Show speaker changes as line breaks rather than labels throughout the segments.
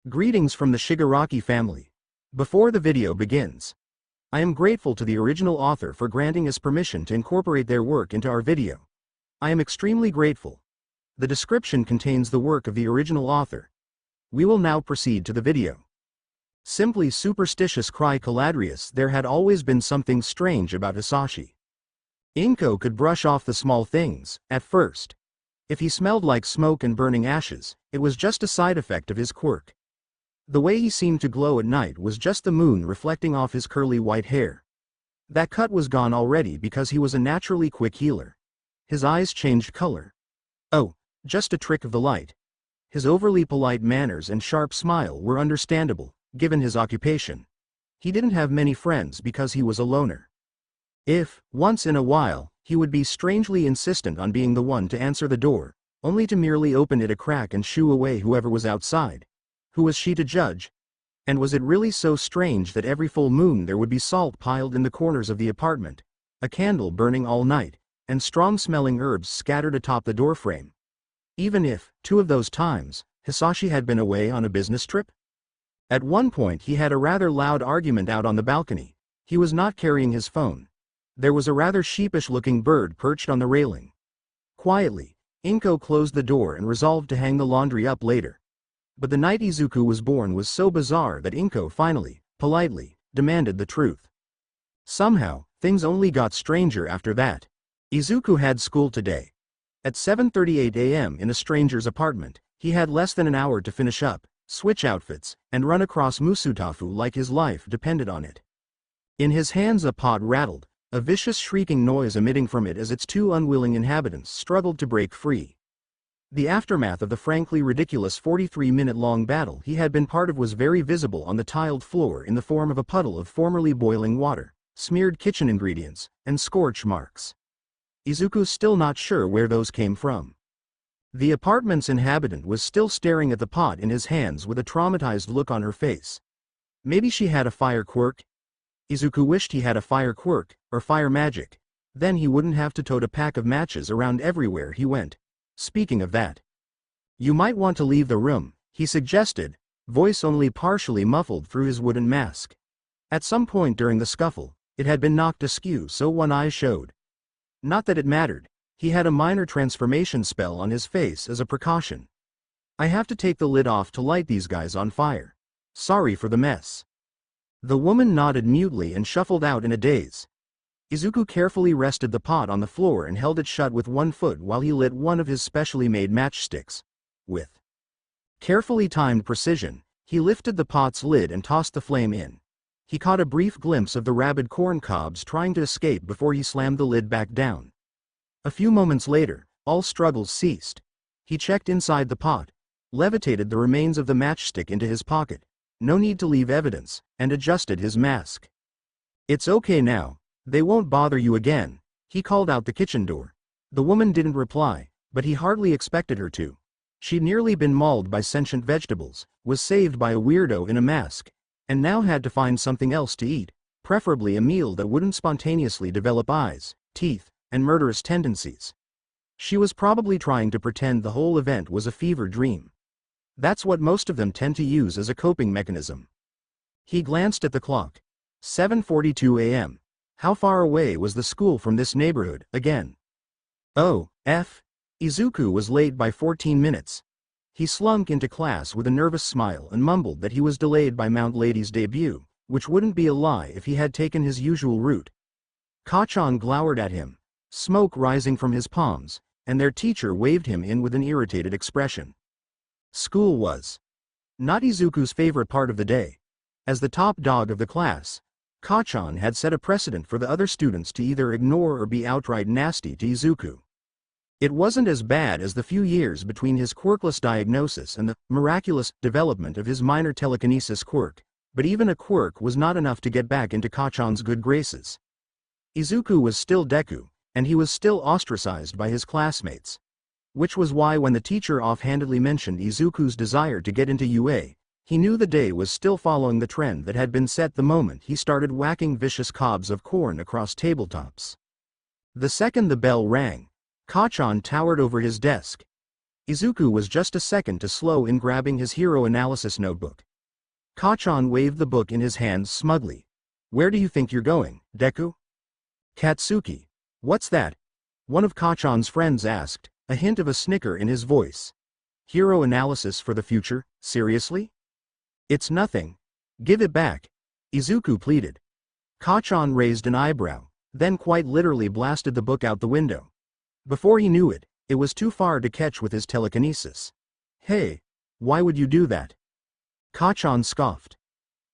Greetings from the Shigaraki family. Before the video begins, I am grateful to the original author for granting us permission to incorporate their work into our video. I am extremely grateful. The description contains the work of the original author. We will now proceed to the video. Simply Superstitious CryCaladrius. There had always been something strange about hasashi. Inko could brush off the small things, at first. If he smelled like smoke and burning ashes, it was just a side effect of his quirk. The way he seemed to glow at night was just the moon reflecting off his curly white hair. That cut was gone already because he was a naturally quick healer. His eyes changed color. Oh, just a trick of the light. His overly polite manners and sharp smile were understandable, given his occupation. He didn't have many friends because he was a loner. If, once in a while, he would be strangely insistent on being the one to answer the door, only to merely open it a crack and shoo away whoever was outside. Who was she to judge? And was it really so strange that every full moon there would be salt piled in the corners of the apartment, a candle burning all night, and strong-smelling herbs scattered atop the doorframe? Even if, 2 of those times, Hasashi had been away on a business trip? At one point he had a rather loud argument out on the balcony. He was not carrying his phone. There was a rather sheepish-looking bird perched on the railing. Quietly, Inko closed the door and resolved to hang the laundry up later. But the night Izuku was born was so bizarre that Inko finally, politely, demanded the truth. Somehow, things only got stranger after that. Izuku had school today. At 7:38 a.m. in a stranger's apartment, he had less than an hour to finish up, switch outfits, and run across Musutafu like his life depended on it. In his hands a pot rattled, a vicious shrieking noise emitting from it as its 2 unwilling inhabitants struggled to break free. The aftermath of the frankly ridiculous 43-minute-long battle he had been part of was very visible on the tiled floor in the form of a puddle of formerly boiling water, smeared kitchen ingredients, and scorch marks. Izuku's still not sure where those came from. The apartment's inhabitant was still staring at the pot in his hands with a traumatized look on her face. Maybe she had a fire quirk? Izuku wished he had a fire quirk, or fire magic. Then he wouldn't have to tote a pack of matches around everywhere he went. Speaking of that, you might want to leave the room, he suggested, voice only partially muffled through his wooden mask. At some point during the scuffle, it had been knocked askew so one eye showed. Not that it mattered, he had a minor transformation spell on his face as a precaution. I have to take the lid off to light these guys on fire. Sorry for the mess. The woman nodded mutely and shuffled out in a daze. Izuku carefully rested the pot on the floor and held it shut with one foot while he lit one of his specially made matchsticks. With carefully timed precision, he lifted the pot's lid and tossed the flame in. He caught a brief glimpse of the rabid corn cobs trying to escape before he slammed the lid back down. A few moments later, all struggles ceased. He checked inside the pot, levitated the remains of the matchstick into his pocket, no need to leave evidence, and adjusted his mask. It's okay now. They won't bother you again, he called out the kitchen door. The woman didn't reply, but he hardly expected her to. She'd nearly been mauled by sentient vegetables, was saved by a weirdo in a mask, and now had to find something else to eat, preferably a meal that wouldn't spontaneously develop eyes, teeth, and murderous tendencies. She was probably trying to pretend the whole event was a fever dream. That's what most of them tend to use as a coping mechanism. He glanced at the clock. 7:42 a.m. How far away was the school from this neighborhood, again? Oh, Izuku was late by 14 minutes. He slunk into class with a nervous smile and mumbled that he was delayed by Mount Lady's debut, which wouldn't be a lie if he had taken his usual route. Kachan glowered at him, smoke rising from his palms, and their teacher waved him in with an irritated expression. School was not Izuku's favorite part of the day. As the top dog of the class, Kachan had set a precedent for the other students to either ignore or be outright nasty to Izuku. It wasn't as bad as the few years between his quirkless diagnosis and the miraculous development of his minor telekinesis quirk, but even a quirk was not enough to get back into Kachan's good graces. Izuku was still Deku, and he was still ostracized by his classmates. Which was why when the teacher offhandedly mentioned Izuku's desire to get into UA, he knew the day was still following the trend that had been set the moment he started whacking vicious cobs of corn across tabletops. The second the bell rang, Kachan towered over his desk. Izuku was just a second too slow in grabbing his hero analysis notebook. Kachan waved the book in his hands smugly. Where do you think you're going, Deku? Katsuki. What's that? One of Kachan's friends asked, a hint of a snicker in his voice. Hero analysis for the future, seriously? It's nothing. Give it back. Izuku pleaded. Kachan raised an eyebrow, then quite literally blasted the book out the window. Before he knew it, it was too far to catch with his telekinesis. Hey, why would you do that? Kachan scoffed.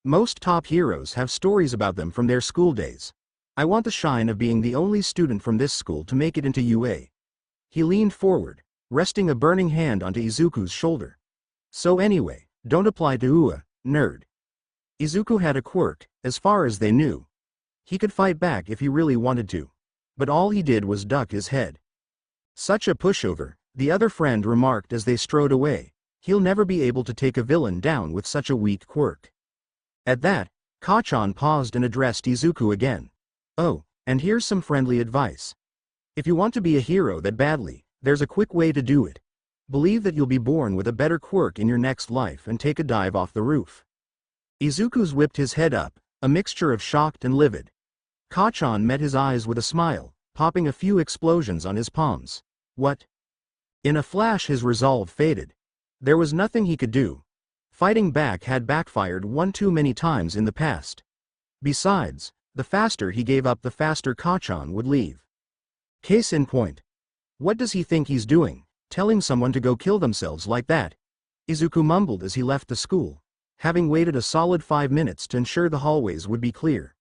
Most top heroes have stories about them from their school days. I want the shine of being the only student from this school to make it into UA. He leaned forward, resting a burning hand onto Izuku's shoulder. So anyway, don't apply to UA, nerd. Izuku had a quirk, as far as they knew. He could fight back if he really wanted to. But all he did was duck his head. Such a pushover, the other friend remarked as they strode away. He'll never be able to take a villain down with such a weak quirk. At that, Kachan paused and addressed Izuku again. Oh, and here's some friendly advice. If you want to be a hero that badly, there's a quick way to do it. Believe that you'll be born with a better quirk in your next life and take a dive off the roof. Izuku's whipped his head up, a mixture of shocked and livid. Kachan met his eyes with a smile, popping a few explosions on his palms. What? In a flash his resolve faded. There was nothing he could do. Fighting back had backfired one too many times in the past. Besides, the faster he gave up the faster Kachan would leave. Case in point. What does he think he's doing, telling someone to go kill themselves like that? Izuku mumbled as he left the school, having waited a solid 5 minutes to ensure the hallways would be clear.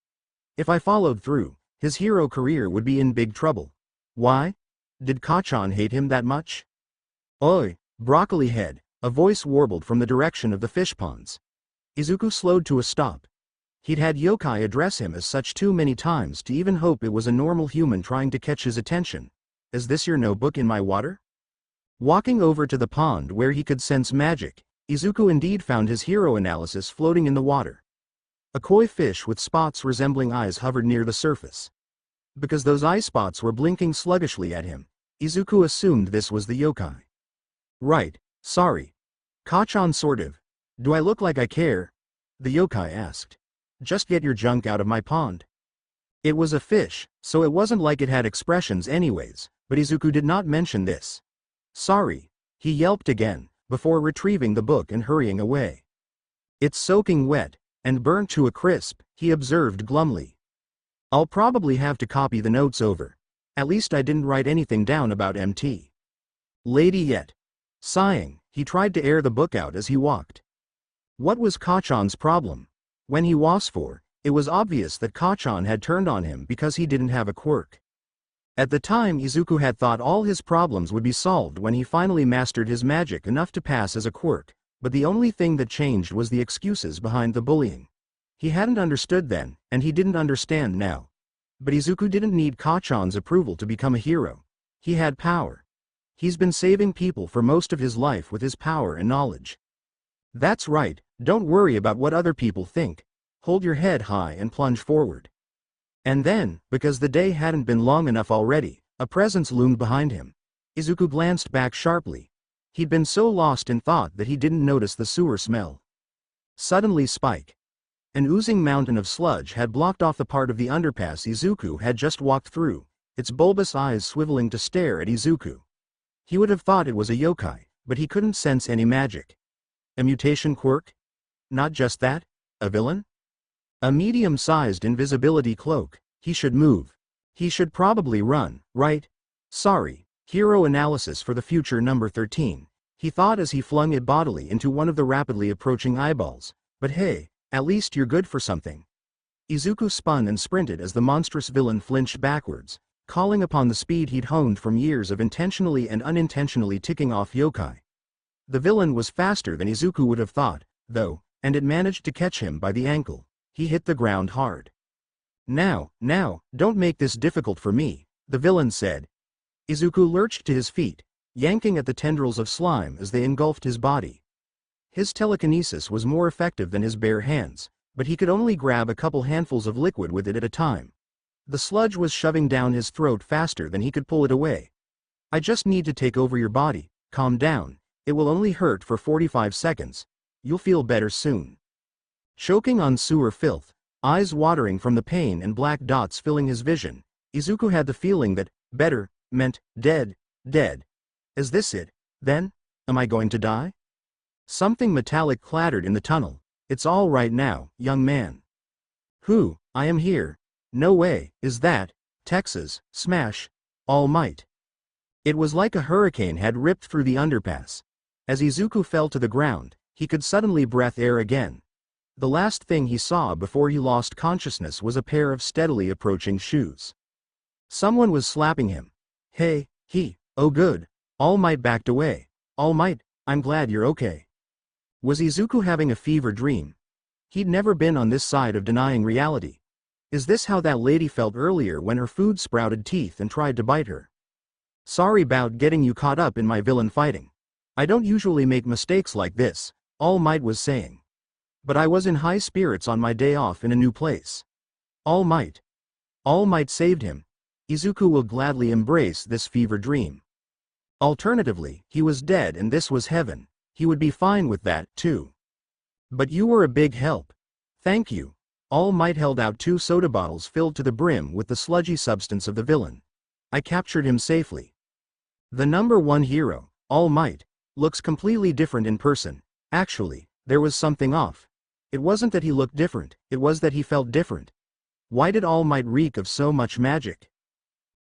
If I followed through, his hero career would be in big trouble. Why? Did Kachan hate him that much? Oi, broccoli head, a voice warbled from the direction of the fish ponds. Izuku slowed to a stop. He'd had yokai address him as such too many times to even hope it was a normal human trying to catch his attention. Is this your notebook in my water? Walking over to the pond where he could sense magic, Izuku indeed found his hero analysis floating in the water. A koi fish with spots resembling eyes hovered near the surface. Because those eye spots were blinking sluggishly at him, Izuku assumed this was the yokai. Right, sorry. Kachan sort of. Do I look like I care? The yokai asked. Just get your junk out of my pond. It was a fish, so it wasn't like it had expressions anyways, but Izuku did not mention this. Sorry, he yelped again, before retrieving the book and hurrying away. It's soaking wet, and burnt to a crisp, he observed glumly. I'll probably have to copy the notes over. At least I didn't write anything down about MT. Lady yet. Sighing, he tried to air the book out as he walked. What was Kachan's problem? When he was for, it was obvious that Kachan had turned on him because he didn't have a quirk. At the time Izuku had thought all his problems would be solved when he finally mastered his magic enough to pass as a quirk, but the only thing that changed was the excuses behind the bullying. He hadn't understood then, and he didn't understand now. But Izuku didn't need Kachan's approval to become a hero. He had power. He's been saving people for most of his life with his power and knowledge. That's right, don't worry about what other people think. Hold your head high and plunge forward. And then, because the day hadn't been long enough already, a presence loomed behind him. Izuku glanced back sharply. He'd been so lost in thought that he didn't notice the sewer smell. Suddenly Spike. An oozing mountain of sludge had blocked off the part of the underpass Izuku had just walked through, its bulbous eyes swiveling to stare at Izuku. He would have thought it was a yokai, but he couldn't sense any magic. A mutation quirk? Not just that, a villain? A medium-sized invisibility cloak. He should move. He should probably run, right? Sorry. Hero analysis for the future number 13. He thought as he flung it bodily into one of the rapidly approaching eyeballs. But hey, at least you're good for something. Izuku spun and sprinted as the monstrous villain flinched backwards, calling upon the speed he'd honed from years of intentionally and unintentionally ticking off yokai. The villain was faster than Izuku would have thought, though, and it managed to catch him by the ankle. He hit the ground hard. Now, don't make this difficult for me, the villain said. Izuku lurched to his feet, yanking at the tendrils of slime as they engulfed his body. His telekinesis was more effective than his bare hands, but he could only grab a couple handfuls of liquid with it at a time. The sludge was shoving down his throat faster than he could pull it away. I just need to take over your body, calm down, it will only hurt for 45 seconds. You'll feel better soon. Choking on sewer filth, eyes watering from the pain and black dots filling his vision, Izuku had the feeling that better meant dead, dead. Is this it, then? Am I going to die? Something metallic clattered in the tunnel. It's all right now, young man. Who? I am here. No way, is that Texas, smash, All Might. It was like a hurricane had ripped through the underpass. As Izuku fell to the ground, he could suddenly breathe air again. The last thing he saw before he lost consciousness was a pair of steadily approaching shoes. Someone was slapping him. Hey, oh good. All Might backed away. All Might, I'm glad you're okay. Was Izuku having a fever dream? He'd never been on this side of denying reality. Is this how that lady felt earlier when her food sprouted teeth and tried to bite her? Sorry about getting you caught up in my villain fighting. I don't usually make mistakes like this, All Might was saying. But I was in high spirits on my day off in a new place. All Might. All Might saved him. Izuku will gladly embrace this fever dream. Alternatively, he was dead and this was heaven. He would be fine with that, too. But you were a big help. Thank you. All Might held out 2 soda bottles filled to the brim with the sludgy substance of the villain. I captured him safely. The number 1 hero, All Might, looks completely different in person. Actually, there was something off. It wasn't that he looked different, it was that he felt different. Why did All Might reek of so much magic?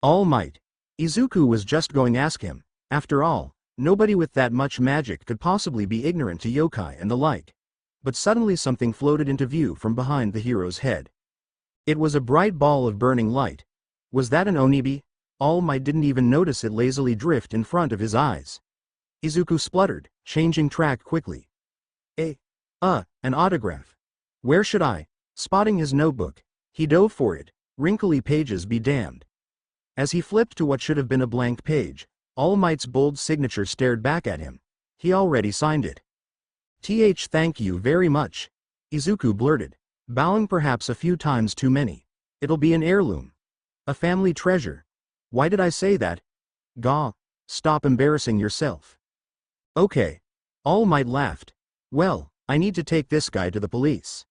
All Might. Izuku was just going to ask him. After all, nobody with that much magic could possibly be ignorant to yokai and the like. But suddenly something floated into view from behind the hero's head. It was a bright ball of burning light. Was that an onibi? All Might didn't even notice it lazily drift in front of his eyes. Izuku spluttered, changing track quickly. An autograph. Where should I? Spotting his notebook, he dove for it, wrinkly pages be damned. As he flipped to what should have been a blank page, All Might's bold signature stared back at him. He already signed it. Thank you very much, Izuku blurted, bowing perhaps a few times too many. It'll be an heirloom. A family treasure. Why did I say that? Gah, stop embarrassing yourself. Okay. All Might laughed. Well, I need to take this guy to the police.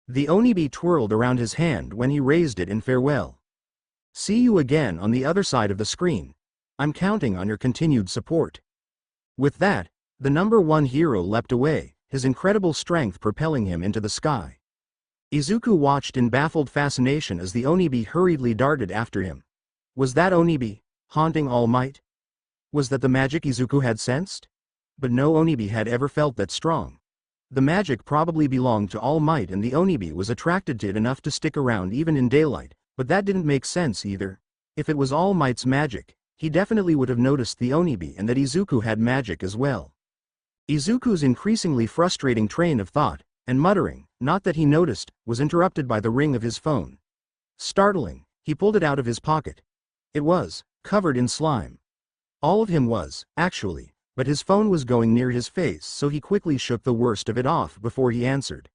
The onibi twirled around his hand when he raised it in farewell. See you again on the other side of the screen. I'm counting on your continued support. With that, the number 1 hero leapt away, his incredible strength propelling him into the sky. Izuku watched in baffled fascination as the onibi hurriedly darted after him. Was that onibi haunting All Might? Was that the magic Izuku had sensed? But no onibi had ever felt that strong. The magic probably belonged to All Might and the onibi was attracted to it enough to stick around even in daylight, but that didn't make sense either. If it was All Might's magic, he definitely would have noticed the onibi and that Izuku had magic as well. Izuku's increasingly frustrating train of thought, and muttering, not that he noticed, was interrupted by the ring of his phone. Startling, he pulled it out of his pocket. It was covered in slime. All of him was, actually, but his phone was going near his face so he quickly shook the worst of it off before he answered.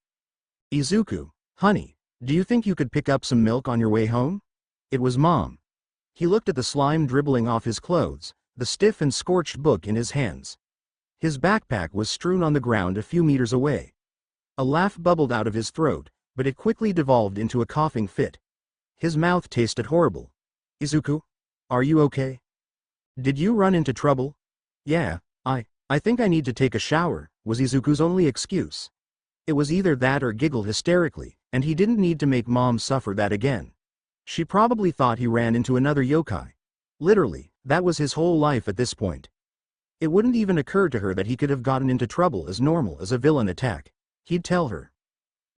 Izuku, honey, do you think you could pick up some milk on your way home? It was Mom. He looked at the slime dribbling off his clothes, the stiff and scorched book in his hands. His backpack was strewn on the ground a few meters away. A laugh bubbled out of his throat, but it quickly devolved into a coughing fit. His mouth tasted horrible. Izuku? Are you okay? Did you run into trouble? Yeah, I think I need to take a shower, was Izuku's only excuse. It was either that or giggle hysterically, and he didn't need to make Mom suffer that again. She probably thought he ran into another yokai. Literally, that was his whole life at this point. It wouldn't even occur to her that he could have gotten into trouble as normal as a villain attack. He'd tell her.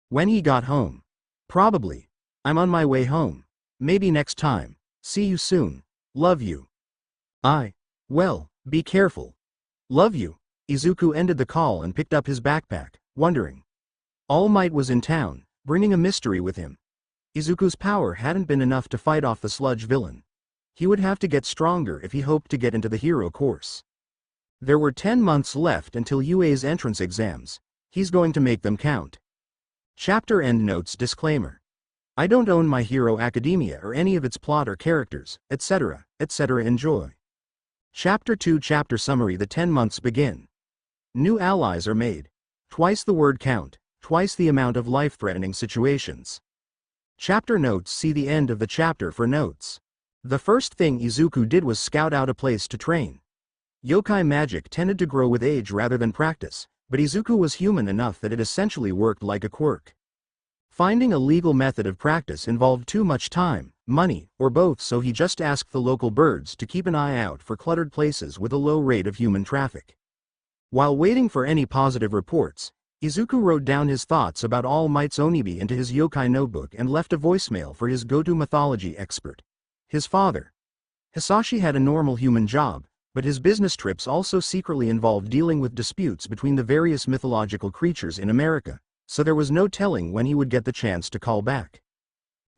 When he got home. Probably. I'm on my way home. Maybe next time. See you soon. Love you. Well, be careful. Love you. Izuku ended the call and picked up his backpack, wondering. All Might was in town, bringing a mystery with him. Izuku's power hadn't been enough to fight off the sludge villain. He would have to get stronger if he hoped to get into the hero course. There were 10 months left until UA's entrance exams. He's going to make them count. Chapter endnotes disclaimer. I don't own My Hero Academia or any of its plot or characters, etc., etc. Enjoy. Chapter 2 Chapter Summary. The 10 months begin. New allies are made. Twice the word count, twice the amount of life-threatening situations. Chapter notes. See the end of the chapter for notes. The first thing Izuku did was scout out a place to train. Yokai magic tended to grow with age rather than practice, but Izuku was human enough that it essentially worked like a quirk. Finding a legal method of practice involved too much time, money, or both, so he just asked the local birds to keep an eye out for cluttered places with a low rate of human traffic. While waiting for any positive reports, Izuku wrote down his thoughts about All Might's Onibi into his yokai notebook and left a voicemail for his go-to mythology expert, his father. Hasashi had a normal human job, but his business trips also secretly involved dealing with disputes between the various mythological creatures in America, so there was no telling when he would get the chance to call back.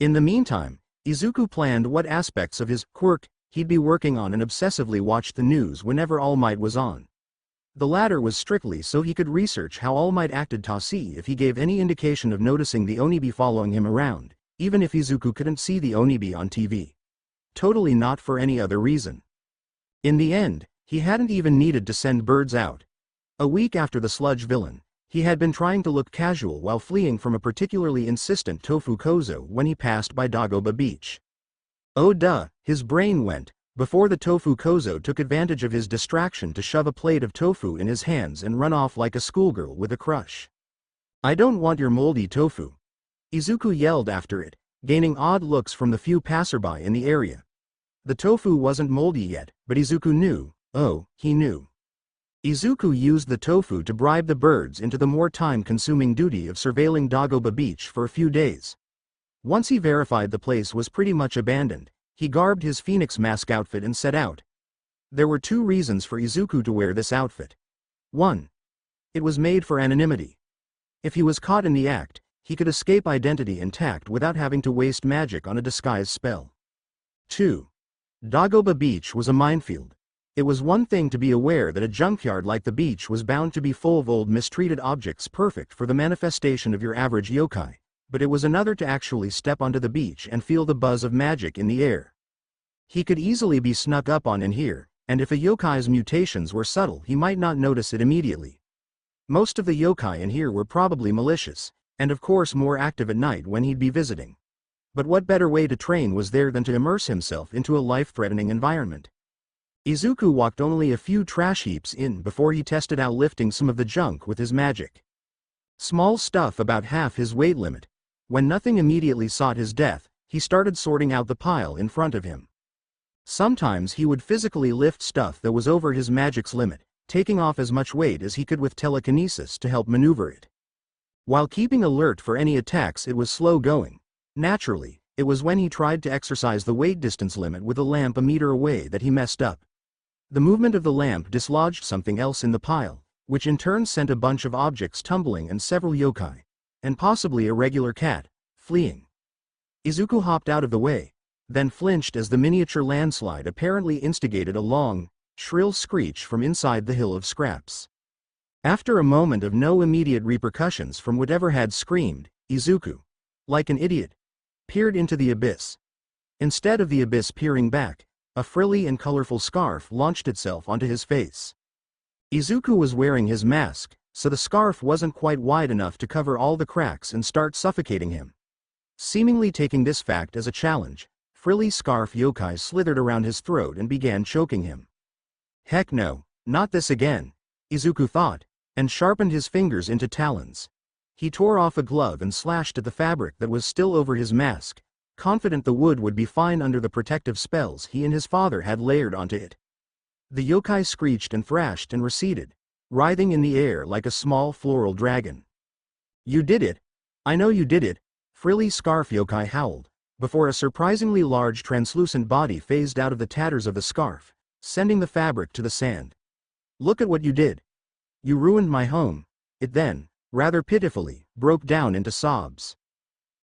In the meantime, Izuku planned what aspects of his quirk he'd be working on and obsessively watched the news whenever All Might was on. The latter was strictly so he could research how All Might acted to see if he gave any indication of noticing the Onibi following him around, even if Izuku couldn't see the Onibi on TV. Totally not for any other reason. In the end, he hadn't even needed to send birds out. A week after the sludge villain, he had been trying to look casual while fleeing from a particularly insistent tofu kozo when he passed by Dagoba Beach. Oh duh, his brain went, before the tofu kozo took advantage of his distraction to shove a plate of tofu in his hands and run off like a schoolgirl with a crush. "I don't want your moldy tofu," Izuku yelled after it, gaining odd looks from the few passerby in the area. The tofu wasn't moldy yet, but Izuku knew. Oh, he knew. Izuku used the tofu to bribe the birds into the more time-consuming duty of surveilling Dagoba Beach for a few days. Once he verified the place was pretty much abandoned, he garbed his phoenix mask outfit and set out. There were two reasons for Izuku to wear this outfit. 1. It was made for anonymity. If he was caught in the act, he could escape identity intact without having to waste magic on a disguise spell. 2. Dagoba Beach was a minefield. It was one thing to be aware that a junkyard like the beach was bound to be full of old mistreated objects perfect for the manifestation of your average yokai, but it was another to actually step onto the beach and feel the buzz of magic in the air. He could easily be snuck up on in here, and if a yokai's mutations were subtle he might not notice it immediately. Most of the yokai in here were probably malicious, and of course more active at night when he'd be visiting. But what better way to train was there than to immerse himself into a life-threatening environment? Izuku walked only a few trash heaps in before he tested out lifting some of the junk with his magic. Small stuff about half his weight limit. When nothing immediately sought his death, he started sorting out the pile in front of him. Sometimes he would physically lift stuff that was over his magic's limit, taking off as much weight as he could with telekinesis to help maneuver it. While keeping alert for any attacks, it was slow going. Naturally, it was when he tried to exercise the weight distance limit with a lamp a meter away that he messed up. The movement of the lamp dislodged something else in the pile, which in turn sent a bunch of objects tumbling and several yokai, and possibly a regular cat, fleeing. Izuku hopped out of the way, then flinched as the miniature landslide apparently instigated a long, shrill screech from inside the hill of scraps. After a moment of no immediate repercussions from whatever had screamed, Izuku, like an idiot, peered into the abyss. Instead of the abyss peering back, a frilly and colorful scarf launched itself onto his face. Izuku was wearing his mask, so the scarf wasn't quite wide enough to cover all the cracks and start suffocating him. Seemingly taking this fact as a challenge, frilly scarf yokai slithered around his throat and began choking him. Heck no, not this again, Izuku thought, and sharpened his fingers into talons. He tore off a glove and slashed at the fabric that was still over his mask, confident the wood would be fine under the protective spells he and his father had layered onto it. The yokai screeched and thrashed and receded, writhing in the air like a small floral dragon. "You did it! I know you did it!" Frilly scarf yokai howled, before a surprisingly large translucent body phased out of the tatters of the scarf, sending the fabric to the sand. "Look at what you did! You ruined my home." It then, rather pitifully, broke down into sobs.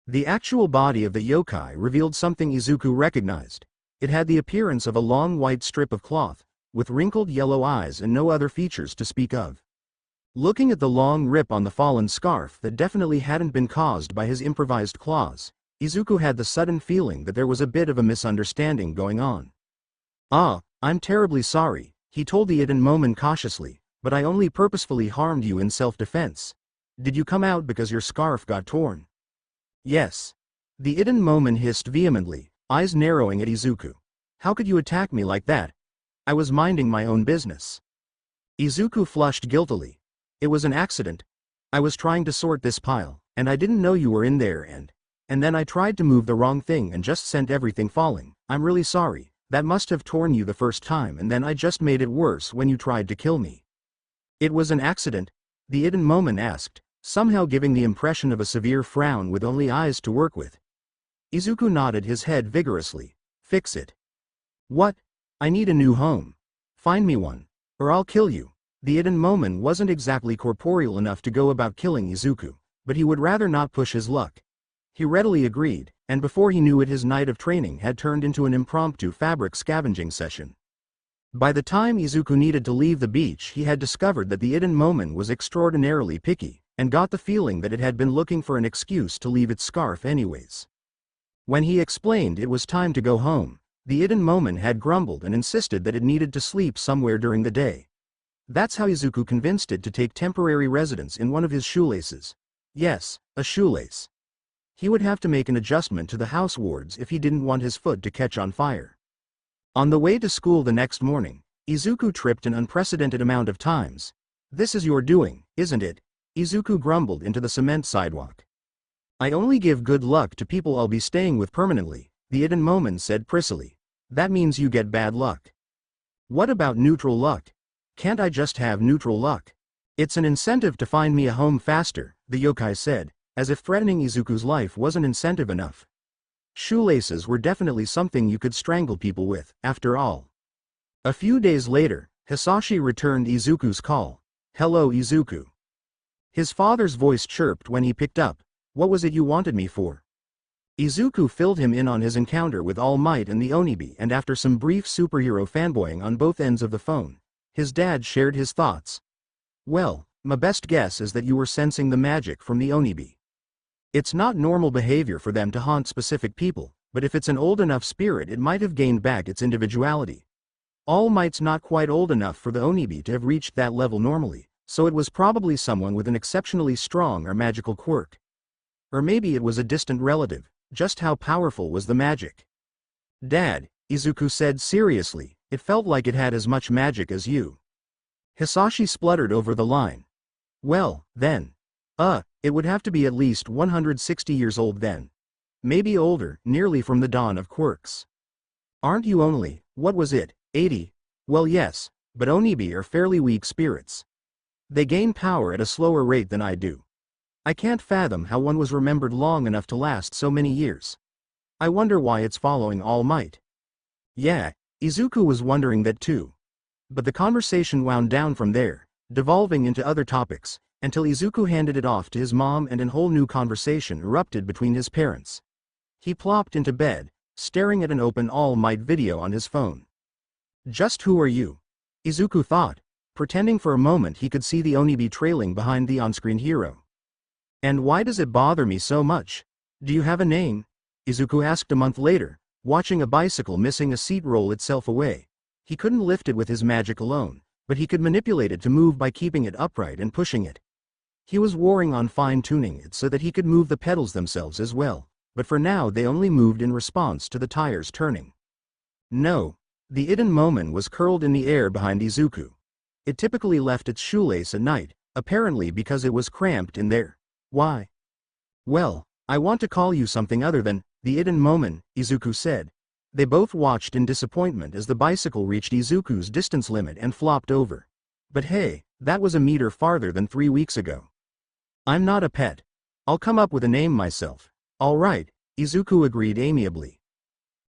The actual body of the yokai revealed something Izuku recognized. It had the appearance of a long white strip of cloth, with wrinkled yellow eyes and no other features to speak of. Looking at the long rip on the fallen scarf that definitely hadn't been caused by his improvised claws, Izuku had the sudden feeling that there was a bit of a misunderstanding going on. "Ah, I'm terribly sorry, he told the hidden Momen cautiously, but I only purposefully harmed you in self-defense. Did you come out because your scarf got torn? Yes. The hidden Momen hissed vehemently, eyes narrowing at Izuku. How could you attack me like that? I was minding my own business. Izuku flushed guiltily. It was an accident. I was trying to sort this pile, and I didn't know you were in there and then I tried to move the wrong thing and just sent everything falling. I'm really sorry, that must have torn you the first time and then I just made it worse when you tried to kill me. It was an accident? The hidden Momen asked, somehow giving the impression of a severe frown with only eyes to work with. Izuku nodded his head vigorously. Fix it. What? I need a new home. Find me one. Or I'll kill you. The hidden Momen wasn't exactly corporeal enough to go about killing Izuku, but he would rather not push his luck. He readily agreed, and before he knew it his night of training had turned into an impromptu fabric scavenging session. By the time Izuku needed to leave the beach he had discovered that the hidden Momen was extraordinarily picky, and got the feeling that it had been looking for an excuse to leave its scarf anyways. When he explained it was time to go home, the hidden Momen had grumbled and insisted that it needed to sleep somewhere during the day. That's how Izuku convinced it to take temporary residence in one of his shoelaces. Yes, a shoelace. He would have to make an adjustment to the house wards if he didn't want his foot to catch on fire. On the way to school the next morning, Izuku tripped an unprecedented amount of times. This is your doing, isn't it? Izuku grumbled into the cement sidewalk. I only give good luck to people I'll be staying with permanently, the hidden Momen said prissily. That means you get bad luck. What about neutral luck? Can't I just have neutral luck? It's an incentive to find me a home faster, the yokai said, as if threatening Izuku's life wasn't incentive enough. Shoelaces were definitely something you could strangle people with, after all. A few days later, Hasashi returned Izuku's call. Hello Izuku. His father's voice chirped when he picked up. What was it you wanted me for? Izuku filled him in on his encounter with All Might and the Onibi, and after some brief superhero fanboying on both ends of the phone, his dad shared his thoughts. Well, my best guess is that you were sensing the magic from the Onibi. It's not normal behavior for them to haunt specific people, but if it's an old enough spirit it might have gained back its individuality. All Might's not quite old enough for the Onibi to have reached that level normally, so it was probably someone with an exceptionally strong or magical quirk. Or maybe it was a distant relative. Just how powerful was the magic? Dad, Izuku said seriously, it felt like it had as much magic as you. Hasashi spluttered over the line. Well, then. It would have to be at least 160 years old then. Maybe older, nearly from the dawn of quirks. Aren't you only, what was it, 80? Well yes, but Onibi are fairly weak spirits. They gain power at a slower rate than I do. I can't fathom how one was remembered long enough to last so many years. I wonder why it's following All Might. Yeah, Izuku was wondering that too. But the conversation wound down from there, devolving into other topics, until Izuku handed it off to his mom and a whole new conversation erupted between his parents. He plopped into bed, staring at an open All Might video on his phone. Just who are you? Izuku thought, pretending for a moment he could see the Onibi trailing behind the on-screen hero. And why does it bother me so much? Do you have a name? Izuku asked a month later, watching a bicycle missing a seat roll itself away. He couldn't lift it with his magic alone, but he could manipulate it to move by keeping it upright and pushing it. He was warring on fine-tuning it so that he could move the pedals themselves as well, but for now they only moved in response to the tires turning. No. The hidden Momen was curled in the air behind Izuku. It typically left its shoelace at night, apparently because it was cramped in there. Why? Well, I want to call you something other than the hidden Momen, Izuku said. They both watched in disappointment as the bicycle reached Izuku's distance limit and flopped over. But hey, that was a meter farther than 3 weeks ago. I'm not a pet. I'll come up with a name myself. All right, Izuku agreed amiably.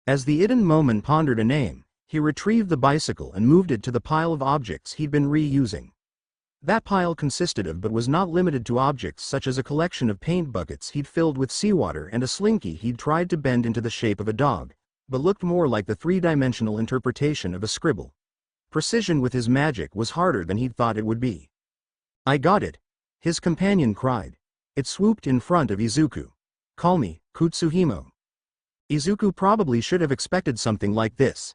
As the hidden Momen pondered a name, he retrieved the bicycle and moved it to the pile of objects he'd been reusing. That pile consisted of but was not limited to objects such as a collection of paint buckets he'd filled with seawater and a slinky he'd tried to bend into the shape of a dog, but looked more like the three-dimensional interpretation of a scribble. Precision with his magic was harder than he'd thought it would be. I got it! His companion cried. It swooped in front of Izuku. Call me, Kutsuhimo. Izuku probably should have expected something like this.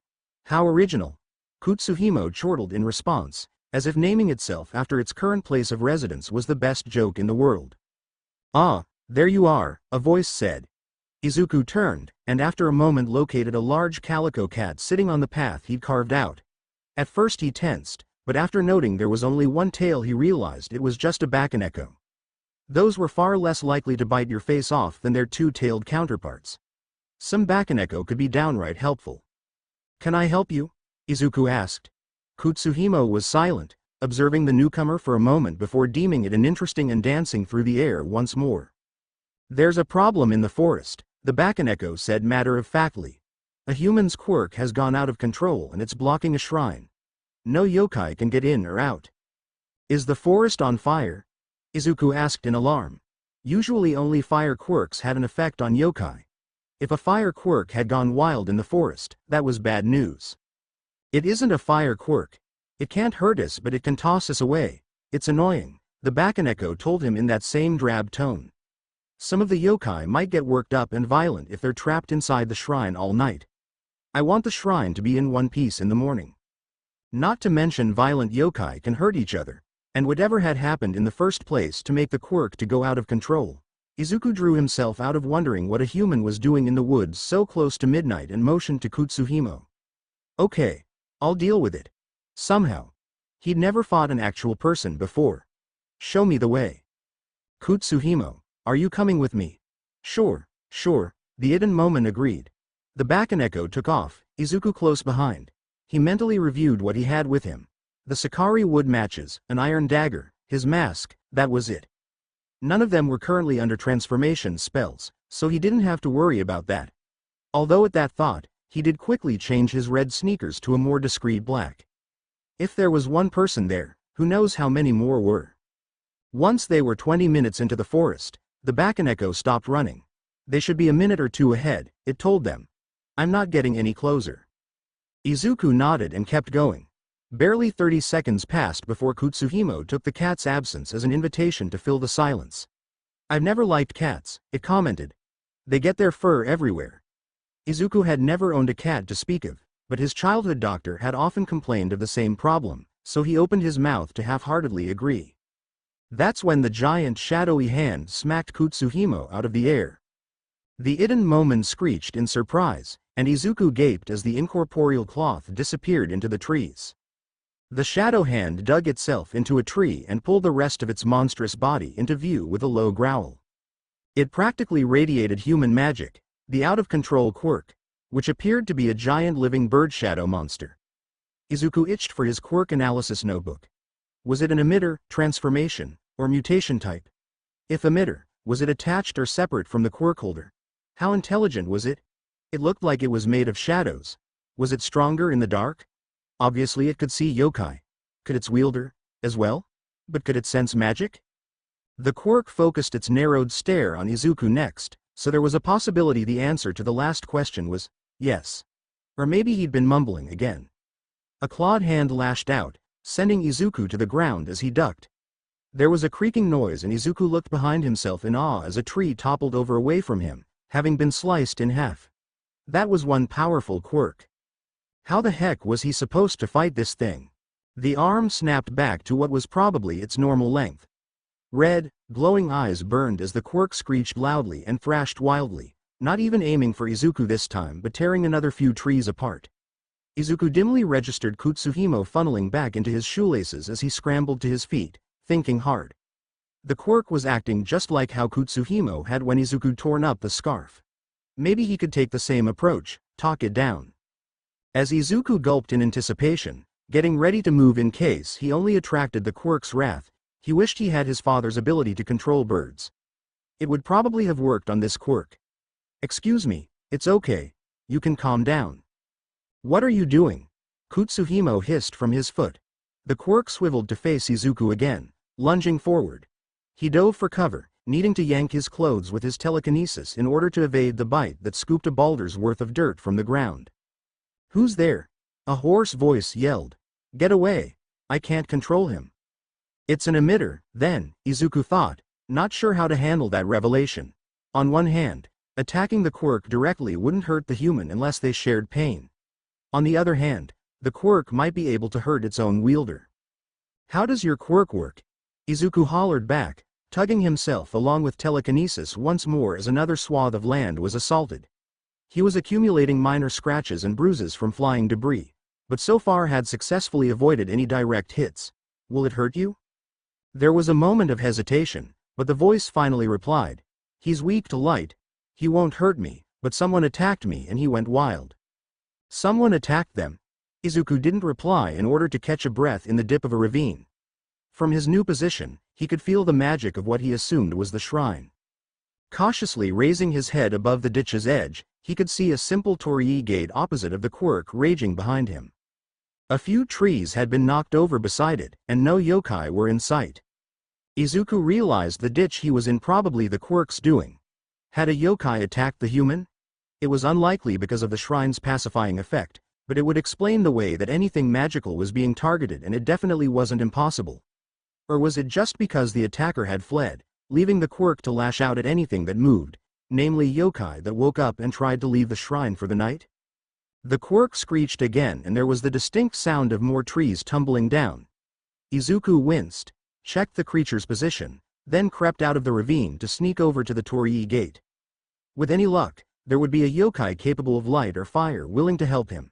How original. Kutsuhimo chortled in response, as if naming itself after its current place of residence was the best joke in the world. "Ah, there you are," a voice said. Izuku turned, and after a moment located a large calico cat sitting on the path he'd carved out. At first he tensed, but after noting there was only one tail he realized it was just a Bakugo. Those were far less likely to bite your face off than their two-tailed counterparts. Some Bakugo could be downright helpful. "Can I help you?" Izuku asked. Kutsuhimo was silent, observing the newcomer for a moment before deeming it an interesting and dancing through the air once more. "There's a problem in the forest," the Bakugo said matter-of-factly. "A human's quirk has gone out of control and it's blocking a shrine. No yokai can get in or out." "Is the forest on fire?" Izuku asked in alarm. Usually only fire quirks had an effect on yokai. If a fire quirk had gone wild in the forest, that was bad news. "It isn't a fire quirk. It can't hurt us but it can toss us away. It's annoying," the Bakugo told him in that same drab tone. "Some of the yokai might get worked up and violent if they're trapped inside the shrine all night. I want the shrine to be in one piece in the morning. Not to mention violent yokai can hurt each other, and whatever had happened in the first place to make the quirk to go out of control." Izuku drew himself out of wondering what a human was doing in the woods so close to midnight and motioned to Kutsuhimo. "Okay, I'll deal with it. Somehow." He'd never fought an actual person before. "Show me the way." "Kutsuhimo, are you coming with me?" Sure, the Iden Momon agreed. The Bakugo took off, Izuku close behind. He mentally reviewed what he had with him. The Sakari wood matches, an iron dagger, his mask, that was it. None of them were currently under transformation spells, so he didn't have to worry about that. Although at that thought, he did quickly change his red sneakers to a more discreet black. If there was one person there, who knows how many more were. Once they were 20 minutes into the forest, the Bakugo stopped running. They should be a minute or two ahead, it told them. "I'm not getting any closer." Izuku nodded and kept going. Barely 30 seconds passed before Kutsuhimo took the cat's absence as an invitation to fill the silence. "I've never liked cats," it commented. "They get their fur everywhere." Izuku had never owned a cat to speak of, but his childhood doctor had often complained of the same problem, so he opened his mouth to half-heartedly agree. That's when the giant shadowy hand smacked Kutsuhimo out of the air. The Iden Momon screeched in surprise, and Izuku gaped as the incorporeal cloth disappeared into the trees. The shadow hand dug itself into a tree and pulled the rest of its monstrous body into view with a low growl. It practically radiated human magic, the out-of-control quirk, which appeared to be a giant living bird shadow monster. Izuku itched for his quirk analysis notebook. Was it an emitter, transformation, or mutation type? If emitter, was it attached or separate from the quirk holder? How intelligent was it? It looked like it was made of shadows. Was it stronger in the dark? Obviously it could see yokai. Could its wielder, as well? But could it sense magic? The quirk focused its narrowed stare on Izuku next, so there was a possibility the answer to the last question was, yes. Or maybe he'd been mumbling again. A clawed hand lashed out, sending Izuku to the ground as he ducked. There was a creaking noise and Izuku looked behind himself in awe as a tree toppled over away from him, having been sliced in half. That was one powerful quirk. How the heck was he supposed to fight this thing? The arm snapped back to what was probably its normal length. Red, glowing eyes burned as the quirk screeched loudly and thrashed wildly, not even aiming for Izuku this time but tearing another few trees apart. Izuku dimly registered Kutsuhimo funneling back into his shoelaces as he scrambled to his feet, thinking hard. The quirk was acting just like how Kutsuhimo had when Izuku torn up the scarf. Maybe he could take the same approach, talk it down. As Izuku gulped in anticipation, getting ready to move in case he only attracted the quirk's wrath, he wished he had his father's ability to control birds. It would probably have worked on this quirk. "Excuse me, it's okay, you can calm down." "What are you doing?" Kutsuhimo hissed from his foot. The quirk swiveled to face Izuku again, lunging forward. He dove for cover, needing to yank his clothes with his telekinesis in order to evade the bite that scooped a boulder's worth of dirt from the ground. "Who's there?" a hoarse voice yelled. "Get away, I can't control him." It's an emitter, then, Izuku thought, not sure how to handle that revelation. On one hand, attacking the quirk directly wouldn't hurt the human unless they shared pain. On the other hand, the quirk might be able to hurt its own wielder. How does your quirk work? Izuku hollered back, tugging himself along with telekinesis once more as another swath of land was assaulted. He was accumulating minor scratches and bruises from flying debris, but so far had successfully avoided any direct hits. Will it hurt you? There was a moment of hesitation, but the voice finally replied. He's weak to light. He won't hurt me, but someone attacked me and he went wild. Someone attacked them? Izuku didn't reply in order to catch a breath in the dip of a ravine. From his new position, he could feel the magic of what he assumed was the shrine. Cautiously raising his head above the ditch's edge, he could see a simple torii gate opposite of the quirk raging behind him. A few trees had been knocked over beside it, and no yokai were in sight. Izuku realized the ditch he was in probably the quirk's doing. Had a yokai attacked the human? It was unlikely because of the shrine's pacifying effect, but it would explain the way that anything magical was being targeted, and it definitely wasn't impossible. Or was it just because the attacker had fled, leaving the quirk to lash out at anything that moved, namely yokai that woke up and tried to leave the shrine for the night? The quirk screeched again and there was the distinct sound of more trees tumbling down. Izuku winced, checked the creature's position, then crept out of the ravine to sneak over to the torii gate. With any luck, there would be a yokai capable of light or fire willing to help him.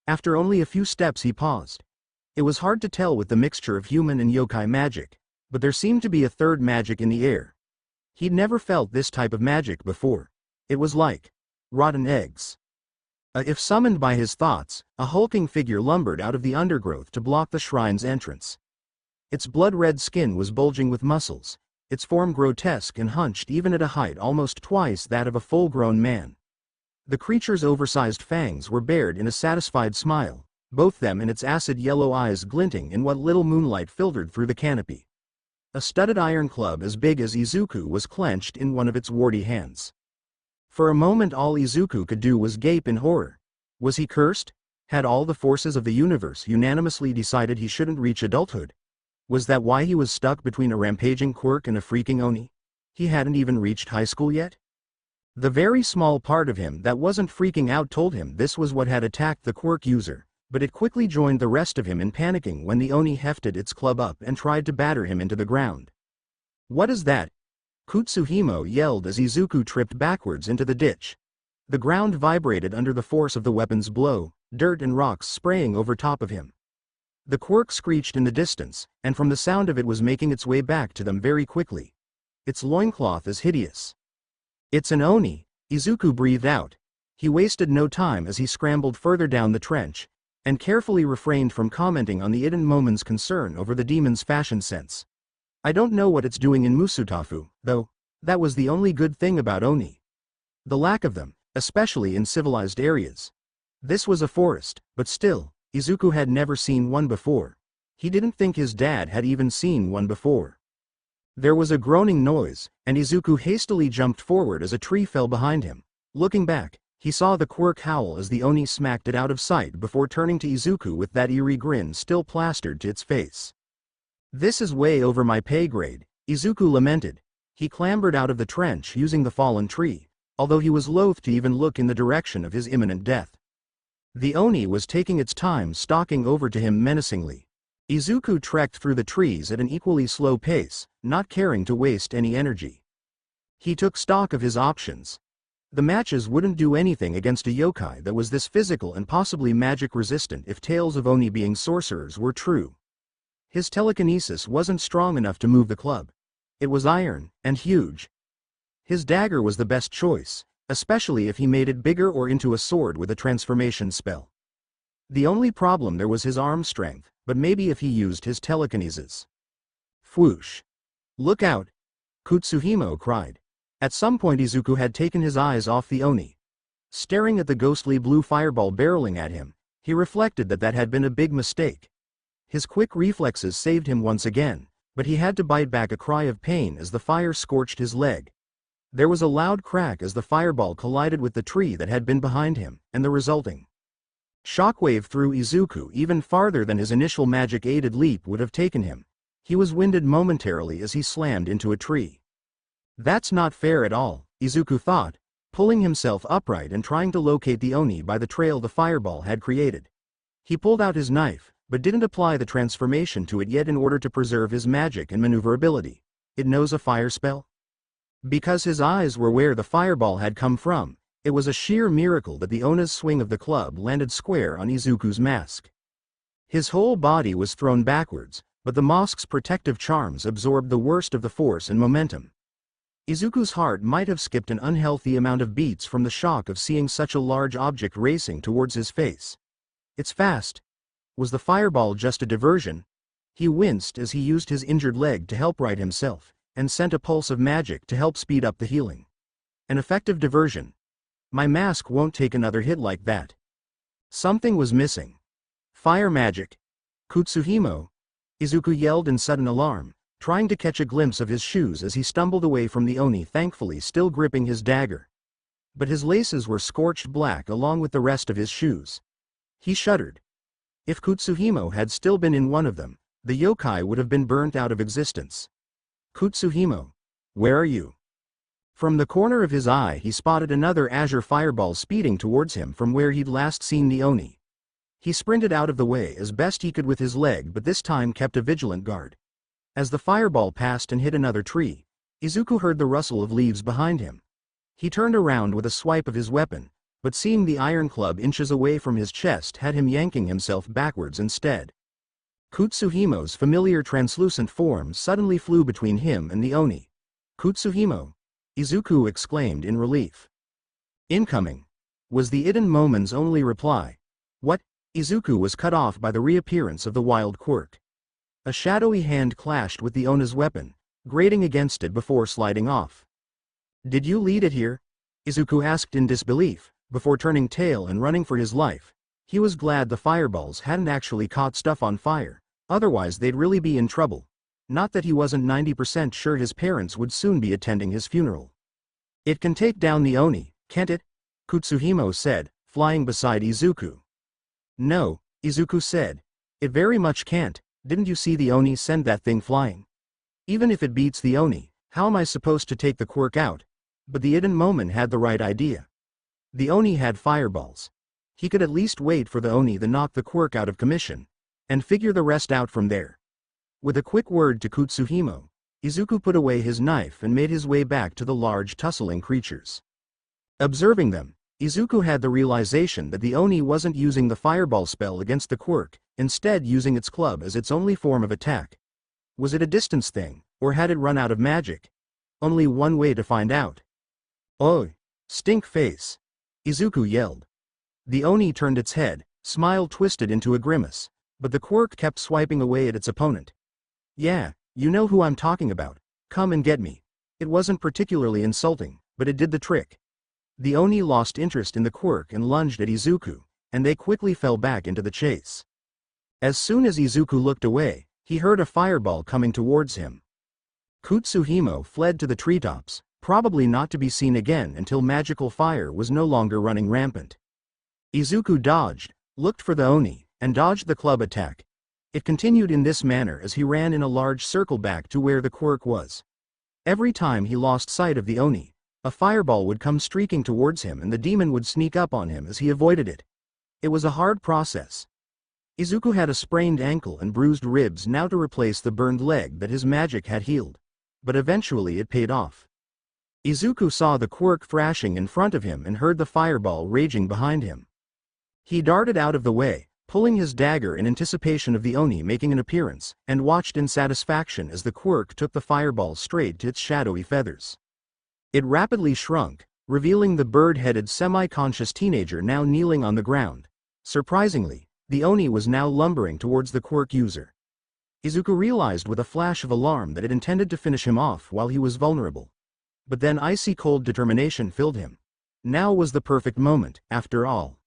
After only a few steps he paused. It was hard to tell with the mixture of human and yokai magic, but there seemed to be a third magic in the air. He'd never felt this type of magic before. It was like rotten eggs. If summoned by his thoughts, a hulking figure lumbered out of the undergrowth to block the shrine's entrance. Its blood-red skin was bulging with muscles, its form grotesque and hunched even at a height almost twice that of a full-grown man. The creature's oversized fangs were bared in a satisfied smile, both them and its acid yellow eyes glinting in what little moonlight filtered through the canopy. A studded iron club as big as Izuku was clenched in one of its warty hands. For a moment all Izuku could do was gape in horror. Was he cursed? Had all the forces of the universe unanimously decided he shouldn't reach adulthood? Was that why he was stuck between a rampaging quirk and a freaking oni? He hadn't even reached high school yet? The very small part of him that wasn't freaking out told him this was what had attacked the quirk user, but it quickly joined the rest of him in panicking when the oni hefted its club up and tried to batter him into the ground. What is that? Kutsuhimo yelled as Izuku tripped backwards into the ditch. The ground vibrated under the force of the weapon's blow, dirt and rocks spraying over top of him. The quirk screeched in the distance, and from the sound of it was making its way back to them very quickly. Its loincloth is hideous. It's an oni, Izuku breathed out. He wasted no time as he scrambled further down the trench, and carefully refrained from commenting on the Iden Momon's concern over the demon's fashion sense. I don't know what it's doing in Musutafu, though. That was the only good thing about oni. The lack of them, especially in civilized areas. This was a forest, but still, Izuku had never seen one before. He didn't think his dad had even seen one before. There was a groaning noise, and Izuku hastily jumped forward as a tree fell behind him. Looking back, he saw the quirk howl as the oni smacked it out of sight before turning to Izuku with that eerie grin still plastered to its face. This is way over my pay grade, Izuku lamented. He clambered out of the trench using the fallen tree, although he was loath to even look in the direction of his imminent death. The oni was taking its time stalking over to him menacingly. Izuku trekked through the trees at an equally slow pace, not caring to waste any energy. He took stock of his options. The matches wouldn't do anything against a yokai that was this physical and possibly magic resistant if tales of oni being sorcerers were true. His telekinesis wasn't strong enough to move the club. It was iron, and huge. His dagger was the best choice, especially if he made it bigger or into a sword with a transformation spell. The only problem there was his arm strength, but maybe if he used his telekinesis. Whoosh! Look out! Kutsuhimo cried. At some point Izuku had taken his eyes off the oni. Staring at the ghostly blue fireball barreling at him, he reflected that had been a big mistake. His quick reflexes saved him once again, but he had to bite back a cry of pain as the fire scorched his leg. There was a loud crack as the fireball collided with the tree that had been behind him, and the resulting shockwave threw Izuku even farther than his initial magic-aided leap would have taken him. He was winded momentarily as he slammed into a tree. That's not fair at all, Izuku thought, pulling himself upright and trying to locate the oni by the trail the fireball had created. He pulled out his knife, but didn't apply the transformation to it yet in order to preserve his magic and maneuverability. It knows a fire spell? Because his eyes were where the fireball had come from, it was a sheer miracle that the Ona's swing of the club landed square on Izuku's mask. His whole body was thrown backwards, but the mask's protective charms absorbed the worst of the force and momentum. Izuku's heart might have skipped an unhealthy amount of beats from the shock of seeing such a large object racing towards his face. It's fast. Was the fireball just a diversion? He winced as he used his injured leg to help right himself, and sent a pulse of magic to help speed up the healing. An effective diversion. My mask won't take another hit like that. Something was missing. Fire magic. Kutsuhimo! Izuku yelled in sudden alarm, trying to catch a glimpse of his shoes as he stumbled away from the Oni, thankfully still gripping his dagger. But his laces were scorched black along with the rest of his shoes. He shuddered. If Kutsuhimo had still been in one of them, the yokai would have been burnt out of existence. Kutsuhimo, where are you? From the corner of his eye he spotted another azure fireball speeding towards him from where he'd last seen the Oni. He sprinted out of the way as best he could with his leg, but this time kept a vigilant guard. As the fireball passed and hit another tree, Izuku heard the rustle of leaves behind him. He turned around with a swipe of his weapon, but seeing the iron club inches away from his chest had him yanking himself backwards instead. Kutsuhimo's familiar translucent form suddenly flew between him and the Oni. Kutsuhimo! Izuku exclaimed in relief. Incoming! Was the Iden Momon's only reply. What? Izuku was cut off by the reappearance of the wild Quirk. A shadowy hand clashed with the Ona's weapon, grating against it before sliding off. Did you lead it here? Izuku asked in disbelief, before turning tail and running for his life. He was glad the fireballs hadn't actually caught stuff on fire, otherwise they'd really be in trouble. Not that he wasn't 90% sure his parents would soon be attending his funeral. It can take down the Oni, can't it? Kutsuhimo said, flying beside Izuku. No, Izuku said. It very much can't. Didn't you see the Oni send that thing flying? Even if it beats the Oni, how am I supposed to take the Quirk out? But the Iden Momon had the right idea. The Oni had fireballs. He could at least wait for the Oni to knock the Quirk out of commission, and figure the rest out from there. With a quick word to Kutsuhimo, Izuku put away his knife and made his way back to the large tussling creatures. Observing them, Izuku had the realization that the Oni wasn't using the fireball spell against the Quirk, instead using its club as its only form of attack. Was it a distance thing, or had it run out of magic? Only one way to find out. Oi! Stink face! Izuku yelled. The Oni turned its head, smile twisted into a grimace, but the Quirk kept swiping away at its opponent. Yeah, you know who I'm talking about. Come and get me. It wasn't particularly insulting, but it did the trick. The Oni lost interest in the Quirk and lunged at Izuku, and they quickly fell back into the chase. As soon as Izuku looked away, he heard a fireball coming towards him. Kutsuhimo fled to the treetops, probably not to be seen again until magical fire was no longer running rampant. Izuku dodged, looked for the Oni, and dodged the club attack. It continued in this manner as he ran in a large circle back to where the Quirk was. Every time he lost sight of the Oni, a fireball would come streaking towards him and the demon would sneak up on him as he avoided it. It was a hard process. Izuku had a sprained ankle and bruised ribs now to replace the burned leg that his magic had healed. But eventually it paid off. Izuku saw the Quirk thrashing in front of him and heard the fireball raging behind him. He darted out of the way, pulling his dagger in anticipation of the Oni making an appearance, and watched in satisfaction as the Quirk took the fireball straight to its shadowy feathers. It rapidly shrunk, revealing the bird-headed semi-conscious teenager now kneeling on the ground. Surprisingly, the Oni was now lumbering towards the Quirk user. Izuku realized with a flash of alarm that it intended to finish him off while he was vulnerable. But then icy-cold determination filled him. Now was the perfect moment, after all.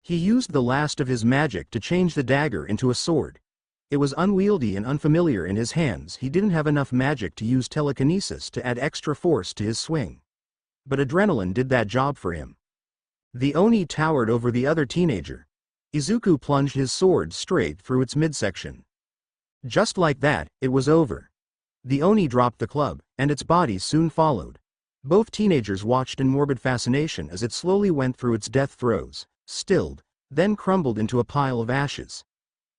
He used the last of his magic to change the dagger into a sword. It was unwieldy and unfamiliar in his hands. He didn't have enough magic to use telekinesis to add extra force to his swing. But adrenaline did that job for him. The Oni towered over the other teenager. Izuku plunged his sword straight through its midsection. Just like that, it was over. The Oni dropped the club, and its body soon followed. Both teenagers watched in morbid fascination as it slowly went through its death throes, stilled, then crumbled into a pile of ashes.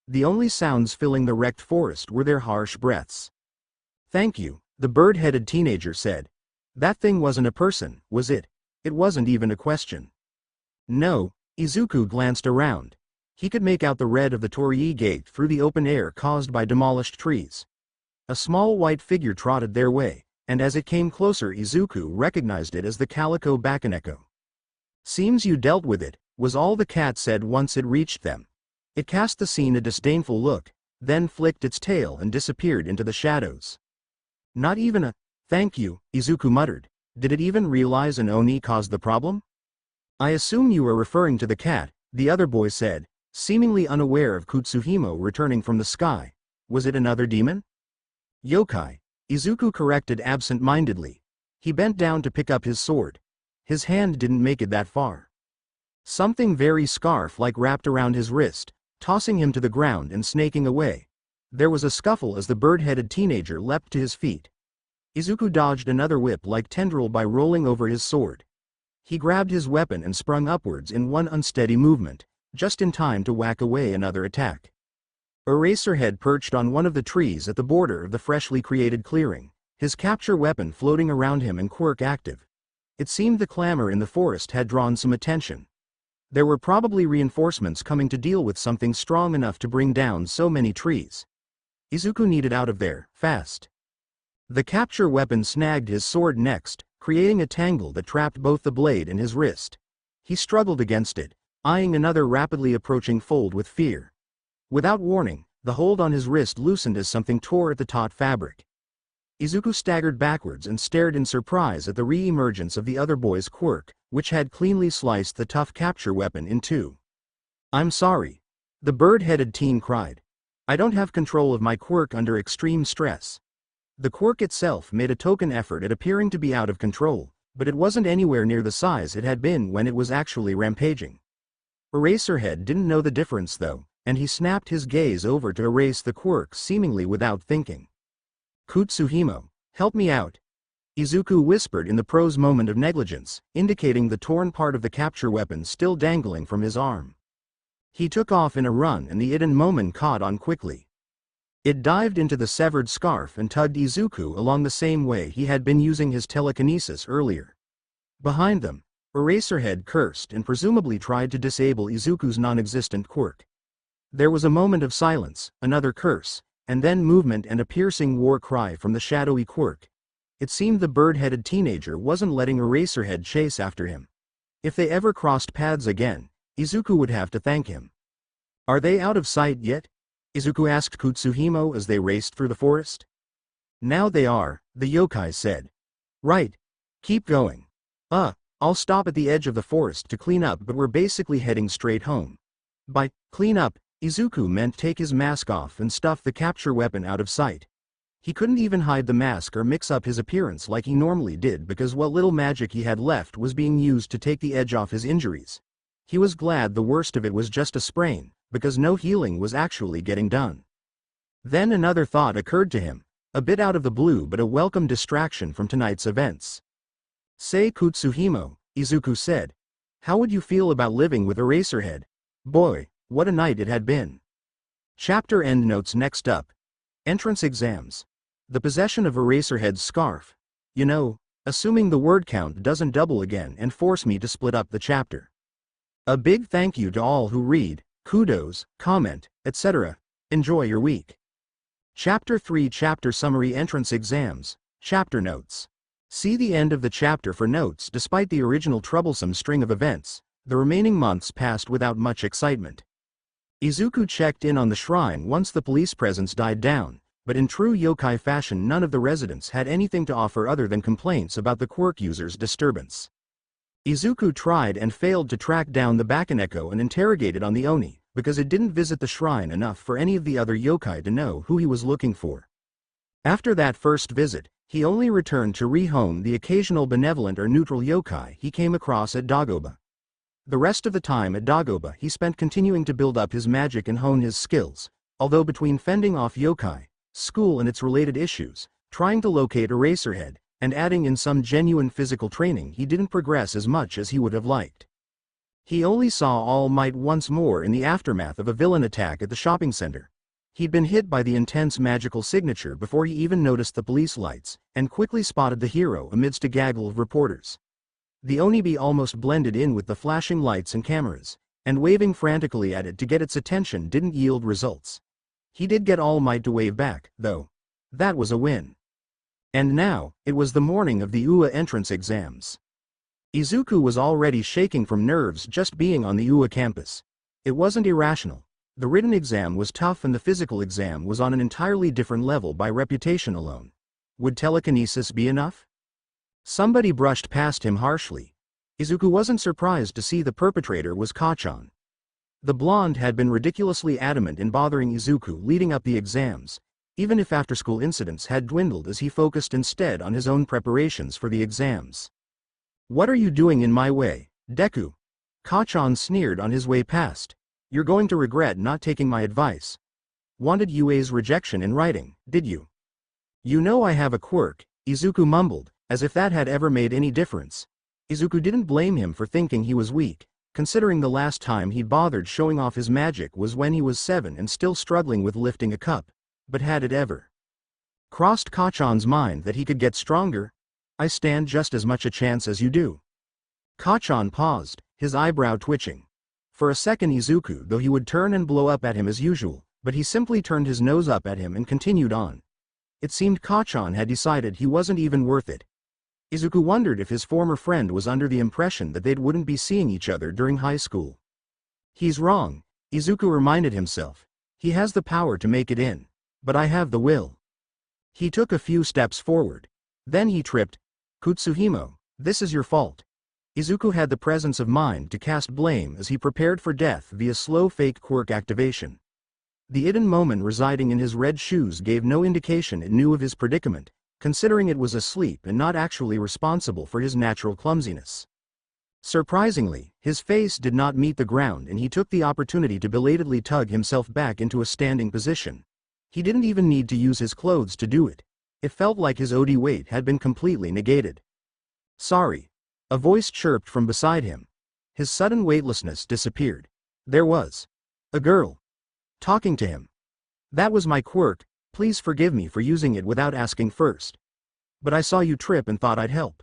The only sounds filling the wrecked forest were their harsh breaths. "Thank you," the bird-headed teenager said. "That thing wasn't a person, was it? It wasn't even a question." "No." Izuku glanced around. He could make out the red of the torii gate through the open air caused by demolished trees. A small white figure trotted their way, and as it came closer Izuku recognized it as the calico Bakugo. "Seems you dealt with it," was all the cat said once it reached them. It cast the scene a disdainful look, then flicked its tail and disappeared into the shadows. "Not even a thank you," Izuku muttered. "Did it even realize an Oni caused the problem?" "I assume you are referring to the cat," the other boy said, seemingly unaware of Kutsuhimo returning from the sky. "Was it another demon?" "Yokai," Izuku corrected absent-mindedly. He bent down to pick up his sword. His hand didn't make it that far. Something very scarf-like wrapped around his wrist, tossing him to the ground and snaking away. There was a scuffle as the bird-headed teenager leapt to his feet. Izuku dodged another whip-like tendril by rolling over his sword. He grabbed his weapon and sprung upwards in one unsteady movement, just in time to whack away another attack. Eraserhead perched on one of the trees at the border of the freshly created clearing, his capture weapon floating around him and Quirk active. It seemed the clamor in the forest had drawn some attention. There were probably reinforcements coming to deal with something strong enough to bring down so many trees. Izuku needed out of there, fast. The capture weapon snagged his sword next, creating a tangle that trapped both the blade and his wrist. He struggled against it, eyeing another rapidly approaching fold with fear. Without warning, the hold on his wrist loosened as something tore at the taut fabric. Izuku staggered backwards and stared in surprise at the re-emergence of the other boy's quirk, which had cleanly sliced the tough capture weapon in two. "I'm sorry," the bird-headed teen cried. "I don't have control of my quirk under extreme stress." The quirk itself made a token effort at appearing to be out of control, but it wasn't anywhere near the size it had been when it was actually rampaging. Eraserhead didn't know the difference though, and he snapped his gaze over to erase the quirk seemingly without thinking. "Kutsuhimo, help me out," Izuku whispered in the pro's moment of negligence, indicating the torn part of the capture weapon still dangling from his arm. He took off in a run and the Iden Momon caught on quickly. It dived into the severed scarf and tugged Izuku along the same way he had been using his telekinesis earlier. Behind them, Eraserhead cursed and presumably tried to disable Izuku's non-existent quirk. There was a moment of silence, another curse, and then movement and a piercing war cry from the shadowy quirk. It seemed the bird-headed teenager wasn't letting Eraserhead chase after him. If they ever crossed paths again, Izuku would have to thank him. "Are they out of sight yet?" Izuku asked Kutsuhimo as they raced through the forest. "Now they are," the yokai said. "Right. Keep going. I'll stop at the edge of the forest to clean up, but we're basically heading straight home." By clean up, Izuku meant take his mask off and stuff the capture weapon out of sight. He couldn't even hide the mask or mix up his appearance like he normally did because what little magic he had left was being used to take the edge off his injuries. He was glad the worst of it was just a sprain, because no healing was actually getting done. Then another thought occurred to him, a bit out of the blue but a welcome distraction from tonight's events. "Say Kutsuhimo," Izuku said. "How would you feel about living with Eraserhead? Boy, what a night it had been." Chapter endnotes next up. Entrance exams. The possession of Eraserhead's scarf. You know, assuming the word count doesn't double again and force me to split up the chapter. A big thank you to all who read, kudos, comment, etc. Enjoy your week. Chapter 3 Chapter Summary Entrance Exams, Chapter Notes. See the end of the chapter for notes. Despite the original troublesome string of events, the remaining months passed without much excitement. Izuku checked in on the shrine once the police presence died down, but in true yokai fashion none of the residents had anything to offer other than complaints about the quirk user's disturbance. Izuku tried and failed to track down the Bakugo and interrogate it on the Oni, because it didn't visit the shrine enough for any of the other yokai to know who he was looking for. After that first visit, he only returned to rehome the occasional benevolent or neutral yokai he came across at Dagoba. The rest of the time at Dagoba he spent continuing to build up his magic and hone his skills, although between fending off yokai, school and its related issues, trying to locate Eraserhead, and adding in some genuine physical training he didn't progress as much as he would have liked. He only saw All Might once more in the aftermath of a villain attack at the shopping center. He'd been hit by the intense magical signature before he even noticed the police lights, and quickly spotted the hero amidst a gaggle of reporters. The Onibi almost blended in with the flashing lights and cameras, and waving frantically at it to get its attention didn't yield results. He did get All Might to wave back, though. That was a win. And now, it was the morning of the UA entrance exams. Izuku was already shaking from nerves just being on the UA campus. It wasn't irrational. The written exam was tough and the physical exam was on an entirely different level by reputation alone. Would telekinesis be enough? Somebody brushed past him harshly. Izuku wasn't surprised to see the perpetrator was Kachan. The blonde had been ridiculously adamant in bothering Izuku leading up the exams, even if after-school incidents had dwindled as he focused instead on his own preparations for the exams. "What are you doing in my way, Deku?" Kachan sneered on his way past. "You're going to regret not taking my advice. Wanted UA's rejection in writing, did you?" "You know I have a quirk," Izuku mumbled, as if that had ever made any difference. Izuku didn't blame him for thinking he was weak, considering the last time he'd bothered showing off his magic was when he was 7 and still struggling with lifting a cup. But had it ever crossed Kachan's mind that he could get stronger? "I stand just as much a chance as you do." Kachan paused, his eyebrow twitching. For a second Izuku though he would turn and blow up at him as usual, but he simply turned his nose up at him and continued on. It seemed Kachan had decided he wasn't even worth it. Izuku wondered if his former friend was under the impression that they wouldn't be seeing each other during high school. He's wrong, Izuku reminded himself. He has the power to make it in. But I have the will. He took a few steps forward. Then he tripped. "Kutsuhimo, this is your fault." Izuku had the presence of mind to cast blame as he prepared for death via slow fake quirk activation. The hidden moment residing in his red shoes gave no indication it knew of his predicament, considering it was asleep and not actually responsible for his natural clumsiness. Surprisingly, his face did not meet the ground and he took the opportunity to belatedly tug himself back into a standing position. He didn't even need to use his clothes to do it. It felt like his OD weight had been completely negated. "Sorry." A voice chirped from beside him. His sudden weightlessness disappeared. There was a girl talking to him. "That was my quirk, please forgive me for using it without asking first. But I saw you trip and thought I'd help."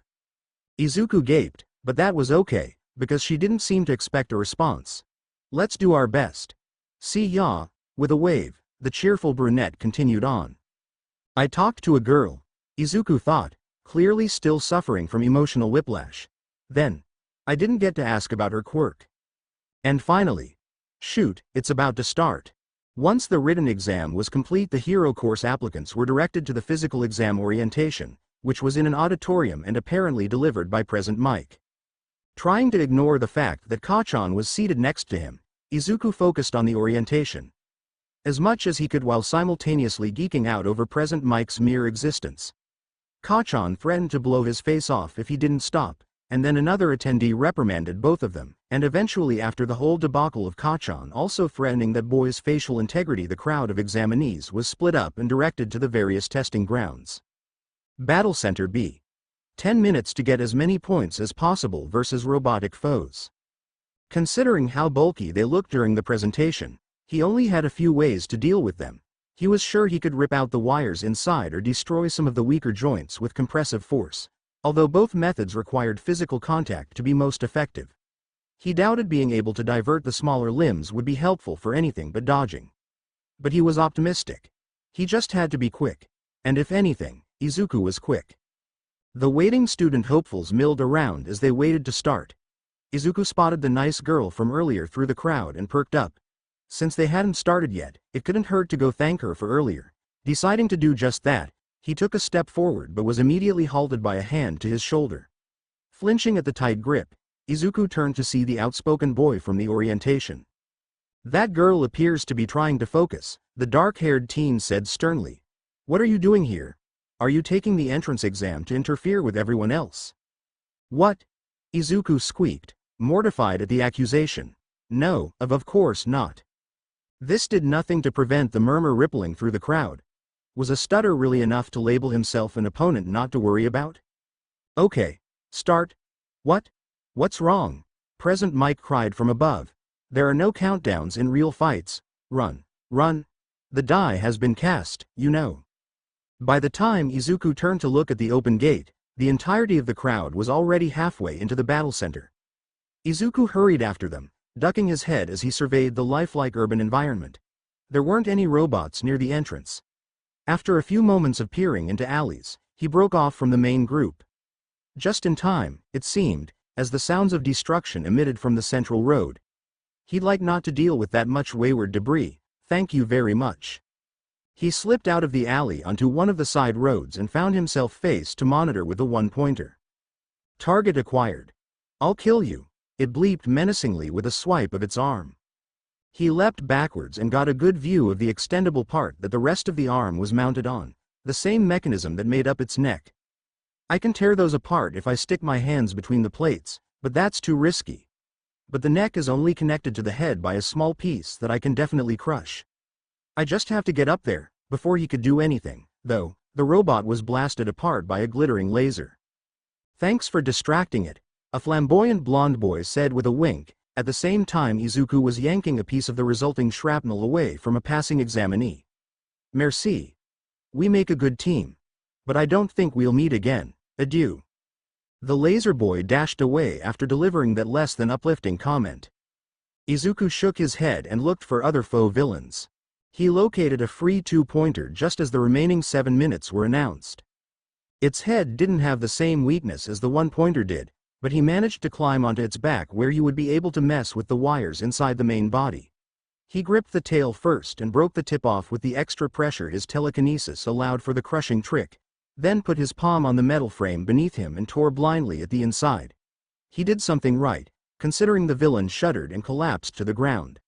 Izuku gaped, but that was okay, because she didn't seem to expect a response. "Let's do our best. See ya." With a wave, the cheerful brunette continued on. "I talked to a girl," Izuku thought, clearly still suffering from emotional whiplash. "Then, I didn't get to ask about her quirk. And finally, shoot, it's about to start." Once the written exam was complete, the hero course applicants were directed to the physical exam orientation, which was in an auditorium and apparently delivered by Present Mike. Trying to ignore the fact that Kachan was seated next to him, Izuku focused on the orientation as much as he could while simultaneously geeking out over Present Mike's mere existence. Kachan threatened to blow his face off if he didn't stop, and then another attendee reprimanded both of them, and eventually after the whole debacle of Kachan also threatening that boy's facial integrity, the crowd of examinees was split up and directed to the various testing grounds. Battle Center B. 10 minutes to get as many points as possible versus robotic foes. Considering how bulky they looked during the presentation, he only had a few ways to deal with them. He was sure he could rip out the wires inside or destroy some of the weaker joints with compressive force, although both methods required physical contact to be most effective. He doubted being able to divert the smaller limbs would be helpful for anything but dodging. But he was optimistic. He just had to be quick. And if anything, Izuku was quick. The waiting student hopefuls milled around as they waited to start. Izuku spotted the nice girl from earlier through the crowd and perked up. Since they hadn't started yet, it couldn't hurt to go thank her for earlier. Deciding to do just that, he took a step forward but was immediately halted by a hand to his shoulder. Flinching at the tight grip, Izuku turned to see the outspoken boy from the orientation. "That girl appears to be trying to focus," the dark-haired teen said sternly. "What are you doing here? Are you taking the entrance exam to interfere with everyone else?" "What?" Izuku squeaked, mortified at the accusation. "No, of course not." This did nothing to prevent the murmur rippling through the crowd. Was a stutter really enough to label himself an opponent not to worry about? "Okay. Start." "What? What's wrong?" Present Mike cried from above. There are no countdowns in real fights. Run. Run. The die has been cast, you know. By the time Izuku turned to look at the open gate, the entirety of the crowd was already halfway into the battle center. Izuku hurried after them, ducking his head as he surveyed the lifelike urban environment. There weren't any robots near the entrance. After a few moments of peering into alleys, he broke off from the main group. Just in time, it seemed, as the sounds of destruction emitted from the central road. He'd like not to deal with that much wayward debris, thank you very much. He slipped out of the alley onto one of the side roads and found himself face to monitor with the one-pointer. Target acquired. I'll kill you, it bleeped menacingly with a swipe of its arm. He leapt backwards and got a good view of the extendable part that the rest of the arm was mounted on, the same mechanism that made up its neck. I can tear those apart if I stick my hands between the plates, but that's too risky. But the neck is only connected to the head by a small piece that I can definitely crush. I just have to get up there. Before he could do anything, though, the robot was blasted apart by a glittering laser. Thanks for distracting it, a flamboyant blonde boy said with a wink. At the same time Izuku was yanking a piece of the resulting shrapnel away from a passing examinee. Merci. We make a good team. But I don't think we'll meet again, adieu. The laser boy dashed away after delivering that less than uplifting comment. Izuku shook his head and looked for other faux villains. He located a free two-pointer just as the remaining 7 minutes were announced. Its head didn't have the same weakness as the one-pointer did, but he managed to climb onto its back where you would be able to mess with the wires inside the main body. He gripped the tail first and broke the tip off with the extra pressure his telekinesis allowed for the crushing trick, then put his palm on the metal frame beneath him and tore blindly at the inside. He did something right, considering the villain shuddered and collapsed to the ground.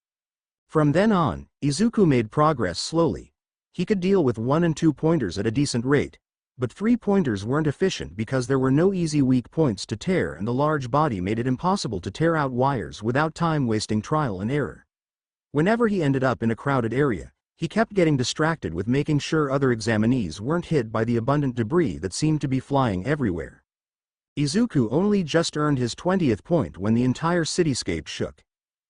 From then on, Izuku made progress slowly. He could deal with 1 and 2 pointers at a decent rate, but 3 pointers weren't efficient because there were no easy weak points to tear and the large body made it impossible to tear out wires without time-wasting trial and error. Whenever he ended up in a crowded area, he kept getting distracted with making sure other examinees weren't hit by the abundant debris that seemed to be flying everywhere. Izuku only just earned his 20th point when the entire cityscape shook.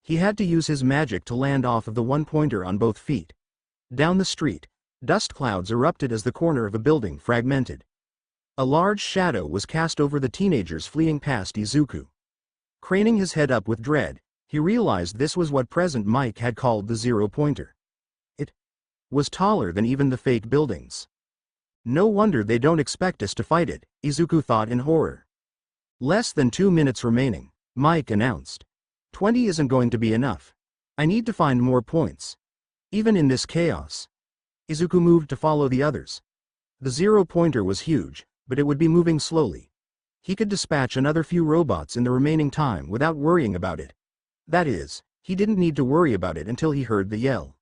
He had to use his magic to land off of the one-pointer on both feet. Down the street, dust clouds erupted as the corner of a building fragmented. A large shadow was cast over the teenagers fleeing past Izuku. Craning his head up with dread, he realized this was what Present Mike had called the zero-pointer. It was taller than even the fake buildings. No wonder they don't expect us to fight it, Izuku thought in horror. Less than 2 minutes remaining, Mike announced. 20 isn't going to be enough. I need to find more points. Even in this chaos. Izuku moved to follow the others. The zero-pointer was huge, but it would be moving slowly. He could dispatch another few robots in the remaining time without worrying about it. That is, he didn't need to worry about it until he heard the yell.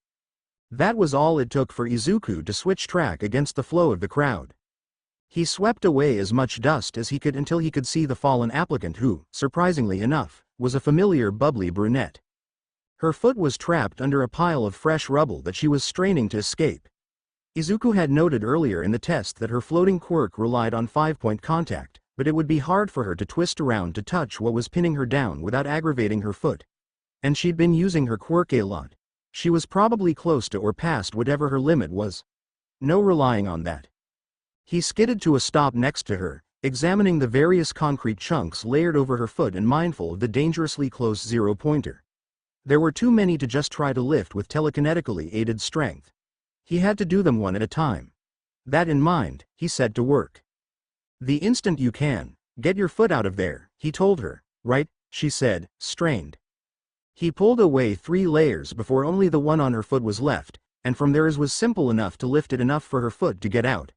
That was all it took for Izuku to switch track against the flow of the crowd. He swept away as much dust as he could until he could see the fallen applicant who, surprisingly enough, was a familiar bubbly brunette. Her foot was trapped under a pile of fresh rubble that she was straining to escape. Izuku had noted earlier in the test that her floating quirk relied on 5-point contact, but it would be hard for her to twist around to touch what was pinning her down without aggravating her foot. And she'd been using her quirk a lot. She was probably close to or past whatever her limit was. No relying on that. He skidded to a stop next to her, examining the various concrete chunks layered over her foot and mindful of the dangerously close zero-pointer. There were too many to just try to lift with telekinetically aided strength. He had to do them one at a time. That in mind, he set to work. The instant you can, get your foot out of there, he told her. Right, she said, strained. He pulled away 3 layers before only the one on her foot was left, and from there it was simple enough to lift it enough for her foot to get out.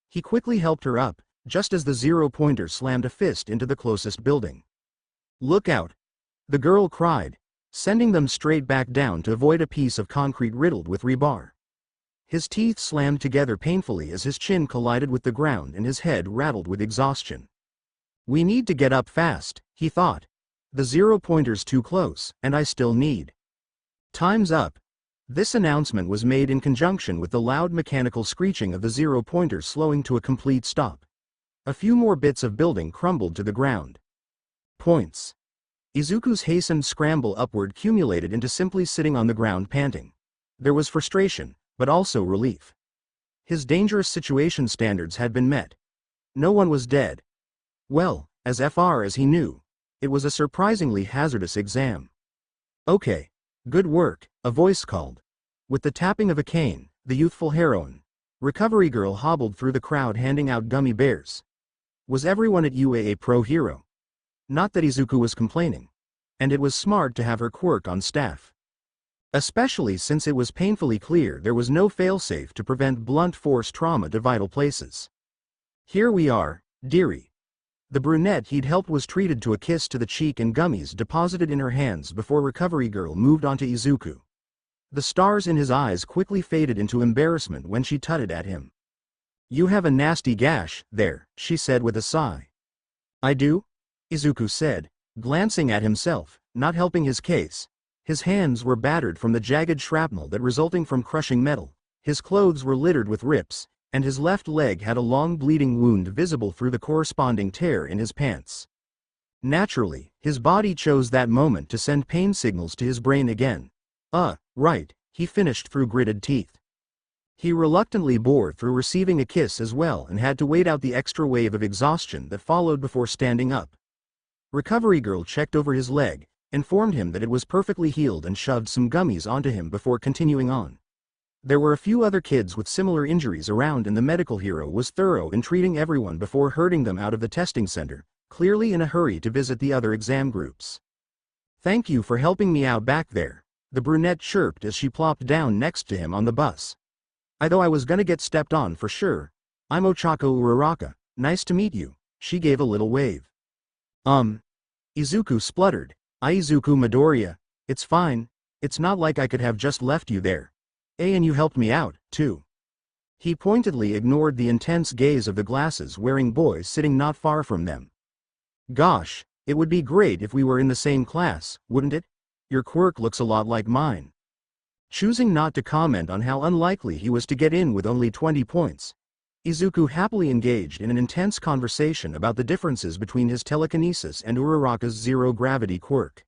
He quickly helped her up, just as the zero-pointer slammed a fist into the closest building. Look out! The girl cried, sending them straight back down to avoid a piece of concrete riddled with rebar. His teeth slammed together painfully as his chin collided with the ground and his head rattled with exhaustion. We need to get up fast, he thought. The zero-pointer's too close, and I still need. Time's up. This announcement was made in conjunction with the loud mechanical screeching of the zero-pointer slowing to a complete stop. A few more bits of building crumbled to the ground. Points. Izuku's hastened scramble upward culminated into simply sitting on the ground panting. There was frustration, but also relief. His dangerous situation standards had been met. No one was dead. Well, as far as he knew, it was a surprisingly hazardous exam. Okay. Good work, a voice called. With the tapping of a cane, the youthful heroine, recovery girl hobbled through the crowd handing out gummy bears. Was everyone at UA a pro hero? Not that Izuku was complaining. And it was smart to have her Quirk on staff. Especially since it was painfully clear there was no failsafe to prevent blunt force trauma to vital places. Here we are, dearie. The brunette he'd helped was treated to a kiss to the cheek and gummies deposited in her hands before recovery girl moved on to Izuku. The stars in his eyes quickly faded into embarrassment when she tutted at him. You have a nasty gash, there, she said with a sigh. I do? Izuku said, glancing at himself, not helping his case. His hands were battered from the jagged shrapnel that resulting from crushing metal, his clothes were littered with rips, and his left leg had a long bleeding wound visible through the corresponding tear in his pants. Naturally, his body chose that moment to send pain signals to his brain again. Right, he finished through gritted teeth. He reluctantly bore through receiving a kiss as well and had to wait out the extra wave of exhaustion that followed before standing up. Recovery girl checked over his leg, informed him that it was perfectly healed and shoved some gummies onto him before continuing on. There were a few other kids with similar injuries around and the medical hero was thorough in treating everyone before herding them out of the testing center, clearly in a hurry to visit the other exam groups. Thank you for helping me out back there, the brunette chirped as she plopped down next to him on the bus. I thought I was gonna get stepped on for sure. I'm Ochako Uraraka, nice to meet you, she gave a little wave. Izuku spluttered. Izuku Midoriya, it's fine, it's not like I could have just left you there. And you helped me out, too. He pointedly ignored the intense gaze of the glasses-wearing boy sitting not far from them. Gosh, it would be great if we were in the same class, wouldn't it? Your Quirk looks a lot like mine. Choosing not to comment on how unlikely he was to get in with only 20 points, Izuku happily engaged in an intense conversation about the differences between his telekinesis and Uraraka's zero-gravity Quirk.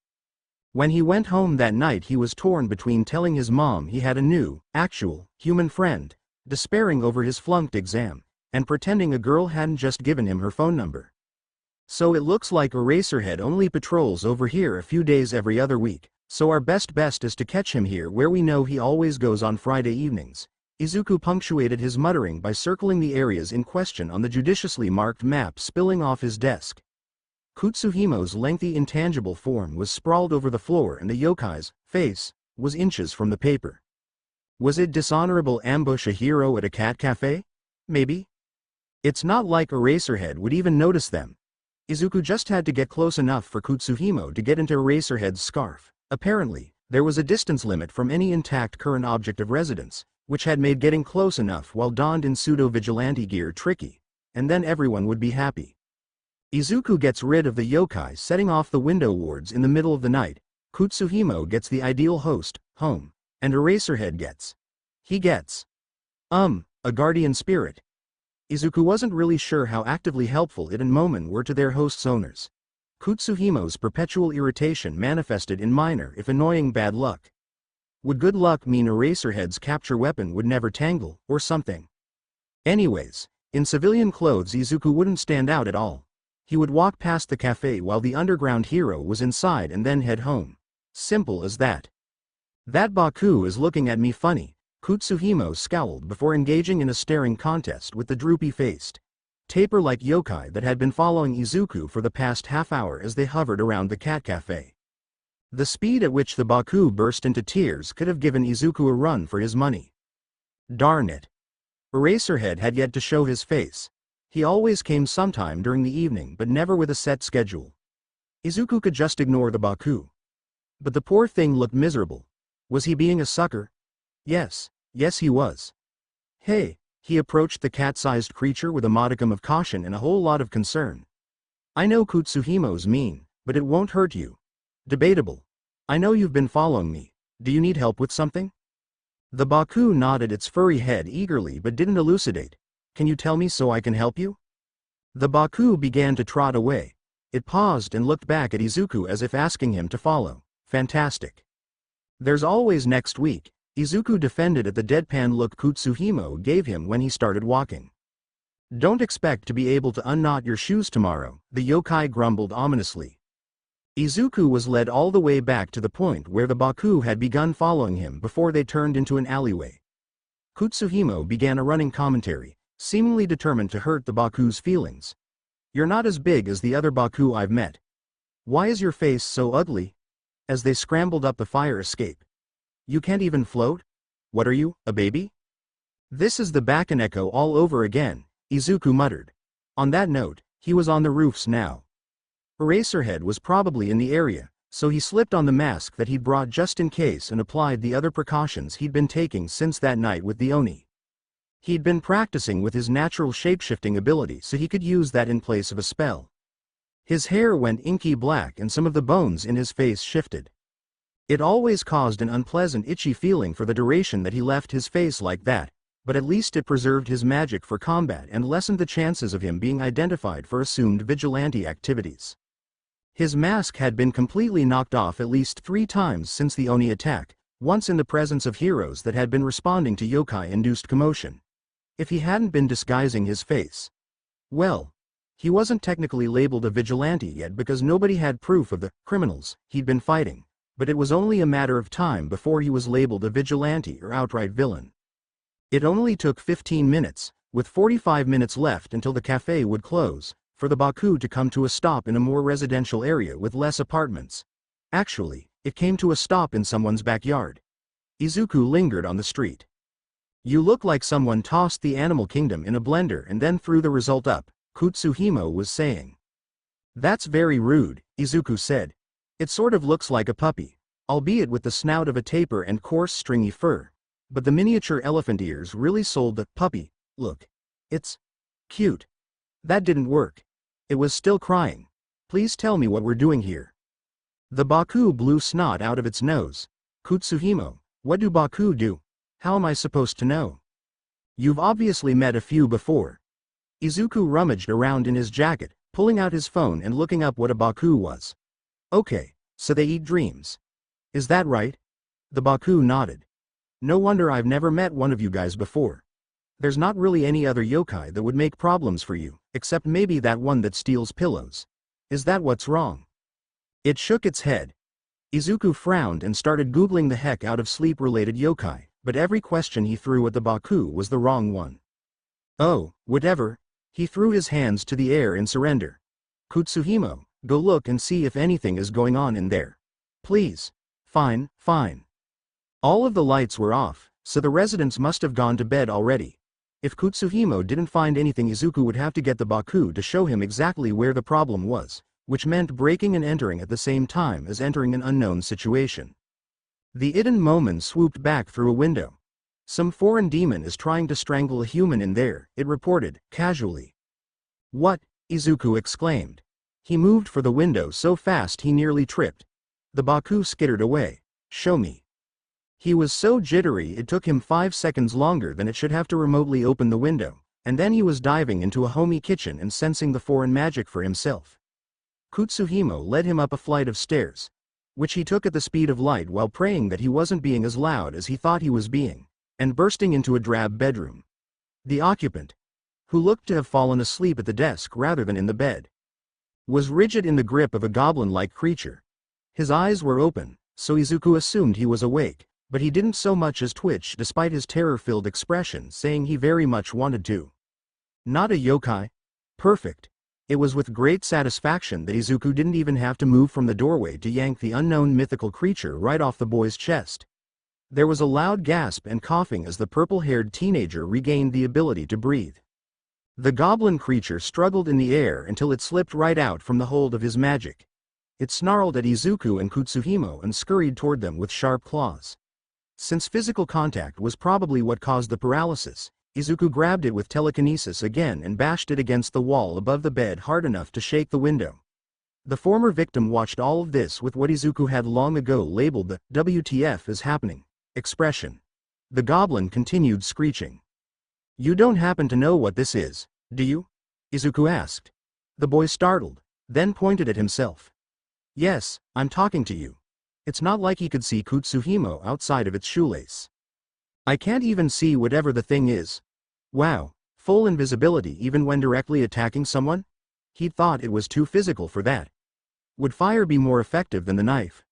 When he went home that night he was torn between telling his mom he had a new, actual, human friend, despairing over his flunked exam, and pretending a girl hadn't just given him her phone number. So it looks like Eraserhead only patrols over here a few days every other week, so our best is to catch him here where we know he always goes on Friday evenings. Izuku punctuated his muttering by circling the areas in question on the judiciously marked map spilling off his desk. Kutsuhimo's lengthy intangible form was sprawled over the floor and the yokai's face was inches from the paper. Was it dishonorable ambush a hero at a cat cafe? Maybe? It's not like Eraserhead would even notice them. Izuku just had to get close enough for Kutsuhimo to get into Eraserhead's scarf. Apparently, there was a distance limit from any intact current object of residence, which had made getting close enough while donned in pseudo-vigilante gear tricky, and then everyone would be happy. Izuku gets rid of the yokai setting off the window wards in the middle of the night, Kutsuhimo gets the ideal host, home, and Eraserhead gets. He gets. A guardian spirit. Izuku wasn't really sure how actively helpful it and Momon were to their host's owners. Kutsuhimo's perpetual irritation manifested in minor if annoying bad luck. Would good luck mean Eraserhead's capture weapon would never tangle, or something? Anyways, in civilian clothes Izuku wouldn't stand out at all. He would walk past the cafe while the underground hero was inside and then head home. Simple as that. That Baku is looking at me funny, Kutsuhimo scowled before engaging in a staring contest with the droopy-faced, taper-like yokai that had been following Izuku for the past half hour as they hovered around the cat cafe. The speed at which the Baku burst into tears could have given Izuku a run for his money. Darn it. Eraserhead had yet to show his face. He always came sometime during the evening but never with a set schedule. Izuku could just ignore the Baku. But the poor thing looked miserable. Was he being a sucker? Yes he was. Hey, he approached the cat-sized creature with a modicum of caution and a whole lot of concern. I know Kutsuhimo's mean, but it won't hurt you. Debatable. I know you've been following me. Do you need help with something? The Baku nodded its furry head eagerly but didn't elucidate. Can you tell me so I can help you? The Baku began to trot away. It paused and looked back at Izuku as if asking him to follow. Fantastic. There's always next week, Izuku defended at the deadpan look Kutsuhimo gave him when he started walking. Don't expect to be able to unknot your shoes tomorrow, the yokai grumbled ominously. Izuku was led all the way back to the point where the Baku had begun following him before they turned into an alleyway. Kutsuhimo began a running commentary, seemingly determined to hurt the Baku's feelings. You're not as big as the other Baku I've met. Why is your face so ugly? As they scrambled up the fire escape. You can't even float? What are you, a baby? This is the Bakaneko all over again, Izuku muttered. On that note, he was on the roofs now. Eraserhead was probably in the area, so he slipped on the mask that he'd brought just in case and applied the other precautions he'd been taking since that night with the Oni. He'd been practicing with his natural shapeshifting ability so he could use that in place of a spell. His hair went inky black and some of the bones in his face shifted. It always caused an unpleasant itchy feeling for the duration that he left his face like that, but at least it preserved his magic for combat and lessened the chances of him being identified for assumed vigilante activities. His mask had been completely knocked off at least 3 times since the Oni attack, once in the presence of heroes that had been responding to yokai-induced commotion. If he hadn't been disguising his face. Well, he wasn't technically labeled a vigilante yet because nobody had proof of the criminals he'd been fighting, but it was only a matter of time before he was labeled a vigilante or outright villain. It only took 15 minutes, with 45 minutes left until the cafe would close, for the Baku to come to a stop in a more residential area with less apartments. Actually, it came to a stop in someone's backyard. Izuku lingered on the street. You look like someone tossed the animal kingdom in a blender and then threw the result up, Kutsuhimo was saying. That's very rude, Izuku said. It sort of looks like a puppy, albeit with the snout of a tapir and coarse stringy fur, but the miniature elephant ears really sold the puppy look. It's cute. That didn't work. It was still crying. Please tell me what we're doing here. The Baku blew snot out of its nose. Kutsuhimo, what do Baku do? How am I supposed to know? You've obviously met a few before. Izuku rummaged around in his jacket, pulling out his phone and looking up what a Baku was. Okay, so they eat dreams. Is that right? The Baku nodded. No wonder I've never met one of you guys before. There's not really any other yokai that would make problems for you, except maybe that one that steals pillows. Is that what's wrong? It shook its head. Izuku frowned and started googling the heck out of sleep-related yokai, but every question he threw at the Baku was the wrong one. Oh, whatever. He threw his hands to the air in surrender. Kutsuhimo, go look and see if anything is going on in there. Please. Fine, fine. All of the lights were off, so the residents must have gone to bed already. If Kutsuhimo didn't find anything, Izuku would have to get the Baku to show him exactly where the problem was, which meant breaking and entering at the same time as entering an unknown situation. The Iden Momen swooped back through a window. Some foreign demon is trying to strangle a human in there, it reported, casually. What? Izuku exclaimed. He moved for the window so fast he nearly tripped. The Baku skittered away. Show me. He was so jittery it took him 5 seconds longer than it should have to remotely open the window, and then he was diving into a homey kitchen and sensing the foreign magic for himself. Kutsuhimo led him up a flight of stairs, which he took at the speed of light while praying that he wasn't being as loud as he thought he was being, and bursting into a drab bedroom. The occupant, who looked to have fallen asleep at the desk rather than in the bed, was rigid in the grip of a goblin-like creature. His eyes were open, so Izuku assumed he was awake, but he didn't so much as twitch despite his terror-filled expression saying he very much wanted to. Not a yokai? Perfect. It was with great satisfaction that Izuku didn't even have to move from the doorway to yank the unknown mythical creature right off the boy's chest. There was a loud gasp and coughing as the purple-haired teenager regained the ability to breathe. The goblin creature struggled in the air until it slipped right out from the hold of his magic. It snarled at Izuku and Kutsuhimo and scurried toward them with sharp claws. Since physical contact was probably what caused the paralysis, Izuku grabbed it with telekinesis again and bashed it against the wall above the bed hard enough to shake the window. The former victim watched all of this with what Izuku had long ago labeled the "WTF is happening" expression. The goblin continued screeching. You don't happen to know what this is, do you? Izuku asked. The boy startled. then pointed at himself. Yes, I'm talking to you. It's not like he could see Kutsuhimo outside of its shoelace. I can't even see whatever the thing is. Wow, full invisibility even when directly attacking someone? He'd thought it was too physical for that. Would fire be more effective than the knife?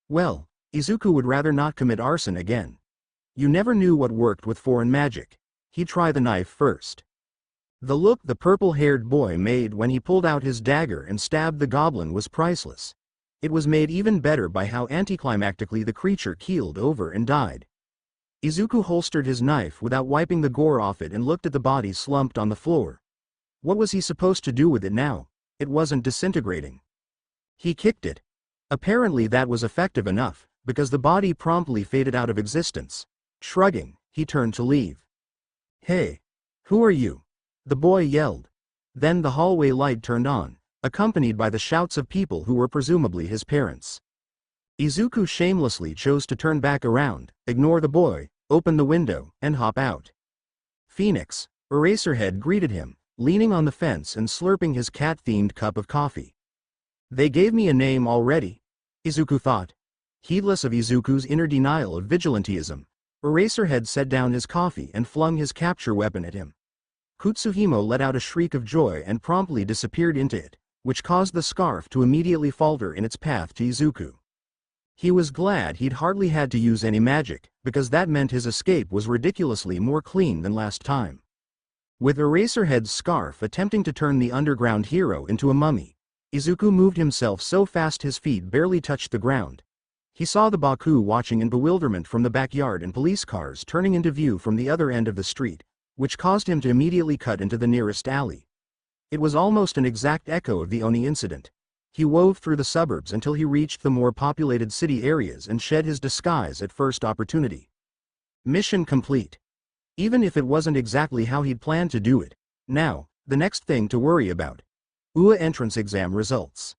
Well, Izuku would rather not commit arson again. You never knew what worked with foreign magic. He'd try the knife first. The look the purple-haired boy made when he pulled out his dagger and stabbed the goblin was priceless. It was made even better by how anticlimactically the creature keeled over and died. Izuku holstered his knife without wiping the gore off it and looked at the body slumped on the floor. What was he supposed to do with it now? It wasn't disintegrating. He kicked it. Apparently that was effective enough, because the body promptly faded out of existence. Shrugging, he turned to leave. Hey! Who are you? The boy yelled. Then the hallway light turned on, accompanied by the shouts of people who were presumably his parents. Izuku shamelessly chose to turn back around, ignore the boy, open the window, and hop out. Phoenix, Eraserhead greeted him, leaning on the fence and slurping his cat-themed cup of coffee. They gave me a name already, Izuku thought. Heedless of Izuku's inner denial of vigilantism, Eraserhead set down his coffee and flung his capture weapon at him. Kutsuhimo let out a shriek of joy and promptly disappeared into it, which caused the scarf to immediately falter in its path to Izuku. He was glad he'd hardly had to use any magic, because that meant his escape was ridiculously more clean than last time. With Eraserhead's scarf attempting to turn the underground hero into a mummy, Izuku moved himself so fast his feet barely touched the ground. He saw the Baku watching in bewilderment from the backyard and police cars turning into view from the other end of the street, which caused him to immediately cut into the nearest alley. It was almost an exact echo of the Oni incident. He wove through the suburbs until he reached the more populated city areas and shed his disguise at first opportunity. Mission complete. Even if it wasn't exactly how he'd planned to do it. Now, the next thing to worry about. UA entrance exam results.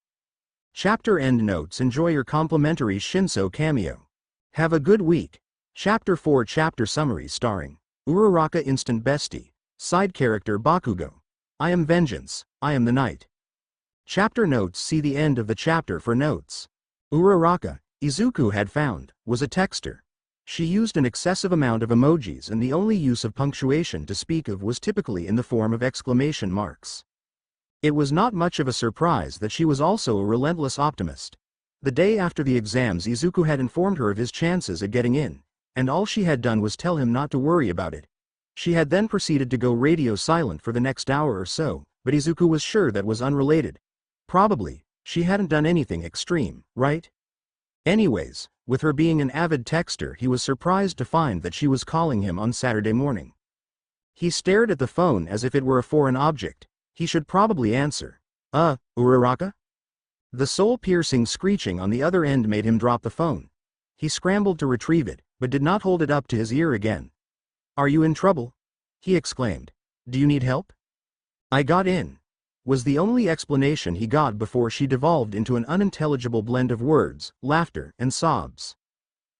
Chapter end notes. Enjoy your complimentary Shinso cameo. Have a good week. Chapter 4 Chapter summary starring Uraraka Instant Bestie. Side character Bakugo. I am vengeance, I am the night. Chapter notes. See the end of the chapter for notes. Uraraka, Izuku had found, was a texter. She used an excessive amount of emojis and the only use of punctuation to speak of was typically in the form of exclamation marks. It was not much of a surprise that she was also a relentless optimist. The day after the exams Izuku had informed her of his chances at getting in, and all she had done was tell him not to worry about it. She had then proceeded to go radio silent for the next hour or so, but Izuku was sure that was unrelated. Probably, she hadn't done anything extreme, right? Anyways, with her being an avid texter he was surprised to find that she was calling him on Saturday morning. He stared at the phone as if it were a foreign object. He should probably answer. Uraraka? The soul-piercing screeching on the other end made him drop the phone. He scrambled to retrieve it, but did not hold it up to his ear again. Are you in trouble? He exclaimed. Do you need help? I got in, was the only explanation he got before she devolved into an unintelligible blend of words, laughter, and sobs.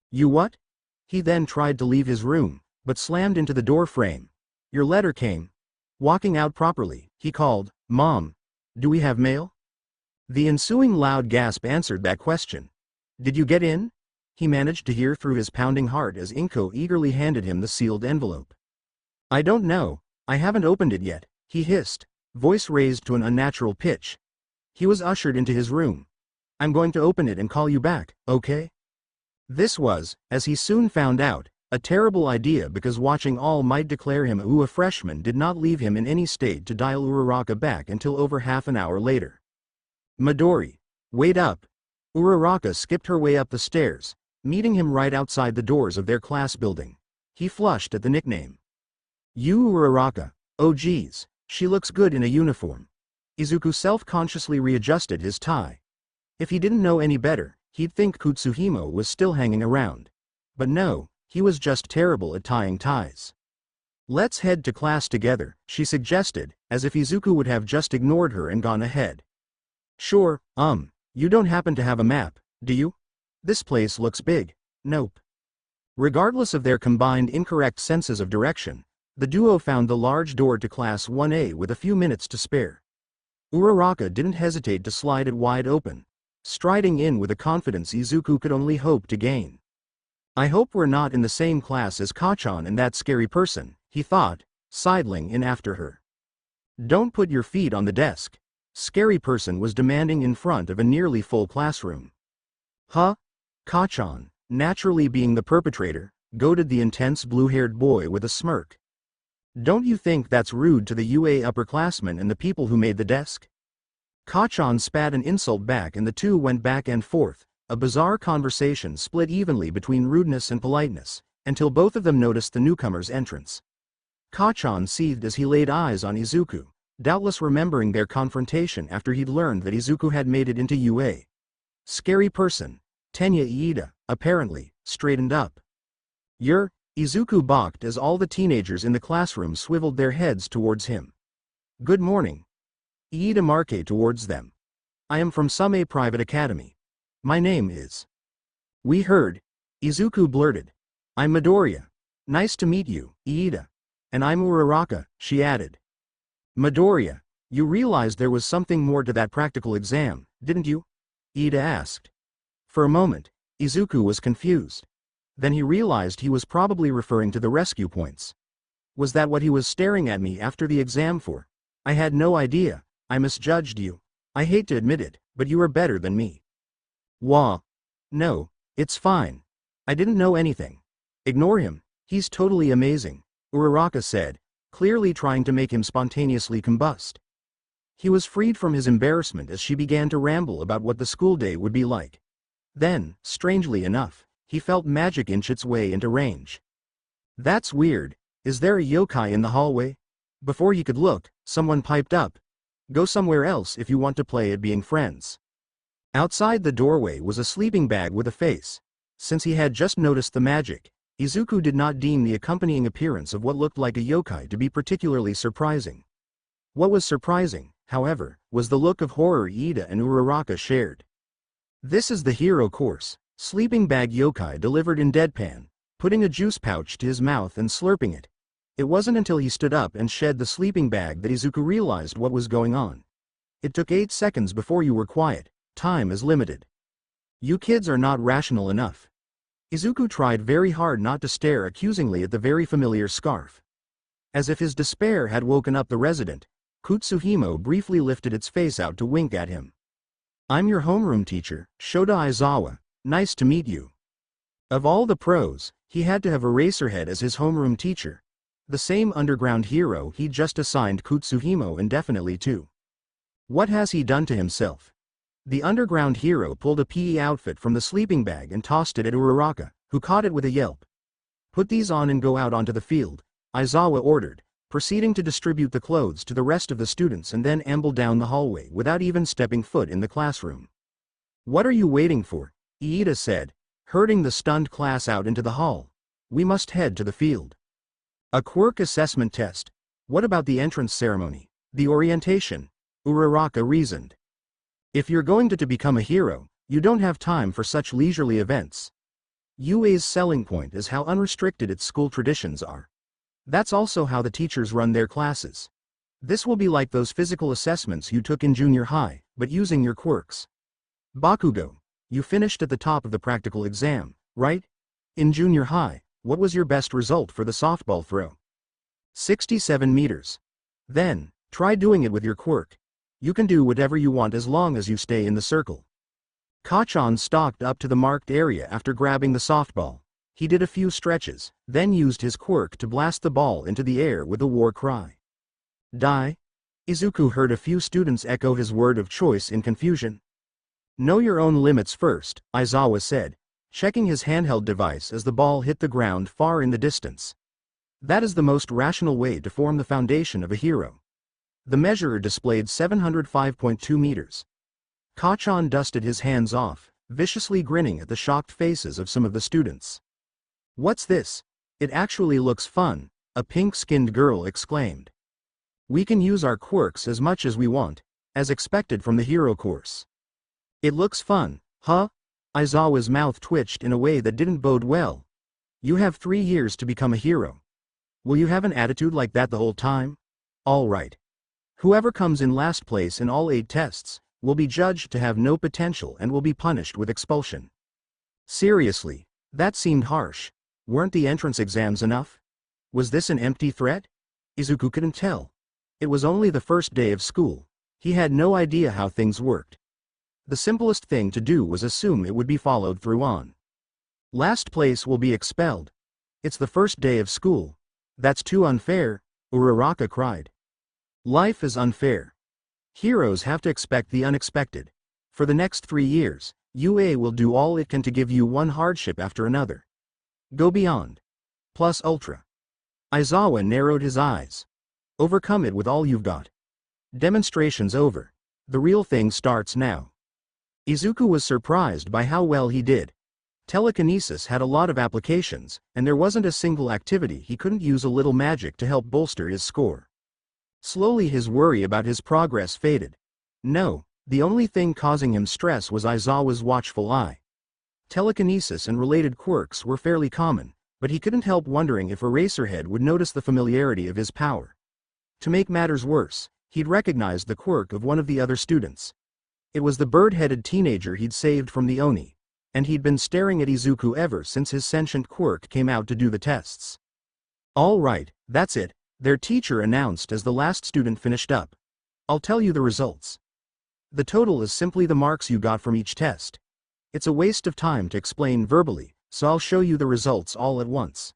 You what? He then tried to leave his room, but slammed into the door frame. Your letter came. Walking out properly, he called, Mom, do we have mail? The ensuing loud gasp answered that question. Did you get in? He managed to hear through his pounding heart as Inko eagerly handed him the sealed envelope. I don't know, I haven't opened it yet, he hissed, voice raised to an unnatural pitch. He was ushered into his room. I'm going to open it and call you back, okay? This was, as he soon found out, a terrible idea because watching All Might declare him a freshman did not leave him in any state to dial Uraraka back until over half an hour later. Midori, wait up. Uraraka skipped her way up the stairs, meeting him right outside the doors of their class building. He flushed at the nickname. You Uraraka, oh geez, she looks good in a uniform. Izuku self-consciously readjusted his tie. If he didn't know any better, he'd think Kutsuhimo was still hanging around. But no, he was just terrible at tying ties. Let's head to class together, she suggested, as if Izuku would have just ignored her and gone ahead. Sure, you don't happen to have a map, do you? This place looks big. Nope. Regardless of their combined incorrect senses of direction, the duo found the large door to Class 1A with a few minutes to spare. Uraraka didn't hesitate to slide it wide open, striding in with a confidence Izuku could only hope to gain. I hope we're not in the same class as Kachan and that scary person, he thought, sidling in after her. Don't put your feet on the desk, scary person was demanding in front of a nearly full classroom. Huh? Kachan, naturally being the perpetrator, goaded the intense blue-haired boy with a smirk. Don't you think that's rude to the UA upperclassmen and the people who made the desk? Kachan spat an insult back and the two went back and forth, a bizarre conversation split evenly between rudeness and politeness, until both of them noticed the newcomer's entrance. Kachan seethed as he laid eyes on Izuku, doubtless remembering their confrontation after he'd learned that Izuku had made it into UA. Scary person, Tenya Iida, apparently, straightened up. Izuku balked as all the teenagers in the classroom swiveled their heads towards him. Good morning. Iida marked towards them. I am from some private academy. My name is. We heard. Izuku blurted. I'm Midoriya. Nice to meet you, Iida. And I'm Uraraka, she added. Midoriya, you realized there was something more to that practical exam, didn't you? Iida asked. For a moment, Izuku was confused. Then he realized he was probably referring to the rescue points. Was that what he was staring at me after the exam for? I had no idea, I misjudged you. I hate to admit it, but you are better than me. Wah. No, it's fine. I didn't know anything. Ignore him, he's totally amazing, Uraraka said, clearly trying to make him spontaneously combust. He was freed from his embarrassment as she began to ramble about what the school day would be like. Then, strangely enough, he felt magic inch its way into range. That's weird, is there a yokai in the hallway? Before he could look, someone piped up. Go somewhere else if you want to play at being friends. Outside the doorway was a sleeping bag with a face. Since he had just noticed the magic, Izuku did not deem the accompanying appearance of what looked like a yokai to be particularly surprising. What was surprising, however, was the look of horror Iida and Uraraka shared. This is the hero course. Sleeping bag yokai delivered in deadpan, putting a juice pouch to his mouth and slurping it. It wasn't until he stood up and shed the sleeping bag that Izuku realized what was going on. It took 8 seconds before you were quiet, time is limited. You kids are not rational enough. Izuku tried very hard not to stare accusingly at the very familiar scarf. As if his despair had woken up the resident, Kutsuhimo briefly lifted its face out to wink at him. I'm your homeroom teacher, Shoda Aizawa. Nice to meet you. Of all the pros, he had to have Eraserhead as his homeroom teacher. The same underground hero he'd just assigned Kutsuhimo indefinitely to. What has he done to himself? The underground hero pulled a PE outfit from the sleeping bag and tossed it at Uraraka, who caught it with a yelp. Put these on and go out onto the field, Aizawa ordered, proceeding to distribute the clothes to the rest of the students and then ambled down the hallway without even stepping foot in the classroom. What are you waiting for? Iida said, herding the stunned class out into the hall. We must head to the field. A Quirk assessment test. What about the entrance ceremony? The orientation? Uraraka reasoned. If you're going to become a hero, you don't have time for such leisurely events. UA's selling point is how unrestricted its school traditions are. That's also how the teachers run their classes. This will be like those physical assessments you took in junior high, but using your quirks. Bakugo. You finished at the top of the practical exam, right? In junior high, what was your best result for the softball throw? 67 meters. Then, try doing it with your quirk. You can do whatever you want as long as you stay in the circle. Kachan stalked up to the marked area after grabbing the softball. He did a few stretches, then used his quirk to blast the ball into the air with a war cry. Die? Izuku heard a few students echo his word of choice in confusion. Know your own limits first, Aizawa said, checking his handheld device as the ball hit the ground far in the distance. That is the most rational way to form the foundation of a hero. The measurer displayed 705.2 meters. Kachan dusted his hands off, viciously grinning at the shocked faces of some of the students. What's this? It actually looks fun, a pink-skinned girl exclaimed. We can use our quirks as much as we want, as expected from the hero course. It looks fun, huh? Aizawa's mouth twitched in a way that didn't bode well. You have 3 years to become a hero. Will you have an attitude like that the whole time? All right. Whoever comes in last place in all 8 tests will be judged to have no potential and will be punished with expulsion. Seriously, that seemed harsh. Weren't the entrance exams enough? Was this an empty threat? Izuku couldn't tell. It was only the first day of school. He had no idea how things worked. The simplest thing to do was assume it would be followed through on. Last place will be expelled. It's the first day of school. That's too unfair, Uraraka cried. Life is unfair. Heroes have to expect the unexpected. For the next 3 years, UA will do all it can to give you one hardship after another. Go beyond. Plus ultra. Aizawa narrowed his eyes. Overcome it with all you've got. Demonstration's over. The real thing starts now. Izuku was surprised by how well he did. Telekinesis had a lot of applications, and there wasn't a single activity he couldn't use a little magic to help bolster his score. Slowly his worry about his progress faded. No, the only thing causing him stress was Aizawa's watchful eye. Telekinesis and related quirks were fairly common, but he couldn't help wondering if Eraserhead would notice the familiarity of his power. To make matters worse, he'd recognized the quirk of one of the other students. It was the bird-headed teenager he'd saved from the Oni, and he'd been staring at Izuku ever since his sentient quirk came out to do the tests. All right, that's it, their teacher announced as the last student finished up. I'll tell you the results. The total is simply the marks you got from each test. It's a waste of time to explain verbally, so I'll show you the results all at once.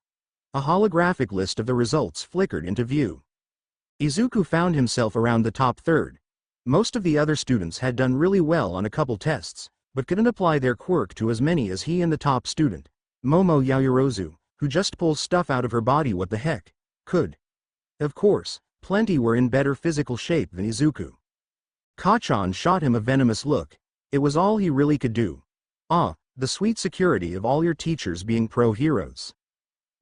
A holographic list of the results flickered into view. Izuku found himself around the top third. Most of the other students had done really well on a couple tests, but couldn't apply their quirk to as many as he and the top student, Momo Yaoyorozu, who just pulls stuff out of her body what the heck, could. Of course, plenty were in better physical shape than Izuku. Kachan shot him a venomous look. It was all he really could do. Ah, the sweet security of all your teachers being pro-heroes.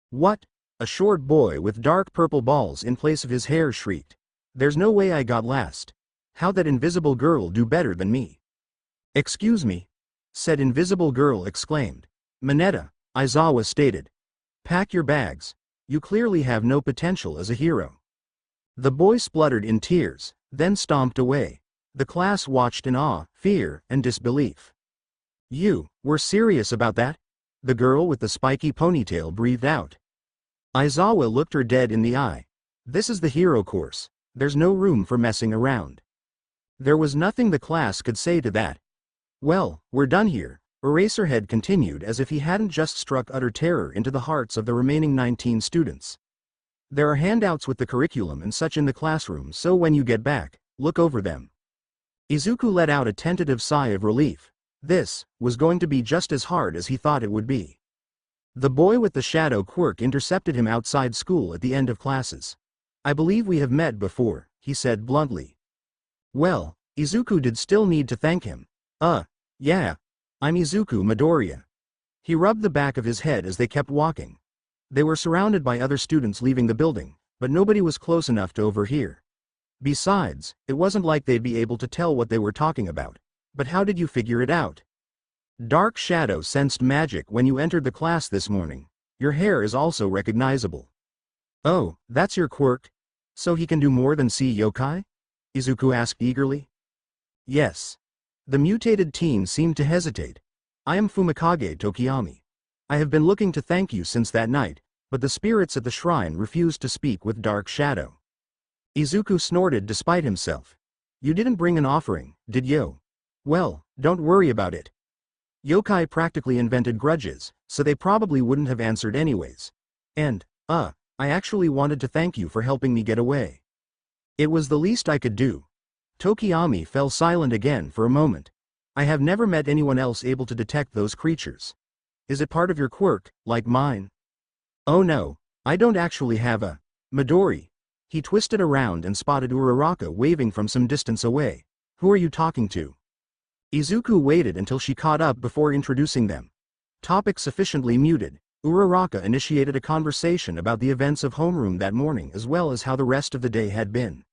What? A short boy with dark purple balls in place of his hair shrieked. There's no way I got last. How'd that invisible girl do better than me? Excuse me? Said invisible girl exclaimed. Mineta, Aizawa stated. Pack your bags. You clearly have no potential as a hero. The boy spluttered in tears, then stomped away. The class watched in awe, fear, and disbelief. You, were serious about that? The girl with the spiky ponytail breathed out. Aizawa looked her dead in the eye. This is the hero course. There's no room for messing around. There was nothing the class could say to that. Well, we're done here, Eraserhead continued as if he hadn't just struck utter terror into the hearts of the remaining 19 students. There are handouts with the curriculum and such in the classroom, so when you get back, look over them. Izuku let out a tentative sigh of relief. This was going to be just as hard as he thought it would be. The boy with the shadow quirk intercepted him outside school at the end of classes. I believe we have met before, he said bluntly. Well, Izuku did still need to thank him. Yeah. I'm Izuku Midoriya. He rubbed the back of his head as they kept walking. They were surrounded by other students leaving the building, but nobody was close enough to overhear. Besides, it wasn't like they'd be able to tell what they were talking about. But how did you figure it out? Dark Shadow sensed magic when you entered the class this morning. Your hair is also recognizable. Oh, that's your quirk? So he can do more than see yokai? Izuku asked eagerly. Yes. The mutated teen seemed to hesitate. I am Fumikage Tokiyami. I have been looking to thank you since that night, but the spirits at the shrine refused to speak with Dark Shadow. Izuku snorted despite himself. You didn't bring an offering, did you? Well, don't worry about it. Yokai practically invented grudges, so they probably wouldn't have answered anyways. And, I actually wanted to thank you for helping me get away. It was the least I could do. Tokiyami fell silent again for a moment. I have never met anyone else able to detect those creatures. Is it part of your quirk, like mine? Oh no, I don't actually have a Midori. He twisted around and spotted Uraraka waving from some distance away. Who are you talking to? Izuku waited until she caught up before introducing them. Topic sufficiently muted, Uraraka initiated a conversation about the events of homeroom that morning as well as how the rest of the day had been.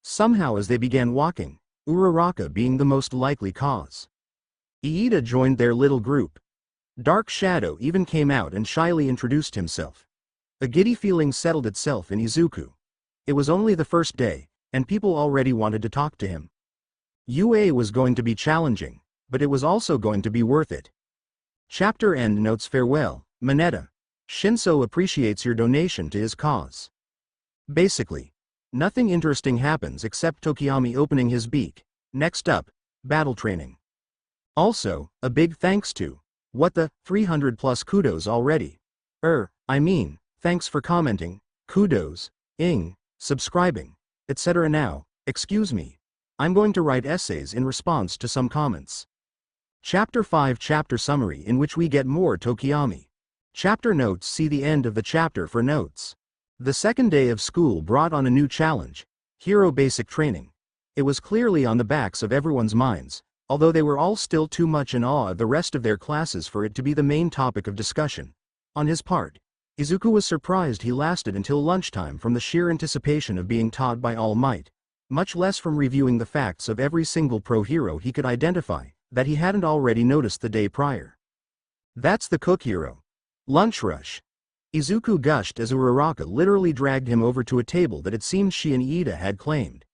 Somehow as they began walking, Uraraka being the most likely cause. Iida joined their little group. Dark Shadow even came out and shyly introduced himself. A giddy feeling settled itself in Izuku. It was only the first day, and people already wanted to talk to him. UA was going to be challenging, but it was also going to be worth it. Chapter end notes. Farewell, Mineta. Shinso appreciates your donation to his cause. Basically, nothing interesting happens except Tokiyami opening his beak. Next up, battle training. Also, a big thanks to, what the, 300 plus kudos already. Thanks for commenting, kudos, subscribing, etc. Now, excuse me. I'm going to write essays in response to some comments. Chapter 5 Chapter Summary, in which we get more Tokiyami. Chapter notes. See the end of the chapter for notes. The second day of school brought on a new challenge, hero basic training. It was clearly on the backs of everyone's minds, although they were all still too much in awe of the rest of their classes for it to be the main topic of discussion. On his part, Izuku was surprised he lasted until lunchtime from the sheer anticipation of being taught by All Might, much less from reviewing the facts of every single pro-hero he could identify, that he hadn't already noticed the day prior. That's the cook hero. Lunch rush. Izuku gushed as Uraraka literally dragged him over to a table that it seemed she and Iida had claimed.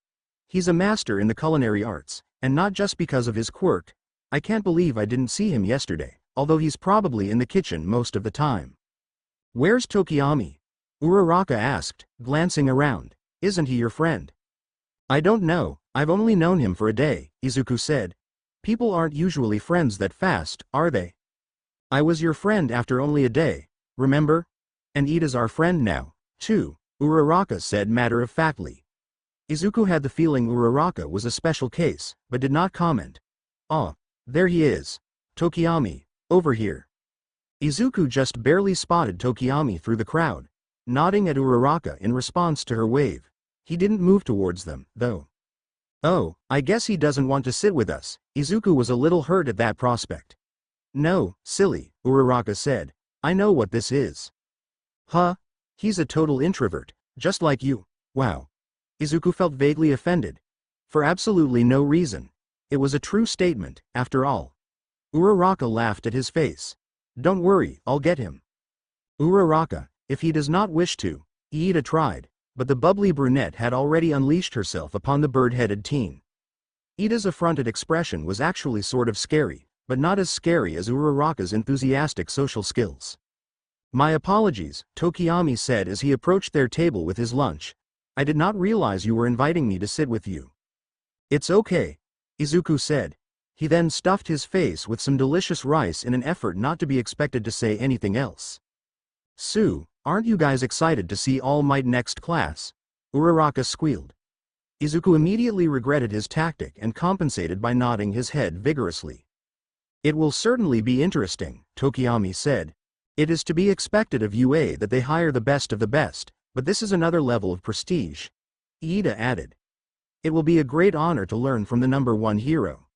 He's a master in the culinary arts, and not just because of his quirk. I can't believe I didn't see him yesterday, although he's probably in the kitchen most of the time. Where's Tokiyami? Uraraka asked, glancing around. Isn't he your friend? I don't know, I've only known him for a day, Izuku said. People aren't usually friends that fast, are they? I was your friend after only a day, remember? And Iida's our friend now, too, Uraraka said matter-of-factly. Izuku had the feeling Uraraka was a special case, but did not comment. Ah, there he is. Tokiyami, over here. Izuku just barely spotted Tokiyami through the crowd, nodding at Uraraka in response to her wave. He didn't move towards them, though. Oh, I guess he doesn't want to sit with us. Izuku was a little hurt at that prospect. No, silly, Uraraka said. I know what this is. Huh? He's a total introvert, just like you. Wow. Izuku felt vaguely offended. For absolutely no reason. It was a true statement, after all. Uraraka laughed at his face. Don't worry, I'll get him. Uraraka, if he does not wish to. Iida tried, but the bubbly brunette had already unleashed herself upon the bird-headed teen. Iida's affronted expression was actually sort of scary, but not as scary as Uraraka's enthusiastic social skills. My apologies, Tokiyami said as he approached their table with his lunch. I did not realize you were inviting me to sit with you. It's okay, Izuku said. He then stuffed his face with some delicious rice in an effort not to be expected to say anything else. Sue, aren't you guys excited to see All Might next class? Uraraka squealed. Izuku immediately regretted his tactic and compensated by nodding his head vigorously. It will certainly be interesting, Tokiyami said. It is to be expected of UA that they hire the best of the best, but this is another level of prestige. Iida added. It will be a great honor to learn from the #1 hero.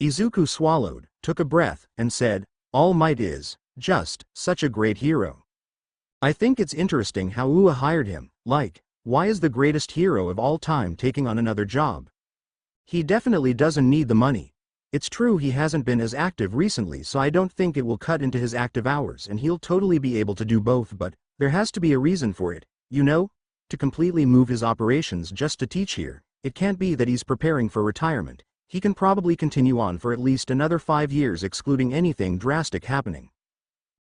Izuku swallowed, took a breath, and said, All Might is, just, such a great hero. I think it's interesting how UA hired him, why is the greatest hero of all time taking on another job? He definitely doesn't need the money. It's true he hasn't been as active recently, so I don't think it will cut into his active hours and he'll totally be able to do both, but there has to be a reason for it, you know? To completely move his operations just to teach here, it can't be that he's preparing for retirement. He can probably continue on for at least another 5 years excluding anything drastic happening.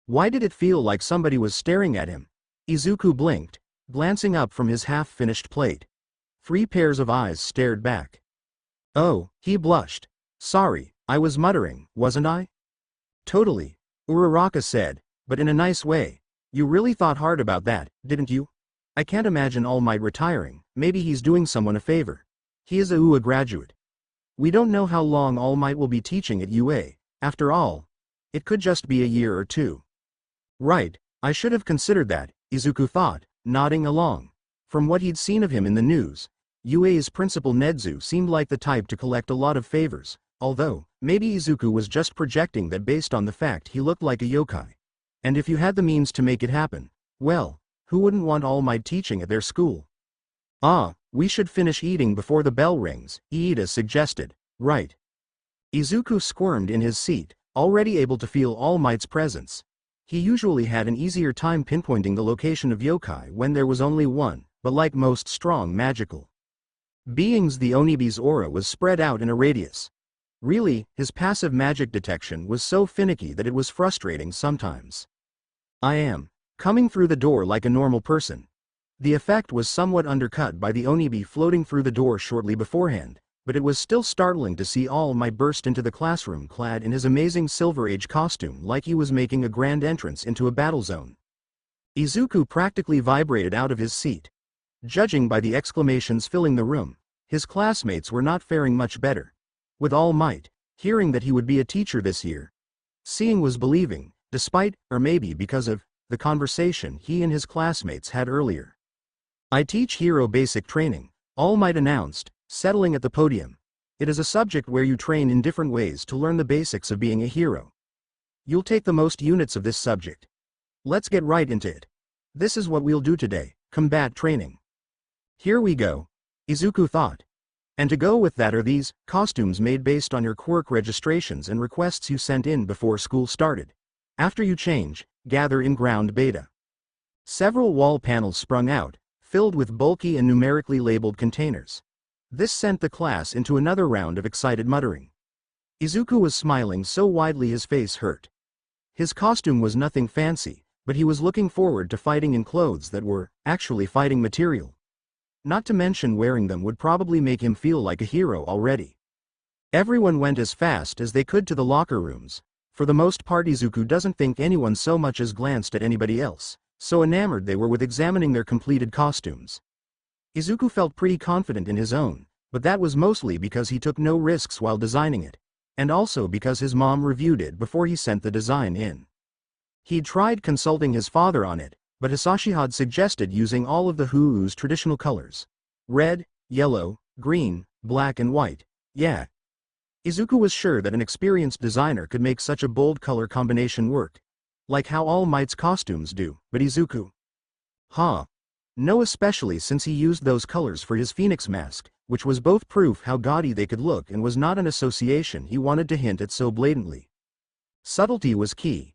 Why did it feel like somebody was staring at him? Izuku blinked, glancing up from his half-finished plate. 3 pairs of eyes stared back. Oh, he blushed. Sorry, I was muttering, wasn't I? Totally, Uraraka said, but in a nice way. You really thought hard about that, didn't you? I can't imagine All Might retiring, maybe he's doing someone a favor. He is a UA graduate. We don't know how long All Might will be teaching at UA, after all. It could just be a year or 2. Right, I should have considered that, Izuku thought, nodding along. From what he'd seen of him in the news, UA's principal Nedzu seemed like the type to collect a lot of favors, although, maybe Izuku was just projecting that based on the fact he looked like a yokai. And if you had the means to make it happen, well, who wouldn't want All Might teaching at their school? Ah, we should finish eating before the bell rings, Iida suggested. Right. Izuku squirmed in his seat, already able to feel All Might's presence. He usually had an easier time pinpointing the location of yokai when there was only one, but like most strong magical Beings the Onibi's aura was spread out in a radius. Really, his passive magic detection was so finicky that it was frustrating sometimes. I am coming through the door like a normal person. The effect was somewhat undercut by the Onibi floating through the door shortly beforehand, but it was still startling to see All Might burst into the classroom clad in his amazing Silver Age costume like he was making a grand entrance into a battle zone. Izuku practically vibrated out of his seat. Judging by the exclamations filling the room, his classmates were not faring much better. With All Might hearing that he would be a teacher this year, seeing was believing, despite, or maybe because of, the conversation he and his classmates had earlier. I teach hero basic training, All Might announced, settling at the podium. It is a subject where you train in different ways to learn the basics of being a hero. You'll take the most units of this subject. Let's get right into it. This is what we'll do today, combat training. Here we go, Izuku thought. And to go with that are these costumes made based on your Quirk registrations and requests you sent in before school started. After you change, gather in ground beta. Several wall panels sprung out, filled with bulky and numerically labeled containers. This sent the class into another round of excited muttering. Izuku was smiling so widely his face hurt. His costume was nothing fancy, but he was looking forward to fighting in clothes that were actually fighting material. Not to mention wearing them would probably make him feel like a hero already. Everyone went as fast as they could to the locker rooms. For the most part Izuku doesn't think anyone so much as glanced at anybody else, so enamored they were with examining their completed costumes. Izuku felt pretty confident in his own, but that was mostly because he took no risks while designing it, and also because his mom reviewed it before he sent the design in. He'd tried consulting his father on it, but Hasashi had suggested using all of the Huu's traditional colors. Red, yellow, green, black and white. Yeah. Izuku was sure that an experienced designer could make such a bold color combination work. Like how All Might's costumes do, but Izuku. No, especially since he used those colors for his phoenix mask, which was both proof how gaudy they could look and was not an association he wanted to hint at so blatantly. Subtlety was key.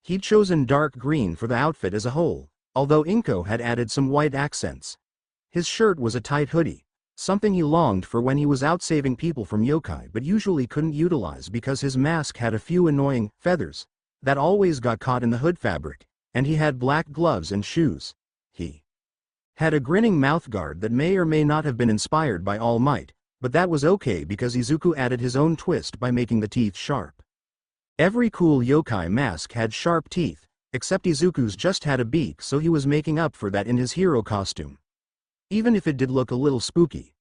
He'd chosen dark green for the outfit as a whole, although Inko had added some white accents. His shirt was a tight hoodie, something he longed for when he was out saving people from yokai but usually couldn't utilize because his mask had a few annoying feathers that always got caught in the hood fabric, and he had black gloves and shoes. He had a grinning mouthguard that may or may not have been inspired by All Might, but that was okay because Izuku added his own twist by making the teeth sharp. Every cool yokai mask had sharp teeth, except Izuku's just had a beak, so he was making up for that in his hero costume. Even if it did look a little spooky.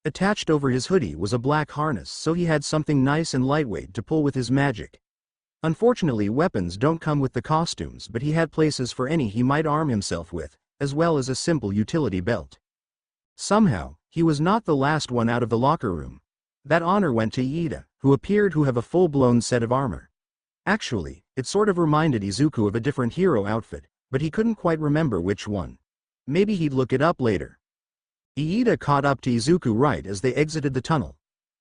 Attached over his hoodie was a black harness, so he had something nice and lightweight to pull with his magic. Unfortunately weapons don't come with the costumes, but he had places for any he might arm himself with, as well as a simple utility belt. Somehow, he was not the last one out of the locker room. That honor went to Iida, who appeared to have a full-blown set of armor. Actually, it sort of reminded Izuku of a different hero outfit, but he couldn't quite remember which one. Maybe he'd look it up later. Iida caught up to Izuku right as they exited the tunnel.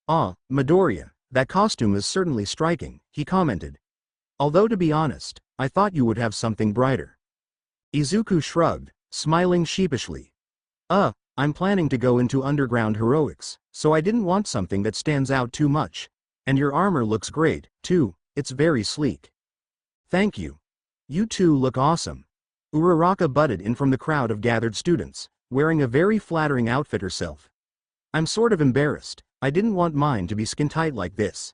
"Ah, Midoriya, that costume is certainly striking," he commented. "Although to be honest, I thought you would have something brighter." Izuku shrugged, smiling sheepishly. I'm planning to go into underground heroics, so I didn't want something that stands out too much. And your armor looks great, too, it's very sleek." "Thank you. You two look awesome." Uraraka butted in from the crowd of gathered students, wearing a very flattering outfit herself. "I'm sort of embarrassed, I didn't want mine to be skin tight like this."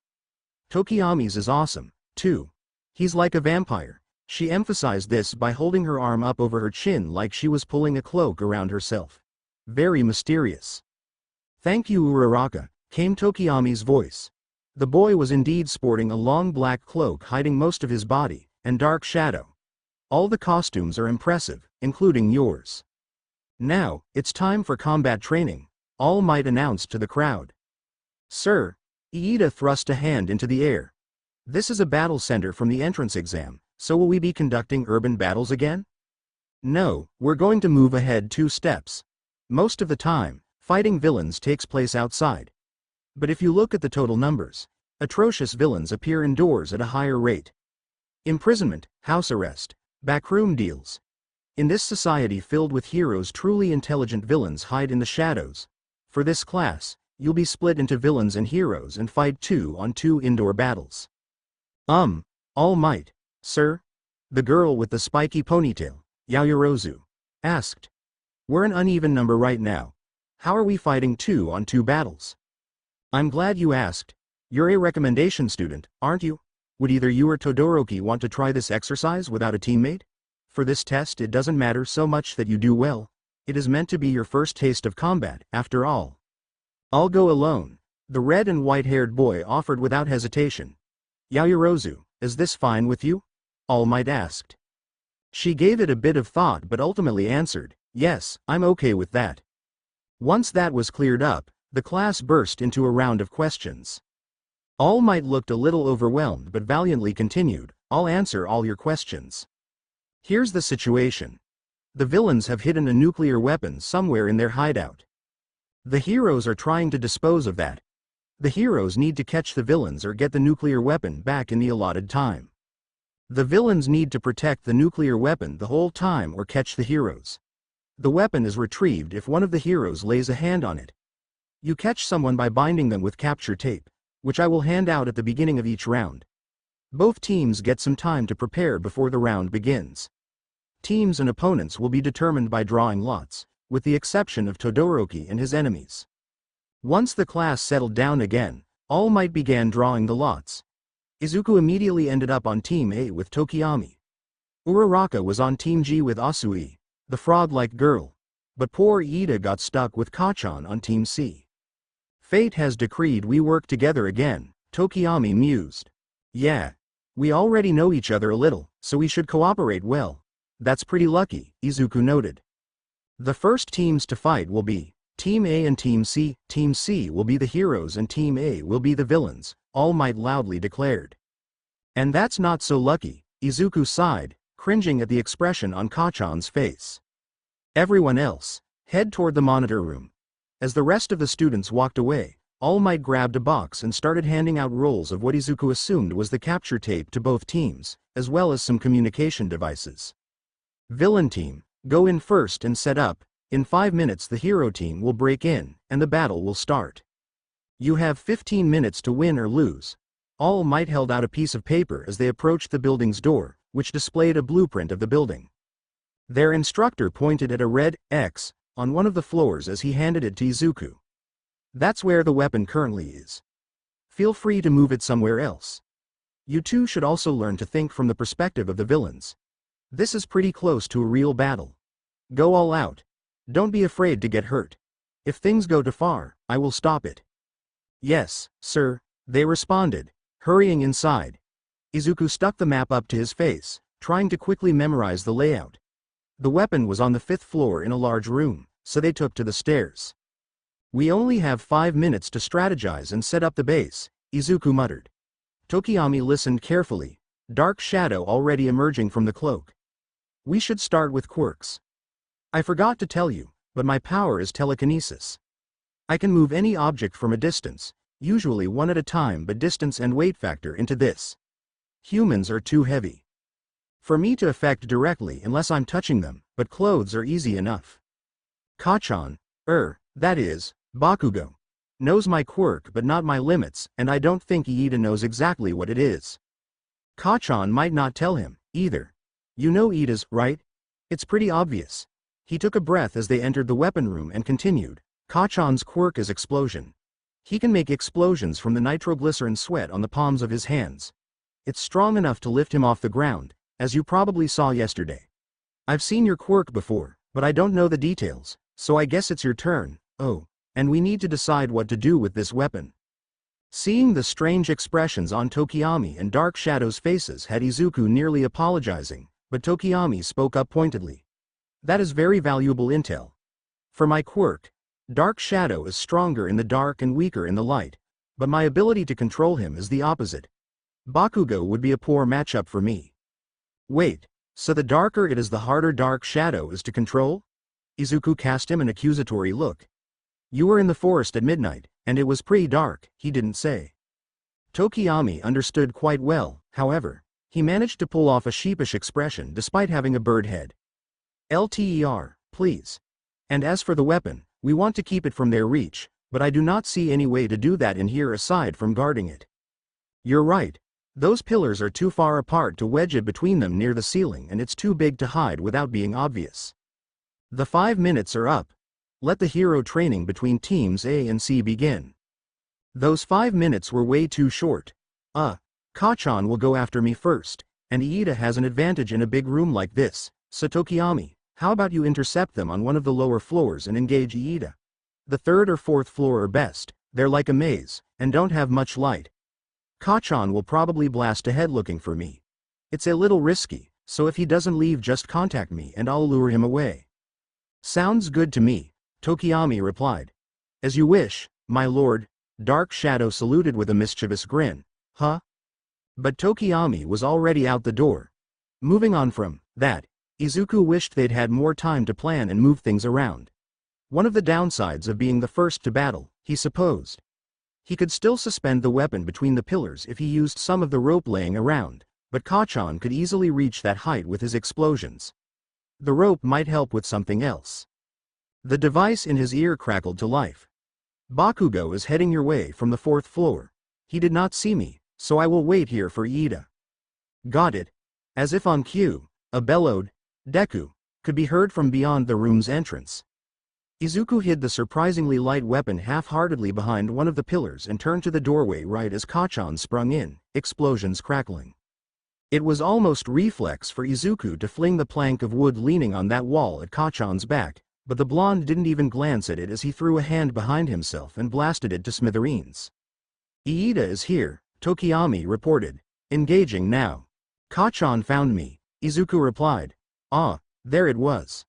"Tokiyami's is awesome, too. He's like a vampire." She emphasized this by holding her arm up over her chin like she was pulling a cloak around herself. "Very mysterious." "Thank you Uraraka," came Tokiyami's voice. The boy was indeed sporting a long black cloak hiding most of his body, and dark shadow. "All the costumes are impressive, including yours." "Now, it's time for combat training," All Might announced to the crowd. "Sir," Iida thrust a hand into the air. "This is a battle center from the entrance exam, so will we be conducting urban battles again?" "No, we're going to move ahead 2 steps. Most of the time, fighting villains takes place outside. But if you look at the total numbers, atrocious villains appear indoors at a higher rate. Imprisonment, house arrest, backroom deals. In this society filled with heroes, truly intelligent villains hide in the shadows, For this class, you'll be split into villains and heroes and fight 2-on-2 indoor battles. All Might, sir? The girl with the spiky ponytail, Yaoyorozu, asked. We're an uneven number right now. How are we fighting 2-on-2 battles? I'm glad you asked. You're a recommendation student, aren't you? Would either you or Todoroki want to try this exercise without a teammate? For this test it doesn't matter so much that you do well. It is meant to be your first taste of combat, after all. I'll go alone, the red and white-haired boy offered without hesitation. Yaoyorozu, is this fine with you? All Might asked. She gave it a bit of thought but ultimately answered, yes, I'm okay with that. Once that was cleared up, the class burst into a round of questions. All Might looked a little overwhelmed but valiantly continued, I'll answer all your questions. Here's the situation. The villains have hidden a nuclear weapon somewhere in their hideout. The heroes are trying to dispose of that. The heroes need to catch the villains or get the nuclear weapon back in the allotted time. The villains need to protect the nuclear weapon the whole time or catch the heroes. The weapon is retrieved if one of the heroes lays a hand on it. You catch someone by binding them with capture tape, which I will hand out at the beginning of each round. Both teams get some time to prepare before the round begins. Teams and opponents will be determined by drawing lots, with the exception of Todoroki and his enemies. Once the class settled down again, All Might began drawing the lots. Izuku immediately ended up on Team A with Tokiyami. Uraraka was on Team G with Asui, the frog-like girl, but poor Ida got stuck with Kachan on Team C. Fate has decreed we work together again, Tokiyami mused. Yeah. We already know each other a little, so we should cooperate well. That's pretty lucky, Izuku noted. The first teams to fight will be Team A and Team C. Team C will be the heroes and Team A will be the villains, All Might loudly declared. And that's not so lucky, Izuku sighed, cringing at the expression on Kachan's face. Everyone else, head toward the monitor room. As the rest of the students walked away, All Might grabbed a box and started handing out rolls of what Izuku assumed was the capture tape to both teams, as well as some communication devices. Villain team, go in first and set up. In 5 minutes the hero team will break in, and the battle will start. You have 15 minutes to win or lose. All Might held out a piece of paper as they approached the building's door, which displayed a blueprint of the building. Their instructor pointed at a red X on one of the floors as he handed it to Izuku. That's where the weapon currently is. Feel free to move it somewhere else. You two should also learn to think from the perspective of the villains. This is pretty close to a real battle. Go all out. Don't be afraid to get hurt. If things go too far, I will stop it. Yes, sir, they responded, hurrying inside. Izuku stuck the map up to his face, trying to quickly memorize the layout. The weapon was on the 5th floor in a large room, so they took to the stairs. We only have 5 minutes to strategize and set up the base, Izuku muttered. Tokiyami listened carefully, dark shadow already emerging from the cloak. We should start with quirks. I forgot to tell you, but my power is telekinesis. I can move any object from a distance, usually one at a time, but distance and weight factor into this. Humans are too heavy for me to affect directly unless I'm touching them, but clothes are easy enough. Kachan, that is, Bakugo, knows my quirk but not my limits, and I don't think Iida knows exactly what it is. Kachan might not tell him, either. You know Iida's, right? It's pretty obvious. He took a breath as they entered the weapon room and continued. Kachan's quirk is explosion. He can make explosions from the nitroglycerin sweat on the palms of his hands. It's strong enough to lift him off the ground, as you probably saw yesterday. I've seen your quirk before, but I don't know the details, so I guess it's your turn. Oh, and we need to decide what to do with this weapon. Seeing the strange expressions on Tokiyami and Dark Shadow's faces had Izuku nearly apologizing, but Tokiyami spoke up pointedly. That is very valuable intel. For my quirk, Dark Shadow is stronger in the dark and weaker in the light, but my ability to control him is the opposite. Bakugo would be a poor matchup for me. Wait, so the darker it is the harder Dark Shadow is to control? Izuku cast him an accusatory look. You were in the forest at midnight, and it was pretty dark, he didn't say. Tokiyami understood quite well, however. He managed to pull off a sheepish expression despite having a bird head. LTER, please. And as for the weapon, We want to keep it from their reach, but I do not see any way to do that in here aside from guarding it. You're right. Those pillars are too far apart to wedge it between them near the ceiling, and it's too big to hide without being obvious. The 5 minutes are up. Let the hero training between teams A and C begin. Those 5 minutes were way too short. Kachan will go after me first, and Iida has an advantage in a big room like this. So Tokiyami, how about you intercept them on one of the lower floors and engage Iida? The 3rd or 4th floor are best, they're like a maze, and don't have much light. Kachan will probably blast ahead looking for me. It's a little risky, so if he doesn't leave just contact me and I'll lure him away. Sounds good to me, Tokiyami replied. As you wish, my lord. Dark Shadow saluted with a mischievous grin. Huh? But Tokiyami was already out the door. Moving on from that, Izuku wished they'd had more time to plan and move things around. One of the downsides of being the first to battle, he supposed. He could still suspend the weapon between the pillars if he used some of the rope laying around, but Kachan could easily reach that height with his explosions. The rope might help with something else. The device in his ear crackled to life. Bakugo is heading your way from the 4th floor. He did not see me, so I will wait here for Iida. Got it. As if on cue, a bellowed, Deku, could be heard from beyond the room's entrance. Izuku hid the surprisingly light weapon half-heartedly behind one of the pillars and turned to the doorway right as Kachan sprung in, explosions crackling. It was almost reflex for Izuku to fling the plank of wood leaning on that wall at Kachan's back, but the blonde didn't even glance at it as he threw a hand behind himself and blasted it to smithereens. Iida is here, Tokiyami reported. Engaging now. Kachan found me, Izuku replied. Ah, there it was.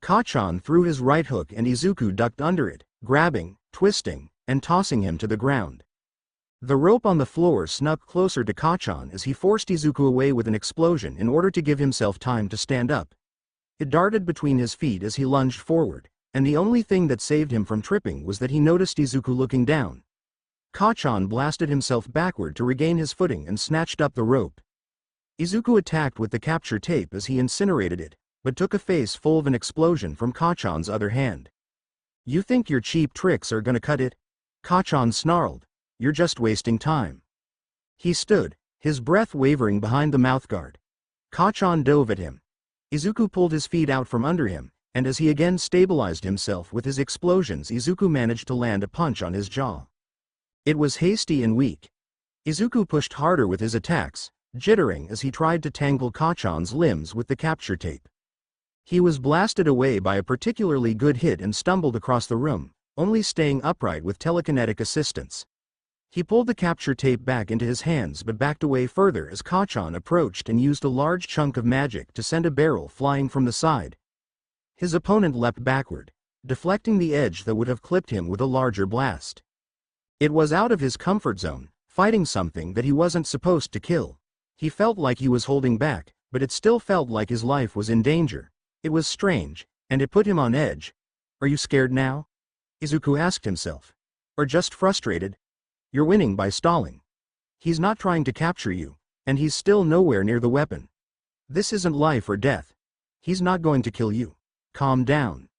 Kachan threw his right hook and Izuku ducked under it, grabbing, twisting, and tossing him to the ground. The rope on the floor snuck closer to Kachan as he forced Izuku away with an explosion in order to give himself time to stand up. It darted between his feet as he lunged forward, and the only thing that saved him from tripping was that he noticed Izuku looking down. Kachan blasted himself backward to regain his footing and snatched up the rope. Izuku attacked with the capture tape as he incinerated it, but took a face full of an explosion from Kachan's other hand. You think your cheap tricks are gonna cut it? Kachan snarled. You're just wasting time. He stood, his breath wavering behind the mouthguard. Kachan dove at him. Izuku pulled his feet out from under him, and as he again stabilized himself with his explosions, Izuku managed to land a punch on his jaw. It was hasty and weak. Izuku pushed harder with his attacks, jittering as he tried to tangle Kachan's limbs with the capture tape. He was blasted away by a particularly good hit and stumbled across the room, only staying upright with telekinetic assistance. He pulled the capture tape back into his hands but backed away further as Kachan approached and used a large chunk of magic to send a barrel flying from the side. His opponent leapt backward, deflecting the edge that would have clipped him with a larger blast. It was out of his comfort zone, fighting something that he wasn't supposed to kill. He felt like he was holding back, but it still felt like his life was in danger. It was strange, and it put him on edge. Are you scared now? Izuku asked himself. Or just frustrated? You're winning by stalling. He's not trying to capture you, and he's still nowhere near the weapon. This isn't life or death. He's not going to kill you. Calm down.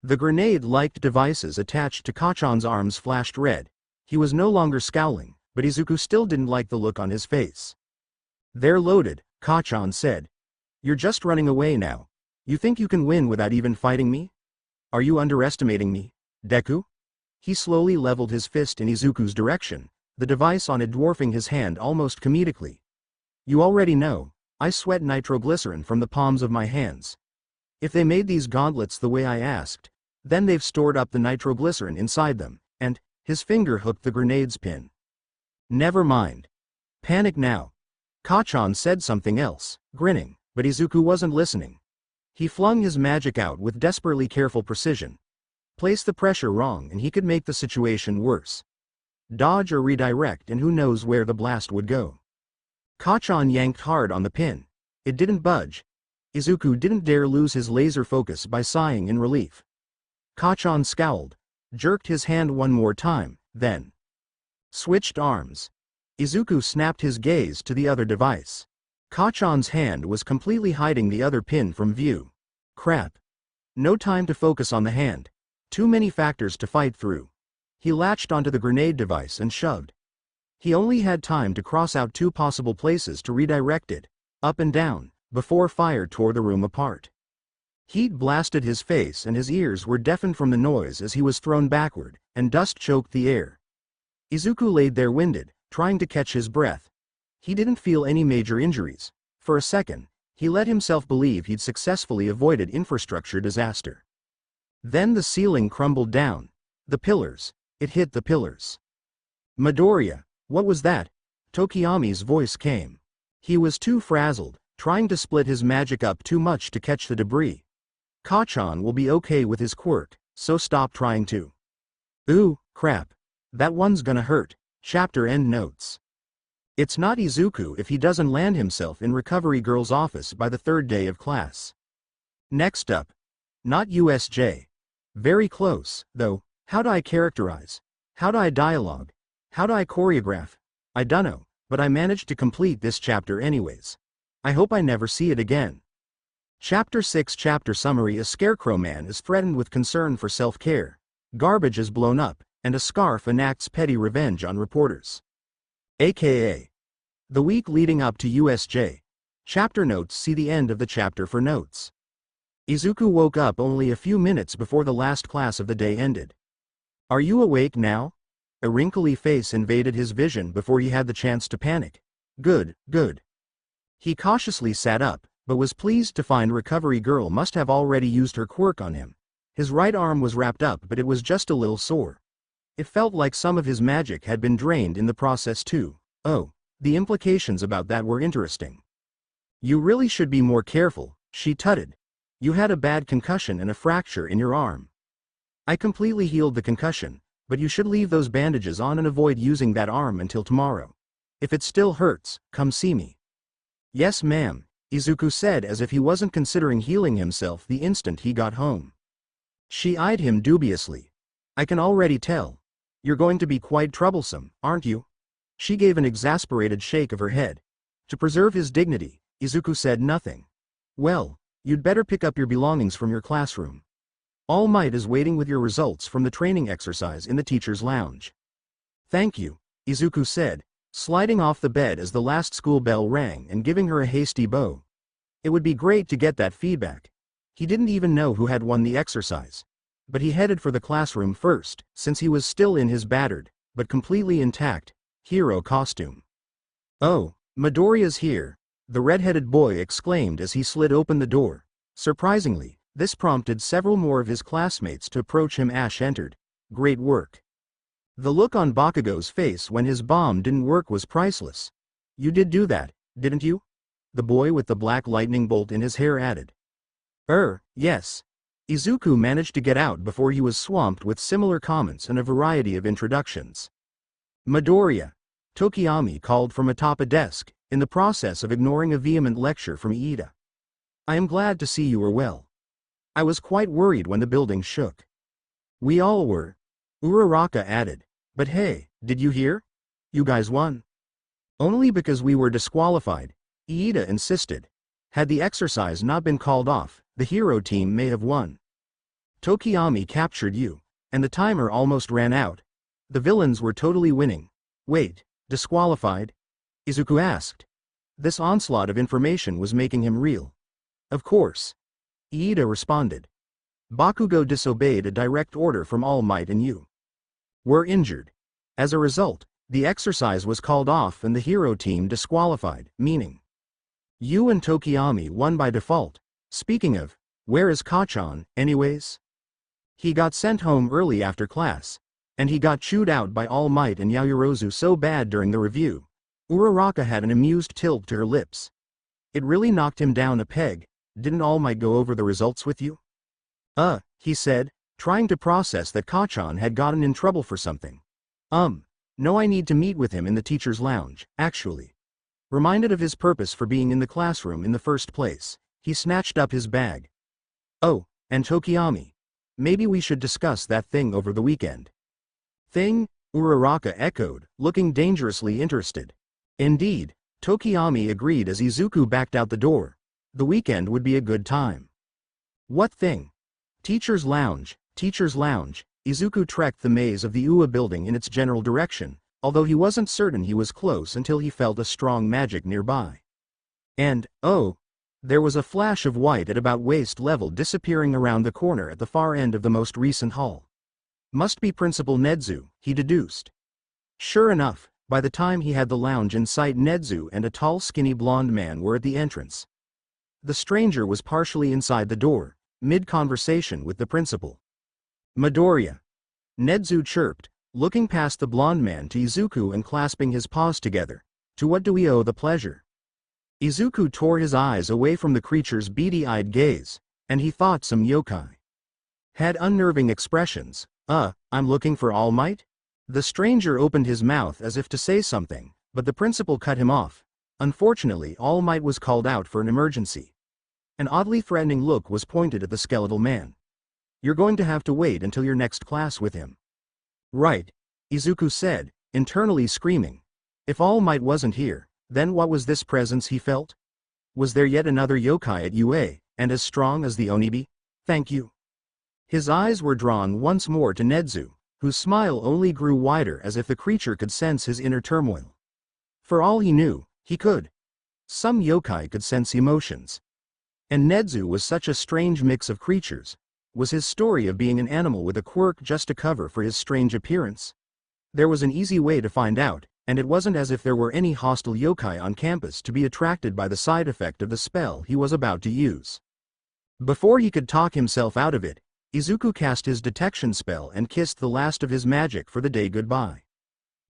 The grenade-like devices attached to Kachan's arms flashed red. He was no longer scowling, but Izuku still didn't like the look on his face. They're loaded, Kachan said. You're just running away now. You think you can win without even fighting me? Are you underestimating me, Deku? He slowly leveled his fist in Izuku's direction, the device on it dwarfing his hand almost comedically. You already know, I sweat nitroglycerin from the palms of my hands. If they made these gauntlets the way I asked, then they've stored up the nitroglycerin inside them, and, his finger hooked the grenade's pin. Never mind. Panic now. Kachan said something else, grinning, but Izuku wasn't listening. He flung his magic out with desperately careful precision. Place the pressure wrong and he could make the situation worse. Dodge or redirect and who knows where the blast would go. Kachan yanked hard on the pin. It didn't budge. Izuku didn't dare lose his laser focus by sighing in relief. Kachan scowled, jerked his hand one more time, then switched arms. Izuku snapped his gaze to the other device. Kachan's hand was completely hiding the other pin from view. Crap. No time to focus on the hand. Too many factors to fight through. He latched onto the grenade device and shoved. He only had time to cross out 2 possible places to redirect it, up and down, before fire tore the room apart. Heat blasted his face and his ears were deafened from the noise as he was thrown backward, and dust choked the air. Izuku laid there winded, trying to catch his breath. He didn't feel any major injuries. For a second, he let himself believe he'd successfully avoided infrastructure disaster. Then the ceiling crumbled down. The pillars. It hit the pillars. Midoriya, what was that? Tokiyami's voice came. He was too frazzled, trying to split his magic up too much to catch the debris. Kachan will be okay with his quirk, so stop trying to. Ooh, crap. That one's gonna hurt. Chapter end notes. It's not Izuku if he doesn't land himself in Recovery Girl's office by the 3rd day of class. Next up. Not USJ. Very close, though. How do I characterize? How do I dialogue? How do I choreograph? I dunno, but I managed to complete this chapter anyways. I hope I never see it again. Chapter 6 Chapter Summary. A Scarecrow Man is threatened with concern for self-care. Garbage is blown up, and a scarf enacts petty revenge on reporters. AKA. The week leading up to USJ. Chapter notes. See the end of the chapter for notes. Izuku woke up only a few minutes before the last class of the day ended. Are you awake now? A wrinkly face invaded his vision before he had the chance to panic. Good, good. He cautiously sat up, but was pleased to find Recovery Girl must have already used her quirk on him. His right arm was wrapped up, but it was just a little sore. It felt like some of his magic had been drained in the process too. Oh, the implications about that were interesting. You really should be more careful, she tutted. You had a bad concussion and a fracture in your arm. I completely healed the concussion, but you should leave those bandages on and avoid using that arm until tomorrow. If it still hurts, come see me. Yes, ma'am, Izuku said as if he wasn't considering healing himself the instant he got home. She eyed him dubiously. I can already tell. You're going to be quite troublesome, aren't you? She gave an exasperated shake of her head. To preserve his dignity, Izuku said nothing. Well, you'd better pick up your belongings from your classroom. All Might is waiting with your results from the training exercise in the teacher's lounge. Thank you, Izuku said, sliding off the bed as the last school bell rang and giving her a hasty bow. It would be great to get that feedback. He didn't even know who had won the exercise. But he headed for the classroom first, since he was still in his battered, but completely intact, hero costume. Oh, Midoriya's here, the red-headed boy exclaimed as he slid open the door. Surprisingly, this prompted several more of his classmates to approach him. Ash entered. Great work. The look on Bakugo's face when his bomb didn't work was priceless. You did do that, didn't you? The boy with the black lightning bolt in his hair added. Yes. Izuku managed to get out before he was swamped with similar comments and a variety of introductions. Midoriya, Tokiyami called from atop a desk, in the process of ignoring a vehement lecture from Iida. I am glad to see you are well. I was quite worried when the building shook. We all were. Uraraka added. But hey, did you hear? You guys won. Only because we were disqualified, Iida insisted. Had the exercise not been called off, the hero team may have won. Tokiyami captured you, and the timer almost ran out. The villains were totally winning. Wait, disqualified? Izuku asked. This onslaught of information was making him reel. Of course. Iida responded. Bakugo disobeyed a direct order from All Might and you were injured. As a result, the exercise was called off and the hero team disqualified, meaning you and Tokiyami won by default. Speaking of, where is Kachan, anyways? He got sent home early after class, and he got chewed out by All Might and Yaoyorozu so bad during the review. Uraraka had an amused tilt to her lips. It really knocked him down a peg. Didn't All Might go over the results with you? He said, trying to process that Kachan had gotten in trouble for something. No, I need to meet with him in the teacher's lounge, actually. Reminded of his purpose for being in the classroom in the first place, he snatched up his bag. Oh, and Tokiyami. Maybe we should discuss that thing over the weekend. Thing? Uraraka echoed, looking dangerously interested. Indeed, Tokiyami agreed as Izuku backed out the door. The weekend would be a good time. What thing? Teacher's lounge, Teacher's Lounge. Izuku trekked the maze of the UA building in its general direction, although he wasn't certain he was close until he felt a strong magic nearby. And, oh, there was a flash of white at about waist level disappearing around the corner at the far end of the most recent hall. Must be Principal Nedzu, he deduced. Sure enough, by the time he had the lounge in sight, Nedzu and a tall skinny blonde man were at the entrance. The stranger was partially inside the door, mid-conversation with the principal. Midoriya. Nedzu chirped, looking past the blonde man to Izuku and clasping his paws together. To what do we owe the pleasure? Izuku tore his eyes away from the creature's beady-eyed gaze, and he thought some yokai had unnerving expressions. I'm looking for All Might? The stranger opened his mouth as if to say something, but the principal cut him off. Unfortunately, All Might was called out for an emergency. An oddly threatening look was pointed at the skeletal man. You're going to have to wait until your next class with him. Right, Izuku said, internally screaming. If All Might wasn't here, then what was this presence he felt? Was there yet another yokai at UA, and as strong as the Onibi? Thank you. His eyes were drawn once more to Nedzu, whose smile only grew wider as if the creature could sense his inner turmoil. For all he knew, he could. Some yokai could sense emotions. And Nedzu was such a strange mix of creatures. Was his story of being an animal with a quirk just a cover for his strange appearance? There was an easy way to find out, and it wasn't as if there were any hostile yokai on campus to be attracted by the side effect of the spell he was about to use. Before he could talk himself out of it, Izuku cast his detection spell and kissed the last of his magic for the day goodbye.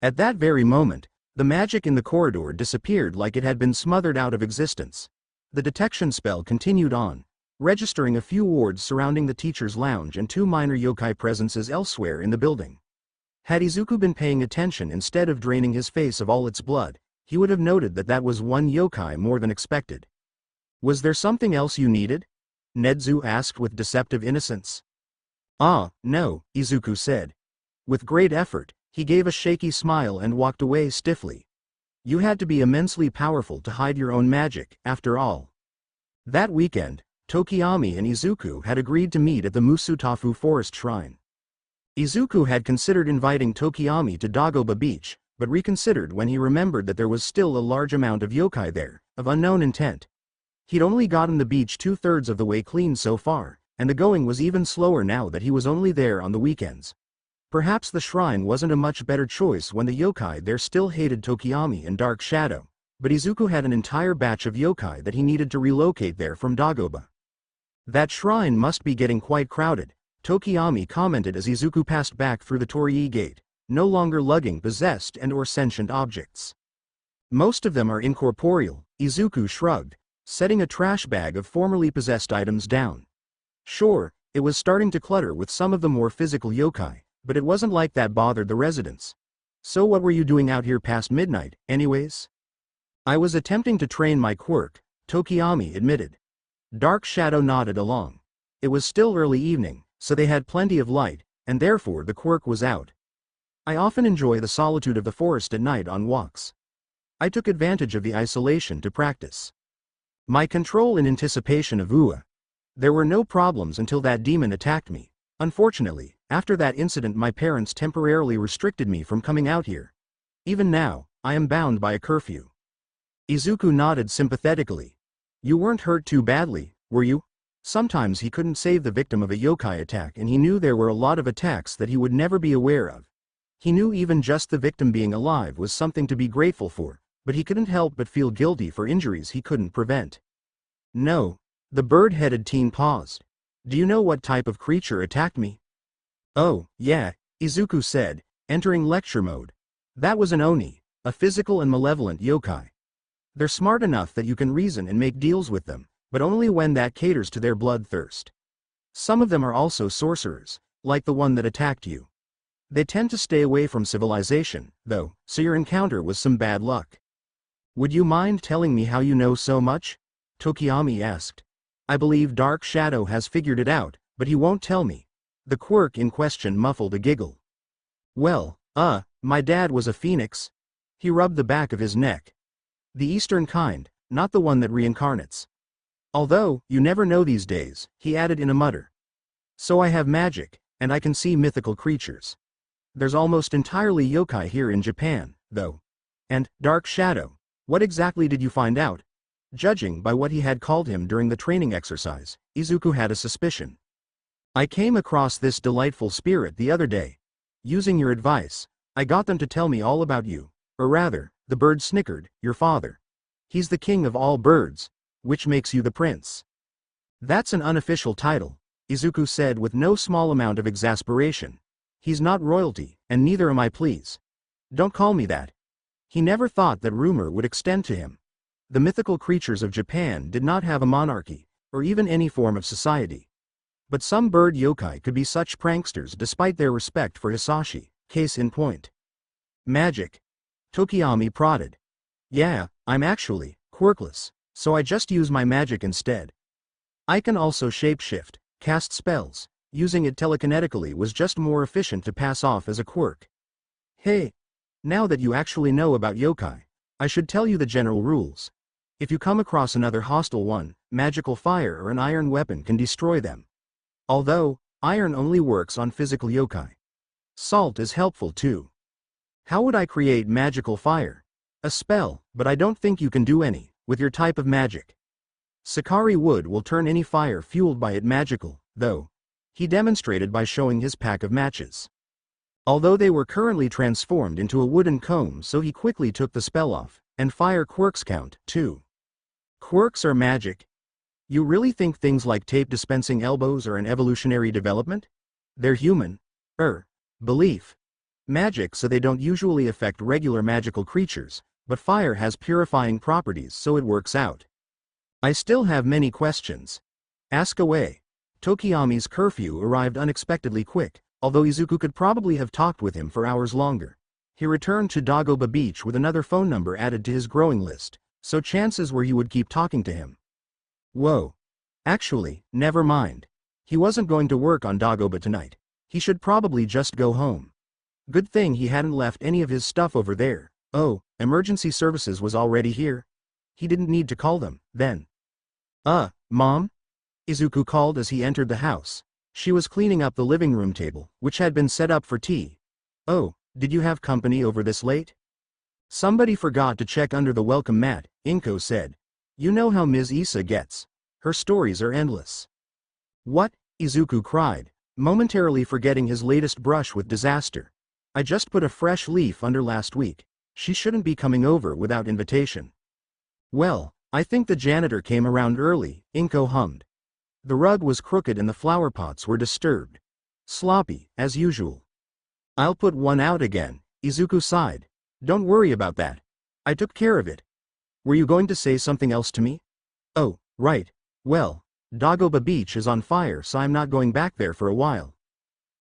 At that very moment, the magic in the corridor disappeared like it had been smothered out of existence. The detection spell continued on, registering a few wards surrounding the teacher's lounge and 2 minor yokai presences elsewhere in the building. Had Izuku been paying attention instead of draining his face of all its blood, he would have noted that that was 1 yokai more than expected. Was there something else you needed? Nedzu asked with deceptive innocence. No, Izuku said. With great effort, he gave a shaky smile and walked away stiffly. You had to be immensely powerful to hide your own magic, after all. That weekend, Tokiyami and Izuku had agreed to meet at the Musutafu Forest Shrine. Izuku had considered inviting Tokiyami to Dagoba Beach, but reconsidered when he remembered that there was still a large amount of yokai there, of unknown intent. He'd only gotten the beach 2/3 of the way clean so far, and the going was even slower now that he was only there on the weekends. Perhaps the shrine wasn't a much better choice when the yokai there still hated Tokiyami and Dark Shadow, but Izuku had an entire batch of yokai that he needed to relocate there from Dagoba. That shrine must be getting quite crowded, Tokiyami commented as Izuku passed back through the Torii gate, no longer lugging possessed and/or sentient objects. Most of them are incorporeal, Izuku shrugged, setting a trash bag of formerly possessed items down. Sure, it was starting to clutter with some of the more physical yokai, but it wasn't like that bothered the residents. So what were you doing out here past midnight, anyways? I was attempting to train my quirk, Tokiyami admitted. Dark Shadow nodded along. It was still early evening, so they had plenty of light, and therefore the quirk was out. I often enjoy the solitude of the forest at night on walks. I took advantage of the isolation to practice my control in anticipation of UA. There were no problems until that demon attacked me. Unfortunately, after that incident my parents temporarily restricted me from coming out here. Even now, I am bound by a curfew. Izuku nodded sympathetically. You weren't hurt too badly, were you? Sometimes he couldn't save the victim of a yokai attack, and he knew there were a lot of attacks that he would never be aware of. He knew even just the victim being alive was something to be grateful for, but he couldn't help but feel guilty for injuries he couldn't prevent. No. The bird-headed teen paused. Do you know what type of creature attacked me? Oh, yeah, Izuku said, entering lecture mode. That was an Oni, a physical and malevolent yokai. They're smart enough that you can reason and make deals with them, but only when that caters to their bloodthirst. Some of them are also sorcerers, like the one that attacked you. They tend to stay away from civilization, though, so your encounter was some bad luck. Would you mind telling me how you know so much? Tokiyami asked. I believe Dark Shadow has figured it out, but he won't tell me. The quirk in question muffled a giggle. Well, my dad was a phoenix. He rubbed the back of his neck. The eastern kind, not the one that reincarnates. Although, you never know these days, he added in a mutter. So I have magic, and I can see mythical creatures. There's almost entirely yokai here in Japan, though. And, Dark Shadow, what exactly did you find out? Judging by what he had called him during the training exercise, Izuku had a suspicion. I came across this delightful spirit the other day. Using your advice, I got them to tell me all about you. Or rather, the bird snickered, your father. He's the king of all birds, which makes you the prince. That's an unofficial title, Izuku said with no small amount of exasperation. He's not royalty, and neither am I, please. Don't call me that. He never thought that rumor would extend to him. The mythical creatures of Japan did not have a monarchy, or even any form of society. But some bird yokai could be such pranksters despite their respect for hasashi, case in point. Magic. Tokiyami prodded. Yeah, I'm actually quirkless, so I just use my magic instead. I can also shapeshift, cast spells. Using it telekinetically was just more efficient to pass off as a quirk. Hey, now that you actually know about yokai, I should tell you the general rules. If you come across another hostile one, magical fire or an iron weapon can destroy them. Although, iron only works on physical yokai. Salt is helpful too. How would I create magical fire? A spell, but I don't think you can do any, with your type of magic. Sakari wood will turn any fire fueled by it magical, though. He demonstrated by showing his pack of matches. Although they were currently transformed into a wooden comb, so he quickly took the spell off, and fire quirks count, too. Quirks are magic? You really think things like tape dispensing elbows are an evolutionary development? They're human. Belief. Magic, so they don't usually affect regular magical creatures, but fire has purifying properties, so it works out. I still have many questions. Ask away. Tokiyami's curfew arrived unexpectedly quick, although Izuku could probably have talked with him for hours longer. He returned to Dagoba Beach with another phone number added to his growing list, so chances were he would keep talking to him. Whoa. Actually, never mind. He wasn't going to work on Dagoba tonight. He should probably just go home. Good thing he hadn't left any of his stuff over there. Oh, emergency services was already here. He didn't need to call them, then. Mom? Izuku called as he entered the house. She was cleaning up the living room table, which had been set up for tea. Oh, did you have company over this late? Somebody forgot to check under the welcome mat, Inko said. You know how Ms. Issa gets. Her stories are endless. What? Izuku cried, momentarily forgetting his latest brush with disaster. I just put a fresh leaf under last week. She shouldn't be coming over without invitation. Well, I think the janitor came around early, Inko hummed. The rug was crooked and the flower pots were disturbed. Sloppy, as usual. I'll put one out again, Izuku sighed. Don't worry about that. I took care of it. Were you going to say something else to me? Oh, right. Well, Dagoba Beach is on fire, so I'm not going back there for a while.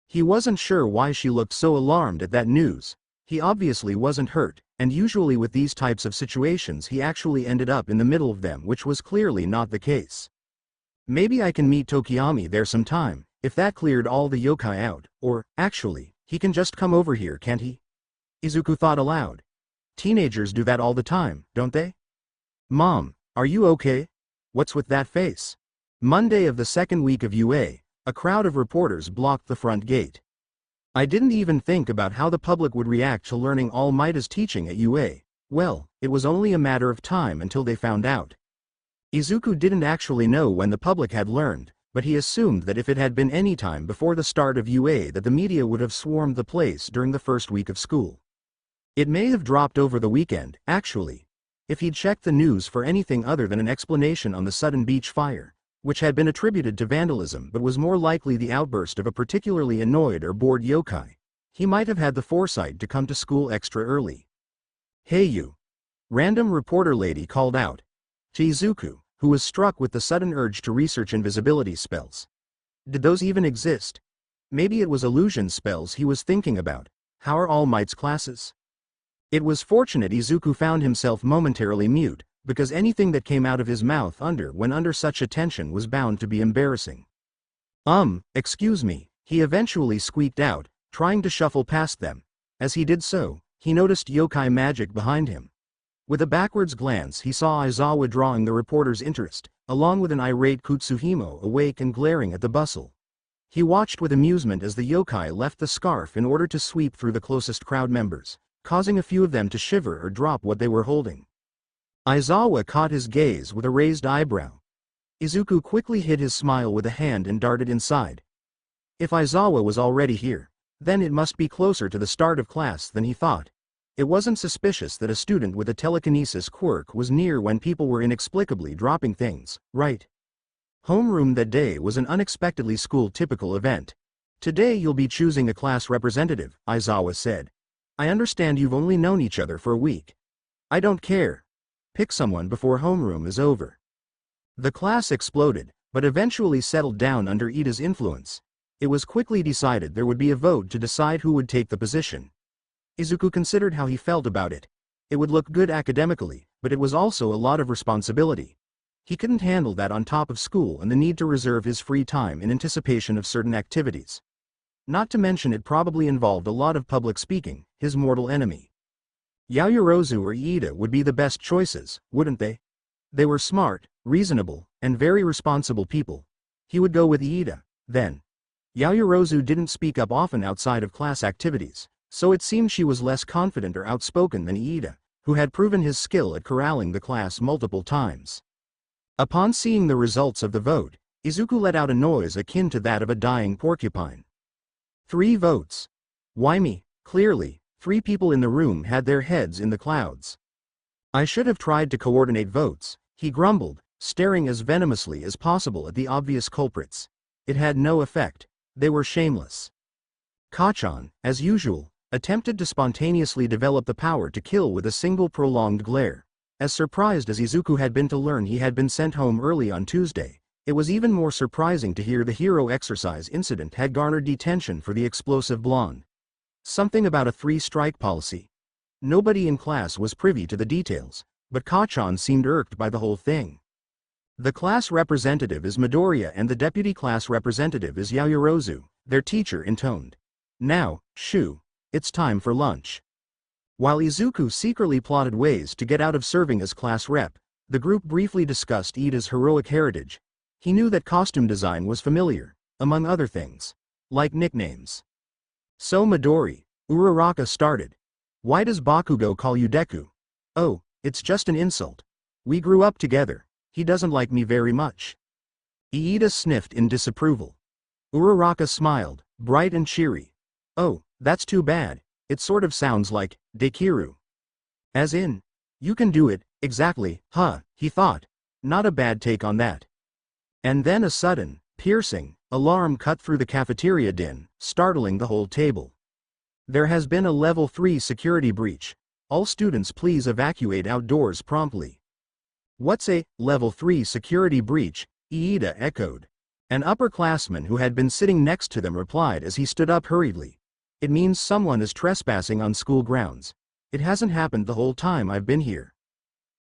He wasn't sure why she looked so alarmed at that news. He obviously wasn't hurt, and usually with these types of situations he actually ended up in the middle of them, which was clearly not the case. Maybe I can meet Tokiyami there sometime, if that cleared all the yokai out, or, actually, he can just come over here, can't he? Izuku thought aloud. Teenagers do that all the time, don't they? Mom, are you okay? What's with that face? Monday of the second week of UA, a crowd of reporters blocked the front gate. I didn't even think about how the public would react to learning All Might is teaching at UA. Well, it was only a matter of time until they found out. Izuku didn't actually know when the public had learned, but he assumed that if it had been any time before the start of UA that the media would have swarmed the place during the first week of school. It may have dropped over the weekend, actually. If he'd checked the news for anything other than an explanation on the sudden beach fire, which had been attributed to vandalism but was more likely the outburst of a particularly annoyed or bored yokai, he might have had the foresight to come to school extra early. Hey you! Random reporter lady called out. To Izuku, who was struck with the sudden urge to research invisibility spells. Did those even exist? Maybe it was illusion spells he was thinking about. How are All Might's classes? It was fortunate Izuku found himself momentarily mute, because anything that came out of his mouth when under such attention was bound to be embarrassing. Excuse me, he eventually squeaked out, trying to shuffle past them. As he did so, he noticed yokai magic behind him. With a backwards glance he saw Aizawa drawing the reporter's interest, along with an irate Kutsuhimo awake and glaring at the bustle. He watched with amusement as the yokai left the scarf in order to sweep through the closest crowd members, causing a few of them to shiver or drop what they were holding. Aizawa caught his gaze with a raised eyebrow. Izuku quickly hid his smile with a hand and darted inside. If Aizawa was already here, then it must be closer to the start of class than he thought. It wasn't suspicious that a student with a telekinesis quirk was near when people were inexplicably dropping things, right? Homeroom that day was an unexpectedly school-typical event. Today you'll be choosing a class representative, Aizawa said. I understand you've only known each other for a week. I don't care. Pick someone before homeroom is over. The class exploded, but eventually settled down under Ida's influence. It was quickly decided there would be a vote to decide who would take the position. Izuku considered how he felt about it. It would look good academically, but it was also a lot of responsibility. He couldn't handle that on top of school and the need to reserve his free time in anticipation of certain activities. Not to mention it probably involved a lot of public speaking, his mortal enemy. Yaoyorozu or Iida would be the best choices, wouldn't they? They were smart, reasonable, and very responsible people. He would go with Iida, then. Yaoyorozu didn't speak up often outside of class activities, so it seemed she was less confident or outspoken than Iida, who had proven his skill at corralling the class multiple times. Upon seeing the results of the vote, Izuku let out a noise akin to that of a dying porcupine. 3 votes. Why me? Clearly, 3 people in the room had their heads in the clouds. I should have tried to coordinate votes, he grumbled, staring as venomously as possible at the obvious culprits. It had no effect. They were shameless. Kachan, as usual, attempted to spontaneously develop the power to kill with a single prolonged glare. As surprised as Izuku had been to learn he had been sent home early on Tuesday, it was even more surprising to hear the hero exercise incident had garnered detention for the explosive blonde. Something about a 3-strike policy. Nobody in class was privy to the details, but Kachan seemed irked by the whole thing. The class representative is Midoriya and the deputy class representative is Yaoyorozu, their teacher intoned. Now, shoo, it's time for lunch. While Izuku secretly plotted ways to get out of serving as class rep, the group briefly discussed Ida's heroic heritage. He knew that costume design was familiar, among other things, like nicknames. So Midori, Uraraka started. Why does Bakugo call you Deku? Oh, it's just an insult. We grew up together. He doesn't like me very much. Iida sniffed in disapproval. Uraraka smiled, bright and cheery. Oh, that's too bad. It sort of sounds like Dekiru. As in, you can do it, exactly, huh, he thought. Not a bad take on that. And then a sudden, piercing alarm cut through the cafeteria din, startling the whole table. There has been a level 3 security breach. All students please evacuate outdoors promptly. What's a level 3 security breach? Iida echoed. An upperclassman who had been sitting next to them replied as he stood up hurriedly. It means someone is trespassing on school grounds. It hasn't happened the whole time I've been here.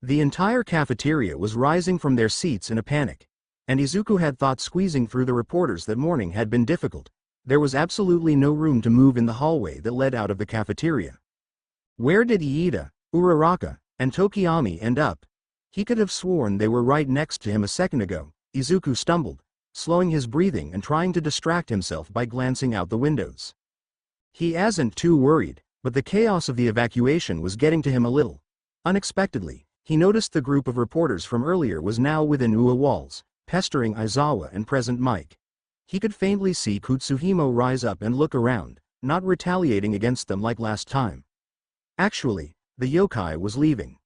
The entire cafeteria was rising from their seats in a panic. And Izuku had thought squeezing through the reporters that morning had been difficult. There was absolutely no room to move in the hallway that led out of the cafeteria. Where did Iida, Uraraka, and Tokiyami end up? He could have sworn they were right next to him a second ago. Izuku stumbled, slowing his breathing and trying to distract himself by glancing out the windows. He wasn't too worried, but the chaos of the evacuation was getting to him a little. Unexpectedly, he noticed the group of reporters from earlier was now within UA walls, pestering Aizawa and present Mike. He could faintly see Kutsuhimo rise up and look around, not retaliating against them like last time. Actually, the yokai was leaving.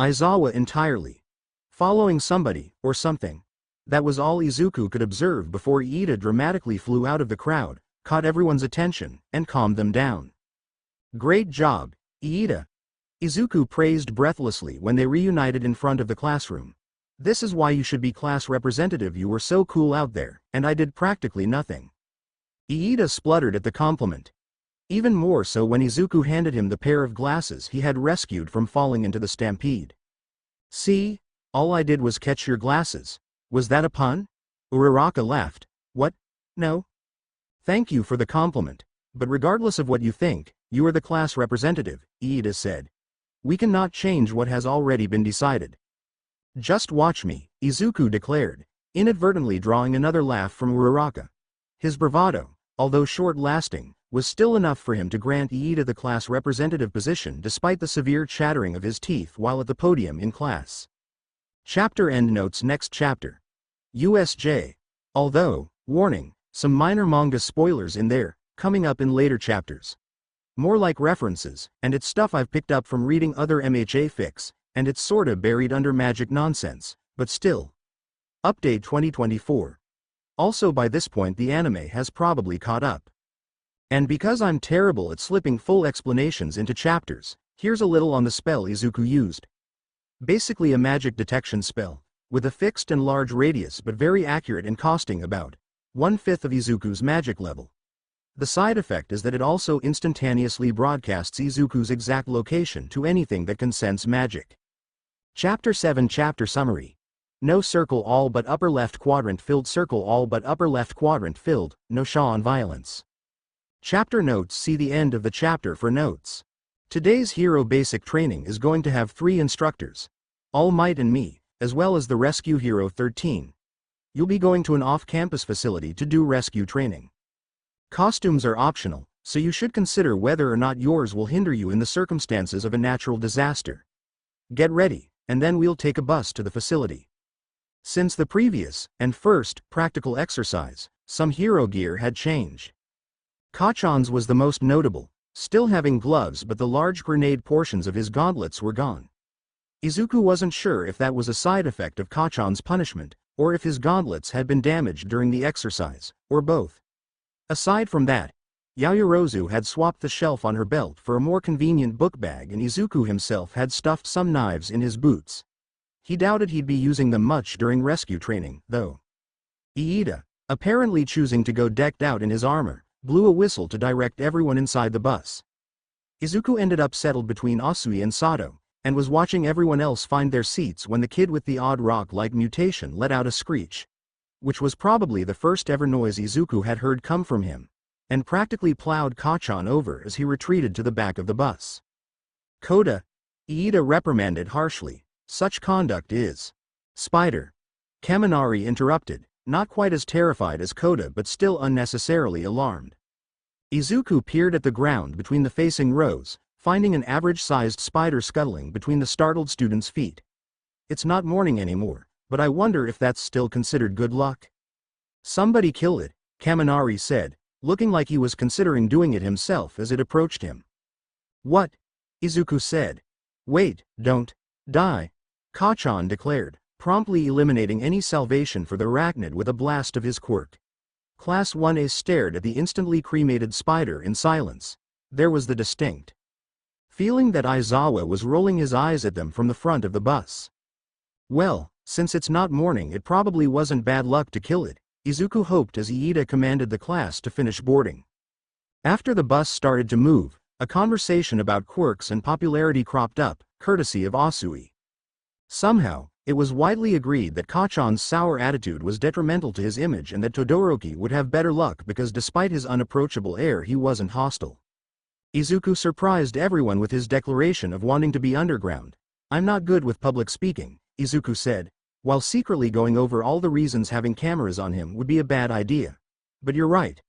Aizawa entirely. Following somebody, or something. That was all Izuku could observe before Iida dramatically flew out of the crowd, caught everyone's attention, and calmed them down. Great job, Iida. Izuku praised breathlessly when they reunited in front of the classroom. This is why you should be class representative. You were so cool out there, and I did practically nothing. Iida spluttered at the compliment. Even more so when Izuku handed him the pair of glasses he had rescued from falling into the stampede. See? All I did was catch your glasses. Was that a pun? Uraraka laughed. What? No. Thank you for the compliment, but regardless of what you think, you are the class representative, Iida said. We cannot change what has already been decided. Just watch me, Izuku declared, inadvertently drawing another laugh from Uraraka. His bravado, although short-lasting, was still enough for him to grant Iida the class representative position despite the severe chattering of his teeth while at the podium in class. Chapter endnotes. Next chapter. USJ. Although, warning, some minor manga spoilers in there, coming up in later chapters. More like references, and it's stuff I've picked up from reading other MHA fics, and it's sorta buried under magic nonsense, but still. Update 2024. Also by this point the anime has probably caught up. And because I'm terrible at slipping full explanations into chapters, here's a little on the spell Izuku used. Basically a magic detection spell, with a fixed and large radius but very accurate and costing about 1/5 of Izuku's magic level. The side effect is that it also instantaneously broadcasts Izuku's exact location to anything that can sense magic. Chapter 7 Chapter Summary. No circle all but upper left quadrant filled. Circle all but upper left quadrant filled, no Shaw on violence. Chapter notes. See the end of the chapter for notes. Today's hero basic training is going to have 3 instructors. All Might and me, as well as the rescue hero 13. You'll be going to an off-campus facility to do rescue training. Costumes are optional, so you should consider whether or not yours will hinder you in the circumstances of a natural disaster. Get ready, and then we'll take a bus to the facility. Since the previous, and first, practical exercise, some hero gear had changed. Kachan's was the most notable, still having gloves, but the large grenade portions of his gauntlets were gone. Izuku wasn't sure if that was a side effect of Kachan's punishment, or if his gauntlets had been damaged during the exercise, or both. Aside from that, Yayorozu had swapped the shelf on her belt for a more convenient book bag, and Izuku himself had stuffed some knives in his boots. He doubted he'd be using them much during rescue training, though. Iida, apparently choosing to go decked out in his armor, blew a whistle to direct everyone inside the bus. Izuku ended up settled between Asui and Sato, and was watching everyone else find their seats when the kid with the odd rock-like mutation let out a screech, which was probably the first ever noise Izuku had heard come from him, and practically plowed Kachan over as he retreated to the back of the bus. Koda, Iida reprimanded harshly. Such conduct is spider. Kaminari interrupted, not quite as terrified as Koda but still unnecessarily alarmed. Izuku peered at the ground between the facing rows, finding an average-sized spider scuttling between the startled students' feet. It's not morning anymore, but I wonder if that's still considered good luck. Somebody kill it, Kaminari said, looking like he was considering doing it himself as it approached him. What? Izuku said. Wait, don't die, Kachan declared, promptly eliminating any salvation for the arachnid with a blast of his quirk. Class 1A stared at the instantly cremated spider in silence. There was the distinct feeling that Aizawa was rolling his eyes at them from the front of the bus. Well, since it's not morning, it probably wasn't bad luck to kill it, Izuku hoped as Iida commanded the class to finish boarding. After the bus started to move, a conversation about quirks and popularity cropped up, courtesy of Asui. Somehow, it was widely agreed that Kachan's sour attitude was detrimental to his image and that Todoroki would have better luck because despite his unapproachable air he wasn't hostile. Izuku surprised everyone with his declaration of wanting to be underground. I'm not good with public speaking, Izuku said, while secretly going over all the reasons having cameras on him would be a bad idea. But you're right.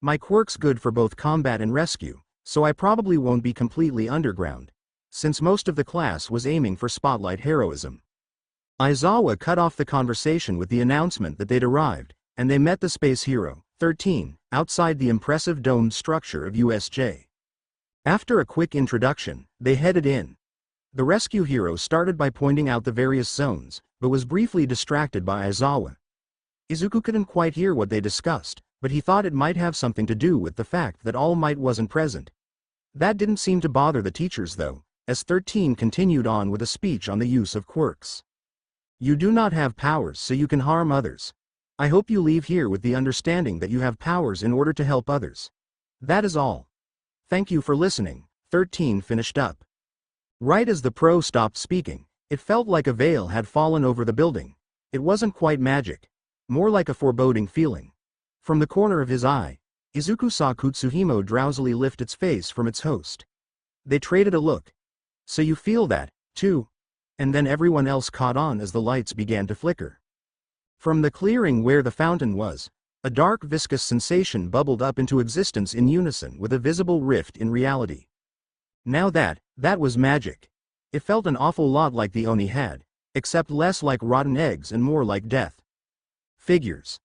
My quirk's good for both combat and rescue, so I probably won't be completely underground, since most of the class was aiming for spotlight heroism. Aizawa cut off the conversation with the announcement that they'd arrived, and they met the space hero, 13, outside the impressive domed structure of USJ. After a quick introduction, they headed in. The rescue hero started by pointing out the various zones, but was briefly distracted by Aizawa. Izuku couldn't quite hear what they discussed, but he thought it might have something to do with the fact that All Might wasn't present. That didn't seem to bother the teachers though, as 13 continued on with a speech on the use of quirks. You do not have powers so you can harm others. I hope you leave here with the understanding that you have powers in order to help others. That is all. Thank you for listening, 13 finished up. Right as the pro stopped speaking, it felt like a veil had fallen over the building. It wasn't quite magic. More like a foreboding feeling. From the corner of his eye, Izuku saw Kutsuhimo drowsily lift its face from its host. They traded a look. So you feel that, too? And then everyone else caught on as the lights began to flicker. From the clearing where the fountain was, A dark viscous sensation bubbled up into existence in unison with a visible rift in reality. Now that was magic. It felt an awful lot like the Oni had, except less like rotten eggs and more like death. Figures.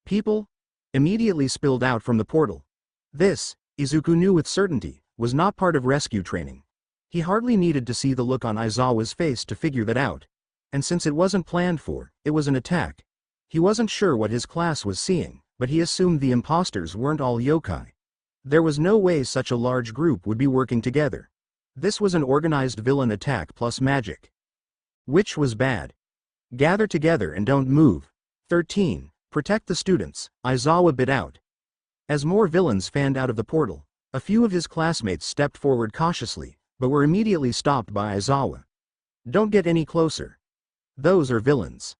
People? Immediately spilled out from the portal. This, Izuku knew with certainty, was not part of rescue training. He hardly needed to see the look on Aizawa's face to figure that out. And since it wasn't planned for, it was an attack. He wasn't sure what his class was seeing, but he assumed the imposters weren't all yokai. There was no way such a large group would be working together. This was an organized villain attack plus magic. Which was bad? Gather together and don't move. 13. Protect the students, Aizawa bit out. As more villains fanned out of the portal, a few of his classmates stepped forward cautiously, but were immediately stopped by Aizawa. Don't get any closer. Those are villains.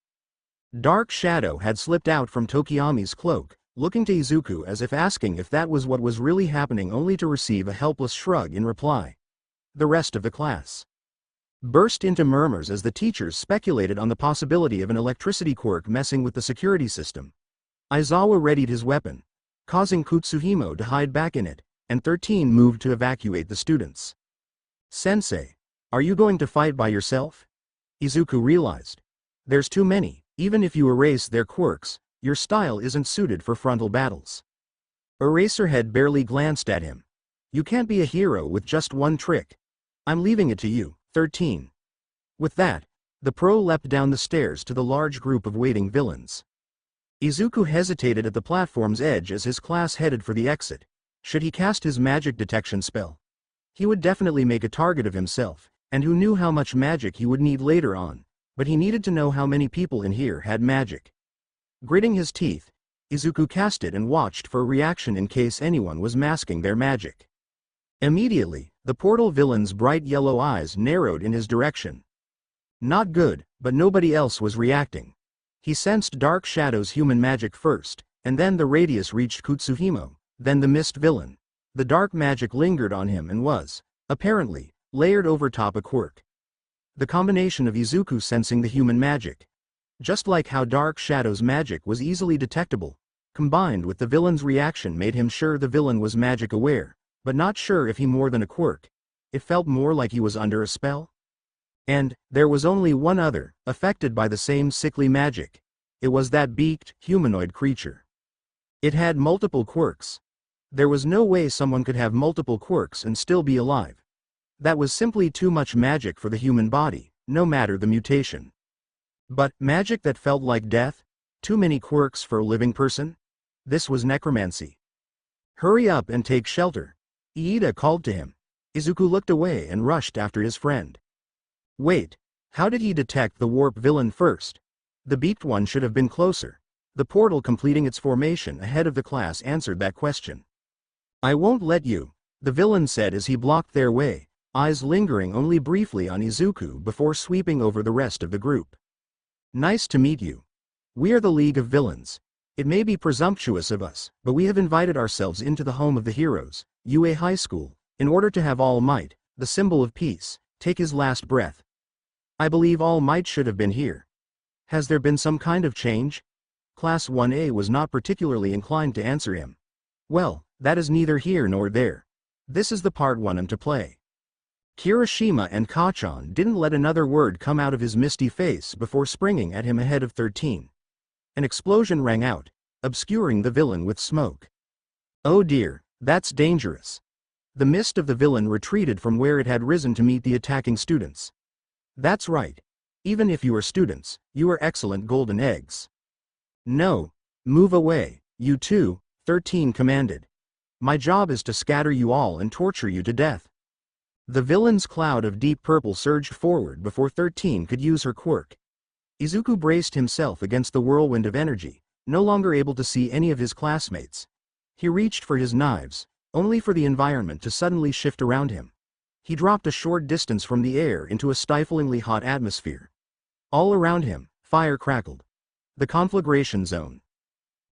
Dark Shadow had slipped out from Tokiyami's cloak, looking to Izuku as if asking if that was what was really happening, only to receive a helpless shrug in reply. The rest of the class burst into murmurs as the teachers speculated on the possibility of an electricity quirk messing with the security system. Aizawa readied his weapon, causing Kutsuhimo to hide back in it, and 13 moved to evacuate the students. Sensei, are you going to fight by yourself? Izuku realized. There's too many. Even if you erase their quirks, your style isn't suited for frontal battles. Eraserhead barely glanced at him. You can't be a hero with just one trick. I'm leaving it to you, 13. With that, the pro leapt down the stairs to the large group of waiting villains. Izuku hesitated at the platform's edge as his class headed for the exit. Should he cast his magic detection spell? He would definitely make a target of himself, and who knew how much magic he would need later on. But he needed to know how many people in here had magic. Gritting his teeth, Izuku cast it and watched for a reaction in case anyone was masking their magic. Immediately, the portal villain's bright yellow eyes narrowed in his direction. Not good, but nobody else was reacting. He sensed Dark Shadow's human magic first, and then the radius reached Kutsuhimo, then the mist villain. The dark magic lingered on him and was, apparently, layered over top a quirk. The combination of Izuku sensing the human magic, just like how Dark Shadow's magic was easily detectable, combined with the villain's reaction made him sure the villain was magic aware, but not sure if he more than a quirk. It felt more like he was under a spell. And there was only one other, affected by the same sickly magic. It was that beaked, humanoid creature. It had multiple quirks. There was no way someone could have multiple quirks and still be alive. That was simply too much magic for the human body, no matter the mutation. But magic that felt like death? Too many quirks for a living person? This was necromancy. Hurry up and take shelter, Iida called to him. Izuku looked away and rushed after his friend. Wait, how did he detect the warp villain first? The beaked one should have been closer. The portal completing its formation ahead of the class answered that question. I won't let you, the villain said as he blocked their way, eyes lingering only briefly on Izuku before sweeping over the rest of the group. Nice to meet you. We are the League of Villains. It may be presumptuous of us, but we have invited ourselves into the home of the heroes, UA High School, in order to have All Might, the symbol of peace, take his last breath. I believe All Might should have been here. Has there been some kind of change? Class 1A was not particularly inclined to answer him. Well, that is neither here nor there. This is the part want him to play. Kirishima and Kachan didn't let another word come out of his misty face before springing at him ahead of 13. An explosion rang out, obscuring the villain with smoke. Oh dear, that's dangerous. The mist of the villain retreated from where it had risen to meet the attacking students. That's right. Even if you are students, you are excellent golden eggs. No, move away, you two, 13 commanded. My job is to scatter you all and torture you to death. The villain's cloud of deep purple surged forward before 13 could use her quirk. Izuku braced himself against the whirlwind of energy, no longer able to see any of his classmates. He reached for his knives, only for the environment to suddenly shift around him. He dropped a short distance from the air into a stiflingly hot atmosphere. All around him, fire crackled. The conflagration zone.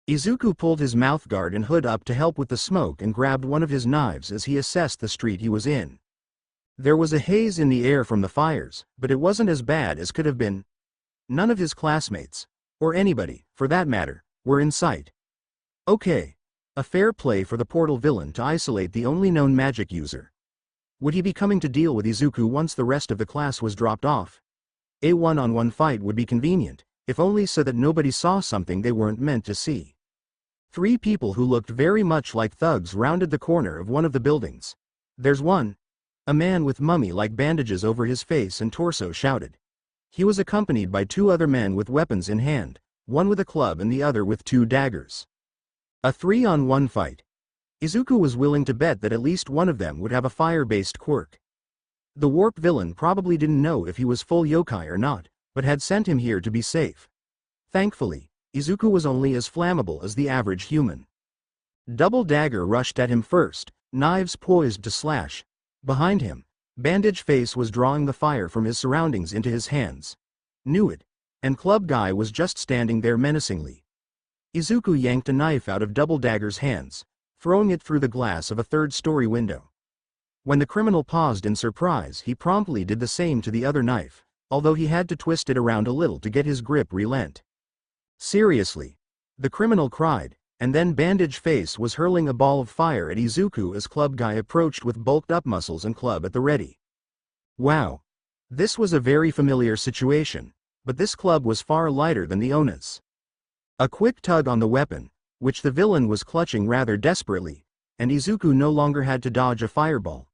Izuku pulled his mouthguard and hood up to help with the smoke and grabbed one of his knives as he assessed the street he was in. There was a haze in the air from the fires, but it wasn't as bad as could have been. None of his classmates, or anybody, for that matter, were in sight. Okay. A fair play for the portal villain to isolate the only known magic user. Would he be coming to deal with Izuku once the rest of the class was dropped off? A one-on-one fight would be convenient, if only so that nobody saw something they weren't meant to see. Three people who looked very much like thugs rounded the corner of one of the buildings. There's one. A man with mummy-like bandages over his face and torso shouted. He was accompanied by two other men with weapons in hand, one with a club and the other with two daggers. A 3-on-1 fight. Izuku was willing to bet that at least one of them would have a fire-based quirk. The warp villain probably didn't know if he was full yokai or not, but had sent him here to be safe. Thankfully, Izuku was only as flammable as the average human. Double Dagger rushed at him first, knives poised to slash. Behind him, Bandage Face was drawing the fire from his surroundings into his hands. Knew it, and Club Guy was just standing there menacingly. Izuku yanked a knife out of Double Dagger's hands, throwing it through the glass of a third-story window. When the criminal paused in surprise, he promptly did the same to the other knife, although he had to twist it around a little to get his grip relent. Seriously? The criminal cried, and then Bandage Face was hurling a ball of fire at Izuku as Club Guy approached with bulked-up muscles and club at the ready. Wow. This was a very familiar situation, but this club was far lighter than the Ona's. A quick tug on the weapon, which the villain was clutching rather desperately, and Izuku no longer had to dodge a fireball.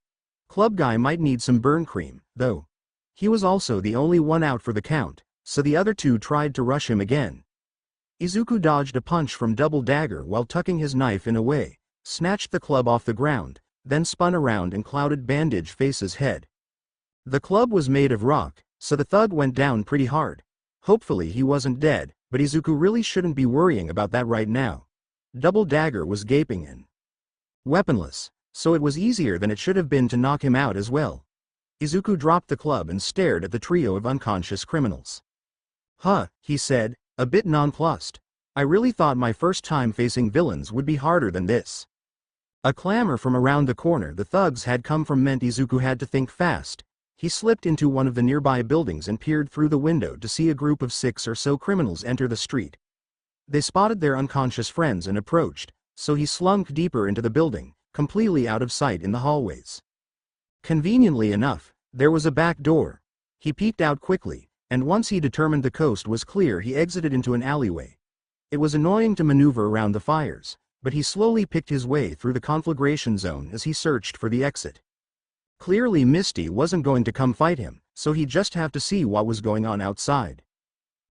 Club Guy might need some burn cream, though. He was also the only one out for the count, so the other two tried to rush him again. Izuku dodged a punch from Double Dagger while tucking his knife in a way, snatched the club off the ground, then spun around and clouded Bandage Face's head. The club was made of rock, so the thug went down pretty hard. Hopefully he wasn't dead, but Izuku really shouldn't be worrying about that right now. Double Dagger was gaping in. Weaponless, so it was easier than it should have been to knock him out as well. Izuku dropped the club and stared at the trio of unconscious criminals. Huh, he said, a bit nonplussed. I really thought my first time facing villains would be harder than this. A clamor from around the corner the thugs had come from meant Izuku had to think fast. He slipped into one of the nearby buildings and peered through the window to see a group of 6 or so criminals enter the street. They spotted their unconscious friends and approached, so he slunk deeper into the building, completely out of sight in the hallways. Conveniently enough, there was a back door. He peeked out quickly, and once he determined the coast was clear he exited into an alleyway. It was annoying to maneuver around the fires, but he slowly picked his way through the conflagration zone as he searched for the exit. Clearly Misty wasn't going to come fight him, so he'd just have to see what was going on outside.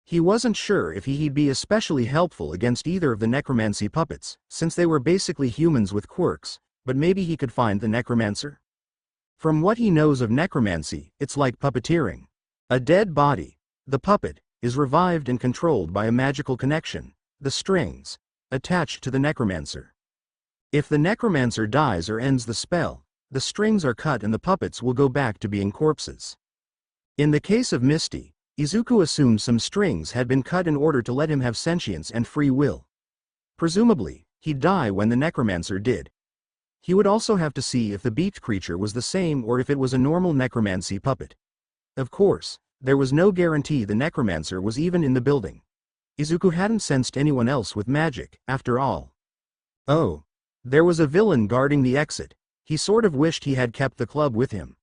He wasn't sure if he'd be especially helpful against either of the necromancy puppets, since they were basically humans with quirks, but maybe he could find the necromancer? From what he knows of necromancy, it's like puppeteering. A dead body, the puppet, is revived and controlled by a magical connection, the strings, attached to the necromancer. If the necromancer dies or ends the spell, the strings are cut and the puppets will go back to being corpses. In the case of Misty, Izuku assumed some strings had been cut in order to let him have sentience and free will. Presumably, he'd die when the necromancer did. He would also have to see if the beaked creature was the same or if it was a normal necromancy puppet. Of course, there was no guarantee the necromancer was even in the building. Izuku hadn't sensed anyone else with magic, after all. Oh. There was a villain guarding the exit. He sort of wished he had kept the club with him.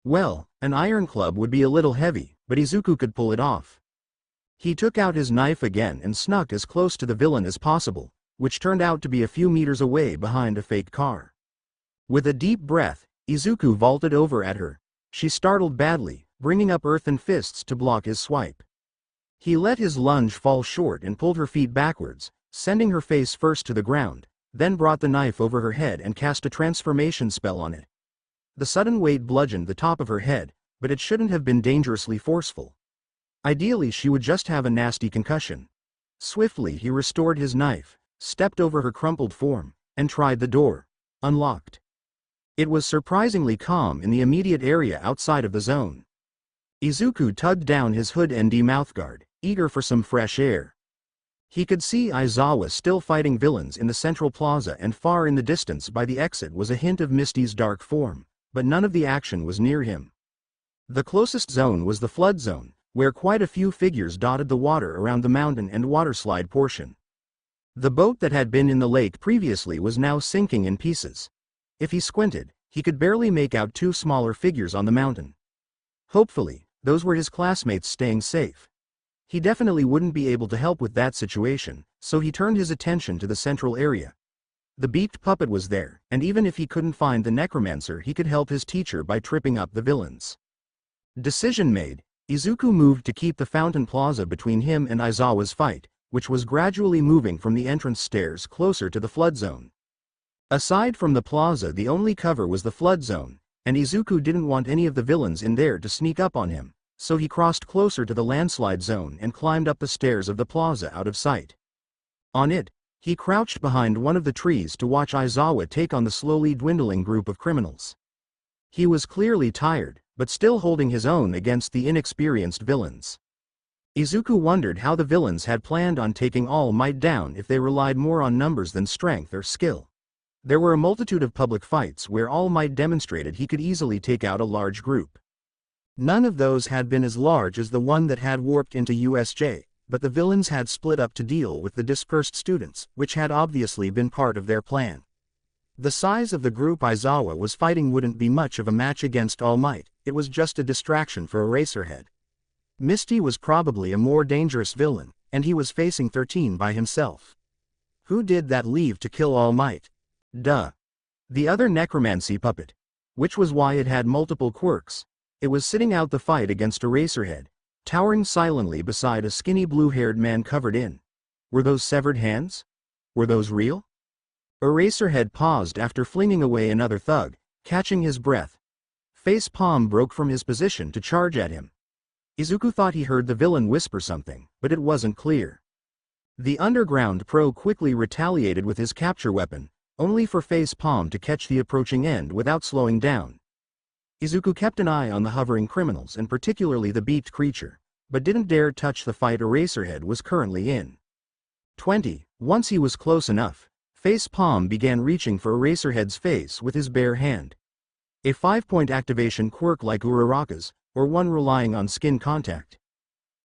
Well, an iron club would be a little heavy, but Izuku could pull it off. He took out his knife again and snuck as close to the villain as possible, which turned out to be a few meters away behind a fake car. With a deep breath, Izuku vaulted over at her. She startled badly, bringing up earthen fists to block his swipe. He let his lunge fall short and pulled her feet backwards, sending her face first to the ground, then brought the knife over her head and cast a transformation spell on it. The sudden weight bludgeoned the top of her head, but it shouldn't have been dangerously forceful. Ideally she would just have a nasty concussion. Swiftly he restored his knife, stepped over her crumpled form, and tried the door. Unlocked. It was surprisingly calm in the immediate area outside of the zone. Izuku tugged down his hood and mouthguard, eager for some fresh air. He could see Aizawa still fighting villains in the central plaza, and far in the distance by the exit was a hint of Misty's dark form, but none of the action was near him. The closest zone was the flood zone, where quite a few figures dotted the water around the mountain and waterslide portion. The boat that had been in the lake previously was now sinking in pieces. If he squinted, he could barely make out two smaller figures on the mountain. Hopefully, those were his classmates staying safe. He definitely wouldn't be able to help with that situation, so he turned his attention to the central area. The beaked puppet was there, and even if he couldn't find the necromancer, he could help his teacher by tripping up the villains. Decision made, Izuku moved to keep the fountain plaza between him and Aizawa's fight, which was gradually moving from the entrance stairs closer to the flood zone. Aside from the plaza, the only cover was the flood zone, and Izuku didn't want any of the villains in there to sneak up on him, so he crossed closer to the landslide zone and climbed up the stairs of the plaza out of sight. On it, he crouched behind one of the trees to watch Aizawa take on the slowly dwindling group of criminals. He was clearly tired, but still holding his own against the inexperienced villains. Izuku wondered how the villains had planned on taking All Might down if they relied more on numbers than strength or skill. There were a multitude of public fights where All Might demonstrated he could easily take out a large group. None of those had been as large as the one that had warped into USJ, but the villains had split up to deal with the dispersed students, which had obviously been part of their plan. The size of the group Aizawa was fighting wouldn't be much of a match against All Might, it was just a distraction for Eraserhead. Misty was probably a more dangerous villain, and he was facing 13 by himself. Who did that leave to kill All Might? Duh. The other necromancy puppet. Which was why it had multiple quirks. It was sitting out the fight against Eraserhead, towering silently beside a skinny blue-haired man covered in. Were those severed hands? Were those real? Eraserhead paused after flinging away another thug, catching his breath. Face palm broke from his position to charge at him. Izuku thought he heard the villain whisper something, but it wasn't clear. The underground pro quickly retaliated with his capture weapon, only for Face Palm to catch the approaching end without slowing down. Izuku kept an eye on the hovering criminals and particularly the beaked creature, but didn't dare touch the fight Eraserhead was currently in. 20. Once he was close enough, Face Palm began reaching for Eraserhead's face with his bare hand. A 5-point activation quirk like Uraraka's, or one relying on skin contact.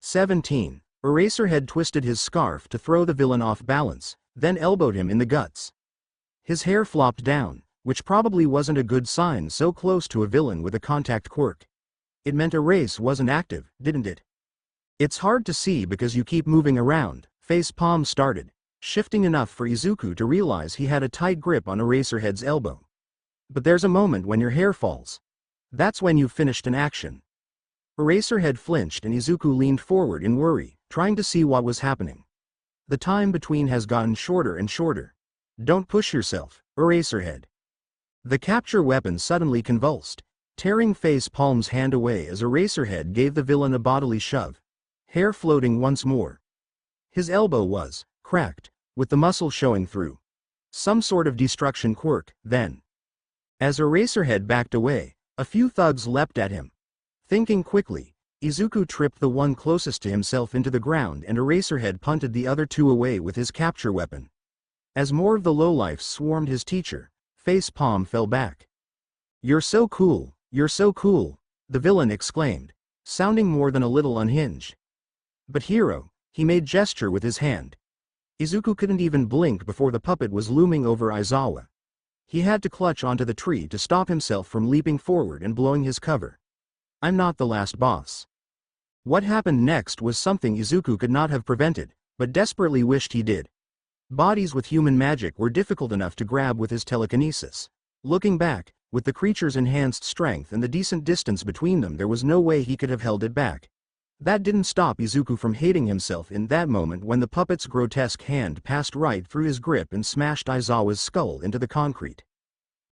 17. Eraserhead twisted his scarf to throw the villain off balance, then elbowed him in the guts. His hair flopped down, which probably wasn't a good sign so close to a villain with a contact quirk. It meant Erase wasn't active, didn't it? It's hard to see because you keep moving around, Face Palm started, shifting enough for Izuku to realize he had a tight grip on Eraserhead's elbow. But there's a moment when your hair falls. That's when you've finished an action. Eraserhead flinched and Izuku leaned forward in worry, trying to see what was happening. The time between has gotten shorter and shorter. Don't push yourself, Eraserhead. The capture weapon suddenly convulsed, tearing Face Palm's hand away as Eraserhead gave the villain a bodily shove. Hair floating once more. His elbow was cracked, with the muscle showing through. Some sort of destruction quirk, then. As Eraserhead backed away, a few thugs leapt at him. Thinking quickly, Izuku tripped the one closest to himself into the ground and Eraserhead punted the other two away with his capture weapon. As more of the lowlifes swarmed his teacher, Face Palm fell back. "You're so cool, the villain exclaimed, sounding more than a little unhinged. "But hero," he made gesture with his hand. Izuku couldn't even blink before the puppet was looming over Aizawa. He had to clutch onto the tree to stop himself from leaping forward and blowing his cover. "I'm not the last boss." What happened next was something Izuku could not have prevented, but desperately wished he did. Bodies with human magic were difficult enough to grab with his telekinesis. Looking back, with the creature's enhanced strength and the decent distance between them, there was no way he could have held it back. That didn't stop Izuku from hating himself in that moment when the puppet's grotesque hand passed right through his grip and smashed Aizawa's skull into the concrete.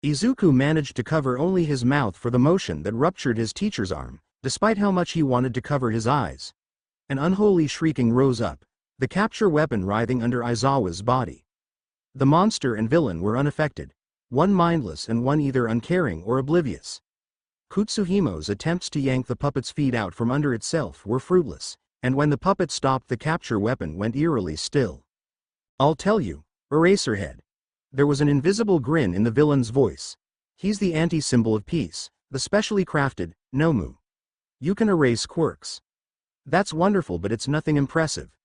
Izuku managed to cover only his mouth for the motion that ruptured his teacher's arm, despite how much he wanted to cover his eyes. An unholy shrieking rose up, the capture weapon writhing under Aizawa's body. The monster and villain were unaffected, one mindless and one either uncaring or oblivious. Kutsuhimo's attempts to yank the puppet's feet out from under itself were fruitless, and when the puppet stopped, the capture weapon went eerily still. "I'll tell you, Eraserhead." There was an invisible grin in the villain's voice. "He's the anti-symbol of peace, the specially crafted, Nomu. You can erase quirks. That's wonderful, but it's nothing impressive.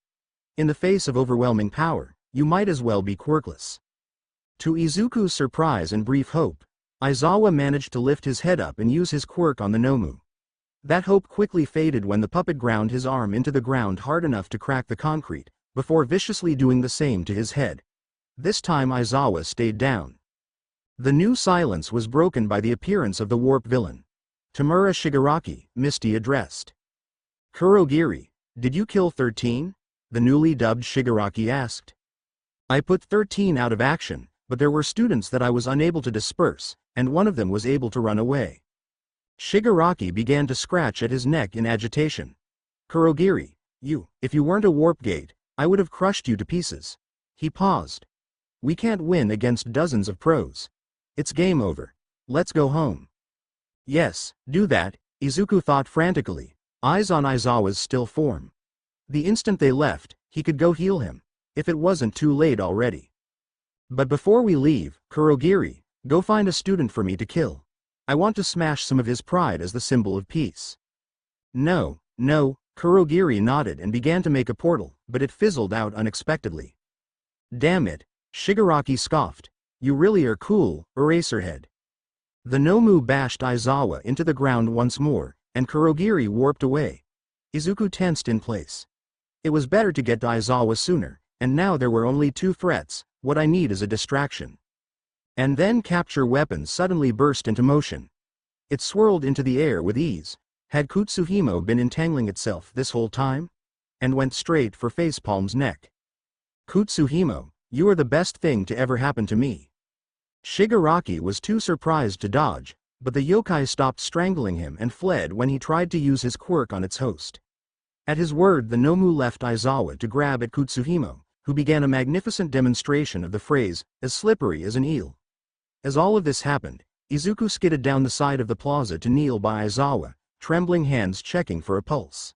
In the face of overwhelming power, you might as well be quirkless. To Izuku's surprise and brief hope, Aizawa managed to lift his head up and use his quirk on the Nomu. That hope quickly faded when the puppet ground his arm into the ground hard enough to crack the concrete, before viciously doing the same to his head. This time Aizawa stayed down. The new silence was broken by the appearance of the warp villain. Tamura Shigaraki, Misty addressed. "Kurogiri, did you kill 13? The newly dubbed Shigaraki asked. "I put 13 out of action, but there were students that I was unable to disperse, and one of them was able to run away." Shigaraki began to scratch at his neck in agitation. "Kurogiri, if you weren't a warp gate, I would have crushed you to pieces." He paused. "We can't win against dozens of pros. It's game over. Let's go home." "Yes, do that," Izuku thought frantically, eyes on Aizawa's still form. The instant they left, he could go heal him, if it wasn't too late already. "But before we leave, Kurogiri, go find a student for me to kill. I want to smash some of his pride as the symbol of peace." No, Kurogiri nodded and began to make a portal, but it fizzled out unexpectedly. "Damn it," Shigaraki scoffed. "You really are cool, Eraserhead." The Nomu bashed Aizawa into the ground once more, and Kurogiri warped away. Izuku tensed in place. It was better to get to Aizawa sooner, and now there were only 2 threats. What I need is a distraction. And then capture weapon suddenly burst into motion. It swirled into the air with ease. Had Kutsuhimo been entangling itself this whole time? And went straight for Facepalm's neck. "Kutsuhimo, you are the best thing to ever happen to me." Shigaraki was too surprised to dodge, but the yokai stopped strangling him and fled when he tried to use his quirk on its host. At his word, the Nomu left Aizawa to grab at Kutsuhimo, who began a magnificent demonstration of the phrase, "as slippery as an eel." As all of this happened, Izuku skidded down the side of the plaza to kneel by Aizawa, trembling hands checking for a pulse.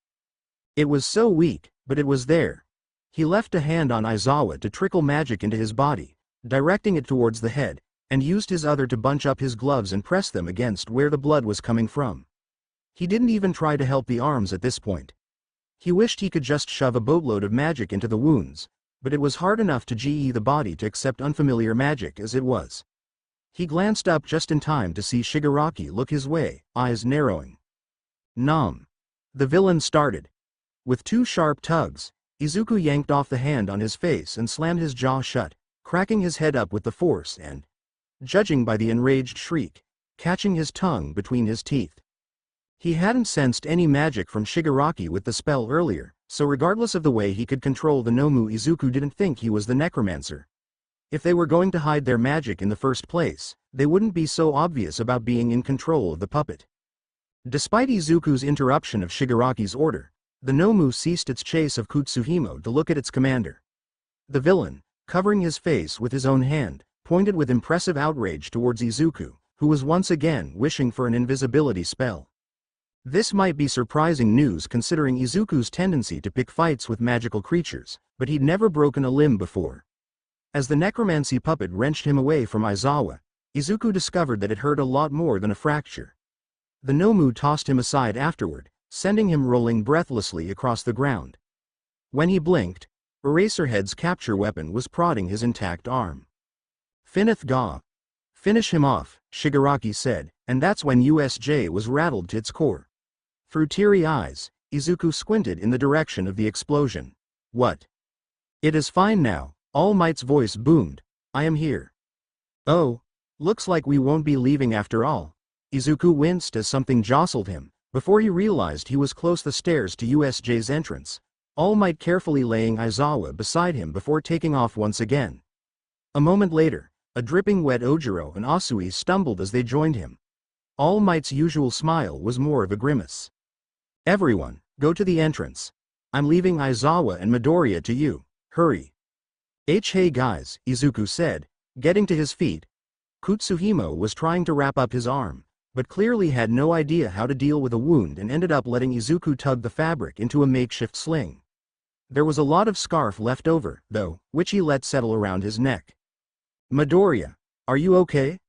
It was so weak, but it was there. He left a hand on Aizawa to trickle magic into his body, directing it towards the head, and used his other to bunch up his gloves and press them against where the blood was coming from. He didn't even try to help the arms at this point. He wished he could just shove a boatload of magic into the wounds, but it was hard enough to GE the body to accept unfamiliar magic as it was. He glanced up just in time to see Shigaraki look his way, eyes narrowing. "Nom." The villain started. With 2 sharp tugs, Izuku yanked off the hand on his face and slammed his jaw shut, cracking his head up with the force and, judging by the enraged shriek, catching his tongue between his teeth. He hadn't sensed any magic from Shigaraki with the spell earlier, so regardless of the way he could control the Nomu, Izuku didn't think he was the necromancer. If they were going to hide their magic in the first place, they wouldn't be so obvious about being in control of the puppet. Despite Izuku's interruption of Shigaraki's order, the Nomu ceased its chase of Kutsuhimo to look at its commander. The villain, covering his face with his own hand, pointed with impressive outrage towards Izuku, who was once again wishing for an invisibility spell. This might be surprising news considering Izuku's tendency to pick fights with magical creatures, but he'd never broken a limb before. As the necromancy puppet wrenched him away from Aizawa, Izuku discovered that it hurt a lot more than a fracture. The Nomu tossed him aside afterward, sending him rolling breathlessly across the ground. When he blinked, Eraserhead's capture weapon was prodding his intact arm. "Finneth Ga. Finish him off," Shigaraki said, and that's when USJ was rattled to its core. Through teary eyes, Izuku squinted in the direction of the explosion. "What?" "It is fine now," All Might's voice boomed. "I am here." "Oh, looks like we won't be leaving after all." Izuku winced as something jostled him, before he realized he was close the stairs to USJ's entrance, All Might carefully laying Aizawa beside him before taking off once again. A moment later, a dripping wet Ojiro and Asui stumbled as they joined him. All Might's usual smile was more of a grimace. "Everyone, go to the entrance. I'm leaving Aizawa and Midoriya to you, hurry." Hey guys," Izuku said, getting to his feet. Kutsuhimo was trying to wrap up his arm, but clearly had no idea how to deal with a wound and ended up letting Izuku tug the fabric into a makeshift sling. There was a lot of scarf left over, though, which he let settle around his neck. "Midoriya, are you okay?"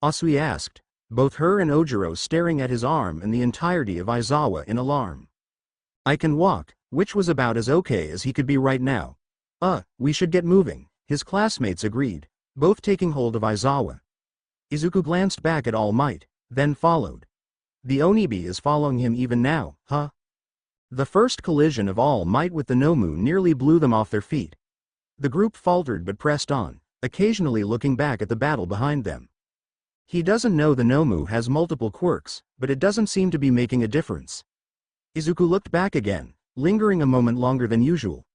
Asui asked, both her and Ojiro staring at his arm and the entirety of Aizawa in alarm. "I can walk," which was about as okay as he could be right now. We should get moving," His classmates agreed, both taking hold of Aizawa. Izuku glanced back at All Might, then followed. The Onibi is following him even now, huh? The first collision of All Might with the Nomu nearly blew them off their feet. The group faltered but pressed on, occasionally looking back at the battle behind them. He doesn't know the Nomu has multiple quirks, but it doesn't seem to be making a difference. Izuku looked back again, lingering a moment longer than usual.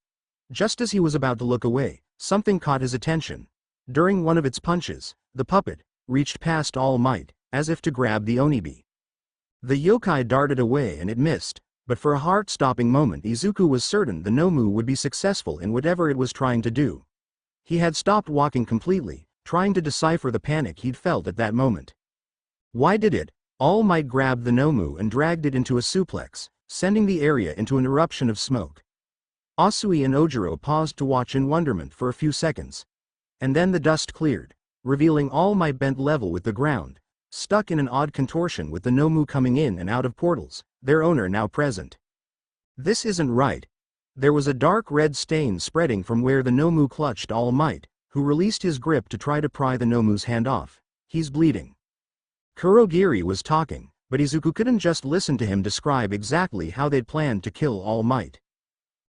Just as he was about to look away, something caught his attention. During one of its punches, the puppet reached past All Might, as if to grab the Onibi. The yokai darted away and it missed, but for a heart-stopping moment Izuku was certain the Nomu would be successful in whatever it was trying to do. He had stopped walking completely, trying to decipher the panic he'd felt at that moment. Why did it? All Might grabbed the Nomu and dragged it into a suplex, sending the area into an eruption of smoke. Asui and Ojiro paused to watch in wonderment for a few seconds. And then the dust cleared, revealing All Might bent level with the ground, stuck in an odd contortion with the Nomu coming in and out of portals, their owner now present. This isn't right. There was a dark red stain spreading from where the Nomu clutched All Might, who released his grip to try to pry the Nomu's hand off. He's bleeding. Kurogiri was talking, but Izuku couldn't just listen to him describe exactly how they'd planned to kill All Might.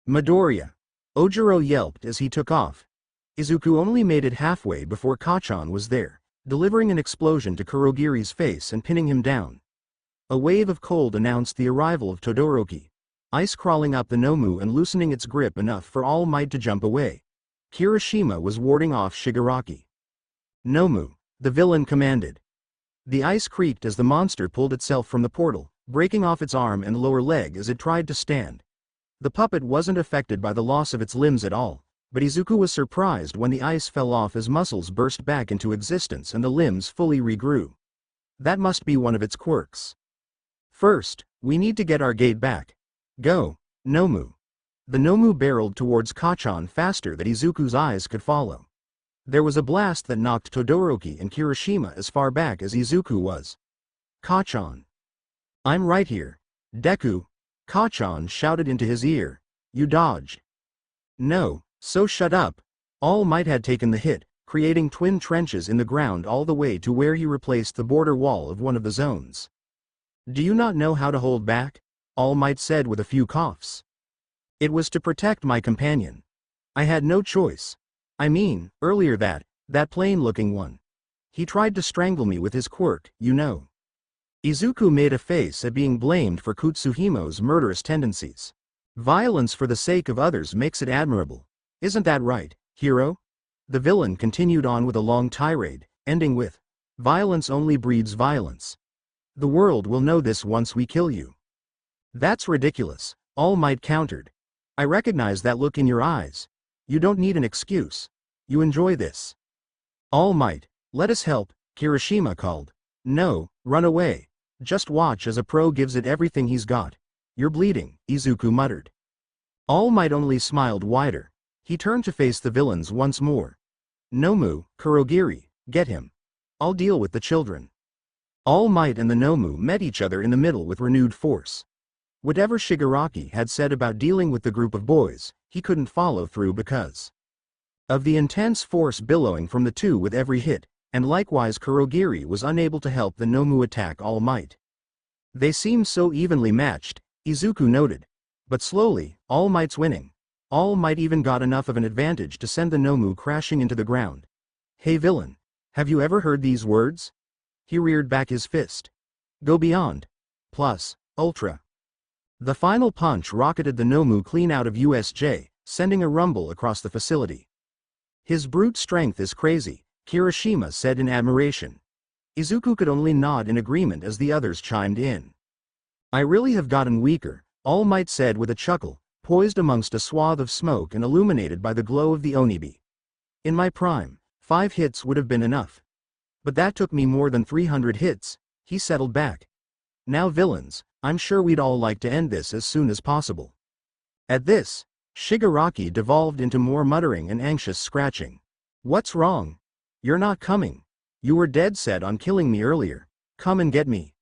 Midoriya. Ojiro yelped as he took off. Izuku only made it halfway before Kacchan was there, delivering an explosion to Kurogiri's face and pinning him down. A wave of cold announced the arrival of Todoroki, ice crawling up the Nomu and loosening its grip enough for All Might to jump away. Kirishima was warding off Shigaraki. Nomu, the villain commanded. The ice creaked as the monster pulled itself from the portal, breaking off its arm and lower leg as it tried to stand. The puppet wasn't affected by the loss of its limbs at all, but Izuku was surprised when the ice fell off as muscles burst back into existence and the limbs fully regrew. That must be one of its quirks. First, we need to get our gate back. Go, Nomu. The Nomu barreled towards Kacchan faster than Izuku's eyes could follow. There was a blast that knocked Todoroki and Kirishima as far back as Izuku was. Kacchan. I'm right here. Deku. Kacchan shouted into his ear. You dodge. No, so shut up. All Might had taken the hit, creating twin trenches in the ground all the way to where he replaced the border wall of one of the zones. Do you not know how to hold back? All Might said with a few coughs. It was to protect my companion. I had no choice. I mean, earlier that plain-looking one. He tried to strangle me with his quirk, you know. Izuku made a face at being blamed for Kutsuhimo's murderous tendencies. Violence for the sake of others makes it admirable. Isn't that right, hero? The villain continued on with a long tirade, ending with, violence only breeds violence. The world will know this once we kill you. That's ridiculous, All Might countered. I recognize that look in your eyes. You don't need an excuse. You enjoy this. All Might, let us help, Kirishima called. No, run away. Just watch as a pro gives it everything he's got. You're bleeding, Izuku muttered. All Might only smiled wider. He turned to face the villains once more. Nomu, Kurogiri, get him. I'll deal with the children. All Might and the Nomu met each other in the middle with renewed force. Whatever Shigaraki had said about dealing with the group of boys, he couldn't follow through because of the intense force billowing from the two with every hit, and likewise Kurogiri was unable to help the Nomu attack All Might. They seemed so evenly matched, Izuku noted. But slowly, All Might's winning. All Might even got enough of an advantage to send the Nomu crashing into the ground. Hey villain, have you ever heard these words? He reared back his fist. Go beyond. Plus, ultra. The final punch rocketed the Nomu clean out of USJ, sending a rumble across the facility. His brute strength is crazy, Kirishima said in admiration. Izuku could only nod in agreement as the others chimed in. I really have gotten weaker, All Might said with a chuckle, poised amongst a swath of smoke and illuminated by the glow of the Onibi. In my prime, 5 hits would have been enough. But that took me more than 300 hits, he settled back. Now villains, I'm sure we'd all like to end this as soon as possible. At this, Shigaraki devolved into more muttering and anxious scratching. What's wrong? You're not coming. You were dead set on killing me earlier. Come and get me.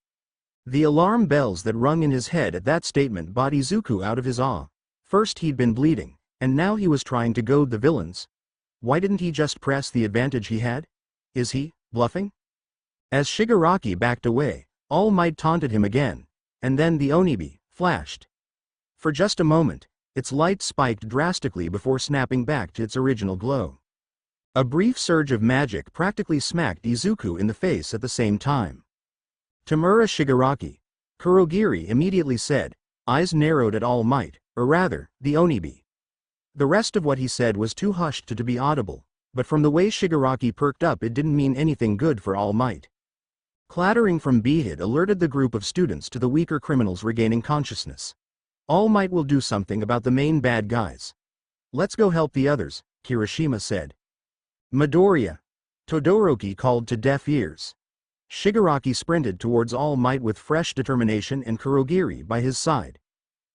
The alarm bells that rung in his head at that statement brought Izuku out of his awe. First he'd been bleeding, and now he was trying to goad the villains. Why didn't he just press the advantage he had? Is he bluffing? As Shigaraki backed away, All Might taunted him again, and then the Onibi flashed. For just a moment, its light spiked drastically before snapping back to its original glow. A brief surge of magic practically smacked Izuku in the face at the same time. Tamura Shigaraki, Kurogiri immediately said, eyes narrowed at All Might, or rather, the Onibi. The rest of what he said was too hushed to be audible, but from the way Shigaraki perked up it didn't mean anything good for All Might. Clattering from Behead alerted the group of students to the weaker criminals regaining consciousness. All Might will do something about the main bad guys. Let's go help the others, Kirishima said. Midoriya, Todoroki called to deaf ears. Shigaraki sprinted towards All Might with fresh determination and Kurogiri by his side.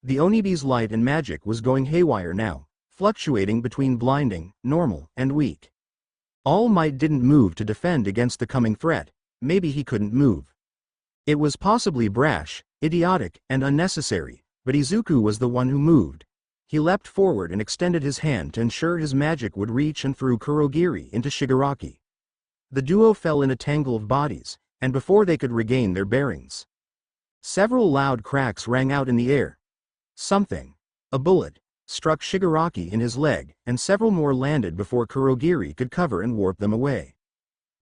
The Onibi's light and magic was going haywire now, fluctuating between blinding, normal, and weak. All Might didn't move to defend against the coming threat. Maybe he couldn't move. It was possibly brash, idiotic, and unnecessary, but Izuku was the one who moved. He leapt forward and extended his hand to ensure his magic would reach and threw Kurogiri into Shigaraki. The duo fell in a tangle of bodies, and before they could regain their bearings, several loud cracks rang out in the air. Something, a bullet, struck Shigaraki in his leg, and several more landed before Kurogiri could cover and warp them away.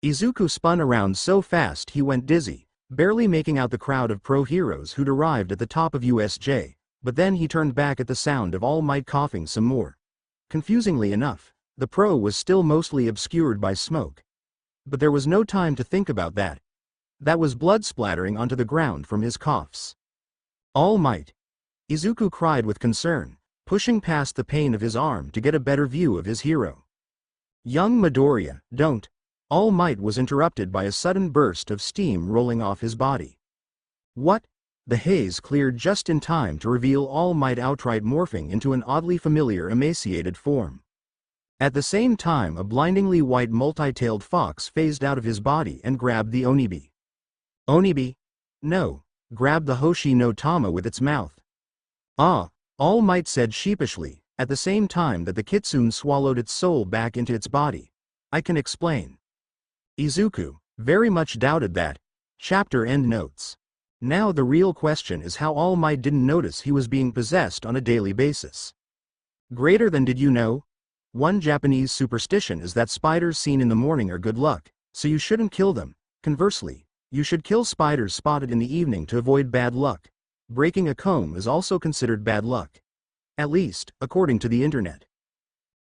Izuku spun around so fast he went dizzy, barely making out the crowd of pro-heroes who'd arrived at the top of USJ, but then he turned back at the sound of All Might coughing some more. Confusingly enough, the pro was still mostly obscured by smoke. But there was no time to think about that. That was blood splattering onto the ground from his coughs. All Might! Izuku cried with concern, pushing past the pain of his arm to get a better view of his hero. Young Midoriya, don't! All Might was interrupted by a sudden burst of steam rolling off his body. What? The haze cleared just in time to reveal All Might outright morphing into an oddly familiar emaciated form. At the same time a blindingly white multi-tailed fox phased out of his body and grabbed the Onibi. Onibi? No, grabbed the Hoshi no Tama with its mouth. Ah, All Might said sheepishly, at the same time that the kitsune swallowed its soul back into its body. I can explain. Izuku very much doubted that. Chapter end notes. Now the real question is how All Might didn't notice he was being possessed on a daily basis. Greater than did you know? One Japanese superstition is that spiders seen in the morning are good luck, so you shouldn't kill them. Conversely, you should kill spiders spotted in the evening to avoid bad luck. Breaking a comb is also considered bad luck. At least, according to the internet.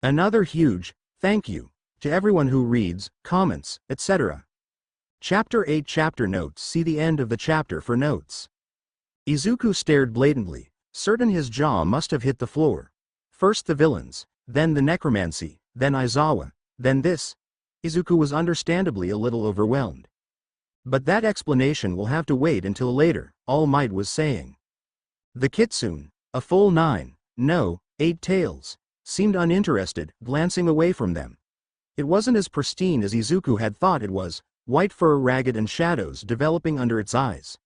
Another huge thank you to everyone who reads, comments, etc. Chapter 8 Chapter Notes. See the end of the chapter for notes. Izuku stared blatantly, certain his jaw must have hit the floor. First the villains, then the necromancy, then Aizawa, then this. Izuku was understandably a little overwhelmed. But that explanation will have to wait until later, All Might was saying. The kitsune, a full 9, no, 8 tails, seemed uninterested, glancing away from them. It wasn't as pristine as Izuku had thought it was, white fur ragged and shadows developing under its eyes.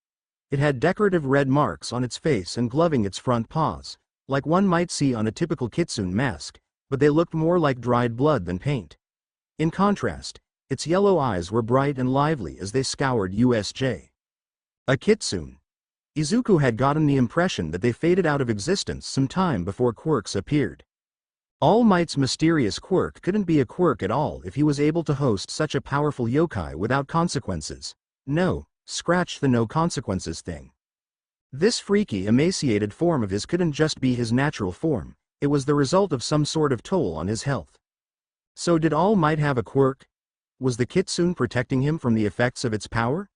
It had decorative red marks on its face and gloving its front paws, like one might see on a typical kitsune mask, but they looked more like dried blood than paint. In contrast, its yellow eyes were bright and lively as they scoured USJ. A kitsune. Izuku had gotten the impression that they faded out of existence some time before quirks appeared. All Might's mysterious quirk couldn't be a quirk at all if he was able to host such a powerful yokai without consequences. No, scratch the no consequences thing. This freaky emaciated form of his couldn't just be his natural form, it was the result of some sort of toll on his health. So did All Might have a quirk? Was the kitsune protecting him from the effects of its power?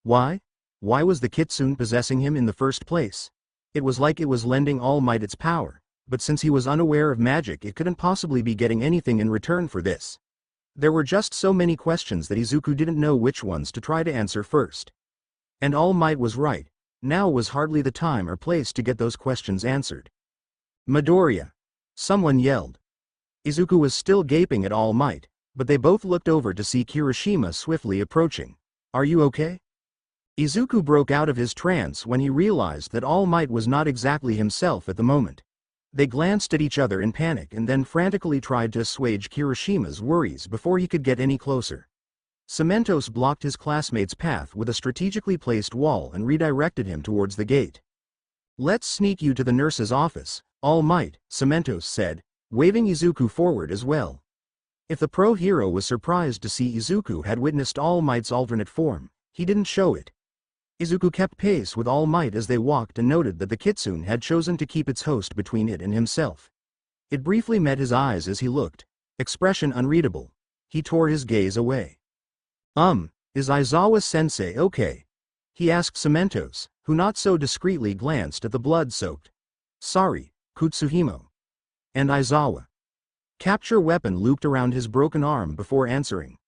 Why? Why was the kitsune possessing him in the first place? It was like it was lending All Might its power. But since he was unaware of magic it couldn't possibly be getting anything in return for this. There were just so many questions that Izuku didn't know which ones to try to answer first. And All Might was right, now was hardly the time or place to get those questions answered. Midoriya! Someone yelled. Izuku was still gaping at All Might, but they both looked over to see Kirishima swiftly approaching. Are you okay? Izuku broke out of his trance when he realized that All Might was not exactly himself at the moment. They glanced at each other in panic and then frantically tried to assuage Kirishima's worries before he could get any closer. Cementos blocked his classmate's path with a strategically placed wall and redirected him towards the gate. "Let's sneak you to the nurse's office, All Might," Cementos said, waving Izuku forward as well. If the pro-hero was surprised to see Izuku had witnessed All Might's alternate form, he didn't show it. Izuku kept pace with All Might as they walked and noted that the kitsune had chosen to keep its host between it and himself. It briefly met his eyes as he looked, expression unreadable. He tore his gaze away. Is Aizawa-sensei okay?" he asked Cementos, who not so discreetly glanced at the blood-soaked. "Sorry, Kutsuhimo." "And Aizawa?" Capture weapon looped around his broken arm before answering.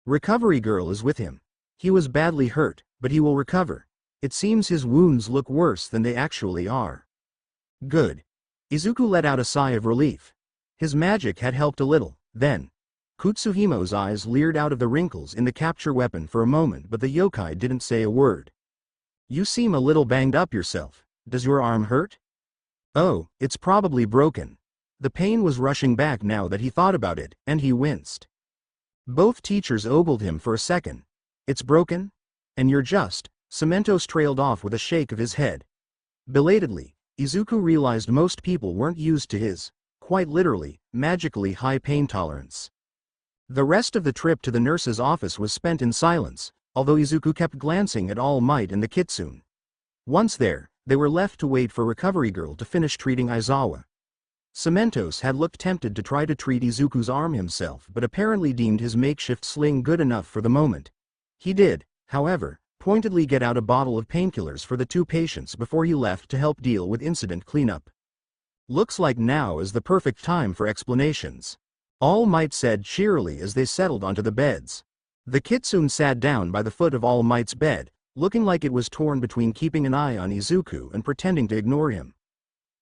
"Recovery girl is with him. He was badly hurt, but he will recover. It seems his wounds look worse than they actually are." "Good." Izuku let out a sigh of relief. His magic had helped a little. Then Kutsuhimo's eyes leered out of the wrinkles in the capture weapon for a moment, but the yokai didn't say a word. "You seem a little banged up yourself. Does your arm hurt?" "Oh, it's probably broken." The pain was rushing back now that he thought about it, and he winced. Both teachers ogled him for a second. "It's broken? And you're just..." Cementos trailed off with a shake of his head. Belatedly, Izuku realized most people weren't used to his, quite literally, magically high pain tolerance. The rest of the trip to the nurse's office was spent in silence, although Izuku kept glancing at All Might and the kitsune. Once there, they were left to wait for Recovery Girl to finish treating Aizawa. Cementos had looked tempted to try to treat Izuku's arm himself but apparently deemed his makeshift sling good enough for the moment. He did, however, pointedly get out a bottle of painkillers for the two patients before he left to help deal with incident cleanup. "Looks like now is the perfect time for explanations," All Might said cheerily as they settled onto the beds. The kitsune sat down by the foot of All Might's bed, looking like it was torn between keeping an eye on Izuku and pretending to ignore him.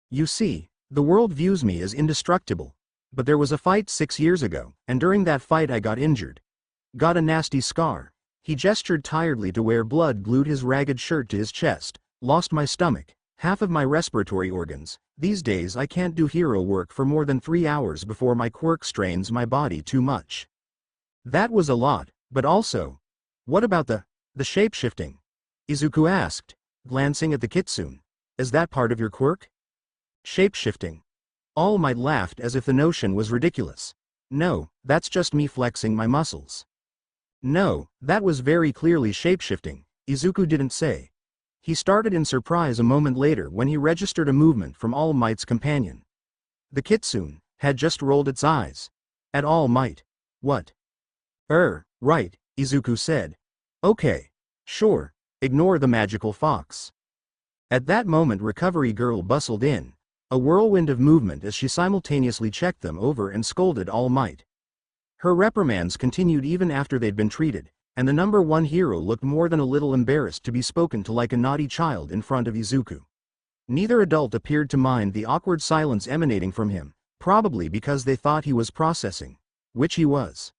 "You see, the world views me as indestructible. But there was a fight 6 years ago, and during that fight I got injured. Got a nasty scar." He gestured tiredly to where blood glued his ragged shirt to his chest. "Lost my stomach, half of my respiratory organs. These days I can't do hero work for more than 3 hours before my quirk strains my body too much." "That was a lot, but also..." "What about the shape-shifting?" Izuku asked, glancing at the kitsune. "Is that part of your quirk?" "Shape-shifting?" All Might laughed as if the notion was ridiculous. "No, that's just me flexing my muscles." "No, that was very clearly shape-shifting," Izuku didn't say. He started in surprise a moment later when he registered a movement from All Might's companion. The kitsune had just rolled its eyes at All Might. "What?" Right," Izuku said. "Okay. Sure, ignore the magical fox." At that moment Recovery Girl bustled in, a whirlwind of movement as she simultaneously checked them over and scolded All Might. Her reprimands continued even after they'd been treated, and the number one hero looked more than a little embarrassed to be spoken to like a naughty child in front of Izuku. Neither adult appeared to mind the awkward silence emanating from him, probably because they thought he was processing, which he was.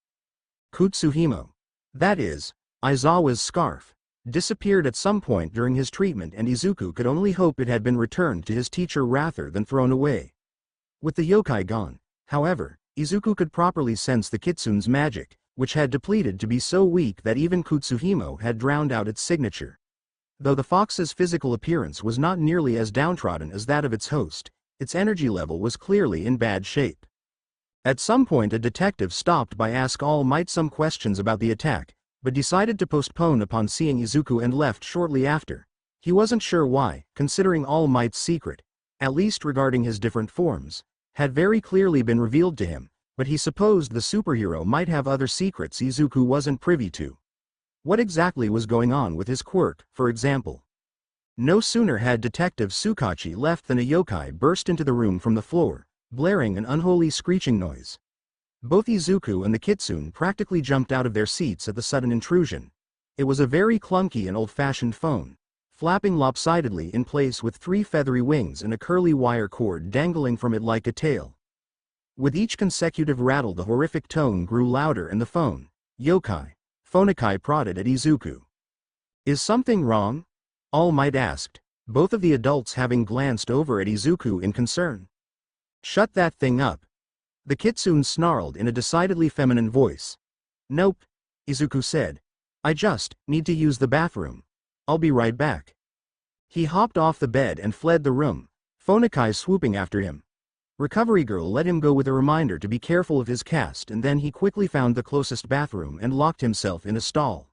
Kutsuhimo, that is, Aizawa's scarf, disappeared at some point during his treatment, and Izuku could only hope it had been returned to his teacher rather than thrown away. With the yokai gone, however, Izuku could properly sense the kitsune's magic, which had depleted to be so weak that even Kutsuhimo had drowned out its signature. Though the fox's physical appearance was not nearly as downtrodden as that of its host, its energy level was clearly in bad shape. At some point a detective stopped by ask All Might some questions about the attack, but decided to postpone upon seeing Izuku and left shortly after. He wasn't sure why, considering All Might's secret, at least regarding his different forms, had very clearly been revealed to him, but he supposed the superhero might have other secrets Izuku wasn't privy to. What exactly was going on with his quirk, for example? No sooner had Detective Tsukachi left than a yokai burst into the room from the floor, blaring an unholy screeching noise. Both Izuku and the kitsune practically jumped out of their seats at the sudden intrusion. It was a very clunky and old-fashioned phone, flapping lopsidedly in place with 3 feathery wings and a curly wire cord dangling from it like a tail. With each consecutive rattle the horrific tone grew louder and the phone, Phonekai prodded at Izuku. "Is something wrong?" All Might asked, both of the adults having glanced over at Izuku in concern. Shut that thing up. The kitsune snarled in a decidedly feminine voice. Nope, Izuku said. I just need to use the bathroom. I'll be right back. He hopped off the bed and fled the room, Phonokai swooping after him. Recovery Girl let him go with a reminder to be careful of his caste, and then he quickly found the closest bathroom and locked himself in a stall.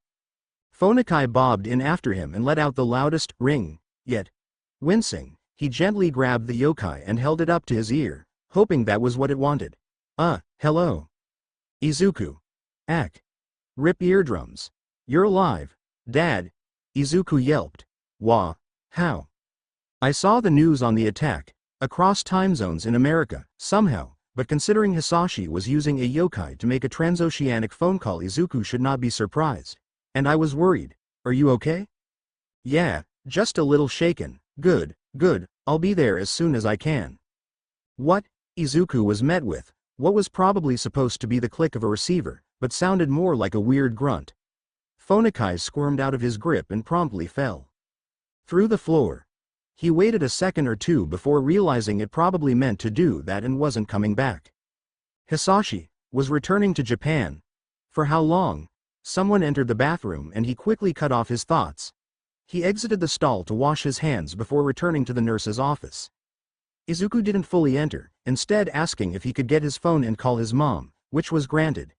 Phonokai bobbed in after him and let out the loudest ring, yet, wincing, he gently grabbed the yokai and held it up to his ear, hoping that was what it wanted. Hello. Izuku. Ack. Rip eardrums. You're alive, Dad, Izuku yelped. Wah. How? I saw the news on the attack, across time zones in America, somehow, but considering Hasashi was using a yokai to make a transoceanic phone call, Izuku should not be surprised. And I was worried. Are you okay? Yeah, just a little shaken. Good, I'll be there as soon as I can. What? Izuku was met with what was probably supposed to be the click of a receiver, but sounded more like a weird grunt. Phonokai squirmed out of his grip and promptly fell through the floor. He waited a second or two before realizing it probably meant to do that and wasn't coming back. Hasashi was returning to Japan. For how long? Someone entered the bathroom and he quickly cut off his thoughts. He exited the stall to wash his hands before returning to the nurse's office. Izuku didn't fully enter, instead asking if he could get his phone and call his mom, which was granted.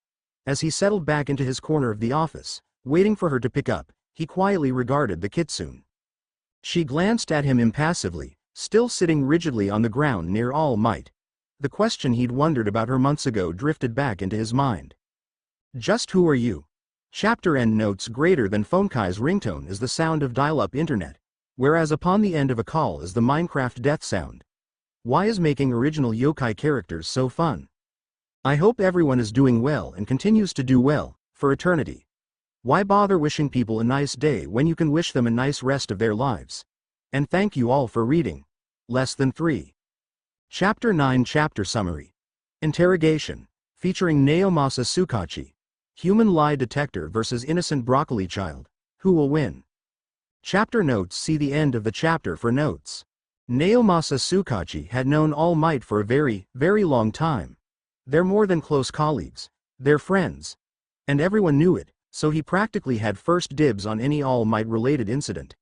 As he settled back into his corner of the office, waiting for her to pick up, he quietly regarded the kitsune. She glanced at him impassively, still sitting rigidly on the ground near All Might. The question he'd wondered about her months ago drifted back into his mind. Just who are you? Chapter end notes. Greater than Phonkai's ringtone is the sound of dial-up internet, whereas upon the end of a call is the Minecraft death sound. Why is making original yokai characters so fun? I hope everyone is doing well and continues to do well, for eternity. Why bother wishing people a nice day when you can wish them a nice rest of their lives? And thank you all for reading. Less than 3. Chapter 9. Chapter Summary. Interrogation. Featuring Naomasa Tsukachi. Human lie detector versus innocent broccoli child. Who will win? Chapter notes. See the end of the chapter for notes. Naomasa Tsukachi had known All Might for a very, very long time. They're more than close colleagues. They're friends. And everyone knew it, so he practically had first dibs on any All Might related incident.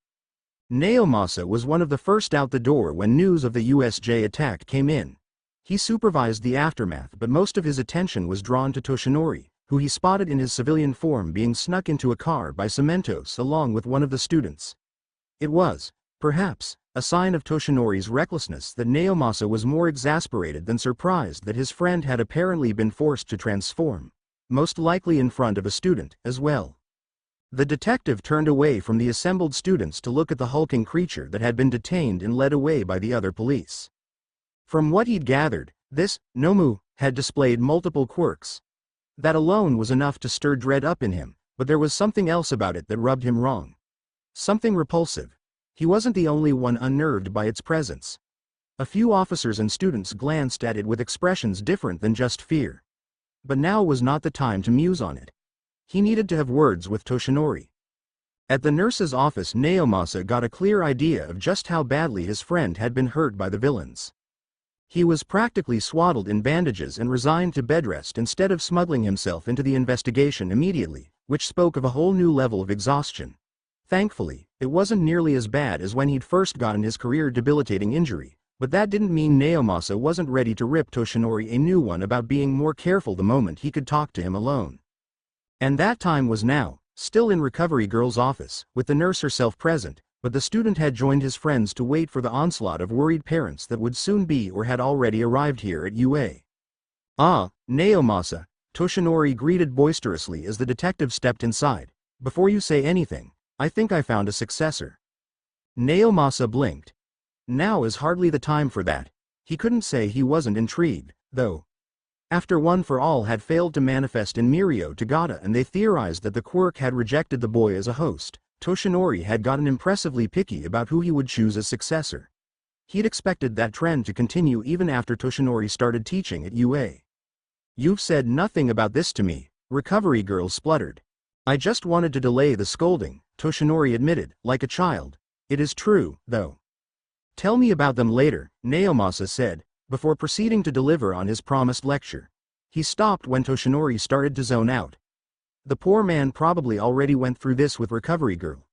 Naomasa was one of the first out the door when news of the USJ attack came in. He supervised the aftermath, but most of his attention was drawn to Toshinori, who he spotted in his civilian form being snuck into a car by Cementos along with one of the students. It was, perhaps, a sign of Toshinori's recklessness that Naomasa was more exasperated than surprised that his friend had apparently been forced to transform, most likely in front of a student as well. The detective turned away from the assembled students to look at the hulking creature that had been detained and led away by the other police. From what he'd gathered, this Nomu had displayed multiple quirks. That alone was enough to stir dread up in him, but there was something else about it that rubbed him wrong. Something repulsive. He wasn't the only one unnerved by its presence. A few officers and students glanced at it with expressions different than just fear. But now was not the time to muse on it. He needed to have words with Toshinori. At the nurse's office, Naomasa got a clear idea of just how badly his friend had been hurt by the villains. He was practically swaddled in bandages and resigned to bed rest instead of smuggling himself into the investigation immediately, which spoke of a whole new level of exhaustion. Thankfully, it wasn't nearly as bad as when he'd first gotten his career-debilitating injury, but that didn't mean Naomasa wasn't ready to rip Toshinori a new one about being more careful the moment he could talk to him alone. And that time was now, still in Recovery Girl's office, with the nurse herself present, but the student had joined his friends to wait for the onslaught of worried parents that would soon be or had already arrived here at UA. Ah, Naomasa, Toshinori greeted boisterously as the detective stepped inside. Before you say anything, I think I found a successor. Naomasa blinked. Now is hardly the time for that. He couldn't say he wasn't intrigued, though. After One for All had failed to manifest in Mirio Tagata and they theorized that the Quirk had rejected the boy as a host, Toshinori had gotten impressively picky about who he would choose as successor. He'd expected that trend to continue even after Toshinori started teaching at UA. You've said nothing about this to me, Recovery Girl spluttered. I just wanted to delay the scolding, Toshinori admitted, like a child. It is true, though. Tell me about them later, Naomasa said, before proceeding to deliver on his promised lecture. He stopped when Toshinori started to zone out. The poor man probably already went through this with Recovery Girl.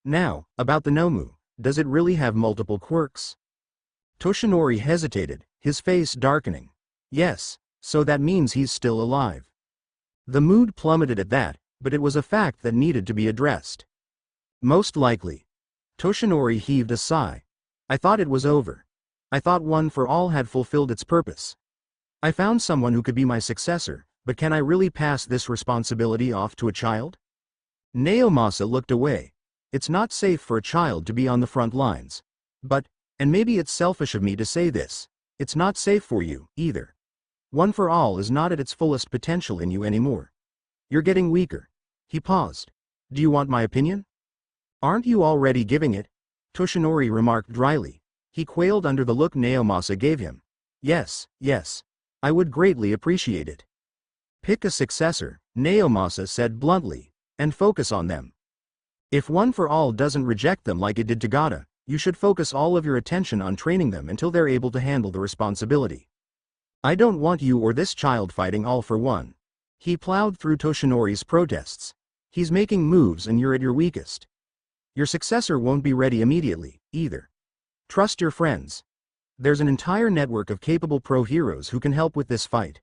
Now, about the Nomu, does it really have multiple quirks? Toshinori hesitated, his face darkening. Yes, so that means he's still alive. The mood plummeted at that, but it was a fact that needed to be addressed. Most likely. Toshinori heaved a sigh. I thought it was over. I thought One for All had fulfilled its purpose. I found someone who could be my successor, but can I really pass this responsibility off to a child? Naomasa looked away. It's not safe for a child to be on the front lines. But, and maybe it's selfish of me to say this, it's not safe for you, either. One for All is not at its fullest potential in you anymore. You're getting weaker. He paused. Do you want my opinion? Aren't you already giving it? Toshinori remarked dryly. He quailed under the look Naomasa gave him. Yes, yes. I would greatly appreciate it. Pick a successor, Naomasa said bluntly, and focus on them. If One for All doesn't reject them like it did Tagada, you should focus all of your attention on training them until they're able to handle the responsibility. I don't want you or this child fighting all for one. He plowed through Toshinori's protests. He's making moves and you're at your weakest. Your successor won't be ready immediately, either. Trust your friends. There's an entire network of capable pro-heroes who can help with this fight.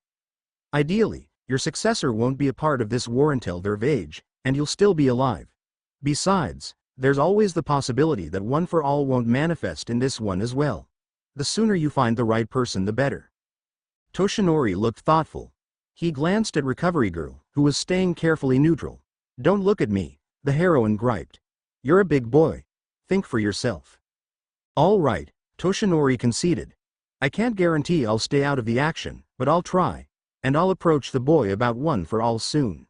Ideally, your successor won't be a part of this war until they're of age, and you'll still be alive. Besides, there's always the possibility that One for All won't manifest in this one as well. The sooner you find the right person the better. Toshinori looked thoughtful. He glanced at Recovery Girl, who was staying carefully neutral. Don't look at me, the heroine griped. You're a big boy. Think for yourself. All right, Toshinori conceded. I can't guarantee I'll stay out of the action, but I'll try. And I'll approach the boy about One for All soon.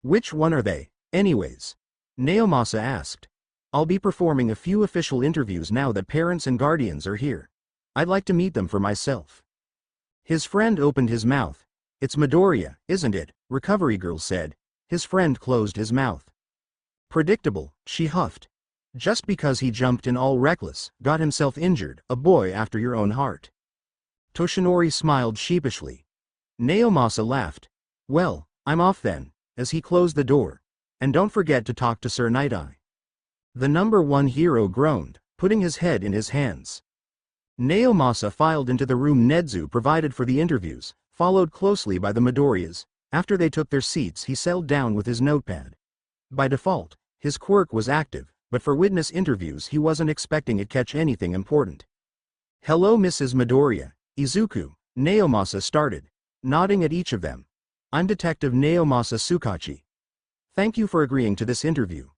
Which one are they, anyways? Naomasa asked. I'll be performing a few official interviews now that parents and guardians are here. I'd like to meet them for myself. His friend opened his mouth. It's Midoriya, isn't it? Recovery Girl said. His friend closed his mouth. Predictable, she huffed. Just because he jumped in all reckless, got himself injured, a boy after your own heart. Toshinori smiled sheepishly. Naomasa laughed. Well, I'm off then, as he closed the door. And don't forget to talk to Sir Night-Eye. The number one hero groaned, putting his head in his hands. Naomasa filed into the room Nedzu provided for the interviews, followed closely by the Midoriyas. After they took their seats he settled down with his notepad. By default, his quirk was active, but for witness interviews he wasn't expecting it catch anything important. Hello Mrs. Midoriya, Izuku, Naomasa started, nodding at each of them. I'm Detective Naomasa Tsukachi. Thank you for agreeing to this interview.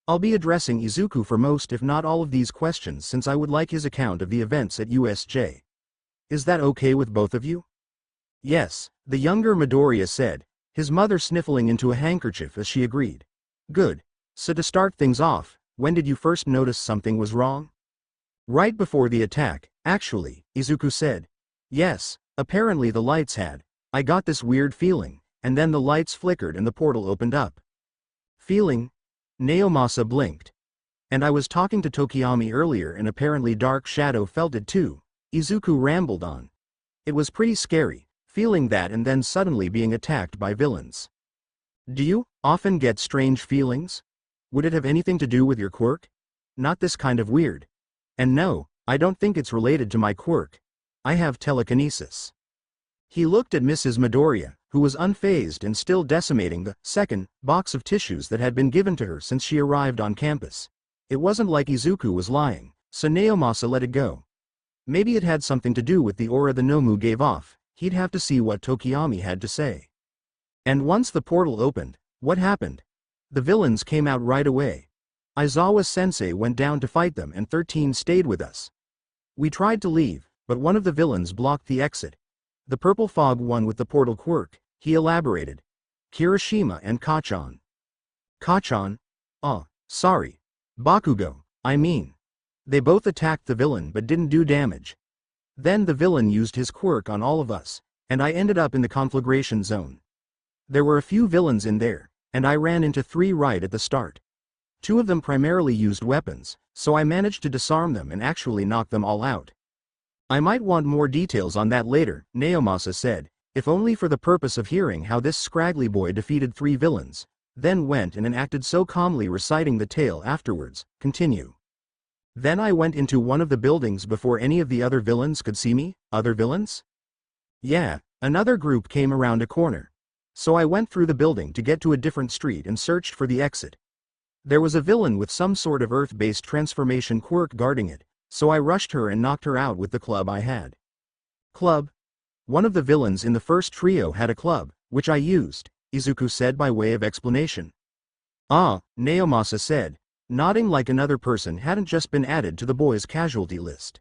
I'll be addressing Izuku for most if not all of these questions since I would like his account of the events at USJ. Is that okay with both of you? Yes, the younger Midoriya said, his mother sniffling into a handkerchief as she agreed. Good. So to start things off, when did you first notice something was wrong? Right before the attack, actually, Izuku said. Yes, apparently the lights had. I got this weird feeling, and then the lights flickered and the portal opened up. Feeling? Naomasa blinked. And I was talking to Tokiyami earlier and apparently Dark Shadow felt it too, Izuku rambled on. It was pretty scary, feeling that and then suddenly being attacked by villains. Do you often get strange feelings? Would it have anything to do with your quirk? Not this kind of weird. And no, I don't think it's related to my quirk. I have telekinesis. He looked at Mrs. Midoriya, who was unfazed and still decimating the second box of tissues that had been given to her since she arrived on campus. It wasn't like Izuku was lying, so Naomasa let it go. Maybe it had something to do with the aura the Nomu gave off. He'd have to see what Tokiyami had to say. And once the portal opened, what happened? The villains came out right away. Aizawa-sensei went down to fight them and 13 stayed with us. We tried to leave, but one of the villains blocked the exit. The purple fog one with the portal quirk, he elaborated. Kirishima and Kachan. Kachan? Oh, sorry. Bakugo, I mean. They both attacked the villain but didn't do damage. Then the villain used his quirk on all of us, and I ended up in the conflagration zone. There were a few villains in there, and I ran into 3 right at the start. 2 of them primarily used weapons, so I managed to disarm them and actually knock them all out. I might want more details on that later, Naomasa said, if only for the purpose of hearing how this scraggly boy defeated 3 villains, then went and acted so calmly reciting the tale afterwards. Continue. Then I went into one of the buildings before any of the other villains could see me. Other villains? Yeah, another group came around a corner. So I went through the building to get to a different street and searched for the exit. There was a villain with some sort of earth-based transformation quirk guarding it, so I rushed her and knocked her out with the club I had. Club? One of the villains in the first trio had a club, which I used, Izuku said by way of explanation. Ah, Naomasa said, nodding like another person hadn't just been added to the boy's casualty list.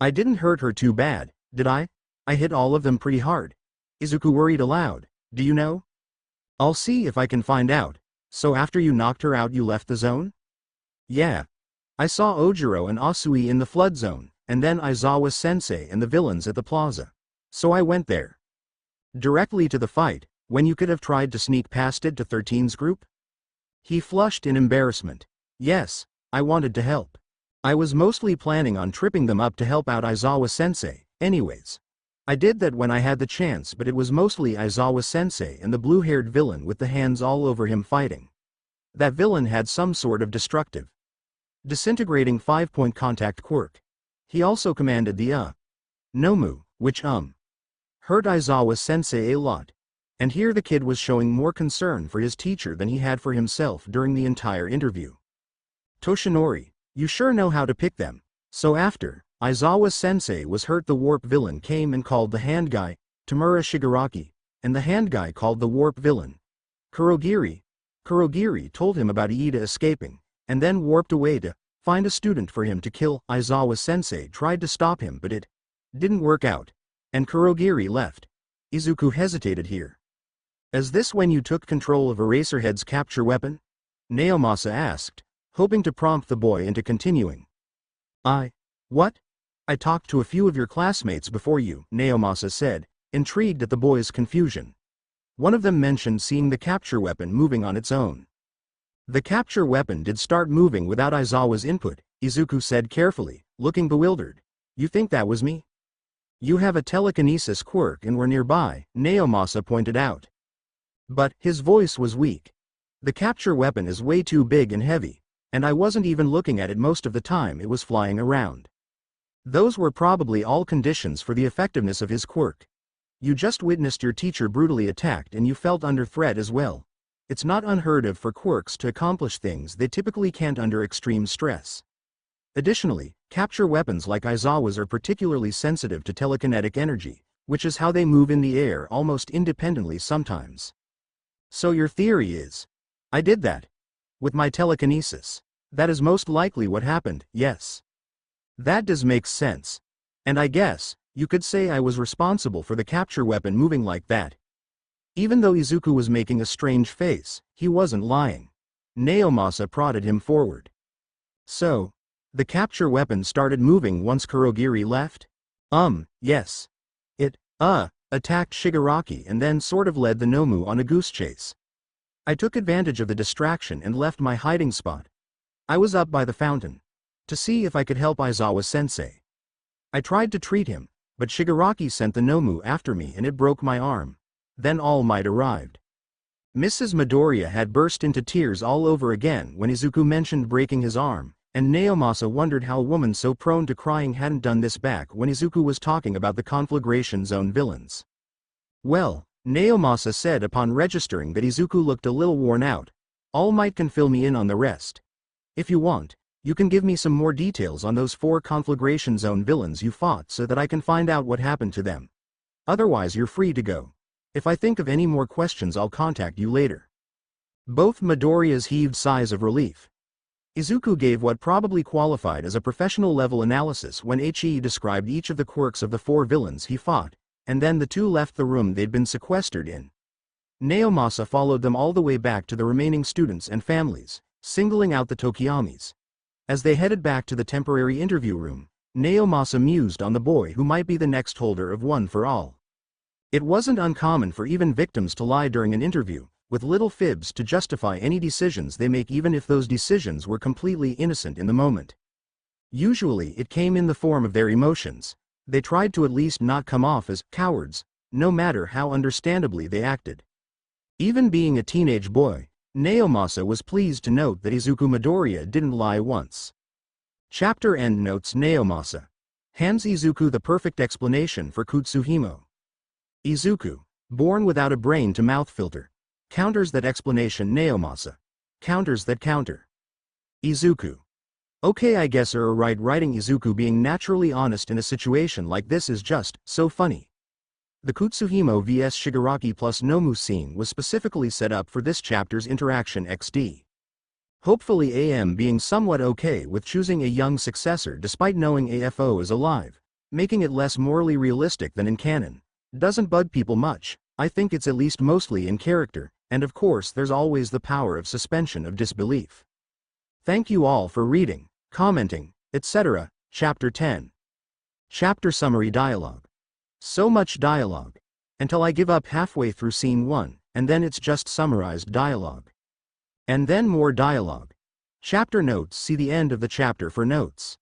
I didn't hurt her too bad, did I? I hit all of them pretty hard. Izuku worried aloud. Do you know? I'll see if I can find out. So after you knocked her out you left the zone? Yeah. I saw Ojiro and Asui in the flood zone, and then Aizawa-sensei and the villains at the plaza. So I went there. Directly to the fight, when you could have tried to sneak past it to 13's group? He flushed in embarrassment. Yes, I wanted to help. I was mostly planning on tripping them up to help out Aizawa-sensei, anyways. I did that when I had the chance, but it was mostly Aizawa-sensei and the blue-haired villain with the hands all over him fighting. That villain had some sort of destructive, disintegrating 5-point contact quirk. He also commanded the Nomu, which hurt Aizawa-sensei a lot. And here the kid was showing more concern for his teacher than he had for himself during the entire interview. Toshinori, you sure know how to pick them. So after Aizawa-sensei was hurt, the warp villain came and called the hand guy, Tamura Shigaraki, and the hand guy called the warp villain Kurogiri. Kurogiri told him about Iida escaping, and then warped away to find a student for him to kill. Aizawa-sensei tried to stop him, but it didn't work out, and Kurogiri left. Izuku hesitated here. Is this when you took control of Eraserhead's capture weapon? Naomasa asked, hoping to prompt the boy into continuing. What? I talked to a few of your classmates before you, Naomasa said, intrigued at the boy's confusion. One of them mentioned seeing the capture weapon moving on its own. The capture weapon did start moving without Aizawa's input, Izuku said carefully, looking bewildered. You think that was me? You have a telekinesis quirk and were nearby, Naomasa pointed out. But his voice was weak. The capture weapon is way too big and heavy, and I wasn't even looking at it most of the time it was flying around. Those were probably all conditions for the effectiveness of his quirk. You just witnessed your teacher brutally attacked and you felt under threat as well. It's not unheard of for quirks to accomplish things they typically can't under extreme stress. Additionally, capture weapons like Aizawa's are particularly sensitive to telekinetic energy, which is how they move in the air almost independently sometimes. So your theory is, I did that with my telekinesis. That is most likely what happened, yes. That does make sense. And I guess, you could say I was responsible for the capture weapon moving like that. Even though Izuku was making a strange face, he wasn't lying. Naomasa prodded him forward. So, the capture weapon started moving once Kurogiri left? Yes. It, attacked Shigaraki and then sort of led the Nomu on a goose chase. I took advantage of the distraction and left my hiding spot. I was up by the fountain to see if I could help Aizawa-sensei. I tried to treat him, but Shigaraki sent the Nomu after me and it broke my arm. Then All Might arrived. Mrs. Midoriya had burst into tears all over again when Izuku mentioned breaking his arm, and Naomasa wondered how a woman so prone to crying hadn't done this back when Izuku was talking about the conflagration zone villains. Well, Naomasa said upon registering that Izuku looked a little worn out, All Might can fill me in on the rest. If you want, you can give me some more details on those 4 conflagration zone villains you fought so that I can find out what happened to them. Otherwise you're free to go. If I think of any more questions I'll contact you later. Both Midoriyas heaved sighs of relief. Izuku gave what probably qualified as a professional level analysis when He described each of the quirks of the 4 villains he fought, and then the 2 left the room they'd been sequestered in. Naomasa followed them all the way back to the remaining students and families, singling out the Tokiyamis. As they headed back to the temporary interview room, Naomasa mused on the boy who might be the next holder of One for All. It wasn't uncommon for even victims to lie during an interview, with little fibs to justify any decisions they make even if those decisions were completely innocent in the moment. Usually it came in the form of their emotions. They tried to at least not come off as cowards, no matter how understandably they acted. Even being a teenage boy, Naomasa was pleased to note that Izuku Midoriya didn't lie once. Chapter end notes. Naomasa hands Izuku the perfect explanation for Kutsuhimo. Izuku, born without a brain-to-mouth filter, counters that explanation. Naomasa counters that counter. Izuku. Okay, I guess you're right. Writing Izuku being naturally honest in a situation like this is just so funny. The Kutsuhimo vs Shigaraki plus Nomu scene was specifically set up for this chapter's interaction XD. Hopefully AM being somewhat okay with choosing a young successor despite knowing AFO is alive, making it less morally realistic than in canon, doesn't bug people much. I think it's at least mostly in character, and of course there's always the power of suspension of disbelief. Thank you all for reading, commenting, etc. Chapter 10. Chapter summary. Dialogue. So much dialogue. Until I give up halfway through scene 1, and then it's just summarized dialogue. And then more dialogue. Chapter notes. See the end of the chapter for notes.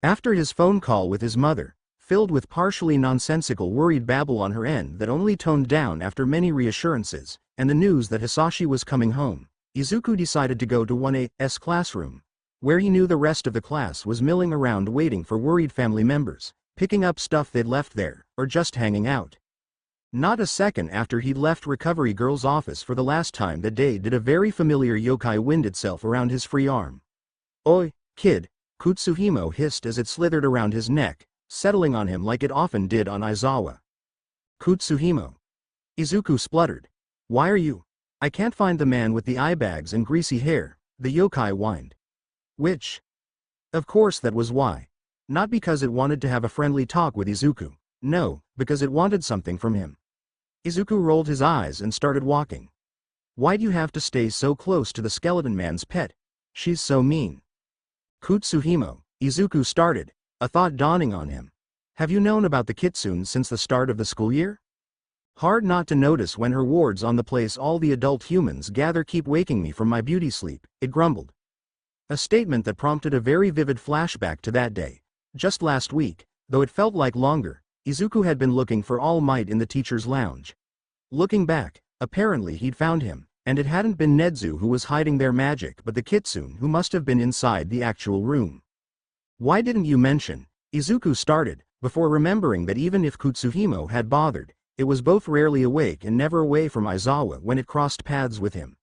After his phone call with his mother, filled with partially nonsensical worried babble on her end that only toned down after many reassurances, and the news that Hasashi was coming home, Izuku decided to go to 1A's classroom, where he knew the rest of the class was milling around waiting for worried family members, picking up stuff they'd left there, or just hanging out. Not a second after he'd left Recovery Girl's office for the last time that day did a very familiar yokai wind itself around his free arm. "Oi, kid," Kutsuhimo hissed as it slithered around his neck, settling on him like it often did on Aizawa. "Kutsuhimo." Izuku spluttered. "Why are you?" "I can't find the man with the eye bags and greasy hair," the yokai whined. "Which?" Of course that was why. Not because it wanted to have a friendly talk with Izuku. No, because it wanted something from him. Izuku rolled his eyes and started walking. "Why'd you have to stay so close to the skeleton man's pet? She's so mean." "Kutsuhimo," Izuku started, a thought dawning on him. "Have you known about the kitsune since the start of the school year?" "Hard not to notice when her ward's on the place. All the adult humans gather keep waking me from my beauty sleep," it grumbled. A statement that prompted a very vivid flashback to that day. Just last week, though it felt like longer, Izuku had been looking for All Might in the teacher's lounge. Looking back, apparently he'd found him, and it hadn't been Nedzu who was hiding their magic but the kitsune who must have been inside the actual room. "Why didn't you mention?" Izuku started, before remembering that even if Kutsuhimo had bothered, it was both rarely awake and never away from Aizawa when it crossed paths with him.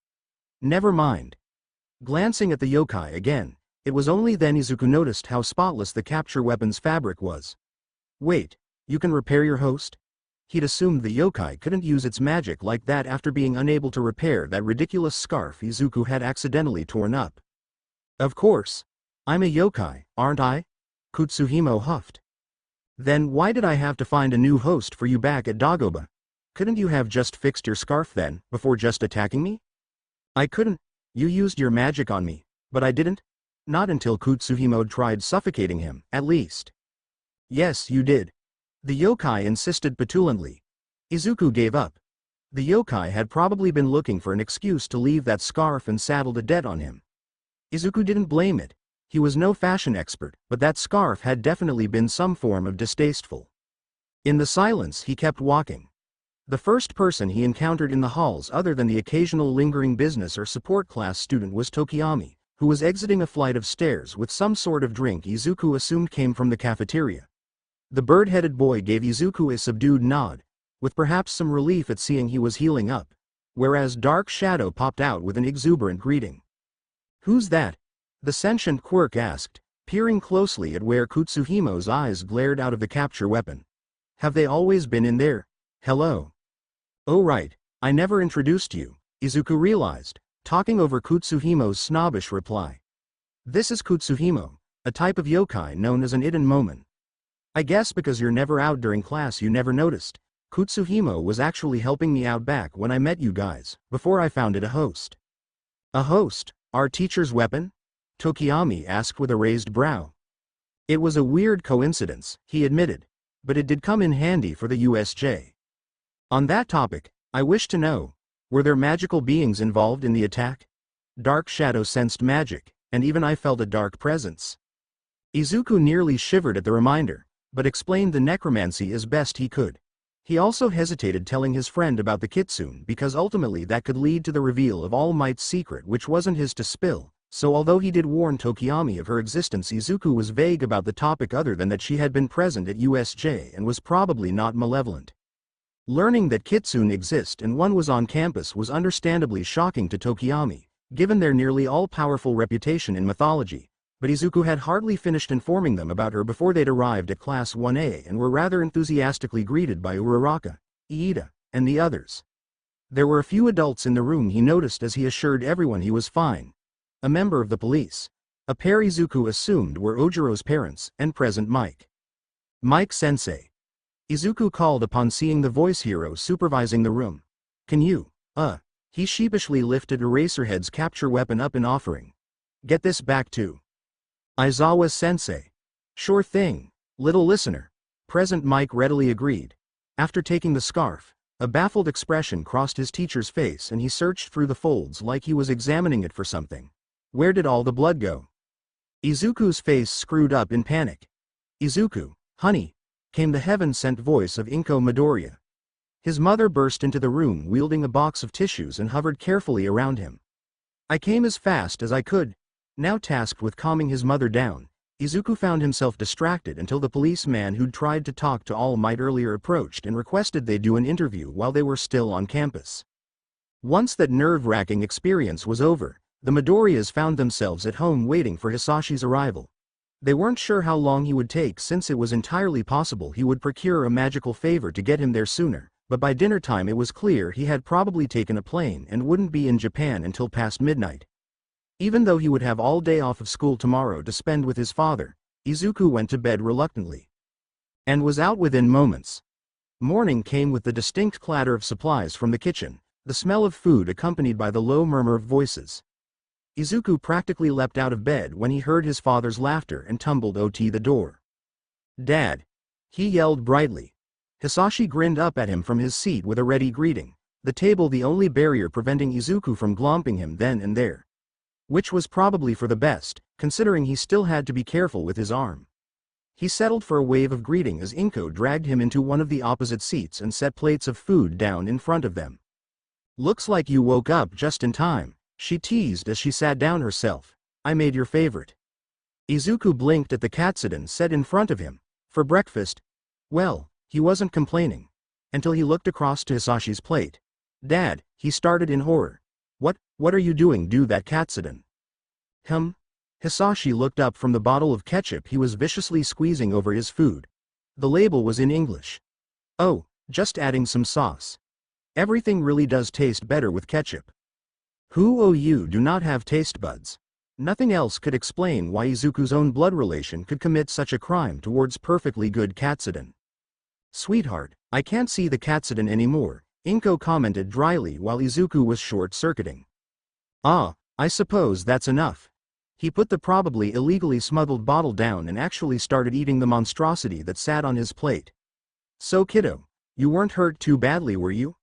"Never mind." Glancing at the yokai again, it was only then Izuku noticed how spotless the capture weapon's fabric was. "Wait, you can repair your host?" He'd assumed the yokai couldn't use its magic like that after being unable to repair that ridiculous scarf Izuku had accidentally torn up. "Of course. I'm a yokai, aren't I?" Kutsuhimo huffed. "Then why did I have to find a new host for you back at Dagoba? Couldn't you have just fixed your scarf then, before just attacking me?" "I couldn't. You used your magic on me, but I didn't. Not until Kutsuhimo tried suffocating him, at least." "Yes, you did." The yokai insisted petulantly. Izuku gave up. The yokai had probably been looking for an excuse to leave that scarf and saddled a debt on him. Izuku didn't blame it. He was no fashion expert, but that scarf had definitely been some form of distasteful. In the silence he kept walking. The first person he encountered in the halls other than the occasional lingering business or support class student was Tokiyami, who was exiting a flight of stairs with some sort of drink Izuku assumed came from the cafeteria. The bird-headed boy gave Izuku a subdued nod, with perhaps some relief at seeing he was healing up, whereas Dark Shadow popped out with an exuberant greeting. "Who's that?" the sentient Quirk asked, peering closely at where Kutsuhimo's eyes glared out of the capture weapon. "Have they always been in there? Hello." "Oh right, I never introduced you," Izuku realized, talking over Kutsuhimo's snobbish reply. "This is Kutsuhimo, a type of yokai known as an Iden Momon. I guess because you're never out during class you never noticed. Kutsuhimo was actually helping me out back when I met you guys, before I founded a host." "A host? Our teacher's weapon?" Tokiyami asked with a raised brow. "It was a weird coincidence," he admitted, "but it did come in handy for the USJ. On that topic, I wish to know, were there magical beings involved in the attack?" Dark Shadow sensed magic, and even I felt a dark presence. Izuku nearly shivered at the reminder. but explained the necromancy as best he could. He also hesitated telling his friend about the kitsune because ultimately that could lead to the reveal of All Might's secret, which wasn't his to spill. So although he did warn Tokiyami of her existence, Izuku was vague about the topic other than that she had been present at USJ and was probably not malevolent. Learning that kitsune exist and one was on campus was understandably shocking to Tokiyami, given their nearly all-powerful reputation in mythology, but Izuku had hardly finished informing them about her before they'd arrived at Class 1A and were rather enthusiastically greeted by Uraraka, Iida, and the others. There were a few adults in the room, he noticed, as he assured everyone he was fine. A member of the police, a pair Izuku assumed were Ojiro's parents, and present Mike. Mike-sensei. Izuku called upon, seeing the voice hero supervising the room. Can you, he sheepishly lifted Eraserhead's capture weapon up in offering. Get this back to Aizawa-sensei. Sure thing, little listener. Present Mike readily agreed. After taking the scarf, a baffled expression crossed his teacher's face and he searched through the folds like he was examining it for something. Where did all the blood go? Izuku's face screwed up in panic. Izuku, honey, came the heaven-sent voice of Inko Midoriya. His mother burst into the room wielding a box of tissues and hovered carefully around him. I came as fast as I could. Now tasked with calming his mother down, Izuku found himself distracted until the policeman who'd tried to talk to All Might earlier approached and requested they do an interview while they were still on campus. Once that nerve-wracking experience was over, the Midoriyas found themselves at home waiting for Hasashi's arrival. They weren't sure how long he would take, since it was entirely possible he would procure a magical favor to get him there sooner, but by dinner time it was clear he had probably taken a plane and wouldn't be in Japan until past midnight. Even though he would have all day off of school tomorrow to spend with his father, Izuku went to bed reluctantly. And was out within moments. Morning came with the distinct clatter of supplies from the kitchen, the smell of food accompanied by the low murmur of voices. Izuku practically leapt out of bed when he heard his father's laughter and tumbled to the door. Dad! He yelled brightly. Hasashi grinned up at him from his seat with a ready greeting, the table the only barrier preventing Izuku from glomping him then and there. Which was probably for the best, considering he still had to be careful with his arm. He settled for a wave of greeting as Inko dragged him into one of the opposite seats and set plates of food down in front of them. Looks like you woke up just in time, she teased as she sat down herself. I made your favorite. Izuku blinked at the katsudon set in front of him. For breakfast? Well, he wasn't complaining. Until he looked across to Hasashi's plate. Dad, he started in horror. What are you doing? Do that katsudon. Hasashi looked up from the bottle of ketchup he was viciously squeezing over his food. The label was in English. Oh, just adding some sauce. Everything really does taste better with ketchup. You do not have taste buds. Nothing else could explain why Izuku's own blood relation could commit such a crime towards perfectly good katsudon. Sweetheart, I can't see the katsudon anymore, Inko commented dryly while Izuku was short-circuiting. I suppose that's enough. He put the probably illegally smuggled bottle down and actually started eating the monstrosity that sat on his plate. So kiddo, you weren't hurt too badly, were you?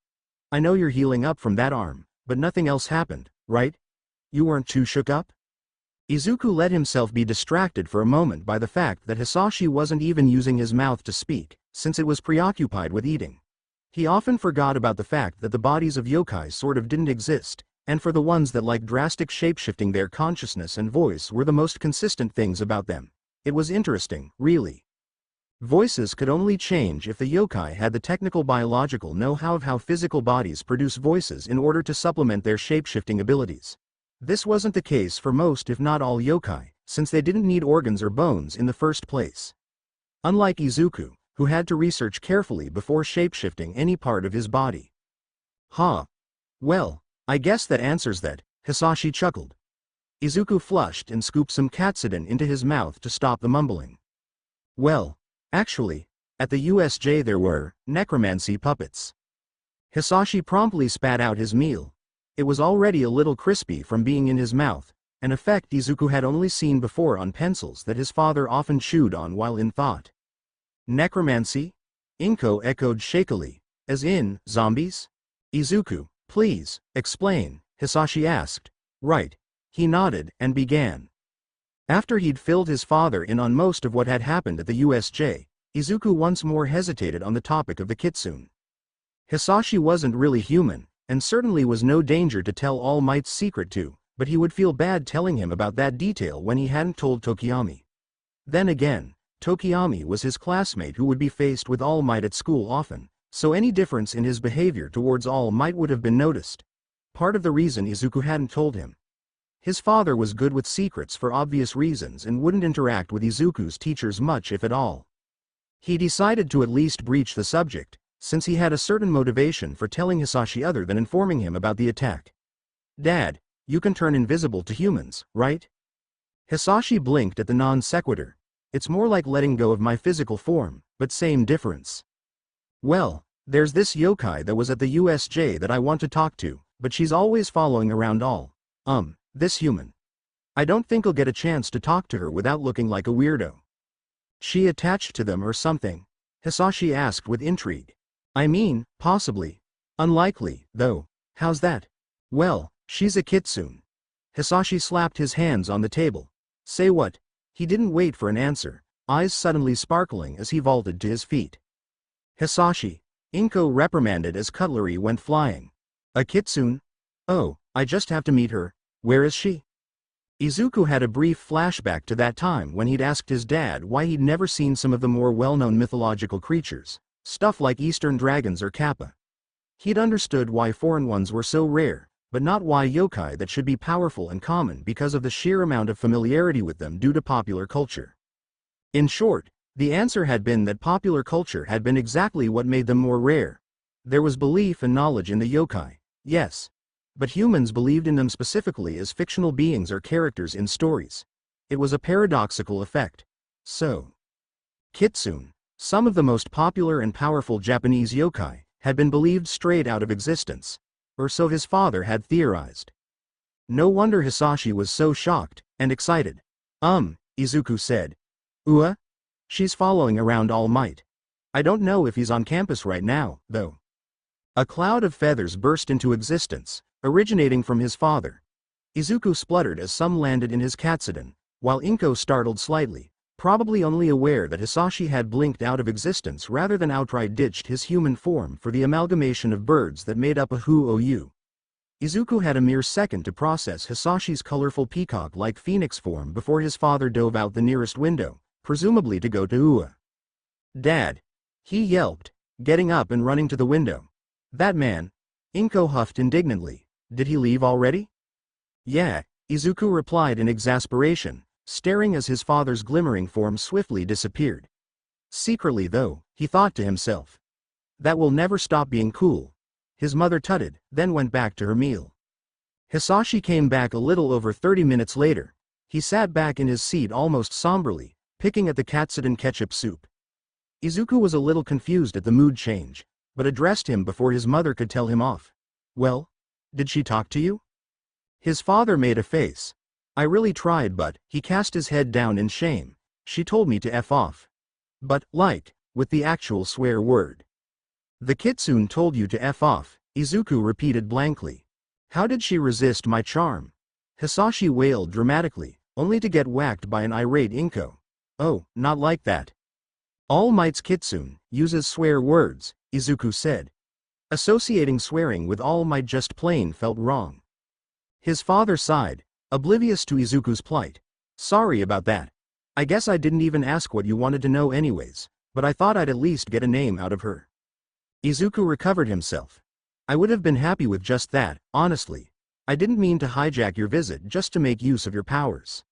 I know you're healing up from that arm, but nothing else happened, right? You weren't too shook up? Izuku let himself be distracted for a moment by the fact that Hasashi wasn't even using his mouth to speak, since it was preoccupied with eating. He often forgot about the fact that the bodies of yokai sort of didn't exist, and for the ones that liked drastic shapeshifting, their consciousness and voice were the most consistent things about them. It was interesting, really. Voices could only change if the yokai had the technical biological know-how of how physical bodies produce voices in order to supplement their shapeshifting abilities. This wasn't the case for most if not all yokai, since they didn't need organs or bones in the first place. Unlike Izuku, who had to research carefully before shapeshifting any part of his body. Well, I guess that answers that, Hasashi chuckled. Izuku flushed and scooped some katsudon into his mouth to stop the mumbling. Well, actually, at the USJ there were necromancy puppets. Hasashi promptly spat out his meal. It was already a little crispy from being in his mouth, an effect Izuku had only seen before on pencils that his father often chewed on while in thought. Necromancy? Inko echoed shakily. As in, zombies? Izuku, please, explain, Hasashi asked. Right. He nodded and began. After he'd filled his father in on most of what had happened at the USJ, Izuku once more hesitated on the topic of the kitsune. Hasashi wasn't really human, and certainly was no danger to tell All Might's secret to, but he would feel bad telling him about that detail when he hadn't told Tokiyami. Then again, Tokiyami was his classmate who would be faced with All Might at school often, so any difference in his behavior towards All Might would have been noticed. Part of the reason Izuku hadn't told him. His father was good with secrets for obvious reasons and wouldn't interact with Izuku's teachers much if at all. He decided to at least breach the subject, since he had a certain motivation for telling Hasashi other than informing him about the attack. "Dad, you can turn invisible to humans, right?" Hasashi blinked at the non sequitur. "It's more like letting go of my physical form, but same difference." "Well, there's this yokai that was at the USJ that I want to talk to, but she's always following around this human. I don't think I'll get a chance to talk to her without looking like a weirdo." "She attached to them or something?" Hasashi asked with intrigue. "I mean, possibly. Unlikely, though. How's that?" "Well, she's a kitsune." Hasashi slapped his hands on the table. "Say what?" He didn't wait for an answer, eyes suddenly sparkling as he vaulted to his feet. "Hasashi," Inko reprimanded as cutlery went flying. "A kitsune? Oh, I just have to meet her. Where is she?" Izuku had a brief flashback to that time when he'd asked his dad why he'd never seen some of the more well-known mythological creatures, stuff like Eastern dragons or kappa. He'd understood why foreign ones were so rare, but not why yokai that should be powerful and common because of the sheer amount of familiarity with them due to popular culture. In short, the answer had been that popular culture had been exactly what made them more rare. There was belief and knowledge in the yokai, yes. But humans believed in them specifically as fictional beings or characters in stories. It was a paradoxical effect. So, kitsune, some of the most popular and powerful Japanese yokai, had been believed straight out of existence. Or so his father had theorized. No wonder Hasashi was so shocked and excited. Izuku said. She's following around All Might. I don't know if he's on campus right now, though." A cloud of feathers burst into existence, originating from his father. Izuku spluttered as some landed in his katsudon, while Inko startled slightly, probably only aware that Hasashi had blinked out of existence rather than outright ditched his human form for the amalgamation of birds that made up a Hu-ou. Izuku had a mere second to process Hasashi's colorful peacock-like phoenix form before his father dove out the nearest window, presumably to go to Ua. "Dad!" he yelped, getting up and running to the window. "That man!" Inko huffed indignantly. "Did he leave already?" "Yeah," Izuku replied in exasperation, staring as his father's glimmering form swiftly disappeared. Secretly though, he thought to himself. That will never stop being cool. His mother tutted, then went back to her meal. Hasashi came back a little over 30 minutes later. He sat back in his seat almost somberly, picking at the katsudon ketchup soup. Izuku was a little confused at the mood change, but addressed him before his mother could tell him off. "Well? Did she talk to you?" His father made a face. "I really tried but," he cast his head down in shame, "she told me to F off." "But, with the actual swear word." "The kitsune told you to F off," Izuku repeated blankly. "How did she resist my charm?" Hasashi wailed dramatically, only to get whacked by an irate Inko. "Oh, not like that. All Might's kitsune uses swear words," Izuku said. Associating swearing with All Might just plain felt wrong. His father sighed, oblivious to Izuku's plight. "Sorry about that. I guess I didn't even ask what you wanted to know anyways, but I thought I'd at least get a name out of her." Izuku recovered himself. "I would have been happy with just that, honestly. I didn't mean to hijack your visit just to make use of your powers."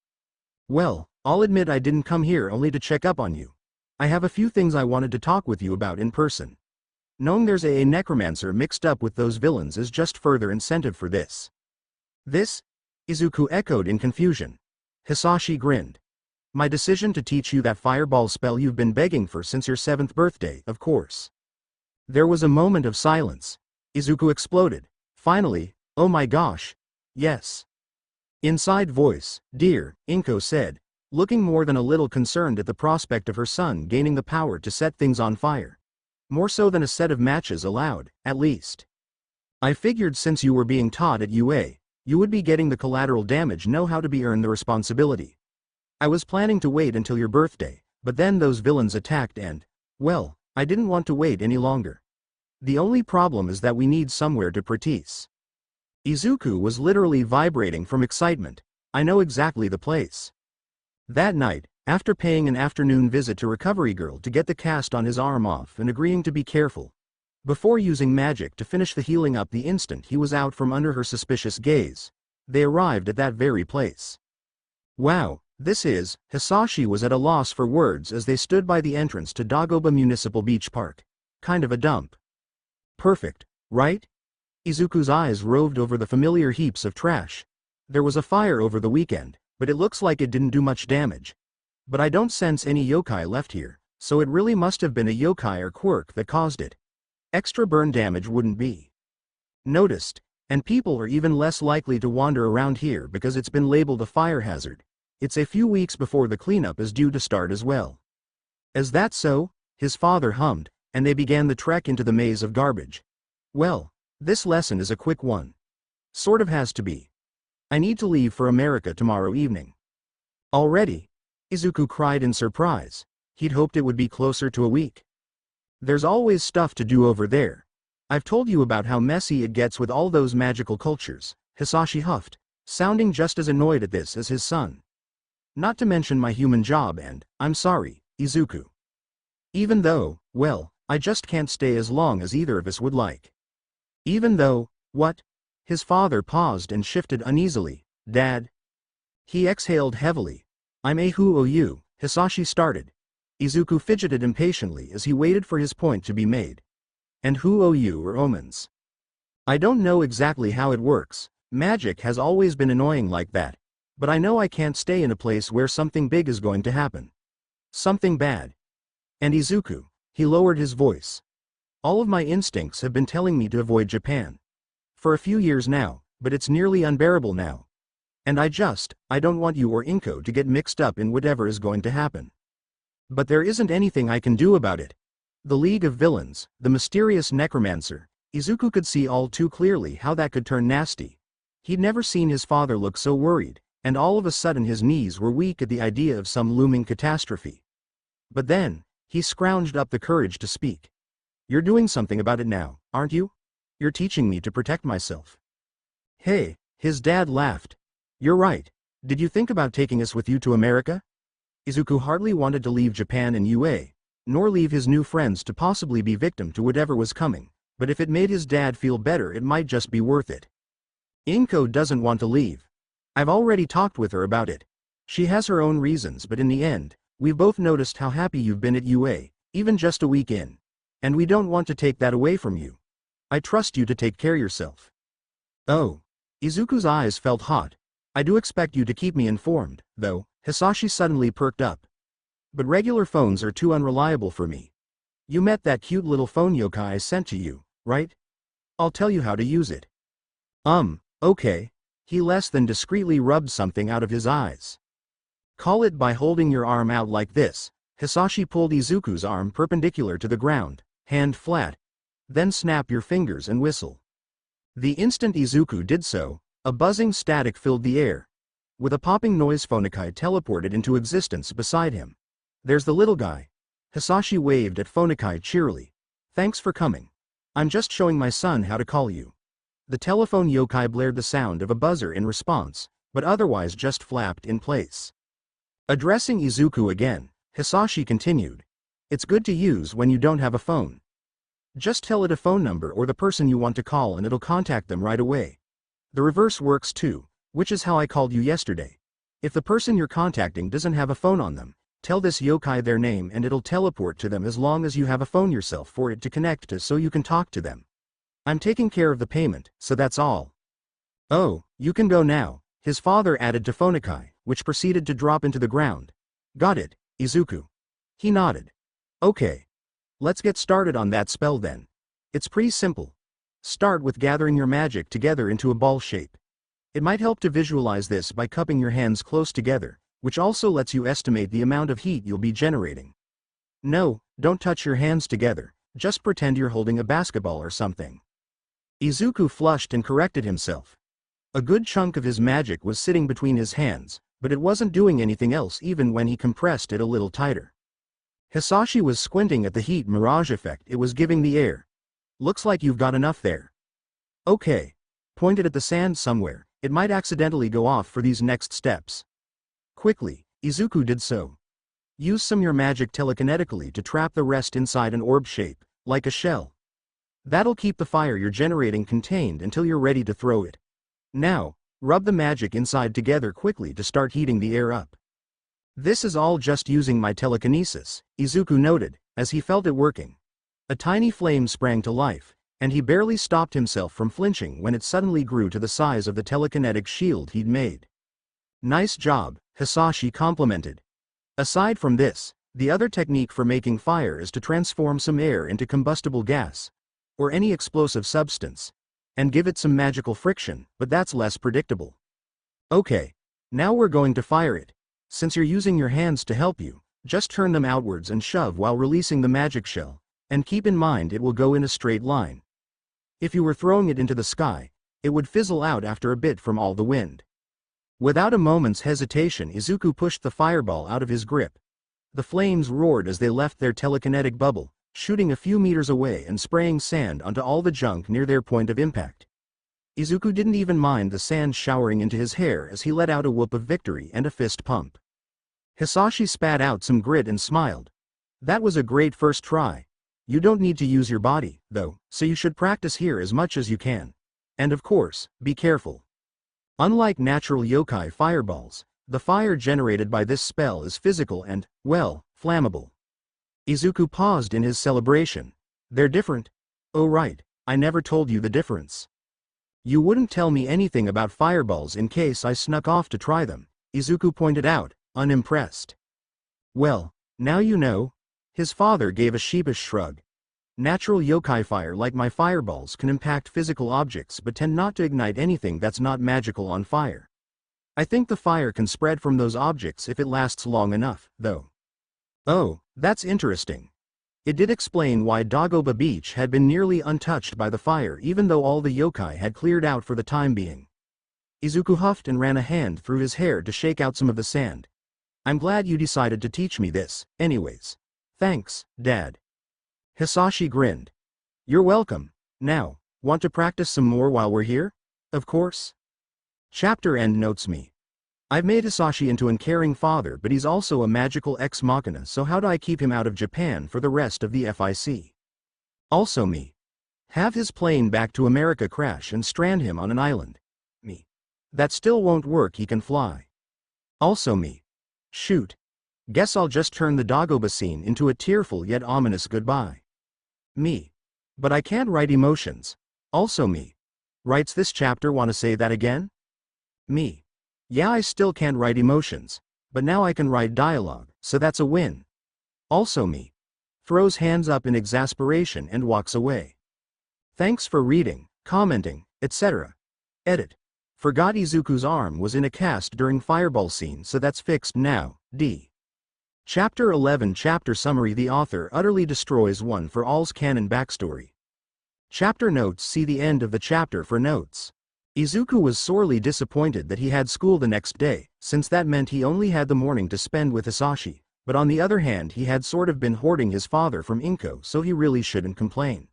"Well, I'll admit I didn't come here only to check up on you. I have a few things I wanted to talk with you about in person. Knowing there's a necromancer mixed up with those villains is just further incentive for this." "This?" Izuku echoed in confusion. Hasashi grinned. "My decision to teach you that fireball spell you've been begging for since your 7th birthday, of course." There was a moment of silence. Izuku exploded. Finally, "Oh my gosh. Yes." Inside voice, "Dear," Inko said, looking more than a little concerned at the prospect of her son gaining the power to set things on fire. More so than a set of matches allowed, at least. "I figured since you were being taught at UA, you would be getting the collateral damage know how to be earned the responsibility. I was planning to wait until your birthday, but then those villains attacked and, Well, I didn't want to wait any longer. The only problem is that we need somewhere to practice. Izuku was literally vibrating from excitement. I know exactly the place. That night, after paying an afternoon visit to Recovery Girl to get the cast on his arm off and agreeing to be careful, before using magic to finish the healing up the instant he was out from under her suspicious gaze, they arrived at that very place. Wow, Hasashi was at a loss for words as they stood by the entrance to Dagoba Municipal Beach Park. Kind of a dump. Perfect, right? Izuku's eyes roved over the familiar heaps of trash. There was a fire over the weekend, but it looks like it didn't do much damage. But I don't sense any yokai left here, so it really must have been a yokai or quirk that caused it. Extra burn damage wouldn't be noticed, and people are even less likely to wander around here because it's been labeled a fire hazard. It's a few weeks before the cleanup is due to start as well. Is that so? His father hummed, and they began the trek into the maze of garbage. Well, this lesson is a quick one. Sort of has to be. I need to leave for America tomorrow evening. Already? Izuku cried in surprise. He'd hoped it would be closer to a week. There's always stuff to do over there. I've told you about how messy it gets with all those magical cultures, Hasashi huffed, sounding just as annoyed at this as his son. Not to mention my human job and, I'm sorry, Izuku. Even though, well, I just can't stay as long as either of us would like. Even though, what? His father paused and shifted uneasily. Dad? He exhaled heavily. I'm a who you, Hasashi started. Izuku fidgeted impatiently as he waited for his point to be made. And who you are omens? I don't know exactly how it works. Magic has always been annoying like that. But I know I can't stay in a place where something big is going to happen. Something bad. And Izuku, he lowered his voice. All of my instincts have been telling me to avoid Japan. For a few years now, but it's nearly unbearable now. And I don't want you or Inko to get mixed up in whatever is going to happen. But there isn't anything I can do about it. The League of Villains, the mysterious necromancer, Izuku could see all too clearly how that could turn nasty. He'd never seen his father look so worried, and all of a sudden his knees were weak at the idea of some looming catastrophe. But then, he scrounged up the courage to speak. You're doing something about it now, aren't you? You're teaching me to protect myself. Hey, his dad laughed. You're right. Did you think about taking us with you to America? Izuku hardly wanted to leave Japan and UA, nor leave his new friends to possibly be victim to whatever was coming, but if it made his dad feel better it might just be worth it. Inko doesn't want to leave. I've already talked with her about it. She has her own reasons, but in the end, we've both noticed how happy you've been at UA, even just a week in. And we don't want to take that away from you. I trust you to take care of yourself. Oh. Izuku's eyes felt hot. I do expect you to keep me informed, though. Hasashi suddenly perked up. But regular phones are too unreliable for me. You met that cute little phone yokai I sent to you, right? I'll tell you how to use it. Okay. He less than discreetly rubbed something out of his eyes. Call it by holding your arm out like this. Hasashi pulled Izuku's arm perpendicular to the ground, hand flat. Then snap your fingers and whistle. The instant Izuku did so, a buzzing static filled the air. With a popping noise, Phonokai teleported into existence beside him. There's the little guy. Hasashi waved at Phonokai cheerily. Thanks for coming. I'm just showing my son how to call you. The telephone yokai blared the sound of a buzzer in response, but otherwise just flapped in place. Addressing Izuku again, Hasashi continued. It's good to use when you don't have a phone. Just tell it a phone number or the person you want to call and it'll contact them right away. The reverse works too, which is how I called you yesterday. If the person you're contacting doesn't have a phone on them, tell this yokai their name and it'll teleport to them as long as you have a phone yourself for it to connect to so you can talk to them. I'm taking care of the payment, so that's all. Oh, you can go now, his father added to Phonokai, which proceeded to drop into the ground. Got it, Izuku. He nodded. Okay. Let's get started on that spell then. It's pretty simple. Start with gathering your magic together into a ball shape. It might help to visualize this by cupping your hands close together, which also lets you estimate the amount of heat you'll be generating. No, don't touch your hands together, just pretend you're holding a basketball or something. Izuku flushed and corrected himself. A good chunk of his magic was sitting between his hands, but it wasn't doing anything else even when he compressed it a little tighter. Hasashi was squinting at the heat mirage effect it was giving the air. Looks like you've got enough there. Okay. Pointed at the sand somewhere, it might accidentally go off for these next steps. Quickly, Izuku did so. Use some your magic telekinetically to trap the rest inside an orb shape, like a shell. That'll keep the fire you're generating contained until you're ready to throw it. Now, rub the magic inside together quickly to start heating the air up. This is all just using my telekinesis, Izuku noted, as he felt it working. A tiny flame sprang to life, and he barely stopped himself from flinching when it suddenly grew to the size of the telekinetic shield he'd made. Nice job, Hasashi complimented. Aside from this, the other technique for making fire is to transform some air into combustible gas, or any explosive substance, and give it some magical friction, but that's less predictable. Okay. Now we're going to fire it. Since you're using your hands to help you, just turn them outwards and shove while releasing the magic shell, and keep in mind it will go in a straight line. If you were throwing it into the sky, it would fizzle out after a bit from all the wind. Without a moment's hesitation, Izuku pushed the fireball out of his grip. The flames roared as they left their telekinetic bubble, shooting a few meters away and spraying sand onto all the junk near their point of impact. Izuku didn't even mind the sand showering into his hair as he let out a whoop of victory and a fist pump. Hasashi spat out some grit and smiled. That was a great first try. You don't need to use your body, though, so you should practice here as much as you can. And of course, be careful. Unlike natural yokai fireballs, the fire generated by this spell is physical and, well, flammable. Izuku paused in his celebration. They're different? Oh right, I never told you the difference. You wouldn't tell me anything about fireballs in case I snuck off to try them, Izuku pointed out, unimpressed. Well, now you know. His father gave a sheepish shrug. Natural yokai fire like my fireballs can impact physical objects but tend not to ignite anything that's not magical on fire. I think the fire can spread from those objects if it lasts long enough, though. Oh, that's interesting. It did explain why Dagoba Beach had been nearly untouched by the fire even though all the yokai had cleared out for the time being. Izuku huffed and ran a hand through his hair to shake out some of the sand. I'm glad you decided to teach me this, anyways. Thanks, Dad. Hasashi grinned. You're welcome. Now, want to practice some more while we're here? Of course. Chapter end notes me. I've made Hasashi into an uncaring father but he's also a magical ex machina, so how do I keep him out of Japan for the rest of the FIC? Also me. Have his plane back to America crash and strand him on an island. Me. That still won't work, he can fly. Also me. Shoot. Guess I'll just turn the Dagoba scene into a tearful yet ominous goodbye. Me. But I can't write emotions. Also me. Writes this chapter want to say that again? Me. Yeah, I still can't write emotions, but now I can write dialogue, so that's a win. Also me. Throws hands up in exasperation and walks away. Thanks for reading, commenting, etc. Edit. Forgot Izuku's arm was in a cast during fireball scene, so that's fixed now. D. Chapter 11 Chapter Summary. The author utterly destroys One for All's canon backstory. Chapter notes. See the end of the chapter for notes. Izuku was sorely disappointed that he had school the next day, since that meant he only had the morning to spend with Hasashi, but on the other hand he had sort of been hoarding his father from Inko, so he really shouldn't complain.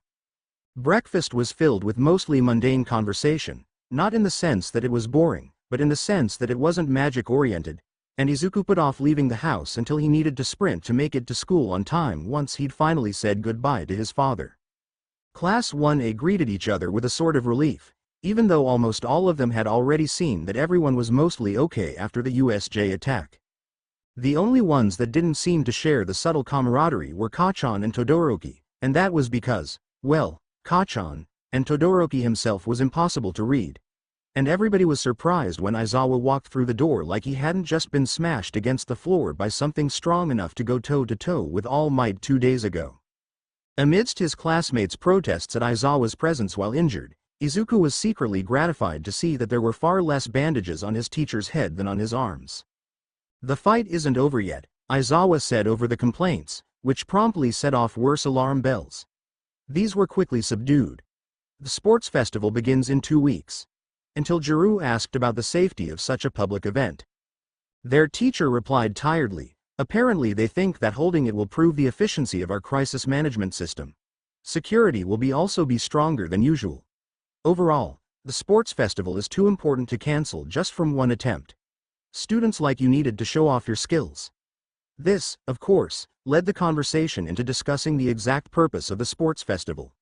Breakfast was filled with mostly mundane conversation, not in the sense that it was boring, but in the sense that it wasn't magic-oriented, and Izuku put off leaving the house until he needed to sprint to make it to school on time once he'd finally said goodbye to his father. Class 1A greeted each other with a sort of relief, even though almost all of them had already seen that everyone was mostly okay after the USJ attack. The only ones that didn't seem to share the subtle camaraderie were Kacchan and Todoroki, and that was because, well, Kacchan, and Todoroki himself was impossible to read. And everybody was surprised when Aizawa walked through the door like he hadn't just been smashed against the floor by something strong enough to go toe-to-toe with All Might 2 days ago. Amidst his classmates' protests at Aizawa's presence while injured, Izuku was secretly gratified to see that there were far less bandages on his teacher's head than on his arms. The fight isn't over yet, Aizawa said over the complaints, which promptly set off worse alarm bells. These were quickly subdued. The sports festival begins in 2 weeks. Until Jiru asked about the safety of such a public event. Their teacher replied tiredly, Apparently they think that holding it will prove the efficiency of our crisis management system. Security will also be stronger than usual. Overall, the sports festival is too important to cancel just from one attempt. Students like you needed to show off your skills. This, of course, led the conversation into discussing the exact purpose of the sports festival.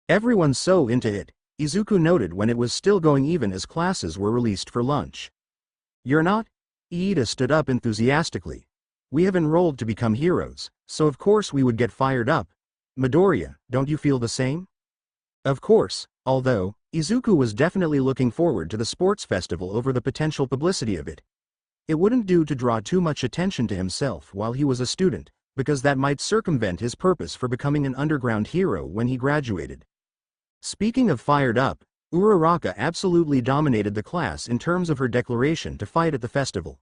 Everyone's so into it, Izuku noted when it was still going even as classes were released for lunch. You're not? Iida stood up enthusiastically. We have enrolled to become heroes, so of course we would get fired up. Midoriya, don't you feel the same? Of course, although, Izuku was definitely looking forward to the sports festival over the potential publicity of it. It wouldn't do to draw too much attention to himself while he was a student, because that might circumvent his purpose for becoming an underground hero when he graduated. Speaking of fired up, Uraraka absolutely dominated the class in terms of her declaration to fight at the festival.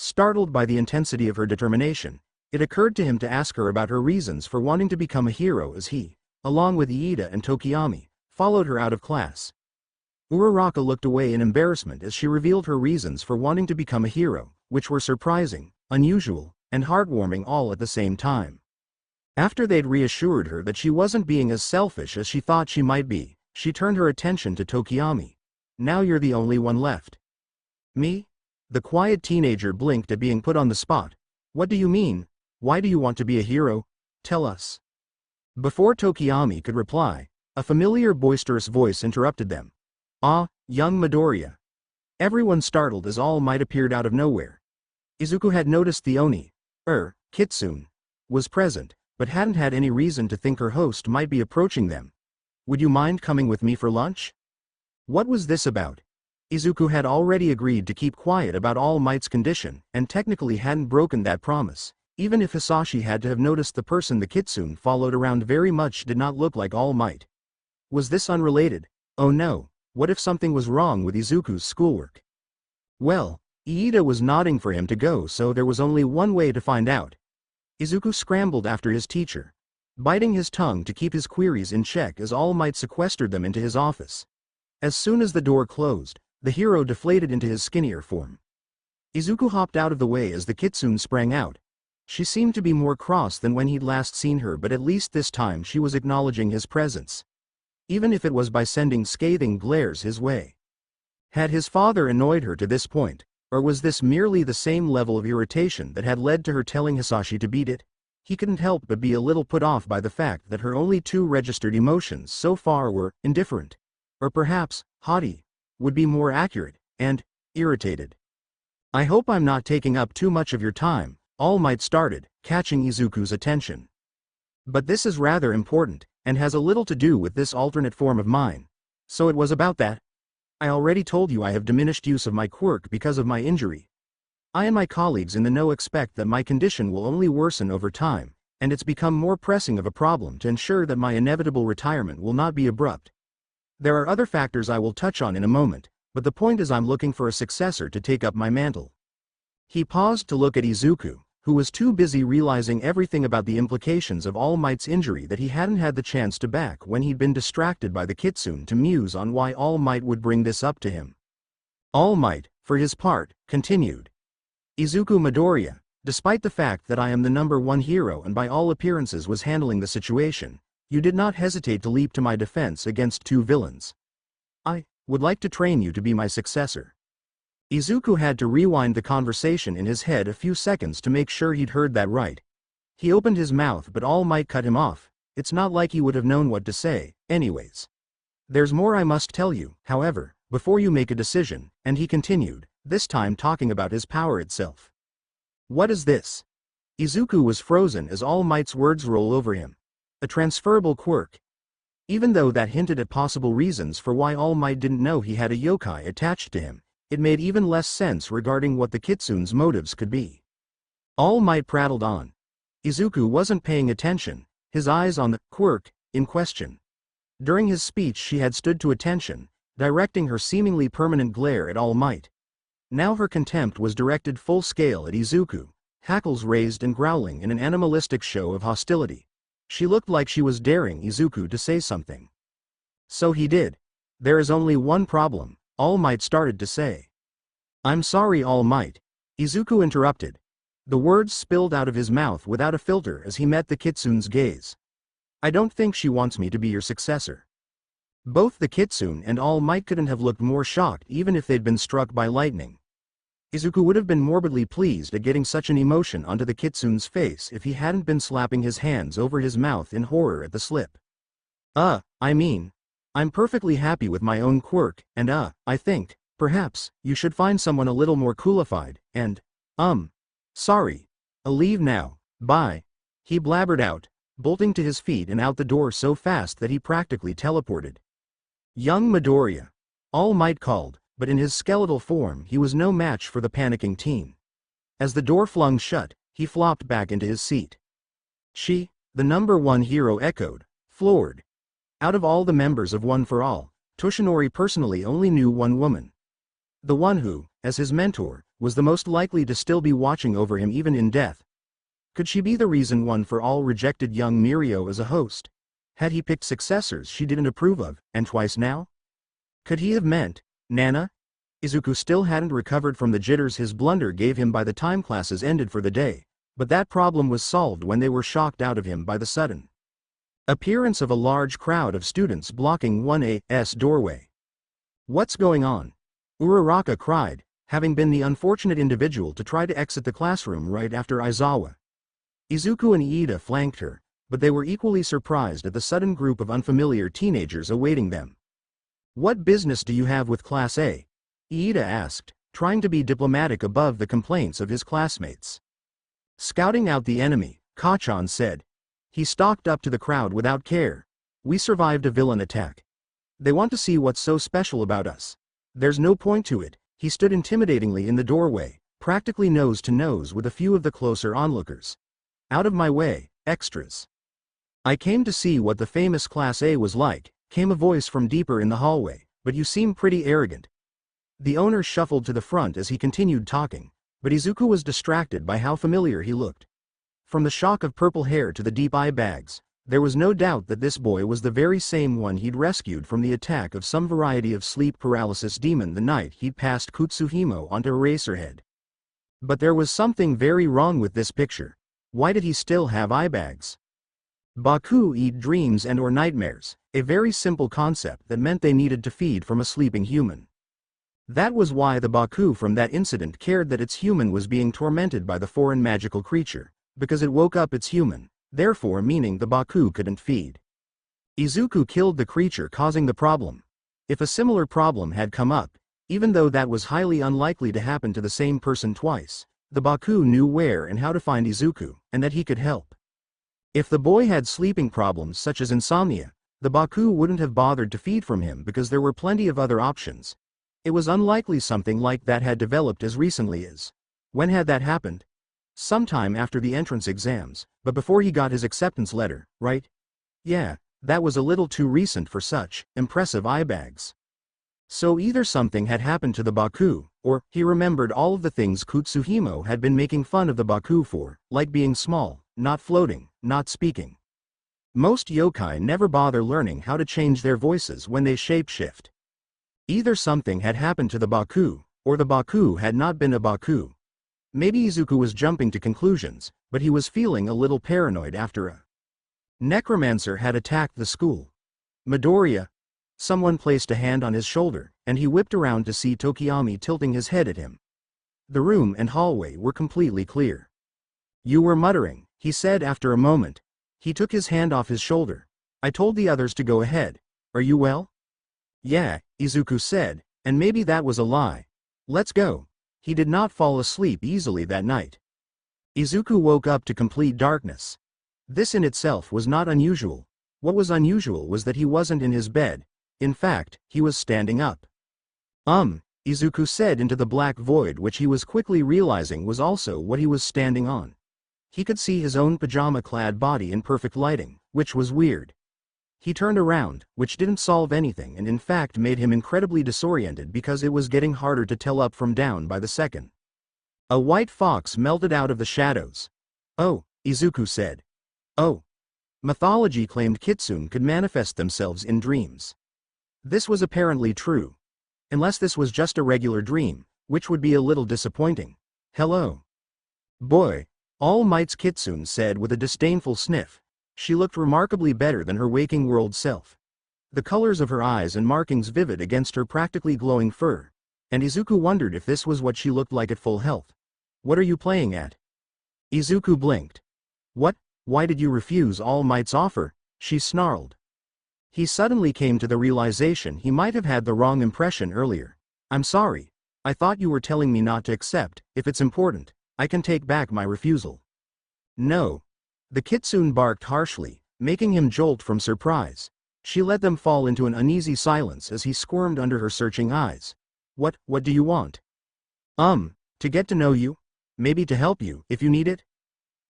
Startled by the intensity of her determination, it occurred to him to ask her about her reasons for wanting to become a hero as he, along with Iida and Tokiyami, followed her out of class. Uraraka looked away in embarrassment as she revealed her reasons for wanting to become a hero, which were surprising, unusual, and heartwarming all at the same time. After they'd reassured her that she wasn't being as selfish as she thought she might be, she turned her attention to Tokiyami. Now you're the only one left. Me? The quiet teenager blinked at being put on the spot. What do you mean? Why do you want to be a hero? Tell us. Before Tokiyami could reply, a familiar boisterous voice interrupted them. Ah, young Midoriya. Everyone startled as All Might appeared out of nowhere. Izuku had noticed the Oni, Kitsune, was present, but hadn't had any reason to think her host might be approaching them. Would you mind coming with me for lunch? What was this about? Izuku had already agreed to keep quiet about All Might's condition, and technically hadn't broken that promise, even if Hasashi had to have noticed the person the Kitsune followed around very much did not look like All Might. Was this unrelated? Oh no, what if something was wrong with Izuku's schoolwork? Well, Iida was nodding for him to go, so there was only one way to find out. Izuku scrambled after his teacher, biting his tongue to keep his queries in check as All Might sequestered them into his office. As soon as the door closed, the hero deflated into his skinnier form. Izuku hopped out of the way as the Kitsune sprang out. She seemed to be more cross than when he'd last seen her, but at least this time she was acknowledging his presence, even if it was by sending scathing glares his way. Had his father annoyed her to this point, or was this merely the same level of irritation that had led to her telling Hasashi to beat it? He couldn't help but be a little put off by the fact that her only two registered emotions so far were indifferent, or perhaps haughty, would be more accurate, and irritated. I hope I'm not taking up too much of your time, All Might started, catching Izuku's attention. But this is rather important, and has a little to do with this alternate form of mine. So it was about that. I already told you I have diminished use of my quirk because of my injury. I and my colleagues in the know expect that my condition will only worsen over time, and it's become more pressing of a problem to ensure that my inevitable retirement will not be abrupt. There are other factors I will touch on in a moment, but the point is I'm looking for a successor to take up my mantle. He paused to look at Izuku, who was too busy realizing everything about the implications of All Might's injury that he hadn't had the chance to back when he'd been distracted by the Kitsune to muse on why All Might would bring this up to him. All Might, for his part, continued. Izuku Midoriya, despite the fact that I am the #1 hero and by all appearances was handling the situation, you did not hesitate to leap to my defense against two villains. I would like to train you to be my successor. Izuku had to rewind the conversation in his head a few seconds to make sure he'd heard that right. He opened his mouth, but All Might cut him off. It's not like he would have known what to say, anyways. There's more I must tell you, however, before you make a decision, and he continued, this time talking about his power itself. What is this? Izuku was frozen as All Might's words rolled over him. A transferable quirk. Even though that hinted at possible reasons for why All Might didn't know he had a yokai attached to him, it made even less sense regarding what the Kitsune's motives could be. All Might prattled on. Izuku wasn't paying attention, his eyes on the quirk in question. During his speech she had stood to attention, directing her seemingly permanent glare at All Might. Now her contempt was directed full scale at Izuku, hackles raised and growling in an animalistic show of hostility. She looked like she was daring Izuku to say something. So he did. There is only one problem, All Might started to say. I'm sorry All Might. Izuku interrupted. The words spilled out of his mouth without a filter as he met the kitsune's gaze. I don't think she wants me to be your successor. Both the kitsune and All Might couldn't have looked more shocked even if they'd been struck by lightning. Izuku would have been morbidly pleased at getting such an emotion onto the kitsune's face if he hadn't been slapping his hands over his mouth in horror at the slip. I'm perfectly happy with my own quirk, and I think, perhaps, you should find someone a little more coolified, and, sorry. I'll leave now, bye. He blabbered out, bolting to his feet and out the door so fast that he practically teleported. Young Midoriya. All Might called, but in his skeletal form he was no match for the panicking teen. As the door flung shut, he flopped back into his seat. She, the number one hero, echoed, floored. Out of all the members of One for All, Toshinori personally only knew one woman. The one who, as his mentor, was the most likely to still be watching over him even in death. Could she be the reason One for All rejected young Mirio as a host? Had he picked successors she didn't approve of, and twice now? Could he have meant Nana? Izuku still hadn't recovered from the jitters his blunder gave him by the time classes ended for the day, but that problem was solved when they were shocked out of him by the sudden appearance of a large crowd of students blocking 1A's doorway. What's going on? Uraraka cried, having been the unfortunate individual to try to exit the classroom right after Aizawa. Izuku and Iida flanked her, but they were equally surprised at the sudden group of unfamiliar teenagers awaiting them. What business do you have with Class A? Iida asked, trying to be diplomatic above the complaints of his classmates. Scouting out the enemy, Kachan said. He stalked up to the crowd without care. We survived a villain attack. They want to see what's so special about us. There's no point to it. He stood intimidatingly in the doorway, practically nose to nose with a few of the closer onlookers. Out of my way, extras. I came to see what the famous Class A was like, came a voice from deeper in the hallway, but you seem pretty arrogant. The owner shuffled to the front as he continued talking, but Izuku was distracted by how familiar he looked. From the shock of purple hair to the deep eye bags, there was no doubt that this boy was the very same one he'd rescued from the attack of some variety of sleep paralysis demon the night he'd passed Kutsuhimo onto Eraserhead. But there was something very wrong with this picture. Why did he still have eye bags? Baku eat dreams and or nightmares, a very simple concept that meant they needed to feed from a sleeping human. That was why the Baku from that incident cared that its human was being tormented by the foreign magical creature, because it woke up its human, therefore meaning the Baku couldn't feed. Izuku killed the creature causing the problem. If a similar problem had come up, even though that was highly unlikely to happen to the same person twice, the Baku knew where and how to find Izuku, and that he could help. If the boy had sleeping problems such as insomnia, the Baku wouldn't have bothered to feed from him because there were plenty of other options. It was unlikely something like that had developed as recently as. When had that happened? Sometime after the entrance exams, but before he got his acceptance letter, right? Yeah, that was a little too recent for such impressive eye bags. So either something had happened to the Baku, or he remembered all of the things Kutsuhimo had been making fun of the Baku for, like being small, not floating, not speaking. Most yokai never bother learning how to change their voices when they shapeshift. Either something had happened to the Baku, or the Baku had not been a Baku. Maybe Izuku was jumping to conclusions, but he was feeling a little paranoid after a necromancer had attacked the school. Midoriya. Someone placed a hand on his shoulder, and he whipped around to see Tokiyami tilting his head at him. The room and hallway were completely clear. You were muttering, he said after a moment. He took his hand off his shoulder. I told the others to go ahead. Are you well? Yeah, Izuku said, and maybe that was a lie. Let's go. He did not fall asleep easily that night. Izuku woke up to complete darkness. This in itself was not unusual. What was unusual was that he wasn't in his bed. In fact, he was standing up. Izuku said into the black void, which he was quickly realizing was also what he was standing on. He could see his own pajama-clad body in perfect lighting, which was weird. He turned around, which didn't solve anything and in fact made him incredibly disoriented because it was getting harder to tell up from down by the second. A white fox melted out of the shadows. Oh, Izuku said. Oh. Mythology claimed kitsune could manifest themselves in dreams. This was apparently true. Unless this was just a regular dream, which would be a little disappointing. Hello. Boy, All Might's Kitsune said with a disdainful sniff. She looked remarkably better than her waking world self. The colors of her eyes and markings vivid against her practically glowing fur. And Izuku wondered if this was what she looked like at full health. What are you playing at? Izuku blinked. What? Why did you refuse All Might's offer? She snarled. He suddenly came to the realization he might have had the wrong impression earlier. I'm sorry. I thought you were telling me not to accept. If it's important, I can take back my refusal. No. The Kitsune barked harshly, making him jolt from surprise. She let them fall into an uneasy silence as he squirmed under her searching eyes. What do you want? To get to know you? Maybe to help you, if you need it?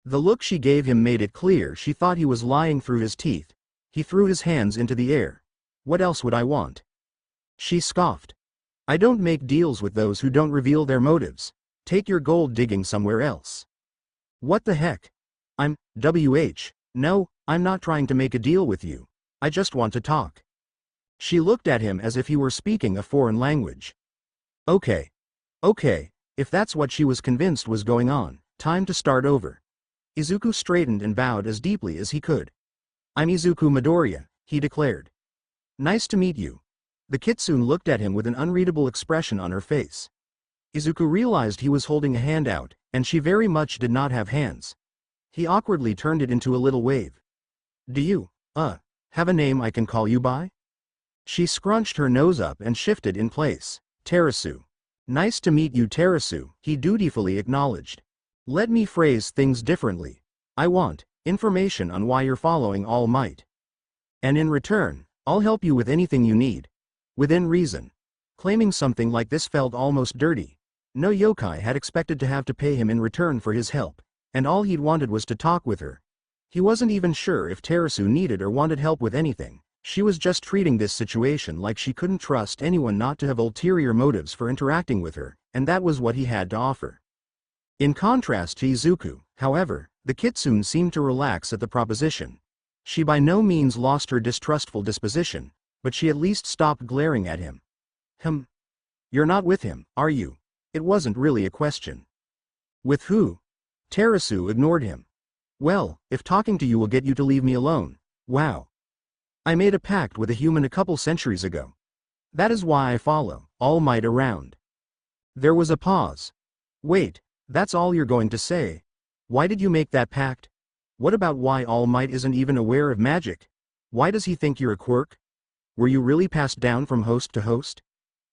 The look she gave him made it clear she thought he was lying through his teeth. He threw his hands into the air. What else would I want? She scoffed. I don't make deals with those who don't reveal their motives. Take your gold digging somewhere else. What the heck? No, I'm not trying to make a deal with you. I just want to talk. She looked at him as if he were speaking a foreign language. Okay, if that's what she was convinced was going on, time to start over. Izuku straightened and bowed as deeply as he could. I'm Izuku Midoriya, he declared. Nice to meet you. The Kitsune looked at him with an unreadable expression on her face. Izuku realized he was holding a hand out, and she very much did not have hands. He awkwardly turned it into a little wave. Do you, have a name I can call you by? She scrunched her nose up and shifted in place. Terasu. Nice to meet you, Terasu, he dutifully acknowledged. Let me phrase things differently. I want information on why you're following All Might. And in return, I'll help you with anything you need. Within reason. Claiming something like this felt almost dirty. No yokai had expected to have to pay him in return for his help, and all he'd wanted was to talk with her. He wasn't even sure if Terasu needed or wanted help with anything. She was just treating this situation like she couldn't trust anyone not to have ulterior motives for interacting with her, and that was what he had to offer. In contrast to Izuku, however, the Kitsune seemed to relax at the proposition. She by no means lost her distrustful disposition, but she at least stopped glaring at him. You're not with him, are you? It wasn't really a question. With who? Terasu ignored him. Well, if talking to you will get you to leave me alone. Wow. I made a pact with a human a couple centuries ago. That is why I follow All Might around. There was a pause. Wait, that's all you're going to say? Why did you make that pact? What about why All Might isn't even aware of magic? Why does he think you're a quirk? Were you really passed down from host to host?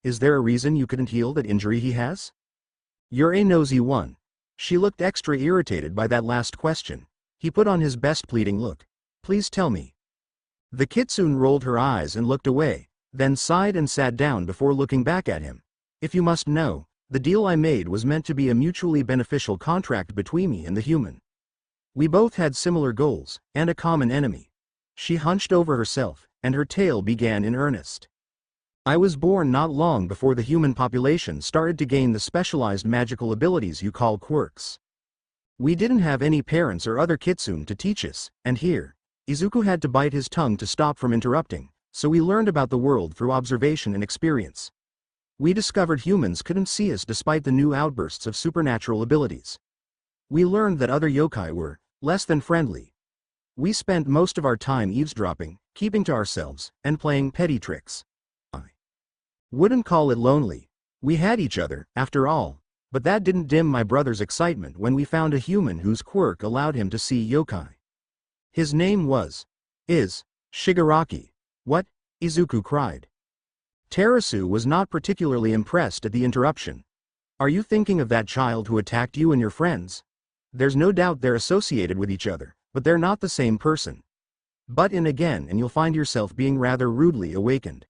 Is there a reason you couldn't heal that injury he has? You're a nosy one. She looked extra irritated by that last question. He put on his best pleading look. Please tell me. The Kitsune rolled her eyes and looked away, then sighed and sat down before looking back at him. If you must know, the deal I made was meant to be a mutually beneficial contract between me and the human. We both had similar goals, and a common enemy. She hunched over herself, and her tale began in earnest. I was born not long before the human population started to gain the specialized magical abilities you call quirks. We didn't have any parents or other Kitsune to teach us, and here, Izuku had to bite his tongue to stop from interrupting, so we learned about the world through observation and experience. We discovered humans couldn't see us despite the new outbursts of supernatural abilities. We learned that other yokai were less than friendly. We spent most of our time eavesdropping, keeping to ourselves, and playing petty tricks. I wouldn't call it lonely. We had each other, after all, but that didn't dim my brother's excitement when we found a human whose quirk allowed him to see yokai. His name is SHIGARAKI. What? Izuku cried. Terasu was not particularly impressed at the interruption. Are you thinking of that child who attacked you and your friends? There's no doubt they're associated with each other, but they're not the same person. Butt in again and you'll find yourself being rather rudely awakened.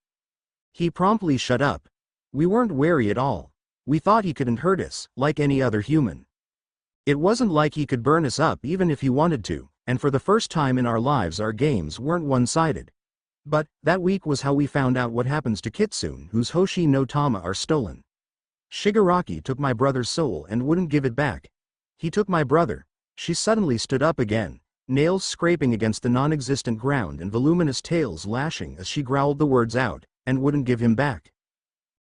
He promptly shut up. We weren't wary at all. We thought he couldn't hurt us, like any other human. It wasn't like he could burn us up even if he wanted to, and for the first time in our lives our games weren't one-sided. But, that week was how we found out what happens to Kitsune whose Hoshi no Tama are stolen. Shigaraki took my brother's soul and wouldn't give it back. He took my brother. She suddenly stood up again, nails scraping against the non-existent ground and voluminous tails lashing as she growled the words out, and wouldn't give him back.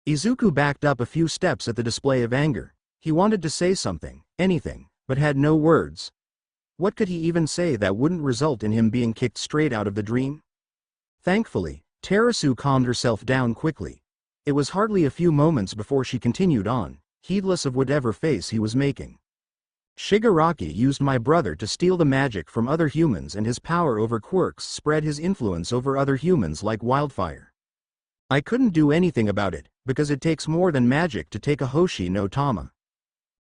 Izuku backed up a few steps at the display of anger. He wanted to say something, anything, but had no words. What could he even say that wouldn't result in him being kicked straight out of the dream? Thankfully, Terasu calmed herself down quickly. It was hardly a few moments before she continued on, heedless of whatever face he was making. Shigaraki used my brother to steal the magic from other humans, and his power over quirks spread his influence over other humans like wildfire. I couldn't do anything about it, because it takes more than magic to take a Hoshi no Tama.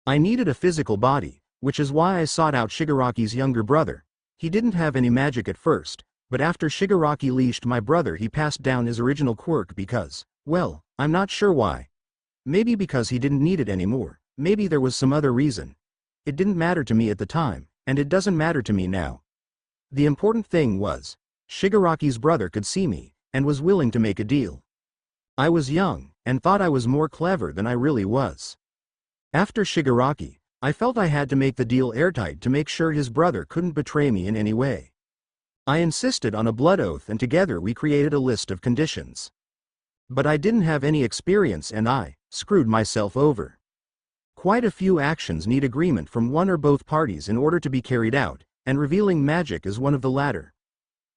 I needed a physical body, which is why I sought out Shigaraki's younger brother. He didn't have any magic at first, but after Shigaraki leashed my brother he passed down his original quirk because, well, I'm not sure why. Maybe because he didn't need it anymore, maybe there was some other reason. It didn't matter to me at the time, and it doesn't matter to me now. The important thing was, Shigaraki's brother could see me, and was willing to make a deal. I was young, and thought I was more clever than I really was. After Shigaraki, I felt I had to make the deal airtight to make sure his brother couldn't betray me in any way. I insisted on a blood oath, and together we created a list of conditions. But I didn't have any experience and I screwed myself over. Quite a few actions need agreement from one or both parties in order to be carried out, and revealing magic is one of the latter.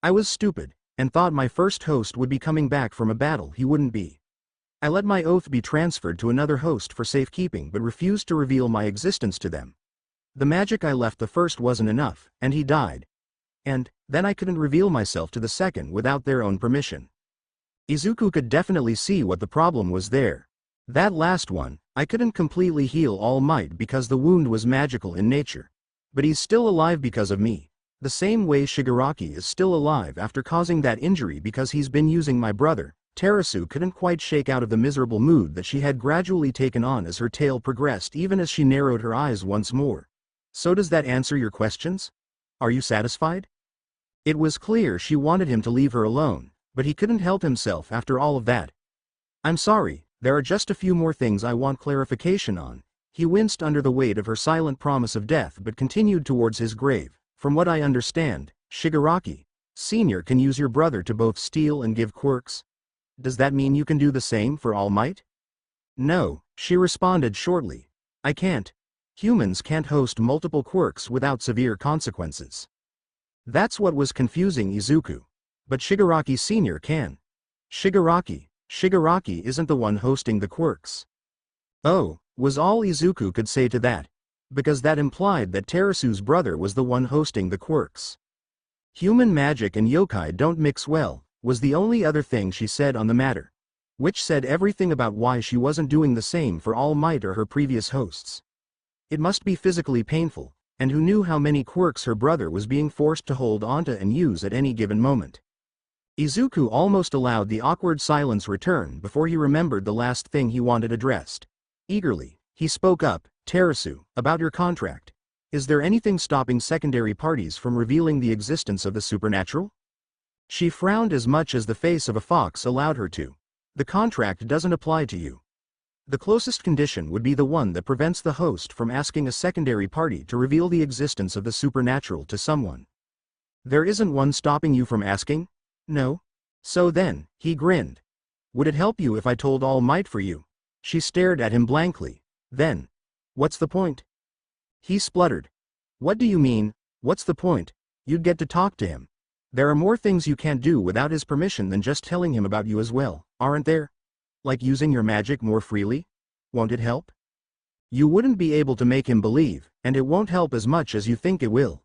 I was stupid, and thought my first host would be coming back from a battle he wouldn't be. I let my oath be transferred to another host for safekeeping but refused to reveal my existence to them. The magic I left the first wasn't enough, and he died. And then I couldn't reveal myself to the second without their own permission. Izuku could definitely see what the problem was there. That last one, I couldn't completely heal All Might because the wound was magical in nature. But he's still alive because of me. The same way Shigaraki is still alive after causing that injury because he's been using my brother. Terasu couldn't quite shake out of the miserable mood that she had gradually taken on as her tale progressed, even as she narrowed her eyes once more. So does that answer your questions? Are you satisfied? It was clear she wanted him to leave her alone, but he couldn't help himself after all of that. I'm sorry, there are just a few more things I want clarification on. He winced under the weight of her silent promise of death but continued towards his grave. From what I understand, Shigaraki, Sr. can use your brother to both steal and give quirks. Does that mean you can do the same for All Might? No, she responded shortly. I can't. Humans can't host multiple quirks without severe consequences. That's what was confusing Izuku. But Shigaraki Sr. can. Shigaraki isn't the one hosting the quirks. Oh, was all Izuku could say to that. Because that implied that Terasu's brother was the one hosting the quirks. Human magic and yokai don't mix well, was the only other thing she said on the matter. Which said everything about why she wasn't doing the same for All Might or her previous hosts. It must be physically painful, and who knew how many quirks her brother was being forced to hold onto and use at any given moment. Izuku almost allowed the awkward silence return before he remembered the last thing he wanted addressed. Eagerly, he spoke up, Terasu, about your contract. Is there anything stopping secondary parties from revealing the existence of the supernatural? She frowned as much as the face of a fox allowed her to. The contract doesn't apply to you. The closest condition would be the one that prevents the host from asking a secondary party to reveal the existence of the supernatural to someone. There isn't one stopping you from asking? No? So then, he grinned. Would it help you if I told All Might for you? She stared at him blankly. Then. What's the point? He spluttered. What do you mean, what's the point? You'd get to talk to him. There are more things you can't do without his permission than just telling him about you as well, aren't there? Like using your magic more freely? Won't it help? You wouldn't be able to make him believe, and it won't help as much as you think it will.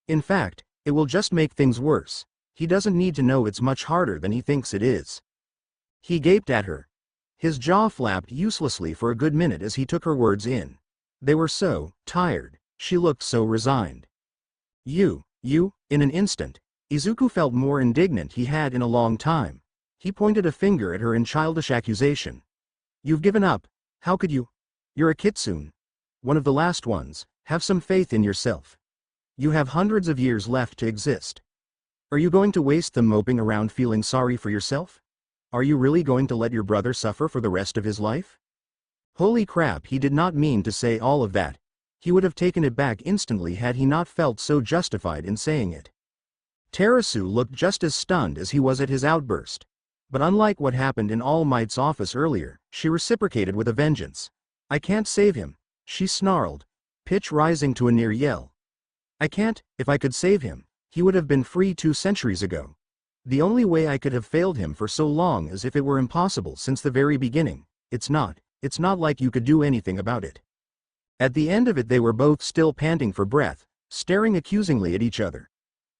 In fact, it will just make things worse. He doesn't need to know it's much harder than he thinks it is. He gaped at her. His jaw flapped uselessly for a good minute as he took her words in. They were so tired. She looked so resigned. You, in an instant. Izuku felt more indignant he had in a long time. He pointed a finger at her in childish accusation. You've given up. How could you? You're a kitsune. One of the last ones. Have some faith in yourself. You have hundreds of years left to exist. Are you going to waste them moping around feeling sorry for yourself? Are you really going to let your brother suffer for the rest of his life? Holy crap, he did not mean to say all of that. He would have taken it back instantly had he not felt so justified in saying it. Terasu looked just as stunned as he was at his outburst. But unlike what happened in All Might's office earlier, she reciprocated with a vengeance. I can't save him, she snarled. pitch rising to a near yell. I can't. If I could save him, he would have been free 2 centuries ago. The only way I could have failed him for so long is if it were impossible since the very beginning. It's not like you could do anything about it. At the end of it they were both still panting for breath, staring accusingly at each other.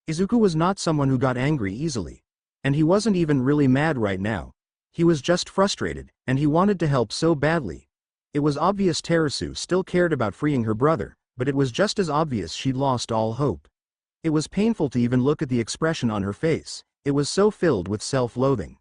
Izuku was not someone who got angry easily. And he wasn't even really mad right now. He was just frustrated, and he wanted to help so badly. It was obvious Terasu still cared about freeing her brother, but it was just as obvious she'd lost all hope. It was painful to even look at the expression on her face, it was so filled with self-loathing.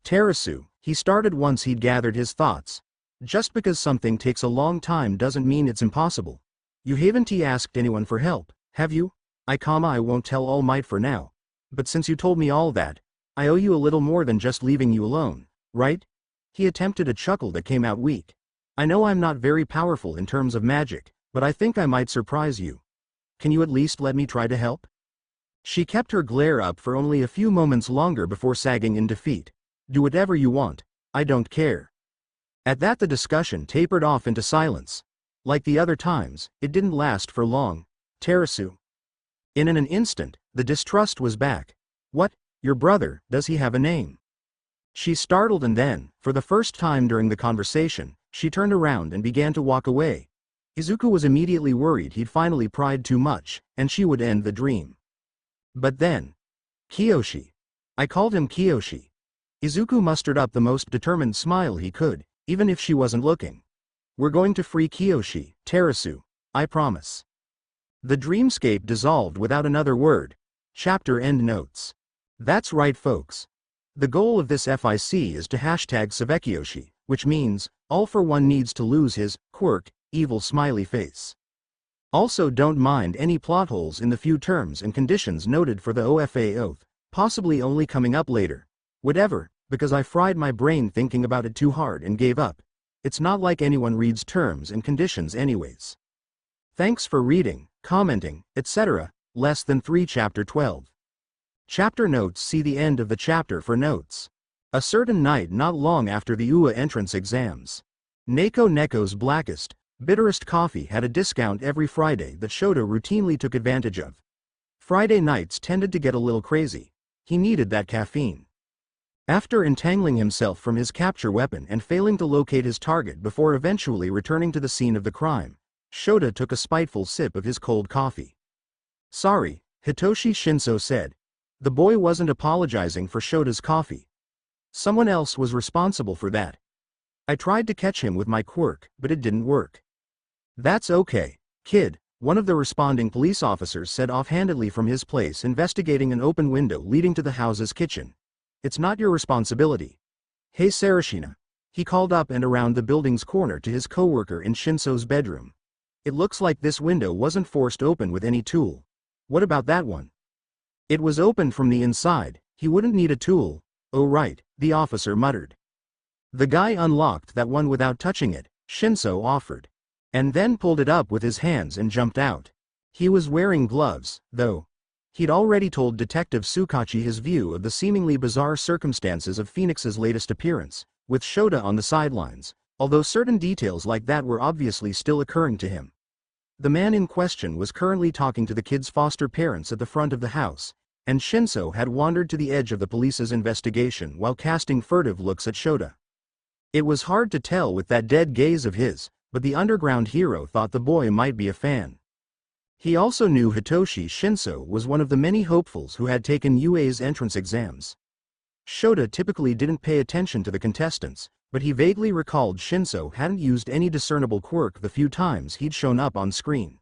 Terasu, he started once he'd gathered his thoughts. Just because something takes a long time doesn't mean it's impossible. You haven't asked anyone for help, have you? I won't tell All Might for now. But since you told me all that, I owe you a little more than just leaving you alone, right? He attempted a chuckle that came out weak. I know I'm not very powerful in terms of magic, but I think I might surprise you. Can you at least let me try to help? She kept her glare up for only a few moments longer before sagging in defeat. Do whatever you want, I don't care. At that the discussion tapered off into silence. Like the other times, it didn't last for long. Terasu. In an instant, the distrust was back. What? Your brother, does he have a name? She startled and then, for the first time during the conversation, she turned around and began to walk away. Izuku was immediately worried he'd finally pried too much, and she would end the dream. But then. Kiyoshi. I called him Kiyoshi. Izuku mustered up the most determined smile he could, even if she wasn't looking. We're going to free Kiyoshi, Terasu. I promise. The dreamscape dissolved without another word. Chapter end notes. That's right folks. The goal of this FIC is to #Savekyoshi, which means, All for One needs to lose his, quirk, evil smiley face. Also don't mind any plot holes in the few terms and conditions noted for the OFA oath, possibly only coming up later. Whatever, because I fried my brain thinking about it too hard and gave up. It's not like anyone reads terms and conditions anyways. Thanks for reading, commenting, etc. Less than 3 Chapter 12. Chapter notes. See the end of the chapter for notes. A certain night not long after the UA entrance exams. Neko's blackest, bitterest coffee had a discount every Friday that Shota routinely took advantage of. Friday nights tended to get a little crazy. He needed that caffeine. After entangling himself from his capture weapon and failing to locate his target before eventually returning to the scene of the crime, Shota took a spiteful sip of his cold coffee. Sorry, Hitoshi Shinso said. The boy wasn't apologizing for Shota's coffee. Someone else was responsible for that. I tried to catch him with my quirk, but it didn't work. That's okay, kid, one of the responding police officers said offhandedly from his place investigating an open window leading to the house's kitchen. It's not your responsibility. Hey Sarashina. He called up and around the building's corner to his coworker in Shinso's bedroom. It looks like this window wasn't forced open with any tool. What about that one? It was open from the inside, he wouldn't need a tool. Oh right, the officer muttered. The guy unlocked that one without touching it, Shinso offered. And then pulled it up with his hands and jumped out. He was wearing gloves, though. He'd already told Detective Tsukachi his view of the seemingly bizarre circumstances of Phoenix's latest appearance, with Shota on the sidelines, although certain details like that were obviously still occurring to him. The man in question was currently talking to the kid's foster parents at the front of the house, and Shinso had wandered to the edge of the police's investigation while casting furtive looks at Shota. It was hard to tell with that dead gaze of his, but the underground hero thought the boy might be a fan. He also knew Hitoshi Shinso was one of the many hopefuls who had taken UA's entrance exams. Shota typically didn't pay attention to the contestants, but he vaguely recalled Shinso hadn't used any discernible quirk the few times he'd shown up on screen.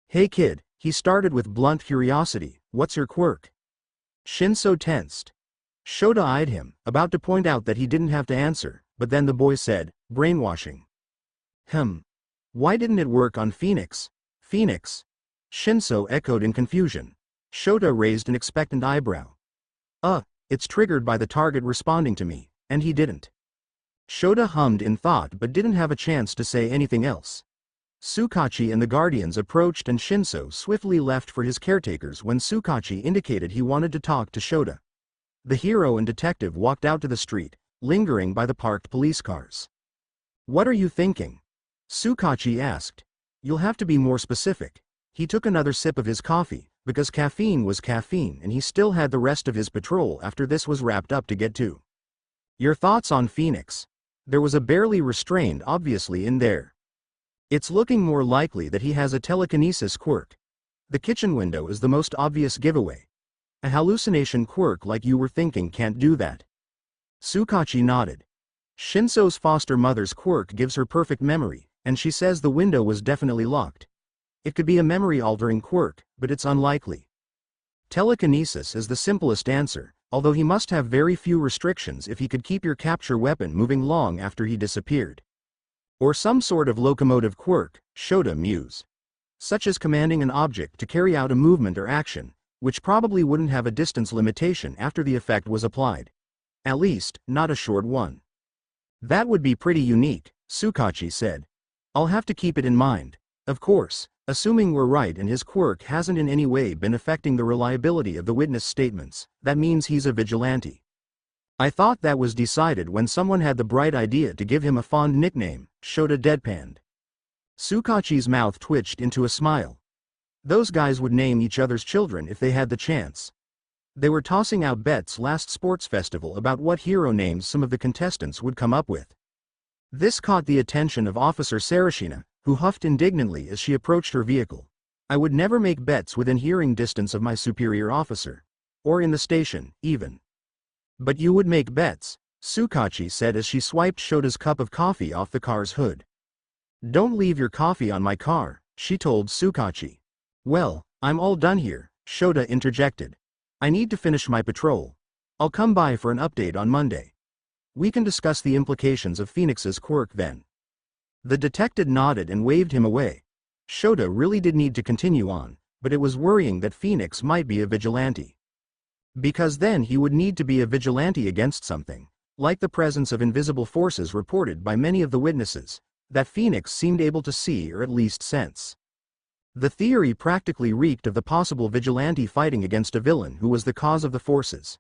Hey kid, he started with blunt curiosity, what's your quirk? Shinso tensed. Shota eyed him, about to point out that he didn't have to answer, but then the boy said, brainwashing. Why didn't it work on Phoenix? Phoenix? Shinso echoed in confusion. Shota raised an expectant eyebrow. It's triggered by the target responding to me, and he didn't. Shota hummed in thought but didn't have a chance to say anything else. Tsukachi and the Guardians approached and Shinso swiftly left for his caretakers when Tsukachi indicated he wanted to talk to Shota. The hero and detective walked out to the street, lingering by the parked police cars. What are you thinking? Tsukachi asked. You'll have to be more specific. He took another sip of his coffee, because caffeine was caffeine and he still had the rest of his patrol after this was wrapped up to get to. Your thoughts on Phoenix? There was a barely restrained obviously in there. It's looking more likely that he has a telekinesis quirk. The kitchen window is the most obvious giveaway. A hallucination quirk like you were thinking can't do that. Tsukachi nodded. Shinso's foster mother's quirk gives her perfect memory, and she says the window was definitely locked. It could be a memory-altering quirk, but it's unlikely. Telekinesis is the simplest answer, although he must have very few restrictions if he could keep your capture weapon moving long after he disappeared. Or some sort of locomotive quirk, Shota mused. Such as commanding an object to carry out a movement or action, which probably wouldn't have a distance limitation after the effect was applied. At least, not a short one. That would be pretty unique, Tsukachi said. I'll have to keep it in mind. Of course, assuming we're right and his quirk hasn't in any way been affecting the reliability of the witness statements, that means he's a vigilante. I thought that was decided when someone had the bright idea to give him a fond nickname, Shota deadpanned. Tsukachi's mouth twitched into a smile. Those guys would name each other's children if they had the chance. They were tossing out bets last sports festival about what hero names some of the contestants would come up with. This caught the attention of Officer Sarashina, who huffed indignantly as she approached her vehicle. I would never make bets within hearing distance of my superior officer. Or in the station, even. But you would make bets, Tsukachi said as she swiped Shota's cup of coffee off the car's hood. Don't leave your coffee on my car, she told Tsukachi. Well, I'm all done here, Shota interjected. I need to finish my patrol. I'll come by for an update on Monday. We can discuss the implications of Phoenix's quirk then. The detective nodded and waved him away. Shota really did need to continue on, but it was worrying that Phoenix might be a vigilante. Because then he would need to be a vigilante against something, like the presence of invisible forces reported by many of the witnesses, that Phoenix seemed able to see or at least sense. The theory practically reeked of the possible vigilante fighting against a villain who was the cause of the forces.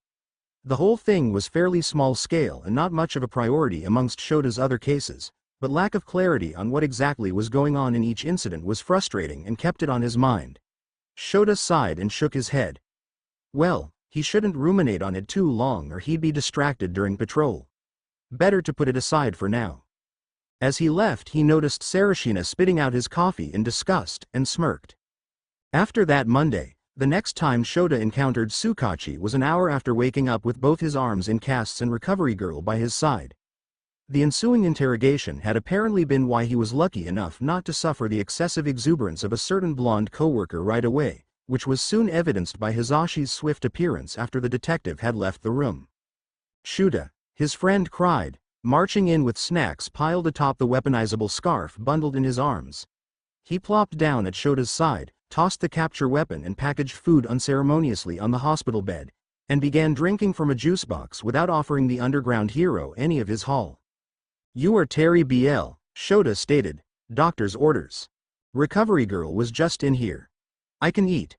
The whole thing was fairly small scale and not much of a priority amongst Shota's other cases, but lack of clarity on what exactly was going on in each incident was frustrating and kept it on his mind. Shota sighed and shook his head. Well, he shouldn't ruminate on it too long or he'd be distracted during patrol. Better to put it aside for now. As he left, he noticed Sarashina spitting out his coffee in disgust and smirked. After that Monday, the next time Shota encountered Tsukachi was an hour after waking up with both his arms in casts and recovery girl by his side. The ensuing interrogation had apparently been why he was lucky enough not to suffer the excessive exuberance of a certain blonde coworker right away, which was soon evidenced by Hasashi's swift appearance after the detective had left the room. Shota, his friend cried, marching in with snacks piled atop the weaponizable scarf bundled in his arms. He plopped down at Shota's side, tossed the capture weapon and packaged food unceremoniously on the hospital bed, and began drinking from a juice box without offering the underground hero any of his haul. You are Terry BL, Shota stated, doctor's orders. Recovery girl was just in here. I can eat.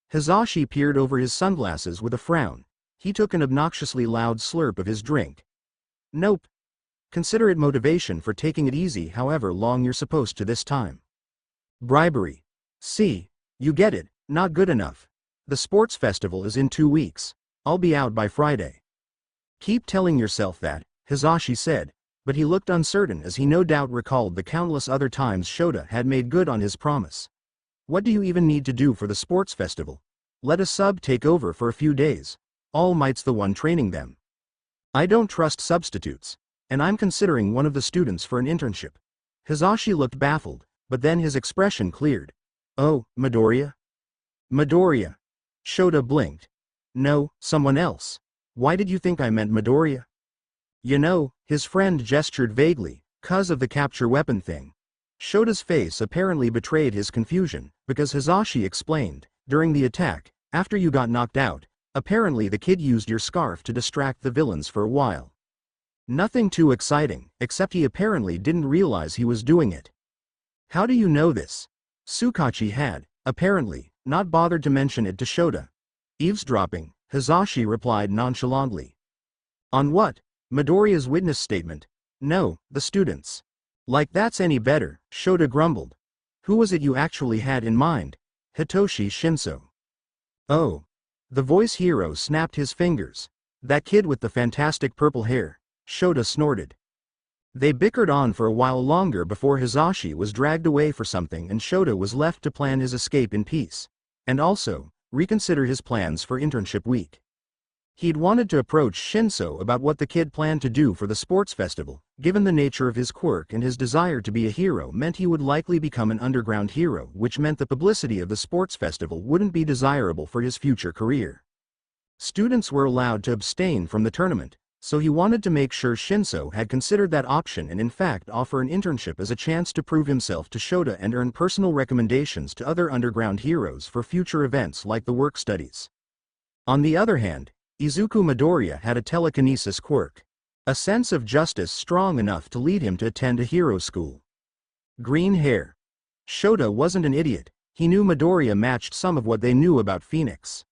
Hasashi peered over his sunglasses with a frown. He took an obnoxiously loud slurp of his drink. Nope. Consider it motivation for taking it easy however long you're supposed to this time. Bribery. See, you get it, not good enough. The sports festival is in 2 weeks. I'll be out by Friday. Keep telling yourself that, Hasashi said, but he looked uncertain as he no doubt recalled the countless other times Shota had made good on his promise. What do you even need to do for the sports festival? Let a sub take over for a few days. All Might's the one training them. I don't trust substitutes. And I'm considering one of the students for an internship. Hasashi looked baffled, but then his expression cleared. Oh, Midoriya? Midoriya. Shota blinked. No, someone else. Why did you think I meant Midoriya? You know, his friend gestured vaguely, 'cause of the capture weapon thing. Shota's face apparently betrayed his confusion, because Hasashi explained, during the attack, after you got knocked out, apparently the kid used your scarf to distract the villains for a while. Nothing too exciting, except he apparently didn't realize he was doing it. How do you know this? Tsukachi had, apparently, not bothered to mention it to Shota. Eavesdropping, Hasashi replied nonchalantly. On what? Midoriya's witness statement. No, the students. Like that's any better, Shota grumbled. Who was it you actually had in mind? Hitoshi Shinso. Oh. The voice hero snapped his fingers. That kid with the fantastic purple hair, Shota snorted. They bickered on for a while longer before Hasashi was dragged away for something and Shota was left to plan his escape in peace. And also, reconsider his plans for internship week. He'd wanted to approach Shinso about what the kid planned to do for the sports festival, given the nature of his quirk and his desire to be a hero meant he would likely become an underground hero, which meant the publicity of the sports festival wouldn't be desirable for his future career. Students were allowed to abstain from the tournament, so he wanted to make sure Shinso had considered that option and in fact offer an internship as a chance to prove himself to Shota and earn personal recommendations to other underground heroes for future events like the work studies. On the other hand, Izuku Midoriya had a telekinesis quirk, a sense of justice strong enough to lead him to attend a hero school. Green hair. Shota wasn't an idiot, he knew Midoriya matched some of what they knew about Phoenix.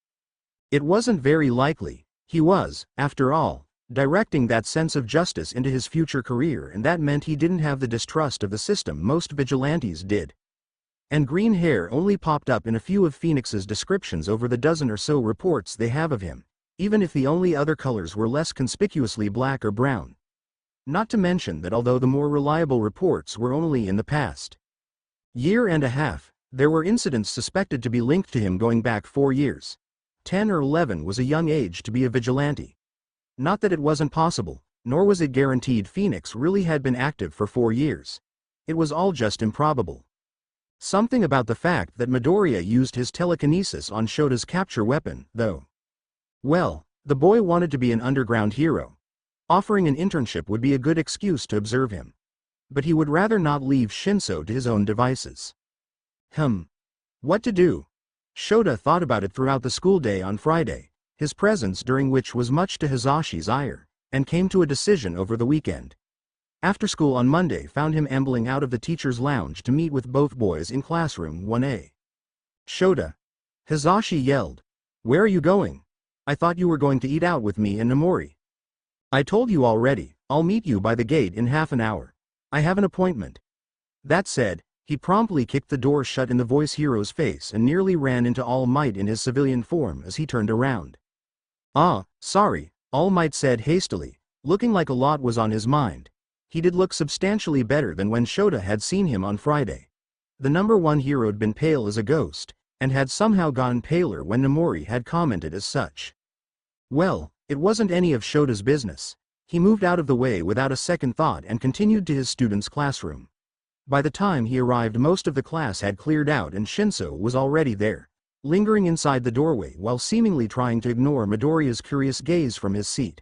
It wasn't very likely, he was, after all, directing that sense of justice into his future career and that meant he didn't have the distrust of the system most vigilantes did. And green hair only popped up in a few of Phoenix's descriptions over the dozen or so reports they have of him, even if the only other colors were less conspicuously black or brown. Not to mention that although the more reliable reports were only in the past year and a half, there were incidents suspected to be linked to him going back 4 years. 10 or 11 was a young age to be a vigilante. Not that it wasn't possible, nor was it guaranteed Phoenix really had been active for 4 years. It was all just improbable. Something about the fact that Midoriya used his telekinesis on Shota's capture weapon, though. Well, the boy wanted to be an underground hero. Offering an internship would be a good excuse to observe him. But he would rather not leave Shinso to his own devices. What to do? Shota thought about it throughout the school day on Friday, his presence during which was much to Hasashi's ire, and came to a decision over the weekend. After school on Monday found him ambling out of the teacher's lounge to meet with both boys in classroom 1A. Shota! Hasashi yelled. Where are you going? I thought you were going to eat out with me and Nomori. I told you already, I'll meet you by the gate in half an hour. I have an appointment. That said, he promptly kicked the door shut in the voice hero's face and nearly ran into All Might in his civilian form as he turned around. Ah, sorry, All Might said hastily, looking like a lot was on his mind. He did look substantially better than when Shota had seen him on Friday. The number 1 hero'd been pale as a ghost, and had somehow gone paler when Nomori had commented as such. Well, it wasn't any of Shota's business. He moved out of the way without a second thought and continued to his student's classroom. By the time he arrived most of the class had cleared out and Shinso was already there, lingering inside the doorway while seemingly trying to ignore Midoriya's curious gaze from his seat.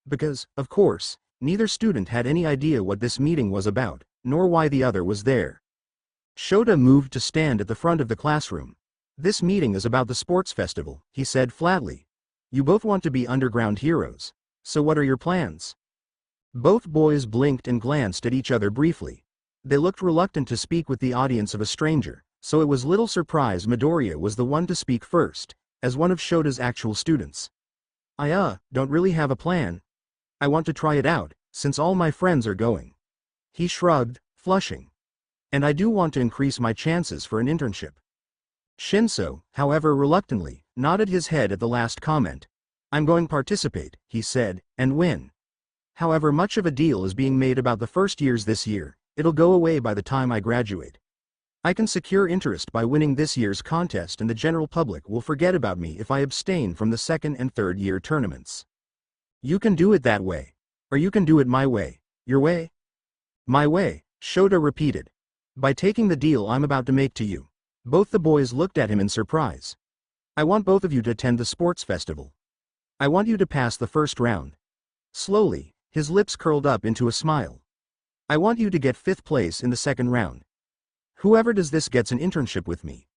Because, of course, neither student had any idea what this meeting was about, nor why the other was there. Shota moved to stand at the front of the classroom. This meeting is about the sports festival, he said flatly. You both want to be underground heroes. So what are your plans? Both boys blinked and glanced at each other briefly. They looked reluctant to speak with the audience of a stranger, so it was little surprise Midoriya was the one to speak first, as one of Shota's actual students. I don't really have a plan. I want to try it out, since all my friends are going. He shrugged, flushing. And I do want to increase my chances for an internship. Shinso, however reluctantly, nodded his head at the last comment. I'm going to participate, he said, and win. However much of a deal is being made about the first years this year, it'll go away by the time I graduate. I can secure interest by winning this year's contest and the general public will forget about me if I abstain from the second and third year tournaments. You can do it that way. Or you can do it my way. Your way? My way, Shota repeated. By taking the deal I'm about to make to you. Both the boys looked at him in surprise. I want both of you to attend the sports festival. I want you to pass the first round. Slowly, his lips curled up into a smile. I want you to get 5th place in the second round. Whoever does this gets an internship with me.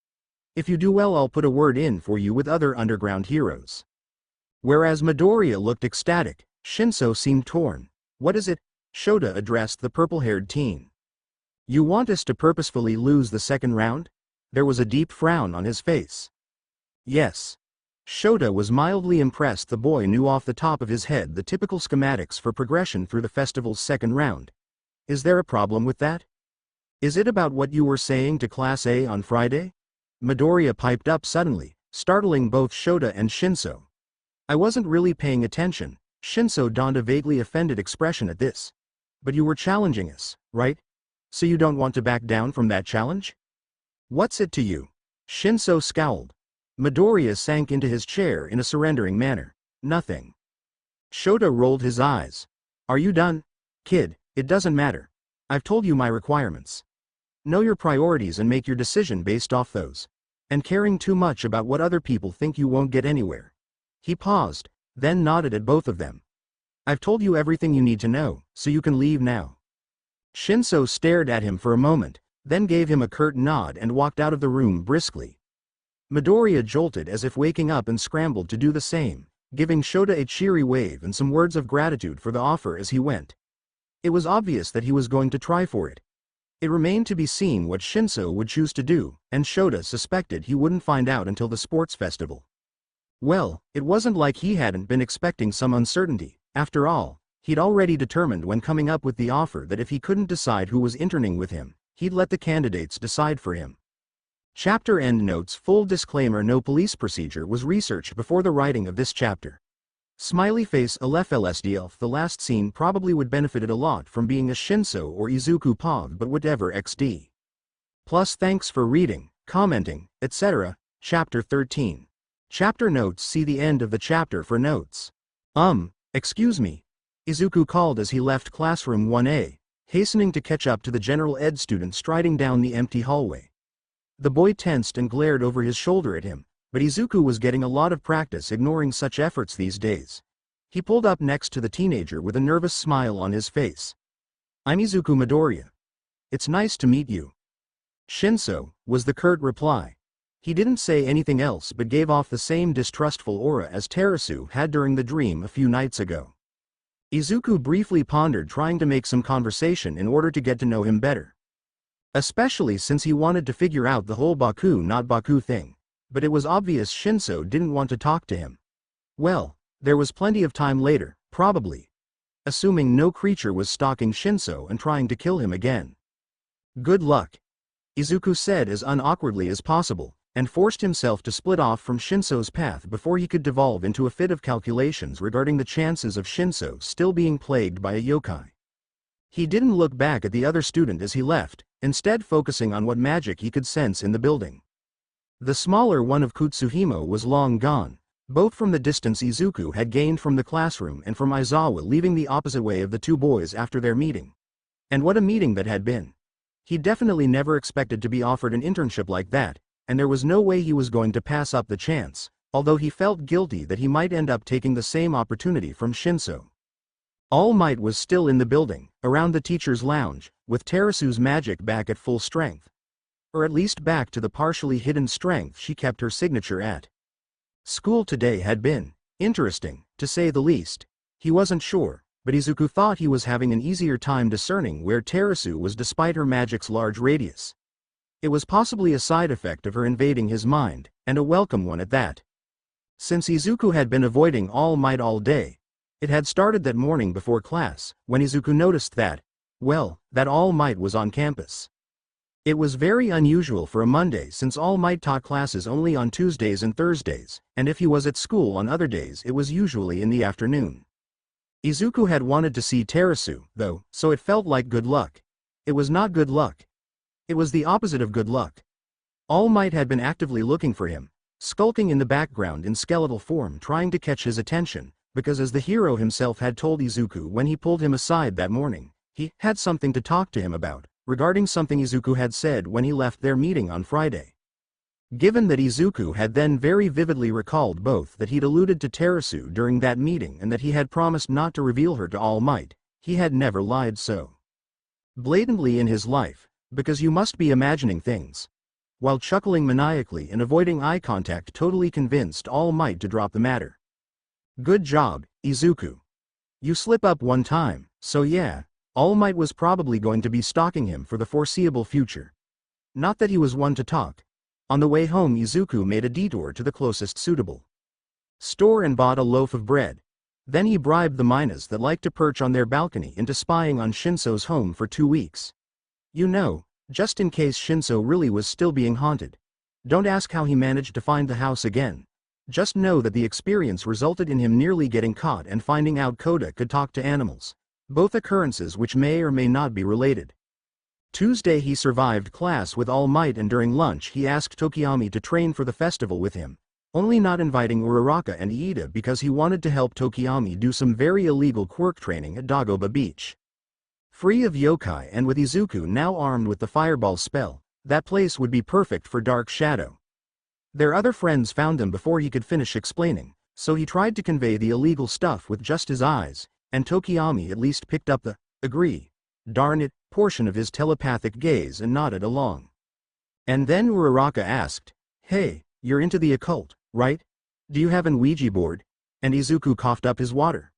If you do well I'll put a word in for you with other underground heroes. Whereas Midoriya looked ecstatic, Shinso seemed torn. What is it? Shota addressed the purple-haired teen. You want us to purposefully lose the second round? There was a deep frown on his face. Yes. Shota was mildly impressed the boy knew off the top of his head the typical schematics for progression through the festival's second round. Is there a problem with that? Is it about what you were saying to Class A on Friday? Midoriya piped up suddenly, startling both Shota and Shinso. I wasn't really paying attention. Shinso donned a vaguely offended expression at this. But you were challenging us, right? So you don't want to back down from that challenge? What's it to you? Shinso scowled. Midoriya sank into his chair in a surrendering manner. Nothing. Shota rolled his eyes. Are you done? Kid, it doesn't matter. I've told you my requirements. Know your priorities and make your decision based off those. And caring too much about what other people think you won't get anywhere. He paused, then nodded at both of them. I've told you everything you need to know, so you can leave now. Shinso stared at him for a moment, then gave him a curt nod and walked out of the room briskly. Midoriya jolted as if waking up and scrambled to do the same, giving Shota a cheery wave and some words of gratitude for the offer as he went. It was obvious that he was going to try for it. It remained to be seen what Shinso would choose to do, and Shota suspected he wouldn't find out until the sports festival. Well, it wasn't like he hadn't been expecting some uncertainty. After all, he'd already determined when coming up with the offer that if he couldn't decide who was interning with him, he'd let the candidates decide for him. Chapter end notes. Full disclaimer: no police procedure was researched before the writing of this chapter. Smiley face LFLSDLF. The last scene probably would benefited a lot from being a Shinso or Izuku POV, but whatever XD. Plus thanks for reading, commenting, etc. Chapter 13. Chapter notes. See the end of the chapter for notes. Excuse me. Izuku called as he left classroom 1A, hastening to catch up to the general ed student striding down the empty hallway. The boy tensed and glared over his shoulder at him, but Izuku was getting a lot of practice ignoring such efforts these days. He pulled up next to the teenager with a nervous smile on his face. I'm Izuku Midoriya. It's nice to meet you. Shinso, was the curt reply. He didn't say anything else but gave off the same distrustful aura as Terasu had during the dream a few nights ago. Izuku briefly pondered trying to make some conversation in order to get to know him better. Especially since he wanted to figure out the whole Baku not Baku thing. But it was obvious Shinso didn't want to talk to him. Well, there was plenty of time later, probably. Assuming no creature was stalking Shinso and trying to kill him again. Good luck, Izuku said as unawkwardly as possible, and forced himself to split off from Shinso's path before he could devolve into a fit of calculations regarding the chances of Shinso still being plagued by a yokai. He didn't look back at the other student as he left, instead focusing on what magic he could sense in the building. The smaller one of Kutsuhimo was long gone, both from the distance Izuku had gained from the classroom and from Aizawa leaving the opposite way of the two boys after their meeting. And what a meeting that had been. He definitely never expected to be offered an internship like that, and there was no way he was going to pass up the chance, although he felt guilty that he might end up taking the same opportunity from Shinso. All Might was still in the building, around the teacher's lounge, with Terasu's magic back at full strength. Or at least back to the partially hidden strength she kept her signature at. School today had been interesting, to say the least. He wasn't sure, but Izuku thought he was having an easier time discerning where Terasu was despite her magic's large radius. It was possibly a side effect of her invading his mind, and a welcome one at that. Since Izuku had been avoiding All Might all day, it had started that morning before class, when Izuku noticed that, well, that All Might was on campus. It was very unusual for a Monday since All Might taught classes only on Tuesdays and Thursdays, and if he was at school on other days it was usually in the afternoon. Izuku had wanted to see Terasu, though, so it felt like good luck. It was not good luck. It was the opposite of good luck. All Might had been actively looking for him, skulking in the background in skeletal form trying to catch his attention, because as the hero himself had told Izuku when he pulled him aside that morning, he had something to talk to him about, regarding something Izuku had said when he left their meeting on Friday. Given that Izuku had then very vividly recalled both that he'd alluded to Terasu during that meeting and that he had promised not to reveal her to All Might, he had never lied so blatantly in his life, because you must be imagining things. While chuckling maniacally and avoiding eye contact, totally convinced All Might to drop the matter. Good job, Izuku. You slip up one time, so yeah, All Might was probably going to be stalking him for the foreseeable future. Not that he was one to talk. On the way home Izuku made a detour to the closest suitable store and bought a loaf of bread. Then he bribed the Minas that liked to perch on their balcony into spying on Shinso's home for 2 weeks. You know, just in case Shinso really was still being haunted. Don't ask how he managed to find the house again. Just know that the experience resulted in him nearly getting caught and finding out Koda could talk to animals. Both occurrences which may or may not be related. Tuesday he survived class with all might, and during lunch he asked Tokiyami to train for the festival with him, only not inviting Uraraka and Iida because he wanted to help Tokiyami do some very illegal quirk training at Dagoba Beach. Free of yokai and with Izuku now armed with the fireball spell, that place would be perfect for Dark Shadow. Their other friends found them before he could finish explaining, so he tried to convey the illegal stuff with just his eyes, and Tokiyami at least picked up the agree, darn it portion of his telepathic gaze and nodded along. And then Uraraka asked, "Hey, you're into the occult, right? Do you have an Ouija board?" And Izuku coughed up his water.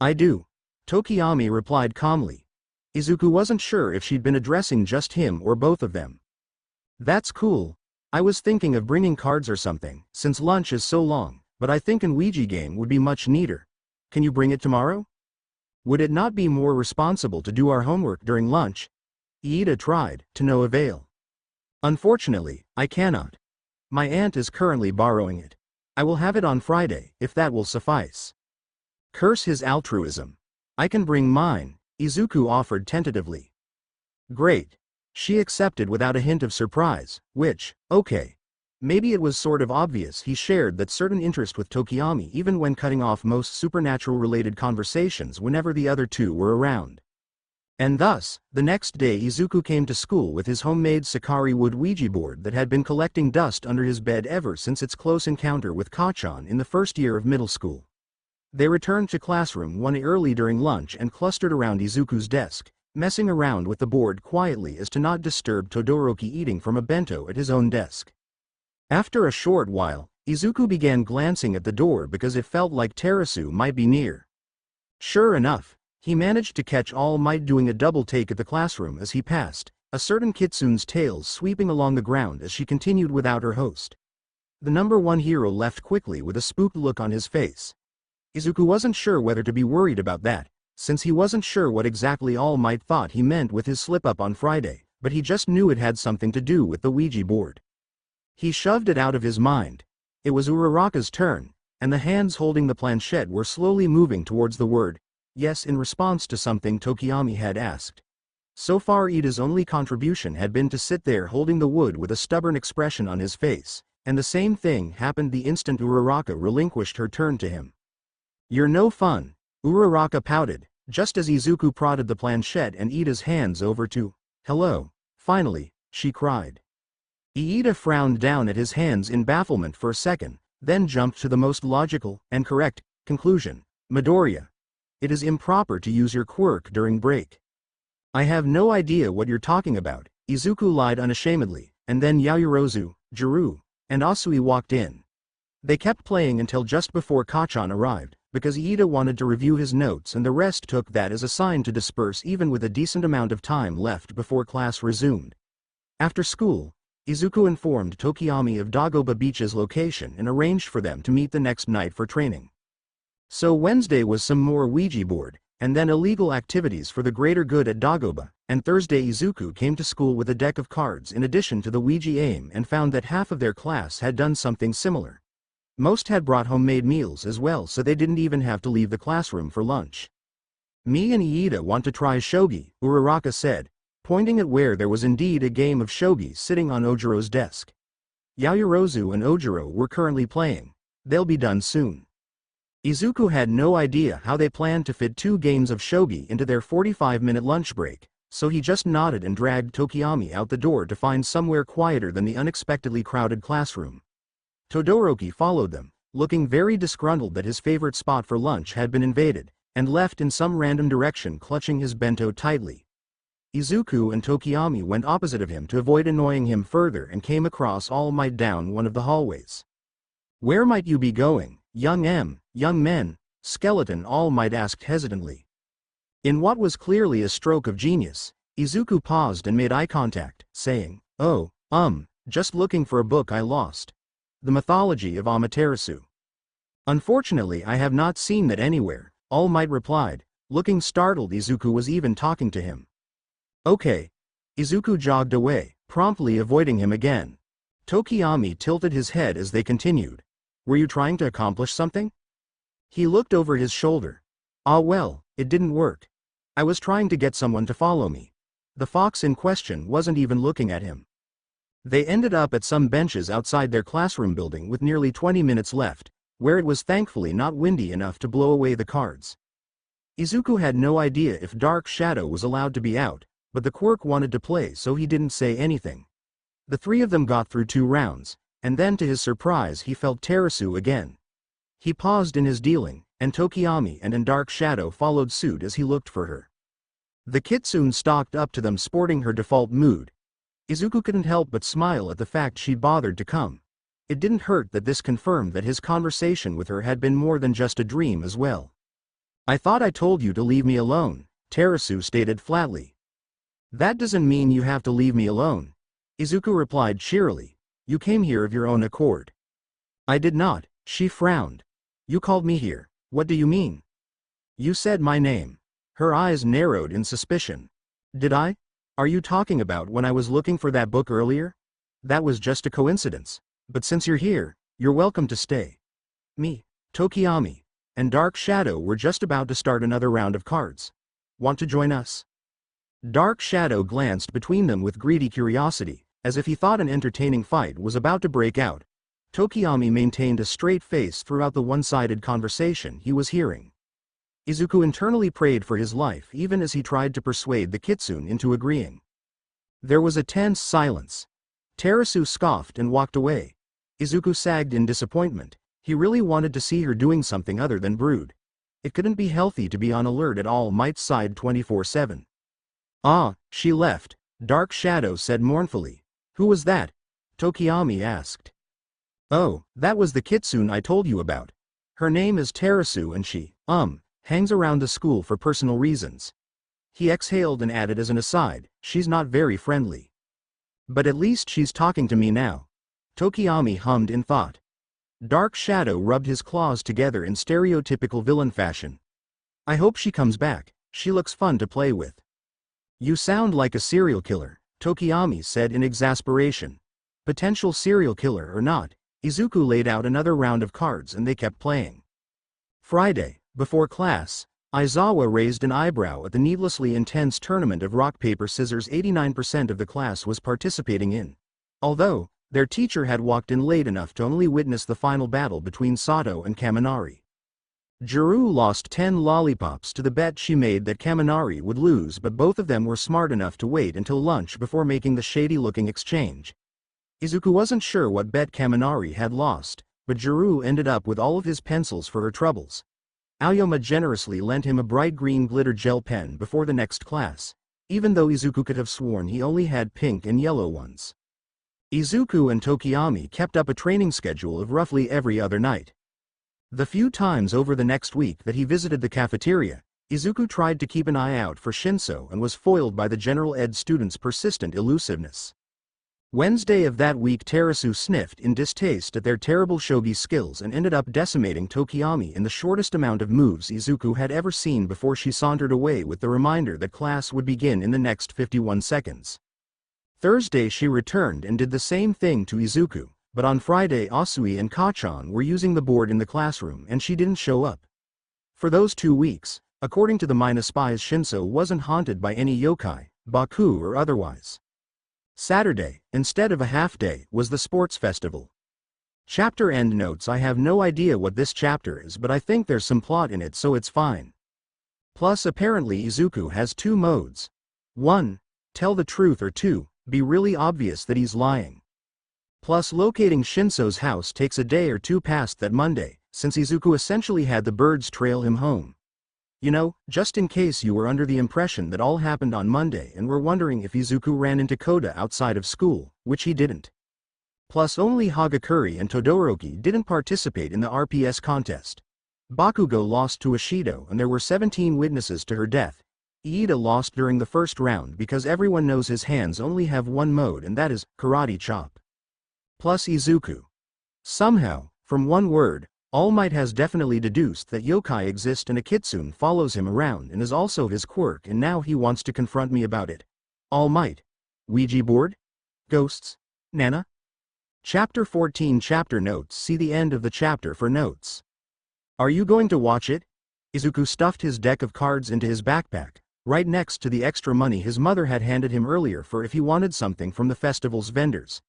"I do," Tokiyami replied calmly. Izuku wasn't sure if she'd been addressing just him or both of them. "That's cool. I was thinking of bringing cards or something, since lunch is so long, but I think an Ouija game would be much neater. Can you bring it tomorrow? Would it not be more responsible to do our homework during lunch?" Iida tried, to no avail. "Unfortunately, I cannot. My aunt is currently borrowing it. I will have it on Friday, if that will suffice." Curse his altruism. "I can bring mine," Izuku offered tentatively. "Great." She accepted without a hint of surprise, which, okay. Maybe it was sort of obvious he shared that certain interest with Tokiyami even when cutting off most supernatural-related conversations whenever the other two were around. And thus, the next day Izuku came to school with his homemade Sakari wood Ouija board that had been collecting dust under his bed ever since its close encounter with Kachan in the first year of middle school. They returned to classroom 1 early during lunch and clustered around Izuku's desk, messing around with the board quietly as to not disturb Todoroki eating from a bento at his own desk. After a short while, Izuku began glancing at the door because it felt like Terasu might be near. Sure enough, he managed to catch All Might doing a double take at the classroom as he passed, a certain Kitsune's tails sweeping along the ground as she continued without her host. The number 1 hero left quickly with a spooked look on his face. Izuku wasn't sure whether to be worried about that, since he wasn't sure what exactly All Might thought he meant with his slip-up on Friday, but he just knew it had something to do with the Ouija board. He shoved it out of his mind. It was Uraraka's turn, and the hands holding the planchette were slowly moving towards the word yes in response to something Tokiyami had asked. So far Iida's only contribution had been to sit there holding the wood with a stubborn expression on his face, and the same thing happened the instant Uraraka relinquished her turn to him. "You're no fun," Uraraka pouted, just as Izuku prodded the planchette and Iida's hands over to, "Hello, finally," she cried. Iida frowned down at his hands in bafflement for a second, then jumped to the most logical and correct conclusion. "Midoriya, it is improper to use your quirk during break." "I have no idea what you're talking about," Izuku lied unashamedly, and then Yaoyorozu, Jiru, and Asui walked in. They kept playing until just before Kachan arrived, because Iida wanted to review his notes and the rest took that as a sign to disperse even with a decent amount of time left before class resumed. After school, Izuku informed Tokiyami of Dagoba Beach's location and arranged for them to meet the next night for training. So Wednesday was some more Ouija board, and then illegal activities for the greater good at Dagoba, and Thursday Izuku came to school with a deck of cards in addition to the Ouija aim and found that half of their class had done something similar. Most had brought homemade meals as well, so they didn't even have to leave the classroom for lunch. "Me and Iida want to try shogi," Uraraka said, pointing at where there was indeed a game of shogi sitting on Ojiro's desk. Yaoyorozu and Ojiro were currently playing. They'll be done soon. Izuku had no idea how they planned to fit 2 games of shogi into their 45-minute lunch break, so he just nodded and dragged Tokiyami out the door to find somewhere quieter than the unexpectedly crowded classroom. Todoroki followed them, looking very disgruntled that his favorite spot for lunch had been invaded, and left in some random direction clutching his bento tightly. Izuku and Tokiyami went opposite of him to avoid annoying him further and came across All Might down one of the hallways. "Where might you be going, young men?" Skeleton All Might asked hesitantly. In what was clearly a stroke of genius, Izuku paused and made eye contact, saying, "Oh, just looking for a book I lost. The Mythology of Amaterasu. Unfortunately I have not seen that anywhere," All Might replied, looking startled Izuku was even talking to him. "Okay." Izuku jogged away, promptly avoiding him again. Tokiyami tilted his head as they continued. Were you trying to accomplish something? He looked over his shoulder. Ah well, it didn't work. I was trying to get someone to follow me. The fox in question wasn't even looking at him. They ended up at some benches outside their classroom building with nearly 20 minutes left, where it was thankfully not windy enough to blow away the cards. Izuku had no idea if Dark Shadow was allowed to be out, but the Quirk wanted to play so he didn't say anything. The three of them got through 2 rounds, and then to his surprise he felt Terasu again. He paused in his dealing, and Tokiyami and Dark Shadow followed suit as he looked for her. The kitsune stalked up to them sporting her default mood. Izuku couldn't help but smile at the fact she'd bothered to come. It didn't hurt that this confirmed that his conversation with her had been more than just a dream as well. I thought I told you to leave me alone, Terasu stated flatly. That doesn't mean you have to leave me alone, Izuku replied cheerily. You came here of your own accord. I did not, she frowned. You called me here, what do you mean? You said my name. Her eyes narrowed in suspicion. Did I? Are you talking about when I was looking for that book earlier? That was just a coincidence. But since you're here, you're welcome to stay. Me, Tokiyami, and Dark Shadow were just about to start another round of cards. Want to join us? Dark Shadow glanced between them with greedy curiosity, as if he thought an entertaining fight was about to break out. Tokiyami maintained a straight face throughout the one-sided conversation he was hearing. Izuku internally prayed for his life even as he tried to persuade the kitsune into agreeing. There was a tense silence. Terasu scoffed and walked away. Izuku sagged in disappointment. He really wanted to see her doing something other than brood. It couldn't be healthy to be on alert at all Might's side 24/7. Ah, she left, Dark Shadow said mournfully. Who was that? Tokiyami asked. Oh, that was the kitsune I told you about. Her name is Terasu and she, hangs around the school for personal reasons. He exhaled and added as an aside, she's not very friendly. But at least she's talking to me now. Tokiyami hummed in thought. Dark Shadow rubbed his claws together in stereotypical villain fashion. I hope she comes back, she looks fun to play with. You sound like a serial killer, Tokiyami said in exasperation. Potential serial killer or not, Izuku laid out another round of cards and they kept playing. Friday, before class, Aizawa raised an eyebrow at the needlessly intense tournament of rock-paper-scissors 89% of the class was participating in. Although, their teacher had walked in late enough to only witness the final battle between Sato and Kaminari. Juru lost 10 lollipops to the bet she made that Kaminari would lose, but both of them were smart enough to wait until lunch before making the shady-looking exchange. Izuku wasn't sure what bet Kaminari had lost, but Juru ended up with all of his pencils for her troubles. Aoyama generously lent him a bright green glitter gel pen before the next class, even though Izuku could have sworn he only had pink and yellow ones. Izuku and Tokiyami kept up a training schedule of roughly every other night. The few times over the next week that he visited the cafeteria, Izuku tried to keep an eye out for Shinso and was foiled by the general ed students' persistent elusiveness. Wednesday of that week Terasu sniffed in distaste at their terrible shogi skills and ended up decimating Tokiyami in the shortest amount of moves Izuku had ever seen before she sauntered away with the reminder that class would begin in the next 51 seconds. Thursday she returned and did the same thing to Izuku, but on Friday Asui and Kachan were using the board in the classroom and she didn't show up. For those 2 weeks, according to the Mina spies, Shinso wasn't haunted by any yokai, Baku or otherwise. Saturday, instead of a half-day, was the sports festival. Chapter endnotes. I have no idea what this chapter is, but I think there's some plot in it, so it's fine. Plus apparently Izuku has 2 modes. 1. Tell the truth, or 2. Be really obvious that he's lying. Plus locating Shinso's house takes a day or 2 past that Monday, since Izuku essentially had the birds trail him home. You know, just in case you were under the impression that all happened on Monday and were wondering if Izuku ran into Koda outside of school, which he didn't. Plus only Hagakure and Todoroki didn't participate in the RPS contest. Bakugo lost to Ashido and there were 17 witnesses to her death. Iida lost during the first round because everyone knows his hands only have 1 mode, and that is karate chop. Plus Izuku. Somehow, from 1 word, All Might has definitely deduced that yokai exist and a kitsune follows him around and is also his quirk, and now he wants to confront me about it. All Might. Ouija board? Ghosts? Nana? Chapter 14 Chapter Notes. See the end of the chapter for notes. Are you going to watch it? Izuku stuffed his deck of cards into his backpack, right next to the extra money his mother had handed him earlier for if he wanted something from the festival's vendors.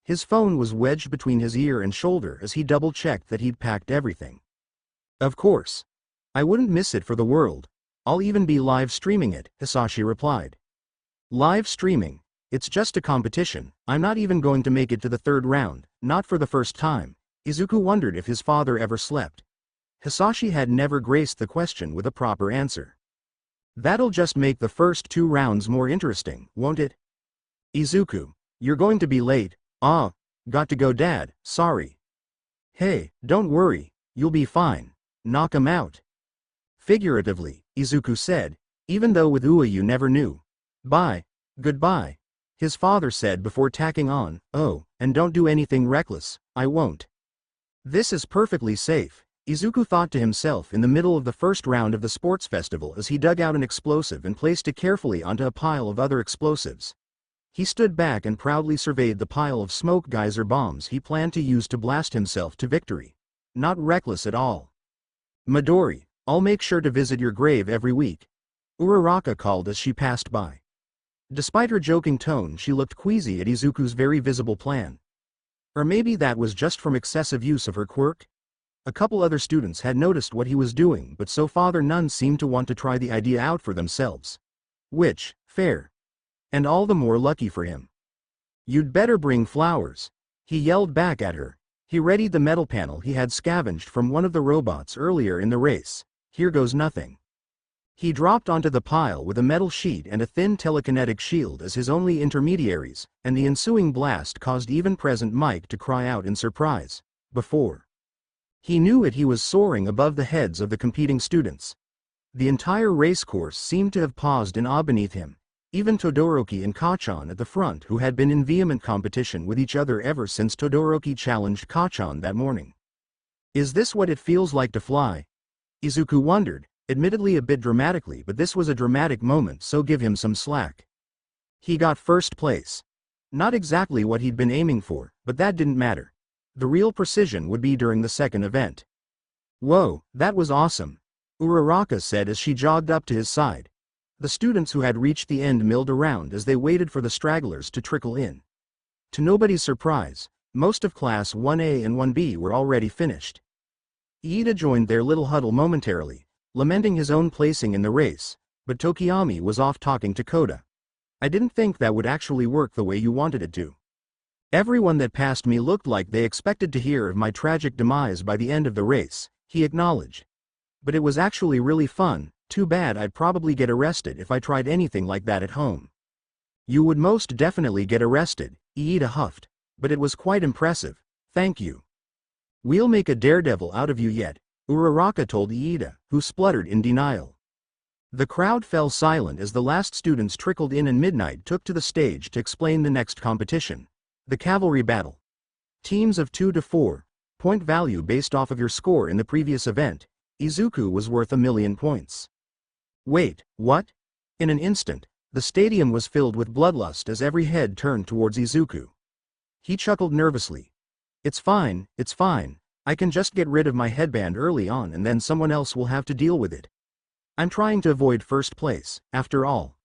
His phone was wedged between his ear and shoulder as he double-checked that he'd packed everything. Of course. I wouldn't miss it for the world. I'll even be live streaming it, Hasashi replied. Live streaming? It's just a competition. I'm not even going to make it to the third round, not for the first time. Izuku wondered if his father ever slept. Hasashi had never graced the question with a proper answer. That'll just make the first 2 rounds more interesting, won't it? Izuku, you're going to be late. Ah, got to go dad, sorry. Hey, don't worry, you'll be fine. Knock him out. Figuratively, Izuku said, even though with Ua you never knew. Bye. Goodbye. His father said before tacking on, oh, and don't do anything reckless, I won't. This is perfectly safe, Izuku thought to himself in the middle of the first round of the sports festival as he dug out an explosive and placed it carefully onto a pile of other explosives. He stood back and proudly surveyed the pile of smoke geyser bombs he planned to use to blast himself to victory. Not reckless at all. Midori, I'll make sure to visit your grave every week, Uraraka called as she passed by. Despite her joking tone, she looked queasy at Izuku's very visible plan. Or maybe that was just from excessive use of her quirk? A couple other students had noticed what he was doing, but so far none seemed to want to try the idea out for themselves. Which, fair. And all the more lucky for him. You'd better bring flowers, he yelled back at her. He readied the metal panel he had scavenged from one of the robots earlier in the race. Here goes nothing. He dropped onto the pile with a metal sheet and a thin telekinetic shield as his only intermediaries, and the ensuing blast caused even present Mike to cry out in surprise. Before he knew it, he was soaring above the heads of the competing students. The entire race course seemed to have paused in awe beneath him. Even Todoroki and Kacchan at the front, who had been in vehement competition with each other ever since Todoroki challenged Kacchan that morning. Is this what it feels like to fly? Izuku wondered, admittedly a bit dramatically, but this was a dramatic moment, so give him some slack. He got first place. Not exactly what he'd been aiming for, but that didn't matter. The real precision would be during the second event. Whoa, that was awesome, Uraraka said as she jogged up to his side. The students who had reached the end milled around as they waited for the stragglers to trickle in. To nobody's surprise, most of Class 1A and 1B were already finished. Iida joined their little huddle momentarily, lamenting his own placing in the race, but Tokiyami was off talking to Koda. I didn't think that would actually work the way you wanted it to. Everyone that passed me looked like they expected to hear of my tragic demise by the end of the race, he acknowledged. But it was actually really fun. Too bad I'd probably get arrested if I tried anything like that at home. You would most definitely get arrested, Iida huffed. But it was quite impressive, thank you. We'll make a daredevil out of you yet, Uraraka told Iida, who spluttered in denial. The crowd fell silent as the last students trickled in and Midnight took to the stage to explain the next competition. The cavalry battle. Teams of 2 to 4, point value based off of your score in the previous event. Izuku was worth 1,000,000 points. Wait, what? In an instant, the stadium was filled with bloodlust as every head turned towards Izuku. He chuckled nervously. It's fine, I can just get rid of my headband early on and then someone else will have to deal with it. I'm trying to avoid first place, after all.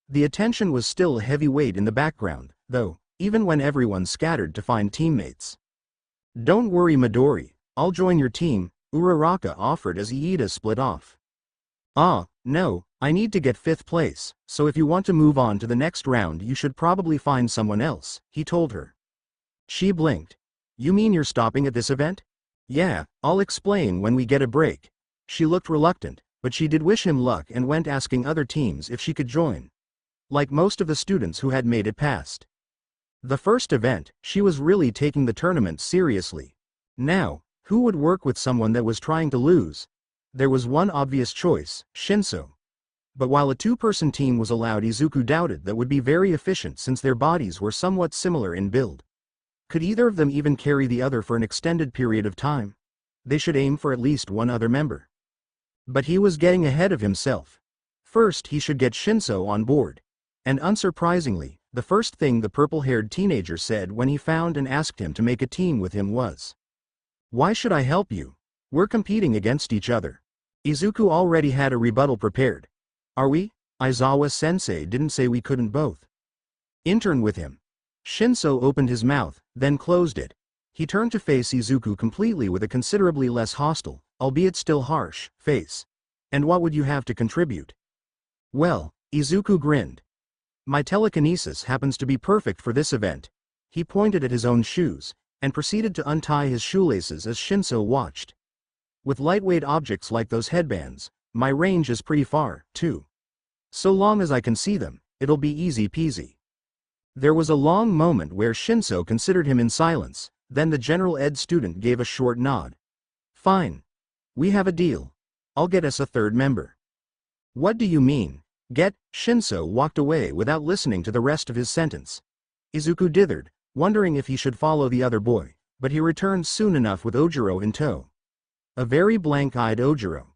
The attention was still a heavy weight in the background, though, even when everyone scattered to find teammates. Don't worry Midori, I'll join your team, Uraraka offered as Iida split off. Ah, no, I need to get 5th place, so if you want to move on to the next round you should probably find someone else, he told her. She blinked. You mean you're stopping at this event? Yeah, I'll explain when we get a break. She looked reluctant, but she did wish him luck and went asking other teams if she could join. Like most of the students who had made it past the first event, she was really taking the tournament seriously. Now, who would work with someone that was trying to lose? There was one obvious choice, Shinso. But while a 2-person team was allowed, Izuku doubted that would be very efficient since their bodies were somewhat similar in build. Could either of them even carry the other for an extended period of time? They should aim for at least one other member. But he was getting ahead of himself. First he should get Shinso on board. And unsurprisingly, The first thing the purple-haired teenager said when he found and asked him to make a team with him was, "Why should I help you? We're competing against each other." Izuku already had a rebuttal prepared. "Are we? Aizawa-sensei didn't say we couldn't both intern with him." Shinso opened his mouth, then closed it. He turned to face Izuku completely with a considerably less hostile, albeit still harsh, face. "And what would you have to contribute?" "Well," Izuku grinned. "My telekinesis happens to be perfect for this event." He pointed at his own shoes, and proceeded to untie his shoelaces as Shinso watched. "With lightweight objects like those headbands, my range is pretty far, too. So long as I can see them, it'll be easy peasy." There was a long moment where Shinso considered him in silence, then the general ed student gave a short nod. "Fine. We have a deal. I'll get us a third member." "What do you mean, get?" Shinso walked away without listening to the rest of his sentence. Izuku dithered, wondering if he should follow the other boy, but he returned soon enough with Ojiro in tow. A very blank-eyed Ojiro.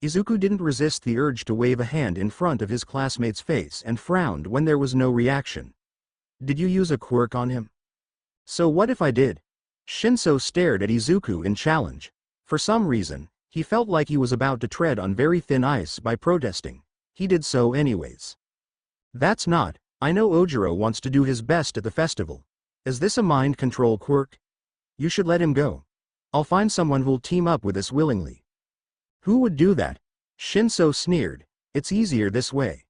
Izuku didn't resist the urge to wave a hand in front of his classmate's face and frowned when there was no reaction. "Did you use a quirk on him?" "So what if I did?" Shinso stared at Izuku in challenge. For some reason, he felt like he was about to tread on very thin ice by protesting. He did so anyways. "That's not. I know Ojiro wants to do his best at the festival. Is this a mind control quirk? You should let him go. I'll find someone who'll team up with us willingly." "Who would do that?" Shinso sneered. "It's easier this way."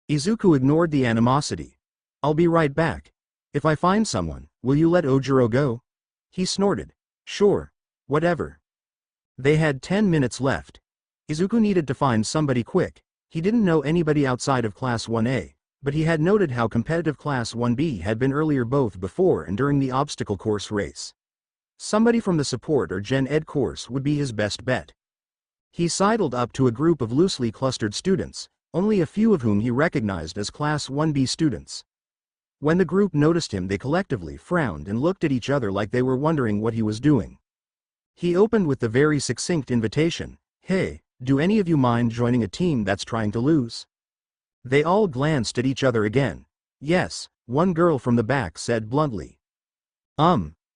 Izuku ignored the animosity. "I'll be right back. If I find someone, will you let Ojiro go?" He snorted. "Sure. Whatever." They had 10 minutes left. Izuku needed to find somebody quick. He didn't know anybody outside of Class 1A, but he had noted how competitive Class 1B had been earlier both before and during the obstacle course race. Somebody from the support or Gen Ed course would be his best bet. He sidled up to a group of loosely clustered students, only a few of whom he recognized as Class 1B students. When the group noticed him, they collectively frowned and looked at each other like they were wondering what he was doing. He opened with the very succinct invitation, "Hey, do any of you mind joining a team that's trying to lose?" They all glanced at each other again. "Yes," one girl from the back said bluntly.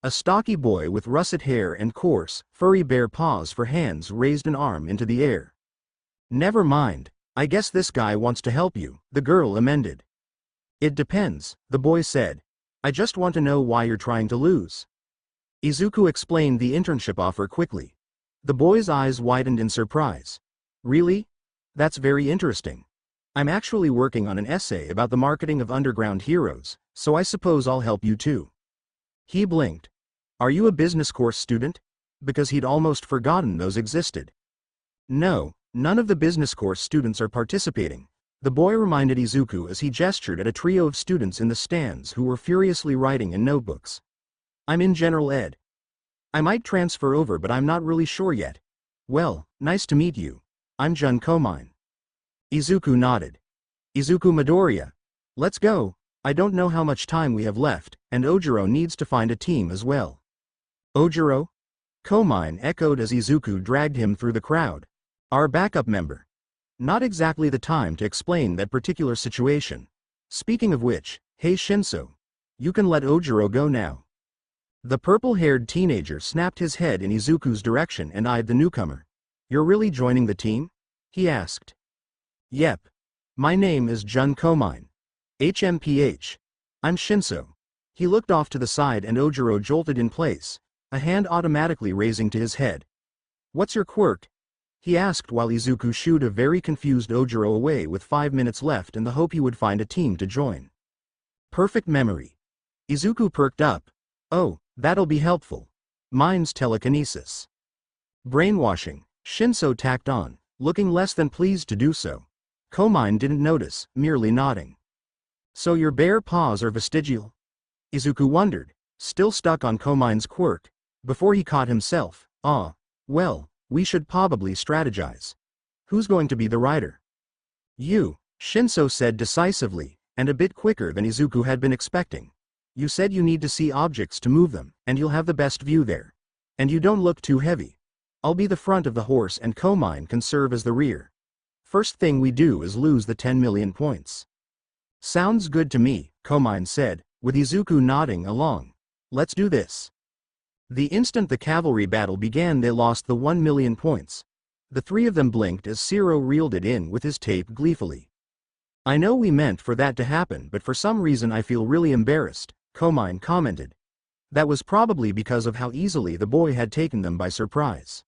A stocky boy with russet hair and coarse, furry bare paws for hands raised an arm into the air. "Never mind, I guess this guy wants to help you," the girl amended. "It depends," the boy said. "I just want to know why you're trying to lose." Izuku explained the internship offer quickly. The boy's eyes widened in surprise. "Really? That's very interesting. I'm actually working on an essay about the marketing of underground heroes, so I suppose I'll help you too." He blinked. "Are you a business course student?" Because he'd almost forgotten those existed. "No, none of the business course students are participating," the boy reminded Izuku as he gestured at a trio of students in the stands who were furiously writing in notebooks. "I'm in general ed. I might transfer over, but I'm not really sure yet." "Well, nice to meet you. I'm Jun Komine." Izuku nodded. "Izuku Midoriya. Let's go. I don't know how much time we have left, and Ojiro needs to find a team as well." "Ojiro?" Komine echoed as Izuku dragged him through the crowd. "Our backup member." Not exactly the time to explain that particular situation. Speaking of which, hey Shinso. You can let Ojiro go now. The purple-haired teenager snapped his head in Izuku's direction and eyed the newcomer. "You're really joining the team?" he asked. "Yep. My name is Jun Komine. HMPH. I'm Shinso." He looked off to the side and Ojiro jolted in place, a hand automatically raising to his head. "What's your quirk?" he asked while Izuku shooed a very confused Ojiro away with 5 minutes left in the hope he would find a team to join. "Perfect memory." Izuku perked up. "Oh, that'll be helpful. Mine's telekinesis." "Brainwashing," Shinso tacked on, looking less than pleased to do so. Komine didn't notice, merely nodding. "So your bare paws are vestigial?" Izuku wondered, still stuck on Komine's quirk, before he caught himself. Well, we should probably strategize. Who's going to be the rider?" "You," Shinso said decisively, and a bit quicker than Izuku had been expecting. "You said you need to see objects to move them, and you'll have the best view there. And you don't look too heavy. I'll be the front of the horse and Komine can serve as the rear. First thing we do is lose the 10 million points." Sounds good to me, Komine said, with Izuku nodding along. Let's do this. The instant the cavalry battle began they lost the 1 million points. The three of them blinked as Zero reeled it in with his tape gleefully. I know we meant for that to happen but for some reason I feel really embarrassed, Komine commented. That was probably because of how easily the boy had taken them by surprise.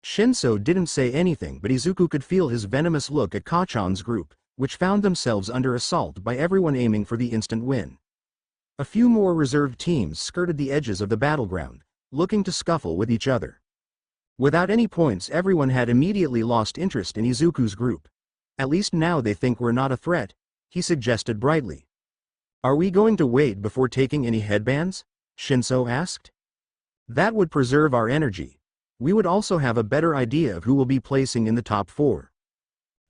Shinso didn't say anything but Izuku could feel his venomous look at Kachan's group, which found themselves under assault by everyone aiming for the instant win. A few more reserved teams skirted the edges of the battleground, looking to scuffle with each other. Without any points everyone had immediately lost interest in Izuku's group. At least now they think we're not a threat, he suggested brightly. Are we going to wait before taking any headbands? Shinso asked. That would preserve our energy. We would also have a better idea of who will be placing in the top 4.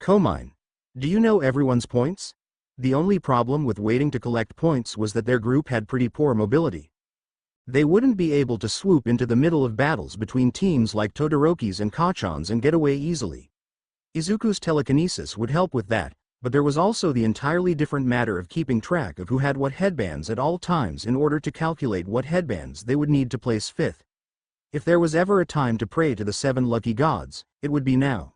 Komine, do you know everyone's points? The only problem with waiting to collect points was that their group had pretty poor mobility. They wouldn't be able to swoop into the middle of battles between teams like Todoroki's and Kachan's and get away easily. Izuku's telekinesis would help with that, but there was also the entirely different matter of keeping track of who had what headbands at all times in order to calculate what headbands they would need to place 5th. If there was ever a time to pray to the 7 lucky gods, it would be now.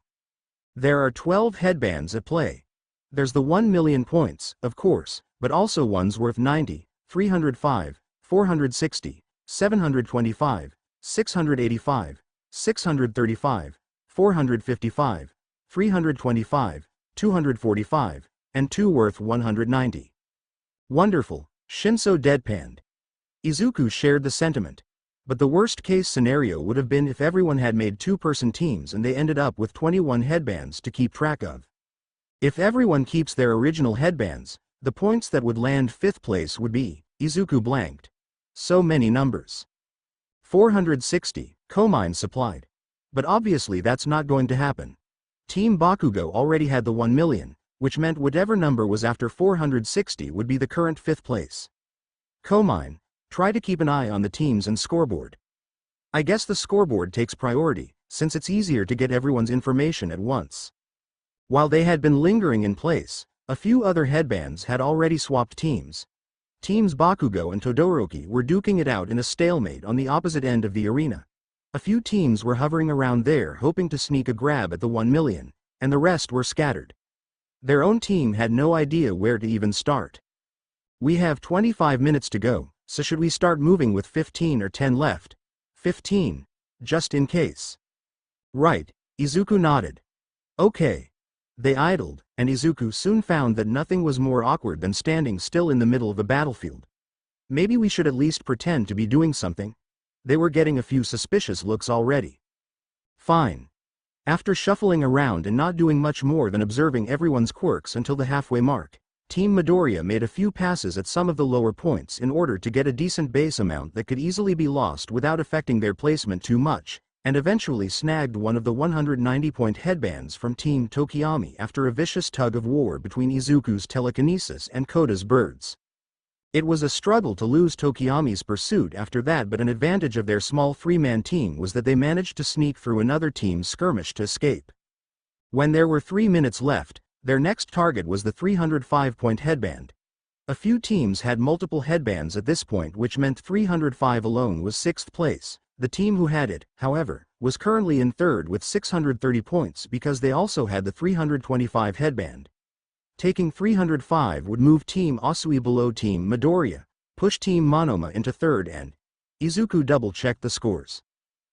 There are 12 headbands at play. There's the 1 million points, of course, but also ones worth 90, 305, 460, 725, 685, 635, 455, 325, 245, and 2 worth 190. Wonderful, Shinso deadpanned. Izuku shared the sentiment. But the worst-case scenario would have been if everyone had made 2-person teams and they ended up with 21 headbands to keep track of. If everyone keeps their original headbands, the points that would land 5th place would be, Izuku blanked. So many numbers. 460, Komine supplied. But obviously that's not going to happen. Team Bakugo already had the 1 million, which meant whatever number was after 460 would be the current 5th place. Komine, try to keep an eye on the teams and scoreboard. I guess the scoreboard takes priority, since it's easier to get everyone's information at once. While they had been lingering in place, a few other headbands had already swapped teams. Teams Bakugo and Todoroki were duking it out in a stalemate on the opposite end of the arena. A few teams were hovering around there hoping to sneak a grab at the 1 million, and the rest were scattered. Their own team had no idea where to even start. We have 25 minutes to go. So should we start moving with 15 or 10 left? 15, just in case. Right, Izuku nodded. Okay. They idled, and Izuku soon found that nothing was more awkward than standing still in the middle of a battlefield. Maybe we should at least pretend to be doing something. They were getting a few suspicious looks already. Fine. After shuffling around and not doing much more than observing everyone's quirks until the halfway mark, Team Midoriya made a few passes at some of the lower points in order to get a decent base amount that could easily be lost without affecting their placement too much, and eventually snagged one of the 190-point headbands from Team Tokiyami after a vicious tug-of-war between Izuku's telekinesis and Koda's birds. It was a struggle to lose Tokiyami's pursuit after that, but an advantage of their small 3-man team was that they managed to sneak through another team's skirmish to escape. When there were 3 minutes left, their next target was the 305-point headband. A few teams had multiple headbands at this point, which meant 305 alone was 6th place. The team who had it, however, was currently in 3rd with 630 points because they also had the 325 headband. Taking 305 would move Team Asui below Team Midoriya, push Team Monoma into 3rd, and Izuku double-checked the scores.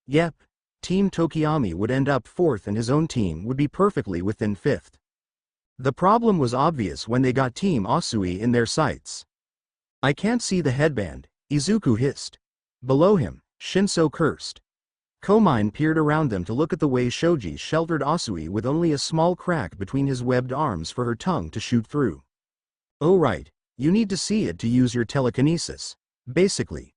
Yep, Team Tokiyami would end up 4th and his own team would be perfectly within 5th. The problem was obvious when they got Team Asui in their sights. I can't see the headband, Izuku hissed. Below him, Shinso cursed. Komine peered around them to look at the way Shoji sheltered Asui with only a small crack between his webbed arms for her tongue to shoot through. Oh right, you need to see it to use your telekinesis, basically.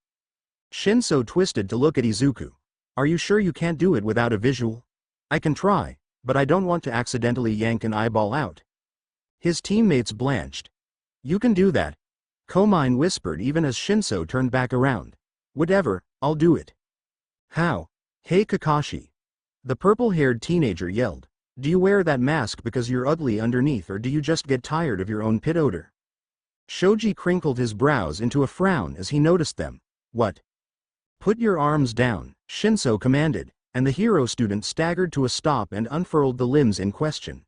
Shinso twisted to look at Izuku. Are you sure you can't do it without a visual? I can try, but I don't want to accidentally yank an eyeball out. His teammates blanched. You can do that, Komine whispered even as Shinso turned back around. Whatever, I'll do it. How? Hey Kakashi. The purple-haired teenager yelled. Do you wear that mask because you're ugly underneath, or do you just get tired of your own pit odor? Shoji crinkled his brows into a frown as he noticed them. What? Put your arms down, Shinso commanded, and the hero student staggered to a stop and unfurled the limbs in question.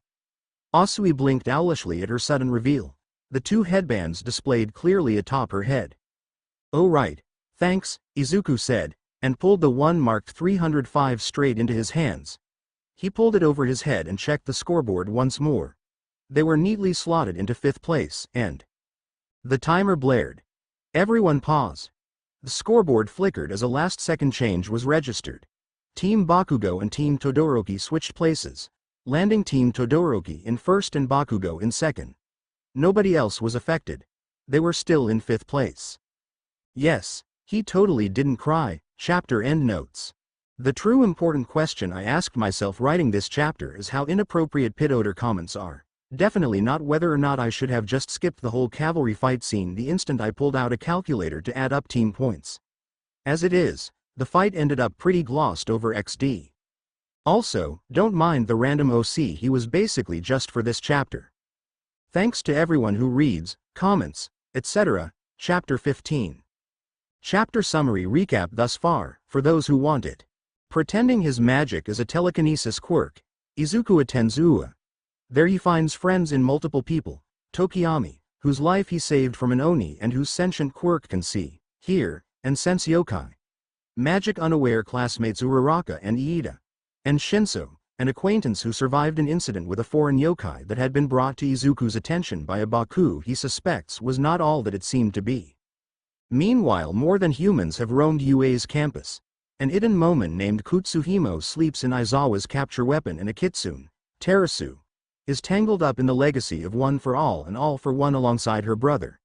Asui blinked owlishly at her sudden reveal. The two headbands displayed clearly atop her head. Oh right, thanks, Izuku said, and pulled the one marked 305 straight into his hands. He pulled it over his head and checked the scoreboard once more. They were neatly slotted into 5th place, and the timer blared. Everyone paused. The scoreboard flickered as a last-second change was registered. Team Bakugo and Team Todoroki switched places, landing Team Todoroki in 1st and Bakugo in 2nd. Nobody else was affected. They were still in 5th place. Yes, he totally didn't cry. Chapter endnotes. The true important question I asked myself writing this chapter is how inappropriate pit odor comments are. Definitely not whether or not I should have just skipped the whole cavalry fight scene the instant I pulled out a calculator to add up team points. As it is, the fight ended up pretty glossed over XD. Also, don't mind the random OC, he was basically just for this chapter. Thanks to everyone who reads, comments, etc. Chapter 15. Chapter summary recap thus far, for those who want it. Pretending his magic is a telekinesis quirk, Izuku attends Ua. There he finds friends in multiple people, Tokiyami, whose life he saved from an Oni and whose sentient quirk can see, hear, and sense yokai. Magic unaware classmates Uraraka and Iida. And Shinso, an acquaintance who survived an incident with a foreign yokai that had been brought to Izuku's attention by a Baku he suspects was not all that it seemed to be. Meanwhile, more than humans have roamed UA's campus. An Iden Momon named Kutsuhimo sleeps in Aizawa's capture weapon, and a kitsune, Terasu, is tangled up in the legacy of One for All and All for One alongside her brother.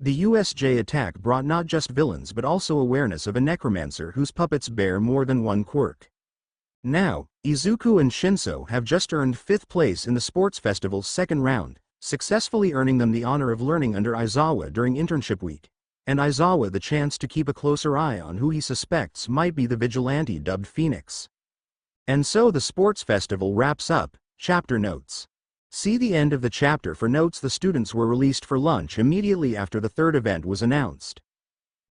The USJ attack brought not just villains but also awareness of a necromancer whose puppets bear more than one quirk. Now, Izuku and Shinso have just earned 5th place in the sports festival's 2nd round, successfully earning them the honor of learning under Aizawa during internship week, and Aizawa the chance to keep a closer eye on who he suspects might be the vigilante dubbed Phoenix. And so the sports festival wraps up. Chapter notes. See the end of the chapter for notes. The students were released for lunch immediately after the 3rd event was announced.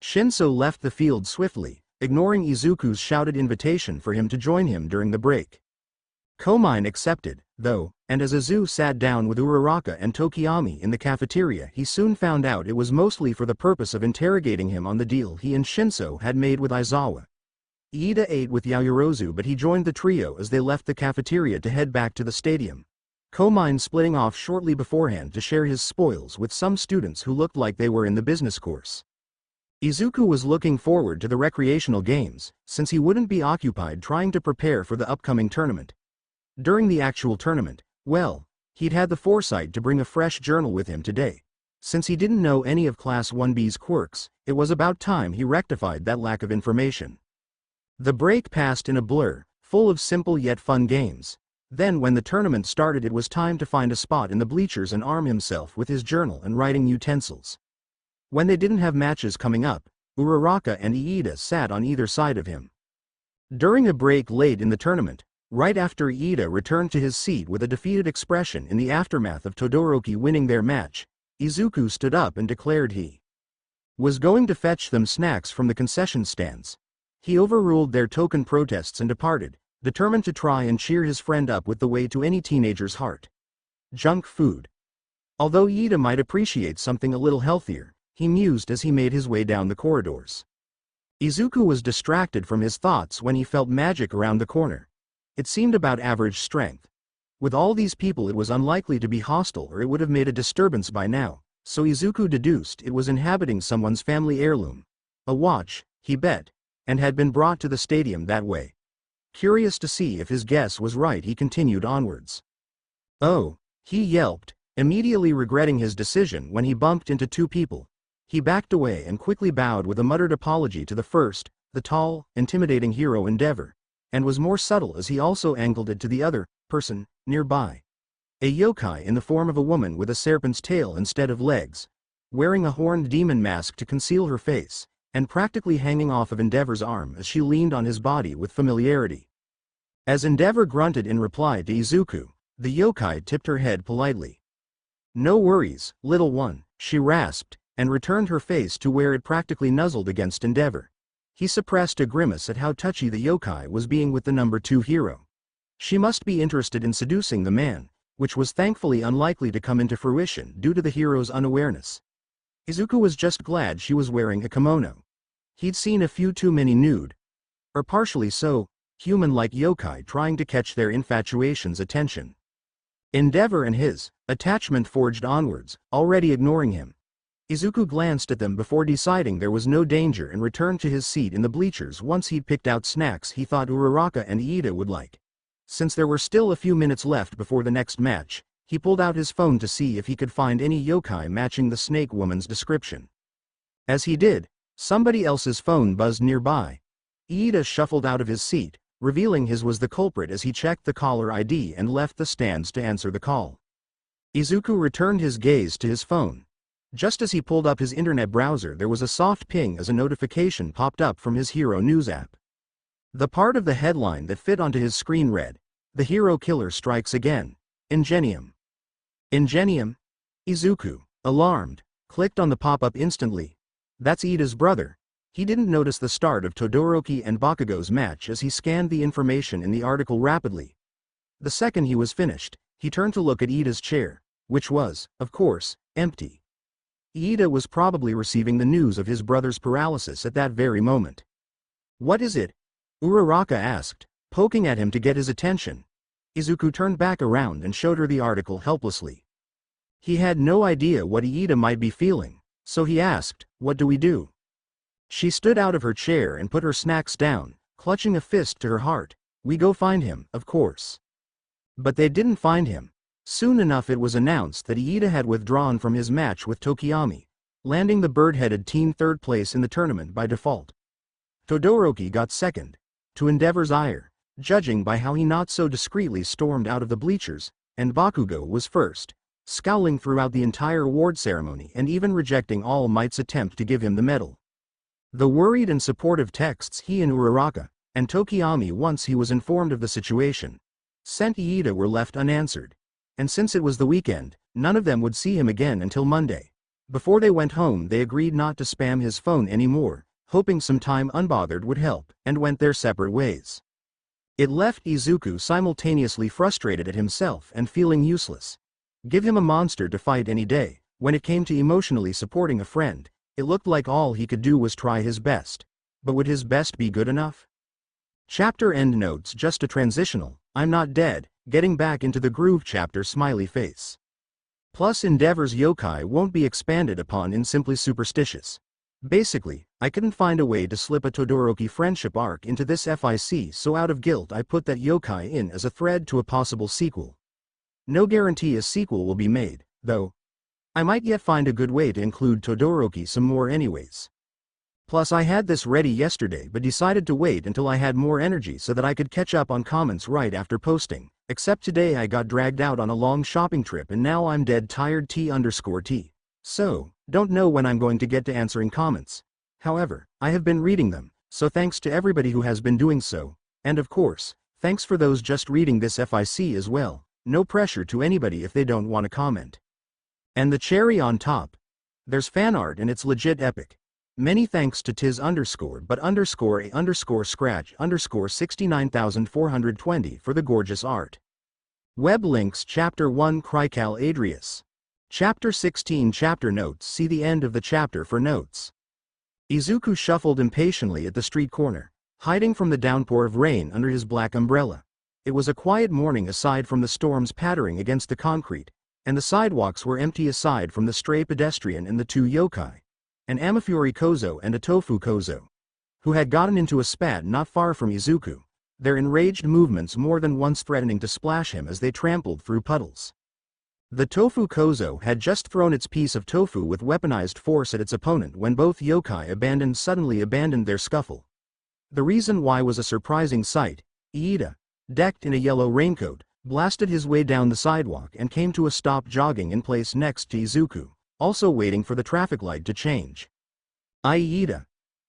Shinso left the field swiftly, ignoring Izuku's shouted invitation for him to join him during the break. Komine accepted, though, and as Izu sat down with Uraraka and Tokiyami in the cafeteria, he soon found out it was mostly for the purpose of interrogating him on the deal he and Shinso had made with Aizawa. Iida ate with Yaoyorozu, but he joined the trio as they left the cafeteria to head back to the stadium. Komine splitting off shortly beforehand to share his spoils with some students who looked like they were in the business course. Izuku was looking forward to the recreational games, since he wouldn't be occupied trying to prepare for the upcoming tournament. During the actual tournament, well, he'd had the foresight to bring a fresh journal with him today. Since he didn't know any of Class 1B's quirks, it was about time he rectified that lack of information. The break passed in a blur, full of simple yet fun games. Then when the tournament started, it was time to find a spot in the bleachers and arm himself with his journal and writing utensils. When they didn't have matches coming up, Uraraka and Iida sat on either side of him. During a break late in the tournament, right after Iida returned to his seat with a defeated expression in the aftermath of Todoroki winning their match, Izuku stood up and declared he was going to fetch them snacks from the concession stands. He overruled their token protests and departed, determined to try and cheer his friend up with the way to any teenager's heart. Junk food. Although Iida might appreciate something a little healthier, he mused as he made his way down the corridors. Izuku was distracted from his thoughts when he felt magic around the corner. It seemed about average strength. With all these people, it was unlikely to be hostile, or it would have made a disturbance by now, so Izuku deduced it was inhabiting someone's family heirloom. A watch, he bet, and had been brought to the stadium that way. Curious to see if his guess was right, he continued onwards. Oh, he yelped, immediately regretting his decision when he bumped into two people. He backed away and quickly bowed with a muttered apology to the first, the tall, intimidating hero Endeavor, and was more subtle as he also angled it to the other person nearby. A yokai in the form of a woman with a serpent's tail instead of legs, wearing a horned demon mask to conceal her face, and practically hanging off of Endeavor's arm as she leaned on his body with familiarity. As Endeavor grunted in reply to Izuku, the yokai tipped her head politely. "No worries, little one," she rasped, and returned her face to where it practically nuzzled against Endeavor. He suppressed a grimace at how touchy the yokai was being with the number 2 hero. She must be interested in seducing the man, which was thankfully unlikely to come into fruition due to the hero's unawareness. Izuku was just glad she was wearing a kimono. He'd seen a few too many nude, or partially so, human-like yokai trying to catch their infatuation's attention. Endeavor and his attachment forged onwards, already ignoring him. Izuku glanced at them before deciding there was no danger and returned to his seat in the bleachers once he'd picked out snacks he thought Uraraka and Iida would like. Since there were still a few minutes left before the next match, he pulled out his phone to see if he could find any yokai matching the snake woman's description. As he did, somebody else's phone buzzed nearby. Iida shuffled out of his seat, revealing his was the culprit as he checked the caller ID and left the stands to answer the call. Izuku returned his gaze to his phone. Just as he pulled up his internet browser, there was a soft ping as a notification popped up from his Hero News app. The part of the headline that fit onto his screen read, "The hero killer strikes again. Ingenium." Ingenium? Izuku, alarmed, clicked on the pop-up instantly. That's Iida's brother. He didn't notice the start of Todoroki and Bakugo's match as he scanned the information in the article rapidly. The second he was finished, he turned to look at Iida's chair, which was, of course, empty. Iida was probably receiving the news of his brother's paralysis at that very moment. "What is it?" Uraraka asked, poking at him to get his attention. Izuku turned back around and showed her the article helplessly. He had no idea what Iida might be feeling, so he asked, "What do we do?" She stood out of her chair and put her snacks down, clutching a fist to her heart. "We go find him, of course." But they didn't find him. Soon enough it was announced that Iida had withdrawn from his match with Tokiyami, landing the bird-headed team third place in the tournament by default. Todoroki got second, to Endeavor's ire, judging by how he not so discreetly stormed out of the bleachers, and Bakugo was first, scowling throughout the entire award ceremony and even rejecting All Might's attempt to give him the medal. The worried and supportive texts he and Uraraka, and Tokiyami once he was informed of the situation, sent Iida were left unanswered. And since it was the weekend, none of them would see him again until Monday. Before they went home they agreed not to spam his phone anymore, hoping some time unbothered would help, and went their separate ways. It left Izuku simultaneously frustrated at himself and feeling useless. Give him a monster to fight any day. When it came to emotionally supporting a friend, it looked like all he could do was try his best. But would his best be good enough? Chapter endnotes. Just a transitional, I'm not dead, getting back into the groove chapter smiley face. Plus Endeavor's yokai won't be expanded upon in Simply Superstitious. Basically, I couldn't find a way to slip a Todoroki friendship arc into this FIC, so out of guilt I put that yokai in as a thread to a possible sequel. No guarantee a sequel will be made, though. I might yet find a good way to include Todoroki some more anyways. Plus I had this ready yesterday but decided to wait until I had more energy so that I could catch up on comments right after posting, except today I got dragged out on a long shopping trip and now I'm dead tired T_T. So, don't know when I'm going to get to answering comments. However, I have been reading them, so thanks to everybody who has been doing so, and of course, thanks for those just reading this FIC as well. No pressure to anybody if they don't want to comment. And the cherry on top, there's fan art and it's legit epic. Many thanks to tis_but_a_scratch_69,420 for the gorgeous art. Web links. Chapter 1 CryCaladrius. Chapter 16 Chapter notes. See the end of the chapter for notes. Izuku shuffled impatiently at the street corner, hiding from the downpour of rain under his black umbrella. It was a quiet morning aside from the storms pattering against the concrete, and the sidewalks were empty aside from the stray pedestrian and the two yokai, an Amafuri Kozo and a Tofu Kozo, who had gotten into a spat not far from Izuku, their enraged movements more than once threatening to splash him as they trampled through puddles. The Tofu Kozo had just thrown its piece of tofu with weaponized force at its opponent when both yokai suddenly abandoned their scuffle. The reason why was a surprising sight. Iida, decked in a yellow raincoat, blasted his way down the sidewalk and came to a stop jogging in place next to Izuku, also waiting for the traffic light to change. Iida!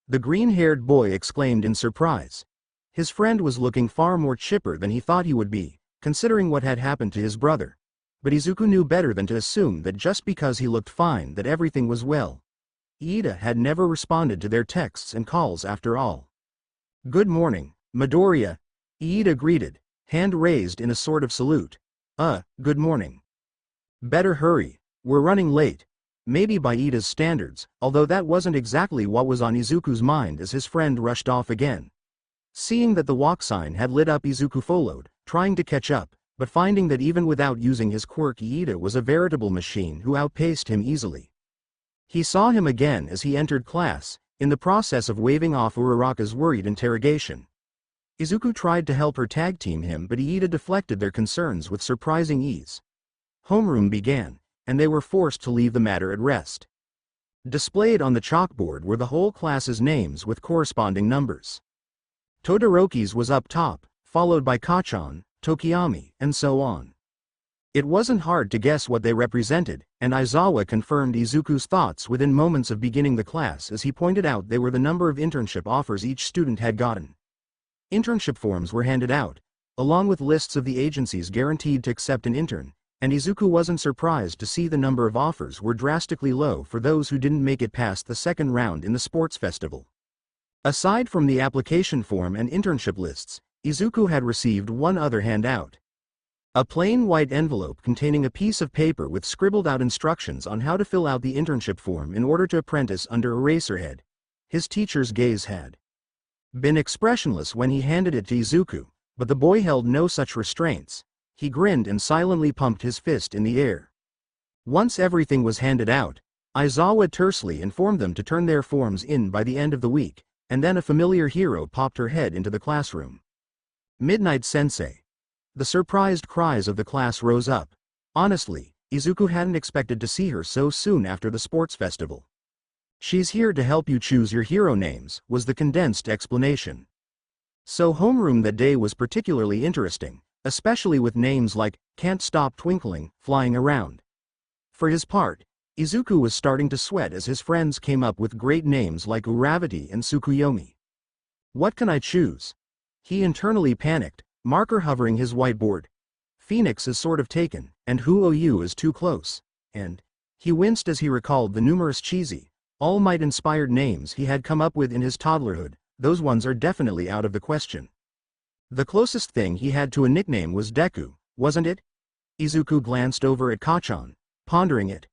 The green-haired boy exclaimed in surprise. His friend was looking far more chipper than he thought he would be, considering what had happened to his brother. but Izuku knew better than to assume that just because he looked fine that everything was well. Iida had never responded to their texts and calls after all. "Good morning, Midoriya," Iida greeted, hand raised in a sort of salute. Good morning." "Better hurry, we're running late." Maybe by Iida's standards, although that wasn't exactly what was on Izuku's mind as his friend rushed off again. Seeing that the walk sign had lit up, Izuku followed, trying to catch up, but finding that even without using his quirk Iida was a veritable machine who outpaced him easily. He saw him again as he entered class, in the process of waving off Uraraka's worried interrogation. Izuku tried to help her tag team him, but Iida deflected their concerns with surprising ease. Homeroom began, and they were forced to leave the matter at rest. Displayed on the chalkboard were the whole class's names with corresponding numbers. Todoroki's was up top, followed by Kachan, Tokiyami, and so on. It wasn't hard to guess what they represented, and Aizawa confirmed Izuku's thoughts within moments of beginning the class as he pointed out they were the number of internship offers each student had gotten. Internship forms were handed out, along with lists of the agencies guaranteed to accept an intern, and Izuku wasn't surprised to see the number of offers were drastically low for those who didn't make it past the second round in the sports festival. Aside from the application form and internship lists, Izuku had received one other handout. A plain white envelope containing a piece of paper with scribbled out instructions on how to fill out the internship form in order to apprentice under Eraserhead. His teacher's gaze had been expressionless when he handed it to Izuku, but the boy held no such restraints. He grinned and silently pumped his fist in the air. Once everything was handed out, Aizawa tersely informed them to turn their forms in by the end of the week, and then a familiar hero popped her head into the classroom. "Midnight Sensei." The surprised cries of the class rose up. Honestly, Izuku hadn't expected to see her so soon after the sports festival. "She's here to help you choose your hero names," was the condensed explanation. So homeroom that day was particularly interesting, especially with names like "Can't Stop Twinkling" flying around. For his part, Izuku was starting to sweat as his friends came up with great names like Uravati and Tsukuyomi. "What can I choose?" He internally panicked, marker hovering his whiteboard. "Phoenix is sort of taken, and Huoyu is too close," and he winced as he recalled the numerous cheesy, All Might-inspired names he had come up with in his toddlerhood. Those ones are definitely out of the question. The closest thing he had to a nickname was Deku, wasn't it? Izuku glanced over at Kachan, pondering it.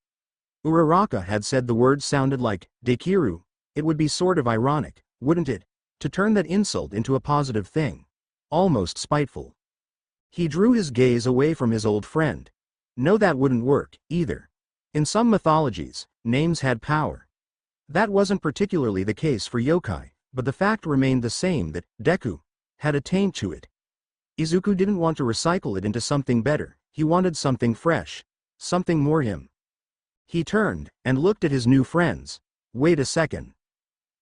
Uraraka had said the word sounded like Dekiru. It would be sort of ironic, wouldn't it, to turn that insult into a positive thing? Almost spiteful. He drew his gaze away from his old friend. No, that wouldn't work, either. In some mythologies, names had power. That wasn't particularly the case for yokai, but the fact remained the same that Deku had a taint to it. Izuku didn't want to recycle it into something better, he wanted something fresh, something more him. He turned and looked at his new friends. Wait a second.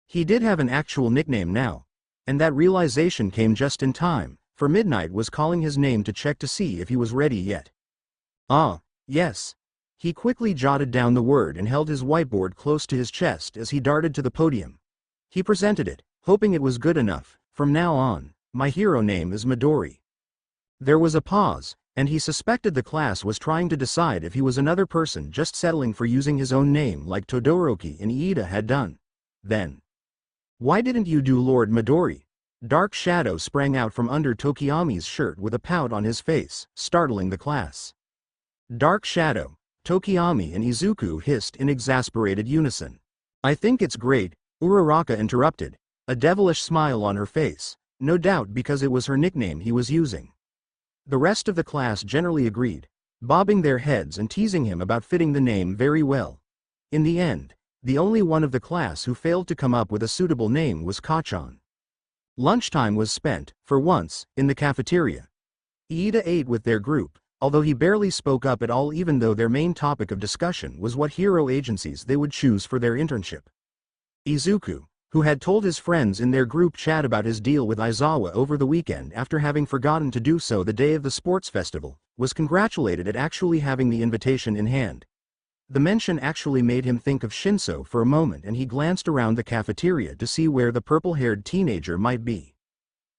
He did have an actual nickname now, and that realization came just in time, for Midnight was calling his name to check to see if he was ready yet. Ah, yes. He quickly jotted down the word and held his whiteboard close to his chest as he darted to the podium. He presented it, hoping it was good enough. "From now on, my hero name is Midori." There was a pause, and he suspected the class was trying to decide if he was another person just settling for using his own name like Todoroki and Iida had done. Then, "Why didn't you do Lord Midori?" Dark shadow sprang out from under Tokiyami's shirt with a pout on his face, startling the class. Dark shadow, Tokiyami and Izuku hissed in exasperated unison. "I think it's great," Uraraka interrupted, a devilish smile on her face, no doubt because it was her nickname he was using. The rest of the class generally agreed, bobbing their heads and teasing him about fitting the name very well. In the end, the only one of the class who failed to come up with a suitable name was Kachan. Lunchtime was spent, for once, in the cafeteria. Iida ate with their group, although he barely spoke up at all, even though their main topic of discussion was what hero agencies they would choose for their internship. Izuku, who had told his friends in their group chat about his deal with Aizawa over the weekend after having forgotten to do so the day of the sports festival, was congratulated at actually having the invitation in hand. The mention actually made him think of Shinso for a moment, and he glanced around the cafeteria to see where the purple-haired teenager might be.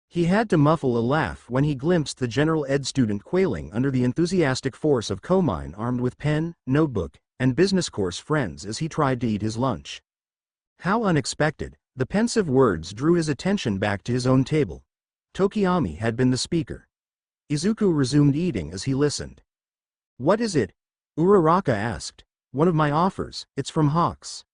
He had to muffle a laugh when he glimpsed the general ed student quailing under the enthusiastic force of Komine armed with pen, notebook, and business course friends as he tried to eat his lunch. How unexpected, the pensive words drew his attention back to his own table. Tokiyami had been the speaker. Izuku resumed eating as he listened. "What is it?" Uraraka asked. "One of my offers, it's from Hawks."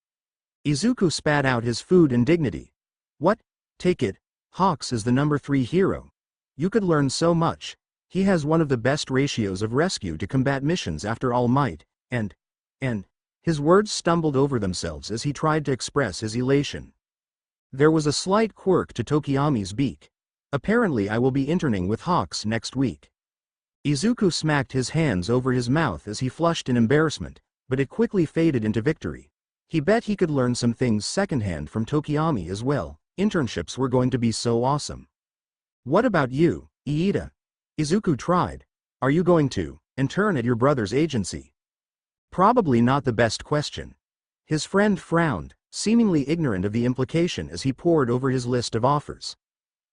Izuku spat out his food in dignity. "What? Take it. Hawks is the number 3 hero. You could learn so much. He has one of the best ratios of rescue to combat missions after All Might, and... His words stumbled over themselves as he tried to express his elation. There was a slight quirk to Tokiyami's beak. "Apparently I will be interning with Hawks next week." Izuku smacked his hands over his mouth as he flushed in embarrassment, but it quickly faded into victory. He bet he could learn some things secondhand from Tokiyami as well. Internships were going to be so awesome. "What about you, Iida?" Izuku tried. "Are you going to intern at your brother's agency?" Probably not the best question. His friend frowned, seemingly ignorant of the implication as he pored over his list of offers.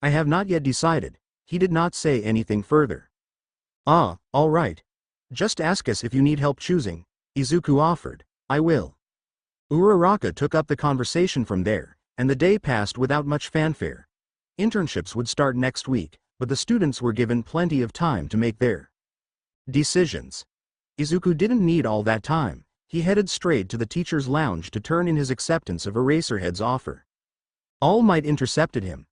"I have not yet decided." He did not say anything further. "Ah, all right. Just ask us if you need help choosing," Izuku offered. "I will." Uraraka took up the conversation from there, and the day passed without much fanfare. Internships would start next week, but the students were given plenty of time to make their decisions. Izuku didn't need all that time. He headed straight to the teacher's lounge to turn in his acceptance of Eraserhead's offer. All Might intercepted him.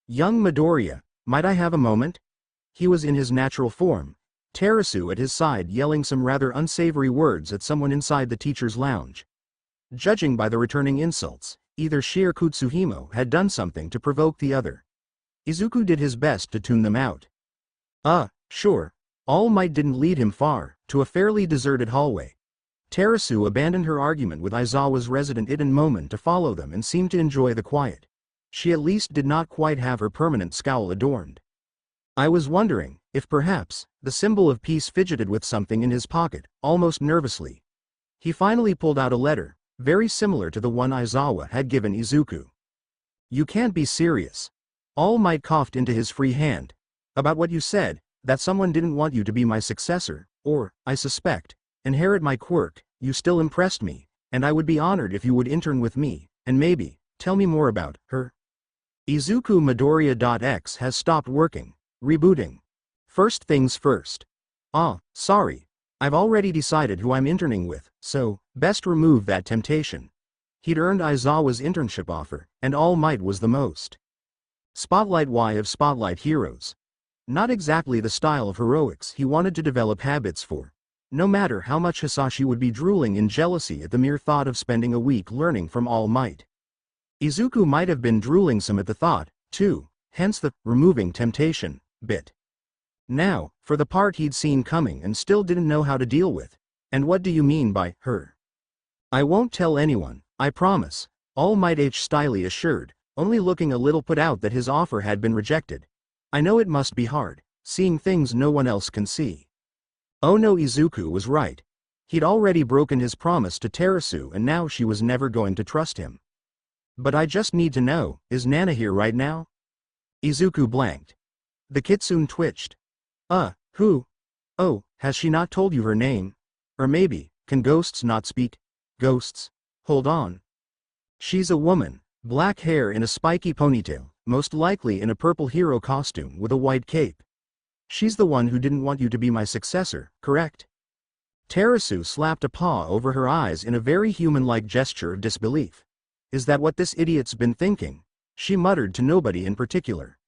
"Young Midoriya, might I have a moment?" He was in his natural form, Terasu at his side yelling some rather unsavory words at someone inside the teacher's lounge. Judging by the returning insults, either she or Kutsuhimo had done something to provoke the other. Izuku did his best to tune them out. Sure. All Might didn't lead him far, to a fairly deserted hallway. Terasu abandoned her argument with Aizawa's resident Iden Momon to follow them and seemed to enjoy the quiet. She at least did not quite have her permanent scowl adorned. "I was wondering, if perhaps," the symbol of peace fidgeted with something in his pocket, almost nervously. He finally pulled out a letter, very similar to the one Aizawa had given Izuku. "You can't be serious." All Might coughed into his free hand. "About what you said, that someone didn't want you to be my successor, or, I suspect, inherit my quirk. You still impressed me, and I would be honored if you would intern with me, and maybe, tell me more about her." Izuku Midoriya.x has stopped working. Rebooting. First things first. Sorry. I've already decided who I'm interning with, so, best remove that temptation. He'd earned Aizawa's internship offer, and All Might was the most. Spotlight Y of Spotlight heroes. Not exactly the style of heroics he wanted to develop habits for. No matter how much Hasashi would be drooling in jealousy at the mere thought of spending a week learning from All Might. Izuku might have been drooling some at the thought, too, hence the removing temptation bit. Now, for the part he'd seen coming and still didn't know how to deal with. "And what do you mean by her?" "I won't tell anyone, I promise," All Might Styly assured, only looking a little put out that his offer had been rejected. "I know it must be hard, seeing things no one else can see." Oh no, Izuku was right. He'd already broken his promise to Terasu and now she was never going to trust him. "But I just need to know, is Nana here right now?" Izuku blanked. The kitsune twitched. Who? Oh, has she not told you her name? Or maybe, can ghosts not speak? Ghosts? Hold on. She's a woman, black hair in a spiky ponytail, most likely in a purple hero costume with a white cape. She's the one who didn't want you to be my successor, correct? Terasu slapped a paw over her eyes in a very human-like gesture of disbelief. Is that what this idiot's been thinking? She muttered to nobody in particular.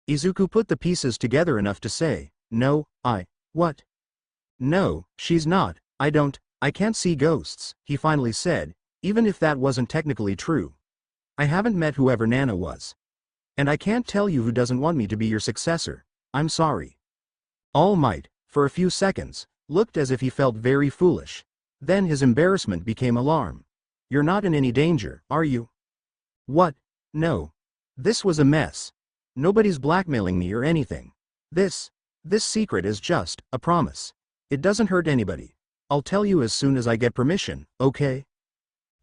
Izuku put the pieces together enough to say, "No, what? No, she's not, I can't see ghosts," he finally said, even if that wasn't technically true. "I haven't met whoever Nana was. And I can't tell you who doesn't want me to be your successor. I'm sorry." All Might, for a few seconds, looked as if he felt very foolish. Then his embarrassment became alarm. "You're not in any danger, are you?" "What? No. This was a mess. Nobody's blackmailing me or anything. This secret is just a promise. It doesn't hurt anybody. I'll tell you as soon as I get permission, okay?"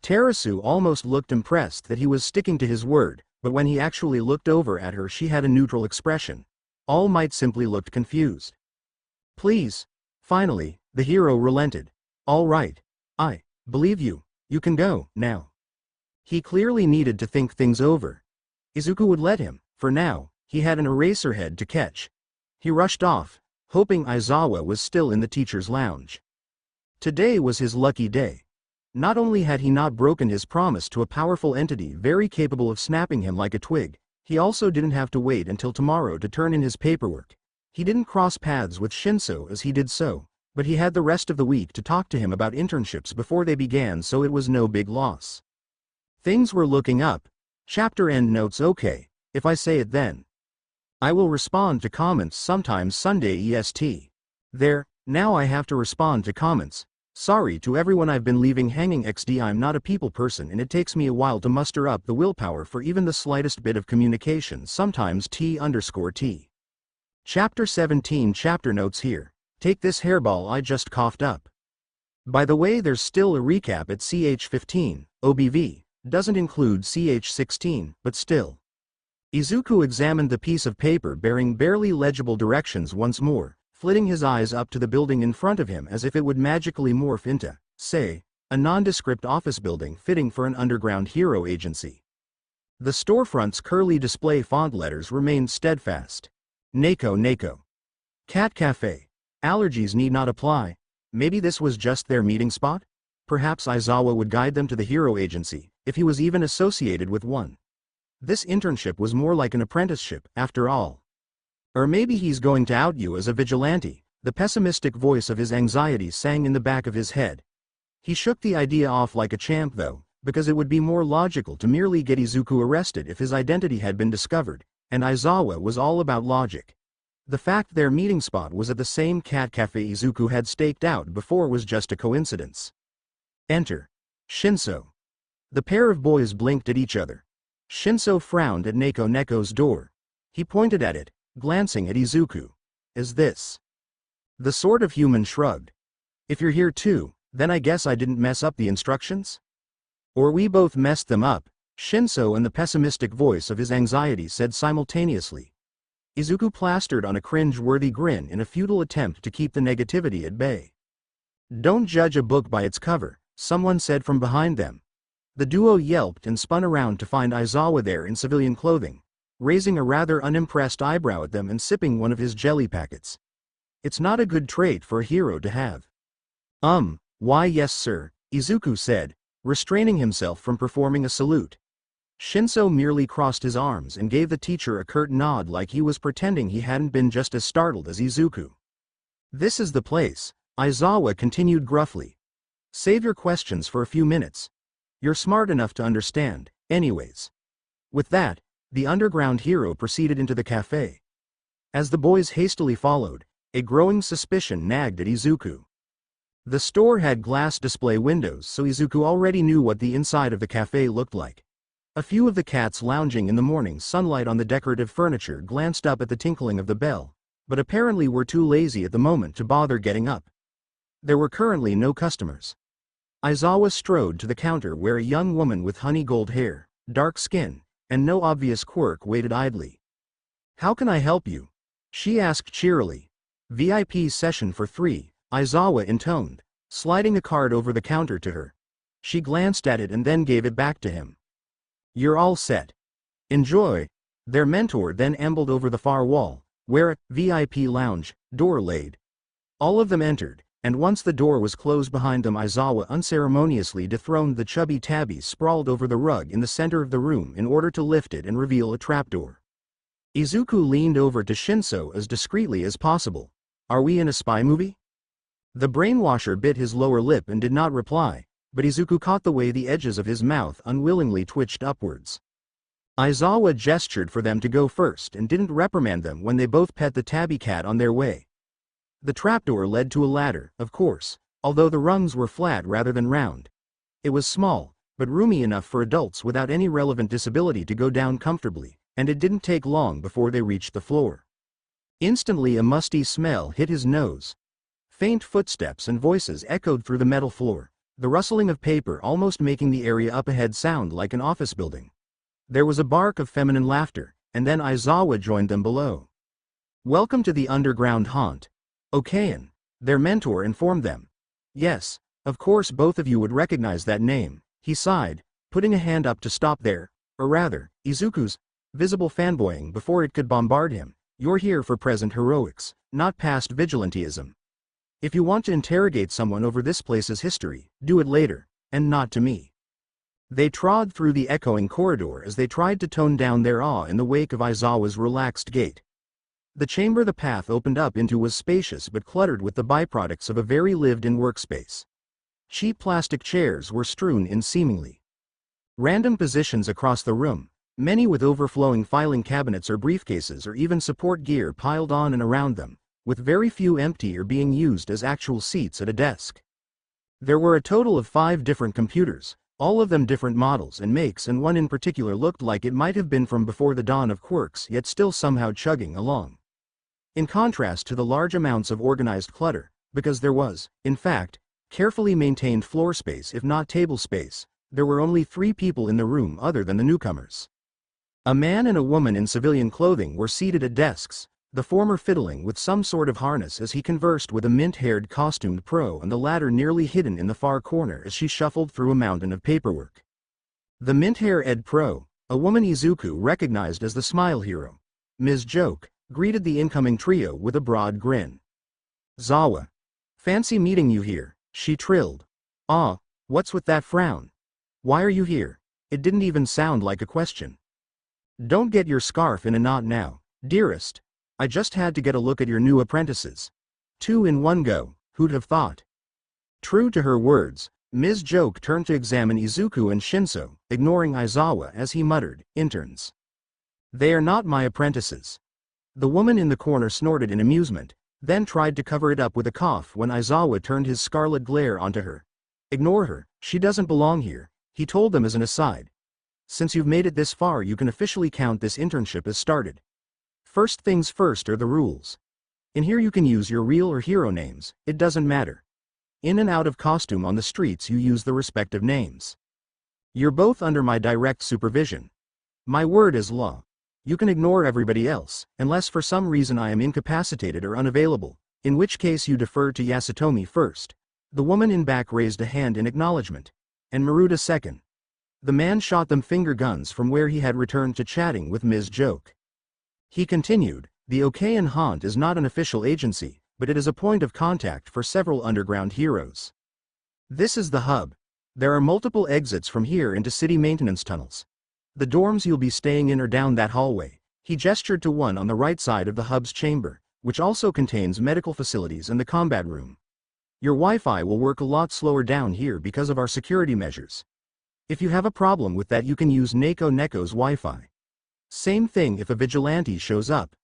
Terasu almost looked impressed that he was sticking to his word, but when he actually looked over at her she had a neutral expression. All Might simply looked confused. Please. Finally, the hero relented. All right. I believe you. You can go, now. He clearly needed to think things over. Izuku would let him, for now, he had an Eraserhead to catch. He rushed off, hoping Aizawa was still in the teacher's lounge. Today was his lucky day. Not only had he not broken his promise to a powerful entity very capable of snapping him like a twig, he also didn't have to wait until tomorrow to turn in his paperwork. He didn't cross paths with Shinso as he did so, but he had the rest of the week to talk to him about internships before they began, so it was no big loss. Things were looking up. Chapter end notes. Okay, if I say it then. I will respond to comments sometimes Sunday EST. There, now I have to respond to comments. Sorry to everyone I've been leaving hanging XD. I'm not a people person and it takes me a while to muster up the willpower for even the slightest bit of communication, sometimes T_T. Chapter 17 chapter notes here. Take this hairball I just coughed up. By the way, there's still a recap at CH15, OBV, doesn't include CH16, but still. Izuku examined the piece of paper bearing barely legible directions once more, flitting his eyes up to the building in front of him as if it would magically morph into, say, a nondescript office building fitting for an underground hero agency. The storefront's curly display font letters remained steadfast. Neko. Cat Cafe. Allergies need not apply. Maybe this was just their meeting spot? Perhaps Aizawa would guide them to the hero agency, if he was even associated with one. This internship was more like an apprenticeship, after all. Or maybe he's going to out you as a vigilante, the pessimistic voice of his anxiety sang in the back of his head. He shook the idea off like a champ though, because it would be more logical to merely get Izuku arrested if his identity had been discovered, and Aizawa was all about logic. The fact their meeting spot was at the same cat cafe Izuku had staked out before was just a coincidence. Enter Shinso. The pair of boys blinked at each other. Shinso frowned at Neko's door. He pointed at it, glancing at Izuku. Is this? The sort of human shrugged. If you're here too, then I guess I didn't mess up the instructions? Or we both messed them up, Shinso and the pessimistic voice of his anxiety said simultaneously. Izuku plastered on a cringe-worthy grin in a futile attempt to keep the negativity at bay. Don't judge a book by its cover, someone said from behind them. The duo yelped and spun around to find Aizawa there in civilian clothing, raising a rather unimpressed eyebrow at them and sipping one of his jelly packets. It's not a good trait for a hero to have. Why yes sir, Izuku said, restraining himself from performing a salute. Shinso merely crossed his arms and gave the teacher a curt nod like he was pretending he hadn't been just as startled as Izuku. This is the place, Aizawa continued gruffly. Save your questions for a few minutes. You're smart enough to understand, anyways. With that, the underground hero proceeded into the cafe. As the boys hastily followed, a growing suspicion nagged at Izuku. The store had glass display windows, so Izuku already knew what the inside of the cafe looked like. A few of the cats lounging in the morning sunlight on the decorative furniture glanced up at the tinkling of the bell, but apparently were too lazy at the moment to bother getting up. There were currently no customers. Aizawa strode to the counter where a young woman with honey gold hair, dark skin, and no obvious quirk waited idly. How can I help you? She asked cheerily. VIP session for 3, Aizawa intoned, sliding a card over the counter to her. She glanced at it and then gave it back to him. You're all set. Enjoy. Their mentor then ambled over the far wall, where a VIP lounge door laid. All of them entered, and once the door was closed behind them, Aizawa unceremoniously dethroned the chubby tabby sprawled over the rug in the center of the room in order to lift it and reveal a trapdoor. Izuku leaned over to Shinso as discreetly as possible. Are we in a spy movie? The brainwasher bit his lower lip and did not reply, but Izuku caught the way the edges of his mouth unwillingly twitched upwards. Aizawa gestured for them to go first and didn't reprimand them when they both pet the tabby cat on their way. The trapdoor led to a ladder, of course, although the rungs were flat rather than round. It was small, but roomy enough for adults without any relevant disability to go down comfortably, and it didn't take long before they reached the floor. Instantly a musty smell hit his nose. Faint footsteps and voices echoed through the metal floor, the rustling of paper almost making the area up ahead sound like an office building. There was a bark of feminine laughter, and then Aizawa joined them below. "Welcome to the underground haunt. Okayan," their mentor informed them. "Yes, of course both of you would recognize that name," he sighed, putting a hand up to stop there, or rather, Izuku's, visible fanboying before it could bombard him. "You're here for present heroics, not past vigilantism. If you want to interrogate someone over this place's history, do it later, and not to me." They trod through the echoing corridor as they tried to tone down their awe in the wake of Aizawa's relaxed gait. The chamber the path opened up into was spacious but cluttered with the byproducts of a very lived-in workspace. Cheap plastic chairs were strewn in seemingly random positions across the room, many with overflowing filing cabinets or briefcases or even support gear piled on and around them, with very few empty or being used as actual seats at a desk. There were a total of 5 different computers, all of them different models and makes, and one in particular looked like it might have been from before the dawn of Quirks, yet still somehow chugging along. In contrast to the large amounts of organized clutter, because there was, in fact, carefully maintained floor space if not table space, there were only 3 people in the room other than the newcomers. A man and a woman in civilian clothing were seated at desks, the former fiddling with some sort of harness as he conversed with a mint-haired costumed pro, and the latter nearly hidden in the far corner as she shuffled through a mountain of paperwork. The mint-haired pro, a woman Izuku recognized as the Smile Hero, Ms. Joke, greeted the incoming trio with a broad grin. "Zawa. Fancy meeting you here," she trilled. "Ah, what's with that frown? Why are you here?" It didn't even sound like a question. "Don't get your scarf in a knot now, dearest. I just had to get a look at your new apprentices. 2 in one go, who'd have thought?" True to her words, Ms. Joke turned to examine Izuku and Shinso, ignoring Aizawa as he muttered, "Interns. They are not my apprentices." The woman in the corner snorted in amusement, then tried to cover it up with a cough when Aizawa turned his scarlet glare onto her. "Ignore her, she doesn't belong here," he told them as an aside. "Since you've made it this far, you can officially count this internship as started. First things first are the rules. In here you can use your real or hero names, it doesn't matter. In and out of costume on the streets you use the respective names. You're both under my direct supervision. My word is law. You can ignore everybody else, unless for some reason I am incapacitated or unavailable, in which case you defer to Yasutomi first." The woman in back raised a hand in acknowledgement, and Maruda second. The man shot them finger guns from where he had returned to chatting with Ms. Joke. He continued, "The Okayan Haunt is not an official agency, but it is a point of contact for several underground heroes. This is the hub. There are multiple exits from here into city maintenance tunnels. The dorms you'll be staying in are down that hallway." He gestured to one on the right side of the hub's chamber, which also contains medical facilities and the combat room. "Your Wi-Fi will work a lot slower down here because of our security measures. If you have a problem with that, you can use Neko's Wi-Fi. Same thing if a vigilante shows up.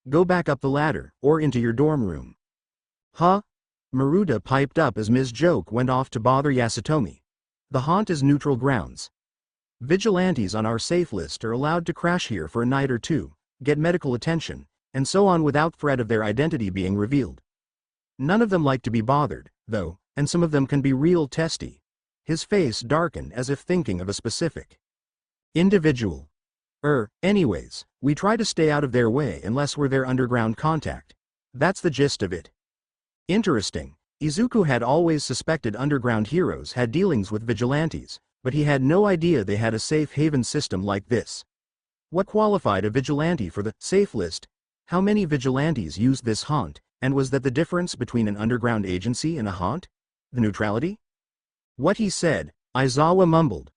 Go back up the ladder, or into your dorm room." "Huh?" Maruda piped up as Ms. Joke went off to bother Yasutomi. "The haunt is neutral grounds. Vigilantes on our safe list are allowed to crash here for a night or 2, get medical attention, and so on without threat of their identity being revealed. None of them like to be bothered, though, and some of them can be real testy." His face darkened as if thinking of a specific individual. Anyways, we try to stay out of their way unless we're their underground contact. That's the gist of it." Interesting. Izuku had always suspected underground heroes had dealings with vigilantes, but he had no idea they had a safe haven system like this. What qualified a vigilante for the safe list? How many vigilantes used this haunt, and was that the difference between an underground agency and a haunt? The neutrality? What he said, Aizawa mumbled.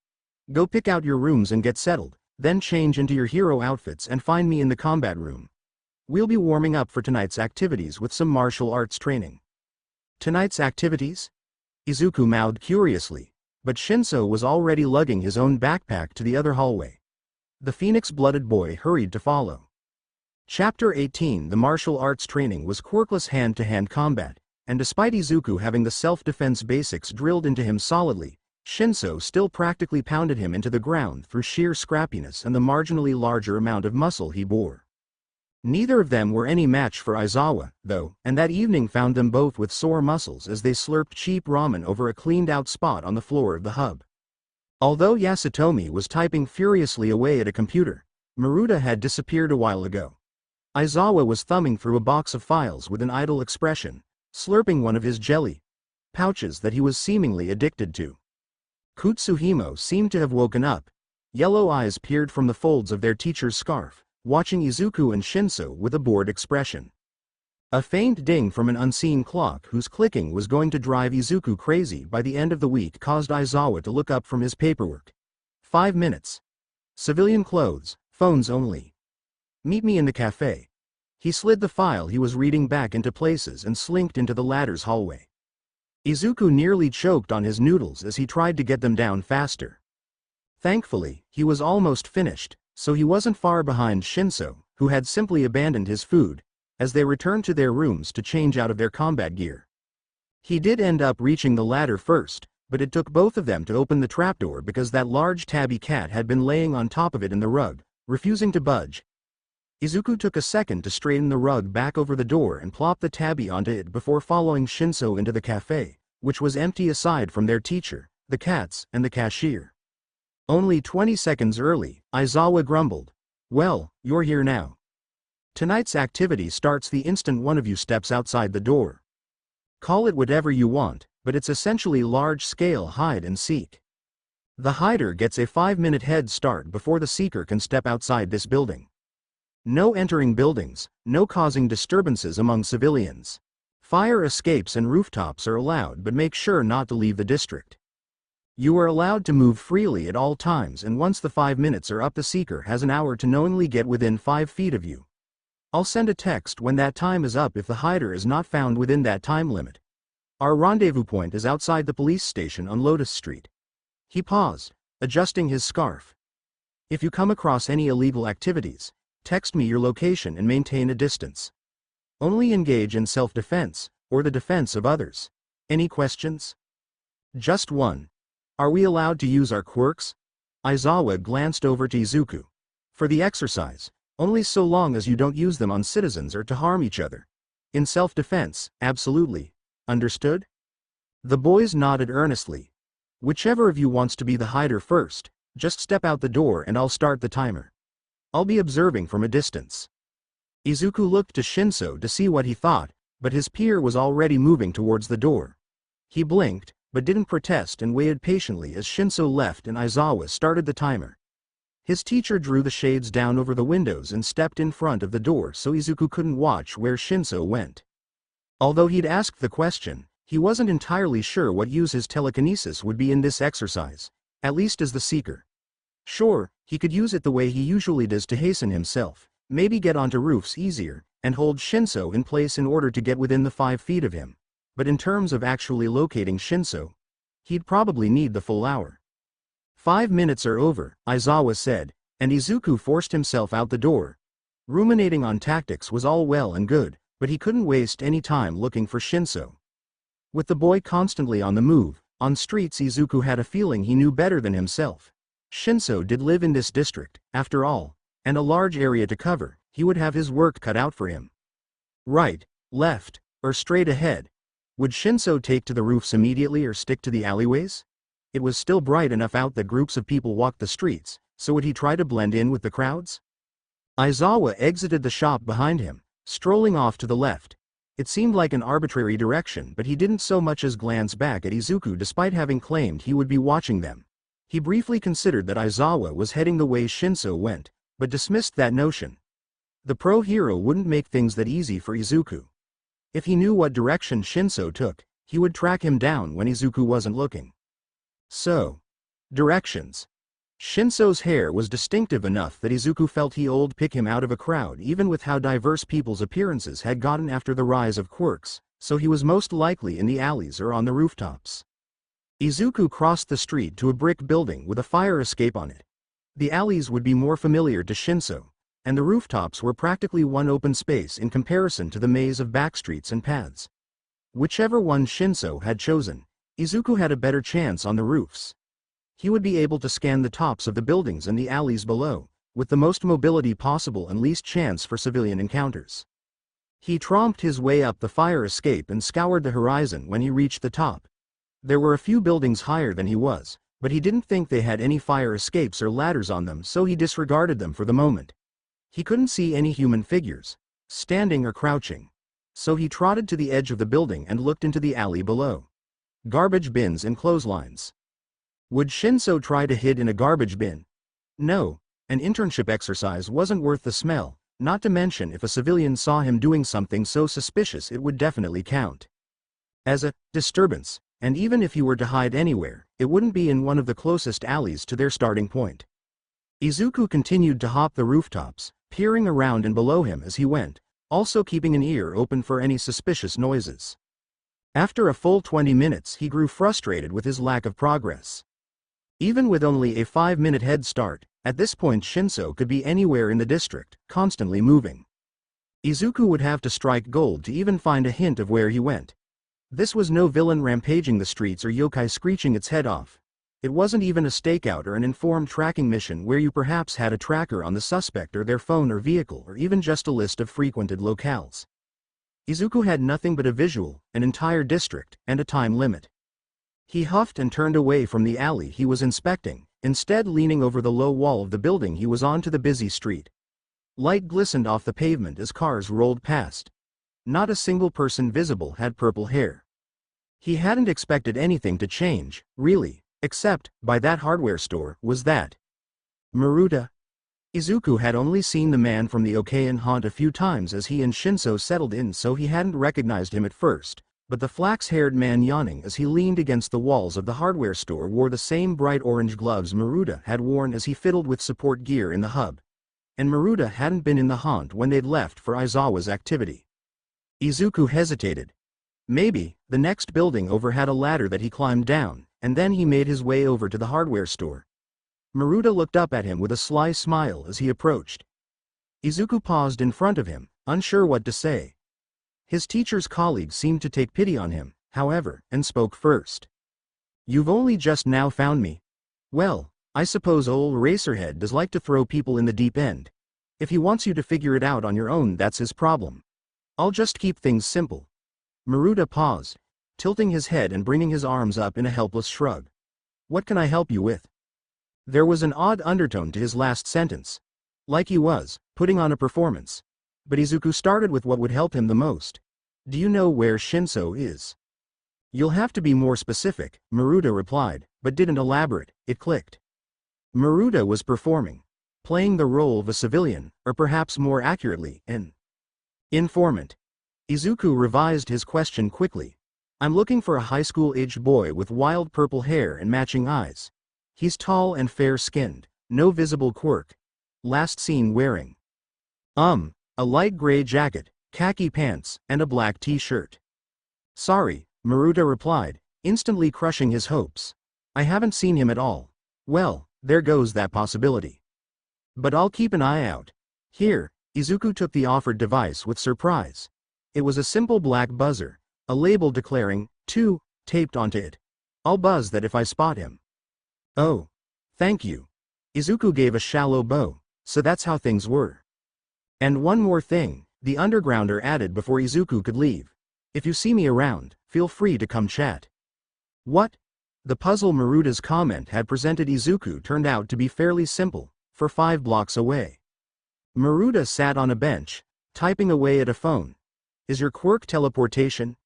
"Go pick out your rooms and get settled, then change into your hero outfits and find me in the combat room. We'll be warming up for tonight's activities with some martial arts training." "Tonight's activities?" Izuku mouthed curiously, but Shinso was already lugging his own backpack to the other hallway. The phoenix-blooded boy hurried to follow. Chapter 18. The martial arts training was quirkless hand-to-hand combat, and despite Izuku having the self-defense basics drilled into him solidly, Shinso still practically pounded him into the ground through sheer scrappiness and the marginally larger amount of muscle he bore. Neither of them were any match for Aizawa, though, and that evening found them both with sore muscles as they slurped cheap ramen over a cleaned-out spot on the floor of the hub. Although Yasutomi was typing furiously away at a computer, Maruta had disappeared a while ago. Aizawa was thumbing through a box of files with an idle expression, slurping one of his jelly pouches that he was seemingly addicted to. Kutsuhimo seemed to have woken up. Yellow eyes peered from the folds of their teacher's scarf, watching Izuku and Shinso with a bored expression. A faint ding from an unseen clock whose clicking was going to drive Izuku crazy by the end of the week caused Aizawa to look up from his paperwork. 5 minutes. Civilian clothes, phones only. Meet me in the cafe. He slid the file he was reading back into places and slinked into the ladder's hallway. Izuku nearly choked on his noodles as he tried to get them down faster. Thankfully, he was almost finished, so he wasn't far behind Shinso, who had simply abandoned his food, as they returned to their rooms to change out of their combat gear. He did end up reaching the ladder first, but it took both of them to open the trapdoor because that large tabby cat had been laying on top of it in the rug, refusing to budge. Izuku took a second to straighten the rug back over the door and plop the tabby onto it before following Shinso into the cafe, which was empty aside from their teacher, the cats, and the cashier. Only 20 seconds early, Aizawa grumbled. Well, you're here now. Tonight's activity starts the instant one of you steps outside the door. Call it whatever you want, but it's essentially large-scale hide and seek. The hider gets a 5-minute head start before the seeker can step outside this building. No entering buildings, no causing disturbances among civilians. Fire escapes and rooftops are allowed, but make sure not to leave the district. You are allowed to move freely at all times, and once the 5 minutes are up, the seeker has an hour to knowingly get within 5 feet of you. I'll send a text when that time is up if the hider is not found within that time limit. Our rendezvous point is outside the police station on Lotus Street. He paused, adjusting his scarf. If you come across any illegal activities, text me your location and maintain a distance. Only engage in self-defense, or the defense of others. Any questions? Just one. Are we allowed to use our quirks? Aizawa glanced over to Izuku. For the exercise, only so long as you don't use them on citizens or to harm each other. In self-defense, absolutely. Understood? The boys nodded earnestly. Whichever of you wants to be the hider first, just step out the door and I'll start the timer. I'll be observing from a distance. Izuku looked to Shinso to see what he thought, but his peer was already moving towards the door. He blinked, but didn't protest and waited patiently as Shinso left and Aizawa started the timer. His teacher drew the shades down over the windows and stepped in front of the door so Izuku couldn't watch where Shinso went. Although he'd asked the question, he wasn't entirely sure what use his telekinesis would be in this exercise, at least as the seeker. Sure, he could use it the way he usually does to hasten himself, maybe get onto roofs easier, and hold Shinso in place in order to get within the 5 feet of him. But in terms of actually locating Shinso, he'd probably need the full hour. 5 minutes are over, Aizawa said, and Izuku forced himself out the door. Ruminating on tactics was all well and good, but he couldn't waste any time looking for Shinso. With the boy constantly on the move, on streets Izuku had a feeling he knew better than himself. Shinso did live in this district, after all, and a large area to cover. He would have his work cut out for him. Right, left, or straight ahead. Would Shinso take to the roofs immediately or stick to the alleyways? It was still bright enough out that groups of people walked the streets, so would he try to blend in with the crowds? Aizawa exited the shop behind him, strolling off to the left. It seemed like an arbitrary direction, but he didn't so much as glance back at Izuku despite having claimed he would be watching them. He briefly considered that Aizawa was heading the way Shinso went, but dismissed that notion. The pro-hero wouldn't make things that easy for Izuku. If he knew what direction Shinso took, he would track him down when Izuku wasn't looking. So, directions. Shinso's hair was distinctive enough that Izuku felt he'd pick him out of a crowd even with how diverse people's appearances had gotten after the rise of quirks, so he was most likely in the alleys or on the rooftops. Izuku crossed the street to a brick building with a fire escape on it. The alleys would be more familiar to Shinso, and the rooftops were practically one open space in comparison to the maze of backstreets and paths. Whichever one Shinso had chosen, Izuku had a better chance on the roofs. He would be able to scan the tops of the buildings and the alleys below, with the most mobility possible and least chance for civilian encounters. He tromped his way up the fire escape and scoured the horizon when he reached the top. There were a few buildings higher than he was, but he didn't think they had any fire escapes or ladders on them, so he disregarded them for the moment. He couldn't see any human figures, standing or crouching. So he trotted to the edge of the building and looked into the alley below. Garbage bins and clotheslines. Would Shinso try to hide in a garbage bin? No, an internship exercise wasn't worth the smell, not to mention if a civilian saw him doing something so suspicious it would definitely count as a disturbance, and even if he were to hide anywhere, it wouldn't be in one of the closest alleys to their starting point. Izuku continued to hop the rooftops, peering around and below him as he went, also keeping an ear open for any suspicious noises. After a full 20 minutes he grew frustrated with his lack of progress. Even with only a 5-minute head start, at this point Shinso could be anywhere in the district, constantly moving. Izuku would have to strike gold to even find a hint of where he went. This was no villain rampaging the streets or yokai screeching its head off. It wasn't even a stakeout or an informed tracking mission where you perhaps had a tracker on the suspect or their phone or vehicle, or even just a list of frequented locales. Izuku had nothing but a visual, an entire district, and a time limit. He huffed and turned away from the alley he was inspecting, instead leaning over the low wall of the building he was on to the busy street. Light glistened off the pavement as cars rolled past. Not a single person visible had purple hair. He hadn't expected anything to change, really, except, by that hardware store, was that Maruta? Izuku had only seen the man from the Okayan haunt a few times as he and Shinso settled in, so he hadn't recognized him at first, but the flax-haired man yawning as he leaned against the walls of the hardware store wore the same bright orange gloves Maruta had worn as he fiddled with support gear in the hub. And Maruta hadn't been in the haunt when they'd left for Aizawa's activity. Izuku hesitated. Maybe, the next building over had a ladder that he climbed down, and then he made his way over to the hardware store. Maruta looked up at him with a sly smile as he approached. Izuku paused in front of him, unsure what to say. His teacher's colleague seemed to take pity on him, however, and spoke first. "You've only just now found me? Well, I suppose old Eraserhead does like to throw people in the deep end. If he wants you to figure it out on your own, that's his problem. I'll just keep things simple." Maruta paused, tilting his head and bringing his arms up in a helpless shrug. "What can I help you with?" There was an odd undertone to his last sentence. Like he was putting on a performance. But Izuku started with what would help him the most. "Do you know where Shinso is?" "You'll have to be more specific," Maruta replied, but didn't elaborate. It clicked. Maruta was performing. Playing the role of a civilian, or perhaps more accurately, an informant. Izuku revised his question quickly. "I'm looking for a high school-aged boy with wild purple hair and matching eyes. He's tall and fair-skinned, no visible quirk. Last seen wearing a light gray jacket, khaki pants, and a black t-shirt." "Sorry," Maruta replied, instantly crushing his hopes. "I haven't seen him at all." "Well, there goes that possibility. But I'll keep an eye out." "Here." Izuku took the offered device with surprise. It was a simple black buzzer, a label declaring, "2" taped onto it. "I'll buzz that if I spot him." "Oh. Thank you." Izuku gave a shallow bow. So that's how things were. "And one more thing," the undergrounder added before Izuku could leave. "If you see me around, feel free to come chat." What? The puzzle Maruta's comment had presented Izuku turned out to be fairly simple, for 5 blocks away. Maruta sat on a bench, typing away at a phone. "Is your quirk teleportation?"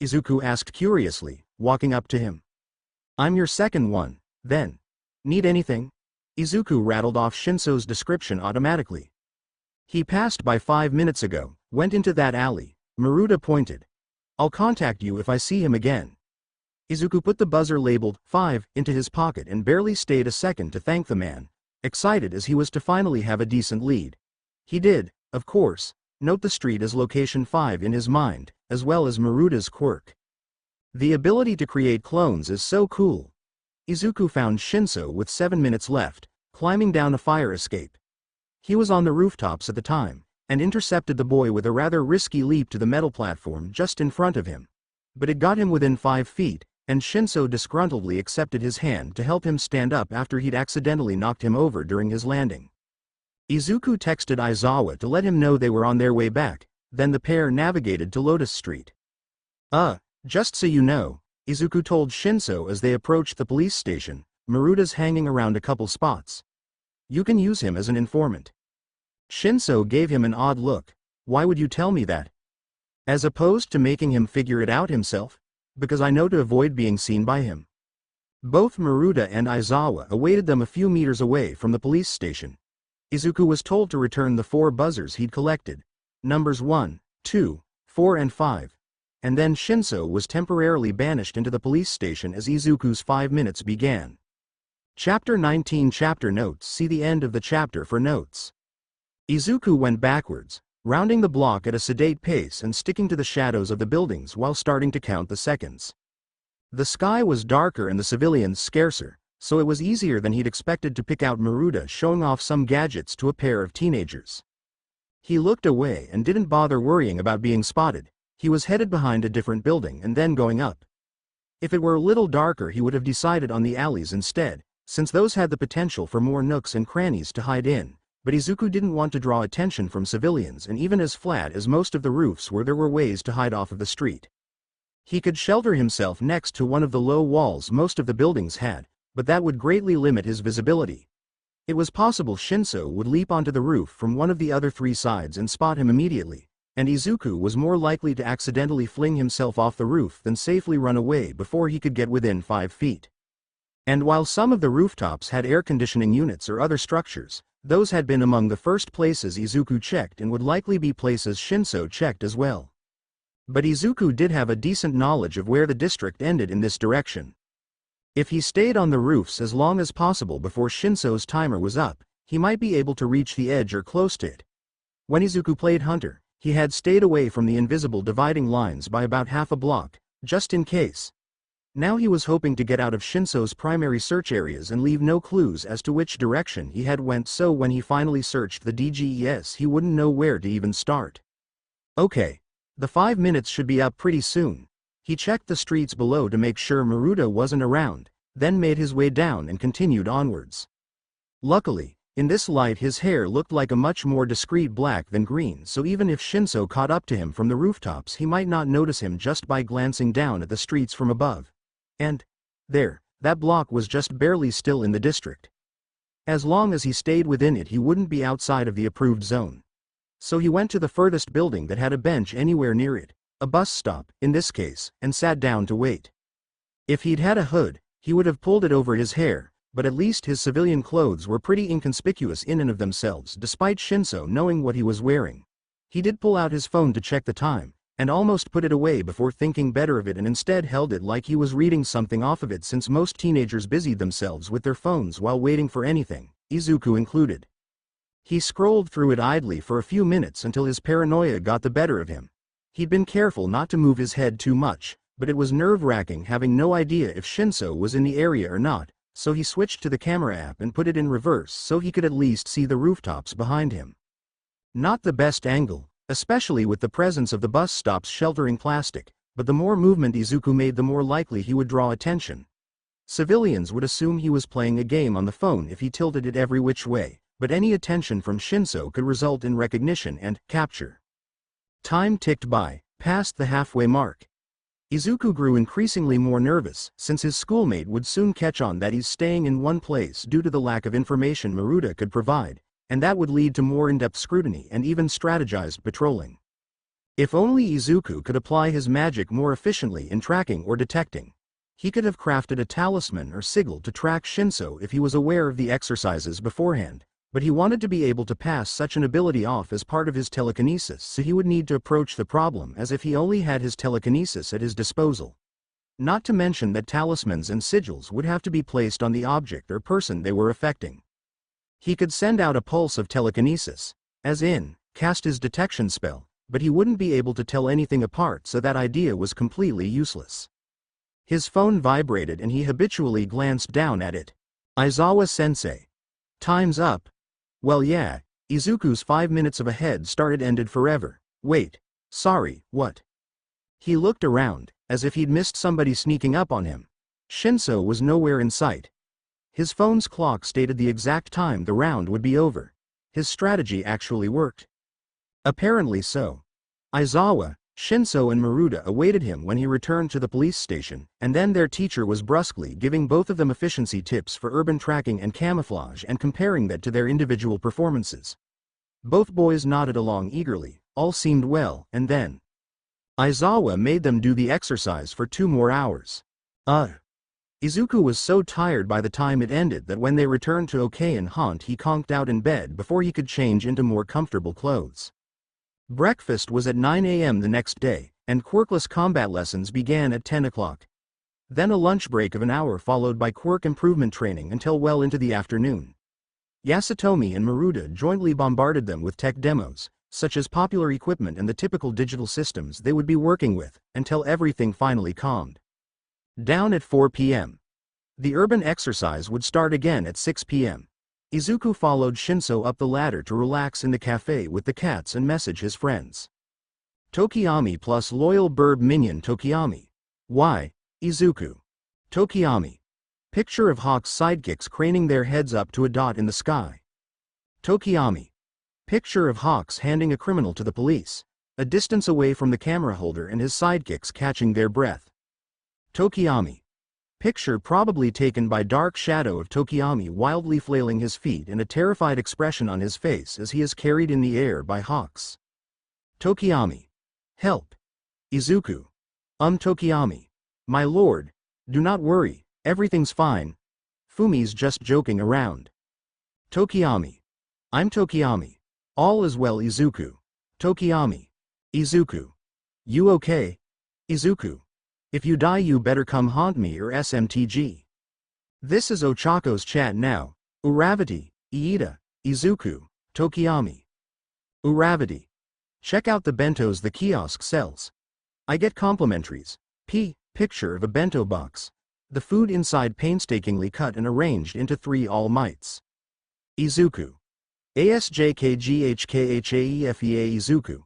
Izuku asked curiously, walking up to him. "I'm your second one, then. Need anything?" Izuku rattled off Shinso's description automatically. "He passed by 5 minutes ago, went into that alley," Maruta pointed. "I'll contact you if I see him again." Izuku put the buzzer labeled 5 into his pocket and barely stayed a second to thank the man, excited as he was to finally have a decent lead. He did, of course, note the street as location 5 in his mind, as well as Maruta's quirk. The ability to create clones is so cool. Izuku found Shinso with 7 minutes left, climbing down a fire escape. He was on the rooftops at the time, and intercepted the boy with a rather risky leap to the metal platform just in front of him. But it got him within 5 feet, and Shinso disgruntledly accepted his hand to help him stand up after he'd accidentally knocked him over during his landing. Izuku texted Aizawa to let him know they were on their way back, then the pair navigated to Lotus Street. Just so you know," Izuku told Shinso as they approached the police station, Maruda's hanging around a couple spots. You can use him as an informant. Shinso gave him an odd look. Why would you tell me that? As opposed to making him figure it out himself? Because I know to avoid being seen by him. Both Maruda and Aizawa awaited them a few meters away from the police station. Izuku was told to return the 4 buzzers he'd collected. Numbers 1, 2, 4 and 5. And then Shinso was temporarily banished into the police station as Izuku's 5 minutes began. Chapter 19 Chapter Notes. See the end of the chapter for notes. Izuku went backwards, rounding the block at a sedate pace and sticking to the shadows of the buildings while starting to count the seconds. The sky was darker and the civilians scarcer, so it was easier than he'd expected to pick out Maruda showing off some gadgets to a pair of teenagers. He looked away and didn't bother worrying about being spotted. He was headed behind a different building and then going up. If it were a little darker he would have decided on the alleys instead, since those had the potential for more nooks and crannies to hide in, but Izuku didn't want to draw attention from civilians, and even as flat as most of the roofs were, there were ways to hide off of the street. He could shelter himself next to one of the low walls most of the buildings had, but that would greatly limit his visibility. It was possible Shinso would leap onto the roof from one of the other 3 sides and spot him immediately, and Izuku was more likely to accidentally fling himself off the roof than safely run away before he could get within 5 feet. And while some of the rooftops had air conditioning units or other structures, those had been among the first places Izuku checked and would likely be places Shinso checked as well. But Izuku did have a decent knowledge of where the district ended in this direction. If he stayed on the roofs as long as possible before Shinso's timer was up, he might be able to reach the edge or close to it. When Izuku played Hunter, he had stayed away from the invisible dividing lines by about half a block, just in case. Now he was hoping to get out of Shinso's primary search areas and leave no clues as to which direction he had went, so when he finally searched the DGES he wouldn't know where to even start. Okay. The 5 minutes should be up pretty soon. He checked the streets below to make sure Maruda wasn't around, then made his way down and continued onwards. Luckily, in this light his hair looked like a much more discreet black than green, so even if Shinso caught up to him from the rooftops he might not notice him just by glancing down at the streets from above. And there, that block was just barely still in the district. As long as he stayed within it he wouldn't be outside of the approved zone. So he went to the furthest building that had a bench anywhere near it, a bus stop, in this case, and sat down to wait. If he'd had a hood, he would have pulled it over his hair, but at least his civilian clothes were pretty inconspicuous in and of themselves despite Shinso knowing what he was wearing. He did pull out his phone to check the time, and almost put it away before thinking better of it and instead held it like he was reading something off of it, since most teenagers busied themselves with their phones while waiting for anything, Izuku included. He scrolled through it idly for a few minutes until his paranoia got the better of him. He'd been careful not to move his head too much, but it was nerve-wracking having no idea if Shinso was in the area or not, so he switched to the camera app and put it in reverse so he could at least see the rooftops behind him. Not the best angle, especially with the presence of the bus stops sheltering plastic, but the more movement Izuku made the more likely he would draw attention. Civilians would assume he was playing a game on the phone if he tilted it every which way, but any attention from Shinso could result in recognition and capture. Time ticked by, past the halfway mark. Izuku grew increasingly more nervous, since his schoolmate would soon catch on that he's staying in one place due to the lack of information Maruda could provide, and that would lead to more in-depth scrutiny and even strategized patrolling. If only Izuku could apply his magic more efficiently in tracking or detecting. He could have crafted a talisman or sigil to track Shinso if he was aware of the exercises beforehand, but he wanted to be able to pass such an ability off as part of his telekinesis, so he would need to approach the problem as if he only had his telekinesis at his disposal. Not to mention that talismans and sigils would have to be placed on the object or person they were affecting. He could send out a pulse of telekinesis, as in, cast his detection spell, but he wouldn't be able to tell anything apart, so that idea was completely useless. His phone vibrated and he habitually glanced down at it. Aizawa-sensei. Time's up. Well yeah, Izuku's 5 minutes of ahead started ended forever. Wait. Sorry, what? He looked around, as if he'd missed somebody sneaking up on him. Shinso was nowhere in sight. His phone's clock stated the exact time the round would be over. His strategy actually worked. Apparently so. Aizawa, Shinso and Maruta awaited him when he returned to the police station, and then their teacher was brusquely giving both of them efficiency tips for urban tracking and camouflage and comparing that to their individual performances. Both boys nodded along eagerly, all seemed well, and then Aizawa made them do the exercise for 2 more hours. Izuku was so tired by the time it ended that when they returned to Okayan Haunt he conked out in bed before he could change into more comfortable clothes. Breakfast was at 9 a.m. the next day, and quirkless combat lessons began at 10 o'clock. Then a lunch break of an hour followed by quirk improvement training until well into the afternoon. Yasutomi and Maruta jointly bombarded them with tech demos, such as popular equipment and the typical digital systems they would be working with, until everything finally calmed down at 4 p.m. The urban exercise would start again at 6 p.m. Izuku followed Shinso up the ladder to relax in the cafe with the cats and message his friends. Tokiyami plus loyal burb minion Tokiyami. Why, Izuku. Tokiyami. Picture of Hawk's sidekicks craning their heads up to a dot in the sky. Tokiyami. Picture of Hawks handing a criminal to the police, a distance away from the camera holder and his sidekicks catching their breath. Tokiyami. Picture probably taken by dark shadow of Tokiyami wildly flailing his feet and a terrified expression on his face as he is carried in the air by Hawks. Tokiyami. Help. Izuku. Tokiyami. My lord, do not worry, everything's fine. Fumi's just joking around. Tokiyami. I'm Tokiyami. All is well Izuku. Tokiyami. Izuku. You okay? Izuku. If you die you better come haunt me or SMTG. This is Ochako's chat now. Uravati, Iida, Izuku, Tokiyami. Uravati. Check out the bentos the kiosk sells. I get complimentaries. Picture of a bento box. The food inside painstakingly cut and arranged into 3 All Mights. Izuku. ASJKGHKHAEFEA Izuku.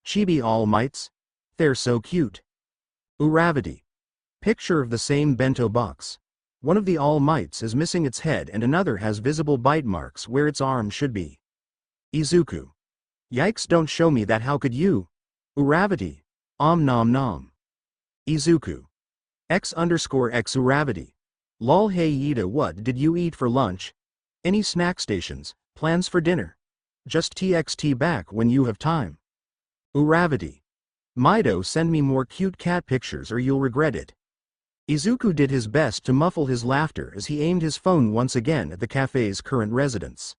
Chibi All Mights. They're so cute. Uravati. Picture of the same bento box. One of the All Mights is missing its head and another has visible bite marks where its arm should be. Izuku. Yikes, don't show me that, how could you? Uravati. Nom nom. Izuku. X_X Uravati. Lol, hey Iida, what did you eat for lunch? Any snack stations, plans for dinner? Just TXT back when you have time. Uravati. Mido, send me more cute cat pictures or you'll regret it. Izuku did his best to muffle his laughter as he aimed his phone once again at the cafe's current residents.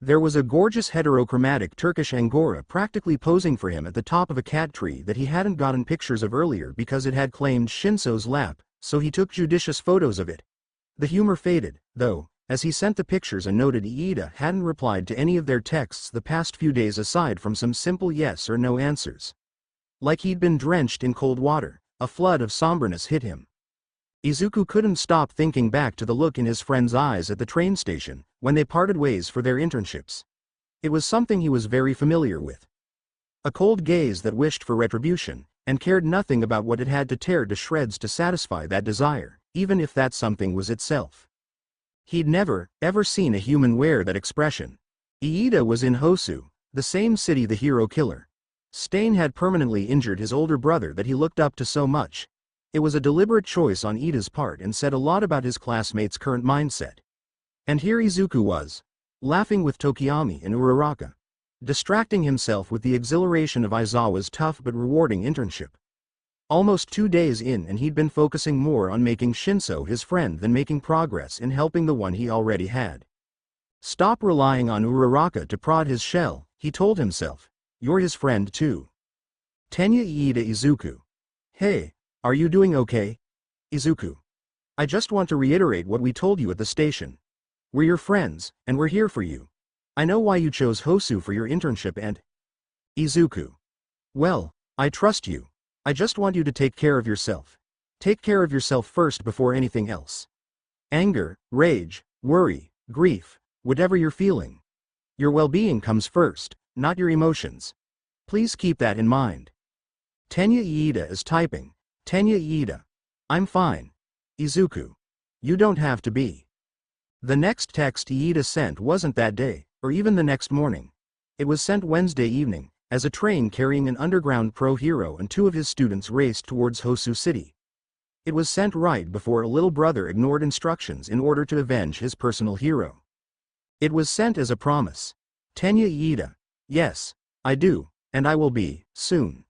There was a gorgeous heterochromatic Turkish Angora practically posing for him at the top of a cat tree that he hadn't gotten pictures of earlier because it had claimed Shinso's lap, so he took judicious photos of it. The humor faded, though, as he sent the pictures and noted Iida hadn't replied to any of their texts the past few days aside from some simple yes or no answers. Like he'd been drenched in cold water, a flood of somberness hit him. Izuku couldn't stop thinking back to the look in his friend's eyes at the train station, when they parted ways for their internships. It was something he was very familiar with. A cold gaze that wished for retribution, and cared nothing about what it had to tear to shreds to satisfy that desire, even if that something was itself. He'd never, ever seen a human wear that expression. Iida was in Hosu, the same city the hero killer. Stain had permanently injured his older brother that he looked up to so much. It was a deliberate choice on Iida's part and said a lot about his classmates' current mindset. And here Izuku was, laughing with Tokiyami and Uraraka, distracting himself with the exhilaration of Aizawa's tough but rewarding internship. Almost 2 days in and he'd been focusing more on making Shinso his friend than making progress in helping the one he already had. Stop relying on Uraraka to prod his shell, he told himself. You're his friend too. Tenya Iida Izuku. Hey, are you doing okay? Izuku. I just want to reiterate what we told you at the station. We're your friends, and we're here for you. I know why you chose Hosu for your internship and... Izuku. Well, I trust you. I just want you to take care of yourself. Take care of yourself first before anything else. Anger, rage, worry, grief, whatever you're feeling. Your well-being comes first, not your emotions. Please keep that in mind. Tenya Iida is typing. Tenya Iida. I'm fine. Izuku. You don't have to be. The next text Iida sent wasn't that day, or even the next morning. It was sent Wednesday evening, as a train carrying an underground pro-hero and 2 of his students raced towards Hosu City. It was sent right before a little brother ignored instructions in order to avenge his personal hero. It was sent as a promise. Tenya Iida. Yes, I do, and I will be, soon.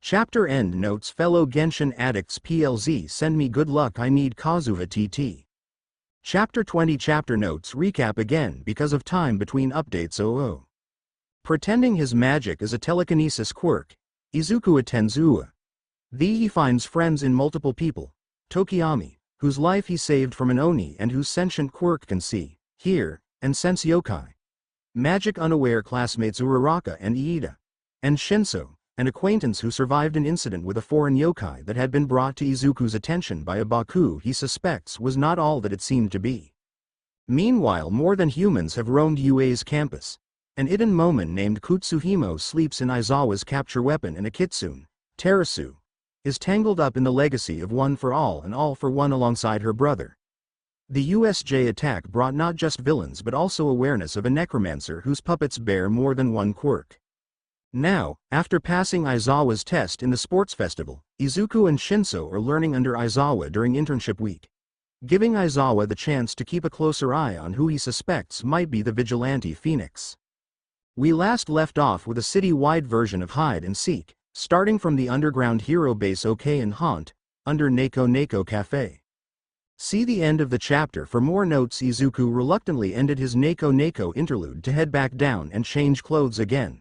Chapter end notes. Fellow Genshin addicts PLZ, send me good luck, I need Kazuha TT. Chapter 20. Chapter notes recap again because of time between updates. Pretending his magic is a telekinesis quirk, Izuku attends Ua. He finds friends in multiple people. Tokiyami, whose life he saved from an Oni and whose sentient quirk can see, hear, and sense yokai. Magic unaware classmates Uraraka and Iida. And Shinso, an acquaintance who survived an incident with a foreign yokai that had been brought to Izuku's attention by a Baku he suspects was not all that it seemed to be. Meanwhile, more than humans have roamed UA's campus. An Iden Momon named Kutsuhimo sleeps in Aizawa's capture weapon, and a kitsune, Terasu, is tangled up in the legacy of One for All and All for One alongside her brother. The USJ attack brought not just villains but also awareness of a necromancer whose puppets bear more than one quirk. Now, after passing Aizawa's test in the sports festival, Izuku and Shinso are learning under Aizawa during internship week, giving Aizawa the chance to keep a closer eye on who he suspects might be the vigilante Phoenix. We last left off with a city-wide version of hide and seek, starting from the underground hero base OK and Haunt, under Neko Neko Cafe. See the end of the chapter for more notes. Izuku reluctantly ended his Neko Neko interlude to head back down and change clothes again.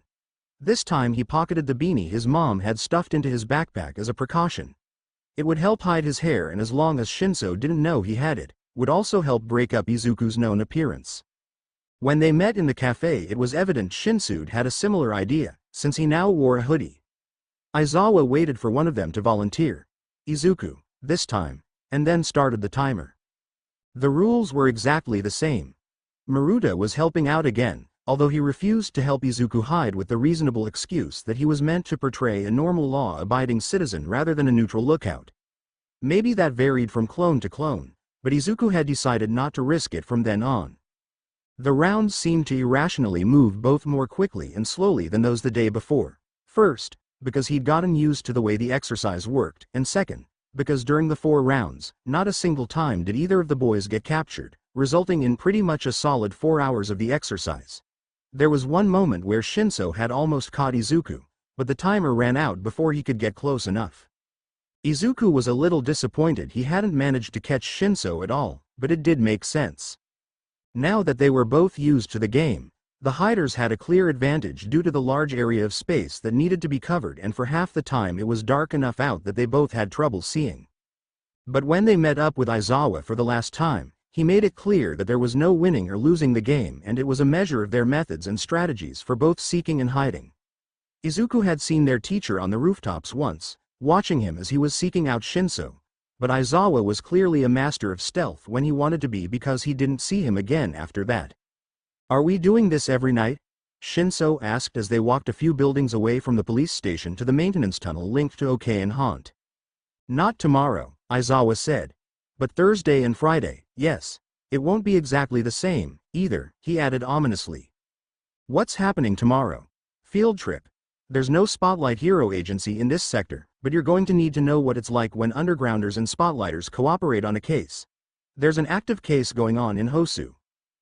This time he pocketed the beanie his mom had stuffed into his backpack as a precaution. It would help hide his hair, and as long as Shinso didn't know he had it, would also help break up Izuku's known appearance. When they met in the cafe, it was evident Shinso had a similar idea, since he now wore a hoodie. Aizawa waited for one of them to volunteer, Izuku, this time, and then started the timer. The rules were exactly the same. Maruta was helping out again, although he refused to help Izuku hide with the reasonable excuse that he was meant to portray a normal law-abiding citizen rather than a neutral lookout. Maybe that varied from clone to clone, but Izuku had decided not to risk it from then on. The rounds seemed to irrationally move both more quickly and slowly than those the day before. First, because he'd gotten used to the way the exercise worked, and second, because during the 4 rounds, not a single time did either of the boys get captured, resulting in pretty much a solid 4 hours of the exercise. There was one moment where Shinso had almost caught Izuku, but the timer ran out before he could get close enough. Izuku was a little disappointed he hadn't managed to catch Shinso at all, but it did make sense. Now that they were both used to the game, the hiders had a clear advantage due to the large area of space that needed to be covered, and for half the time it was dark enough out that they both had trouble seeing. But when they met up with Aizawa for the last time, he made it clear that there was no winning or losing the game, and it was a measure of their methods and strategies for both seeking and hiding. Izuku had seen their teacher on the rooftops once, watching him as he was seeking out Shinso, but Aizawa was clearly a master of stealth when he wanted to be, because he didn't see him again after that. "Are we doing this every night?" Shinso asked as they walked a few buildings away from the police station to the maintenance tunnel linked to OK and Haunt. "Not tomorrow," Aizawa said. "But Thursday and Friday, yes. It won't be exactly the same, either," he added ominously. "What's happening tomorrow?" "Field trip. There's no Spotlight Hero Agency in this sector, but you're going to need to know what it's like when undergrounders and spotlighters cooperate on a case. There's an active case going on in Hosu,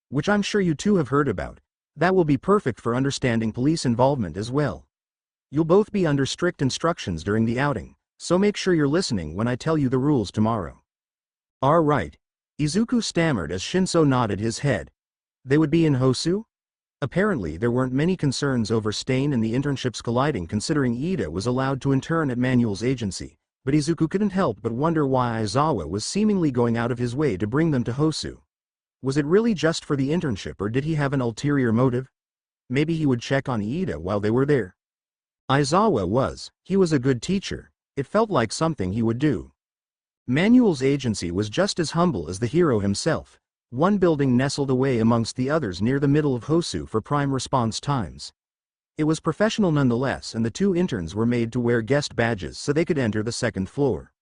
which I'm sure you two have heard about. That will be perfect for understanding police involvement as well. You'll both be under strict instructions during the outing, so make sure you're listening when I tell you the rules tomorrow." "All right," Izuku stammered as Shinso nodded his head. They would be in Hosu? Apparently there weren't many concerns over Stain and the internships colliding, considering Iida was allowed to intern at Manuel's agency, but Izuku couldn't help but wonder why Aizawa was seemingly going out of his way to bring them to Hosu. Was it really just for the internship, or did he have an ulterior motive? Maybe he would check on Iida while they were there. He was a good teacher. It felt like something he would do. Manuel's agency was just as humble as the hero himself, one building nestled away amongst the others near the middle of Hosu for prime response times. It was professional nonetheless, and the 2 interns were made to wear guest badges so they could enter the 2nd floor.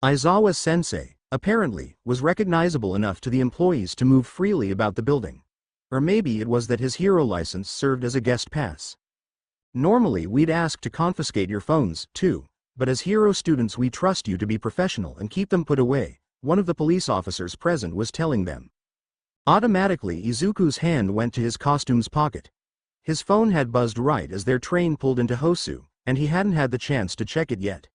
Aizawa-sensei, apparently, was recognizable enough to the employees to move freely about the building. Or maybe it was that his hero license served as a guest pass. Normally we'd ask to confiscate your phones, too, but as hero students we trust you to be professional and keep them put away, one of the police officers present was telling them. Automatically Izuku's hand went to his costume's pocket. His phone had buzzed right as their train pulled into Hosu, and he hadn't had the chance to check it yet.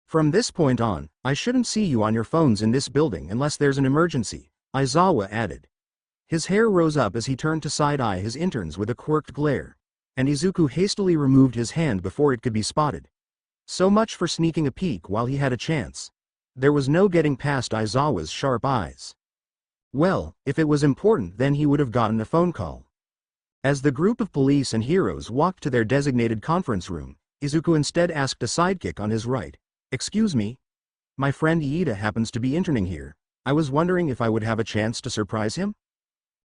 From this point on, I shouldn't see you on your phones in this building unless there's an emergency, Aizawa added. His hair rose up as he turned to side-eye his interns with a quirked glare, and Izuku hastily removed his hand before it could be spotted. So much for sneaking a peek while he had a chance. There was no getting past Aizawa's sharp eyes. Well, if it was important then he would have gotten a phone call. As the group of police and heroes walked to their designated conference room, Izuku instead asked a sidekick on his right, "Excuse me? My friend Iida happens to be interning here. I was wondering if I would have a chance to surprise him?"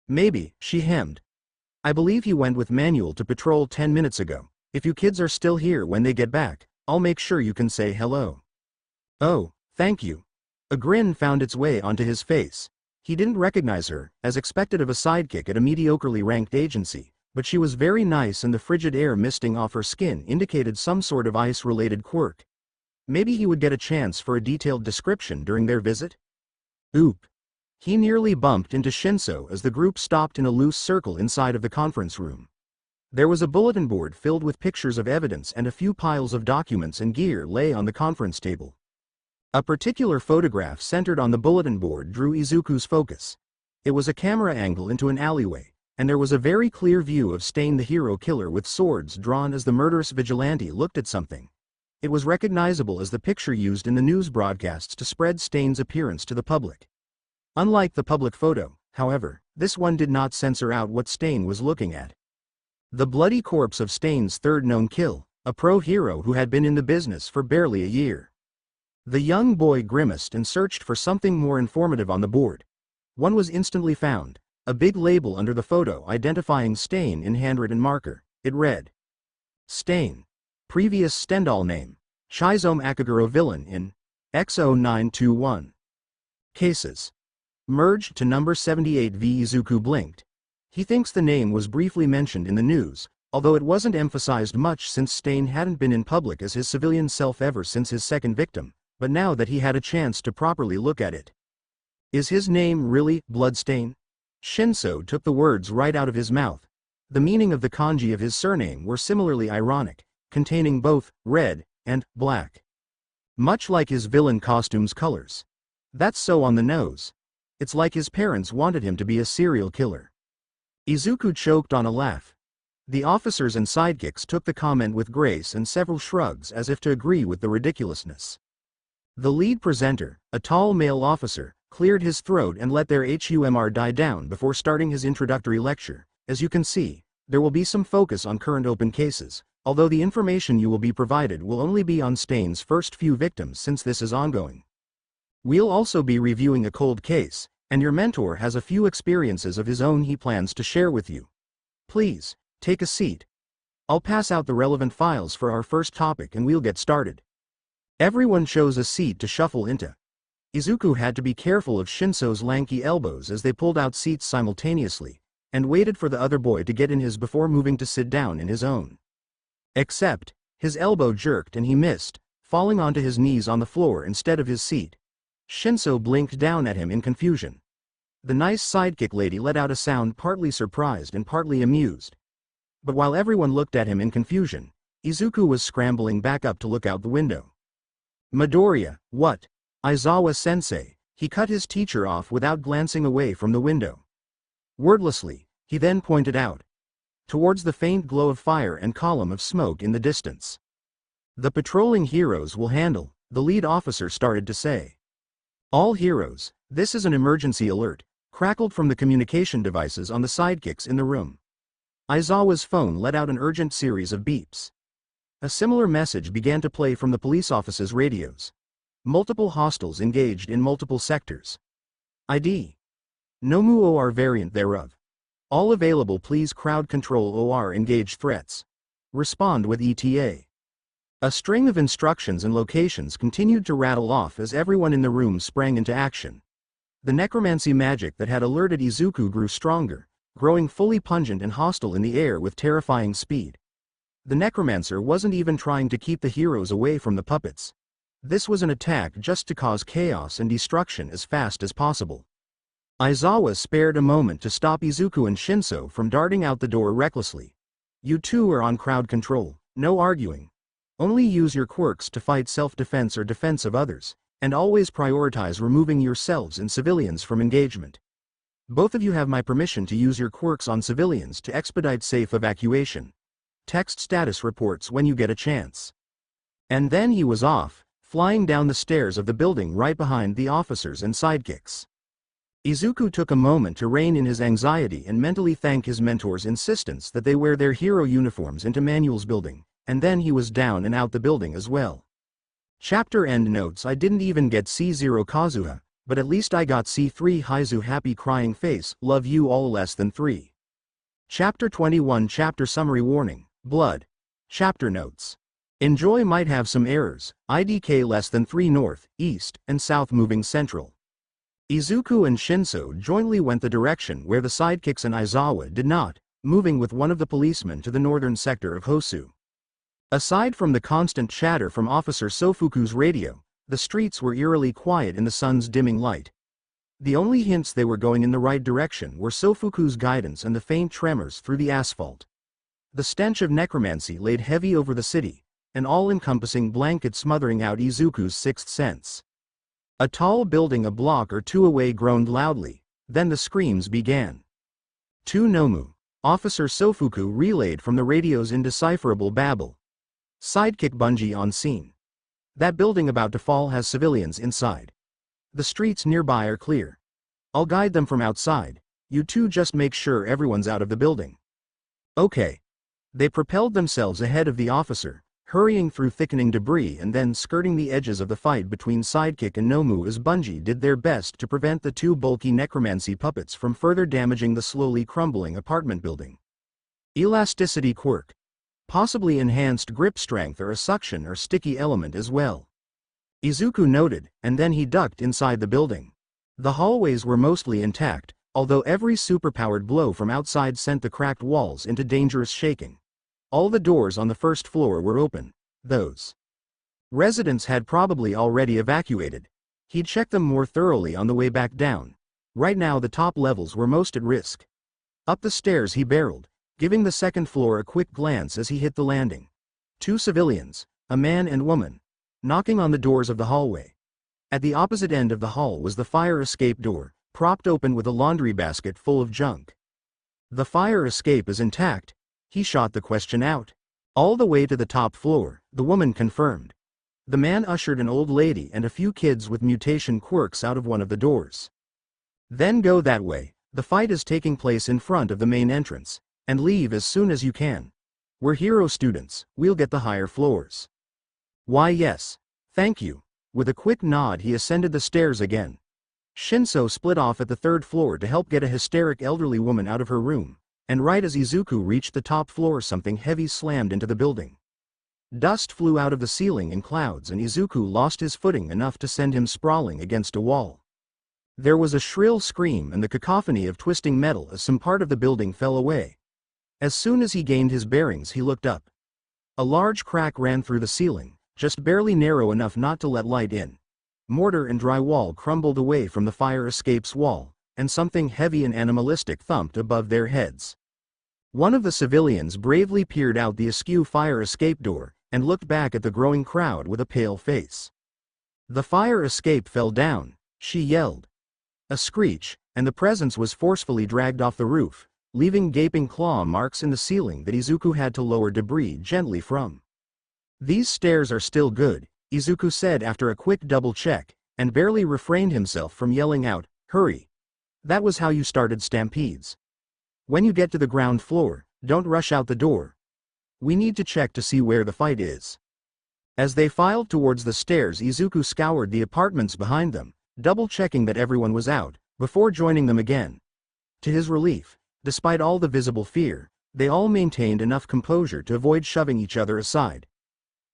"Maybe," she hemmed. "I believe he went with Manuel to patrol 10 minutes ago. If you kids are still here when they get back, I'll make sure you can say hello." "Oh, thank you." A grin found its way onto his face. He didn't recognize her, as expected of a sidekick at a mediocrely ranked agency, but she was very nice and the frigid air misting off her skin indicated some sort of ice-related quirk. Maybe he would get a chance for a detailed description during their visit? Oop. He nearly bumped into Shinso as the group stopped in a loose circle inside of the conference room. There was a bulletin board filled with pictures of evidence and a few piles of documents and gear lay on the conference table. A particular photograph centered on the bulletin board drew Izuku's focus. It was a camera angle into an alleyway, and there was a very clear view of Stain the hero killer with swords drawn as the murderous vigilante looked at something. It was recognizable as the picture used in the news broadcasts to spread Stain's appearance to the public. Unlike the public photo, however, this one did not censor out what Stain was looking at. The bloody corpse of Stain's third known kill, a pro hero who had been in the business for barely a year. The young boy grimaced and searched for something more informative on the board. One was instantly found, a big label under the photo identifying Stain in handwritten marker. It read, "Stain. Previous Stendhal name, Shizome Akaguro villain in X0921. Cases. Merged to number 78V." Izuku blinked. He thinks the name was briefly mentioned in the news, although it wasn't emphasized much since Stain hadn't been in public as his civilian self ever since his second victim, but now that he had a chance to properly look at it. Is his name really Bloodstain? Shinso took the words right out of his mouth. The meaning of the kanji of his surname were similarly ironic, containing both red and black. Much like his villain costume's colors. That's so on the nose. It's like his parents wanted him to be a serial killer. Izuku choked on a laugh. The officers and sidekicks took the comment with grace and several shrugs as if to agree with the ridiculousness. The lead presenter, a tall male officer, cleared his throat and let their humor die down before starting his introductory lecture. As you can see, there will be some focus on current open cases, although the information you will be provided will only be on Stain's first few victims since this is ongoing. We'll also be reviewing a cold case, and your mentor has a few experiences of his own he plans to share with you. Please, take a seat. I'll pass out the relevant files for our first topic and we'll get started. Everyone chose a seat to shuffle into. Izuku had to be careful of Shinso's lanky elbows as they pulled out seats simultaneously, and waited for the other boy to get in his before moving to sit down in his own. Except, his elbow jerked and he missed, falling onto his knees on the floor instead of his seat. Shinso blinked down at him in confusion. The nice sidekick lady let out a sound partly surprised and partly amused. But while everyone looked at him in confusion, Izuku was scrambling back up to look out the window. "Midoriya, what? Aizawa-sensei," he cut his teacher off without glancing away from the window. Wordlessly, he then pointed out towards the faint glow of fire and column of smoke in the distance. "The patrolling heroes will handle," the lead officer started to say. "All heroes, this is an emergency alert," crackled from the communication devices on the sidekicks in the room. Aizawa's phone let out an urgent series of beeps. A similar message began to play from the police office's radios. Multiple hostiles engaged in multiple sectors. ID. Nomu OR variant thereof. All available, please crowd control OR engaged threats. Respond with ETA. A string of instructions and locations continued to rattle off as everyone in the room sprang into action. The necromancy magic that had alerted Izuku grew stronger, growing fully pungent and hostile in the air with terrifying speed. The necromancer wasn't even trying to keep the heroes away from the puppets. This was an attack just to cause chaos and destruction as fast as possible. Aizawa spared a moment to stop Izuku and Shinso from darting out the door recklessly. You two are on crowd control, no arguing. Only use your quirks to fight self-defense or defense of others, and always prioritize removing yourselves and civilians from engagement. Both of you have my permission to use your quirks on civilians to expedite safe evacuation. Text status reports when you get a chance. And then he was off, flying down the stairs of the building right behind the officers and sidekicks. Izuku took a moment to rein in his anxiety and mentally thank his mentor's insistence that they wear their hero uniforms into Manuel's building, and then he was down and out the building as well. Chapter end notes: I didn't even get C0 Kazuha, but at least I got C3 Haizu happy crying face, love you all less than 3. Chapter 21 Chapter summary warning, blood. Chapter notes. Enjoy might have some errors, IDK less than 3 north, east, and south moving central. Izuku and Shinso jointly went the direction where the sidekicks and Aizawa did not, moving with one of the policemen to the northern sector of Hosu. Aside from the constant chatter from Officer Sofuku's radio, the streets were eerily quiet in the sun's dimming light. The only hints they were going in the right direction were Sofuku's guidance and the faint tremors through the asphalt. The stench of necromancy laid heavy over the city, an all-encompassing blanket smothering out Izuku's sixth sense. A tall building a block or two away groaned loudly, then the screams began. To Nomu, Officer Sofuku relayed from the radio's indecipherable babble. Sidekick Bungie on scene. That building about to fall has civilians inside. The streets nearby are clear. I'll guide them from outside, you two just make sure everyone's out of the building. Okay. They propelled themselves ahead of the officer, hurrying through thickening debris and then skirting the edges of the fight between Sidekick and Nomu as Bungie did their best to prevent the two bulky necromancy puppets from further damaging the slowly crumbling apartment building. Elasticity quirk. Possibly enhanced grip strength or a suction or sticky element as well. Izuku noted, and then he ducked inside the building. The hallways were mostly intact, although every superpowered blow from outside sent the cracked walls into dangerous shaking. All the doors on the first floor were open. Those residents had probably already evacuated. He'd check them more thoroughly on the way back down. Right now the top levels were most at risk. Up the stairs he barreled, giving the second floor a quick glance as he hit the landing. 2 civilians, a man and woman, knocking on the doors of the hallway. At the opposite end of the hall was the fire escape door, propped open with a laundry basket full of junk. The fire escape is intact, he shot the question out. All the way to the top floor, the woman confirmed. The man ushered an old lady and a few kids with mutation quirks out of one of the doors. Then go that way, the fight is taking place in front of the main entrance, and leave as soon as you can. We're hero students, we'll get the higher floors. Why yes, thank you. With a quick nod he ascended the stairs again. Shinso split off at the 3rd floor to help get a hysteric elderly woman out of her room, and right as Izuku reached the top floor something heavy slammed into the building. Dust flew out of the ceiling in clouds and Izuku lost his footing enough to send him sprawling against a wall. There was a shrill scream and the cacophony of twisting metal as some part of the building fell away. As soon as he gained his bearings he looked up. A large crack ran through the ceiling, just barely narrow enough not to let light in. Mortar and drywall crumbled away from the fire escape's wall, and something heavy and animalistic thumped above their heads. One of the civilians bravely peered out the askew fire escape door, and looked back at the growing crowd with a pale face. The fire escape fell down, she yelled. A screech, and the presence was forcefully dragged off the roof, leaving gaping claw marks in the ceiling that Izuku had to lower debris gently from. These stairs are still good, Izuku said after a quick double check, and barely refrained himself from yelling out, hurry. That was how you started stampedes. When you get to the ground floor, don't rush out the door. We need to check to see where the fight is. As they filed towards the stairs Izuku scoured the apartments behind them, double-checking that everyone was out, before joining them again. To his relief, despite all the visible fear, they all maintained enough composure to avoid shoving each other aside.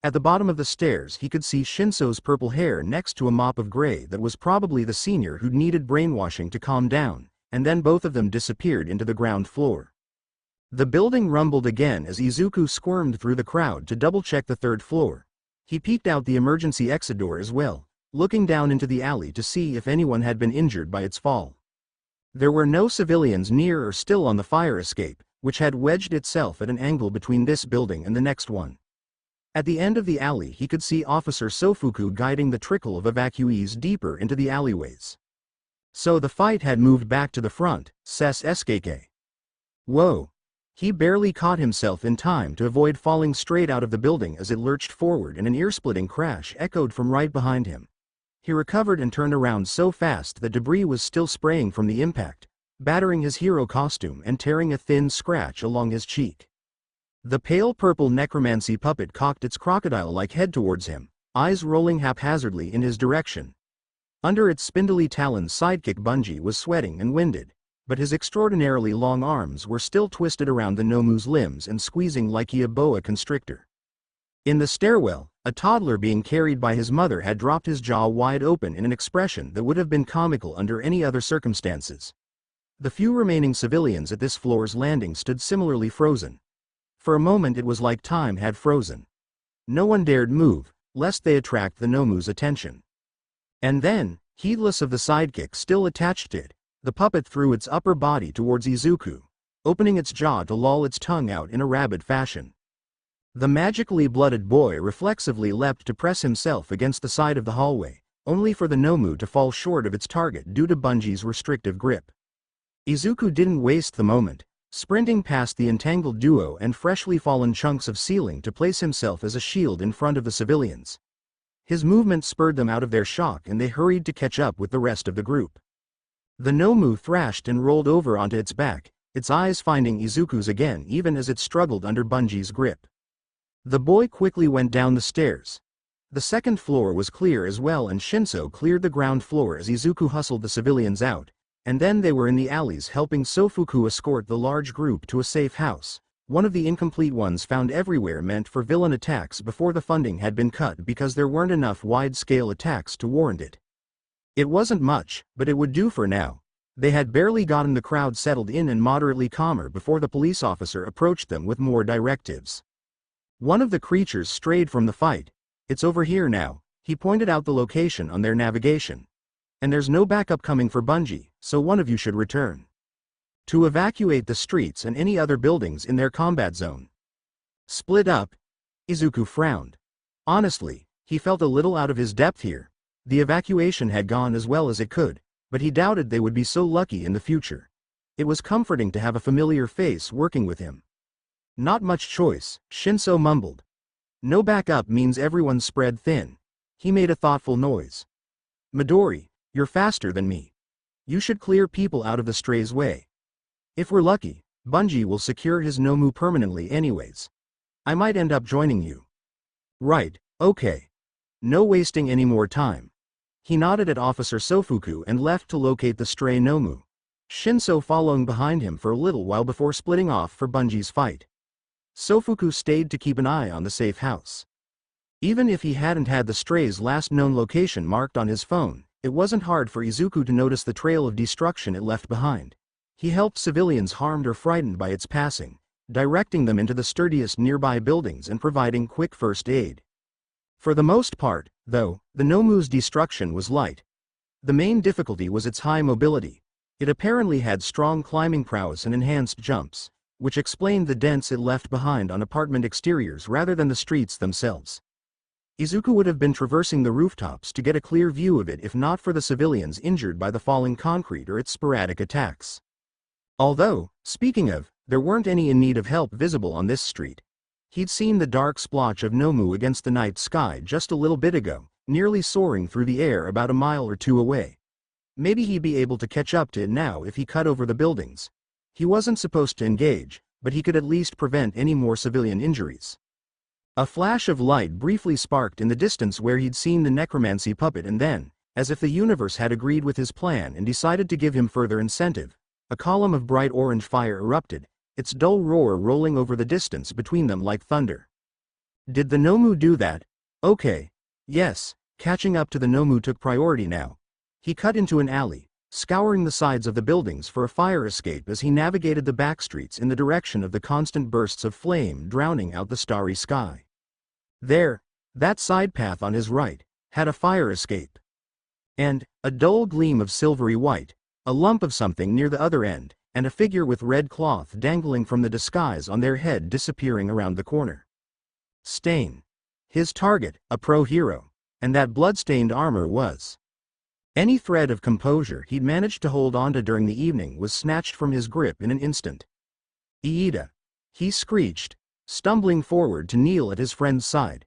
At the bottom of the stairs he could see Shinso's purple hair next to a mop of gray that was probably the senior who'd needed brainwashing to calm down, and then both of them disappeared into the ground floor. The building rumbled again as Izuku squirmed through the crowd to double-check the third floor. He peeked out the emergency exit door as well, looking down into the alley to see if anyone had been injured by its fall. There were no civilians near or still on the fire escape, which had wedged itself at an angle between this building and the next one. At the end of the alley he could see Officer Sofuku guiding the trickle of evacuees deeper into the alleyways. So the fight had moved back to the front, says SKK. Whoa! He barely caught himself in time to avoid falling straight out of the building as it lurched forward and an ear-splitting crash echoed from right behind him. He recovered and turned around so fast that debris was still spraying from the impact, battering his hero costume and tearing a thin scratch along his cheek. The pale purple necromancy puppet cocked its crocodile-like head towards him, eyes rolling haphazardly in his direction. Under its spindly talons sidekick Bungie was sweating and winded, but his extraordinarily long arms were still twisted around the Nomu's limbs and squeezing like a boa constrictor. In the stairwell, a toddler being carried by his mother had dropped his jaw wide open in an expression that would have been comical under any other circumstances. The few remaining civilians at this floor's landing stood similarly frozen. For a moment it was like time had frozen. No one dared move, lest they attract the Nomu's attention. And then, heedless of the sidekick still attached to it, the puppet threw its upper body towards Izuku, opening its jaw to loll its tongue out in a rabid fashion. The magically blooded boy reflexively leapt to press himself against the side of the hallway, only for the Nomu to fall short of its target due to Bungie's restrictive grip. Izuku didn't waste the moment, sprinting past the entangled duo and freshly fallen chunks of ceiling to place himself as a shield in front of the civilians. His movement spurred them out of their shock and they hurried to catch up with the rest of the group. The Nomu thrashed and rolled over onto its back, its eyes finding Izuku's again even as it struggled under Bungie's grip. The boy quickly went down the stairs. The second floor was clear as well and Shinso cleared the ground floor as Izuku hustled the civilians out, and then they were in the alleys helping Sofuku escort the large group to a safe house, one of the incomplete ones found everywhere meant for villain attacks before the funding had been cut because there weren't enough wide-scale attacks to warrant it. It wasn't much, but it would do for now. They had barely gotten the crowd settled in and moderately calmer before the police officer approached them with more directives. One of the creatures strayed from the fight. It's over here now. He pointed out the location on their navigation. And there's no backup coming for Bungie, so one of you should return to evacuate the streets and any other buildings in their combat zone. Split up? Izuku frowned. Honestly, he felt a little out of his depth here. The evacuation had gone as well as it could, but he doubted they would be so lucky in the future. It was comforting to have a familiar face working with him. Not much choice, Shinso mumbled. No backup means everyone's spread thin. He made a thoughtful noise. Midori, you're faster than me. You should clear people out of the stray's way. If we're lucky, Bungie will secure his Nomu permanently anyways. I might end up joining you. Right, okay. No wasting any more time. He nodded at Officer Sofuku and left to locate the stray Nomu, Shinso following behind him for a little while before splitting off for Bungie's fight. Sofuku stayed to keep an eye on the safe house. Even if he hadn't had the stray's last known location marked on his phone, it wasn't hard for Izuku to notice the trail of destruction it left behind. He helped civilians harmed or frightened by its passing, directing them into the sturdiest nearby buildings and providing quick first aid. For the most part, though, the Nomu's destruction was light. The main difficulty was its high mobility. It apparently had strong climbing prowess and enhanced jumps, which explained the dents it left behind on apartment exteriors rather than the streets themselves. Izuku would have been traversing the rooftops to get a clear view of it if not for the civilians injured by the falling concrete or its sporadic attacks. Although, speaking of, there weren't any in need of help visible on this street. He'd seen the dark splotch of Nomu against the night sky just a little bit ago, nearly soaring through the air about a mile or two away. Maybe he'd be able to catch up to it now if he cut over the buildings. He wasn't supposed to engage, but he could at least prevent any more civilian injuries. A flash of light briefly sparked in the distance where he'd seen the necromancy puppet and then, as if the universe had agreed with his plan and decided to give him further incentive, a column of bright orange fire erupted, its dull roar rolling over the distance between them like thunder. Did the Nomu do that? Okay. Yes, catching up to the Nomu took priority now. He cut into an alley, scouring the sides of the buildings for a fire escape as he navigated the backstreets in the direction of the constant bursts of flame drowning out the starry sky. There, that side path on his right, had a fire escape. And, a dull gleam of silvery white, a lump of something near the other end, and a figure with red cloth dangling from the disguise on their head disappearing around the corner. Stain. His target, a pro-hero, and that blood-stained armor was. Any thread of composure he'd managed to hold onto during the evening was snatched from his grip in an instant. "Iida!" he screeched, stumbling forward to kneel at his friend's side.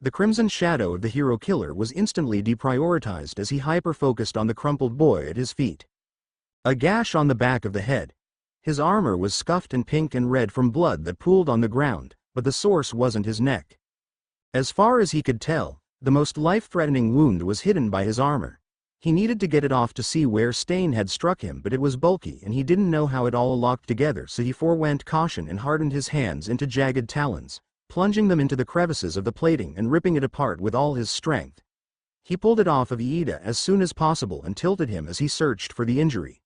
The crimson shadow of the hero killer was instantly deprioritized as he hyper-focused on the crumpled boy at his feet. A gash on the back of the head. His armor was scuffed and pink and red from blood that pooled on the ground, but the source wasn't his neck. As far as he could tell, the most life-threatening wound was hidden by his armor. He needed to get it off to see where Stain had struck him, but it was bulky and he didn't know how it all locked together, so he forewent caution and hardened his hands into jagged talons, plunging them into the crevices of the plating and ripping it apart with all his strength. He pulled it off of Iida as soon as possible and tilted him as he searched for the injury.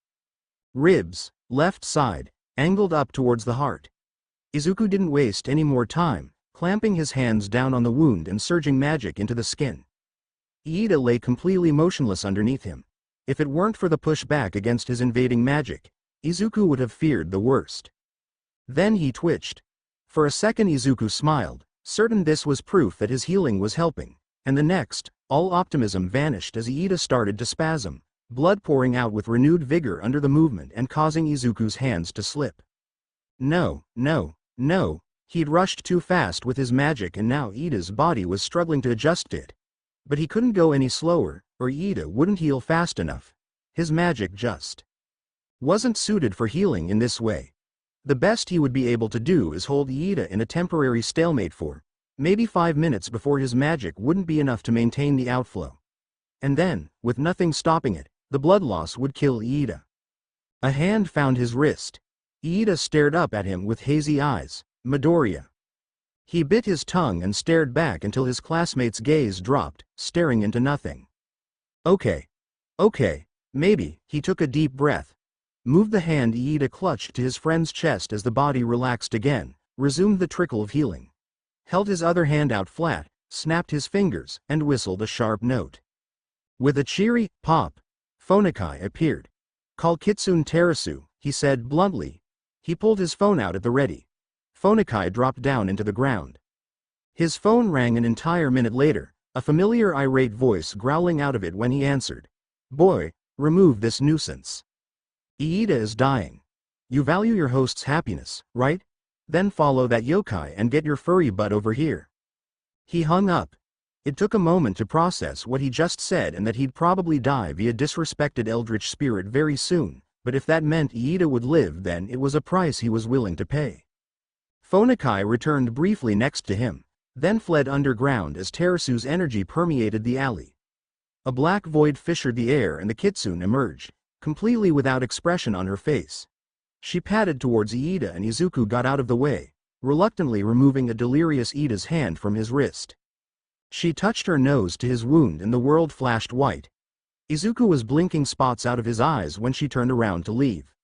Ribs, left side, angled up towards the heart. Izuku didn't waste any more time, clamping his hands down on the wound and surging magic into the skin. Iida lay completely motionless underneath him. If it weren't for the pushback against his invading magic, Izuku would have feared the worst. Then he twitched. For a second Izuku smiled, certain this was proof that his healing was helping, and the next, all optimism vanished as Iida started to spasm, blood pouring out with renewed vigor under the movement and causing Izuku's hands to slip. No, he'd rushed too fast with his magic and now Iida's body was struggling to adjust to it. But he couldn't go any slower, or Iida wouldn't heal fast enough. His magic just wasn't suited for healing in this way. The best he would be able to do is hold Iida in a temporary stalemate for maybe 5 minutes before his magic wouldn't be enough to maintain the outflow. And then, with nothing stopping it, the blood loss would kill Iida. A hand found his wrist. Iida stared up at him with hazy eyes. "Midoriya." He bit his tongue and stared back until his classmate's gaze dropped, staring into nothing. Okay, maybe. He took a deep breath, moved the hand Iida clutched to his friend's chest as the body relaxed again, resumed the trickle of healing. Held his other hand out flat, snapped his fingers, and whistled a sharp note. With a cheery pop, Phonekai appeared. "Call Kitsune Terasu," he said bluntly. He pulled his phone out at the ready. Phonekai dropped down into the ground. His phone rang an entire minute later, a familiar irate voice growling out of it when he answered. "Boy, remove this nuisance. Iida is dying. You value your host's happiness, right? Then follow that yokai and get your furry butt over here." He hung up. It took a moment to process what he just said and that he'd probably die via disrespected eldritch spirit very soon, but if that meant Iida would live then it was a price he was willing to pay. Phonekai returned briefly next to him, then fled underground as Terasu's energy permeated the alley. A black void fissured the air and the kitsune emerged, completely without expression on her face. She padded towards Iida and Izuku got out of the way, reluctantly removing a delirious Iida's hand from his wrist. She touched her nose to his wound and the world flashed white. Izuku was blinking spots out of his eyes when she turned around to leave.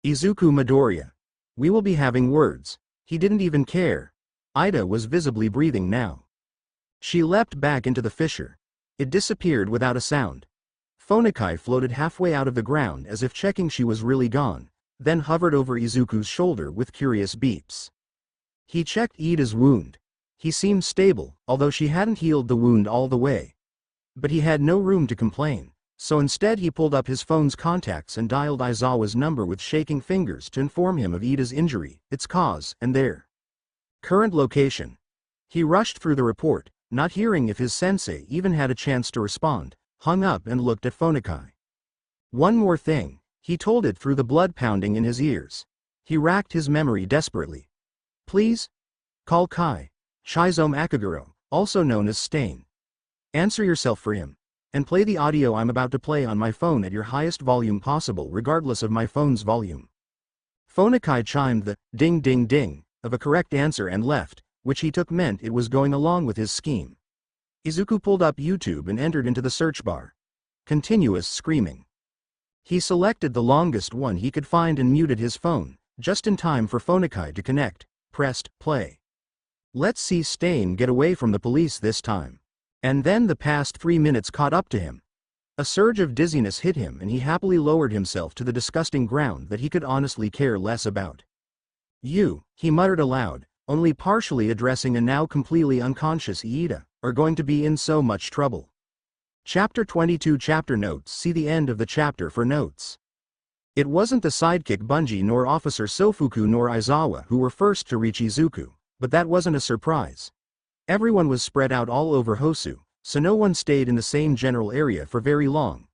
"Izuku Midoriya. We will be having words." He didn't even care. Iida was visibly breathing now. She leapt back into the fissure. It disappeared without a sound. Phonekai floated halfway out of the ground as if checking she was really gone, then hovered over Izuku's shoulder with curious beeps. He checked Iida's wound. He seemed stable, although she hadn't healed the wound all the way. But he had no room to complain, so instead he pulled up his phone's contacts and dialed Aizawa's number with shaking fingers to inform him of Iida's injury, its cause, and their current location. He rushed through the report, not hearing if his sensei even had a chance to respond, hung up and looked at Phonekai. "One more thing," he told it through the blood pounding in his ears. He racked his memory desperately. "Please? Call Kai. Shizome Akaguro, also known as Stain. Answer yourself for him. And play the audio I'm about to play on my phone at your highest volume possible regardless of my phone's volume." Phonekai chimed the ding ding ding of a correct answer and left, which he took meant it was going along with his scheme. Izuku pulled up YouTube and entered into the search bar. Continuous screaming. He selected the longest one he could find and muted his phone, just in time for Phonekai to connect, pressed play. Let's see Stain get away from the police this time. And then the past 3 minutes caught up to him. A surge of dizziness hit him and he happily lowered himself to the disgusting ground that he could honestly care less about. You, he muttered aloud, only partially addressing a now completely unconscious Iida, are going to be in so much trouble. Chapter 22 Chapter Notes. See the end of the chapter for notes. It wasn't the sidekick Bunji nor Officer Sofuku nor Aizawa who were first to reach Izuku, but that wasn't a surprise. Everyone was spread out all over Hosu, so no one stayed in the same general area for very long.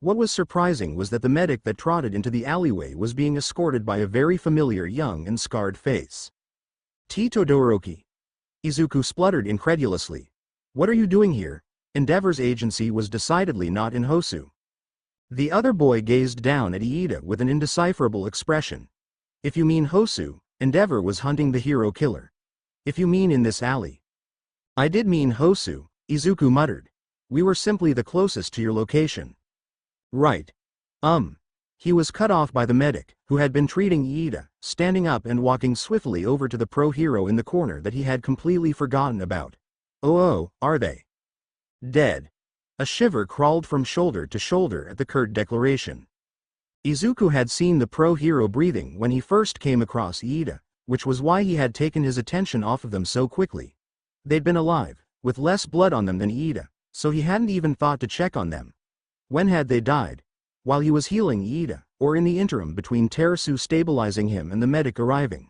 What was surprising was that the medic that trotted into the alleyway was being escorted by a very familiar young and scarred face. Todoroki. Izuku spluttered incredulously. What are you doing here? Endeavor's agency was decidedly not in Hosu. The other boy gazed down at Iida with an indecipherable expression. If you mean Hosu, Endeavor was hunting the hero killer. If you mean in this alley. I did mean Hosu, Izuku muttered. We were simply the closest to your location. Right. He was cut off by the medic, who had been treating Iida, standing up and walking swiftly over to the pro-hero in the corner that he had completely forgotten about. Oh, are they dead? A shiver crawled from shoulder to shoulder at the curt declaration. Izuku had seen the pro-hero breathing when he first came across Iida, which was why he had taken his attention off of them so quickly. They'd been alive, with less blood on them than Iida, so he hadn't even thought to check on them. When had they died? While he was healing Iida, or in the interim between Terasu stabilizing him and the medic arriving?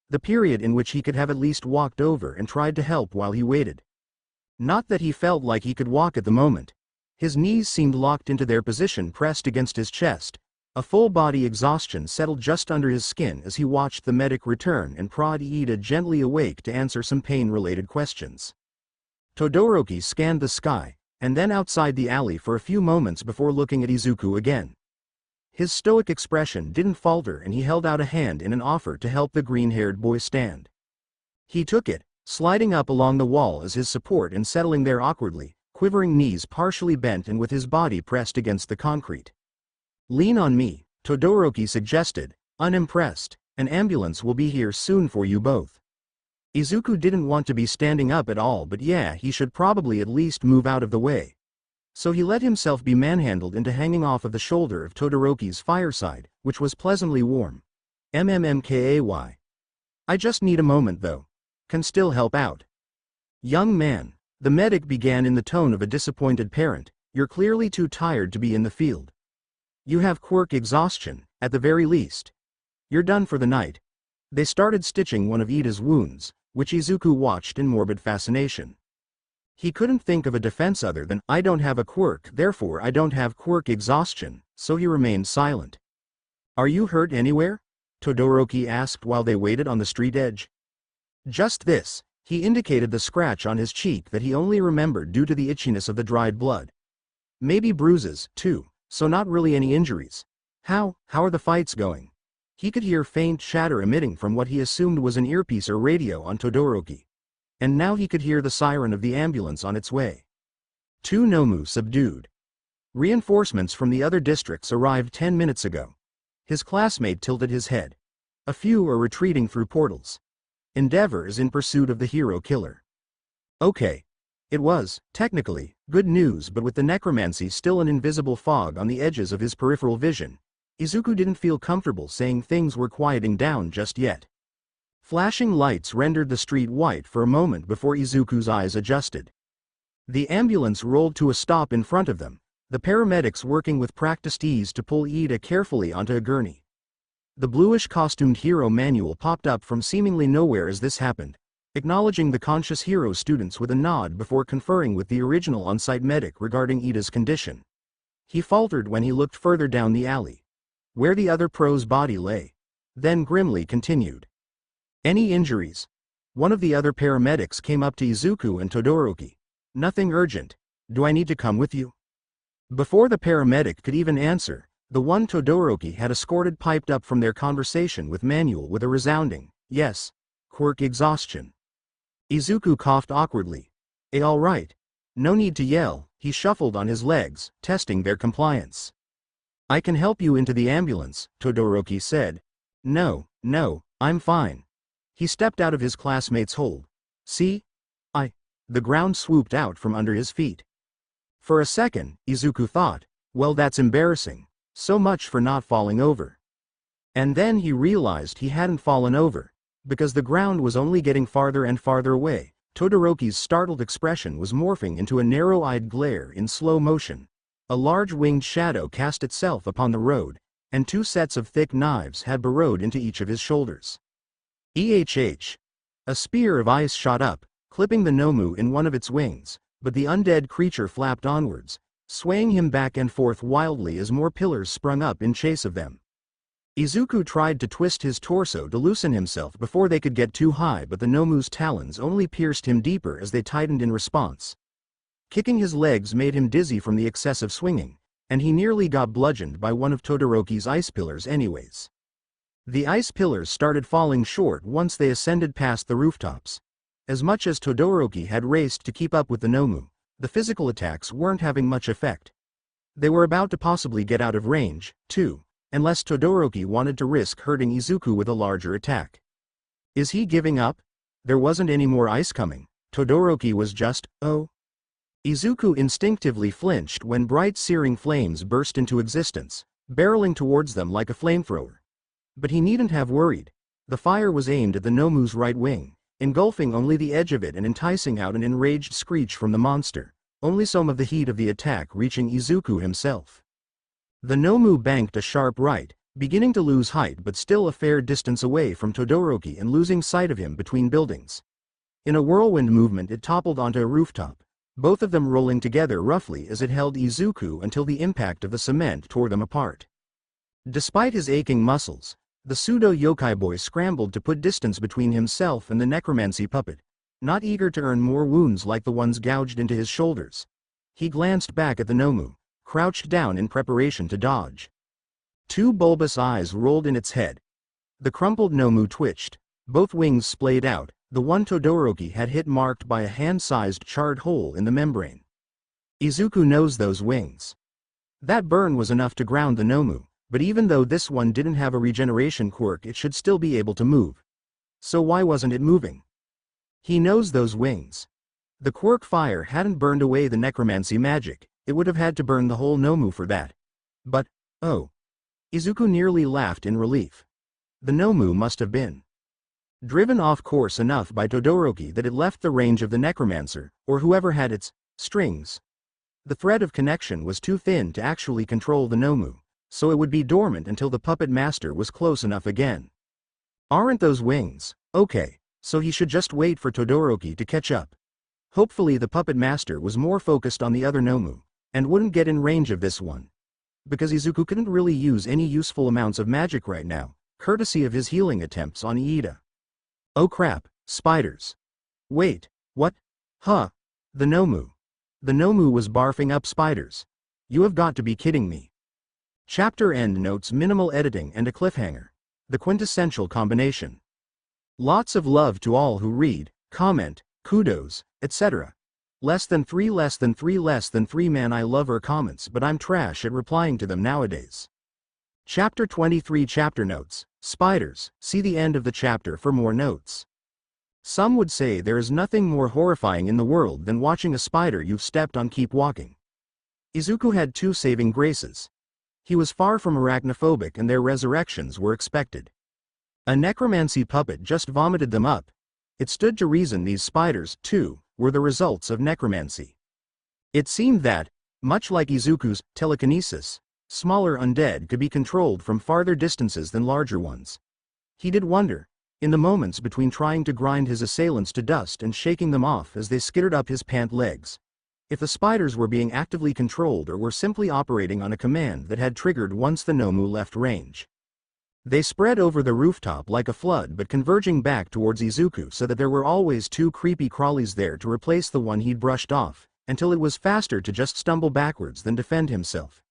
The period in which he could have at least walked over and tried to help while he waited. Not that he felt like he could walk at the moment. His knees seemed locked into their position pressed against his chest. A full-body exhaustion settled just under his skin as he watched the medic return and prod Iida gently awake to answer some pain-related questions. Todoroki scanned the sky, and then outside the alley for a few moments before looking at Izuku again. His stoic expression didn't falter and he held out a hand in an offer to help the green-haired boy stand. He took it, sliding up along the wall as his support and settling there awkwardly, quivering knees partially bent and with his body pressed against the concrete. Lean on me, Todoroki suggested, unimpressed. An ambulance will be here soon for you both. Izuku didn't want to be standing up at all, but yeah, he should probably at least move out of the way. So he let himself be manhandled into hanging off of the shoulder of Todoroki's fireside, which was pleasantly warm. MMMKAY. I just need a moment though. Can still help out. Young man, the medic began in the tone of a disappointed parent, you're clearly too tired to be in the field. You have Quirk exhaustion, at the very least. You're done for the night. They started stitching one of Iida's wounds, which Izuku watched in morbid fascination. He couldn't think of a defense other than, I don't have a quirk, therefore I don't have Quirk exhaustion, so he remained silent. Are you hurt anywhere? Todoroki asked while they waited on the street edge. Just this, he indicated the scratch on his cheek that he only remembered due to the itchiness of the dried blood. Maybe bruises, too, so not really any injuries. How are the fights going? He could hear faint chatter emitting from what he assumed was an earpiece or radio on Todoroki. And now he could hear the siren of the ambulance on its way. 2 Nomu subdued. Reinforcements from the other districts arrived 10 minutes ago. His classmate tilted his head. A few are retreating through portals. Endeavor is in pursuit of the hero killer. Okay. It was, technically, good news, but with the necromancy still an invisible fog on the edges of his peripheral vision, Izuku didn't feel comfortable saying things were quieting down just yet. Flashing lights rendered the street white for a moment before Izuku's eyes adjusted. The ambulance rolled to a stop in front of them, the paramedics working with practiced ease to pull Iida carefully onto a gurney. The bluish-costumed hero manual popped up from seemingly nowhere as this happened, acknowledging the conscious hero students with a nod before conferring with the original on-site medic regarding Iida's condition. He faltered when he looked further down the alley, where the other pro's body lay, then grimly continued. Any injuries? One of the other paramedics came up to Izuku and Todoroki. Nothing urgent. Do I need to come with you? Before the paramedic could even answer, the one Todoroki had escorted piped up from their conversation with manual with a resounding, yes, Quirk exhaustion. Izuku coughed awkwardly. All right. No need to yell, he shuffled on his legs, testing their compliance. I can help you into the ambulance, Todoroki said. No, I'm fine. He stepped out of his classmate's hold. See? The ground swooped out from under his feet. For a second, Izuku thought, well, that's embarrassing. So much for not falling over. And then he realized he hadn't fallen over, because the ground was only getting farther and farther away. Todoroki's startled expression was morphing into a narrow-eyed glare in slow motion. A large winged shadow cast itself upon the road, and 2 sets of thick knives had burrowed into each of his shoulders. EHH. A spear of ice shot up, clipping the Nomu in one of its wings, but the undead creature flapped onwards, swaying him back and forth wildly as more pillars sprung up in chase of them. Izuku tried to twist his torso to loosen himself before they could get too high, but the Nomu's talons only pierced him deeper as they tightened in response. Kicking his legs made him dizzy from the excessive swinging, and he nearly got bludgeoned by one of Todoroki's ice pillars anyways. The ice pillars started falling short once they ascended past the rooftops. As much as Todoroki had raced to keep up with the Nomu, the physical attacks weren't having much effect. They were about to possibly get out of range, too, unless Todoroki wanted to risk hurting Izuku with a larger attack. Is he giving up? There wasn't any more ice coming. Todoroki was just, oh. Izuku instinctively flinched when bright searing flames burst into existence, barreling towards them like a flamethrower. But he needn't have worried. The fire was aimed at the Nomu's right wing, engulfing only the edge of it and enticing out an enraged screech from the monster, only some of the heat of the attack reaching Izuku himself. The Nomu banked a sharp right, beginning to lose height but still a fair distance away from Todoroki and losing sight of him between buildings. In a whirlwind movement it toppled onto a rooftop, both of them rolling together roughly as it held Izuku until the impact of the cement tore them apart. Despite his aching muscles, the pseudo-yokai boy scrambled to put distance between himself and the necromancy puppet, not eager to earn more wounds like the ones gouged into his shoulders. He glanced back at the Nomu, crouched down in preparation to dodge. 2 bulbous eyes rolled in its head. The crumpled Nomu twitched, both wings splayed out, the one Todoroki had hit marked by a hand-sized charred hole in the membrane. Izuku knows those wings. That burn was enough to ground the Nomu. But even though this one didn't have a regeneration quirk, it should still be able to move. So why wasn't it moving? He knows those wings. The quirk fire hadn't burned away the necromancy magic, it would have had to burn the whole Nomu for that. But, oh. Izuku nearly laughed in relief. The Nomu must have been driven off course enough by Todoroki that it left the range of the necromancer, or whoever had its strings. The thread of connection was too thin to actually control the Nomu, so it would be dormant until the puppet master was close enough again. Aren't those wings? Okay, so he should just wait for Todoroki to catch up. Hopefully the puppet master was more focused on the other Nomu, and wouldn't get in range of this one. Because Izuku couldn't really use any useful amounts of magic right now, courtesy of his healing attempts on Iida. Oh crap, spiders. Wait, what? Huh? The Nomu. The Nomu was barfing up spiders. You have got to be kidding me. Chapter end notes: minimal editing and a cliffhanger. The quintessential combination. Lots of love to all who read, comment, kudos, etc. Less than 3 man I love her comments, but I'm trash at replying to them nowadays. Chapter 23 Chapter notes. Spiders. See the end of the chapter for more notes. Some would say there is nothing more horrifying in the world than watching a spider you've stepped on keep walking. Izuku had 2 saving graces. He was far from arachnophobic and their resurrections were expected. A necromancy puppet just vomited them up. It stood to reason these spiders, too, were the results of necromancy. It seemed that, much like Izuku's telekinesis, smaller undead could be controlled from farther distances than larger ones. He did wonder, in the moments between trying to grind his assailants to dust and shaking them off as they skittered up his pant legs, if the spiders were being actively controlled or were simply operating on a command that had triggered once the Nomu left range. They spread over the rooftop like a flood, but converging back towards Izuku so that there were always 2 creepy crawlies there to replace the one he'd brushed off, until it was faster to just stumble backwards than defend himself.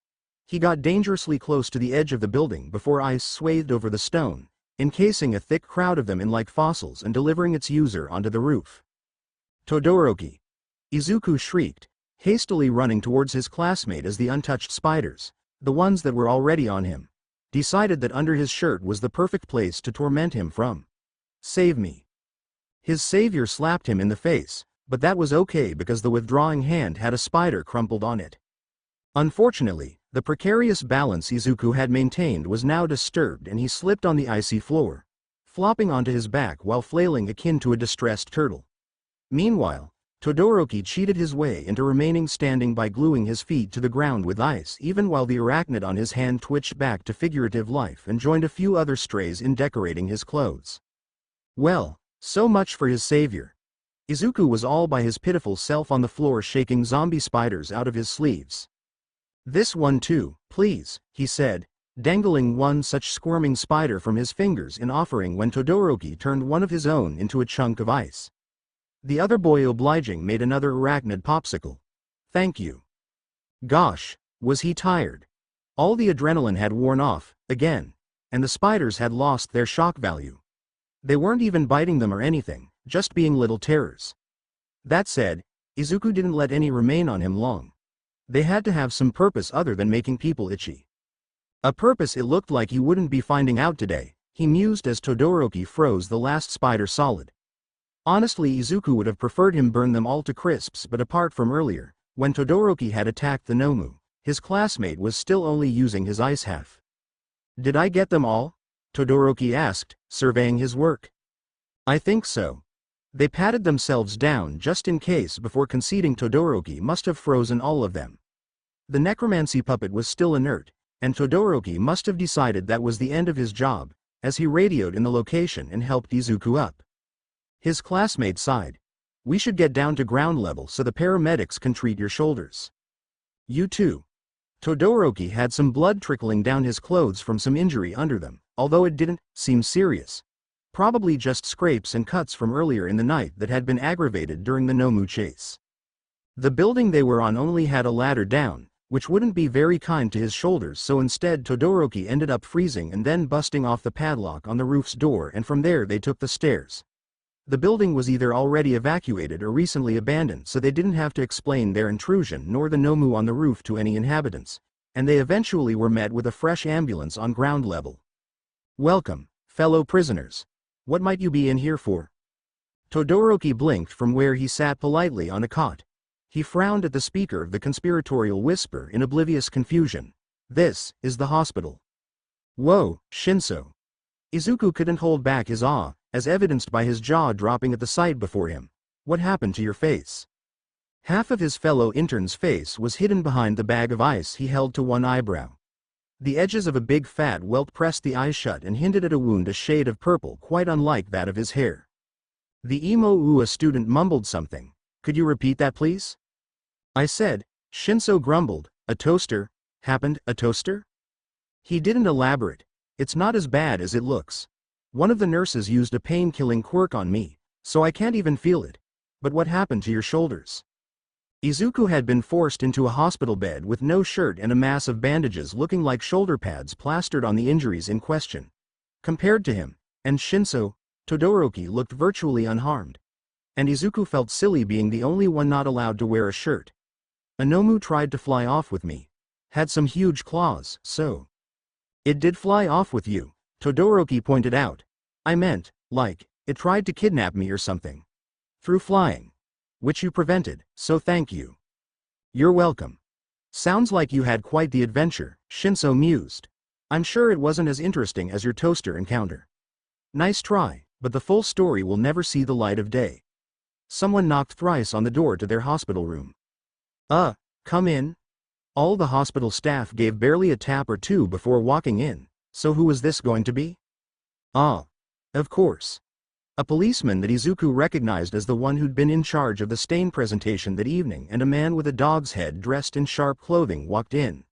He got dangerously close to the edge of the building before ice swathed over the stone, encasing a thick crowd of them in like fossils and delivering its user onto the roof. Todoroki! Izuku shrieked, hastily running towards his classmate as the untouched spiders, the ones that were already on him. Decided that under his shirt was the perfect place to torment him from. Save me. His savior slapped him in the face, but that was okay because the withdrawing hand had a spider crumpled on it. Unfortunately, the precarious balance Izuku had maintained was now disturbed and he slipped on the icy floor, flopping onto his back while flailing akin to a distressed turtle. Meanwhile, Todoroki cheated his way into remaining standing by gluing his feet to the ground with ice even while the arachnid on his hand twitched back to figurative life and joined a few other strays in decorating his clothes. Well, so much for his savior. Izuku was all by his pitiful self on the floor shaking zombie spiders out of his sleeves. This one too, please, he said, dangling one such squirming spider from his fingers in offering when Todoroki turned one of his own into a chunk of ice. The other boy obliging made another arachnid popsicle. Thank you. Gosh, was he tired. All the adrenaline had worn off, again, and the spiders had lost their shock value. They weren't even biting them or anything, just being little terrors. That said, Izuku didn't let any remain on him long. They had to have some purpose other than making people itchy. A purpose it looked like he wouldn't be finding out today, he mused as Todoroki froze the last spider solid. Honestly, Izuku would have preferred him burn them all to crisps, but apart from earlier, when Todoroki had attacked the Nomu, his classmate was still only using his ice half. Did I get them all? Todoroki asked, surveying his work. I think so. They patted themselves down just in case before conceding Todoroki must have frozen all of them. The necromancy puppet was still inert, and Todoroki must have decided that was the end of his job, as he radioed in the location and helped Izuku up. His classmate sighed. We should get down to ground level so the paramedics can treat your shoulders. You too. Todoroki had some blood trickling down his clothes from some injury under them, although it didn't seem serious. Probably just scrapes and cuts from earlier in the night that had been aggravated during the Nomu chase. The building they were on only had a ladder down, which wouldn't be very kind to his shoulders, so instead Todoroki ended up freezing and then busting off the padlock on the roof's door, and from there they took the stairs. The building was either already evacuated or recently abandoned, so they didn't have to explain their intrusion nor the Nomu on the roof to any inhabitants, and they eventually were met with a fresh ambulance on ground level. Welcome, fellow prisoners. What might you be in here for? Todoroki blinked from where he sat politely on a cot. He frowned at the speaker of the conspiratorial whisper in oblivious confusion. This is the hospital. Whoa, Shinso. Izuku couldn't hold back his awe, as evidenced by his jaw dropping at the sight before him. What happened to your face? Half of his fellow intern's face was hidden behind the bag of ice he held to one eyebrow. The edges of a big fat welt pressed the eyes shut and hinted at a wound a shade of purple quite unlike that of his hair. The Imo Ua student mumbled something. Could you repeat that please? I said, Shinso grumbled, a toaster, happened, a toaster? He didn't elaborate. It's not as bad as it looks. One of the nurses used a pain-killing quirk on me, so I can't even feel it. But what happened to your shoulders? Izuku had been forced into a hospital bed with no shirt and a mass of bandages looking like shoulder pads plastered on the injuries in question. Compared to him, and Shinso, Todoroki looked virtually unharmed. And Izuku felt silly being the only one not allowed to wear a shirt. A Nomu tried to fly off with me. Had some huge claws, so. It did fly off with you, Todoroki pointed out. I meant, like, it tried to kidnap me or something. Through flying. Which you prevented, so thank you. You're welcome. Sounds like you had quite the adventure, Shinso mused. I'm sure it wasn't as interesting as your toaster encounter. Nice try, but the full story will never see the light of day. Someone knocked thrice on the door to their hospital room. Come in. All the hospital staff gave barely a tap or two before walking in, so who was this going to be? Of course. A policeman that Izuku recognized as the one who'd been in charge of the stain presentation that evening, and a man with a dog's head dressed in sharp clothing walked in.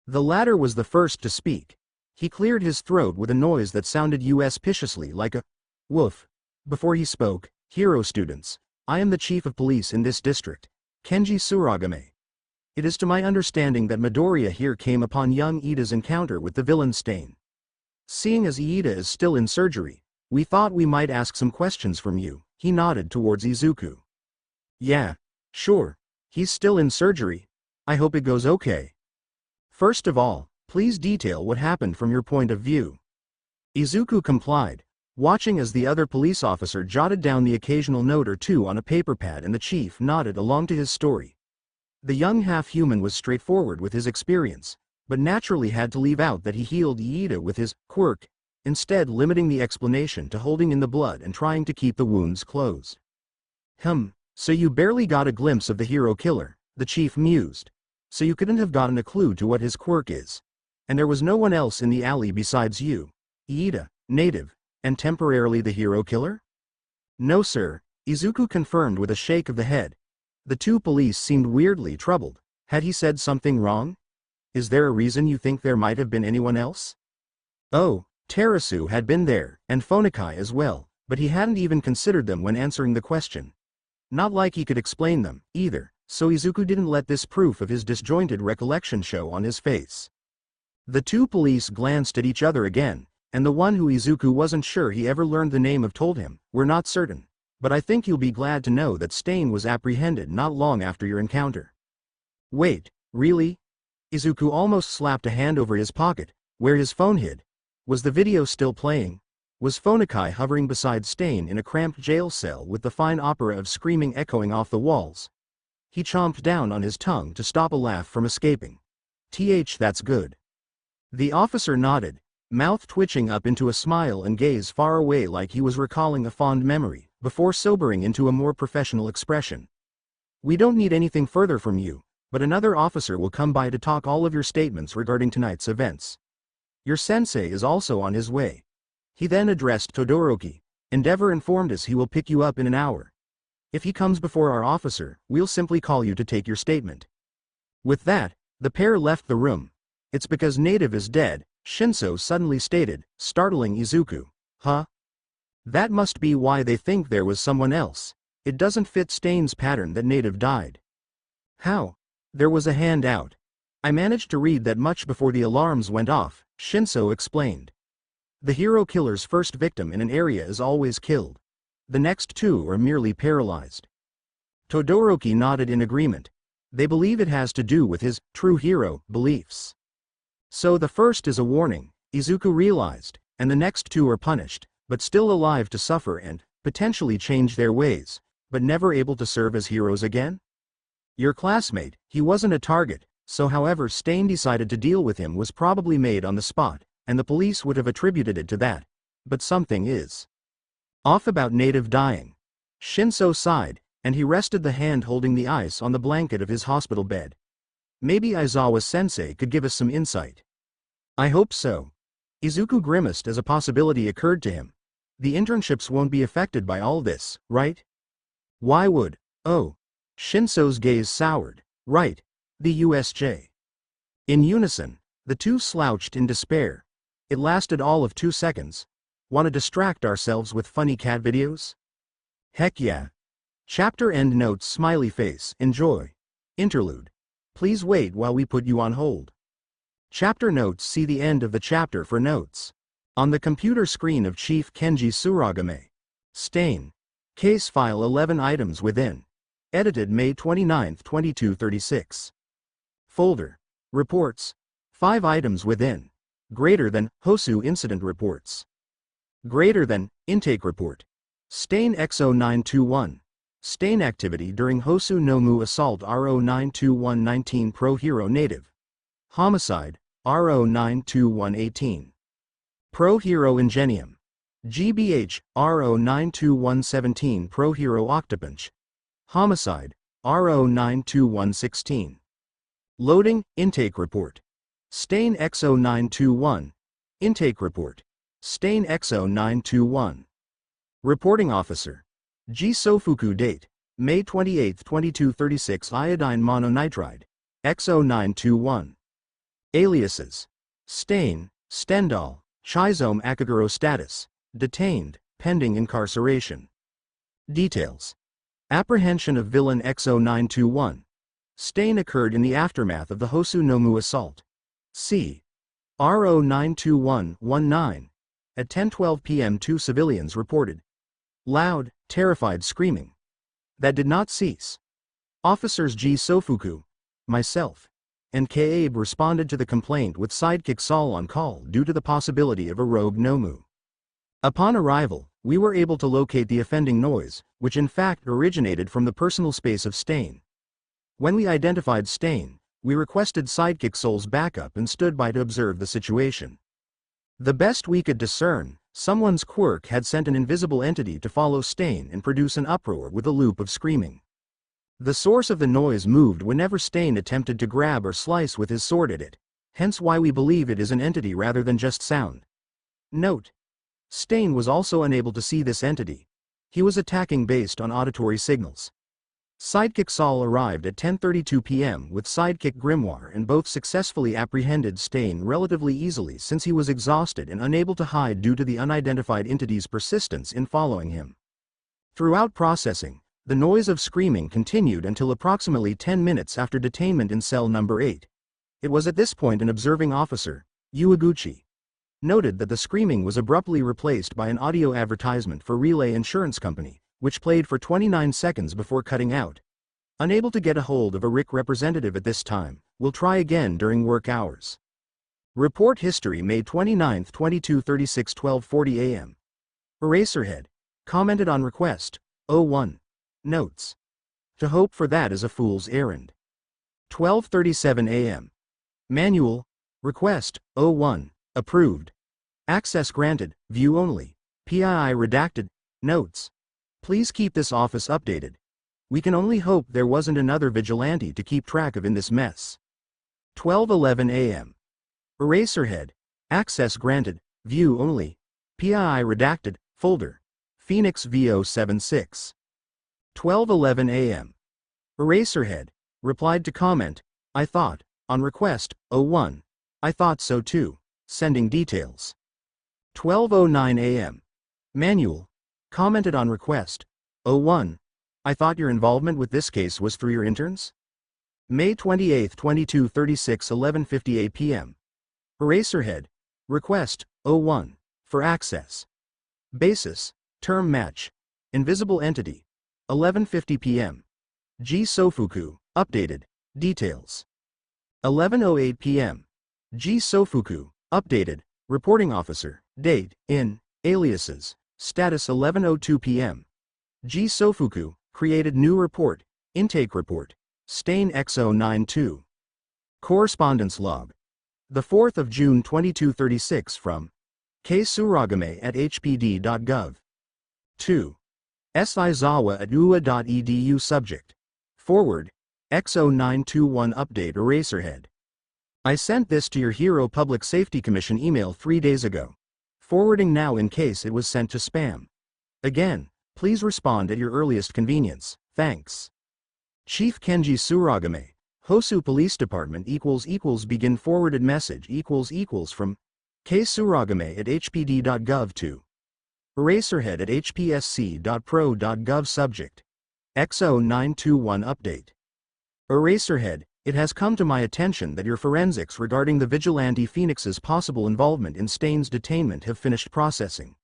The latter was the first to speak. He cleared his throat with a noise that sounded auspiciously like a woof. Before he spoke, hero students, I am the chief of police in this district, Kenji Suragame. It is to my understanding that Midoriya here came upon young Iida's encounter with the villain stain. Seeing as Iida is still in surgery, we thought we might ask some questions from you. He nodded towards Izuku. Yeah, sure. He's still in surgery. I hope it goes okay. First of all, please detail what happened from your point of view. Izuku complied, watching as the other police officer jotted down the occasional note or two on a paper pad and the chief nodded along to his story. The young half-human was straightforward with his experience, but naturally had to leave out that he healed Iida with his quirk, instead limiting the explanation to holding in the blood and trying to keep the wounds closed. So you barely got a glimpse of the hero killer, the chief mused. So you couldn't have gotten a clue to what his quirk is. And there was no one else in the alley besides you, Iida, native, and temporarily the hero killer? No sir, Izuku confirmed with a shake of the head. The two police seemed weirdly troubled. Had he said something wrong? Is there a reason you think there might have been anyone else? Oh, Terasu had been there, and Phonakai as well, but he hadn't even considered them when answering the question. Not like he could explain them, either, so Izuku didn't let this proof of his disjointed recollection show on his face. The two police glanced at each other again, and the one who Izuku wasn't sure he ever learned the name of told him, "We're not certain, but I think you'll be glad to know that Stain was apprehended not long after your encounter." Wait, really? Izuku almost slapped a hand over his pocket, where his phone hid. Was the video still playing? Was Phonakai hovering beside Stain in a cramped jail cell with the fine opera of screaming echoing off the walls? He chomped down on his tongue to stop a laugh from escaping. That's good. The officer nodded, mouth twitching up into a smile and gaze far away like he was recalling a fond memory, before sobering into a more professional expression. We don't need anything further from you, but another officer will come by to talk all of your statements regarding tonight's events. Your sensei is also on his way. He then addressed Todoroki. Endeavor informed us he will pick you up in an hour. If he comes before our officer, we'll simply call you to take your statement. With that, the pair left the room. It's because Native is dead, Shinso suddenly stated, startling Izuku. Huh? That must be why they think there was someone else. It doesn't fit Stain's pattern that Native died. How? There was a hand out. I managed to read that much before the alarms went off, Shinso explained. The hero killer's first victim in an area is always killed. The next two are merely paralyzed. Todoroki nodded in agreement. They believe it has to do with his true hero beliefs. So the first is a warning, Izuku realized, and the next two are punished, but still alive to suffer and, potentially change their ways, but never able to serve as heroes again? Your classmate, he wasn't a target, so however Stain decided to deal with him was probably made on the spot, and the police would have attributed it to that. But something is off about Native dying. Shinso sighed, and he rested the hand holding the ice on the blanket of his hospital bed. Maybe Aizawa-sensei could give us some insight. I hope so. Izuku grimaced as a possibility occurred to him. The internships won't be affected by all this, right? Why would? Oh. Shinso's gaze soured. Right. The USJ. In unison, the two slouched in despair. It lasted all of 2 seconds. Want to distract ourselves with funny cat videos? Heck yeah. Chapter end notes smiley face, enjoy. Interlude. Please wait while we put you on hold. Chapter notes. See the end of the chapter for notes. On the computer screen of Chief Kenji Suragame. Stain. Case file 11 items within. Edited May 29, 2236. Folder. Reports. 5 items within. Greater than Hosu incident reports. Greater than intake report. Stain XO921. Stain activity during Hosu Nomu assault RO92119 Pro Hero Native. Homicide RO92118. Pro Hero Ingenium. GBH RO92117 Pro Hero Octopunch. Homicide RO92116. Loading intake report. Stain XO921. Intake report. Stain XO921. Reporting officer. G. Sofuku date. May 28, 2236 Iodine mononitride. XO921. Aliases. Stain, Stendhal, Chizome Akaguro status. Detained, pending incarceration. Details. Apprehension of villain XO921. Stain occurred in the aftermath of the Hosu Nomu assault. C. RO92119. At 10:12 p.m. 2 civilians reported loud, terrified screaming. That did not cease. Officers G. Sofuku, myself, and Kaabe responded to the complaint with sidekick Saul on call due to the possibility of a rogue Nomu. Upon arrival, we were able to locate the offending noise, which in fact originated from the personal space of Stain. When we identified Stain, we requested sidekick Saul's backup and stood by to observe the situation. The best we could discern, someone's Quirk had sent an invisible entity to follow Stain and produce an uproar with a loop of screaming. The source of the noise moved whenever Stain attempted to grab or slice with his sword at it, hence why we believe it is an entity rather than just sound. Note: Stain was also unable to see this entity. He was attacking based on auditory signals. Sidekick Saul arrived at 10:32 p.m. with Sidekick Grimoire and both successfully apprehended Stain relatively easily since he was exhausted and unable to hide due to the unidentified entity's persistence in following him. Throughout processing, the noise of screaming continued until approximately 10 minutes after detainment in cell number 8. It was at this point an observing officer, Ueguchi, noted that the screaming was abruptly replaced by an audio advertisement for Relay Insurance Company, which played for 29 seconds before cutting out. Unable to get a hold of a RIC representative at this time, we'll try again during work hours. Report history May 29, 22:36 12:40 a.m. Eraserhead commented on request, 01. Notes. To hope for that is a fool's errand. 12:37 a.m. Manual, request, 01, approved. Access granted, view only. PII redacted, notes. Please keep this office updated. We can only hope there wasn't another vigilante to keep track of in this mess. 12:11 a.m. Eraserhead, access granted, view only. PII redacted, folder. Phoenix VO76. 12:11 a.m. Eraserhead replied to comment, I thought, on request, 01. I thought so too, sending details. 12:09 a.m. Manual commented on request, 01. I thought your involvement with this case was through your interns? May 28, 22:36 11:58 p.m. Eraserhead request, 01. For access. Basis, term match. Invisible entity. 11:50 p.m. G Sofuku, updated, details. 11:08 p.m. G Sofuku, updated, reporting officer, date, in, aliases, status 11:02 p.m. G Sofuku, created new report, intake report, Stain XO92. Correspondence log. The 4th of June 2236 from K. Suragame at hpd.gov. 2. S. Izawa at ua.edu subject. Forward, XO921 update Eraserhead. I sent this to your Hero Public Safety Commission email 3 days ago. Forwarding now in case it was sent to spam. Again, please respond at your earliest convenience, thanks. Chief Kenji Suragame, Hosu Police Department begin forwarded message from K. Suragame at hpd.gov to Eraserhead at hpsc.pro.gov subject. XO921 update. Eraserhead, it has come to my attention that your forensics regarding the vigilante Phoenix's possible involvement in Stain's detainment have finished processing.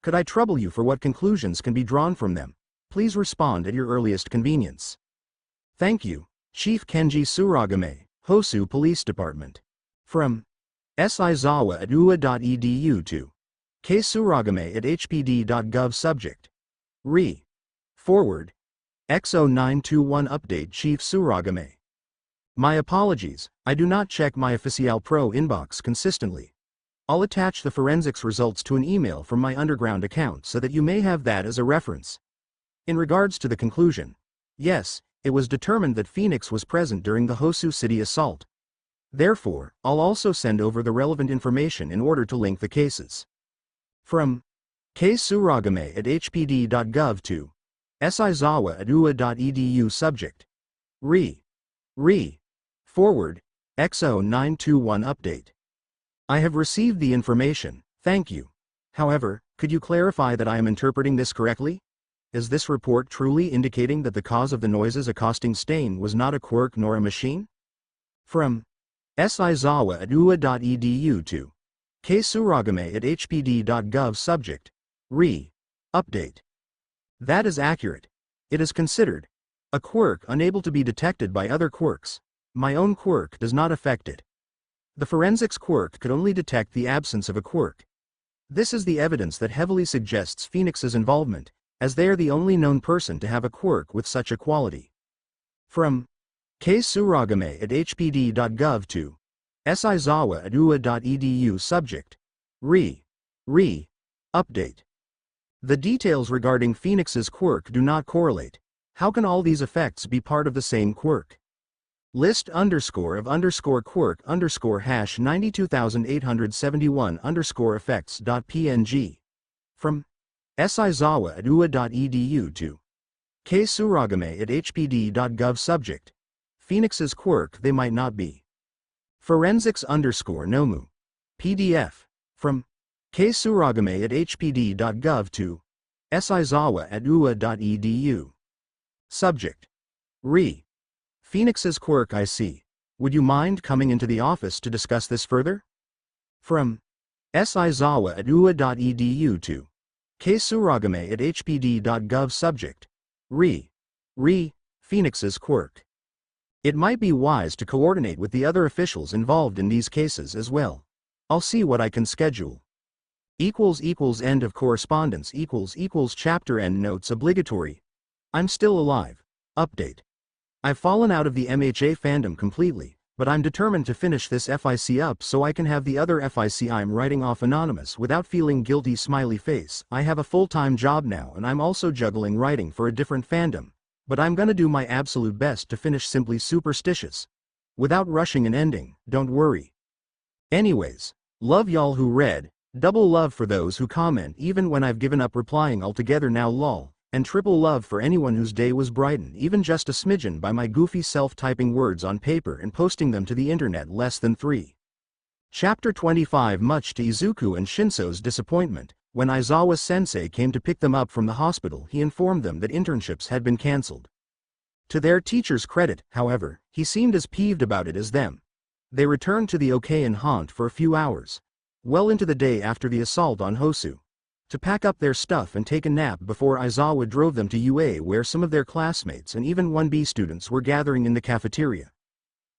Could I trouble you for what conclusions can be drawn from them? Please respond at your earliest convenience. Thank you, Chief Kenji Suragame, Hosu Police Department. From S. Izawa at ua.edu to K. Suragame at hpd.gov subject. Forward. XO921 update Chief Suragame. My apologies, I do not check my Official Pro inbox consistently. I'll attach the forensics results to an email from my underground account so that you may have that as a reference. In regards to the conclusion, yes, it was determined that Phoenix was present during the Hosu City assault. Therefore, I'll also send over the relevant information in order to link the cases. From K. Suragame at hpd.gov to S. Izawa at ua.edu subject. Forward, XO921 update. I have received the information, thank you. However, could you clarify that I am interpreting this correctly? Is this report truly indicating that the cause of the noises accosting Stain was not a quirk nor a machine? From S. Izawa at ua.edu to K. Suragame at hpd.gov subject. Update. That is accurate. It is considered a quirk unable to be detected by other quirks, My own quirk does not affect it. The forensics quirk could only detect the absence of a quirk. This is the evidence that heavily suggests Phoenix's involvement, as they are the only known person to have a quirk with such a quality. From Suragame at hpd.gov to Shizawa at ua.edu. Subject. Update. The details regarding Phoenix's quirk do not correlate. How can all these effects be part of the same quirk? List _of_quirk _ 92871 _effects.png. From Shizawa at ua.edu to Suragame at hpd.gov. Subject. Phoenix's quirk they might not be. Forensics _Nomu. PDF. From Suragame at hpd.gov to Shizawa at ua.edu. Subject. Phoenix's quirk I see. Would you mind coming into the office to discuss this further? From Shizawa at ua.edu to Suragame at hpd.gov. Subject. Phoenix's quirk. It might be wise to coordinate with the other officials involved in these cases as well. I'll see what I can schedule. End of correspondence chapter end notes obligatory. I'm still alive. Update. I've fallen out of the MHA fandom completely, but I'm determined to finish this FIC up so I can have the other FIC I'm writing off anonymous without feeling guilty. Smiley face. I have a full-time job now and I'm also juggling writing for a different fandom, but I'm gonna do my absolute best to finish Simply Superstitious. Without rushing an ending, don't worry. Anyways, love y'all who read, double love for those who comment even when I've given up replying altogether now lol, and triple love for anyone whose day was brightened even just a smidgen by my goofy self typing words on paper and posting them to the internet less than 3. Chapter 25. Much to Izuku and Shinso's disappointment, when Aizawa sensei came to pick them up from the hospital he informed them that internships had been cancelled. To their teacher's credit, however, he seemed as peeved about it as them. They returned to the Okayan haunt for a few hours, well into the day after the assault on Hosu, to pack up their stuff and take a nap before Aizawa drove them to UA where some of their classmates and even 1B students were gathering in the cafeteria.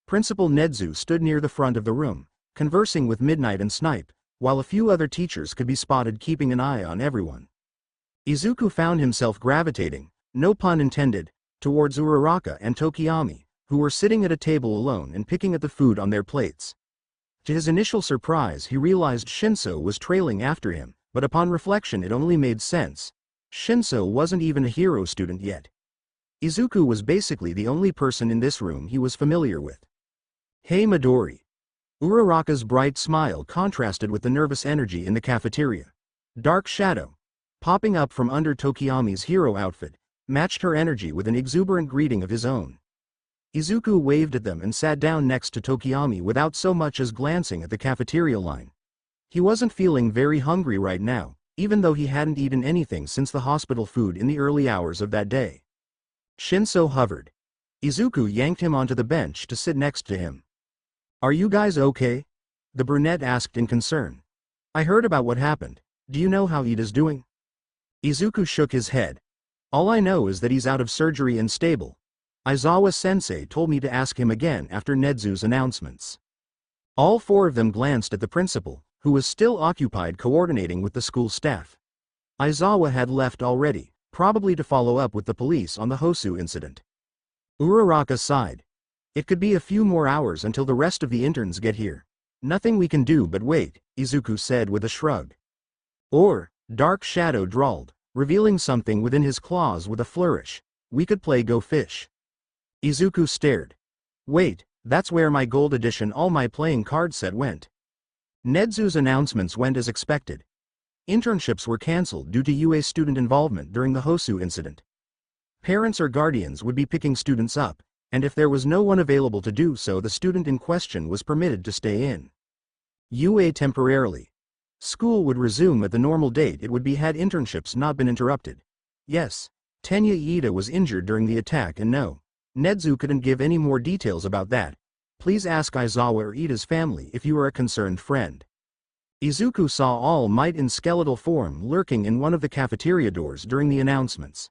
Principal Nedzu stood near the front of the room, conversing with Midnight and Snipe, while a few other teachers could be spotted keeping an eye on everyone. Izuku found himself gravitating, no pun intended, towards Uraraka and Tokiyami, who were sitting at a table alone and picking at the food on their plates. To his initial surprise he realized Shinso was trailing after him, but upon reflection it only made sense. Shinso wasn't even a hero student yet. Izuku was basically the only person in this room he was familiar with. Hey Midori. Uraraka's bright smile contrasted with the nervous energy in the cafeteria. Dark shadow, popping up from under Tokiyami's hero outfit, matched her energy with an exuberant greeting of his own. Izuku waved at them and sat down next to Tokiyami without so much as glancing at the cafeteria line. He wasn't feeling very hungry right now, even though he hadn't eaten anything since the hospital food in the early hours of that day. Shinso hovered. Izuku yanked him onto the bench to sit next to him. Are you guys okay? The brunette asked in concern. I heard about what happened. Do you know how Ida's doing? Izuku shook his head. All I know is that he's out of surgery and stable. Aizawa-sensei told me to ask him again after Nedzu's announcements. All four of them glanced at the principal, who was still occupied coordinating with the school staff. Aizawa had left already, probably to follow up with the police on the Hosu incident. Uraraka sighed. It could be a few more hours until the rest of the interns get here. Nothing we can do but wait, Izuku said with a shrug. Or, Dark Shadow drawled, revealing something within his claws with a flourish. We could play Go Fish. Izuku stared. Wait, that's where my gold edition All My playing card set went. Nedzu's announcements went as expected. Internships were cancelled due to UA student involvement during the Hosu incident. Parents or guardians would be picking students up, and if there was no one available to do so the student in question was permitted to stay in UA temporarily. School would resume at the normal date it would be had internships not been interrupted. Yes, Tenya Iida was injured during the attack and no, Nedzu couldn't give any more details about that. Please ask Aizawa or Iida's family if you are a concerned friend. Izuku saw All Might in skeletal form lurking in one of the cafeteria doors during the announcements.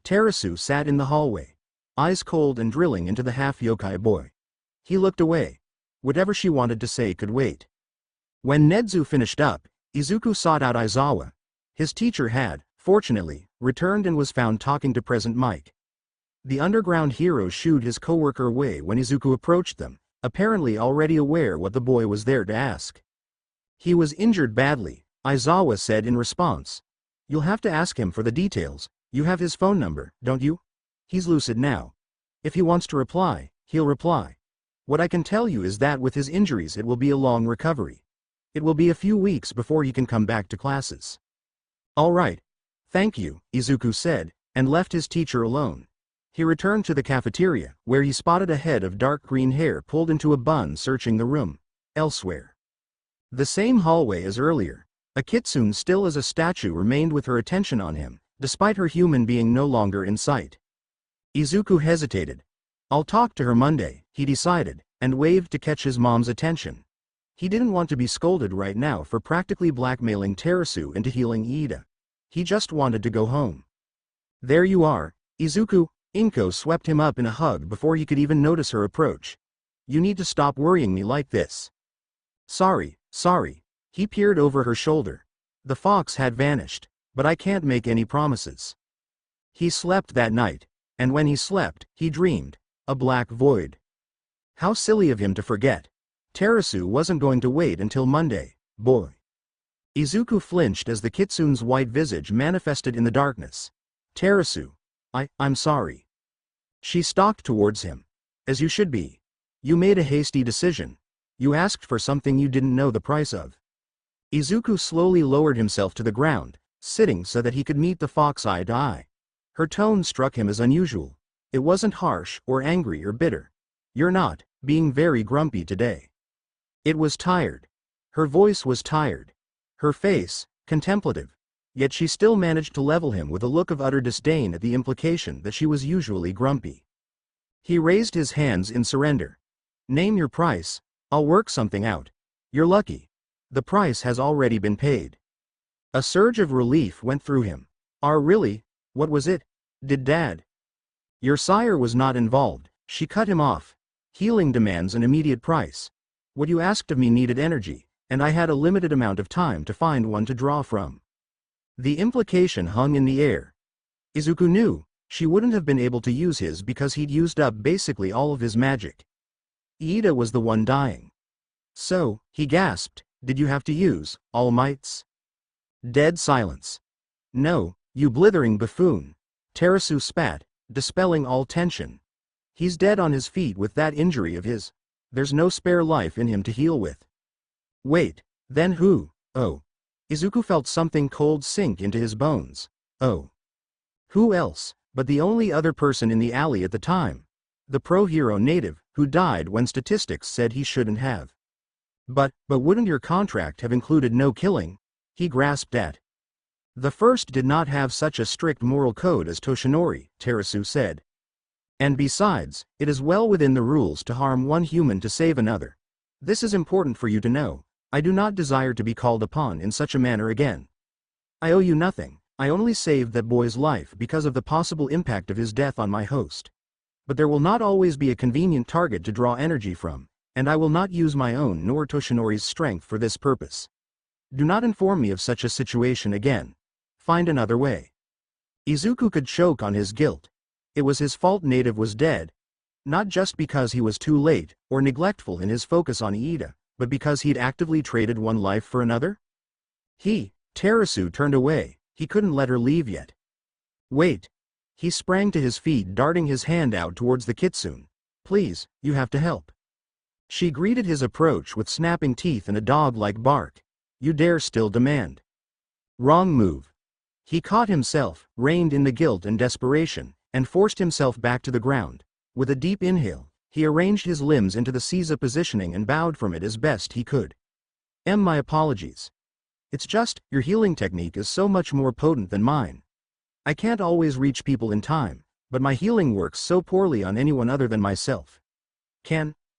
Terasu sat in the hallway, eyes cold and drilling into the half-yokai boy. He looked away. Whatever she wanted to say could wait. When Nezu finished up, Izuku sought out Aizawa. His teacher had, fortunately, returned and was found talking to Present Mike. The underground hero shooed his coworker away when Izuku approached them, apparently already aware what the boy was there to ask. He was injured badly, Aizawa said in response. You'll have to ask him for the details. You have his phone number, don't you? He's lucid now. If he wants to reply, he'll reply. What I can tell you is that with his injuries it will be a long recovery. It will be a few weeks before he can come back to classes. All right. Thank you, Izuku said, and left his teacher alone. He returned to the cafeteria, where he spotted a head of dark green hair pulled into a bun searching the room. Elsewhere. The same hallway as earlier. A kitsune still as a statue remained with her attention on him, despite her human being no longer in sight. Izuku hesitated. I'll talk to her Monday, he decided, and waved to catch his mom's attention. He didn't want to be scolded right now for practically blackmailing Terasu into healing Ida. He just wanted to go home. There you are, Izuku. Inko swept him up in a hug before he could even notice her approach. You need to stop worrying me like this. Sorry. He peered over her shoulder. The fox had vanished, but I can't make any promises. He slept that night, and when he slept, he dreamed. A black void. How silly of him to forget. Terasu wasn't going to wait until Monday, boy. Izuku flinched as the kitsune's white visage manifested in the darkness. Terasu. I'm sorry. She stalked towards him. As you should be. You made a hasty decision. You asked for something you didn't know the price of. Izuku slowly lowered himself to the ground, sitting so that he could meet the fox eye to eye. Her tone struck him as unusual. It wasn't harsh or angry or bitter. You're not being very grumpy today. It was tired. Her voice was tired. Her face, contemplative. Yet she still managed to level him with a look of utter disdain at the implication that she was usually grumpy. He raised his hands in surrender. Name your price. I'll work something out. You're lucky. The price has already been paid. A surge of relief went through him. Really? What was it? Did Dad? Your sire was not involved, she cut him off. Healing demands an immediate price. What you asked of me needed energy, and I had a limited amount of time to find one to draw from. The implication hung in the air. Izuku knew, she wouldn't have been able to use his because he'd used up basically all of his magic. Ida was the one dying. So, he gasped, did you have to use All Might's? Dead silence. No, you blithering buffoon. Terasu spat, dispelling all tension. He's dead on his feet with that injury of his. There's no spare life in him to heal with. Wait, then who? Oh. Izuku felt something cold sink into his bones. Oh. Who else, but the only other person in the alley at the time? The pro-hero native, who died when statistics said he shouldn't have. But wouldn't your contract have included no killing? He grasped at. The first did not have such a strict moral code as Toshinori, Terasu said. And besides, it is well within the rules to harm one human to save another. This is important for you to know. I do not desire to be called upon in such a manner again. I owe you nothing, I only saved that boy's life because of the possible impact of his death on my host. But there will not always be a convenient target to draw energy from, and I will not use my own nor Toshinori's strength for this purpose. Do not inform me of such a situation again. Find another way. Izuku could choke on his guilt. It was his fault native was dead. Not just because he was too late, or neglectful in his focus on Ida, but because he'd actively traded one life for another? Terasu turned away, he couldn't let her leave yet. Wait. He sprang to his feet, darting his hand out towards the kitsune. Please, you have to help. She greeted his approach with snapping teeth and a dog-like bark. You dare still demand. Wrong move. He caught himself, reined in the guilt and desperation, and forced himself back to the ground. With a deep inhale, he arranged his limbs into the Caesar positioning and bowed from it as best he could. My apologies. It's just, your healing technique is so much more potent than mine. I can't always reach people in time, but my healing works so poorly on anyone other than myself.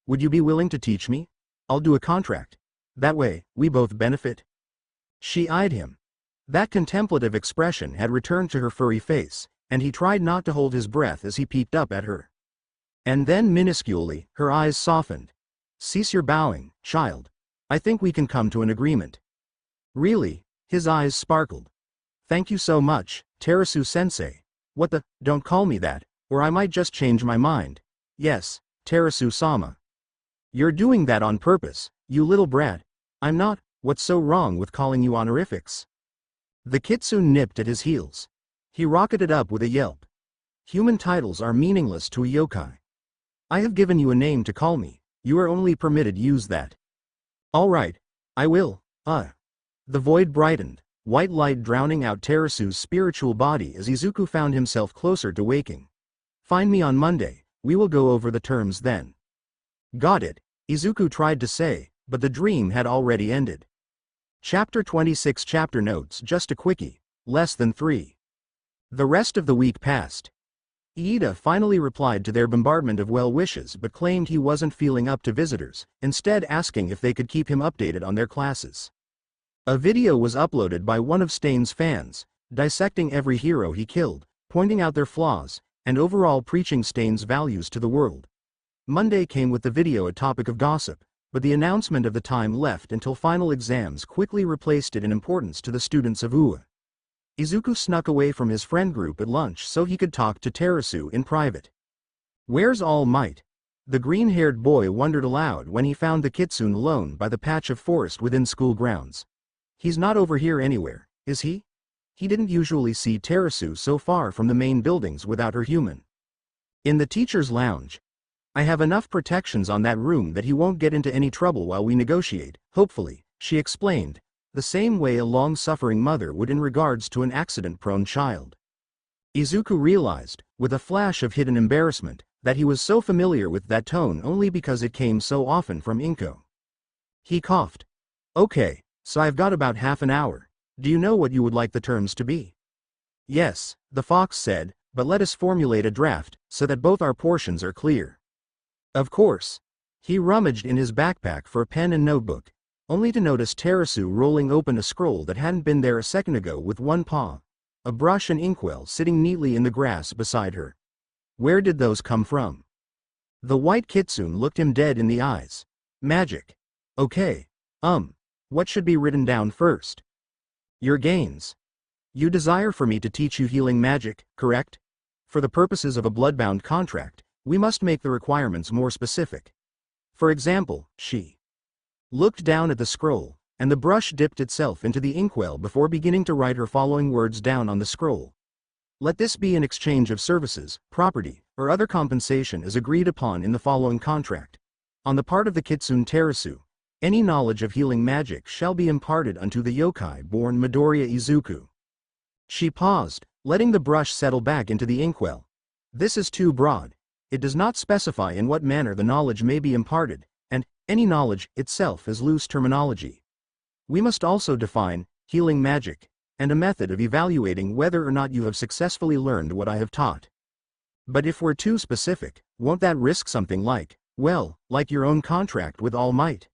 Would you be willing to teach me? I'll do a contract. That way, we both benefit. She eyed him. That contemplative expression had returned to her furry face, and he tried not to hold his breath as he peeked up at her. And then minusculely, her eyes softened. Cease your bowing, child. I think we can come to an agreement. Really? His eyes sparkled. Thank you so much, Terasu-sensei. What the, don't call me that, or I might just change my mind. Yes, Terasu-sama. You're doing that on purpose, you little brat. I'm not, what's so wrong with calling you honorifics? The kitsune nipped at his heels. He rocketed up with a yelp. Human titles are meaningless to a yokai. I have given you a name to call me, you are only permitted use that. All right, I will, The void brightened, white light drowning out Terasu's spiritual body as Izuku found himself closer to waking. Find me on Monday, we will go over the terms then. Got it, Izuku tried to say, but the dream had already ended. Chapter 26 Chapter Notes. Just a quickie, less than 3. The rest of the week passed. Iida finally replied to their bombardment of well wishes but claimed he wasn't feeling up to visitors, instead asking if they could keep him updated on their classes. A video was uploaded by one of Stain's fans, dissecting every hero he killed, pointing out their flaws, and overall preaching Stain's values to the world. Monday came with the video a topic of gossip, but the announcement of the time left until final exams quickly replaced it in importance to the students of UA. Izuku snuck away from his friend group at lunch so he could talk to Terasu in private. Where's All Might? The green-haired boy wondered aloud when he found the kitsune alone by the patch of forest within school grounds. He's not over here anywhere, is he? He didn't usually see Terasu so far from the main buildings without her human. In the teacher's lounge. I have enough protections on that room that he won't get into any trouble while we negotiate, hopefully, she explained, the same way a long-suffering mother would in regards to an accident-prone child. Izuku realized, with a flash of hidden embarrassment, that he was so familiar with that tone only because it came so often from Inko. He coughed. Okay, so I've got about half an hour. Do you know what you would like the terms to be? Yes, the fox said, but let us formulate a draft, so that both our portions are clear. Of course. He rummaged in his backpack for a pen and notebook, only to notice Terasu rolling open a scroll that hadn't been there a second ago with one paw, a brush and inkwell sitting neatly in the grass beside her. Where did those come from? The white kitsune looked him dead in the eyes. Magic. Okay. What should be written down first? Your gains. You desire for me to teach you healing magic, correct? For the purposes of a bloodbound contract, we must make the requirements more specific. For example, she looked down at the scroll, and the brush dipped itself into the inkwell before beginning to write her following words down on the scroll. Let this be an exchange of services, property, or other compensation as agreed upon in the following contract. On the part of the kitsune Terasu, any knowledge of healing magic shall be imparted unto the yokai-born Midoriya Izuku. She paused, letting the brush settle back into the inkwell. This is too broad. It does not specify in what manner the knowledge may be imparted, and any knowledge itself is loose terminology. We must also define healing magic, and a method of evaluating whether or not you have successfully learned what I have taught. But if we're too specific, won't that risk something like, well, like your own contract with All Might?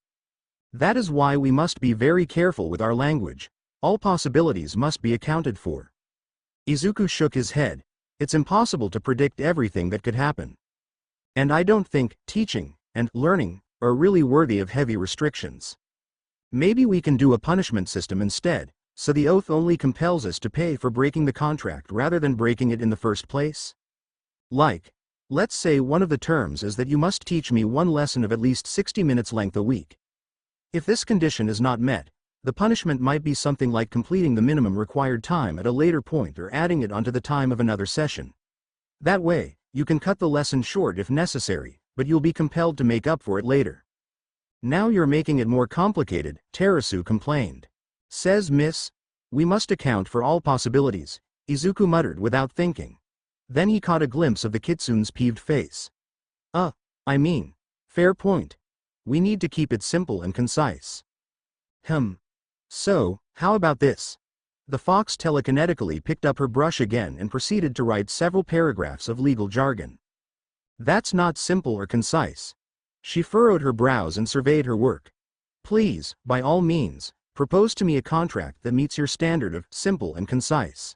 That is why we must be very careful with our language. All possibilities must be accounted for. Izuku shook his head. It's impossible to predict everything that could happen. And I don't think teaching and learning are really worthy of heavy restrictions. Maybe we can do a punishment system instead, so the oath only compels us to pay for breaking the contract rather than breaking it in the first place? Like, let's say one of the terms is that you must teach me one lesson of at least 60 minutes length a week. If this condition is not met, the punishment might be something like completing the minimum required time at a later point or adding it onto the time of another session. That way, you can cut the lesson short if necessary, but you'll be compelled to make up for it later. Now you're making it more complicated, Terasu complained. Says Miss. We must account for all possibilities, Izuku muttered without thinking. Then he caught a glimpse of the kitsune's peeved face. Fair point. We need to keep it simple and concise. So, how about this? The fox telekinetically picked up her brush again and proceeded to write several paragraphs of legal jargon. That's not simple or concise. She furrowed her brows and surveyed her work. Please, by all means, propose to me a contract that meets your standard of simple and concise.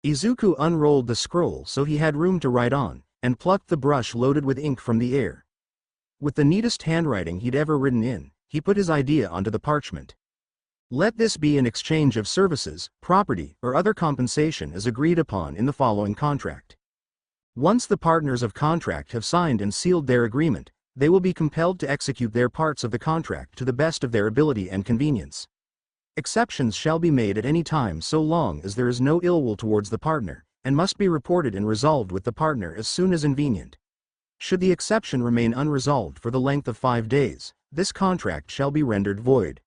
Izuku unrolled the scroll so he had room to write on, and plucked the brush loaded with ink from the air. With the neatest handwriting he'd ever written in, he put his idea onto the parchment. Let this be an exchange of services, property, or other compensation as agreed upon in the following contract. Once the partners of contract have signed and sealed their agreement, they will be compelled to execute their parts of the contract to the best of their ability and convenience. Exceptions shall be made at any time so long as there is no ill will towards the partner, and must be reported and resolved with the partner as soon as convenient. Should the exception remain unresolved for the length of 5 days, this contract shall be rendered void.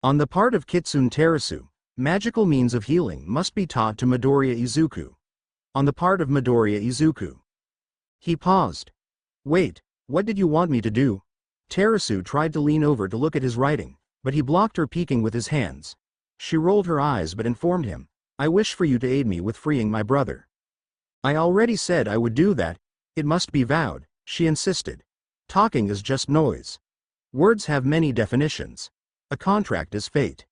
On the part of Kitsune Terasu, magical means of healing must be taught to Midoriya Izuku. On the part of Midoriya Izuku. He paused. Wait, what did you want me to do? Terasu tried to lean over to look at his writing, but he blocked her peeking with his hands. She rolled her eyes but informed him, I wish for you to aid me with freeing my brother. I already said I would do that, it must be vowed, she insisted. Talking is just noise. Words have many definitions. A contract is fate.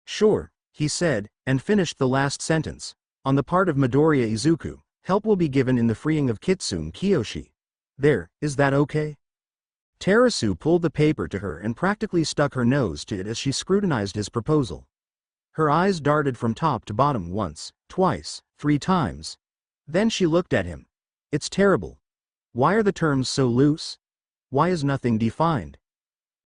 Sure, he said, and finished the last sentence. On the part of Midoriya Izuku, help will be given in the freeing of Kitsune Kiyoshi. There, is that okay? Terasu pulled the paper to her and practically stuck her nose to it as she scrutinized his proposal. Her eyes darted from top to bottom once, twice, 3 times. Then she looked at him. It's terrible. Why are the terms so loose? Why is nothing defined?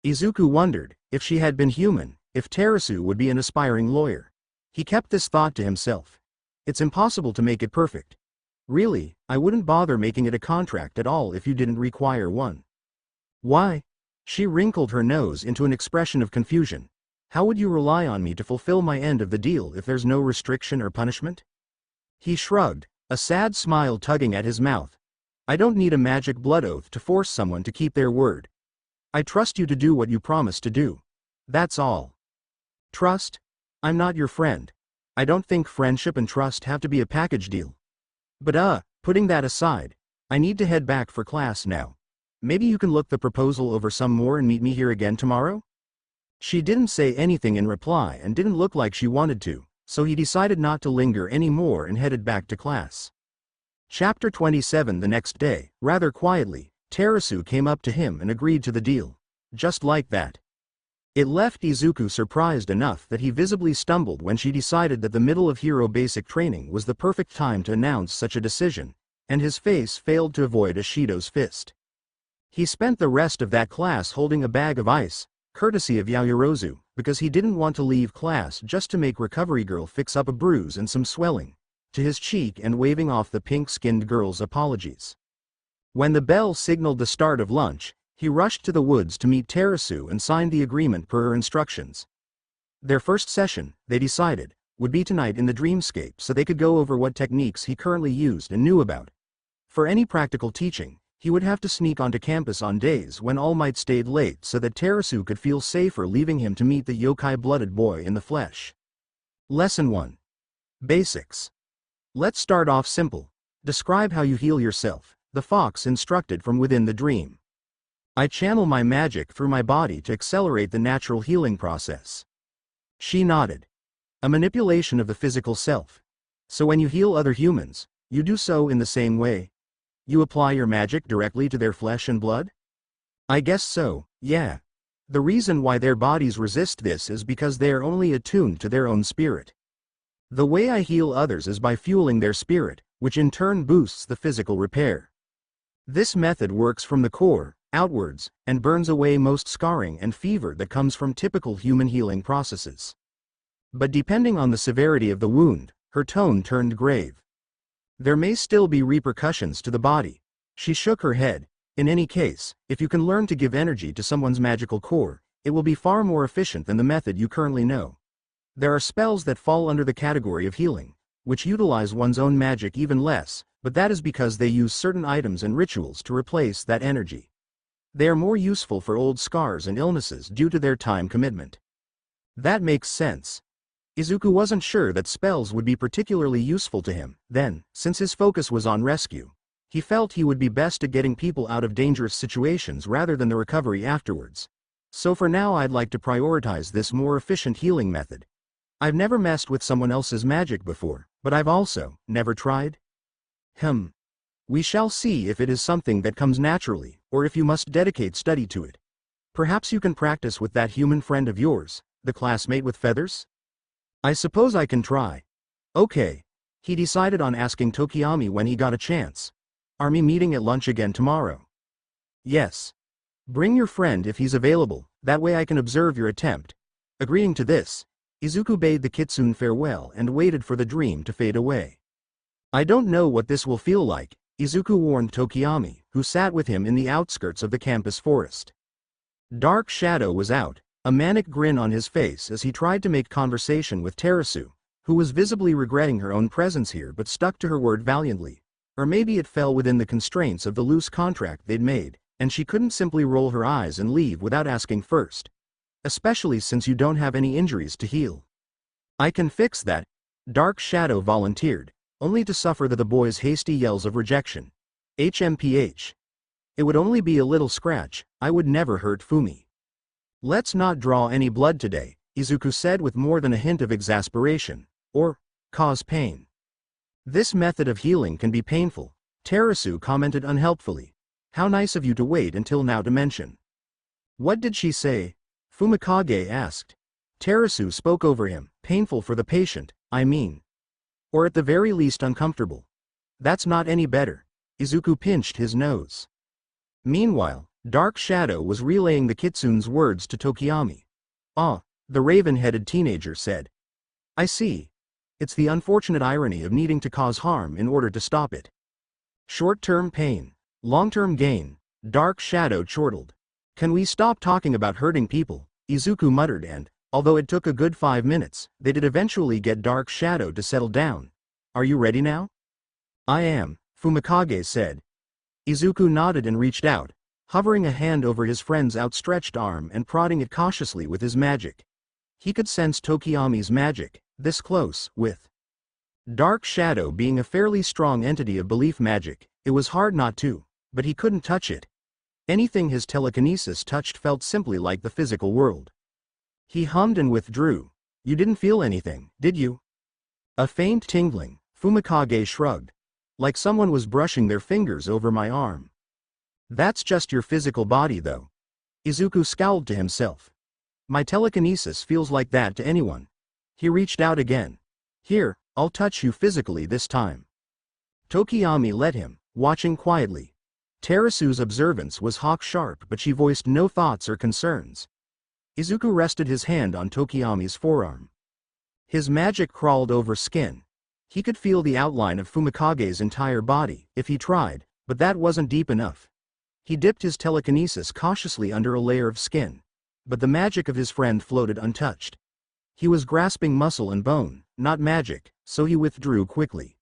Izuku wondered, if she had been human, if Terasu would be an aspiring lawyer. He kept this thought to himself. It's impossible to make it perfect. Really, I wouldn't bother making it a contract at all if you didn't require one. Why? She wrinkled her nose into an expression of confusion. How would you rely on me to fulfill my end of the deal if there's no restriction or punishment? He shrugged, a sad smile tugging at his mouth. I don't need a magic blood oath to force someone to keep their word. I trust you to do what you promised to do. That's all. Trust? I'm not your friend. I don't think friendship and trust have to be a package deal. But putting that aside, I need to head back for class now. Maybe you can look the proposal over some more and meet me here again tomorrow? She didn't say anything in reply and didn't look like she wanted to, so he decided not to linger any more and headed back to class. Chapter 27. The next day, rather quietly, Terasu came up to him and agreed to the deal. Just like that. It left Izuku surprised enough that he visibly stumbled when she decided that the middle of hero basic training was the perfect time to announce such a decision, and his face failed to avoid Ashido's fist. He spent the rest of that class holding a bag of ice, courtesy of Yaoyorozu, because he didn't want to leave class just to make Recovery Girl fix up a bruise and some swelling to his cheek and waving off the pink-skinned girl's apologies. When the bell signaled the start of lunch, he rushed to the woods to meet Terasu and signed the agreement per her instructions. Their first session, they decided, would be tonight in the dreamscape so they could go over what techniques he currently used and knew about. For any practical teaching, he would have to sneak onto campus on days when All Might stayed late so that Terasu could feel safer leaving him to meet the yokai-blooded boy in the flesh. Lesson 1. Basics. Let's start off simple. Describe how you heal yourself, the fox instructed from within the dream. I channel my magic through my body to accelerate the natural healing process. She nodded. A manipulation of the physical self. So when you heal other humans, you do so in the same way? You apply your magic directly to their flesh and blood? I guess so, yeah. The reason why their bodies resist this is because they are only attuned to their own spirit. The way I heal others is by fueling their spirit, which in turn boosts the physical repair. This method works from the core, outwards, and burns away most scarring and fever that comes from typical human healing processes. But depending on the severity of the wound, her tone turned grave. There may still be repercussions to the body. She shook her head. In any case, if you can learn to give energy to someone's magical core, it will be far more efficient than the method you currently know. There are spells that fall under the category of healing, which utilize one's own magic even less, but that is because they use certain items and rituals to replace that energy. They are more useful for old scars and illnesses due to their time commitment. That makes sense. Izuku wasn't sure that spells would be particularly useful to him, then, since his focus was on rescue. He felt he would be best at getting people out of dangerous situations rather than the recovery afterwards. So for now I'd like to prioritize this more efficient healing method. I've never messed with someone else's magic before, but I've also never tried. We shall see if it is something that comes naturally, or if you must dedicate study to it. Perhaps you can practice with that human friend of yours, the classmate with feathers? I suppose I can try. Okay. He decided on asking Tokiyami when he got a chance. Are we meeting at lunch again tomorrow? Yes. Bring your friend if he's available, that way I can observe your attempt. Agreeing to this, Izuku bade the kitsune farewell and waited for the dream to fade away. I don't know what this will feel like, Izuku warned Tokiyami, who sat with him in the outskirts of the campus forest. Dark Shadow was out, a manic grin on his face as he tried to make conversation with Terasu, who was visibly regretting her own presence here but stuck to her word valiantly. Or maybe it fell within the constraints of the loose contract they'd made, and she couldn't simply roll her eyes and leave without asking first. Especially since you don't have any injuries to heal. I can fix that, Dark Shadow volunteered, only to suffer the boy's hasty yells of rejection. HMPH. It would only be a little scratch, I would never hurt Fumi. Let's not draw any blood today, Izuku said with more than a hint of exasperation, or cause pain. This method of healing can be painful, Terasu commented unhelpfully. How nice of you to wait until now to mention. What did she say? Fumikage asked. Terasu spoke over him, painful for the patient, I mean. Or at the very least uncomfortable. That's not any better. Izuku pinched his nose. Meanwhile, Dark Shadow was relaying the kitsune's words to Tokiyami. Ah, the raven-headed teenager said. I see. It's the unfortunate irony of needing to cause harm in order to stop it. Short-term pain, long-term gain, Dark Shadow chortled. Can we stop talking about hurting people? Izuku muttered and, although it took a good 5 minutes, they did eventually get Dark Shadow to settle down. Are you ready now? I am, Fumikage said. Izuku nodded and reached out, hovering a hand over his friend's outstretched arm and prodding it cautiously with his magic. He could sense Tokiyami's magic, this close, with Dark Shadow being a fairly strong entity of belief magic, it was hard not to, but he couldn't touch it. Anything his telekinesis touched felt simply like the physical world. He hummed and withdrew. You didn't feel anything, did you? A faint tingling, Fumikage shrugged. Like someone was brushing their fingers over my arm. That's just your physical body though. Izuku scowled to himself. My telekinesis feels like that to anyone. He reached out again. Here, I'll touch you physically this time. Tokiyami let him, watching quietly. Terasu's observance was hawk-sharp but she voiced no thoughts or concerns. Izuku rested his hand on Tokiyami's forearm. His magic crawled over skin. He could feel the outline of Fumikage's entire body, if he tried, but that wasn't deep enough. He dipped his telekinesis cautiously under a layer of skin. But the magic of his friend floated untouched. He was grasping muscle and bone, not magic, so he withdrew quickly.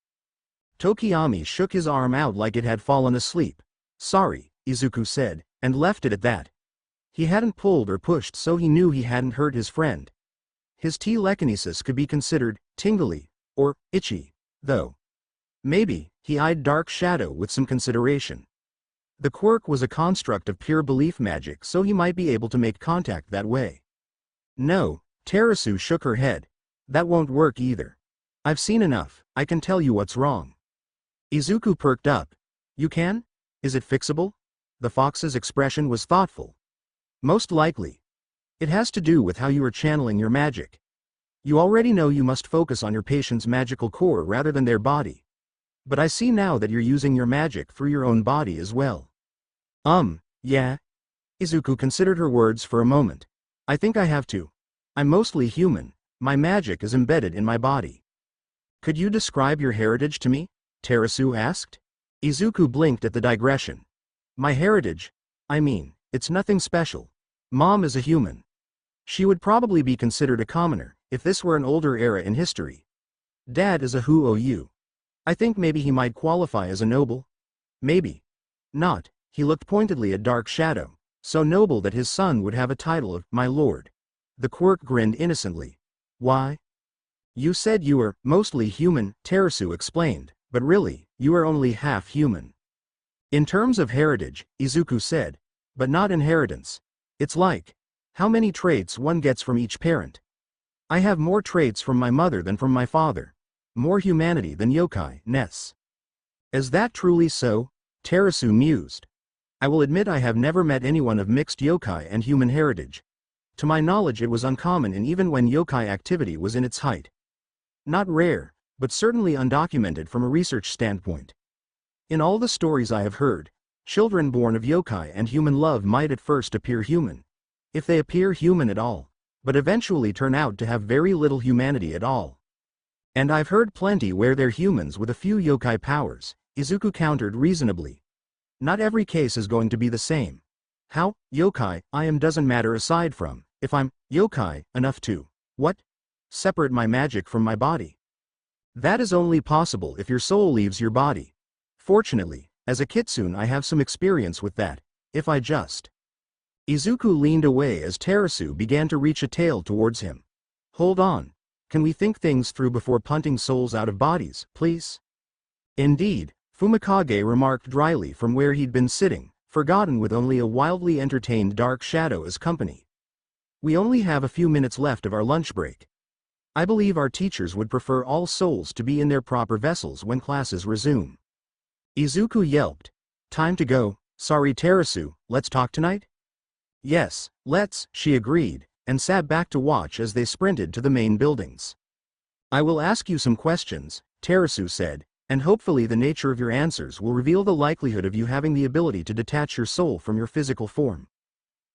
Tokiyami shook his arm out like it had fallen asleep. Sorry, Izuku said, and left it at that. He hadn't pulled or pushed so he knew he hadn't hurt his friend. His telekinesis could be considered tingly, or itchy, though. Maybe, he eyed Dark Shadow with some consideration. The quirk was a construct of pure belief magic so he might be able to make contact that way. No, Terasu shook her head. That won't work either. I've seen enough, I can tell you what's wrong. Izuku perked up. You can? Is it fixable? The fox's expression was thoughtful. Most likely. It has to do with how you are channeling your magic. You already know you must focus on your patient's magical core rather than their body. But I see now that you're using your magic through your own body as well. Yeah? Izuku considered her words for a moment. I think I have to. I'm mostly human, my magic is embedded in my body. Could you describe your heritage to me? Terasu asked. Izuku blinked at the digression. My heritage? I mean, it's nothing special. Mom is a human. She would probably be considered a commoner, if this were an older era in history. Dad is a Huou. I think maybe he might qualify as a noble. Maybe. Not, he looked pointedly at Dark Shadow, so noble that his son would have a title of my lord. The quirk grinned innocently. Why? You said you were mostly human, Terasu explained, but really, you are only half human. In terms of heritage, Izuku said, but not inheritance. It's like how many traits one gets from each parent. I have more traits from my mother than from my father. More humanity than yokai, Ness. Is that truly so? Terasu mused. I will admit I have never met anyone of mixed yokai and human heritage. To my knowledge it was uncommon and even when yokai activity was in its height. Not rare, but certainly undocumented from a research standpoint. In all the stories I have heard, children born of yokai and human love might at first appear human. If they appear human at all, but eventually turn out to have very little humanity at all. And I've heard plenty where they're humans with a few yokai powers, Izuku countered reasonably. Not every case is going to be the same. How yokai I am doesn't matter aside from, if I'm yokai enough to, what? Separate my magic from my body. That is only possible if your soul leaves your body. Fortunately, as a kitsune I have some experience with that, if I just. Izuku leaned away as Terasu began to reach a tail towards him. Hold on. Can we think things through before punting souls out of bodies, please? Indeed, Fumikage remarked dryly from where he'd been sitting, forgotten with only a wildly entertained dark shadow as company. We only have a few minutes left of our lunch break. I believe our teachers would prefer all souls to be in their proper vessels when classes resume. Izuku yelped. Time to go. Sorry Terasu, let's talk tonight? Yes, let's, she agreed, and sat back to watch as they sprinted to the main buildings. I will ask you some questions, Terasu said, and hopefully the nature of your answers will reveal the likelihood of you having the ability to detach your soul from your physical form.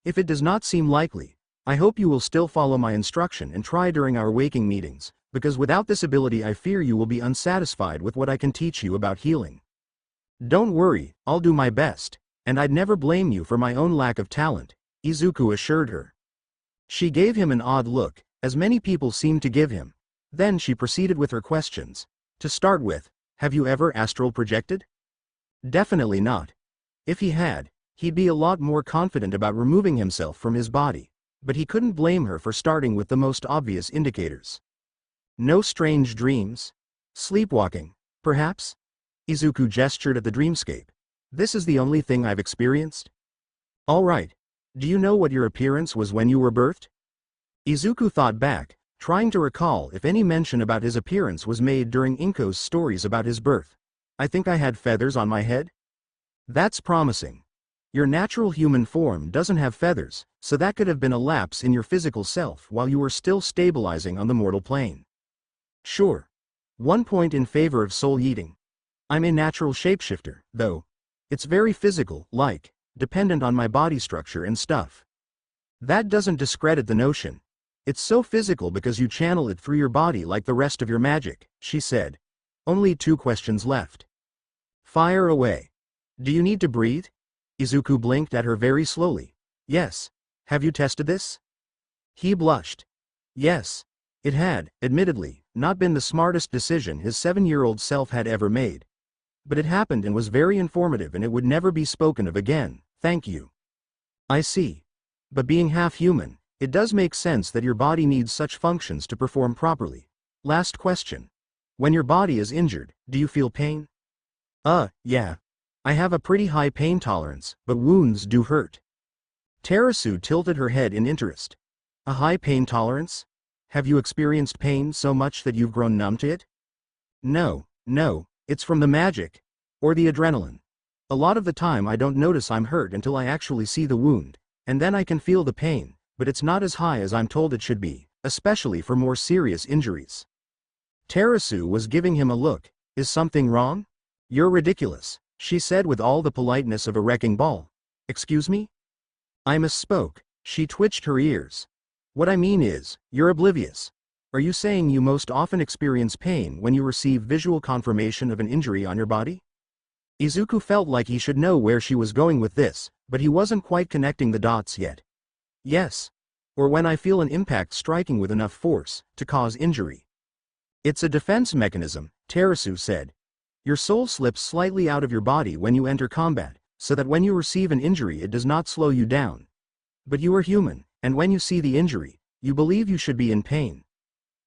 If it does not seem likely, I hope you will still follow my instruction and try during our waking meetings, because without this ability I fear you will be unsatisfied with what I can teach you about healing. Don't worry, I'll do my best, and I'd never blame you for my own lack of talent, Izuku assured her. She gave him an odd look, as many people seemed to give him. Then she proceeded with her questions. To start with, have you ever astral projected? Definitely not. If he had, he'd be a lot more confident about removing himself from his body, but he couldn't blame her for starting with the most obvious indicators. No strange dreams? Sleepwalking, perhaps? Izuku gestured at the dreamscape. This is the only thing I've experienced? All right. Do you know what your appearance was when you were birthed? Izuku thought back, trying to recall if any mention about his appearance was made during Inko's stories about his birth. I think I had feathers on my head? That's promising. Your natural human form doesn't have feathers, so that could have been a lapse in your physical self while you were still stabilizing on the mortal plane. Sure. 1 point in favor of soul eating. I'm a natural shapeshifter, though. It's very physical, dependent on my body structure and stuff. That doesn't discredit the notion. It's so physical because you channel it through your body like the rest of your magic, she said. Only 2 questions left. Fire away. Do you need to breathe? Izuku blinked at her very slowly. Yes. Have you tested this? He blushed. Yes. It had, admittedly, not been the smartest decision his 7-year-old self had ever made. But it happened and was very informative and it would never be spoken of again. Thank you. I see. But being half human, it does make sense that your body needs such functions to perform properly. Last question. When your body is injured, do you feel pain? Yeah. I have a pretty high pain tolerance, but wounds do hurt. Terasu tilted her head in interest. A high pain tolerance? Have you experienced pain so much that you've grown numb to it? No, it's from the magic. Or the adrenaline. A lot of the time I don't notice I'm hurt until I actually see the wound, and then I can feel the pain, but it's not as high as I'm told it should be, especially for more serious injuries. Terasu was giving him a look. Is something wrong? You're ridiculous, she said with all the politeness of a wrecking ball. Excuse me? I misspoke. She twitched her ears. What I mean is, you're oblivious. Are you saying you most often experience pain when you receive visual confirmation of an injury on your body? Izuku felt like he should know where she was going with this, but he wasn't quite connecting the dots yet. Yes. Or when I feel an impact striking with enough force to cause injury. It's a defense mechanism, Terasu said. Your soul slips slightly out of your body when you enter combat, so that when you receive an injury it does not slow you down. But you are human, and when you see the injury, you believe you should be in pain.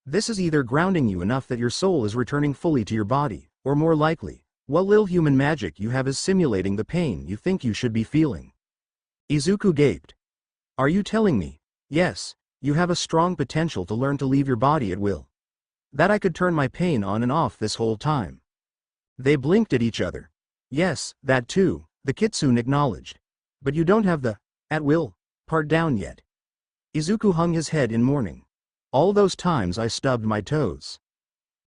This is either grounding you enough that your soul is returning fully to your body, or more likely, what little human magic you have is simulating the pain you think you should be feeling. Izuku gaped. Are you telling me? Yes, you have a strong potential to learn to leave your body at will. That I could turn my pain on and off this whole time. They blinked at each other. Yes, that too, the kitsune acknowledged. But you don't have the at will part down yet. Izuku hung his head in mourning. All those times I stubbed my toes.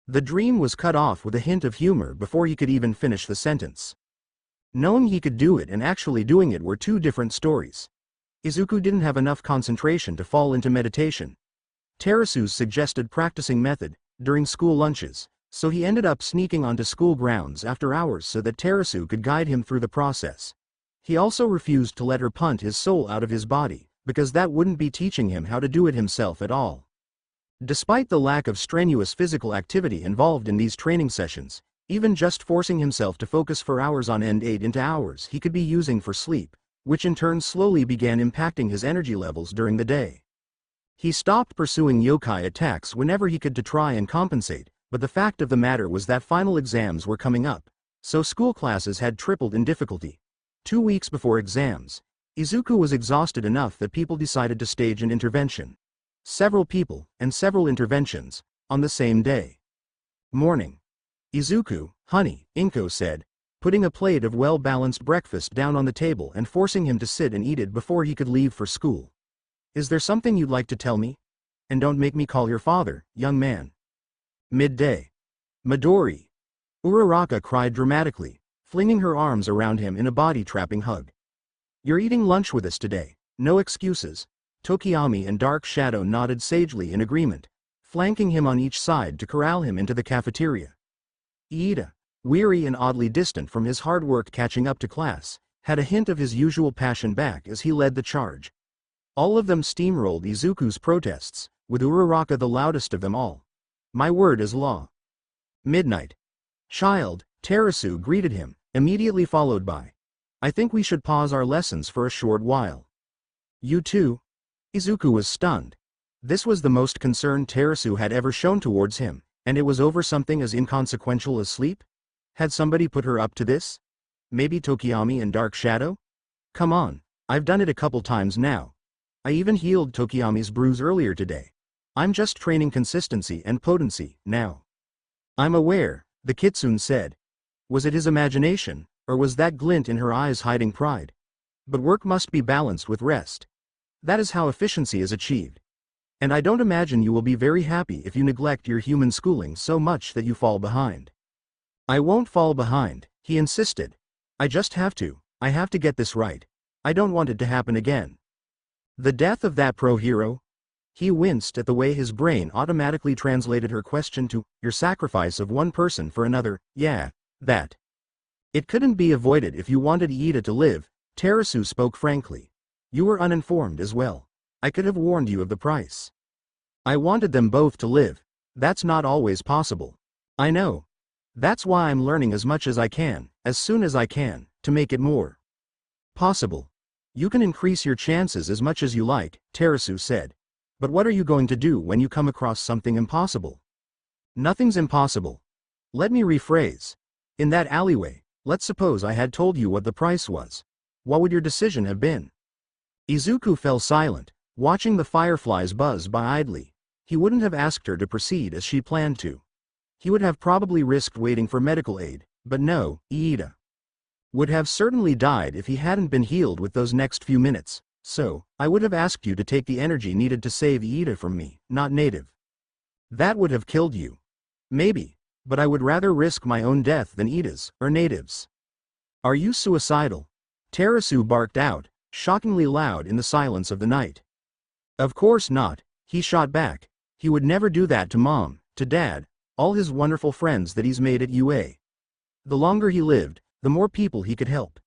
The dream was cut off with a hint of humor before he could even finish the sentence. Knowing he could do it and actually doing it were two different stories. Izuku didn't have enough concentration to fall into meditation. Terasu's suggested practicing method, during school lunches, so he ended up sneaking onto school grounds after hours so that Terasu could guide him through the process. He also refused to let her punt his soul out of his body, because that wouldn't be teaching him how to do it himself at all. Despite the lack of strenuous physical activity involved in these training sessions, even just forcing himself to focus for hours on end ate into hours he could be using for sleep, which in turn slowly began impacting his energy levels during the day. He stopped pursuing yokai attacks whenever he could to try and compensate, but the fact of the matter was that final exams were coming up, so school classes had tripled in difficulty. 2 weeks before exams, Izuku was exhausted enough that people decided to stage an intervention. Several people, and several interventions, on the same day. Morning. Izuku, honey, Inko said, putting a plate of well-balanced breakfast down on the table and forcing him to sit and eat it before he could leave for school. Is there something you'd like to tell me? And don't make me call your father, young man. Midday. Midori. Uraraka cried dramatically, flinging her arms around him in a body-trapping hug. You're eating lunch with us today, no excuses. Tokiyami and Dark Shadow nodded sagely in agreement, flanking him on each side to corral him into the cafeteria. Iida, weary and oddly distant from his hard work catching up to class, had a hint of his usual passion back as he led the charge. All of them steamrolled Izuku's protests, with Uraraka the loudest of them all. My word is law. Midnight. Child, Terasu greeted him, immediately followed by, I think we should pause our lessons for a short while. You too? Izuku was stunned. This was the most concern Terasu had ever shown towards him, and it was over something as inconsequential as sleep? Had somebody put her up to this? Maybe Tokiyami and Dark Shadow? Come on, I've done it a couple times now. I even healed Tokiyami's bruise earlier today. I'm just training consistency and potency, now. I'm aware, the kitsune said. Was it his imagination, or was that glint in her eyes hiding pride? But work must be balanced with rest. That is how efficiency is achieved. And I don't imagine you will be very happy if you neglect your human schooling so much that you fall behind. I won't fall behind, he insisted. I just have to, I have to get this right. I don't want it to happen again. The death of that pro-hero? He winced at the way his brain automatically translated her question to, your sacrifice of one person for another, yeah, that. It couldn't be avoided if you wanted Iida to live, Terasu spoke frankly. You were uninformed as well. I could have warned you of the price. I wanted them both to live. That's not always possible. I know. That's why I'm learning as much as I can, as soon as I can, to make it more possible. You can increase your chances as much as you like, Terasu said. But what are you going to do when you come across something impossible? Nothing's impossible. Let me rephrase. In that alleyway, let's suppose I had told you what the price was. What would your decision have been? Izuku fell silent, watching the fireflies buzz by idly. He wouldn't have asked her to proceed as she planned to. He would have probably risked waiting for medical aid, but no, Iida would have certainly died if he hadn't been healed with those next few minutes, so, I would have asked you to take the energy needed to save Iida from me, not native. That would have killed you. Maybe, but I would rather risk my own death than Iida's, or native's. Are you suicidal? Terasu barked out, shockingly loud in the silence of the night. Of course not, he shot back. He would never do that to Mom, to Dad, all his wonderful friends that he's made at UA. The longer he lived, the more people he could help.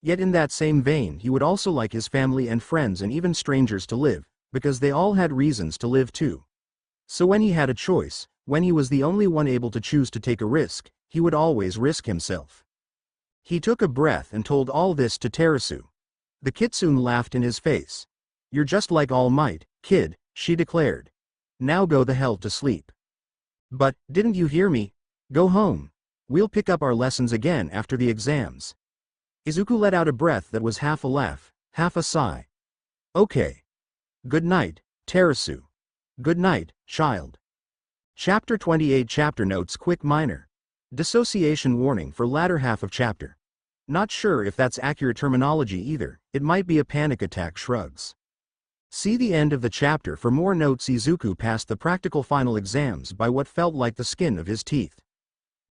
Yet in that same vein he would also like his family and friends and even strangers to live, because they all had reasons to live too. So when he had a choice, when he was the only one able to choose to take a risk, he would always risk himself. He took a breath and told all this to Terasu. The kitsune laughed in his face. You're just like All Might, kid, she declared. Now go the hell to sleep. But, didn't you hear me? Go home. We'll pick up our lessons again after the exams. Izuku let out a breath that was half a laugh, half a sigh. Okay. Good night, Terasu. Good night, child. Chapter 28 Chapter Notes Quick Minor. Dissociation warning for latter half of chapter. Not sure if that's accurate terminology either, it might be a panic attack shrugs. See the end of the chapter for more notes. Izuku passed the practical final exams by what felt like the skin of his teeth.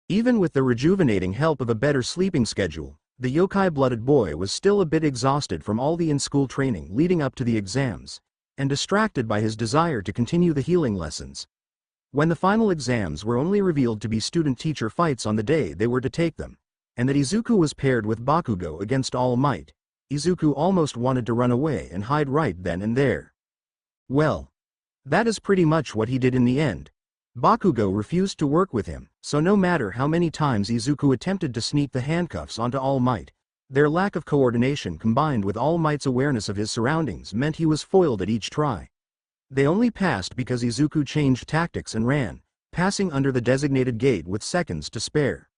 Even with the rejuvenating help of a better sleeping schedule, the yokai-blooded boy was still a bit exhausted from all the in-school training leading up to the exams, and distracted by his desire to continue the healing lessons. When the final exams were only revealed to be student-teacher fights on the day they were to take them, and that Izuku was paired with Bakugo against All Might, Izuku almost wanted to run away and hide right then and there. Well, that is pretty much what he did in the end. Bakugo refused to work with him, so no matter how many times Izuku attempted to sneak the handcuffs onto All Might, their lack of coordination combined with All Might's awareness of his surroundings meant he was foiled at each try. They only passed because Izuku changed tactics and ran, passing under the designated gate with seconds to spare.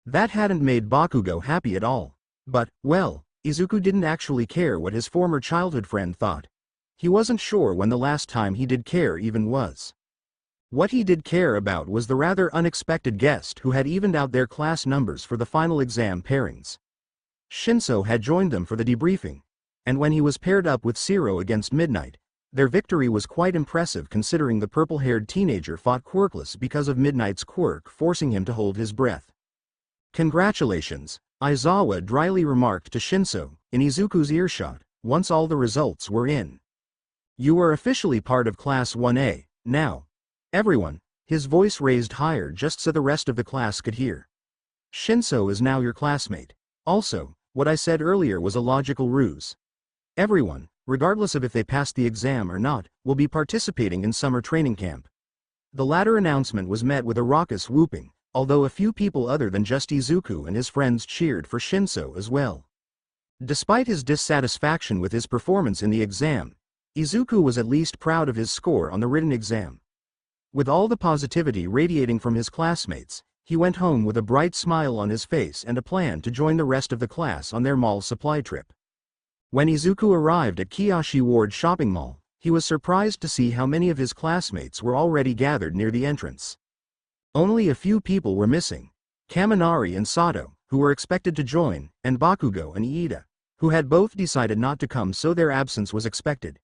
That hadn't made Bakugo happy at all. But, well, Izuku didn't actually care what his former childhood friend thought. He wasn't sure when the last time he did care even was. What he did care about was the rather unexpected guest who had evened out their class numbers for the final exam pairings. Shinso had joined them for the debriefing, and when he was paired up with Zero against Midnight, their victory was quite impressive considering the purple-haired teenager fought quirkless because of Midnight's quirk forcing him to hold his breath. "Congratulations," Aizawa dryly remarked to Shinso, in Izuku's earshot, once all the results were in. "You are officially part of Class 1A, now. Everyone," his voice raised higher just so the rest of the class could hear. "Shinso is now your classmate. Also, what I said earlier was a logical ruse. Everyone, regardless of if they passed the exam or not, will be participating in summer training camp." The latter announcement was met with a raucous whooping, although a few people other than just Izuku and his friends cheered for Shinso as well. Despite his dissatisfaction with his performance in the exam, Izuku was at least proud of his score on the written exam. With all the positivity radiating from his classmates, he went home with a bright smile on his face and a plan to join the rest of the class on their mall supply trip. When Izuku arrived at Kiyoshi Ward Shopping Mall, he was surprised to see how many of his classmates were already gathered near the entrance. Only a few people were missing: Kaminari and Sato, who were expected to join, and Bakugo and Iida, who had both decided not to come, so their absence was expected.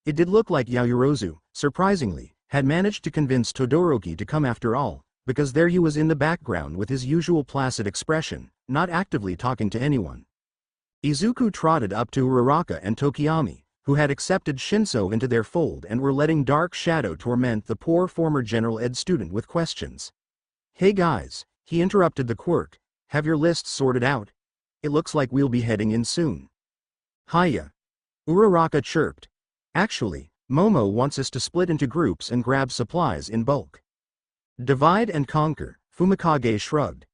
It did look like Yaoyorozu, surprisingly, had managed to convince Todoroki to come after all, because there he was in the background with his usual placid expression, not actively talking to anyone. Izuku trotted up to Uraraka and Tokiyami, who had accepted Shinso into their fold and were letting Dark Shadow torment the poor former General Ed student with questions. "Hey guys," he interrupted the Quirk, "have your lists sorted out? It looks like we'll be heading in soon." "Hiya," Uraraka chirped. "Actually, Momo wants us to split into groups and grab supplies in bulk." "Divide and conquer," Fumikage shrugged.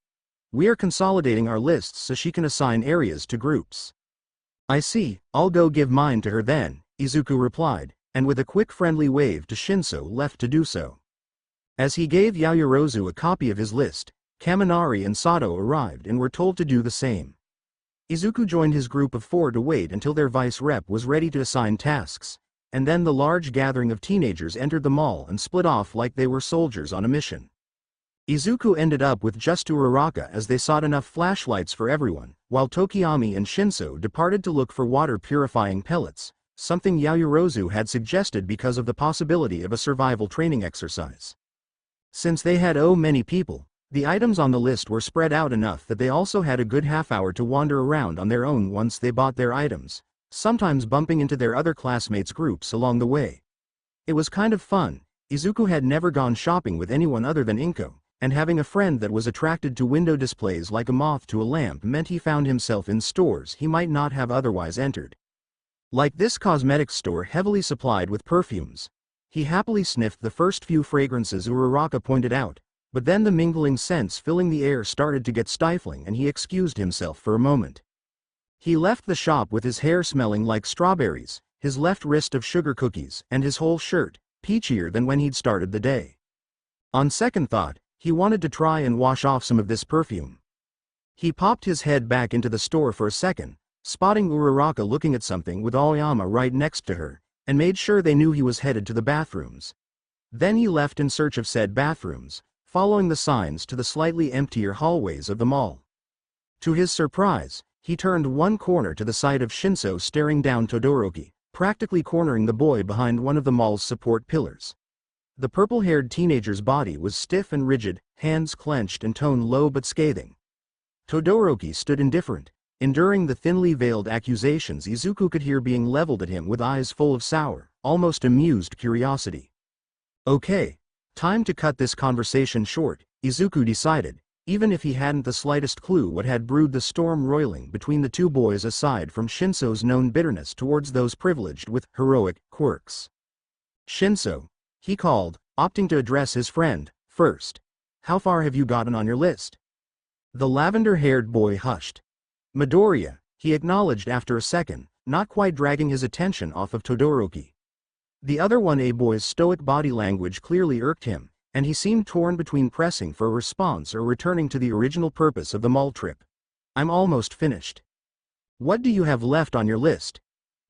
"We are consolidating our lists so she can assign areas to groups." "I see, I'll go give mine to her then," Izuku replied, and with a quick friendly wave to Shinso left to do so. As he gave Yaoyorozu a copy of his list, Kaminari and Sato arrived and were told to do the same. Izuku joined his group of 4 to wait until their vice-rep was ready to assign tasks, and then the large gathering of teenagers entered the mall and split off like they were soldiers on a mission. Izuku ended up with just Uraraka as they sought enough flashlights for everyone, while Tokiyami and Shinso departed to look for water-purifying pellets, something Yaoyorozu had suggested because of the possibility of a survival training exercise. Since they had many people, the items on the list were spread out enough that they also had a good half-hour to wander around on their own once they bought their items, sometimes bumping into their other classmates' groups along the way. It was kind of fun. Izuku had never gone shopping with anyone other than Inko, and having a friend that was attracted to window displays like a moth to a lamp meant he found himself in stores he might not have otherwise entered. Like this cosmetics store heavily supplied with perfumes. He happily sniffed the first few fragrances Uraraka pointed out, but then the mingling scents filling the air started to get stifling and he excused himself for a moment. He left the shop with his hair smelling like strawberries, his left wrist of sugar cookies, and his whole shirt, peachier than when he'd started the day. On second thought, he wanted to try and wash off some of this perfume. He popped his head back into the store for a second, spotting Uraraka looking at something with Aoyama right next to her, and made sure they knew he was headed to the bathrooms. Then he left in search of said bathrooms, following the signs to the slightly emptier hallways of the mall. To his surprise, he turned one corner to the sight of Shinso staring down Todoroki, practically cornering the boy behind one of the mall's support pillars. The purple-haired teenager's body was stiff and rigid, hands clenched and tone low but scathing. Todoroki stood indifferent, enduring the thinly veiled accusations Izuku could hear being leveled at him with eyes full of sour, almost amused curiosity. Okay. Time to cut this conversation short, Izuku decided, even if he hadn't the slightest clue what had brewed the storm roiling between the two boys aside from Shinso's known bitterness towards those privileged with heroic quirks. Shinso, he called, opting to address his friend first. How far have you gotten on your list? The lavender-haired boy hushed. Midoriya, he acknowledged after a second, not quite dragging his attention off of Todoroki. The other 1A boy's stoic body language clearly irked him, and he seemed torn between pressing for a response or returning to the original purpose of the mall trip. I'm almost finished. What do you have left on your list?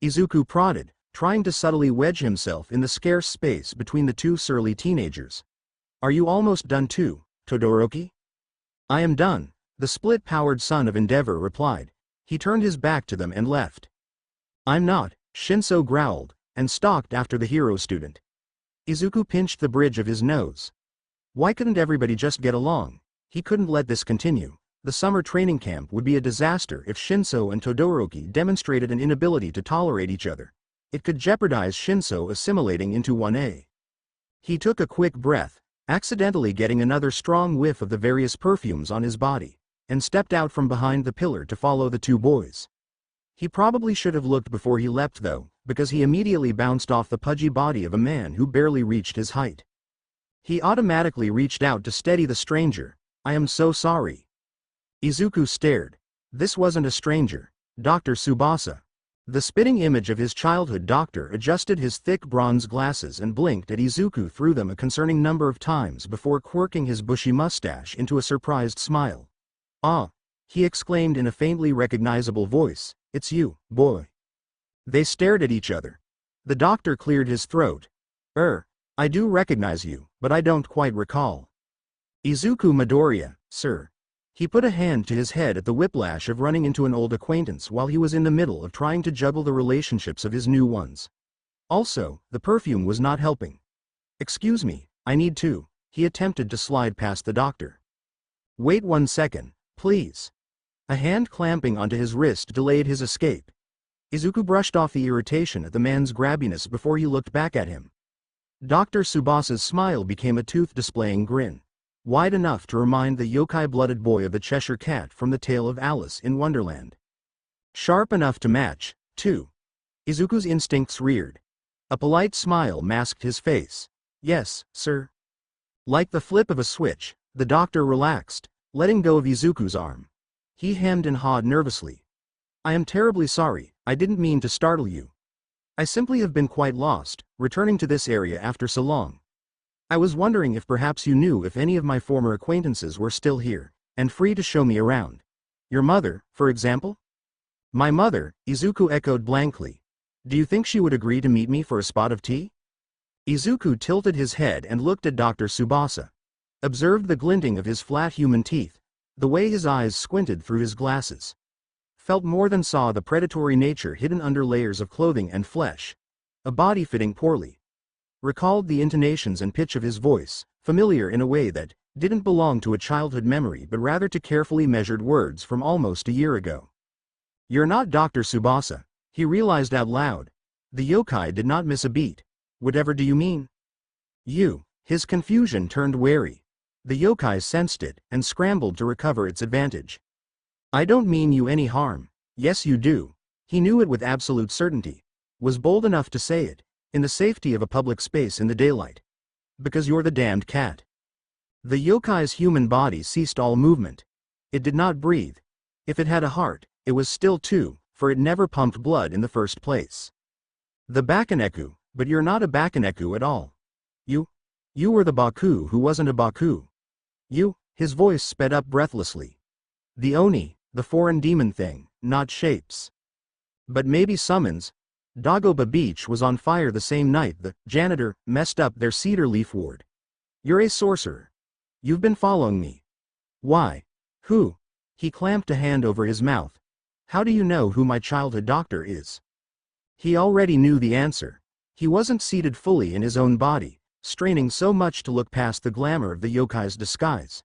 Izuku prodded, trying to subtly wedge himself in the scarce space between the two surly teenagers. Are you almost done too, Todoroki? I am done, the split-powered son of Endeavor replied. He turned his back to them and left. I'm not, Shinso growled, and stalked after the hero student. Izuku pinched the bridge of his nose. Why couldn't everybody just get along? He couldn't let this continue. The summer training camp would be a disaster if Shinso and Todoroki demonstrated an inability to tolerate each other. It could jeopardize Shinso assimilating into 1A. He took a quick breath, accidentally getting another strong whiff of the various perfumes on his body, and stepped out from behind the pillar to follow the two boys. He probably should have looked before he leapt though, because he immediately bounced off the pudgy body of a man who barely reached his height. He automatically reached out to steady the stranger. I am so sorry. Izuku stared. This wasn't a stranger. Dr. Tsubasa. The spitting image of his childhood doctor adjusted his thick bronze glasses and blinked at Izuku through them a concerning number of times before quirking his bushy mustache into a surprised smile. Ah! He exclaimed in a faintly recognizable voice, it's you, boy. They stared at each other. The doctor cleared his throat. I do recognize you, but I don't quite recall. Izuku Midoriya, sir. He put a hand to his head at the whiplash of running into an old acquaintance while he was in the middle of trying to juggle the relationships of his new ones. Also, the perfume was not helping. Excuse me, I need to. He attempted to slide past the doctor. Wait 1 second, please. A hand clamping onto his wrist delayed his escape. Izuku brushed off the irritation at the man's grabbiness before he looked back at him. Dr. Tsubasa's smile became a tooth-displaying grin, wide enough to remind the yokai-blooded boy of the Cheshire Cat from the tale of Alice in Wonderland. Sharp enough to match, too. Izuku's instincts reared. A polite smile masked his face. Yes, sir. Like the flip of a switch, the doctor relaxed, letting go of Izuku's arm. He hemmed and hawed nervously. I am terribly sorry, I didn't mean to startle you. I simply have been quite lost, returning to this area after so long. I was wondering if perhaps you knew if any of my former acquaintances were still here, and free to show me around. Your mother, for example? My mother, Izuku echoed blankly. Do you think she would agree to meet me for a spot of tea? Izuku tilted his head and looked at Dr. Tsubasa. Observed the glinting of his flat human teeth, the way his eyes squinted through his glasses. Felt more than saw the predatory nature hidden under layers of clothing and flesh. A body fitting poorly. Recalled the intonations and pitch of his voice, familiar in a way that didn't belong to a childhood memory but rather to carefully measured words from almost a year ago. You're not Dr. Tsubasa, he realized out loud. The yokai did not miss a beat. Whatever do you mean? You. His confusion turned wary. The yokai sensed it and scrambled to recover its advantage. I don't mean you any harm. Yes you do. He knew it with absolute certainty. Was bold enough to say it, in the safety of a public space in the daylight. Because you're the damned cat. The yokai's human body ceased all movement. It did not breathe. If it had a heart, it was still too, for it never pumped blood in the first place. The Bakuneku, but you're not a Bakuneku at all. You were the Baku who wasn't a Baku. His voice sped up breathlessly. The Oni, the foreign demon thing, not shapes. But maybe summons. Dagoba Beach was on fire the same night the janitor messed up their cedar leaf ward. You're a sorcerer. You've been following me. Why? Who? He clamped a hand over his mouth. How do you know who my childhood doctor is? He already knew the answer. He wasn't seated fully in his own body, straining so much to look past the glamour of the yokai's disguise.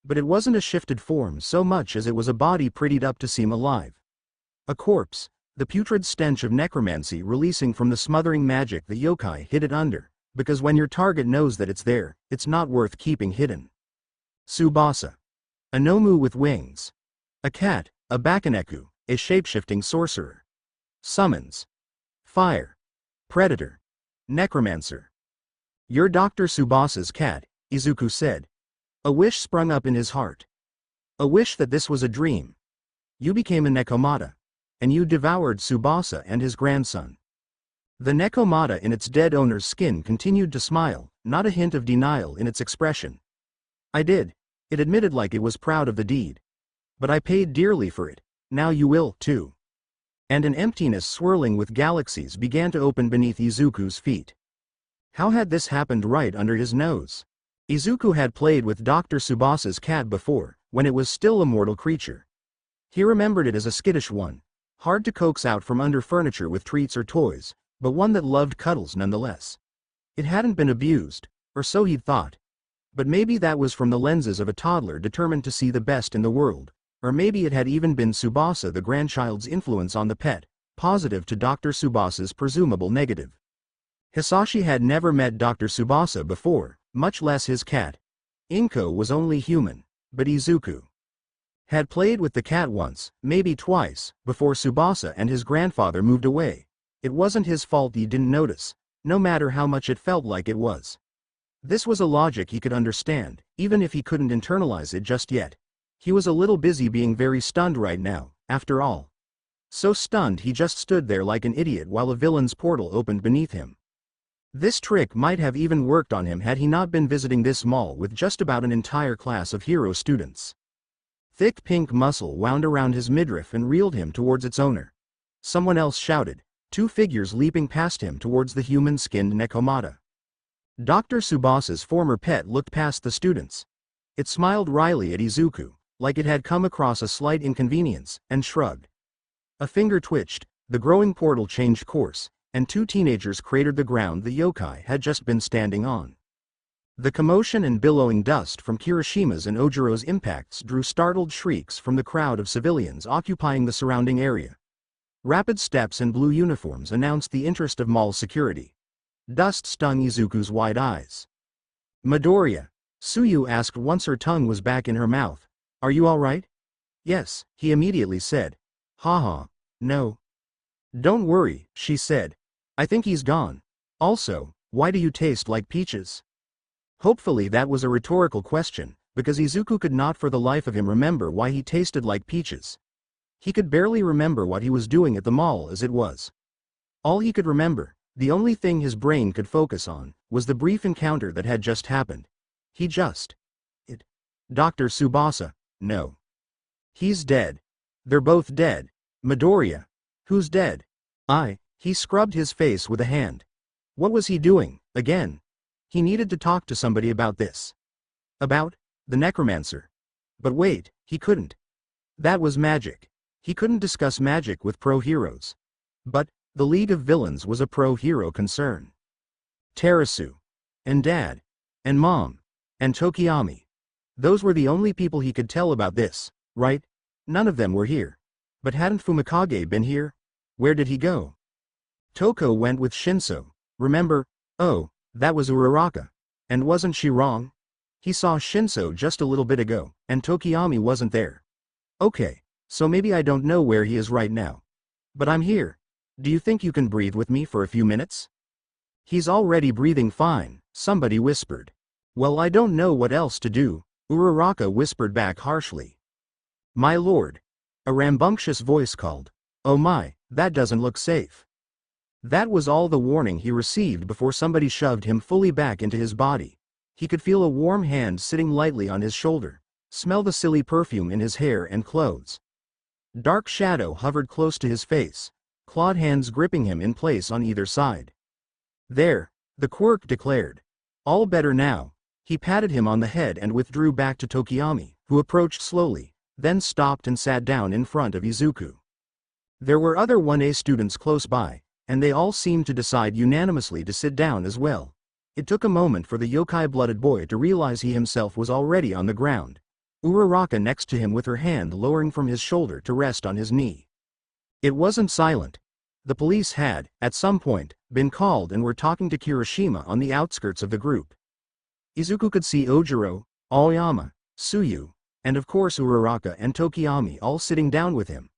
But it wasn't a shifted form so much as it was a body prettied up to seem alive. A corpse, the putrid stench of necromancy releasing from the smothering magic the yokai hid it under, because when your target knows that it's there, it's not worth keeping hidden. Tsubasa. A Nomu with wings. A cat, a Bakuneku, a shapeshifting sorcerer. Summons. Fire. Predator. Necromancer. You're Dr. Tsubasa's cat, Izuku said. A wish sprung up in his heart. A wish that this was a dream. You became a Nekomata. And you devoured Tsubasa and his grandson. The Nekomata in its dead owner's skin continued to smile, not a hint of denial in its expression. I did. It admitted like it was proud of the deed. But I paid dearly for it. Now you will, too. And an emptiness swirling with galaxies began to open beneath Izuku's feet. How had this happened right under his nose? Izuku had played with Dr. Tsubasa's cat before, when it was still a mortal creature. He remembered it as a skittish one, hard to coax out from under furniture with treats or toys, but one that loved cuddles nonetheless. It hadn't been abused, or so he'd thought. But maybe that was from the lenses of a toddler determined to see the best in the world, or maybe it had even been Tsubasa the grandchild's influence on the pet, positive to Dr. Tsubasa's presumable negative. Hasashi had never met Dr. Tsubasa before, much less his cat. Inko was only human, but Izuku had played with the cat once, maybe twice, before Tsubasa and his grandfather moved away. It wasn't his fault he didn't notice, no matter how much it felt like it was. This was a logic he could understand, even if he couldn't internalize it just yet. He was a little busy being very stunned right now, after all. So stunned he just stood there like an idiot while a villain's portal opened beneath him. This trick might have even worked on him had he not been visiting this mall with just about an entire class of hero students. Thick pink muscle wound around his midriff and reeled him towards its owner. Someone else shouted, two figures leaping past him towards the human-skinned Nekomata. Dr. Tsubasa's former pet looked past the students. It smiled wryly at Izuku, like it had come across a slight inconvenience, and shrugged. A finger twitched, the growing portal changed course, and two teenagers cratered the ground the yokai had just been standing on. The commotion and billowing dust from Kirishima's and Ojiro's impacts drew startled shrieks from the crowd of civilians occupying the surrounding area. Rapid steps and blue uniforms announced the interest of mall security. Dust stung Izuku's wide eyes. Midoriya, Tsuyu asked once her tongue was back in her mouth. Are you all right? Yes, he immediately said. Haha, no. Don't worry, she said. I think he's gone. Also, why do you taste like peaches? Hopefully that was a rhetorical question, because Izuku could not for the life of him remember why he tasted like peaches. He could barely remember what he was doing at the mall as it was. All he could remember, the only thing his brain could focus on, was the brief encounter that had just happened. Dr. Tsubasa, no. He's dead. They're both dead. Midoriya. Who's dead? He scrubbed his face with a hand. What was he doing, again? He needed to talk to somebody about this. About? The necromancer. But wait, he couldn't. That was magic. He couldn't discuss magic with pro-heroes. But, the League of Villains was a pro-hero concern. Terasu. And Dad. And Mom. And Tokiyami. Those were the only people he could tell about this, right? None of them were here. But hadn't Fumikage been here? Where did he go? Toko went with Shinso, remember? Oh, that was Uraraka. And wasn't she wrong? He saw Shinso just a little bit ago, and Tokiyami wasn't there. Okay, so maybe I don't know where he is right now. But I'm here. Do you think you can breathe with me for a few minutes? He's already breathing fine, somebody whispered. Well, I don't know what else to do, Uraraka whispered back harshly. My lord. A rambunctious voice called. Oh my, that doesn't look safe. That was all the warning he received before somebody shoved him fully back into his body. He could feel a warm hand sitting lightly on his shoulder, smell the silly perfume in his hair and clothes. Dark shadow hovered close to his face, clawed hands gripping him in place on either side. There, the Quirk declared. All better now, He patted him on the head and withdrew back to Tokiyami, who approached slowly, then stopped and sat down in front of Izuku. There were other 1A students close by, and they all seemed to decide unanimously to sit down as well. It took a moment for the yokai-blooded boy to realize he himself was already on the ground. Uraraka next to him with her hand lowering from his shoulder to rest on his knee. It wasn't silent. The police had, at some point, been called and were talking to Kirishima on the outskirts of the group. Izuku could see Ojiro, Aoyama, Tsuyu, and of course Uraraka and Tokiyami all sitting down with him.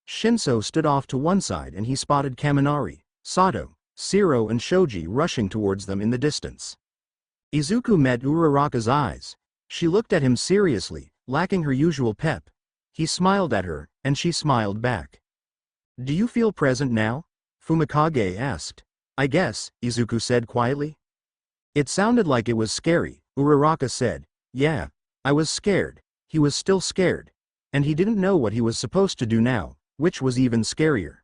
Shinso stood off to one side and he spotted Kaminari, Sato, Shiro and Shoji rushing towards them in the distance. Izuku met Uraraka's eyes. She looked at him seriously, lacking her usual pep. He smiled at her, and she smiled back. "Do you feel present now?" Fumikage asked. "I guess," Izuku said quietly. "It sounded like it was scary," Uraraka said. "Yeah, I was scared." He was still scared. And he didn't know what he was supposed to do now, which was even scarier.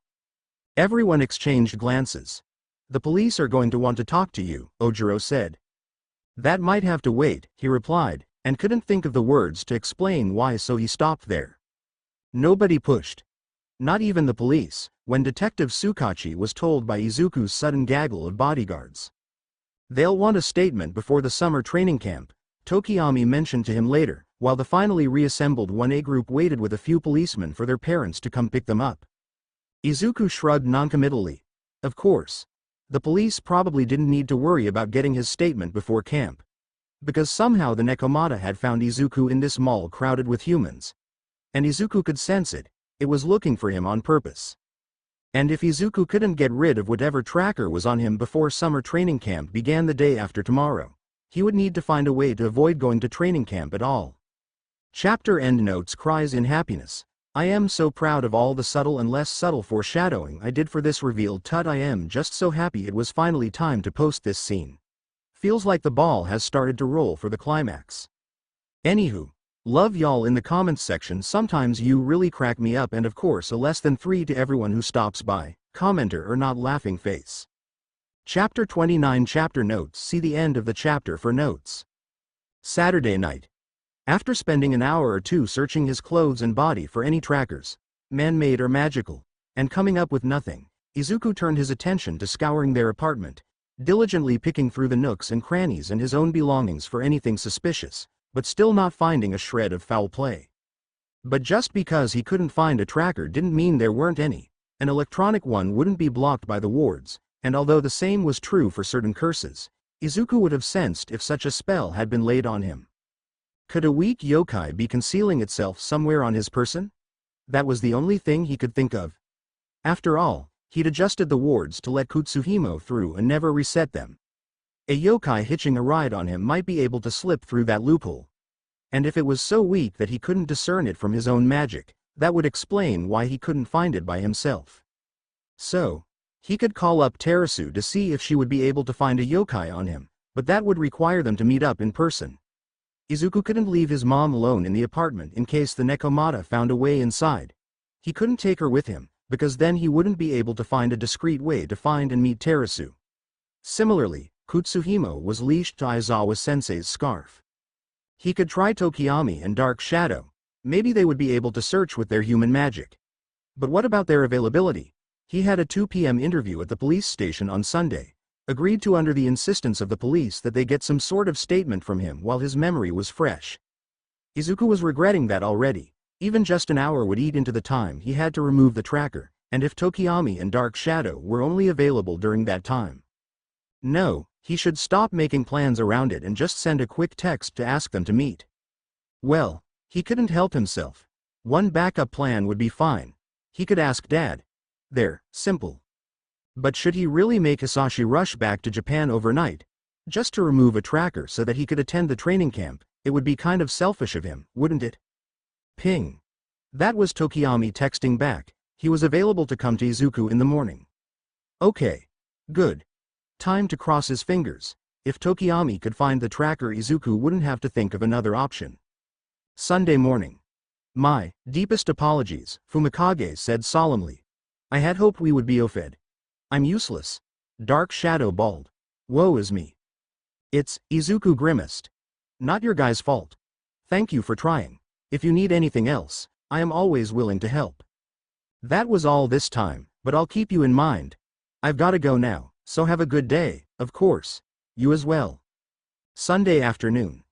Everyone exchanged glances. "The police are going to want to talk to you," Ojiro said. "That might have to wait," he replied, and couldn't think of the words to explain why, so he stopped there. Nobody pushed. Not even the police, when Detective Tsukachi was told by Izuku's sudden gaggle of bodyguards. "They'll want a statement before the summer training camp," Tokiyami mentioned to him later, while the finally reassembled 1A group waited with a few policemen for their parents to come pick them up. Izuku shrugged noncommittally. Of course. The police probably didn't need to worry about getting his statement before camp. Because somehow the Nekomata had found Izuku in this mall crowded with humans. And Izuku could sense it. It was looking for him on purpose. And if Izuku couldn't get rid of whatever tracker was on him before summer training camp began the day after tomorrow, he would need to find a way to avoid going to training camp at all. Chapter endnotes. Cries in happiness. I am so proud of all the subtle and less subtle foreshadowing I did for this reveal. Tut, I am just so happy it was finally time to post this scene. Feels like the ball has started to roll for the climax. Anywho, love y'all in the comments section. Sometimes you really crack me up, and of course a less than 3 to everyone who stops by, commenter or not laughing face. Chapter 29. Chapter notes. See the end of the chapter for notes. Saturday night. After spending an hour or two searching his clothes and body for any trackers, man-made or magical, and coming up with nothing, Izuku turned his attention to scouring their apartment, diligently picking through the nooks and crannies and his own belongings for anything suspicious, but still not finding a shred of foul play. But just because he couldn't find a tracker didn't mean there weren't any. An electronic one wouldn't be blocked by the wards, and although the same was true for certain curses, Izuku would have sensed if such a spell had been laid on him. Could a weak yokai be concealing itself somewhere on his person? That was the only thing he could think of. After all, he'd adjusted the wards to let Kutsuhimo through and never reset them. A yokai hitching a ride on him might be able to slip through that loophole. And if it was so weak that he couldn't discern it from his own magic, that would explain why he couldn't find it by himself. So, he could call up Terasu to see if she would be able to find a yokai on him, but that would require them to meet up in person. Izuku couldn't leave his mom alone in the apartment in case the Nekomata found a way inside. He couldn't take her with him, because then he wouldn't be able to find a discreet way to find and meet Terasu. Similarly, Kutsuhimo was leashed to Aizawa-sensei's scarf. He could try Tokiyami and Dark Shadow. Maybe they would be able to search with their human magic. But what about their availability? He had a 2 p.m. interview at the police station on Sunday. Agreed to under the insistence of the police that they get some sort of statement from him while his memory was fresh. Izuku was regretting that already. Even just an hour would eat into the time he had to remove the tracker, and if Tokiyami and Dark Shadow were only available during that time. No, he should stop making plans around it and just send a quick text to ask them to meet. Well, he couldn't help himself. One backup plan would be fine. He could ask Dad. There, simple. But should he really make Hasashi rush back to Japan overnight? Just to remove a tracker so that he could attend the training camp? It would be kind of selfish of him, wouldn't it? Ping. That was Tokiyami texting back. He was available to come to Izuku in the morning. Okay. Good. Time to cross his fingers. If Tokiyami could find the tracker, Izuku wouldn't have to think of another option. Sunday morning. My deepest apologies, Fumikage said solemnly. I had hoped we would be ofed. I'm useless. Dark Shadow bawled. Woe is me. Izuku grimaced. Not your guy's fault. Thank you for trying. If you need anything else, I am always willing to help. That was all this time, but I'll keep you in mind. I've gotta go now, so have a good day, of course. You as well. Sunday afternoon.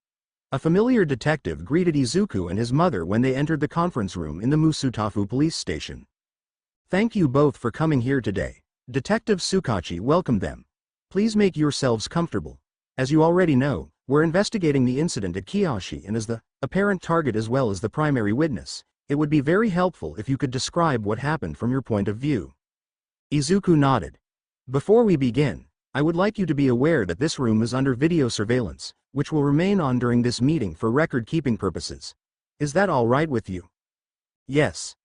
A familiar detective greeted Izuku and his mother when they entered the conference room in the Musutafu police station. Thank you both for coming here today. Detective Tsukachi welcomed them. Please make yourselves comfortable. As you already know, we're investigating the incident at Kiyoshi, and as the apparent target as well as the primary witness, it would be very helpful if you could describe what happened from your point of view. Izuku nodded. Before we begin, I would like you to be aware that this room is under video surveillance, which will remain on during this meeting for record-keeping purposes. Is that all right with you? Yes.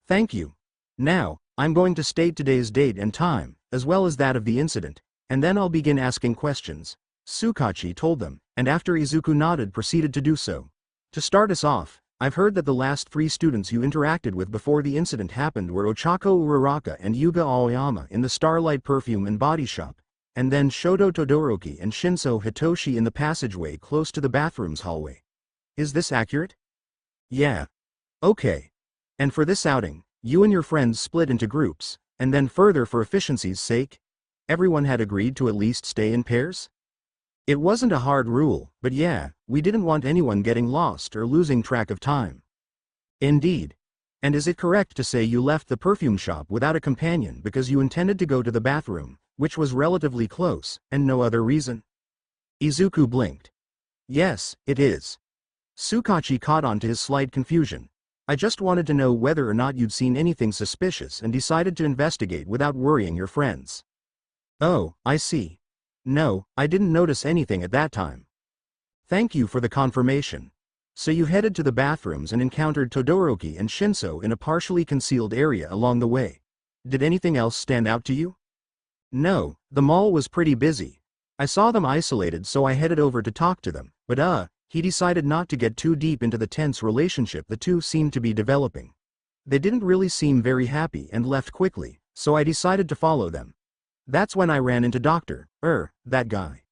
Thank you. Now, I'm going to state today's date and time, as well as that of the incident, and then I'll begin asking questions, Tsukachi told them, and after Izuku nodded proceeded to do so. To start us off, I've heard that the last 3 students you interacted with before the incident happened were Ochako Uraraka and Yuga Aoyama in the Starlight Perfume and Body Shop, and then Shoto Todoroki and Shinso Hitoshi in the passageway close to the bathroom's hallway. Is this accurate? Yeah. Okay. And for this outing, you and your friends split into groups, and then further for efficiency's sake, everyone had agreed to at least stay in pairs? It wasn't a hard rule, but yeah, we didn't want anyone getting lost or losing track of time. Indeed. And is it correct to say you left the perfume shop without a companion because you intended to go to the bathroom, which was relatively close, and no other reason? Izuku blinked. Yes, it is. Tsukachi caught on to his slight confusion. I just wanted to know whether or not you'd seen anything suspicious and decided to investigate without worrying your friends. Oh, I see. No, I didn't notice anything at that time. Thank you for the confirmation. So you headed to the bathrooms and encountered Todoroki and Shinso in a partially concealed area along the way. Did anything else stand out to you? No, the mall was pretty busy. I saw them isolated, so I headed over to talk to them, but he decided not to get too deep into the tense relationship the two seemed to be developing. They didn't really seem very happy and left quickly, so I decided to follow them. That's when I ran into that guy.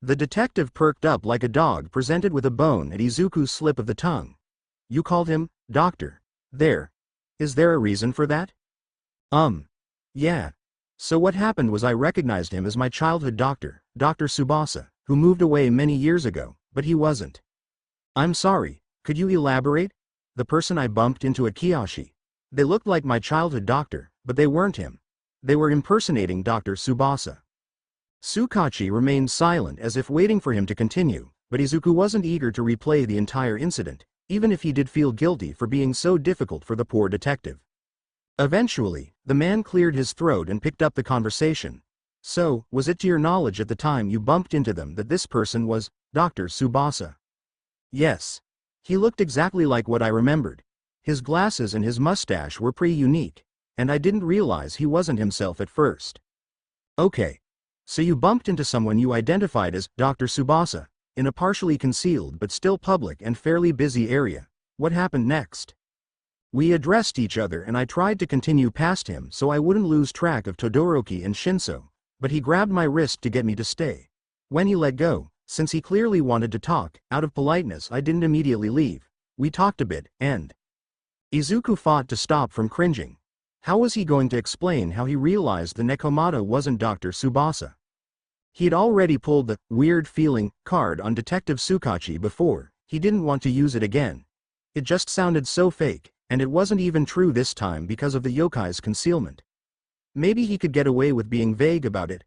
The detective perked up like a dog presented with a bone at Izuku's slip of the tongue. You called him, Doctor. There. Is there a reason for that? Yeah. So what happened was I recognized him as my childhood doctor, Dr. Tsubasa, who moved away many years ago, but he wasn't. I'm sorry, could you elaborate? The person I bumped into at Kiyoshi. They looked like my childhood doctor, but they weren't him. They were impersonating Dr. Tsubasa. Tsukachi remained silent as if waiting for him to continue, but Izuku wasn't eager to replay the entire incident, even if he did feel guilty for being so difficult for the poor detective. Eventually, the man cleared his throat and picked up the conversation. So, was it to your knowledge at the time you bumped into them that this person was Dr. Tsubasa? Yes. He looked exactly like what I remembered. His glasses and his mustache were pretty unique, and I didn't realize he wasn't himself at first. Okay. So you bumped into someone you identified as Dr. Tsubasa, in a partially concealed but still public and fairly busy area. What happened next? We addressed each other and I tried to continue past him so I wouldn't lose track of Todoroki and Shinso, but he grabbed my wrist to get me to stay. When he let go, since he clearly wanted to talk, out of politeness I didn't immediately leave. We talked a bit, and Izuku fought to stop from cringing. How was he going to explain how he realized the Nekomata wasn't Dr. Tsubasa? He'd already pulled the weird feeling card on Detective Tsukachi before. He didn't want to use it again. It just sounded so fake, and it wasn't even true this time because of the yokai's concealment. Maybe he could get away with being vague about it.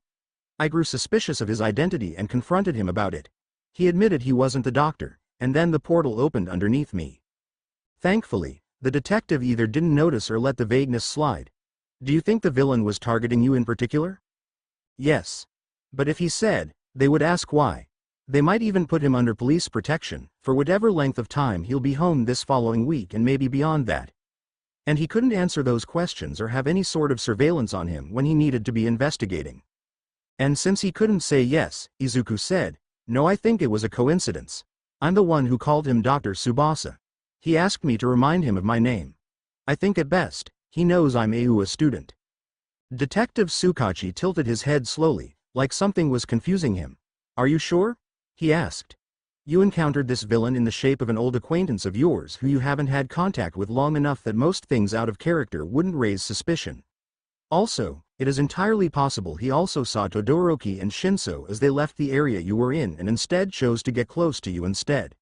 I grew suspicious of his identity and confronted him about it. He admitted he wasn't the doctor, and then the portal opened underneath me. Thankfully, the detective either didn't notice or let the vagueness slide. Do you think the villain was targeting you in particular? Yes. But if he said, they would ask why. They might even put him under police protection, for whatever length of time he'll be home this following week and maybe beyond that. And he couldn't answer those questions or have any sort of surveillance on him when he needed to be investigating. And since he couldn't say yes, Izuku said, no, I think it was a coincidence. I'm the one who called him Dr. Tsubasa. He asked me to remind him of my name. I think at best, he knows I'm a student. Detective Tsukachi tilted his head slowly, like something was confusing him. Are you sure? He asked. You encountered this villain in the shape of an old acquaintance of yours who you haven't had contact with long enough that most things out of character wouldn't raise suspicion. Also, it is entirely possible he also saw Todoroki and Shinso as they left the area you were in and instead chose to get close to you instead.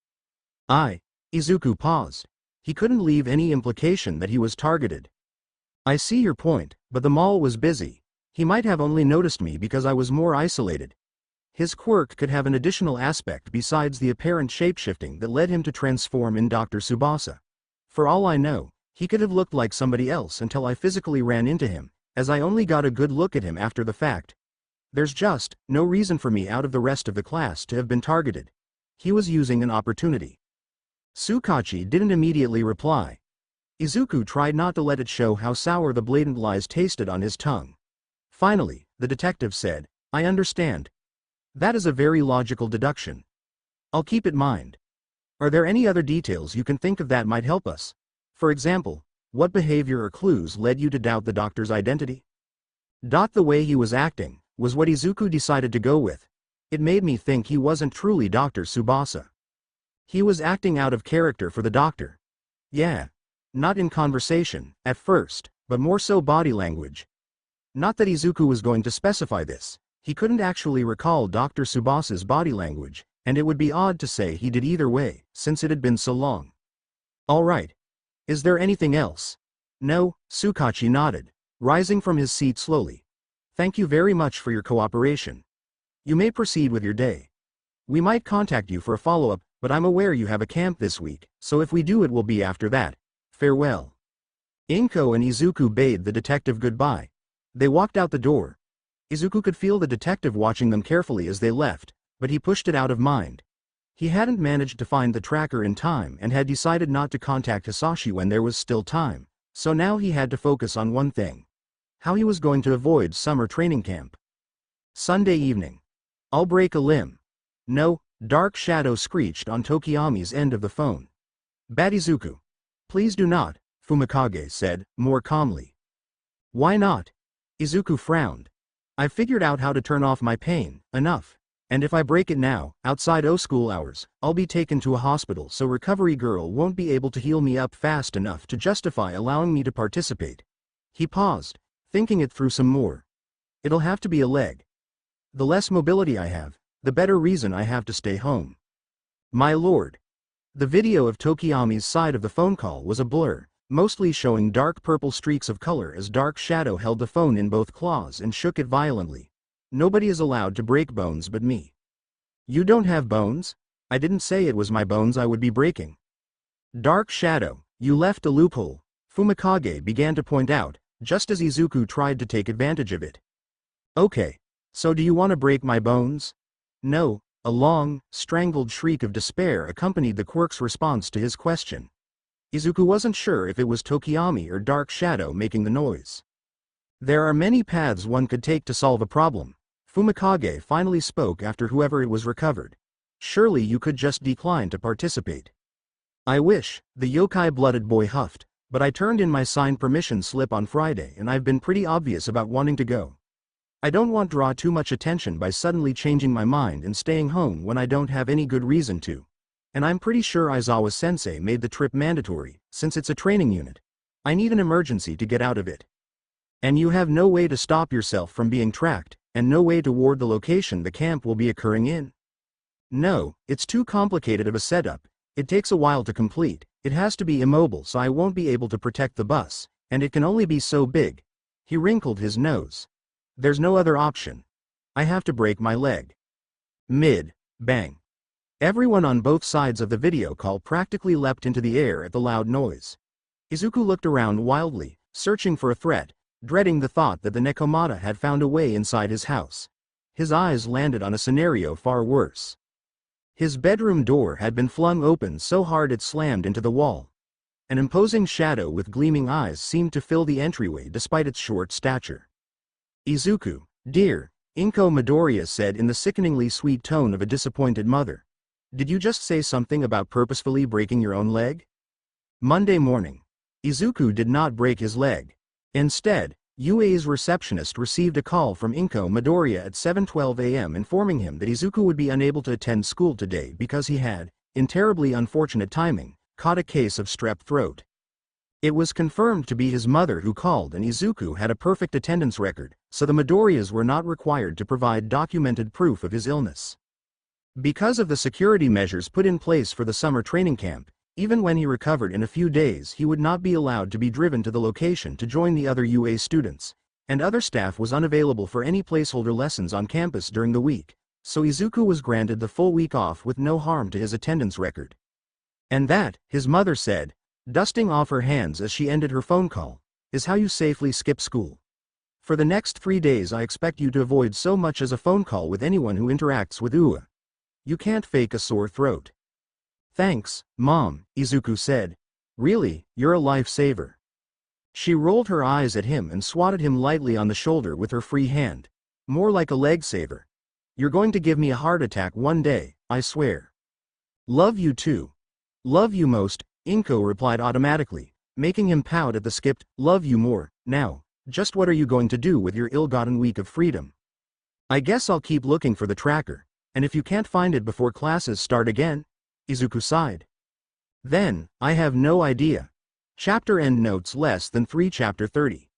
Izuku paused. He couldn't leave any implication that he was targeted. I see your point, but the mall was busy. He might have only noticed me because I was more isolated. His quirk could have an additional aspect besides the apparent shapeshifting that led him to transform in Dr. Tsubasa. For all I know, he could have looked like somebody else until I physically ran into him, as I only got a good look at him after the fact. There's just no reason for me out of the rest of the class to have been targeted. He was using an opportunity. Tsukachi didn't immediately reply. Izuku tried not to let it show how sour the blatant lies tasted on his tongue. Finally, the detective said, I understand. That is a very logical deduction. I'll keep it in mind. Are there any other details you can think of that might help us? For example, what behavior or clues led you to doubt the doctor's identity? The way he was acting was what Izuku decided to go with. It made me think he wasn't truly Dr. Tsubasa. He was acting out of character for the doctor. Yeah. Not in conversation, at first, but more so body language. Not that Izuku was going to specify this. He couldn't actually recall Dr. Tsubasa's body language, and it would be odd to say he did either way, since it had been so long. All right. Is there anything else? No, Tsukachi nodded, rising from his seat slowly. Thank you very much for your cooperation. You may proceed with your day. We might contact you for a follow-up, but I'm aware you have a camp this week, so if we do it will be after that. Farewell. Inko and Izuku bade the detective goodbye. They walked out the door. Izuku could feel the detective watching them carefully as they left, but he pushed it out of mind. He hadn't managed to find the tracker in time and had decided not to contact Hasashi when there was still time, so now he had to focus on one thing. How he was going to avoid summer training camp. Sunday evening. I'll break a limb. No, Dark Shadow screeched on Tokiyami's end of the phone. Bad Izuku. Please do not, Fumikage said, more calmly. Why not? Izuku frowned. I've figured out how to turn off my pain, enough. And if I break it now, outside school hours, I'll be taken to a hospital so recovery girl won't be able to heal me up fast enough to justify allowing me to participate. He paused, thinking it through some more. It'll have to be a leg. The less mobility I have, the better reason I have to stay home. My lord. The video of Tokiyami's side of the phone call was a blur, mostly showing dark purple streaks of color as Dark Shadow held the phone in both claws and shook it violently. Nobody is allowed to break bones but me. You don't have bones? I didn't say it was my bones I would be breaking. Dark Shadow, you left a loophole, Fumikage began to point out, just as Izuku tried to take advantage of it. Okay, so do you want to break my bones? No, a long, strangled shriek of despair accompanied the Quirk's response to his question. Izuku wasn't sure if it was Tokiyami or Dark Shadow making the noise. There are many paths one could take to solve a problem. Fumikage finally spoke after whoever it was recovered. Surely you could just decline to participate. I wish, the yokai-blooded boy huffed, but I turned in my signed permission slip on Friday and I've been pretty obvious about wanting to go. I don't want to draw too much attention by suddenly changing my mind and staying home when I don't have any good reason to. And I'm pretty sure Aizawa-sensei made the trip mandatory, since it's a training unit. I need an emergency to get out of it. And you have no way to stop yourself from being tracked, and no way to ward the location the camp will be occurring in? No, it's too complicated of a setup. It takes a while to complete, it has to be immobile so I won't be able to protect the bus, and it can only be so big. He wrinkled his nose. There's no other option. I have to break my leg. Bang. Everyone on both sides of the video call practically leapt into the air at the loud noise. Izuku looked around wildly, searching for a threat, dreading the thought that the Nekomata had found a way inside his house. His eyes landed on a scenario far worse. His bedroom door had been flung open so hard it slammed into the wall. An imposing shadow with gleaming eyes seemed to fill the entryway despite its short stature. Izuku, dear, Inko Midoriya said in the sickeningly sweet tone of a disappointed mother. Did you just say something about purposefully breaking your own leg? Monday morning. Izuku did not break his leg. Instead, UA's receptionist received a call from Inko Midoriya at 7:12 a.m. informing him that Izuku would be unable to attend school today because he had, in terribly unfortunate timing, caught a case of strep throat. It was confirmed to be his mother who called, and Izuku had a perfect attendance record, so the Midoriyas were not required to provide documented proof of his illness. Because of the security measures put in place for the summer training camp, even when he recovered in a few days he would not be allowed to be driven to the location to join the other UA students, and other staff was unavailable for any placeholder lessons on campus during the week, so Izuku was granted the full week off with no harm to his attendance record. And that, his mother said, dusting off her hands as she ended her phone call, is how you safely skip school. For the next 3 days I expect you to avoid so much as a phone call with anyone who interacts with UA. You can't fake a sore throat. Thanks, Mom, Izuku said. Really, you're a lifesaver. She rolled her eyes at him and swatted him lightly on the shoulder with her free hand. More like a leg saver. You're going to give me a heart attack one day, I swear. Love you too. Love you most, Inko replied automatically, making him pout at the skipped, love you more. Now, just what are you going to do with your ill-gotten week of freedom? I guess I'll keep looking for the tracker, and if you can't find it before classes start again? Izuku sighed. Then, I have no idea. Chapter end notes less than 3 Chapter 30.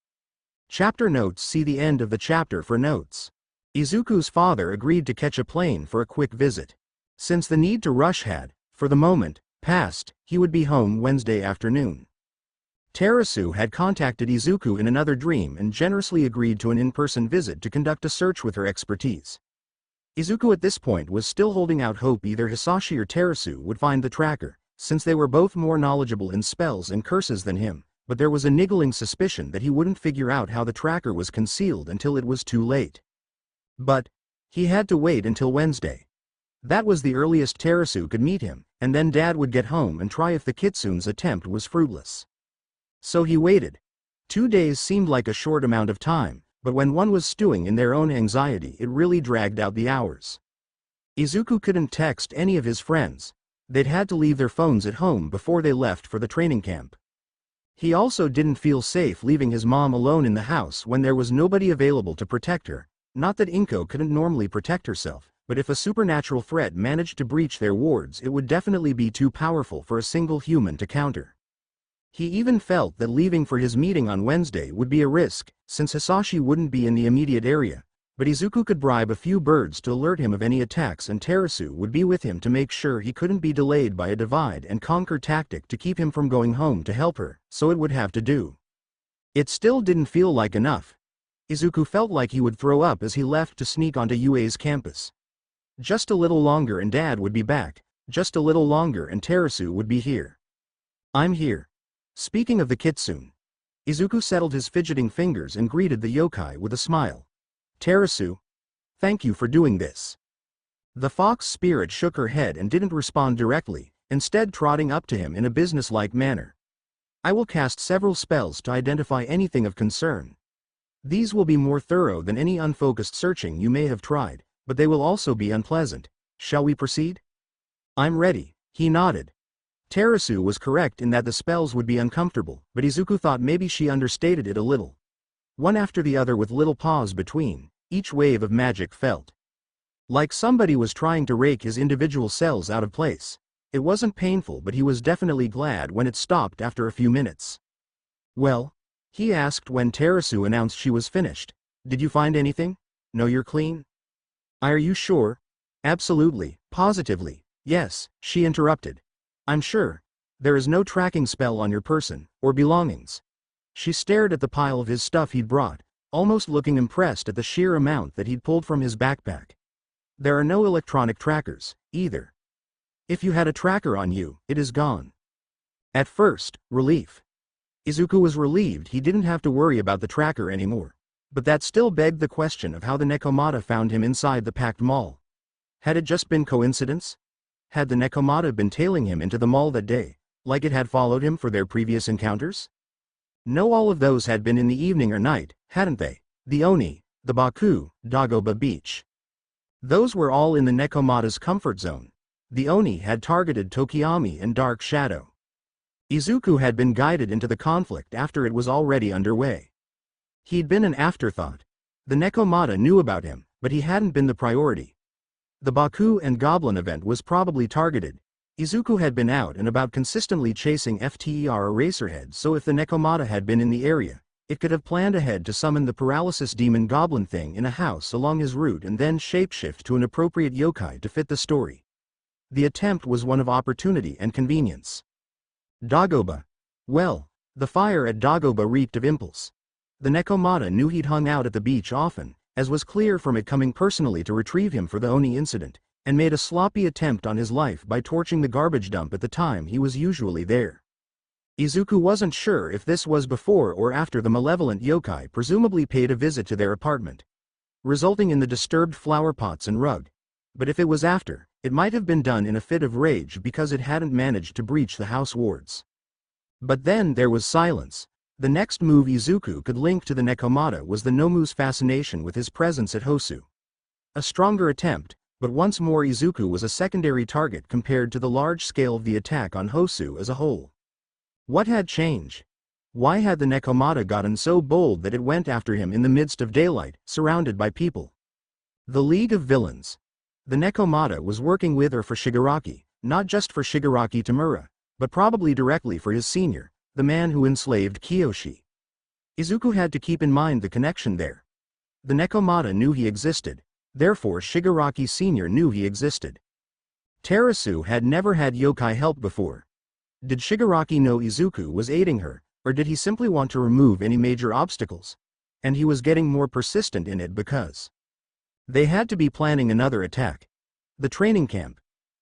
Chapter notes see the end of the chapter for notes. Izuku's father agreed to catch a plane for a quick visit. Since the need to rush had, for the moment, passed, he would be home Wednesday afternoon. Terasu had contacted Izuku in another dream and generously agreed to an in-person visit to conduct a search with her expertise. Izuku at this point was still holding out hope either Hasashi or Terasu would find the tracker, since they were both more knowledgeable in spells and curses than him, but there was a niggling suspicion that he wouldn't figure out how the tracker was concealed until it was too late. But he had to wait until Wednesday. That was the earliest Terasu could meet him, and then Dad would get home and try if the Kitsune's attempt was fruitless. So he waited. 2 days seemed like a short amount of time, but when one was stewing in their own anxiety it really dragged out the hours. Izuku couldn't text any of his friends. They'd had to leave their phones at home before they left for the training camp. He also didn't feel safe leaving his mom alone in the house when there was nobody available to protect her. Not that Inko couldn't normally protect herself, but if a supernatural threat managed to breach their wards it would definitely be too powerful for a single human to counter. He even felt that leaving for his meeting on Wednesday would be a risk, since Hasashi wouldn't be in the immediate area, but Izuku could bribe a few birds to alert him of any attacks and Terasu would be with him to make sure he couldn't be delayed by a divide-and-conquer tactic to keep him from going home to help her, so it would have to do. It still didn't feel like enough. Izuku felt like he would throw up as he left to sneak onto UA's campus. Just a little longer and Dad would be back, just a little longer and Terasu would be here. I'm here. Speaking of the Kitsune. Izuku settled his fidgeting fingers and greeted the yokai with a smile. Terasu. Thank you for doing this. The fox spirit shook her head and didn't respond directly, instead trotting up to him in a businesslike manner. I will cast several spells to identify anything of concern. These will be more thorough than any unfocused searching you may have tried, but they will also be unpleasant. Shall we proceed? I'm ready, he nodded. Terasu was correct in that the spells would be uncomfortable, but Izuku thought maybe she understated it a little. One after the other with little pause between, each wave of magic felt like somebody was trying to rake his individual cells out of place. It wasn't painful, but he was definitely glad when it stopped after a few minutes. Well? He asked when Terasu announced she was finished. Did you find anything? No, you're clean? Are you sure? Absolutely, positively, yes, she interrupted. I'm sure. There is no tracking spell on your person, or belongings. She stared at the pile of his stuff he'd brought, almost looking impressed at the sheer amount that he'd pulled from his backpack. There are no electronic trackers, either. If you had a tracker on you, it is gone. At first, relief. Izuku was relieved he didn't have to worry about the tracker anymore. But that still begged the question of how the Nekomata found him inside the packed mall. Had it just been coincidence? Had the Nekomata been tailing him into the mall that day, like it had followed him for their previous encounters? No, all of those had been in the evening or night, hadn't they? The Oni, the Baku, Dagoba Beach. Those were all in the Nekomata's comfort zone. The Oni had targeted Tokiyami and Dark Shadow. Izuku had been guided into the conflict after it was already underway. He'd been an afterthought. The Nekomata knew about him, but he hadn't been the priority. The Baku and Goblin event was probably targeted. Izuku had been out and about consistently chasing FTER Eraserhead, so if the Nekomata had been in the area, it could have planned ahead to summon the paralysis demon goblin thing in a house along his route and then shapeshift to an appropriate yokai to fit the story. The attempt was one of opportunity and convenience. Dagoba. Well, the fire at Dagoba reeked of impulse. The Nekomata knew he'd hung out at the beach often, as was clear from it coming personally to retrieve him for the Oni incident, and made a sloppy attempt on his life by torching the garbage dump at the time he was usually there. Izuku wasn't sure if this was before or after the malevolent yokai presumably paid a visit to their apartment, resulting in the disturbed flower pots and rug. But if it was after, it might have been done in a fit of rage because it hadn't managed to breach the house wards. But then there was silence. The next move Izuku could link to the Nekomata was the Nomu's fascination with his presence at Hosu. A stronger attempt, but once more Izuku was a secondary target compared to the large scale of the attack on Hosu as a whole. What had changed? Why had the Nekomata gotten so bold that it went after him in the midst of daylight, surrounded by people? The League of Villains. The Nekomata was working with or for Shigaraki, not just for Shigaraki Tamura, but probably directly for his senior, the man who enslaved Kiyoshi. Izuku had to keep in mind the connection there. The Nekomata knew he existed, therefore Shigaraki Sr. knew he existed. Terasu had never had yokai help before. Did Shigaraki know Izuku was aiding her, or did he simply want to remove any major obstacles? And he was getting more persistent in it because they had to be planning another attack. The training camp.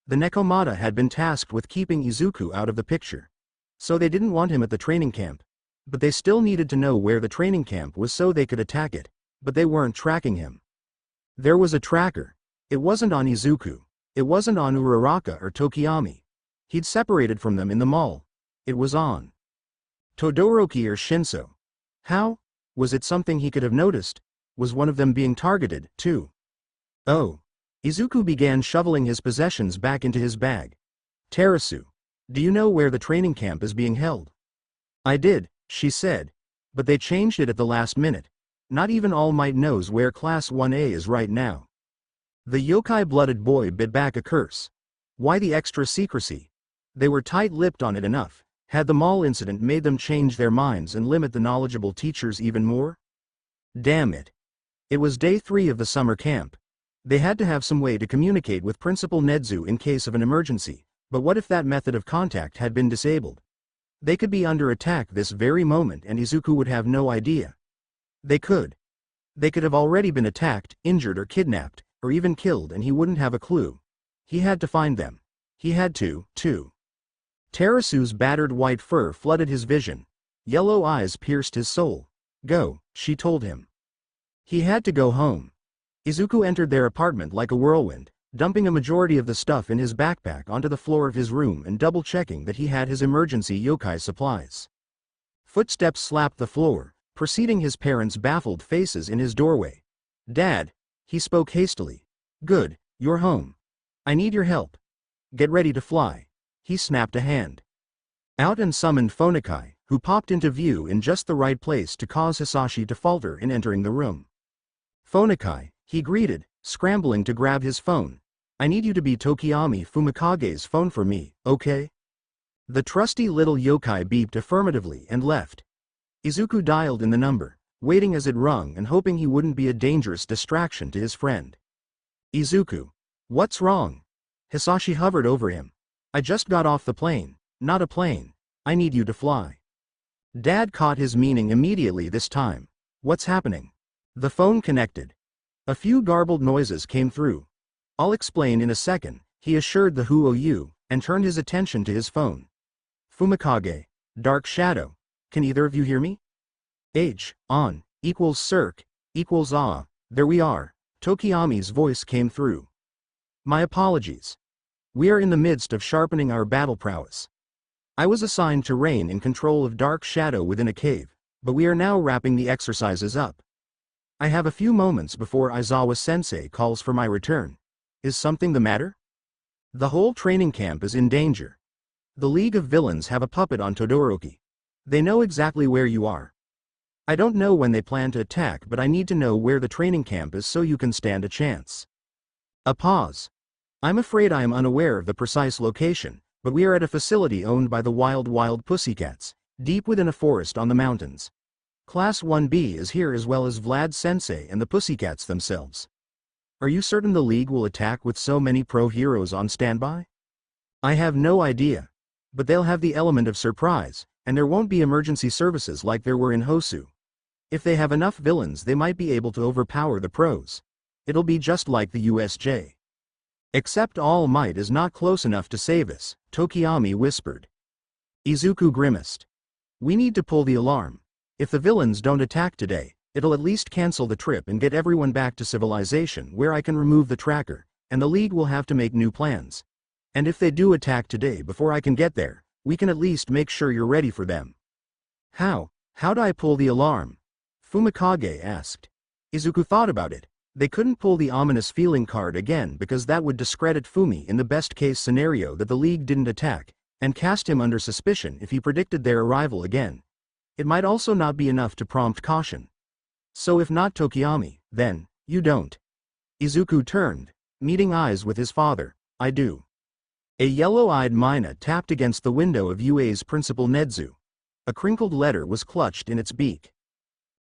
The Nekomata had been tasked with keeping Izuku out of the picture. So they didn't want him at the training camp. But they still needed to know where the training camp was so they could attack it, but they weren't tracking him. There was a tracker. It wasn't on Izuku. It wasn't on Uraraka or Tokiyami. He'd separated from them in the mall. It was on Todoroki or Shinso. How? Was it something he could have noticed? Was one of them being targeted, too? Oh. Izuku began shoveling his possessions back into his bag. Terasu. Do you know where the training camp is being held? I did, she said. But they changed it at the last minute. Not even All Might knows where Class 1A is right now. The yokai-blooded boy bit back a curse. Why the extra secrecy? They were tight-lipped on it enough. Had the mall incident made them change their minds and limit the knowledgeable teachers even more? Damn it. It was day 3 of the summer camp. They had to have some way to communicate with Principal Nedzu in case of an emergency, but what if that method of contact had been disabled? They could be under attack this very moment and Izuku would have no idea. They could. They could have already been attacked, injured or kidnapped, or even killed and he wouldn't have a clue. He had to find them. He had to, too. Terasu's battered white fur flooded his vision. Yellow eyes pierced his soul. Go, she told him. He had to go home. Izuku entered their apartment like a whirlwind, dumping a majority of the stuff in his backpack onto the floor of his room and double-checking that he had his emergency yokai supplies. Footsteps slapped the floor, preceding his parents' baffled faces in his doorway. Dad, he spoke hastily. Good, you're home. I need your help. Get ready to fly. He snapped a hand out and summoned Phonakai, who popped into view in just the right place to cause Hasashi to falter in entering the room. Phonakai, he greeted, scrambling to grab his phone. I need you to be Tokiyami Fumikage's phone for me, okay? The trusty little yokai beeped affirmatively and left. Izuku dialed in the number, waiting as it rung and hoping he wouldn't be a dangerous distraction to his friend. Izuku. What's wrong? Hasashi hovered over him. I just got off the plane. Not a plane. I need you to fly. Dad caught his meaning immediately this time. What's happening? The phone connected. A few garbled noises came through. I'll explain in a second, he assured the Huou, and turned his attention to his phone. Fumikage. Dark Shadow. Can either of you hear me? On, equals circ, equals ah, there we are. Tokiyami's voice came through. My apologies. We are in the midst of sharpening our battle prowess. I was assigned to reign in control of Dark Shadow within a cave, but we are now wrapping the exercises up. I have a few moments before Aizawa-sensei calls for my return. Is something the matter? The whole training camp is in danger. The League of Villains have a puppet on Todoroki. They know exactly where you are. I don't know when they plan to attack, but I need to know where the training camp is so you can stand a chance. A pause. I'm afraid I am unaware of the precise location, but we are at a facility owned by the Wild Pussycats, deep within a forest on the mountains. Class 1B is here as well as Vlad Sensei and the Pussycats themselves. Are you certain the League will attack with so many pro heroes on standby? I have no idea. But they'll have the element of surprise, and there won't be emergency services like there were in Hosu. If they have enough villains, they might be able to overpower the pros. It'll be just like the USJ. Except All Might is not close enough to save us, Tokiyami whispered. Izuku grimaced. We need to pull the alarm. If the villains don't attack today, it'll at least cancel the trip and get everyone back to civilization where I can remove the tracker, and the League will have to make new plans. And if they do attack today before I can get there, we can at least make sure you're ready for them. How do I pull the alarm? Fumikage asked. Izuku thought about it. They couldn't pull the ominous feeling card again because that would discredit Fumi in the best-case scenario that the League didn't attack, and cast him under suspicion if he predicted their arrival again. It might also not be enough to prompt caution. So if not Tokiyami, then, you don't. Izuku turned, meeting eyes with his father. I do. A yellow-eyed Mina tapped against the window of UA's principal Nedzu. A crinkled letter was clutched in its beak.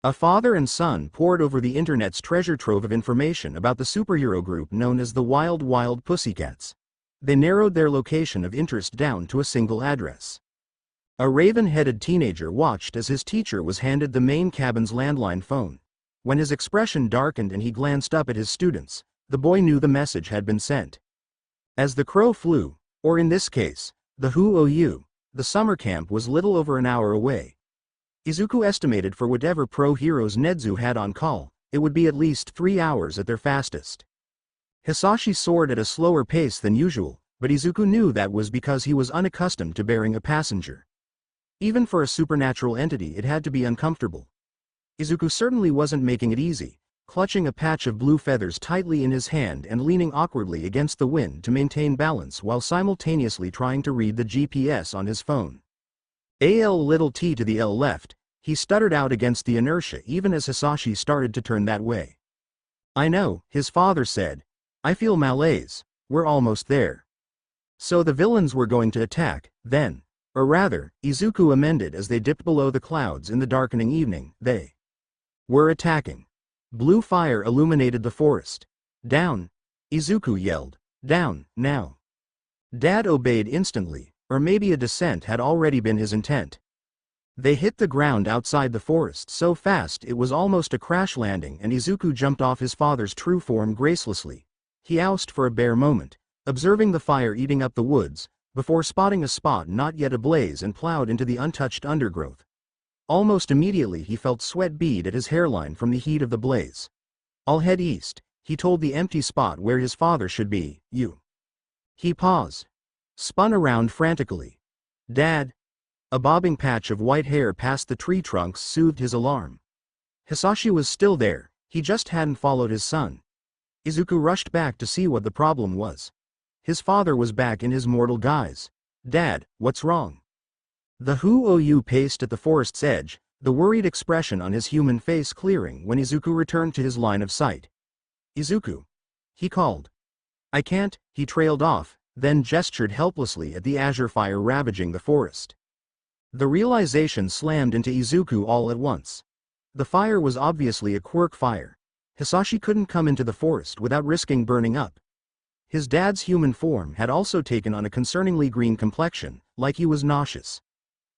A father and son pored over the internet's treasure trove of information about the superhero group known as the Wild Pussycats. They narrowed their location of interest down to a single address. A raven-headed teenager watched as his teacher was handed the main cabin's landline phone. When his expression darkened and he glanced up at his students, the boy knew the message had been sent. As the crow flew, or in this case, the Hou, the summer camp was little over an hour away. Izuku estimated for whatever pro heroes Nedzu had on call, it would be at least 3 hours at their fastest. Hasashi soared at a slower pace than usual, but Izuku knew that was because he was unaccustomed to bearing a passenger. Even for a supernatural entity, it had to be uncomfortable. Izuku certainly wasn't making it easy, clutching a patch of blue feathers tightly in his hand and leaning awkwardly against the wind to maintain balance while simultaneously trying to read the GPS on his phone. T to the L left, he stuttered out against the inertia even as Hasashi started to turn that way. I know, his father said. I feel malaise. We're almost there. So the villains were going to attack, then. Or rather, Izuku amended as they dipped below the clouds in the darkening evening, they were attacking. Blue fire illuminated the forest. Down! Izuku yelled. Down, now! Dad obeyed instantly, or maybe a descent had already been his intent. They hit the ground outside the forest so fast it was almost a crash landing and Izuku jumped off his father's true form gracelessly. He ousted for a bare moment, observing the fire eating up the woods, before spotting a spot not yet ablaze and plowed into the untouched undergrowth. Almost immediately he felt sweat bead at his hairline from the heat of the blaze. I'll head east, he told the empty spot where his father should be. You. He paused. Spun around frantically. Dad. A bobbing patch of white hair past the tree trunks soothed his alarm. Hasashi was still there, he just hadn't followed his son. Izuku rushed back to see what the problem was. His father was back in his mortal guise. Dad, what's wrong? The Hou paced at the forest's edge, the worried expression on his human face clearing when Izuku returned to his line of sight. Izuku. He called. I can't, he trailed off, then gestured helplessly at the azure fire ravaging the forest. The realization slammed into Izuku all at once. The fire was obviously a Quirk fire. Hasashi couldn't come into the forest without risking burning up. His dad's human form had also taken on a concerningly green complexion, like he was nauseous.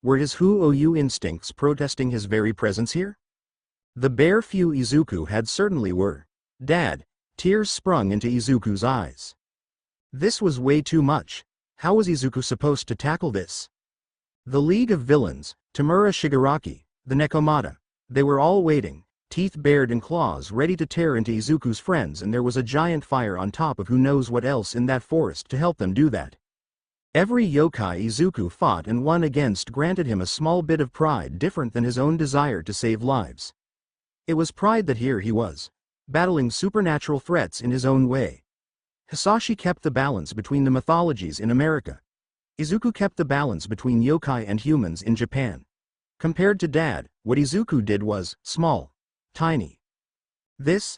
Were his Hou instincts protesting his very presence here? The bare few Izuku had certainly were. Dad, tears sprung into Izuku's eyes. This was way too much. How was Izuku supposed to tackle this? The League of Villains, Tamura Shigaraki, the Nekomata, they were all waiting, teeth bared and claws ready to tear into Izuku's friends, and there was a giant fire on top of who knows what else in that forest to help them do that. Every yokai Izuku fought and won against granted him a small bit of pride different than his own desire to save lives. It was pride that here he was, battling supernatural threats in his own way. Hasashi kept the balance between the mythologies in America. Izuku kept the balance between yokai and humans in Japan. Compared to Dad, What Izuku did was small. Tiny. This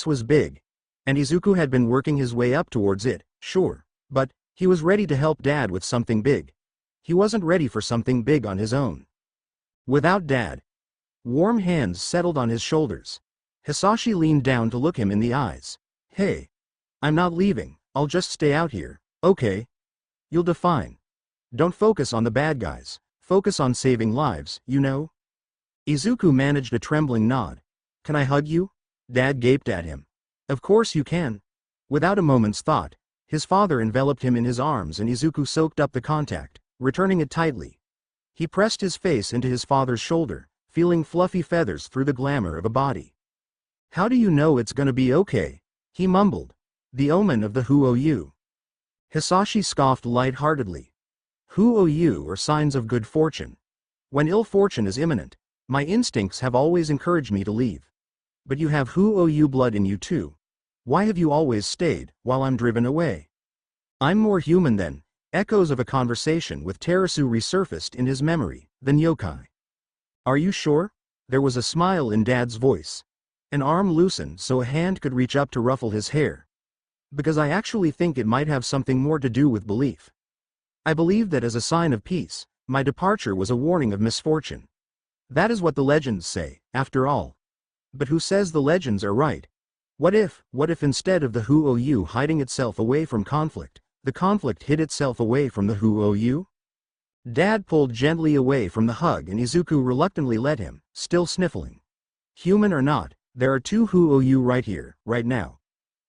was big. And Izuku had been working his way up towards it, sure. But he was ready to help Dad with something big. He wasn't ready for something big on his own. Without Dad. Warm hands settled on his shoulders. Hasashi leaned down to look him in the eyes. Hey. I'm not leaving, I'll just stay out here, okay? You'll define. Don't focus on the bad guys, focus on saving lives, you know? Izuku managed a trembling nod. Can I hug you? Dad gaped at him. Of course you can. Without a moment's thought, his father enveloped him in his arms and Izuku soaked up the contact, returning it tightly. He pressed his face into his father's shoulder, feeling fluffy feathers through the glamour of a body. How do you know it's gonna be okay? He mumbled. The omen of the Huoyu. Hasashi scoffed light-heartedly. Huoyu are signs of good fortune. When ill fortune is imminent, my instincts have always encouraged me to leave. But you have Huoyu blood in you too. Why have you always stayed, while I'm driven away? I'm more human than, echoes of a conversation with Terasu resurfaced in his memory, than yokai. Are you sure? There was a smile in Dad's voice. An arm loosened so a hand could reach up to ruffle his hair. Because I actually think it might have something more to do with belief. I believe that as a sign of peace, my departure was a warning of misfortune. That is what the legends say, after all. But who says the legends are right? What if instead of the Huoyu hiding itself away from conflict, the conflict hid itself away from the Huoyu? Dad pulled gently away from the hug and Izuku reluctantly let him, still sniffling. Human or not, there are two Huoyu right here, right now.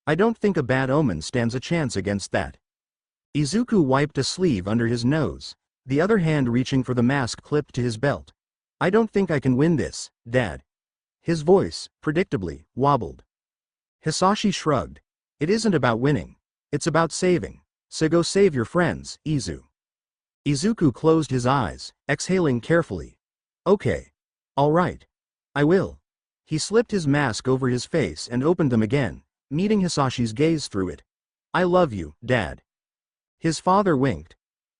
I don't think a bad omen stands a chance against that. Izuku wiped a sleeve under his nose, the other hand reaching for the mask clipped to his belt. I don't think I can win this, Dad. His voice, predictably, wobbled. Hasashi shrugged. It isn't about winning. It's about saving. So go save your friends, Izu. Izuku closed his eyes, exhaling carefully. Okay. All right. I will. He slipped his mask over his face and opened them again, meeting Hasashi's gaze through it. I love you, Dad. His father winked.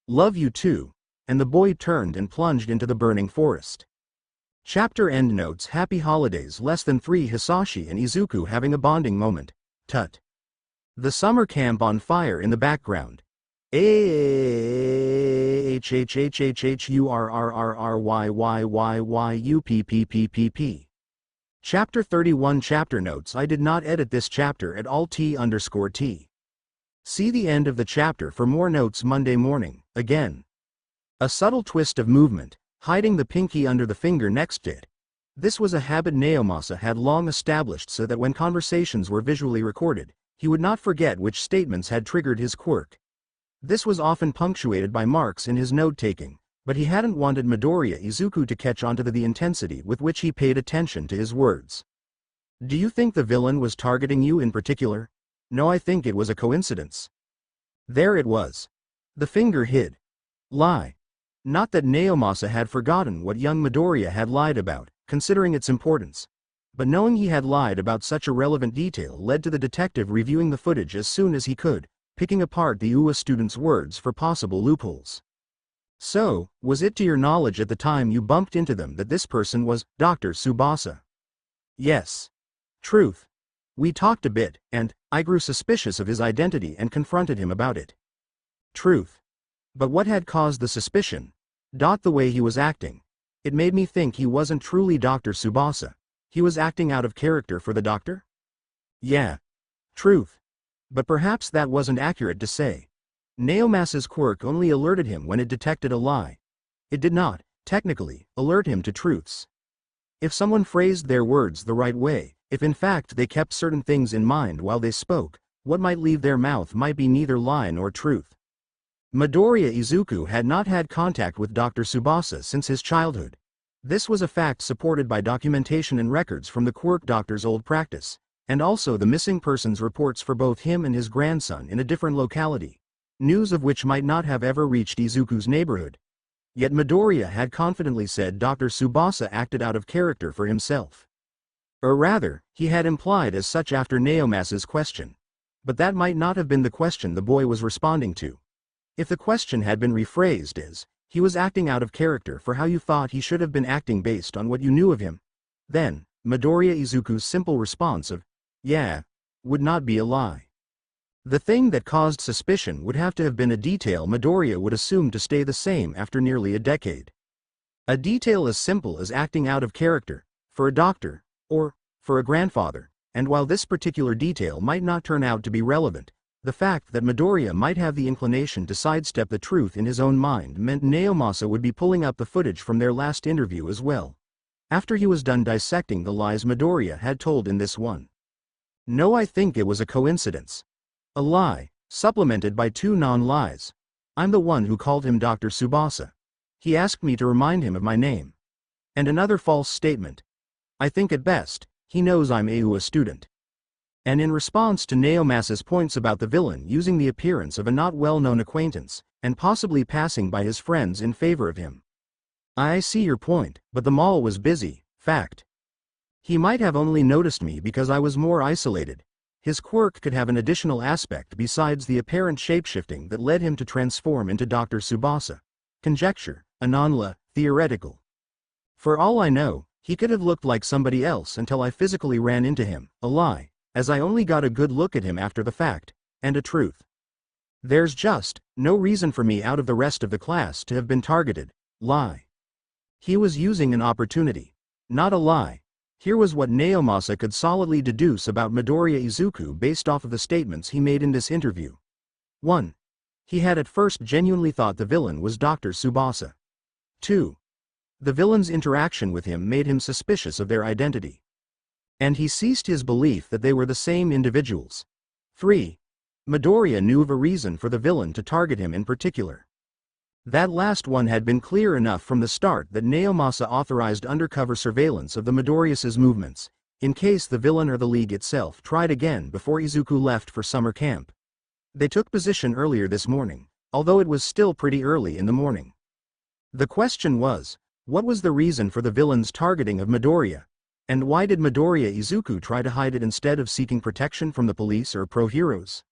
Love you too, and the boy turned and plunged into the burning forest. Chapter endnotes. Happy holidays. Less than 3. Hasashi and Izuku having a bonding moment. Tut. The summer camp on fire in the background. HHHHHURRRRYYYYYUPPPPP. Chapter 31. Chapter notes. I did not edit this chapter at all. T_T. See the end of the chapter for more notes. Monday morning, again. A subtle twist of movement, hiding the pinky under the finger next to it. This was a habit Naomasa had long established so that when conversations were visually recorded, he would not forget which statements had triggered his quirk. This was often punctuated by marks in his note-taking, but he hadn't wanted Midoriya Izuku to catch on to the intensity with which he paid attention to his words. Do you think the villain was targeting you in particular? No, I think it was a coincidence. There it was. The finger hid. Lie. Not that Naomasa had forgotten what young Midoriya had lied about, considering its importance. But knowing he had lied about such a relevant detail led to the detective reviewing the footage as soon as he could, picking apart the UA student's words for possible loopholes. So, was it to your knowledge at the time you bumped into them that this person was Dr. Tsubasa? Yes. Truth. We talked a bit, and I grew suspicious of his identity and confronted him about it. Truth. But what had caused the suspicion? The way he was acting. It made me think he wasn't truly Dr. Tsubasa. He was acting out of character for the doctor? Yeah. Truth. But perhaps that wasn't accurate to say. Naomasa's quirk only alerted him when it detected a lie. It did not, technically, alert him to truths. If someone phrased their words the right way, if in fact they kept certain things in mind while they spoke, what might leave their mouth might be neither lie nor truth. Midoriya Izuku had not had contact with Dr. Tsubasa since his childhood. This was a fact supported by documentation and records from the quirk doctor's old practice, and also the missing persons reports for both him and his grandson in a different locality, news of which might not have ever reached Izuku's neighborhood. Yet Midoriya had confidently said Dr. Tsubasa acted out of character for himself. Or rather, he had implied as such after Naomasa's question. But that might not have been the question the boy was responding to. If the question had been rephrased as, He was acting out of character for how you thought he should have been acting based on what you knew of him. Then, Midoriya Izuku's simple response of, "Yeah," would not be a lie. The thing that caused suspicion would have to have been a detail Midoriya would assume to stay the same after nearly a decade. A detail as simple as acting out of character, for a doctor, or, for a grandfather, and while this particular detail might not turn out to be relevant, the fact that Midoriya might have the inclination to sidestep the truth in his own mind meant Naomasa would be pulling up the footage from their last interview as well. After he was done dissecting the lies Midoriya had told in this one. No, I think it was a coincidence. A lie, supplemented by 2 non-lies. I'm the one who called him Dr. Tsubasa. He asked me to remind him of my name. And another false statement. I think at best, he knows I'm a student. And in response to Naomasa's points about the villain using the appearance of a not well-known acquaintance, and possibly passing by his friends in favor of him. I see your point, but the mall was busy, fact. He might have only noticed me because I was more isolated. His quirk could have an additional aspect besides the apparent shapeshifting that led him to transform into Dr. Tsubasa. Conjecture, anonla, theoretical. For all I know, he could have looked like somebody else until I physically ran into him, a lie, as I only got a good look at him after the fact, and a truth. There's just no reason for me out of the rest of the class to have been targeted, lie. He was using an opportunity, not a lie. Here was what Naomasa could solidly deduce about Midoriya Izuku based off of the statements he made in this interview. 1. He had at first genuinely thought the villain was Dr. Tsubasa. 2. The villain's interaction with him made him suspicious of their identity. And he ceased his belief that they were the same individuals. 3. Midoriya knew of a reason for the villain to target him in particular. That last one had been clear enough from the start that Naomasa authorized undercover surveillance of the Midoriya's movements, in case the villain or the League itself tried again before Izuku left for summer camp. They took position earlier this morning, although it was still pretty early in the morning. The question was, what was the reason for the villain's targeting of Midoriya? And why did Midoriya Izuku try to hide it instead of seeking protection from the police or pro-heroes?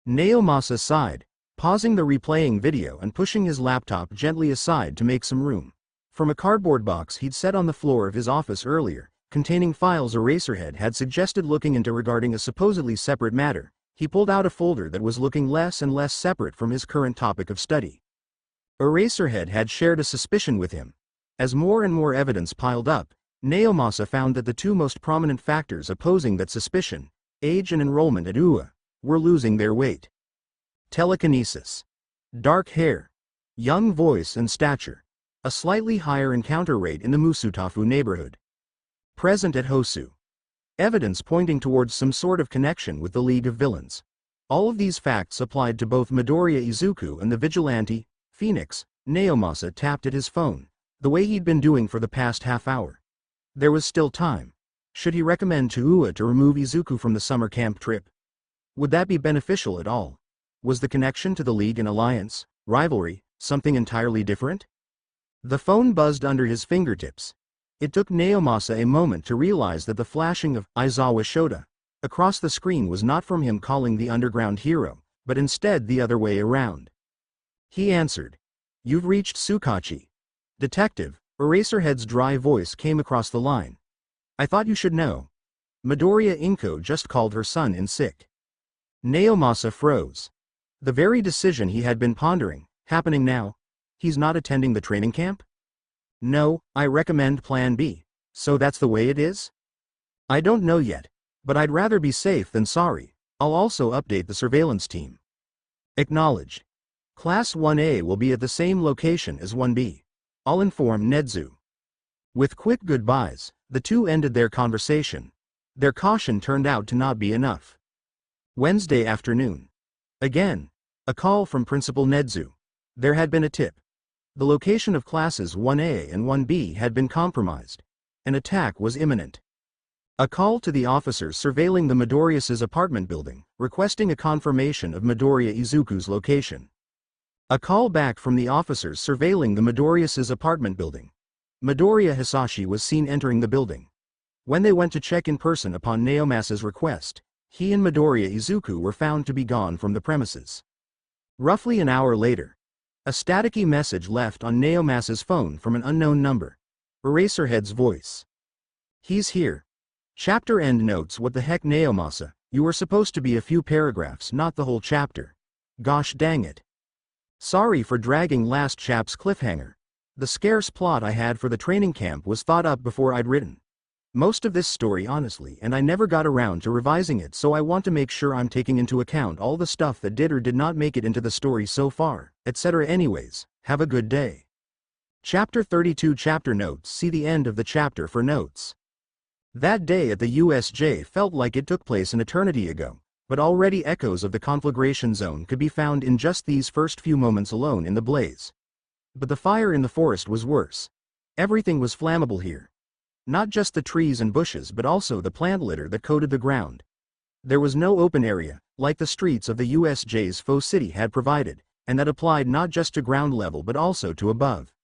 Naomasa sighed, pausing the replaying video and pushing his laptop gently aside to make some room. From a cardboard box he'd set on the floor of his office earlier, containing files Eraserhead had suggested looking into regarding a supposedly separate matter, he pulled out a folder that was looking less and less separate from his current topic of study. Eraserhead had shared a suspicion with him. As more and more evidence piled up, Naomasa found that the 2 most prominent factors opposing that suspicion, age and enrollment at UA, were losing their weight. Telekinesis. Dark hair. Young voice and stature. A slightly higher encounter rate in the Musutafu neighborhood. Present at Hosu. Evidence pointing towards some sort of connection with the League of Villains. All of these facts applied to both Midoriya Izuku and the vigilante, Phoenix. Naomasa tapped at his phone, the way he'd been doing for the past half hour. There was still time. Should he recommend to UA to remove Izuku from the summer camp trip? Would that be beneficial at all? Was the connection to the League an alliance, rivalry, something entirely different? The phone buzzed under his fingertips. It took Naomasa a moment to realize that the flashing of Aizawa Shota across the screen was not from him calling the underground hero, but instead the other way around. He answered. You've reached Tsukachi. Detective. Eraserhead's dry voice came across the line. I thought you should know. Midoriya Inko just called her son in sick. Naomasa froze. The very decision he had been pondering, happening now. He's not attending the training camp? No, I recommend Plan B. So that's the way it is? I don't know yet, but I'd rather be safe than sorry. I'll also update the surveillance team. Acknowledged. Class 1A will be at the same location as 1B. I'll inform Nedzu. With quick goodbyes, the 2 ended their conversation. Their caution turned out to not be enough. Wednesday afternoon. Again, a call from Principal Nedzu. There had been a tip. The location of classes 1A and 1B had been compromised. An attack was imminent. A call to the officers surveilling the Midoriya's apartment building, requesting a confirmation of Midoriya Izuku's location. A call back from the officers surveilling the Midoriya's apartment building. Midoriya Hasashi was seen entering the building. When they went to check in person upon Naomasa's request, he and Midoriya Izuku were found to be gone from the premises. Roughly an hour later. A staticky message left on Naomas's phone from an unknown number. Eraserhead's voice. He's here. Chapter end notes. What the heck, Naomasa? You were supposed to be a few paragraphs, not the whole chapter. Gosh dang it. Sorry for dragging last chap's cliffhanger. The scarce plot I had for the training camp was thought up before I'd written most of this story honestly, and I never got around to revising it, so I want to make sure I'm taking into account all the stuff that did or did not make it into the story so far, etc. Anyways, have a good day. Chapter 32 Chapter Notes. See the end of the chapter for notes. That day at the USJ felt like it took place an eternity ago, but already echoes of the conflagration zone could be found in just these first few moments alone in the blaze. But the fire in the forest was worse. Everything was flammable here. Not just the trees and bushes but also the plant litter that coated the ground. There was no open area, like the streets of the USJ's faux city had provided, and that applied not just to ground level but also to above.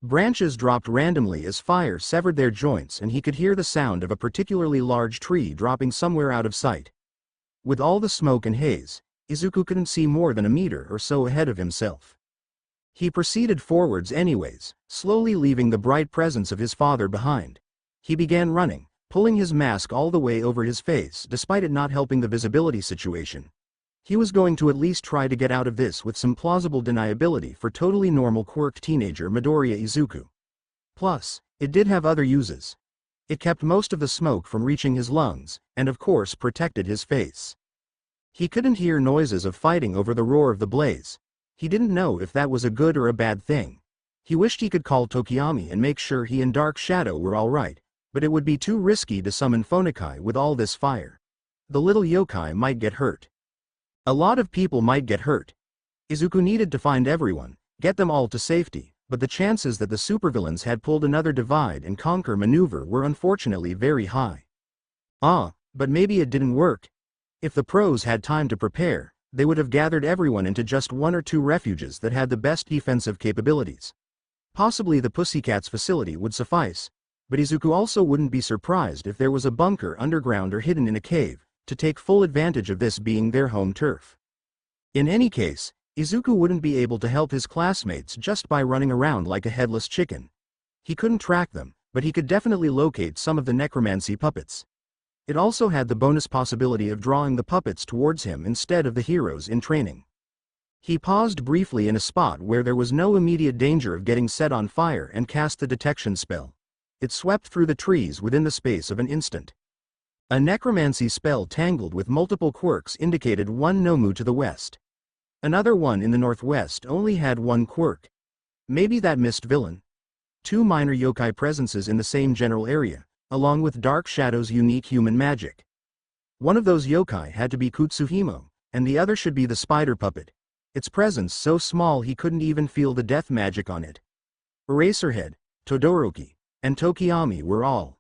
Branches dropped randomly as fire severed their joints, and he could hear the sound of a particularly large tree dropping somewhere out of sight. With all the smoke and haze, Izuku couldn't see more than a meter or so ahead of himself. He proceeded forwards anyways, slowly leaving the bright presence of his father behind. He began running, pulling his mask all the way over his face despite it not helping the visibility situation. He was going to at least try to get out of this with some plausible deniability for totally normal Quirk teenager Midoriya Izuku. Plus, it did have other uses. It kept most of the smoke from reaching his lungs, and of course protected his face. He couldn't hear noises of fighting over the roar of the blaze. He didn't know if that was a good or a bad thing. He wished he could call Tokiyami and make sure he and Dark Shadow were alright, but it would be too risky to summon Phonokai with all this fire. The little yokai might get hurt. A lot of people might get hurt. Izuku needed to find everyone, get them all to safety, but the chances that the supervillains had pulled another divide and conquer maneuver were unfortunately very high. But maybe it didn't work. If the pros had time to prepare, they would have gathered everyone into just one or two refuges that had the best defensive capabilities. Possibly the Pussycats facility would suffice, but Izuku also wouldn't be surprised if there was a bunker underground or hidden in a cave, to take full advantage of this being their home turf. In any case, Izuku wouldn't be able to help his classmates just by running around like a headless chicken. He couldn't track them, but he could definitely locate some of the necromancy puppets. It also had the bonus possibility of drawing the puppets towards him instead of the heroes in training. He paused briefly in a spot where there was no immediate danger of getting set on fire and cast the detection spell. It swept through the trees within the space of an instant. A necromancy spell tangled with multiple quirks indicated one Nomu to the west. Another one in the northwest only had one quirk. Maybe that missed villain. Two minor yokai presences in the same general area, along with Dark Shadow's unique human magic. One of those yokai had to be Kutsuhimo, and the other should be the spider puppet. Its presence so small he couldn't even feel the death magic on it. Eraserhead, Todoroki, and Tokiyami were all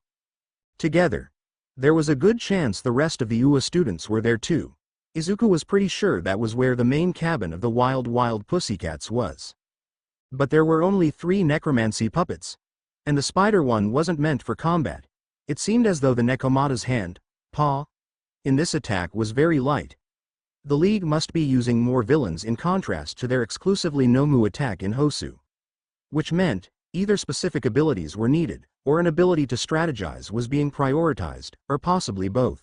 together. There was a good chance the rest of the UA students were there too. Izuku was pretty sure that was where the main cabin of the Wild Pussycats was. But there were only 3 necromancy puppets, and the spider one wasn't meant for combat. It seemed as though the Nekomata's hand, paw, in this attack was very light. The League must be using more villains in contrast to their exclusively Nomu attack in Hosu. Which meant, either specific abilities were needed, or an ability to strategize was being prioritized, or possibly both.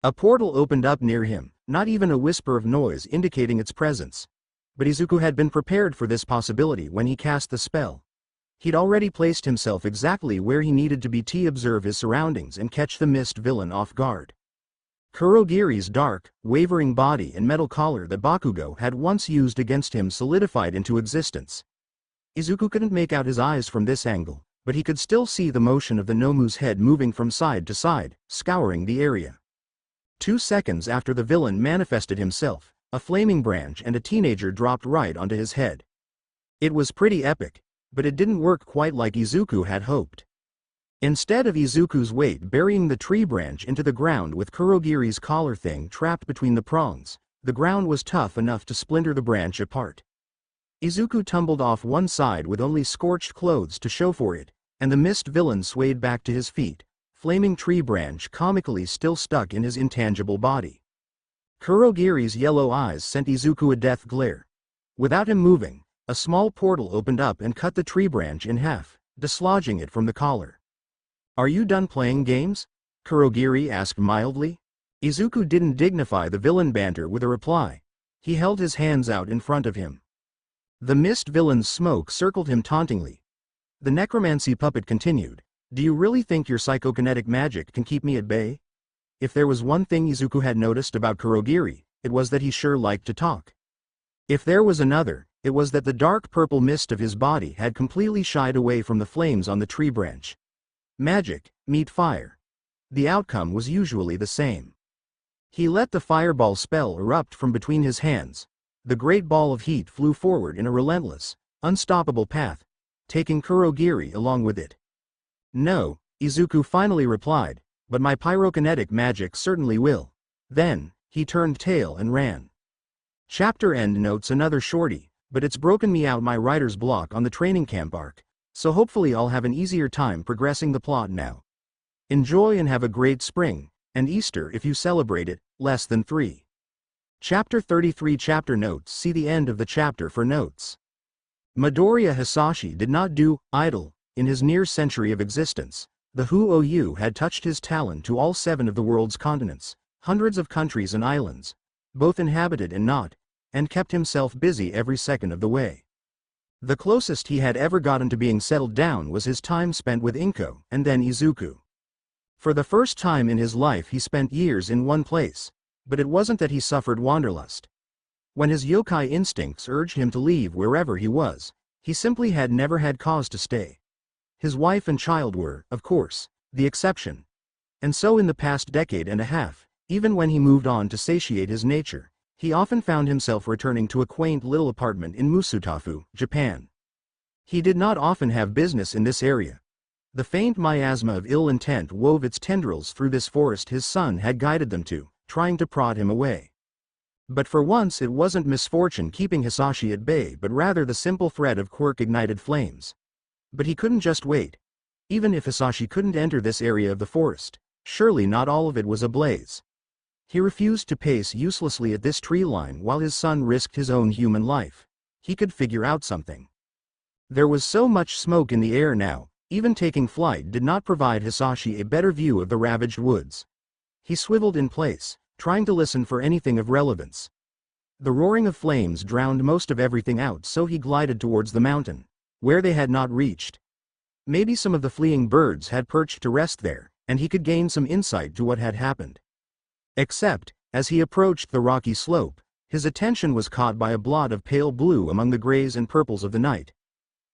A portal opened up near him, not even a whisper of noise indicating its presence. But Izuku had been prepared for this possibility when he cast the spell. He'd already placed himself exactly where he needed to be to observe his surroundings and catch the mist villain off guard. Kurogiri's dark, wavering body and metal collar that Bakugo had once used against him solidified into existence. Izuku couldn't make out his eyes from this angle, but he could still see the motion of the Nomu's head moving from side to side, scouring the area. 2 seconds after the villain manifested himself, a flaming branch and a teenager dropped right onto his head. It was pretty epic, but it didn't work quite like Izuku had hoped. Instead of Izuku's weight burying the tree branch into the ground with Kurogiri's collar thing trapped between the prongs, the ground was tough enough to splinter the branch apart. Izuku tumbled off one side with only scorched clothes to show for it, and the mist villain swayed back to his feet, flaming tree branch comically still stuck in his intangible body. Kurogiri's yellow eyes sent Izuku a death glare. Without him moving, A small portal opened up and cut the tree branch in half, dislodging it from the collar. "Are you done playing games?" Kurogiri asked mildly. Izuku didn't dignify the villain banter with a reply. He held his hands out in front of him. The mist villain's smoke circled him tauntingly. The necromancy puppet continued. "Do you really think your psychokinetic magic can keep me at bay?" If there was one thing Izuku had noticed about Kurogiri, it was that he sure liked to talk. If there was another, it was that the dark purple mist of his body had completely shied away from the flames on the tree branch. Magic, meet fire. The outcome was usually the same. He let the fireball spell erupt from between his hands. The great ball of heat flew forward in a relentless, unstoppable path, taking Kurogiri along with it. "No," Izuku finally replied, "but my pyrokinetic magic certainly will." Then, he turned tail and ran. Chapter end notes another shorty, but it's broken me out my writer's block on the training camp arc, so hopefully I'll have an easier time progressing the plot now. Enjoy and have a great spring, and Easter if you celebrate it, less than 3. Chapter 33 Chapter notes. See the end of the chapter for notes. Midoriya Hasashi did not do idle. In his near century of existence, the Hou had touched his talon to all 7 of the world's continents, hundreds of countries and islands, both inhabited and not, and kept himself busy every second of the way. The closest he had ever gotten to being settled down was his time spent with Inko and then Izuku. For the first time in his life he spent years in one place, but it wasn't that he suffered wanderlust. When his yokai instincts urged him to leave wherever he was, he simply had never had cause to stay. His wife and child were, of course, the exception. And so in the past decade and a half, even when he moved on to satiate his nature, he often found himself returning to a quaint little apartment in Musutafu, Japan. He did not often have business in this area. The faint miasma of ill intent wove its tendrils through this forest his son had guided them to, trying to prod him away. But for once it wasn't misfortune keeping Hasashi at bay but rather the simple threat of Quirk-ignited flames. But he couldn't just wait. Even if Hasashi couldn't enter this area of the forest, surely not all of it was ablaze. He refused to pace uselessly at this tree line while his son risked his own human life. He could figure out something. There was so much smoke in the air now, even taking flight did not provide Hasashi a better view of the ravaged woods. He swiveled in place, trying to listen for anything of relevance. The roaring of flames drowned most of everything out, so he glided towards the mountain, where they had not reached. Maybe some of the fleeing birds had perched to rest there, and he could gain some insight to what had happened. Except, as he approached the rocky slope, his attention was caught by a blot of pale blue among the grays and purples of the night.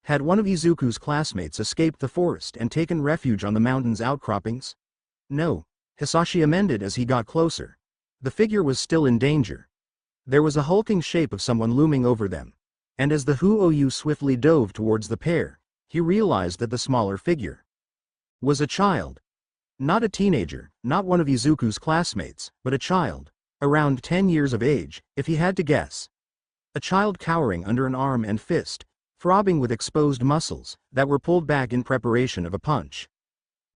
Had one of Izuku's classmates escaped the forest and taken refuge on the mountain's outcroppings? No, Hasashi amended as he got closer. The figure was still in danger. There was a hulking shape of someone looming over them, and as the Hou swiftly dove towards the pair, he realized that the smaller figure was a child. Not a teenager, not one of Izuku's classmates, but a child, around 10 years of age, if he had to guess. A child cowering under an arm and fist, throbbing with exposed muscles that were pulled back in preparation of a punch.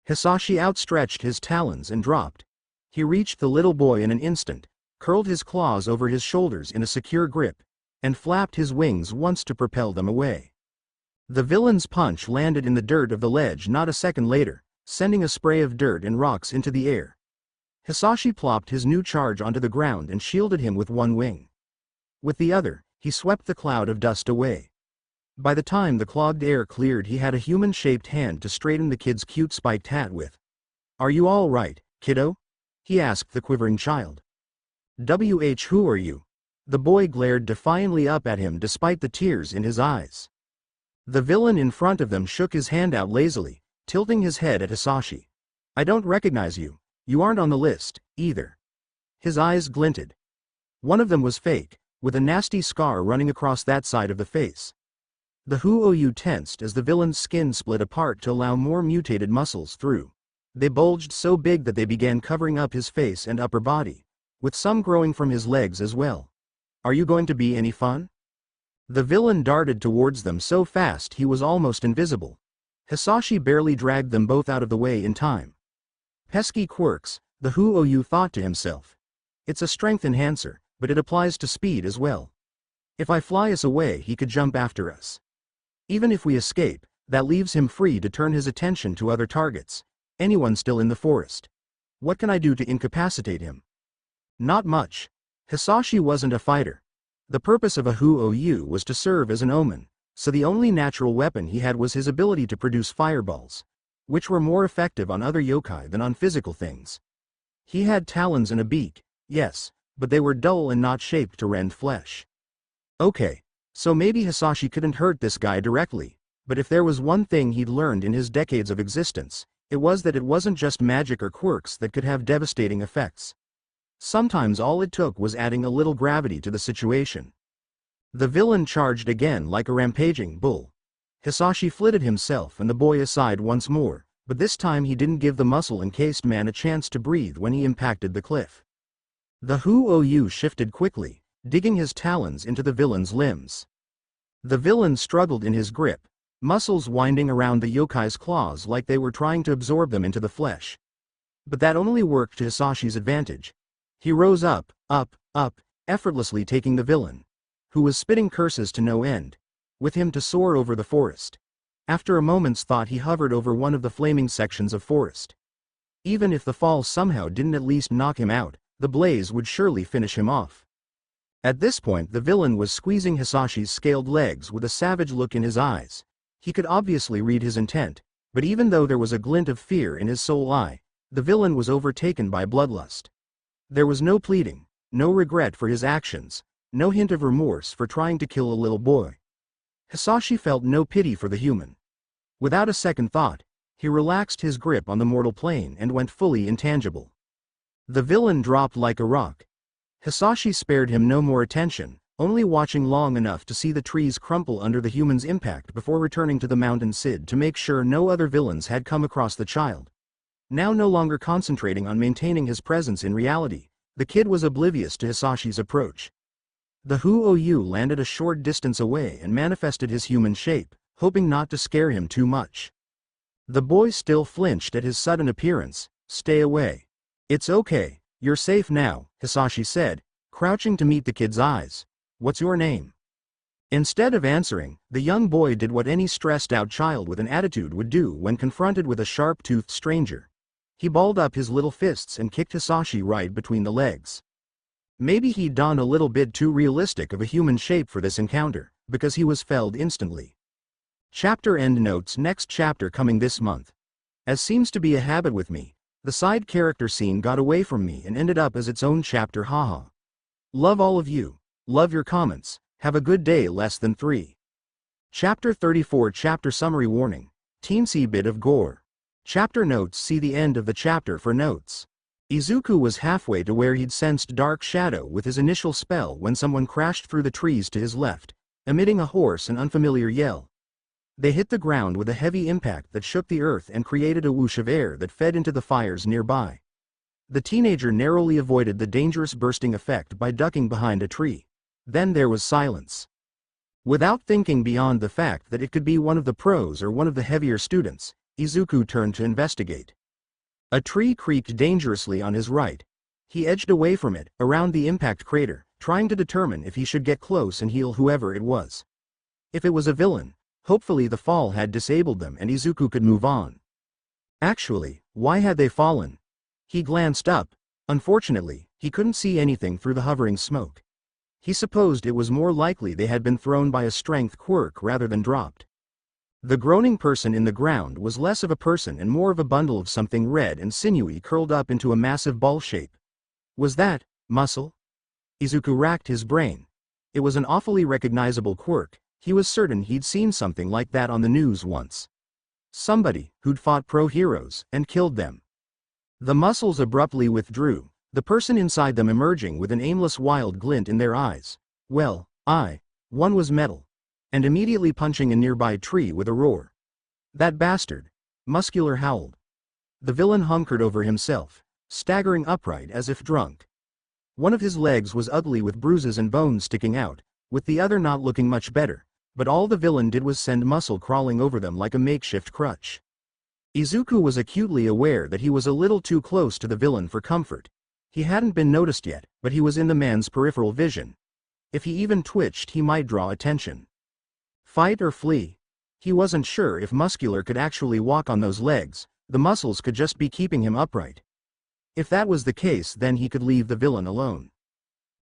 Hasashi outstretched his talons and dropped. He reached the little boy in an instant, curled his claws over his shoulders in a secure grip, and flapped his wings once to propel them away. The villain's punch landed in the dirt of the ledge not a second later, sending a spray of dirt and rocks into the air. Hasashi plopped his new charge onto the ground and shielded him with one wing. With the other, he swept the cloud of dust away. By the time the clogged air cleared, he had a human-shaped hand to straighten the kid's cute spiked hat with. "Are you all right, kiddo?" he asked the quivering child. Who are you?" The boy glared defiantly up at him despite the tears in his eyes. The villain in front of them shook his hand out lazily, tilting his head at Hasashi. "I don't recognize you. You aren't on the list, either." His eyes glinted. One of them was fake, with a nasty scar running across that side of the face. The Hou tensed as the villain's skin split apart to allow more mutated muscles through. They bulged so big that they began covering up his face and upper body, with some growing from his legs as well. "Are you going to be any fun?" The villain darted towards them so fast he was almost invisible. Hasashi barely dragged them both out of the way in time. Pesky quirks, the Hou thought to himself. It's a strength enhancer, but it applies to speed as well. If I fly us away, he could jump after us. Even if we escape, that leaves him free to turn his attention to other targets. Anyone still in the forest. What can I do to incapacitate him? Not much. Hasashi wasn't a fighter. The purpose of a Hu-O-Yu was to serve as an omen, so the only natural weapon he had was his ability to produce fireballs, which were more effective on other yokai than on physical things. He had talons and a beak, yes, but they were dull and not shaped to rend flesh. Okay, so maybe Hasashi couldn't hurt this guy directly, but if there was one thing he'd learned in his decades of existence, it was that it wasn't just magic or quirks that could have devastating effects. Sometimes all it took was adding a little gravity to the situation. The villain charged again like a rampaging bull. Hasashi flitted himself and the boy aside once more, but this time he didn't give the muscle-encased man a chance to breathe when he impacted the cliff. The Hu-O-Yu shifted quickly, digging his talons into the villain's limbs. The villain struggled in his grip, muscles winding around the yokai's claws like they were trying to absorb them into the flesh. But that only worked to Hasashi's advantage. He rose up, effortlessly taking the villain, who was spitting curses to no end, with him to soar over the forest. After a moment's thought, he hovered over one of the flaming sections of forest. Even if the fall somehow didn't at least knock him out, the blaze would surely finish him off. At this point, the villain was squeezing Hasashi's scaled legs with a savage look in his eyes. He could obviously read his intent, but even though there was a glint of fear in his soul eye, the villain was overtaken by bloodlust. There was no pleading, no regret for his actions, no hint of remorse for trying to kill a little boy. Hasashi felt no pity for the human. Without a second thought, he relaxed his grip on the mortal plane and went fully intangible. The villain dropped like a rock. Hasashi spared him no more attention, only watching long enough to see the trees crumple under the human's impact before returning to the mountain Sid to make sure no other villains had come across the child. Now no longer concentrating on maintaining his presence in reality, the kid was oblivious to Hasashi's approach. The Hu-O-Yu landed a short distance away and manifested his human shape, hoping not to scare him too much. The boy still flinched at his sudden appearance. Stay away. It's okay, you're safe now, Hasashi said, crouching to meet the kid's eyes. What's your name? Instead of answering, the young boy did what any stressed-out child with an attitude would do when confronted with a sharp-toothed stranger. He balled up his little fists and kicked Hasashi right between the legs. Maybe he'd donned a little bit too realistic of a human shape for this encounter, because he was felled instantly. Chapter endnotes. Next chapter coming this month. As seems to be a habit with me, the side character scene got away from me and ended up as its own chapter. Haha. Love all of you. Love your comments. Have a good day. Less than 3. Chapter 34. Chapter summary. Warning. Teensy bit of gore. Chapter notes. See the end of the chapter for notes. Izuku was halfway to where he'd sensed dark shadow with his initial spell when someone crashed through the trees to his left, emitting a hoarse and unfamiliar yell. They hit the ground with a heavy impact that shook the earth and created a whoosh of air that fed into the fires nearby. The teenager narrowly avoided the dangerous bursting effect by ducking behind a tree. Then there was silence. Without thinking beyond the fact that it could be one of the pros or one of the heavier students, Izuku turned to investigate. A tree creaked dangerously on his right. He edged away from it, around the impact crater, trying to determine if he should get close and heal whoever it was. If it was a villain, hopefully the fall had disabled them and Izuku could move on. Actually, why had they fallen? He glanced up. Unfortunately, he couldn't see anything through the hovering smoke. He supposed it was more likely they had been thrown by a strength quirk rather than dropped. The groaning person in the ground was less of a person and more of a bundle of something red and sinewy curled up into a massive ball shape. Was that muscle? Izuku racked his brain. It was an awfully recognizable quirk. He was certain he'd seen something like that on the news once. Somebody who'd fought pro-heroes and killed them. The muscles abruptly withdrew, the person inside them emerging with an aimless wild glint in their eyes. Well, one was metal. And immediately punching a nearby tree with a roar. That bastard. Muscular howled. The villain hunkered over himself, staggering upright as if drunk. One of his legs was ugly with bruises and bones sticking out, with the other not looking much better, but all the villain did was send muscle crawling over them like a makeshift crutch. Izuku was acutely aware that he was a little too close to the villain for comfort. He hadn't been noticed yet, but he was in the man's peripheral vision. If he even twitched, he might draw attention. Fight or flee? He wasn't sure if Muscular could actually walk on those legs, the muscles could just be keeping him upright. If that was the case, then he could leave the villain alone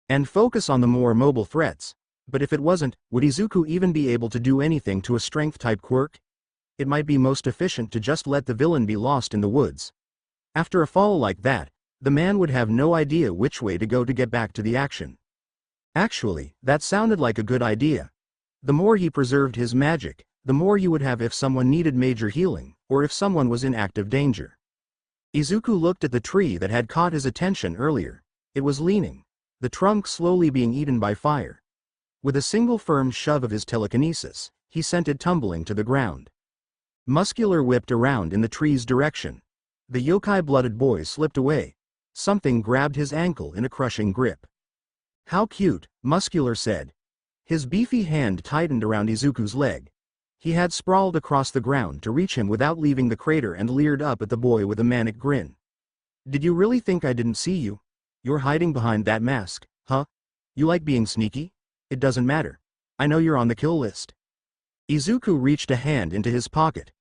and focus on the more mobile threats. But if it wasn't, would Izuku even be able to do anything to a strength-type quirk? It might be most efficient to just let the villain be lost in the woods. After a fall like that, the man would have no idea which way to go to get back to the action. Actually, that sounded like a good idea. The more he preserved his magic, the more he would have if someone needed major healing, or if someone was in active danger. Izuku looked at the tree that had caught his attention earlier. It was leaning, the trunk slowly being eaten by fire. With a single firm shove of his telekinesis, he sent it tumbling to the ground. Muscular whipped around in the tree's direction. The yokai-blooded boy slipped away. Something grabbed his ankle in a crushing grip. "How cute," Muscular said. His beefy hand tightened around Izuku's leg. He had sprawled across the ground to reach him without leaving the crater and leered up at the boy with a manic grin. "Did you really think I didn't see you? You're hiding behind that mask, huh? You like being sneaky? It doesn't matter. I know you're on the kill list." Izuku reached a hand into his pocket.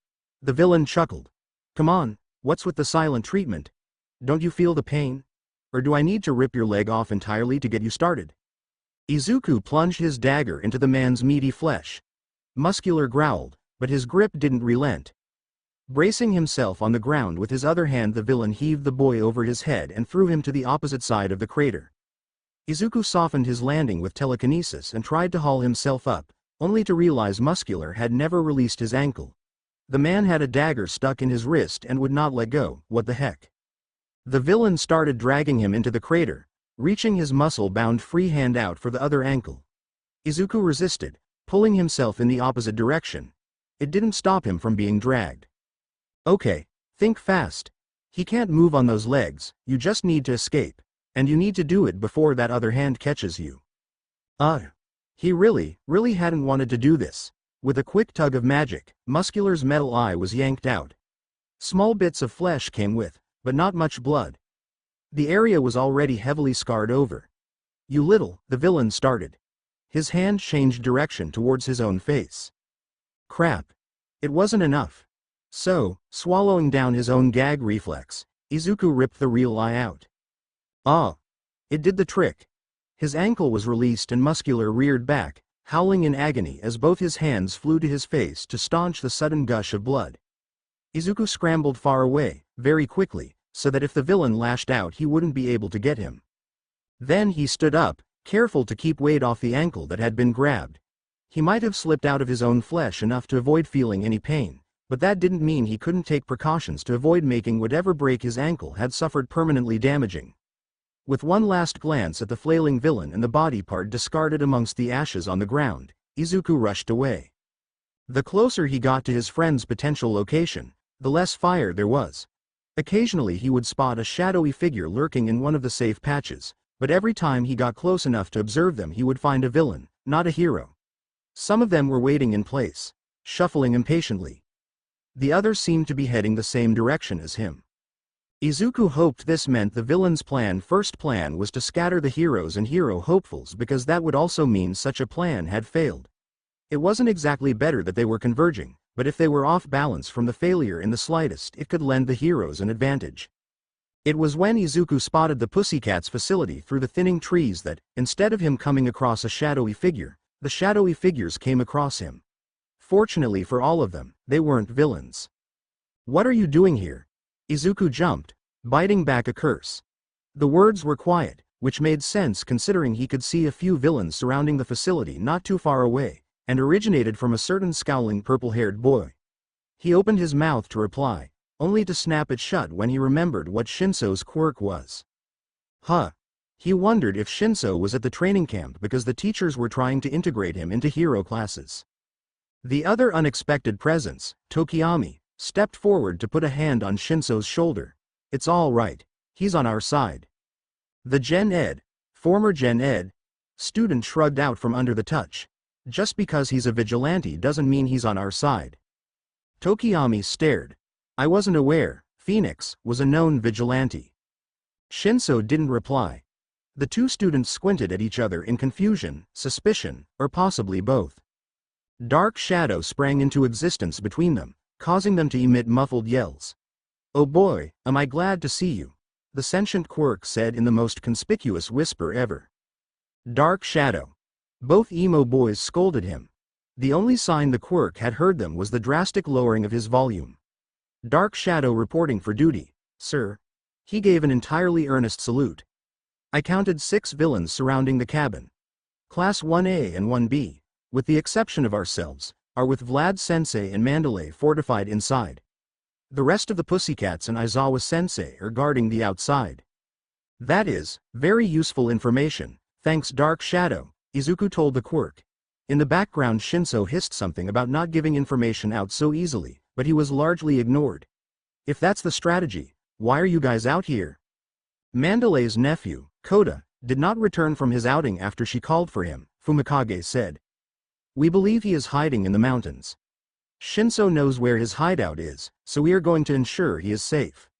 The villain chuckled. "Come on, what's with the silent treatment? Don't you feel the pain? Or do I need to rip your leg off entirely to get you started?" Izuku plunged his dagger into the man's meaty flesh. Muscular growled, but his grip didn't relent. Bracing himself on the ground with his other hand, the villain heaved the boy over his head and threw him to the opposite side of the crater. Izuku softened his landing with telekinesis and tried to haul himself up, only to realize Muscular had never released his ankle. The man had a dagger stuck in his wrist and would not let go. What the heck? The villain started dragging him into the crater, reaching his muscle-bound free hand out for the other ankle. Izuku resisted, pulling himself in the opposite direction. It didn't stop him from being dragged. "Okay, think fast. He can't move on those legs, you just need to escape. And you need to do it before that other hand catches you." He really hadn't wanted to do this. With a quick tug of magic, Muscular's metal eye was yanked out. Small bits of flesh came with, but not much blood. The area was already heavily scarred over. The villain started. His hand changed direction towards his own face. Crap. It wasn't enough. So, swallowing down his own gag reflex, Izuku ripped the real eye out. It did the trick. His ankle was released and Muscular reared back, howling in agony as both his hands flew to his face to staunch the sudden gush of blood. Izuku scrambled far away, very quickly, so that if the villain lashed out he wouldn't be able to get him. Then he stood up, careful to keep weight off the ankle that had been grabbed. He might have slipped out of his own flesh enough to avoid feeling any pain, but that didn't mean he couldn't take precautions to avoid making whatever break his ankle had suffered permanently damaging. With one last glance at the flailing villain and the body part discarded amongst the ashes on the ground, Izuku rushed away. The closer he got to his friend's potential location, the less fire there was. Occasionally he would spot a shadowy figure lurking in one of the safe patches, but every time he got close enough to observe them he would find a villain, not a hero. Some of them were waiting in place, shuffling impatiently. The others seemed to be heading the same direction as him. Izuku hoped this meant the villain's first plan was to scatter the heroes and hero hopefuls, because that would also mean such a plan had failed. It wasn't exactly better that they were converging, but if they were off balance from the failure in the slightest, it could lend the heroes an advantage. It was when Izuku spotted the Pussycats facility through the thinning trees that, instead of him coming across a shadowy figure, the shadowy figures came across him. Fortunately for all of them, they weren't villains. "What are you doing here?" Izuku jumped, biting back a curse. The words were quiet, which made sense considering he could see a few villains surrounding the facility not too far away, and originated from a certain scowling purple-haired boy. He opened his mouth to reply, only to snap it shut when he remembered what Shinso's quirk was. He wondered if Shinso was at the training camp because the teachers were trying to integrate him into hero classes. The other unexpected presence, Tokiyami, stepped forward to put a hand on Shinso's shoulder. "It's all right. He's on our side." The former Gen Ed, student shrugged out from under the touch. "Just because he's a vigilante doesn't mean he's on our side." Tokiyami stared. "I wasn't aware. Phoenix was a known vigilante." Shinso didn't reply. The two students squinted at each other in confusion, suspicion, or possibly both. Dark shadow sprang into existence between them, causing them to emit muffled yells. "Oh boy, am I glad to see you," the sentient Quirk said in the most conspicuous whisper ever. Dark shadow. Both emo boys scolded him. The only sign the Quirk had heard them was the drastic lowering of his volume. Dark shadow reporting for duty, sir. He gave an entirely earnest salute. I counted 6 villains surrounding the cabin. Class 1A and 1B, with the exception of ourselves, are with Vlad-sensei and Mandalay fortified inside. The rest of the Pussycats and Aizawa-sensei are guarding the outside. That is, very useful information, thanks Dark Shadow, Izuku told the Quirk. In the background Shinso hissed something about not giving information out so easily, but he was largely ignored. If that's the strategy, why are you guys out here? Mandalay's nephew, Koda, did not return from his outing after she called for him, Fumikage said. We believe he is hiding in the mountains. Shinso knows where his hideout is, so we are going to ensure he is safe.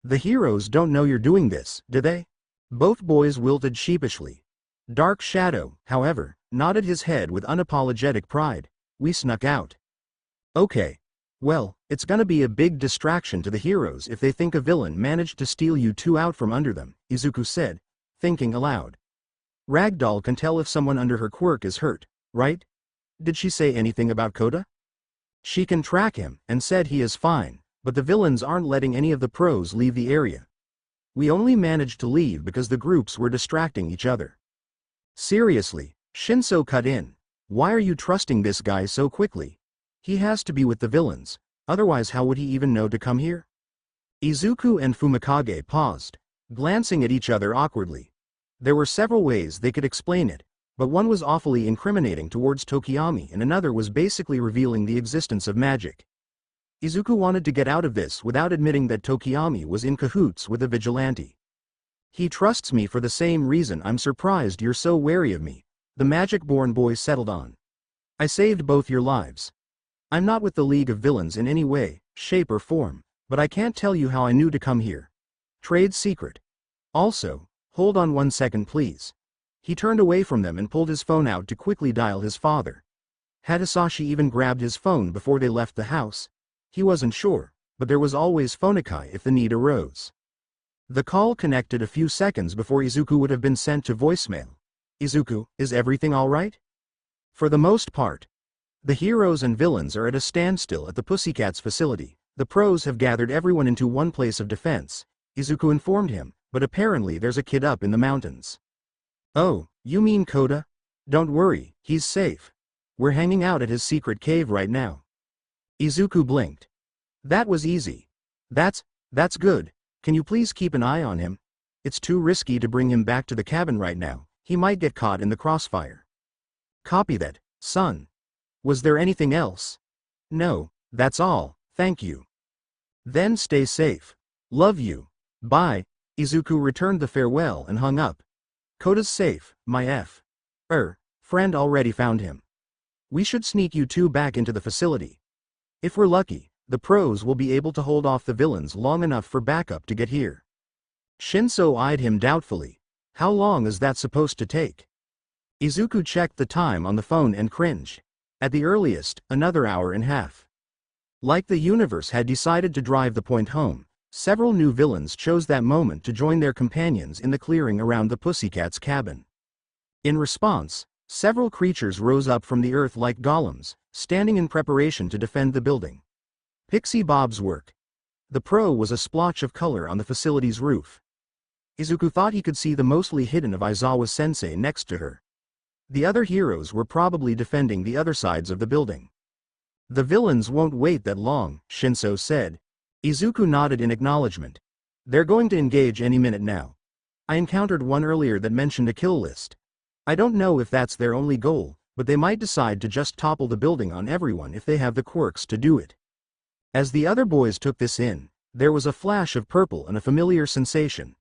The heroes don't know you're doing this, do they? Both boys wilted sheepishly. Dark Shadow, however, nodded his head with unapologetic pride. We snuck out. Okay. Well, it's gonna be a big distraction to the heroes if they think a villain managed to steal you two out from under them, Izuku said, thinking aloud. Ragdoll can tell if someone under her quirk is hurt, right? Did she say anything about Koda? She can track him, and said he is fine, but the villains aren't letting any of the pros leave the area. We only managed to leave because the groups were distracting each other. Seriously, Shinso cut in. Why are you trusting this guy so quickly? He has to be with the villains, otherwise how would he even know to come here? Izuku and Fumikage paused, glancing at each other awkwardly. There were several ways they could explain it, but one was awfully incriminating towards Tokiyami and another was basically revealing the existence of magic. Izuku wanted to get out of this without admitting that Tokiyami was in cahoots with a vigilante. He trusts me for the same reason I'm surprised you're so wary of me, the magic-born boy settled on. I saved both your lives. I'm not with the League of Villains in any way, shape or form, but I can't tell you how I knew to come here. Trade secret. Also, hold on 1 second please. He turned away from them and pulled his phone out to quickly dial his father. Had Hasashi even grabbed his phone before they left the house? He wasn't sure, but there was always Phonekai if the need arose. The call connected a few seconds before Izuku would have been sent to voicemail. Izuku, is everything alright? For the most part. The heroes and villains are at a standstill at the Pussycats facility. The pros have gathered everyone into one place of defense, Izuku informed him, but apparently there's a kid up in the mountains. Oh, you mean Koda? Don't worry, he's safe. We're hanging out at his secret cave right now. Izuku blinked. That was easy. That's good. Can you please keep an eye on him? It's too risky to bring him back to the cabin right now. He might get caught in the crossfire. Copy that, son. Was there anything else? No, that's all, thank you. Then stay safe. Love you. Bye. Izuku returned the farewell and hung up. Koda's safe, my friend already found him. We should sneak you two back into the facility. If we're lucky, the pros will be able to hold off the villains long enough for backup to get here. Shinso eyed him doubtfully. How long is that supposed to take? Izuku checked the time on the phone and cringed. At the earliest, another hour and a half. Like the universe had decided to drive the point home, several new villains chose that moment to join their companions in the clearing around the Pussycats' cabin. In response, several creatures rose up from the earth like golems, standing in preparation to defend the building. Pixie Bob's work. The pro was a splotch of color on the facility's roof. Izuku thought he could see the mostly hidden of Aizawa-sensei next to her. The other heroes were probably defending the other sides of the building. The villains won't wait that long, Shinso said. Izuku nodded in acknowledgement. They're going to engage any minute now. I encountered one earlier that mentioned a kill list. I don't know if that's their only goal, but they might decide to just topple the building on everyone if they have the quirks to do it. As the other boys took this in, there was a flash of purple and a familiar sensation.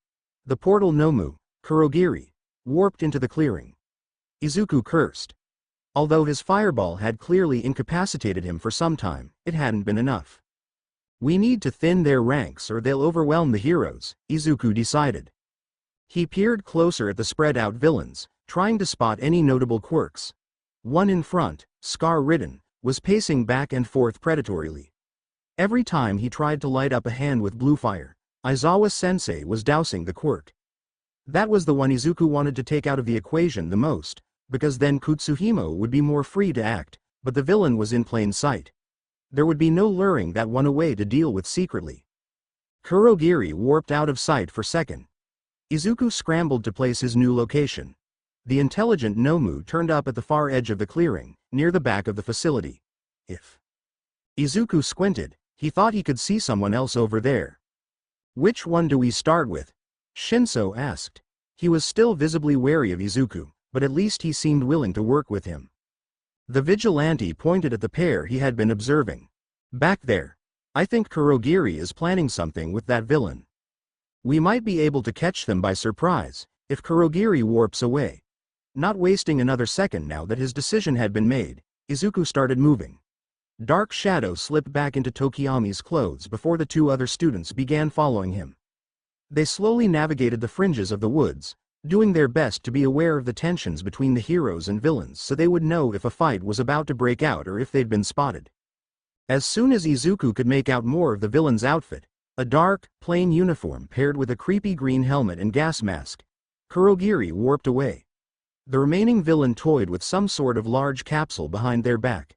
The portal Nomu, Kurogiri, warped into the clearing. Izuku cursed. Although his fireball had clearly incapacitated him for some time, it hadn't been enough. We need to thin their ranks or they'll overwhelm the heroes, Izuku decided. He peered closer at the spread-out villains, trying to spot any notable quirks. One in front, scar-ridden, was pacing back and forth predatorily. Every time he tried to light up a hand with blue fire, Aizawa-sensei was dousing the quirk. That was the one Izuku wanted to take out of the equation the most, because then Kutsuhimo would be more free to act, but the villain was in plain sight. There would be no luring that one away to deal with secretly. Kurogiri warped out of sight for a second. Izuku scrambled to place his new location. The intelligent Nomu turned up at the far edge of the clearing, near the back of the facility. If Izuku squinted, he thought he could see someone else over there. Which one do we start with? Shinso asked. He was still visibly wary of Izuku, but at least he seemed willing to work with him. The vigilante pointed at the pair he had been observing. Back there. I think Kurogiri is planning something with that villain. We might be able to catch them by surprise, if Kurogiri warps away. Not wasting another second now that his decision had been made, Izuku started moving. Dark shadow slipped back into Tokiyami's clothes before the two other students began following him. They slowly navigated the fringes of the woods, doing their best to be aware of the tensions between the heroes and villains so they would know if a fight was about to break out or if they'd been spotted. As soon as Izuku could make out more of the villain's outfit, a dark, plain uniform paired with a creepy green helmet and gas mask, Kurogiri warped away. The remaining villain toyed with some sort of large capsule behind their back.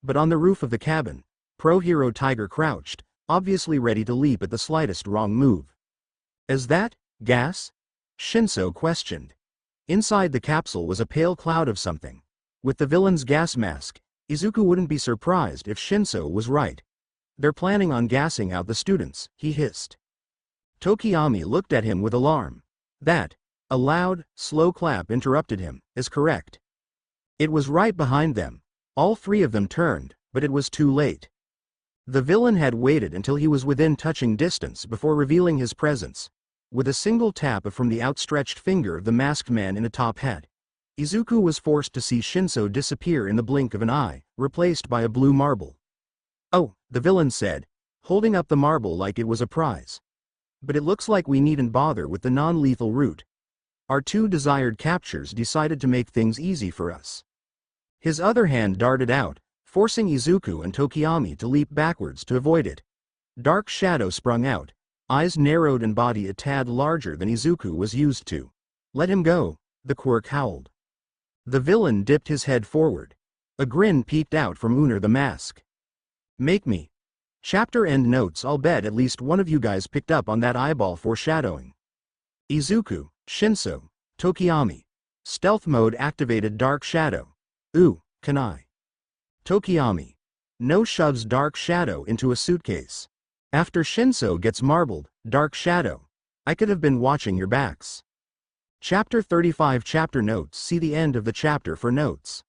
But on the roof of the cabin, pro-hero Tiger crouched, obviously ready to leap at the slightest wrong move. Is that gas? Shinso questioned. Inside the capsule was a pale cloud of something. With the villain's gas mask, Izuku wouldn't be surprised if Shinso was right. They're planning on gassing out the students, he hissed. Tokiyami looked at him with alarm. That, a loud, slow clap interrupted him, is correct. It was right behind them. All three of them turned, but it was too late. The villain had waited until he was within touching distance before revealing his presence. With a single tap from the outstretched finger of the masked man in a top hat, Izuku was forced to see Shinso disappear in the blink of an eye, replaced by a blue marble. Oh, the villain said, holding up the marble like it was a prize. But it looks like we needn't bother with the non-lethal route. Our two desired captures decided to make things easy for us. His other hand darted out, forcing Izuku and Tokiyami to leap backwards to avoid it. Dark shadow sprung out, eyes narrowed and body a tad larger than Izuku was used to. Let him go, the Quirk howled. The villain dipped his head forward. A grin peeked out from under the mask. Make me. Chapter end notes. I'll bet at least one of you guys picked up on that eyeball foreshadowing. Izuku, Shinso, Tokiyami. Stealth mode activated. Dark shadow. Ooh, can I? Tokiyami. No shoves dark shadow into a suitcase. After Shinso gets marbled, dark shadow. I could have been watching your backs. Chapter 35 Chapter notes. See the end of the chapter for notes.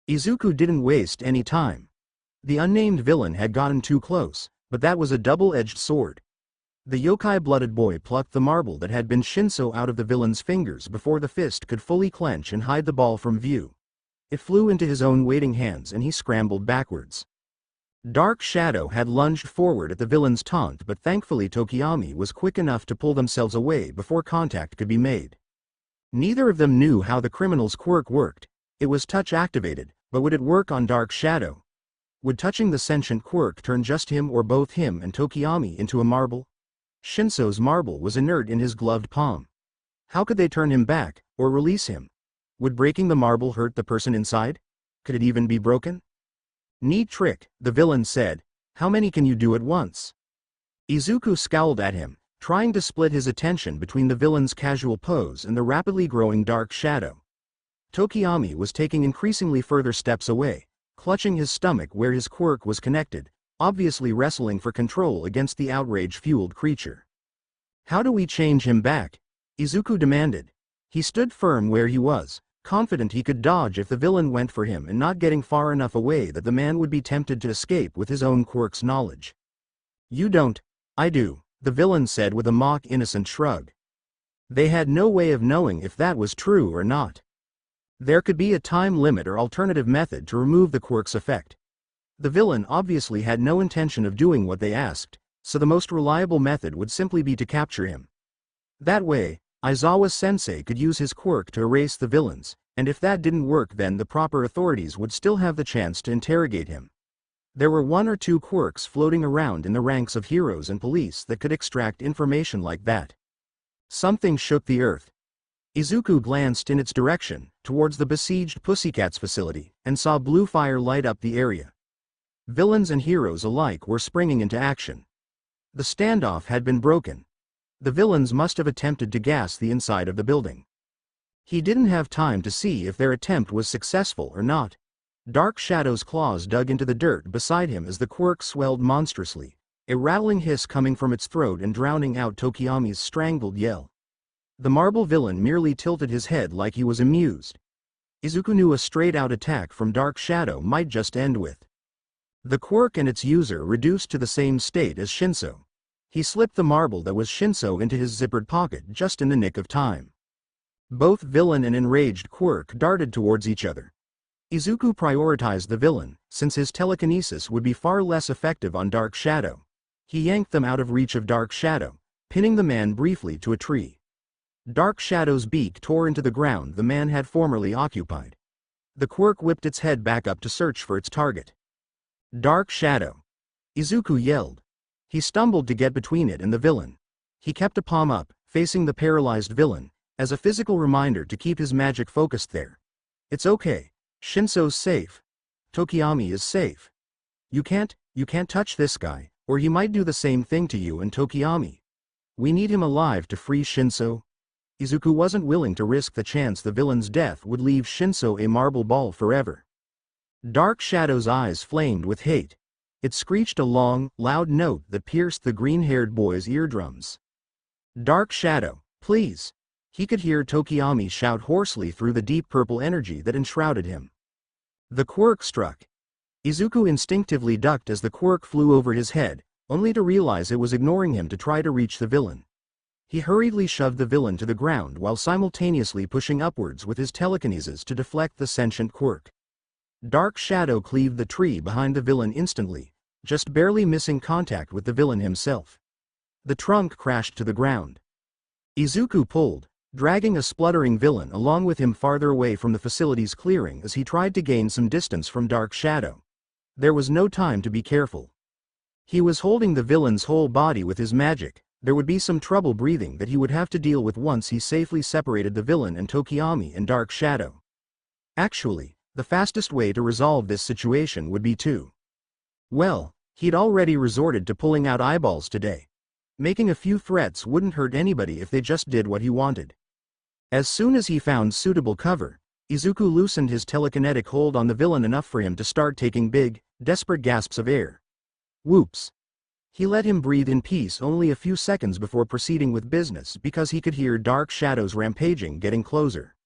Izuku didn't waste any time. The unnamed villain had gotten too close, but that was a double-edged sword. The yokai-blooded boy plucked the marble that had been Shinso out of the villain's fingers before the fist could fully clench and hide the ball from view. It flew into his own waiting hands and he scrambled backwards. Dark shadow had lunged forward at the villain's taunt, but thankfully Tokiyami was quick enough to pull themselves away before contact could be made. Neither of them knew how the criminal's quirk worked. It was touch-activated, but would it work on Dark Shadow? Would touching the sentient quirk turn just him or both him and Tokiyami into a marble? Shinso's marble was inert in his gloved palm. How could they turn him back, or release him? Would breaking the marble hurt the person inside? Could it even be broken? Neat trick, the villain said. How many can you do at once? Izuku scowled at him, trying to split his attention between the villain's casual pose and the rapidly growing Dark Shadow. Tokiyami was taking increasingly further steps away, clutching his stomach where his quirk was connected, obviously wrestling for control against the outrage-fueled creature. How do we change him back? Izuku demanded. He stood firm where he was, confident he could dodge if the villain went for him and not getting far enough away that the man would be tempted to escape with his own quirk's knowledge. You don't. I do, the villain said with a mock innocent shrug. They had no way of knowing if that was true or not. There could be a time limit or alternative method to remove the quirk's effect. The villain obviously had no intention of doing what they asked, so the most reliable method would simply be to capture him. That way, Aizawa-sensei could use his quirk to erase the villains, and if that didn't work then the proper authorities would still have the chance to interrogate him. There were 1 or 2 quirks floating around in the ranks of heroes and police that could extract information like that. Something shook the earth. Izuku glanced in its direction, towards the besieged Pussycats facility, and saw blue fire light up the area. Villains and heroes alike were springing into action. The standoff had been broken. The villains must have attempted to gas the inside of the building. He didn't have time to see if their attempt was successful or not. Dark Shadow's claws dug into the dirt beside him as the quirk swelled monstrously, a rattling hiss coming from its throat and drowning out Tokiyami's strangled yell. The marble villain merely tilted his head like he was amused. Izuku knew a straight-out attack from Dark Shadow might just end with the quirk and its user reduced to the same state as Shinso. He slipped the marble that was Shinso into his zippered pocket just in the nick of time. Both villain and enraged quirk darted towards each other. Izuku prioritized the villain, since his telekinesis would be far less effective on Dark Shadow. He yanked them out of reach of Dark Shadow, pinning the man briefly to a tree. Dark Shadow's beak tore into the ground the man had formerly occupied. The quirk whipped its head back up to search for its target. Dark Shadow! Izuku yelled. He stumbled to get between it and the villain. He kept a palm up, facing the paralyzed villain, as a physical reminder to keep his magic focused there. It's okay. Shinso's safe. Tokiyami is safe. You can't touch this guy, or he might do the same thing to you and Tokiyami. We need him alive to free Shinso. Izuku wasn't willing to risk the chance the villain's death would leave Shinso a marble ball forever. Dark Shadow's eyes flamed with hate. It screeched a long, loud note that pierced the green-haired boy's eardrums. Dark Shadow, please! He could hear Tokiyami shout hoarsely through the deep purple energy that enshrouded him. The quirk struck. Izuku instinctively ducked as the quirk flew over his head, only to realize it was ignoring him to try to reach the villain. He hurriedly shoved the villain to the ground while simultaneously pushing upwards with his telekinesis to deflect the sentient quirk. Dark Shadow cleaved the tree behind the villain instantly, just barely missing contact with the villain himself. The trunk crashed to the ground. Izuku pulled, dragging a spluttering villain along with him farther away from the facility's clearing as he tried to gain some distance from Dark Shadow. There was no time to be careful. He was holding the villain's whole body with his magic. There would be some trouble breathing that he would have to deal with once he safely separated the villain and Tokiyami and Dark Shadow. Actually, the fastest way to resolve this situation would be to... Well, he'd already resorted to pulling out eyeballs today. Making a few threats wouldn't hurt anybody if they just did what he wanted. As soon as he found suitable cover, Izuku loosened his telekinetic hold on the villain enough for him to start taking big, desperate gasps of air. Whoops! He let him breathe in peace only a few seconds before proceeding with business because he could hear Dark Shadow's rampaging getting closer.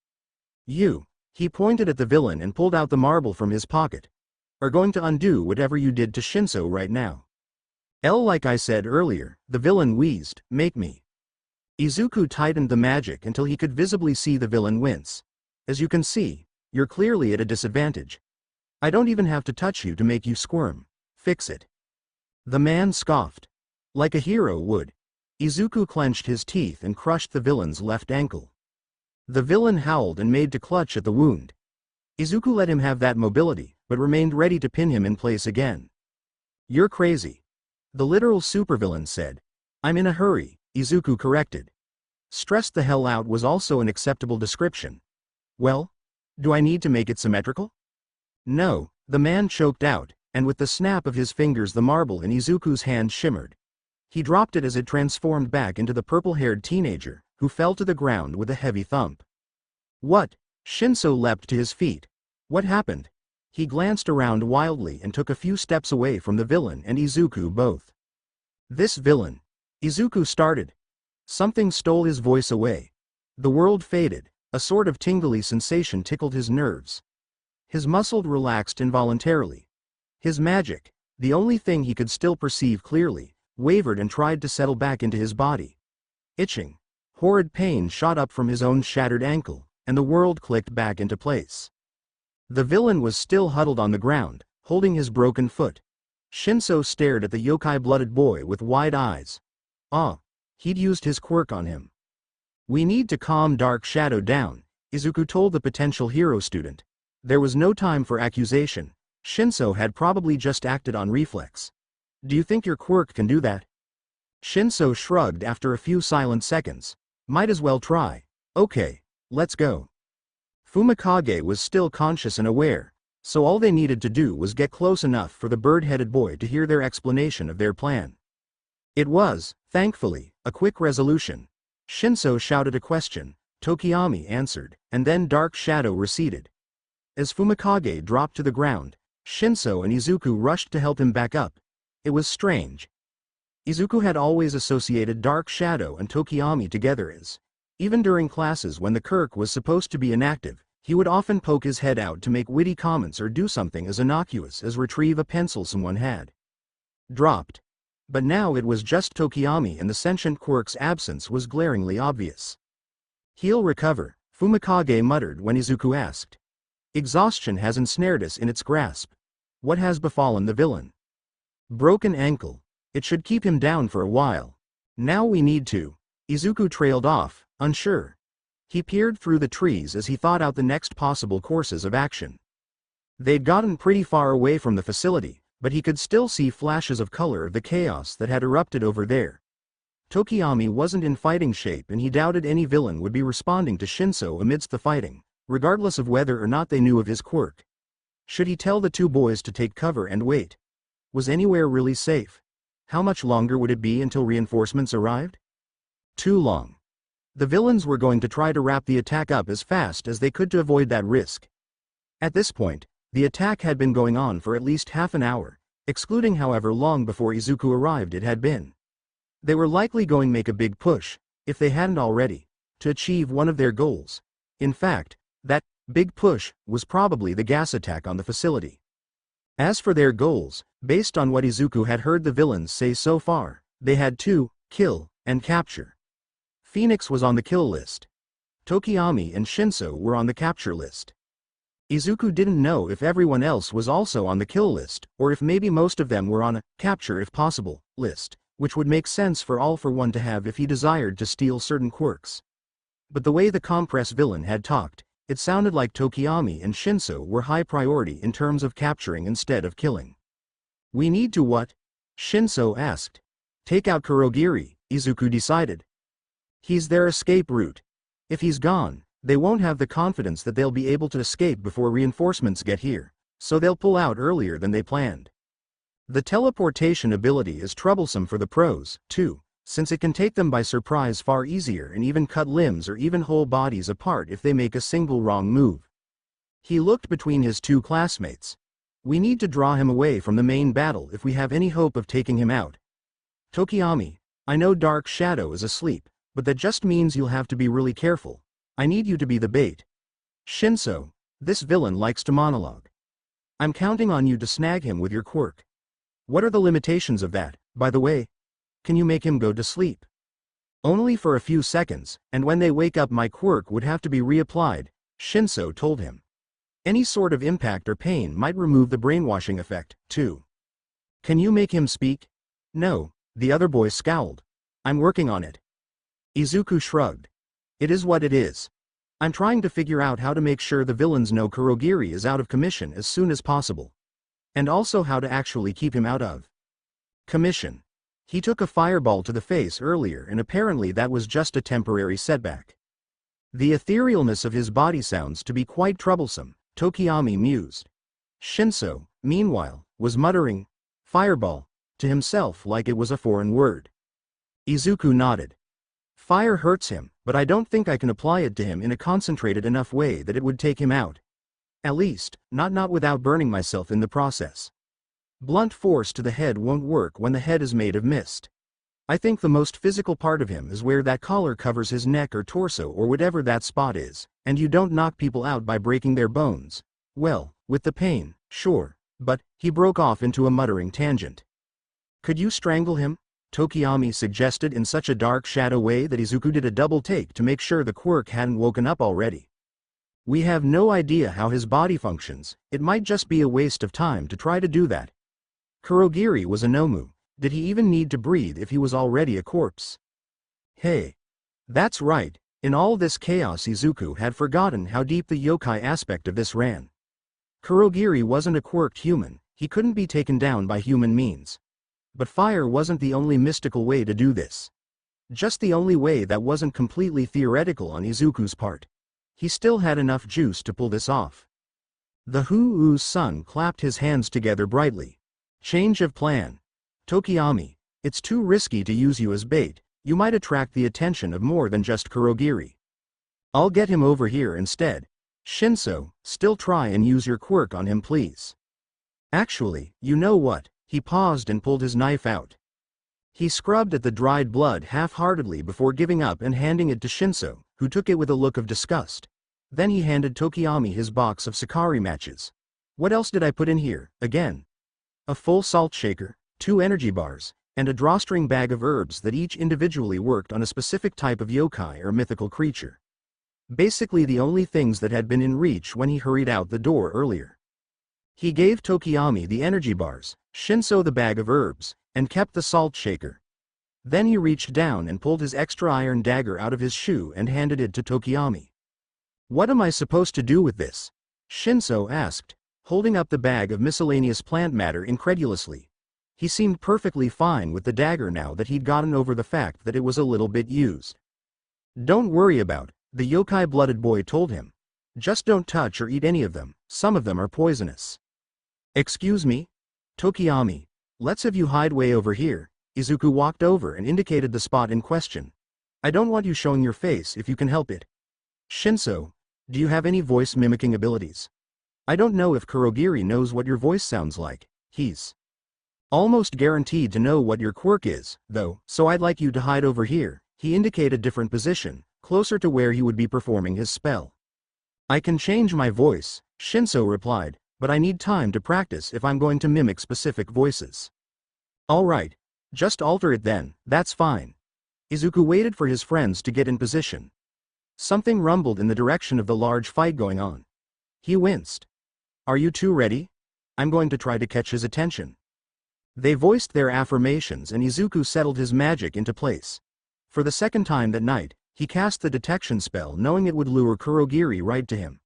He pointed at the villain and pulled out the marble from his pocket. Are going to undo whatever you did to Shinso right now. Like I said earlier, the villain wheezed, make me. Izuku tightened the magic until he could visibly see the villain wince. As you can see, you're clearly at a disadvantage. I don't even have to touch you to make you squirm. Fix it. The man scoffed. Like a hero would. Izuku clenched his teeth and crushed the villain's left ankle. The villain howled and made to clutch at the wound. Izuku let him have that mobility, but remained ready to pin him in place again. You're crazy. The literal supervillain said. I'm in a hurry, Izuku corrected. Stressed the hell out was also an acceptable description. Well, do I need to make it symmetrical? No, the man choked out, and with the snap of his fingers the marble in Izuku's hand shimmered. He dropped it as it transformed back into the purple-haired teenager, who fell to the ground with a heavy thump. What? Shinso leapt to his feet. What happened? He glanced around wildly and took a few steps away from the villain and Izuku both. This villain. Izuku started. Something stole his voice away. The world faded, a sort of tingly sensation tickled his nerves. His muscles relaxed involuntarily. His magic, the only thing he could still perceive clearly, wavered and tried to settle back into his body. Itching. Horrid pain shot up from his own shattered ankle, and the world clicked back into place. The villain was still huddled on the ground, holding his broken foot. Shinso stared at the yokai-blooded boy with wide eyes. He'd used his quirk on him. We need to calm Dark Shadow down, Izuku told the potential hero student. There was no time for accusation. Shinso had probably just acted on reflex. Do you think your quirk can do that? Shinso shrugged after a few silent seconds. Might as well try. Okay, let's go. Fumikage was still conscious and aware, so all they needed to do was get close enough for the bird-headed boy to hear their explanation of their plan. It was, thankfully, a quick resolution. Shinso shouted a question, Tokiyami answered, and then Dark Shadow receded. As Fumikage dropped to the ground, Shinso and Izuku rushed to help him back up. It was strange. Izuku had always associated Dark Shadow and Tokiyami together as, even during classes when the Quirk was supposed to be inactive, he would often poke his head out to make witty comments or do something as innocuous as retrieve a pencil someone had dropped. But now it was just Tokiyami and the sentient Quirk's absence was glaringly obvious. He'll recover, Fumikage muttered when Izuku asked. Exhaustion has ensnared us in its grasp. What has befallen the villain? Broken ankle. It should keep him down for a while. Now we need to. Izuku trailed off, unsure. He peered through the trees as he thought out the next possible courses of action. They'd gotten pretty far away from the facility, but he could still see flashes of color of the chaos that had erupted over there. Tokiyami wasn't in fighting shape and he doubted any villain would be responding to Shinso amidst the fighting, regardless of whether or not they knew of his quirk. Should he tell the two boys to take cover and wait? Was anywhere really safe? How much longer would it be until reinforcements arrived? Too long. The villains were going to try to wrap the attack up as fast as they could to avoid that risk. At this point, the attack had been going on for at least half an hour, excluding however long before Izuku arrived it had been. They were likely going to make a big push, if they hadn't already, to achieve one of their goals. In fact, that big push was probably the gas attack on the facility. As for their goals, based on what Izuku had heard the villains say so far, they had to kill and capture. Phoenix was on the kill list. Tokiyami and Shinso were on the capture list. Izuku didn't know if everyone else was also on the kill list, or if maybe most of them were on a capture if possible list, which would make sense for All for One to have if he desired to steal certain quirks. But the way the compress villain had talked, it sounded like Tokiyami and Shinso were high priority in terms of capturing instead of killing. We need to what? Shinso asked. Take out Kurogiri, Izuku decided. He's their escape route. If he's gone, they won't have the confidence that they'll be able to escape before reinforcements get here, so they'll pull out earlier than they planned. The teleportation ability is troublesome for the pros, too, since it can take them by surprise far easier and even cut limbs or even whole bodies apart if they make a single wrong move. He looked between his two classmates. We need to draw him away from the main battle if we have any hope of taking him out. Tokiyami, I know Dark Shadow is asleep, but that just means you'll have to be really careful. I need you to be the bait. Shinso, this villain likes to monologue. I'm counting on you to snag him with your quirk. What are the limitations of that, by the way? Can you make him go to sleep? Only for a few seconds, and when they wake up my quirk would have to be reapplied, Shinso told him. Any sort of impact or pain might remove the brainwashing effect, too. Can you make him speak? No, the other boy scowled. I'm working on it. Izuku shrugged. It is what it is. I'm trying to figure out how to make sure the villains know Kurogiri is out of commission as soon as possible. And also how to actually keep him out of commission. He took a fireball to the face earlier and apparently that was just a temporary setback. The etherealness of his body sounds to be quite troublesome, Tokiyami mused. Shinso, meanwhile, was muttering, fireball, to himself like it was a foreign word. Izuku nodded. Fire hurts him, but I don't think I can apply it to him in a concentrated enough way that it would take him out. At least, not without burning myself in the process. Blunt force to the head won't work when the head is made of mist. I think the most physical part of him is where that collar covers his neck or torso or whatever that spot is, and you don't knock people out by breaking their bones. Well, with the pain, sure, but, he broke off into a muttering tangent. Could you strangle him? Tokiyami suggested in such a Dark Shadow way that Izuku did a double take to make sure the quirk hadn't woken up already. We have no idea how his body functions, it might just be a waste of time to try to do that. Kurogiri was a Nomu, did he even need to breathe if he was already a corpse? Hey. That's right, In all this chaos, Izuku had forgotten how deep the yokai aspect of this ran. Kurogiri wasn't a quirked human, he couldn't be taken down by human means. But fire wasn't the only mystical way to do this. Just the only way that wasn't completely theoretical on Izuku's part. He still had enough juice to pull this off. The Hu-U's son clapped his hands together brightly. Change of plan. Tokiyami, it's too risky to use you as bait, you might attract the attention of more than just Kurogiri. I'll get him over here instead. Shinso, still try and use your quirk on him please. Actually, you know what? He paused and pulled his knife out. He scrubbed at the dried blood half-heartedly before giving up and handing it to Shinso, who took it with a look of disgust. Then he handed Tokiyami his box of Sakari matches. What else did I put in here, again? A full salt shaker, 2 energy bars, and a drawstring bag of herbs that each individually worked on a specific type of yokai or mythical creature. Basically the only things that had been in reach when he hurried out the door earlier. He gave Tokiyami the energy bars, Shinso the bag of herbs, and kept the salt shaker. Then he reached down and pulled his extra iron dagger out of his shoe and handed it to Tokiyami. What am I supposed to do with this? Shinso asked, holding up the bag of miscellaneous plant matter incredulously. He seemed perfectly fine with the dagger now that he'd gotten over the fact that it was a little bit used. Don't worry about it, the yokai-blooded boy told him. Just don't touch or eat any of them, some of them are poisonous. Excuse me? Tokiyami, let's have you hide way over here. Izuku walked over and indicated the spot in question. I don't want you showing your face if you can help it. Shinso, do you have any voice mimicking abilities? I don't know if Kurogiri knows what your voice sounds like, he's almost guaranteed to know what your quirk is, though, so I'd like you to hide over here. He indicated a different position, closer to where he would be performing his spell. I can change my voice, Shinso replied, but I need time to practice if I'm going to mimic specific voices. Alright, just alter it then, that's fine. Izuku waited for his friends to get in position. Something rumbled in the direction of the large fight going on. He winced. Are you two ready? I'm going to try to catch his attention. They voiced their affirmations and Izuku settled his magic into place. For the second time that night, he cast the detection spell knowing it would lure Kurogiri right to him.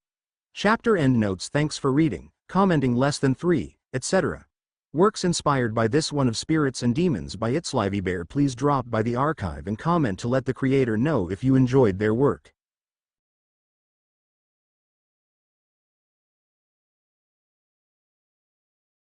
Chapter endnotes. Thanks for reading, commenting less than 3, etc. Works inspired by this one of Spirits and Demons by It's Lively Bear. Please drop by the archive and comment to let the creator know if you enjoyed their work.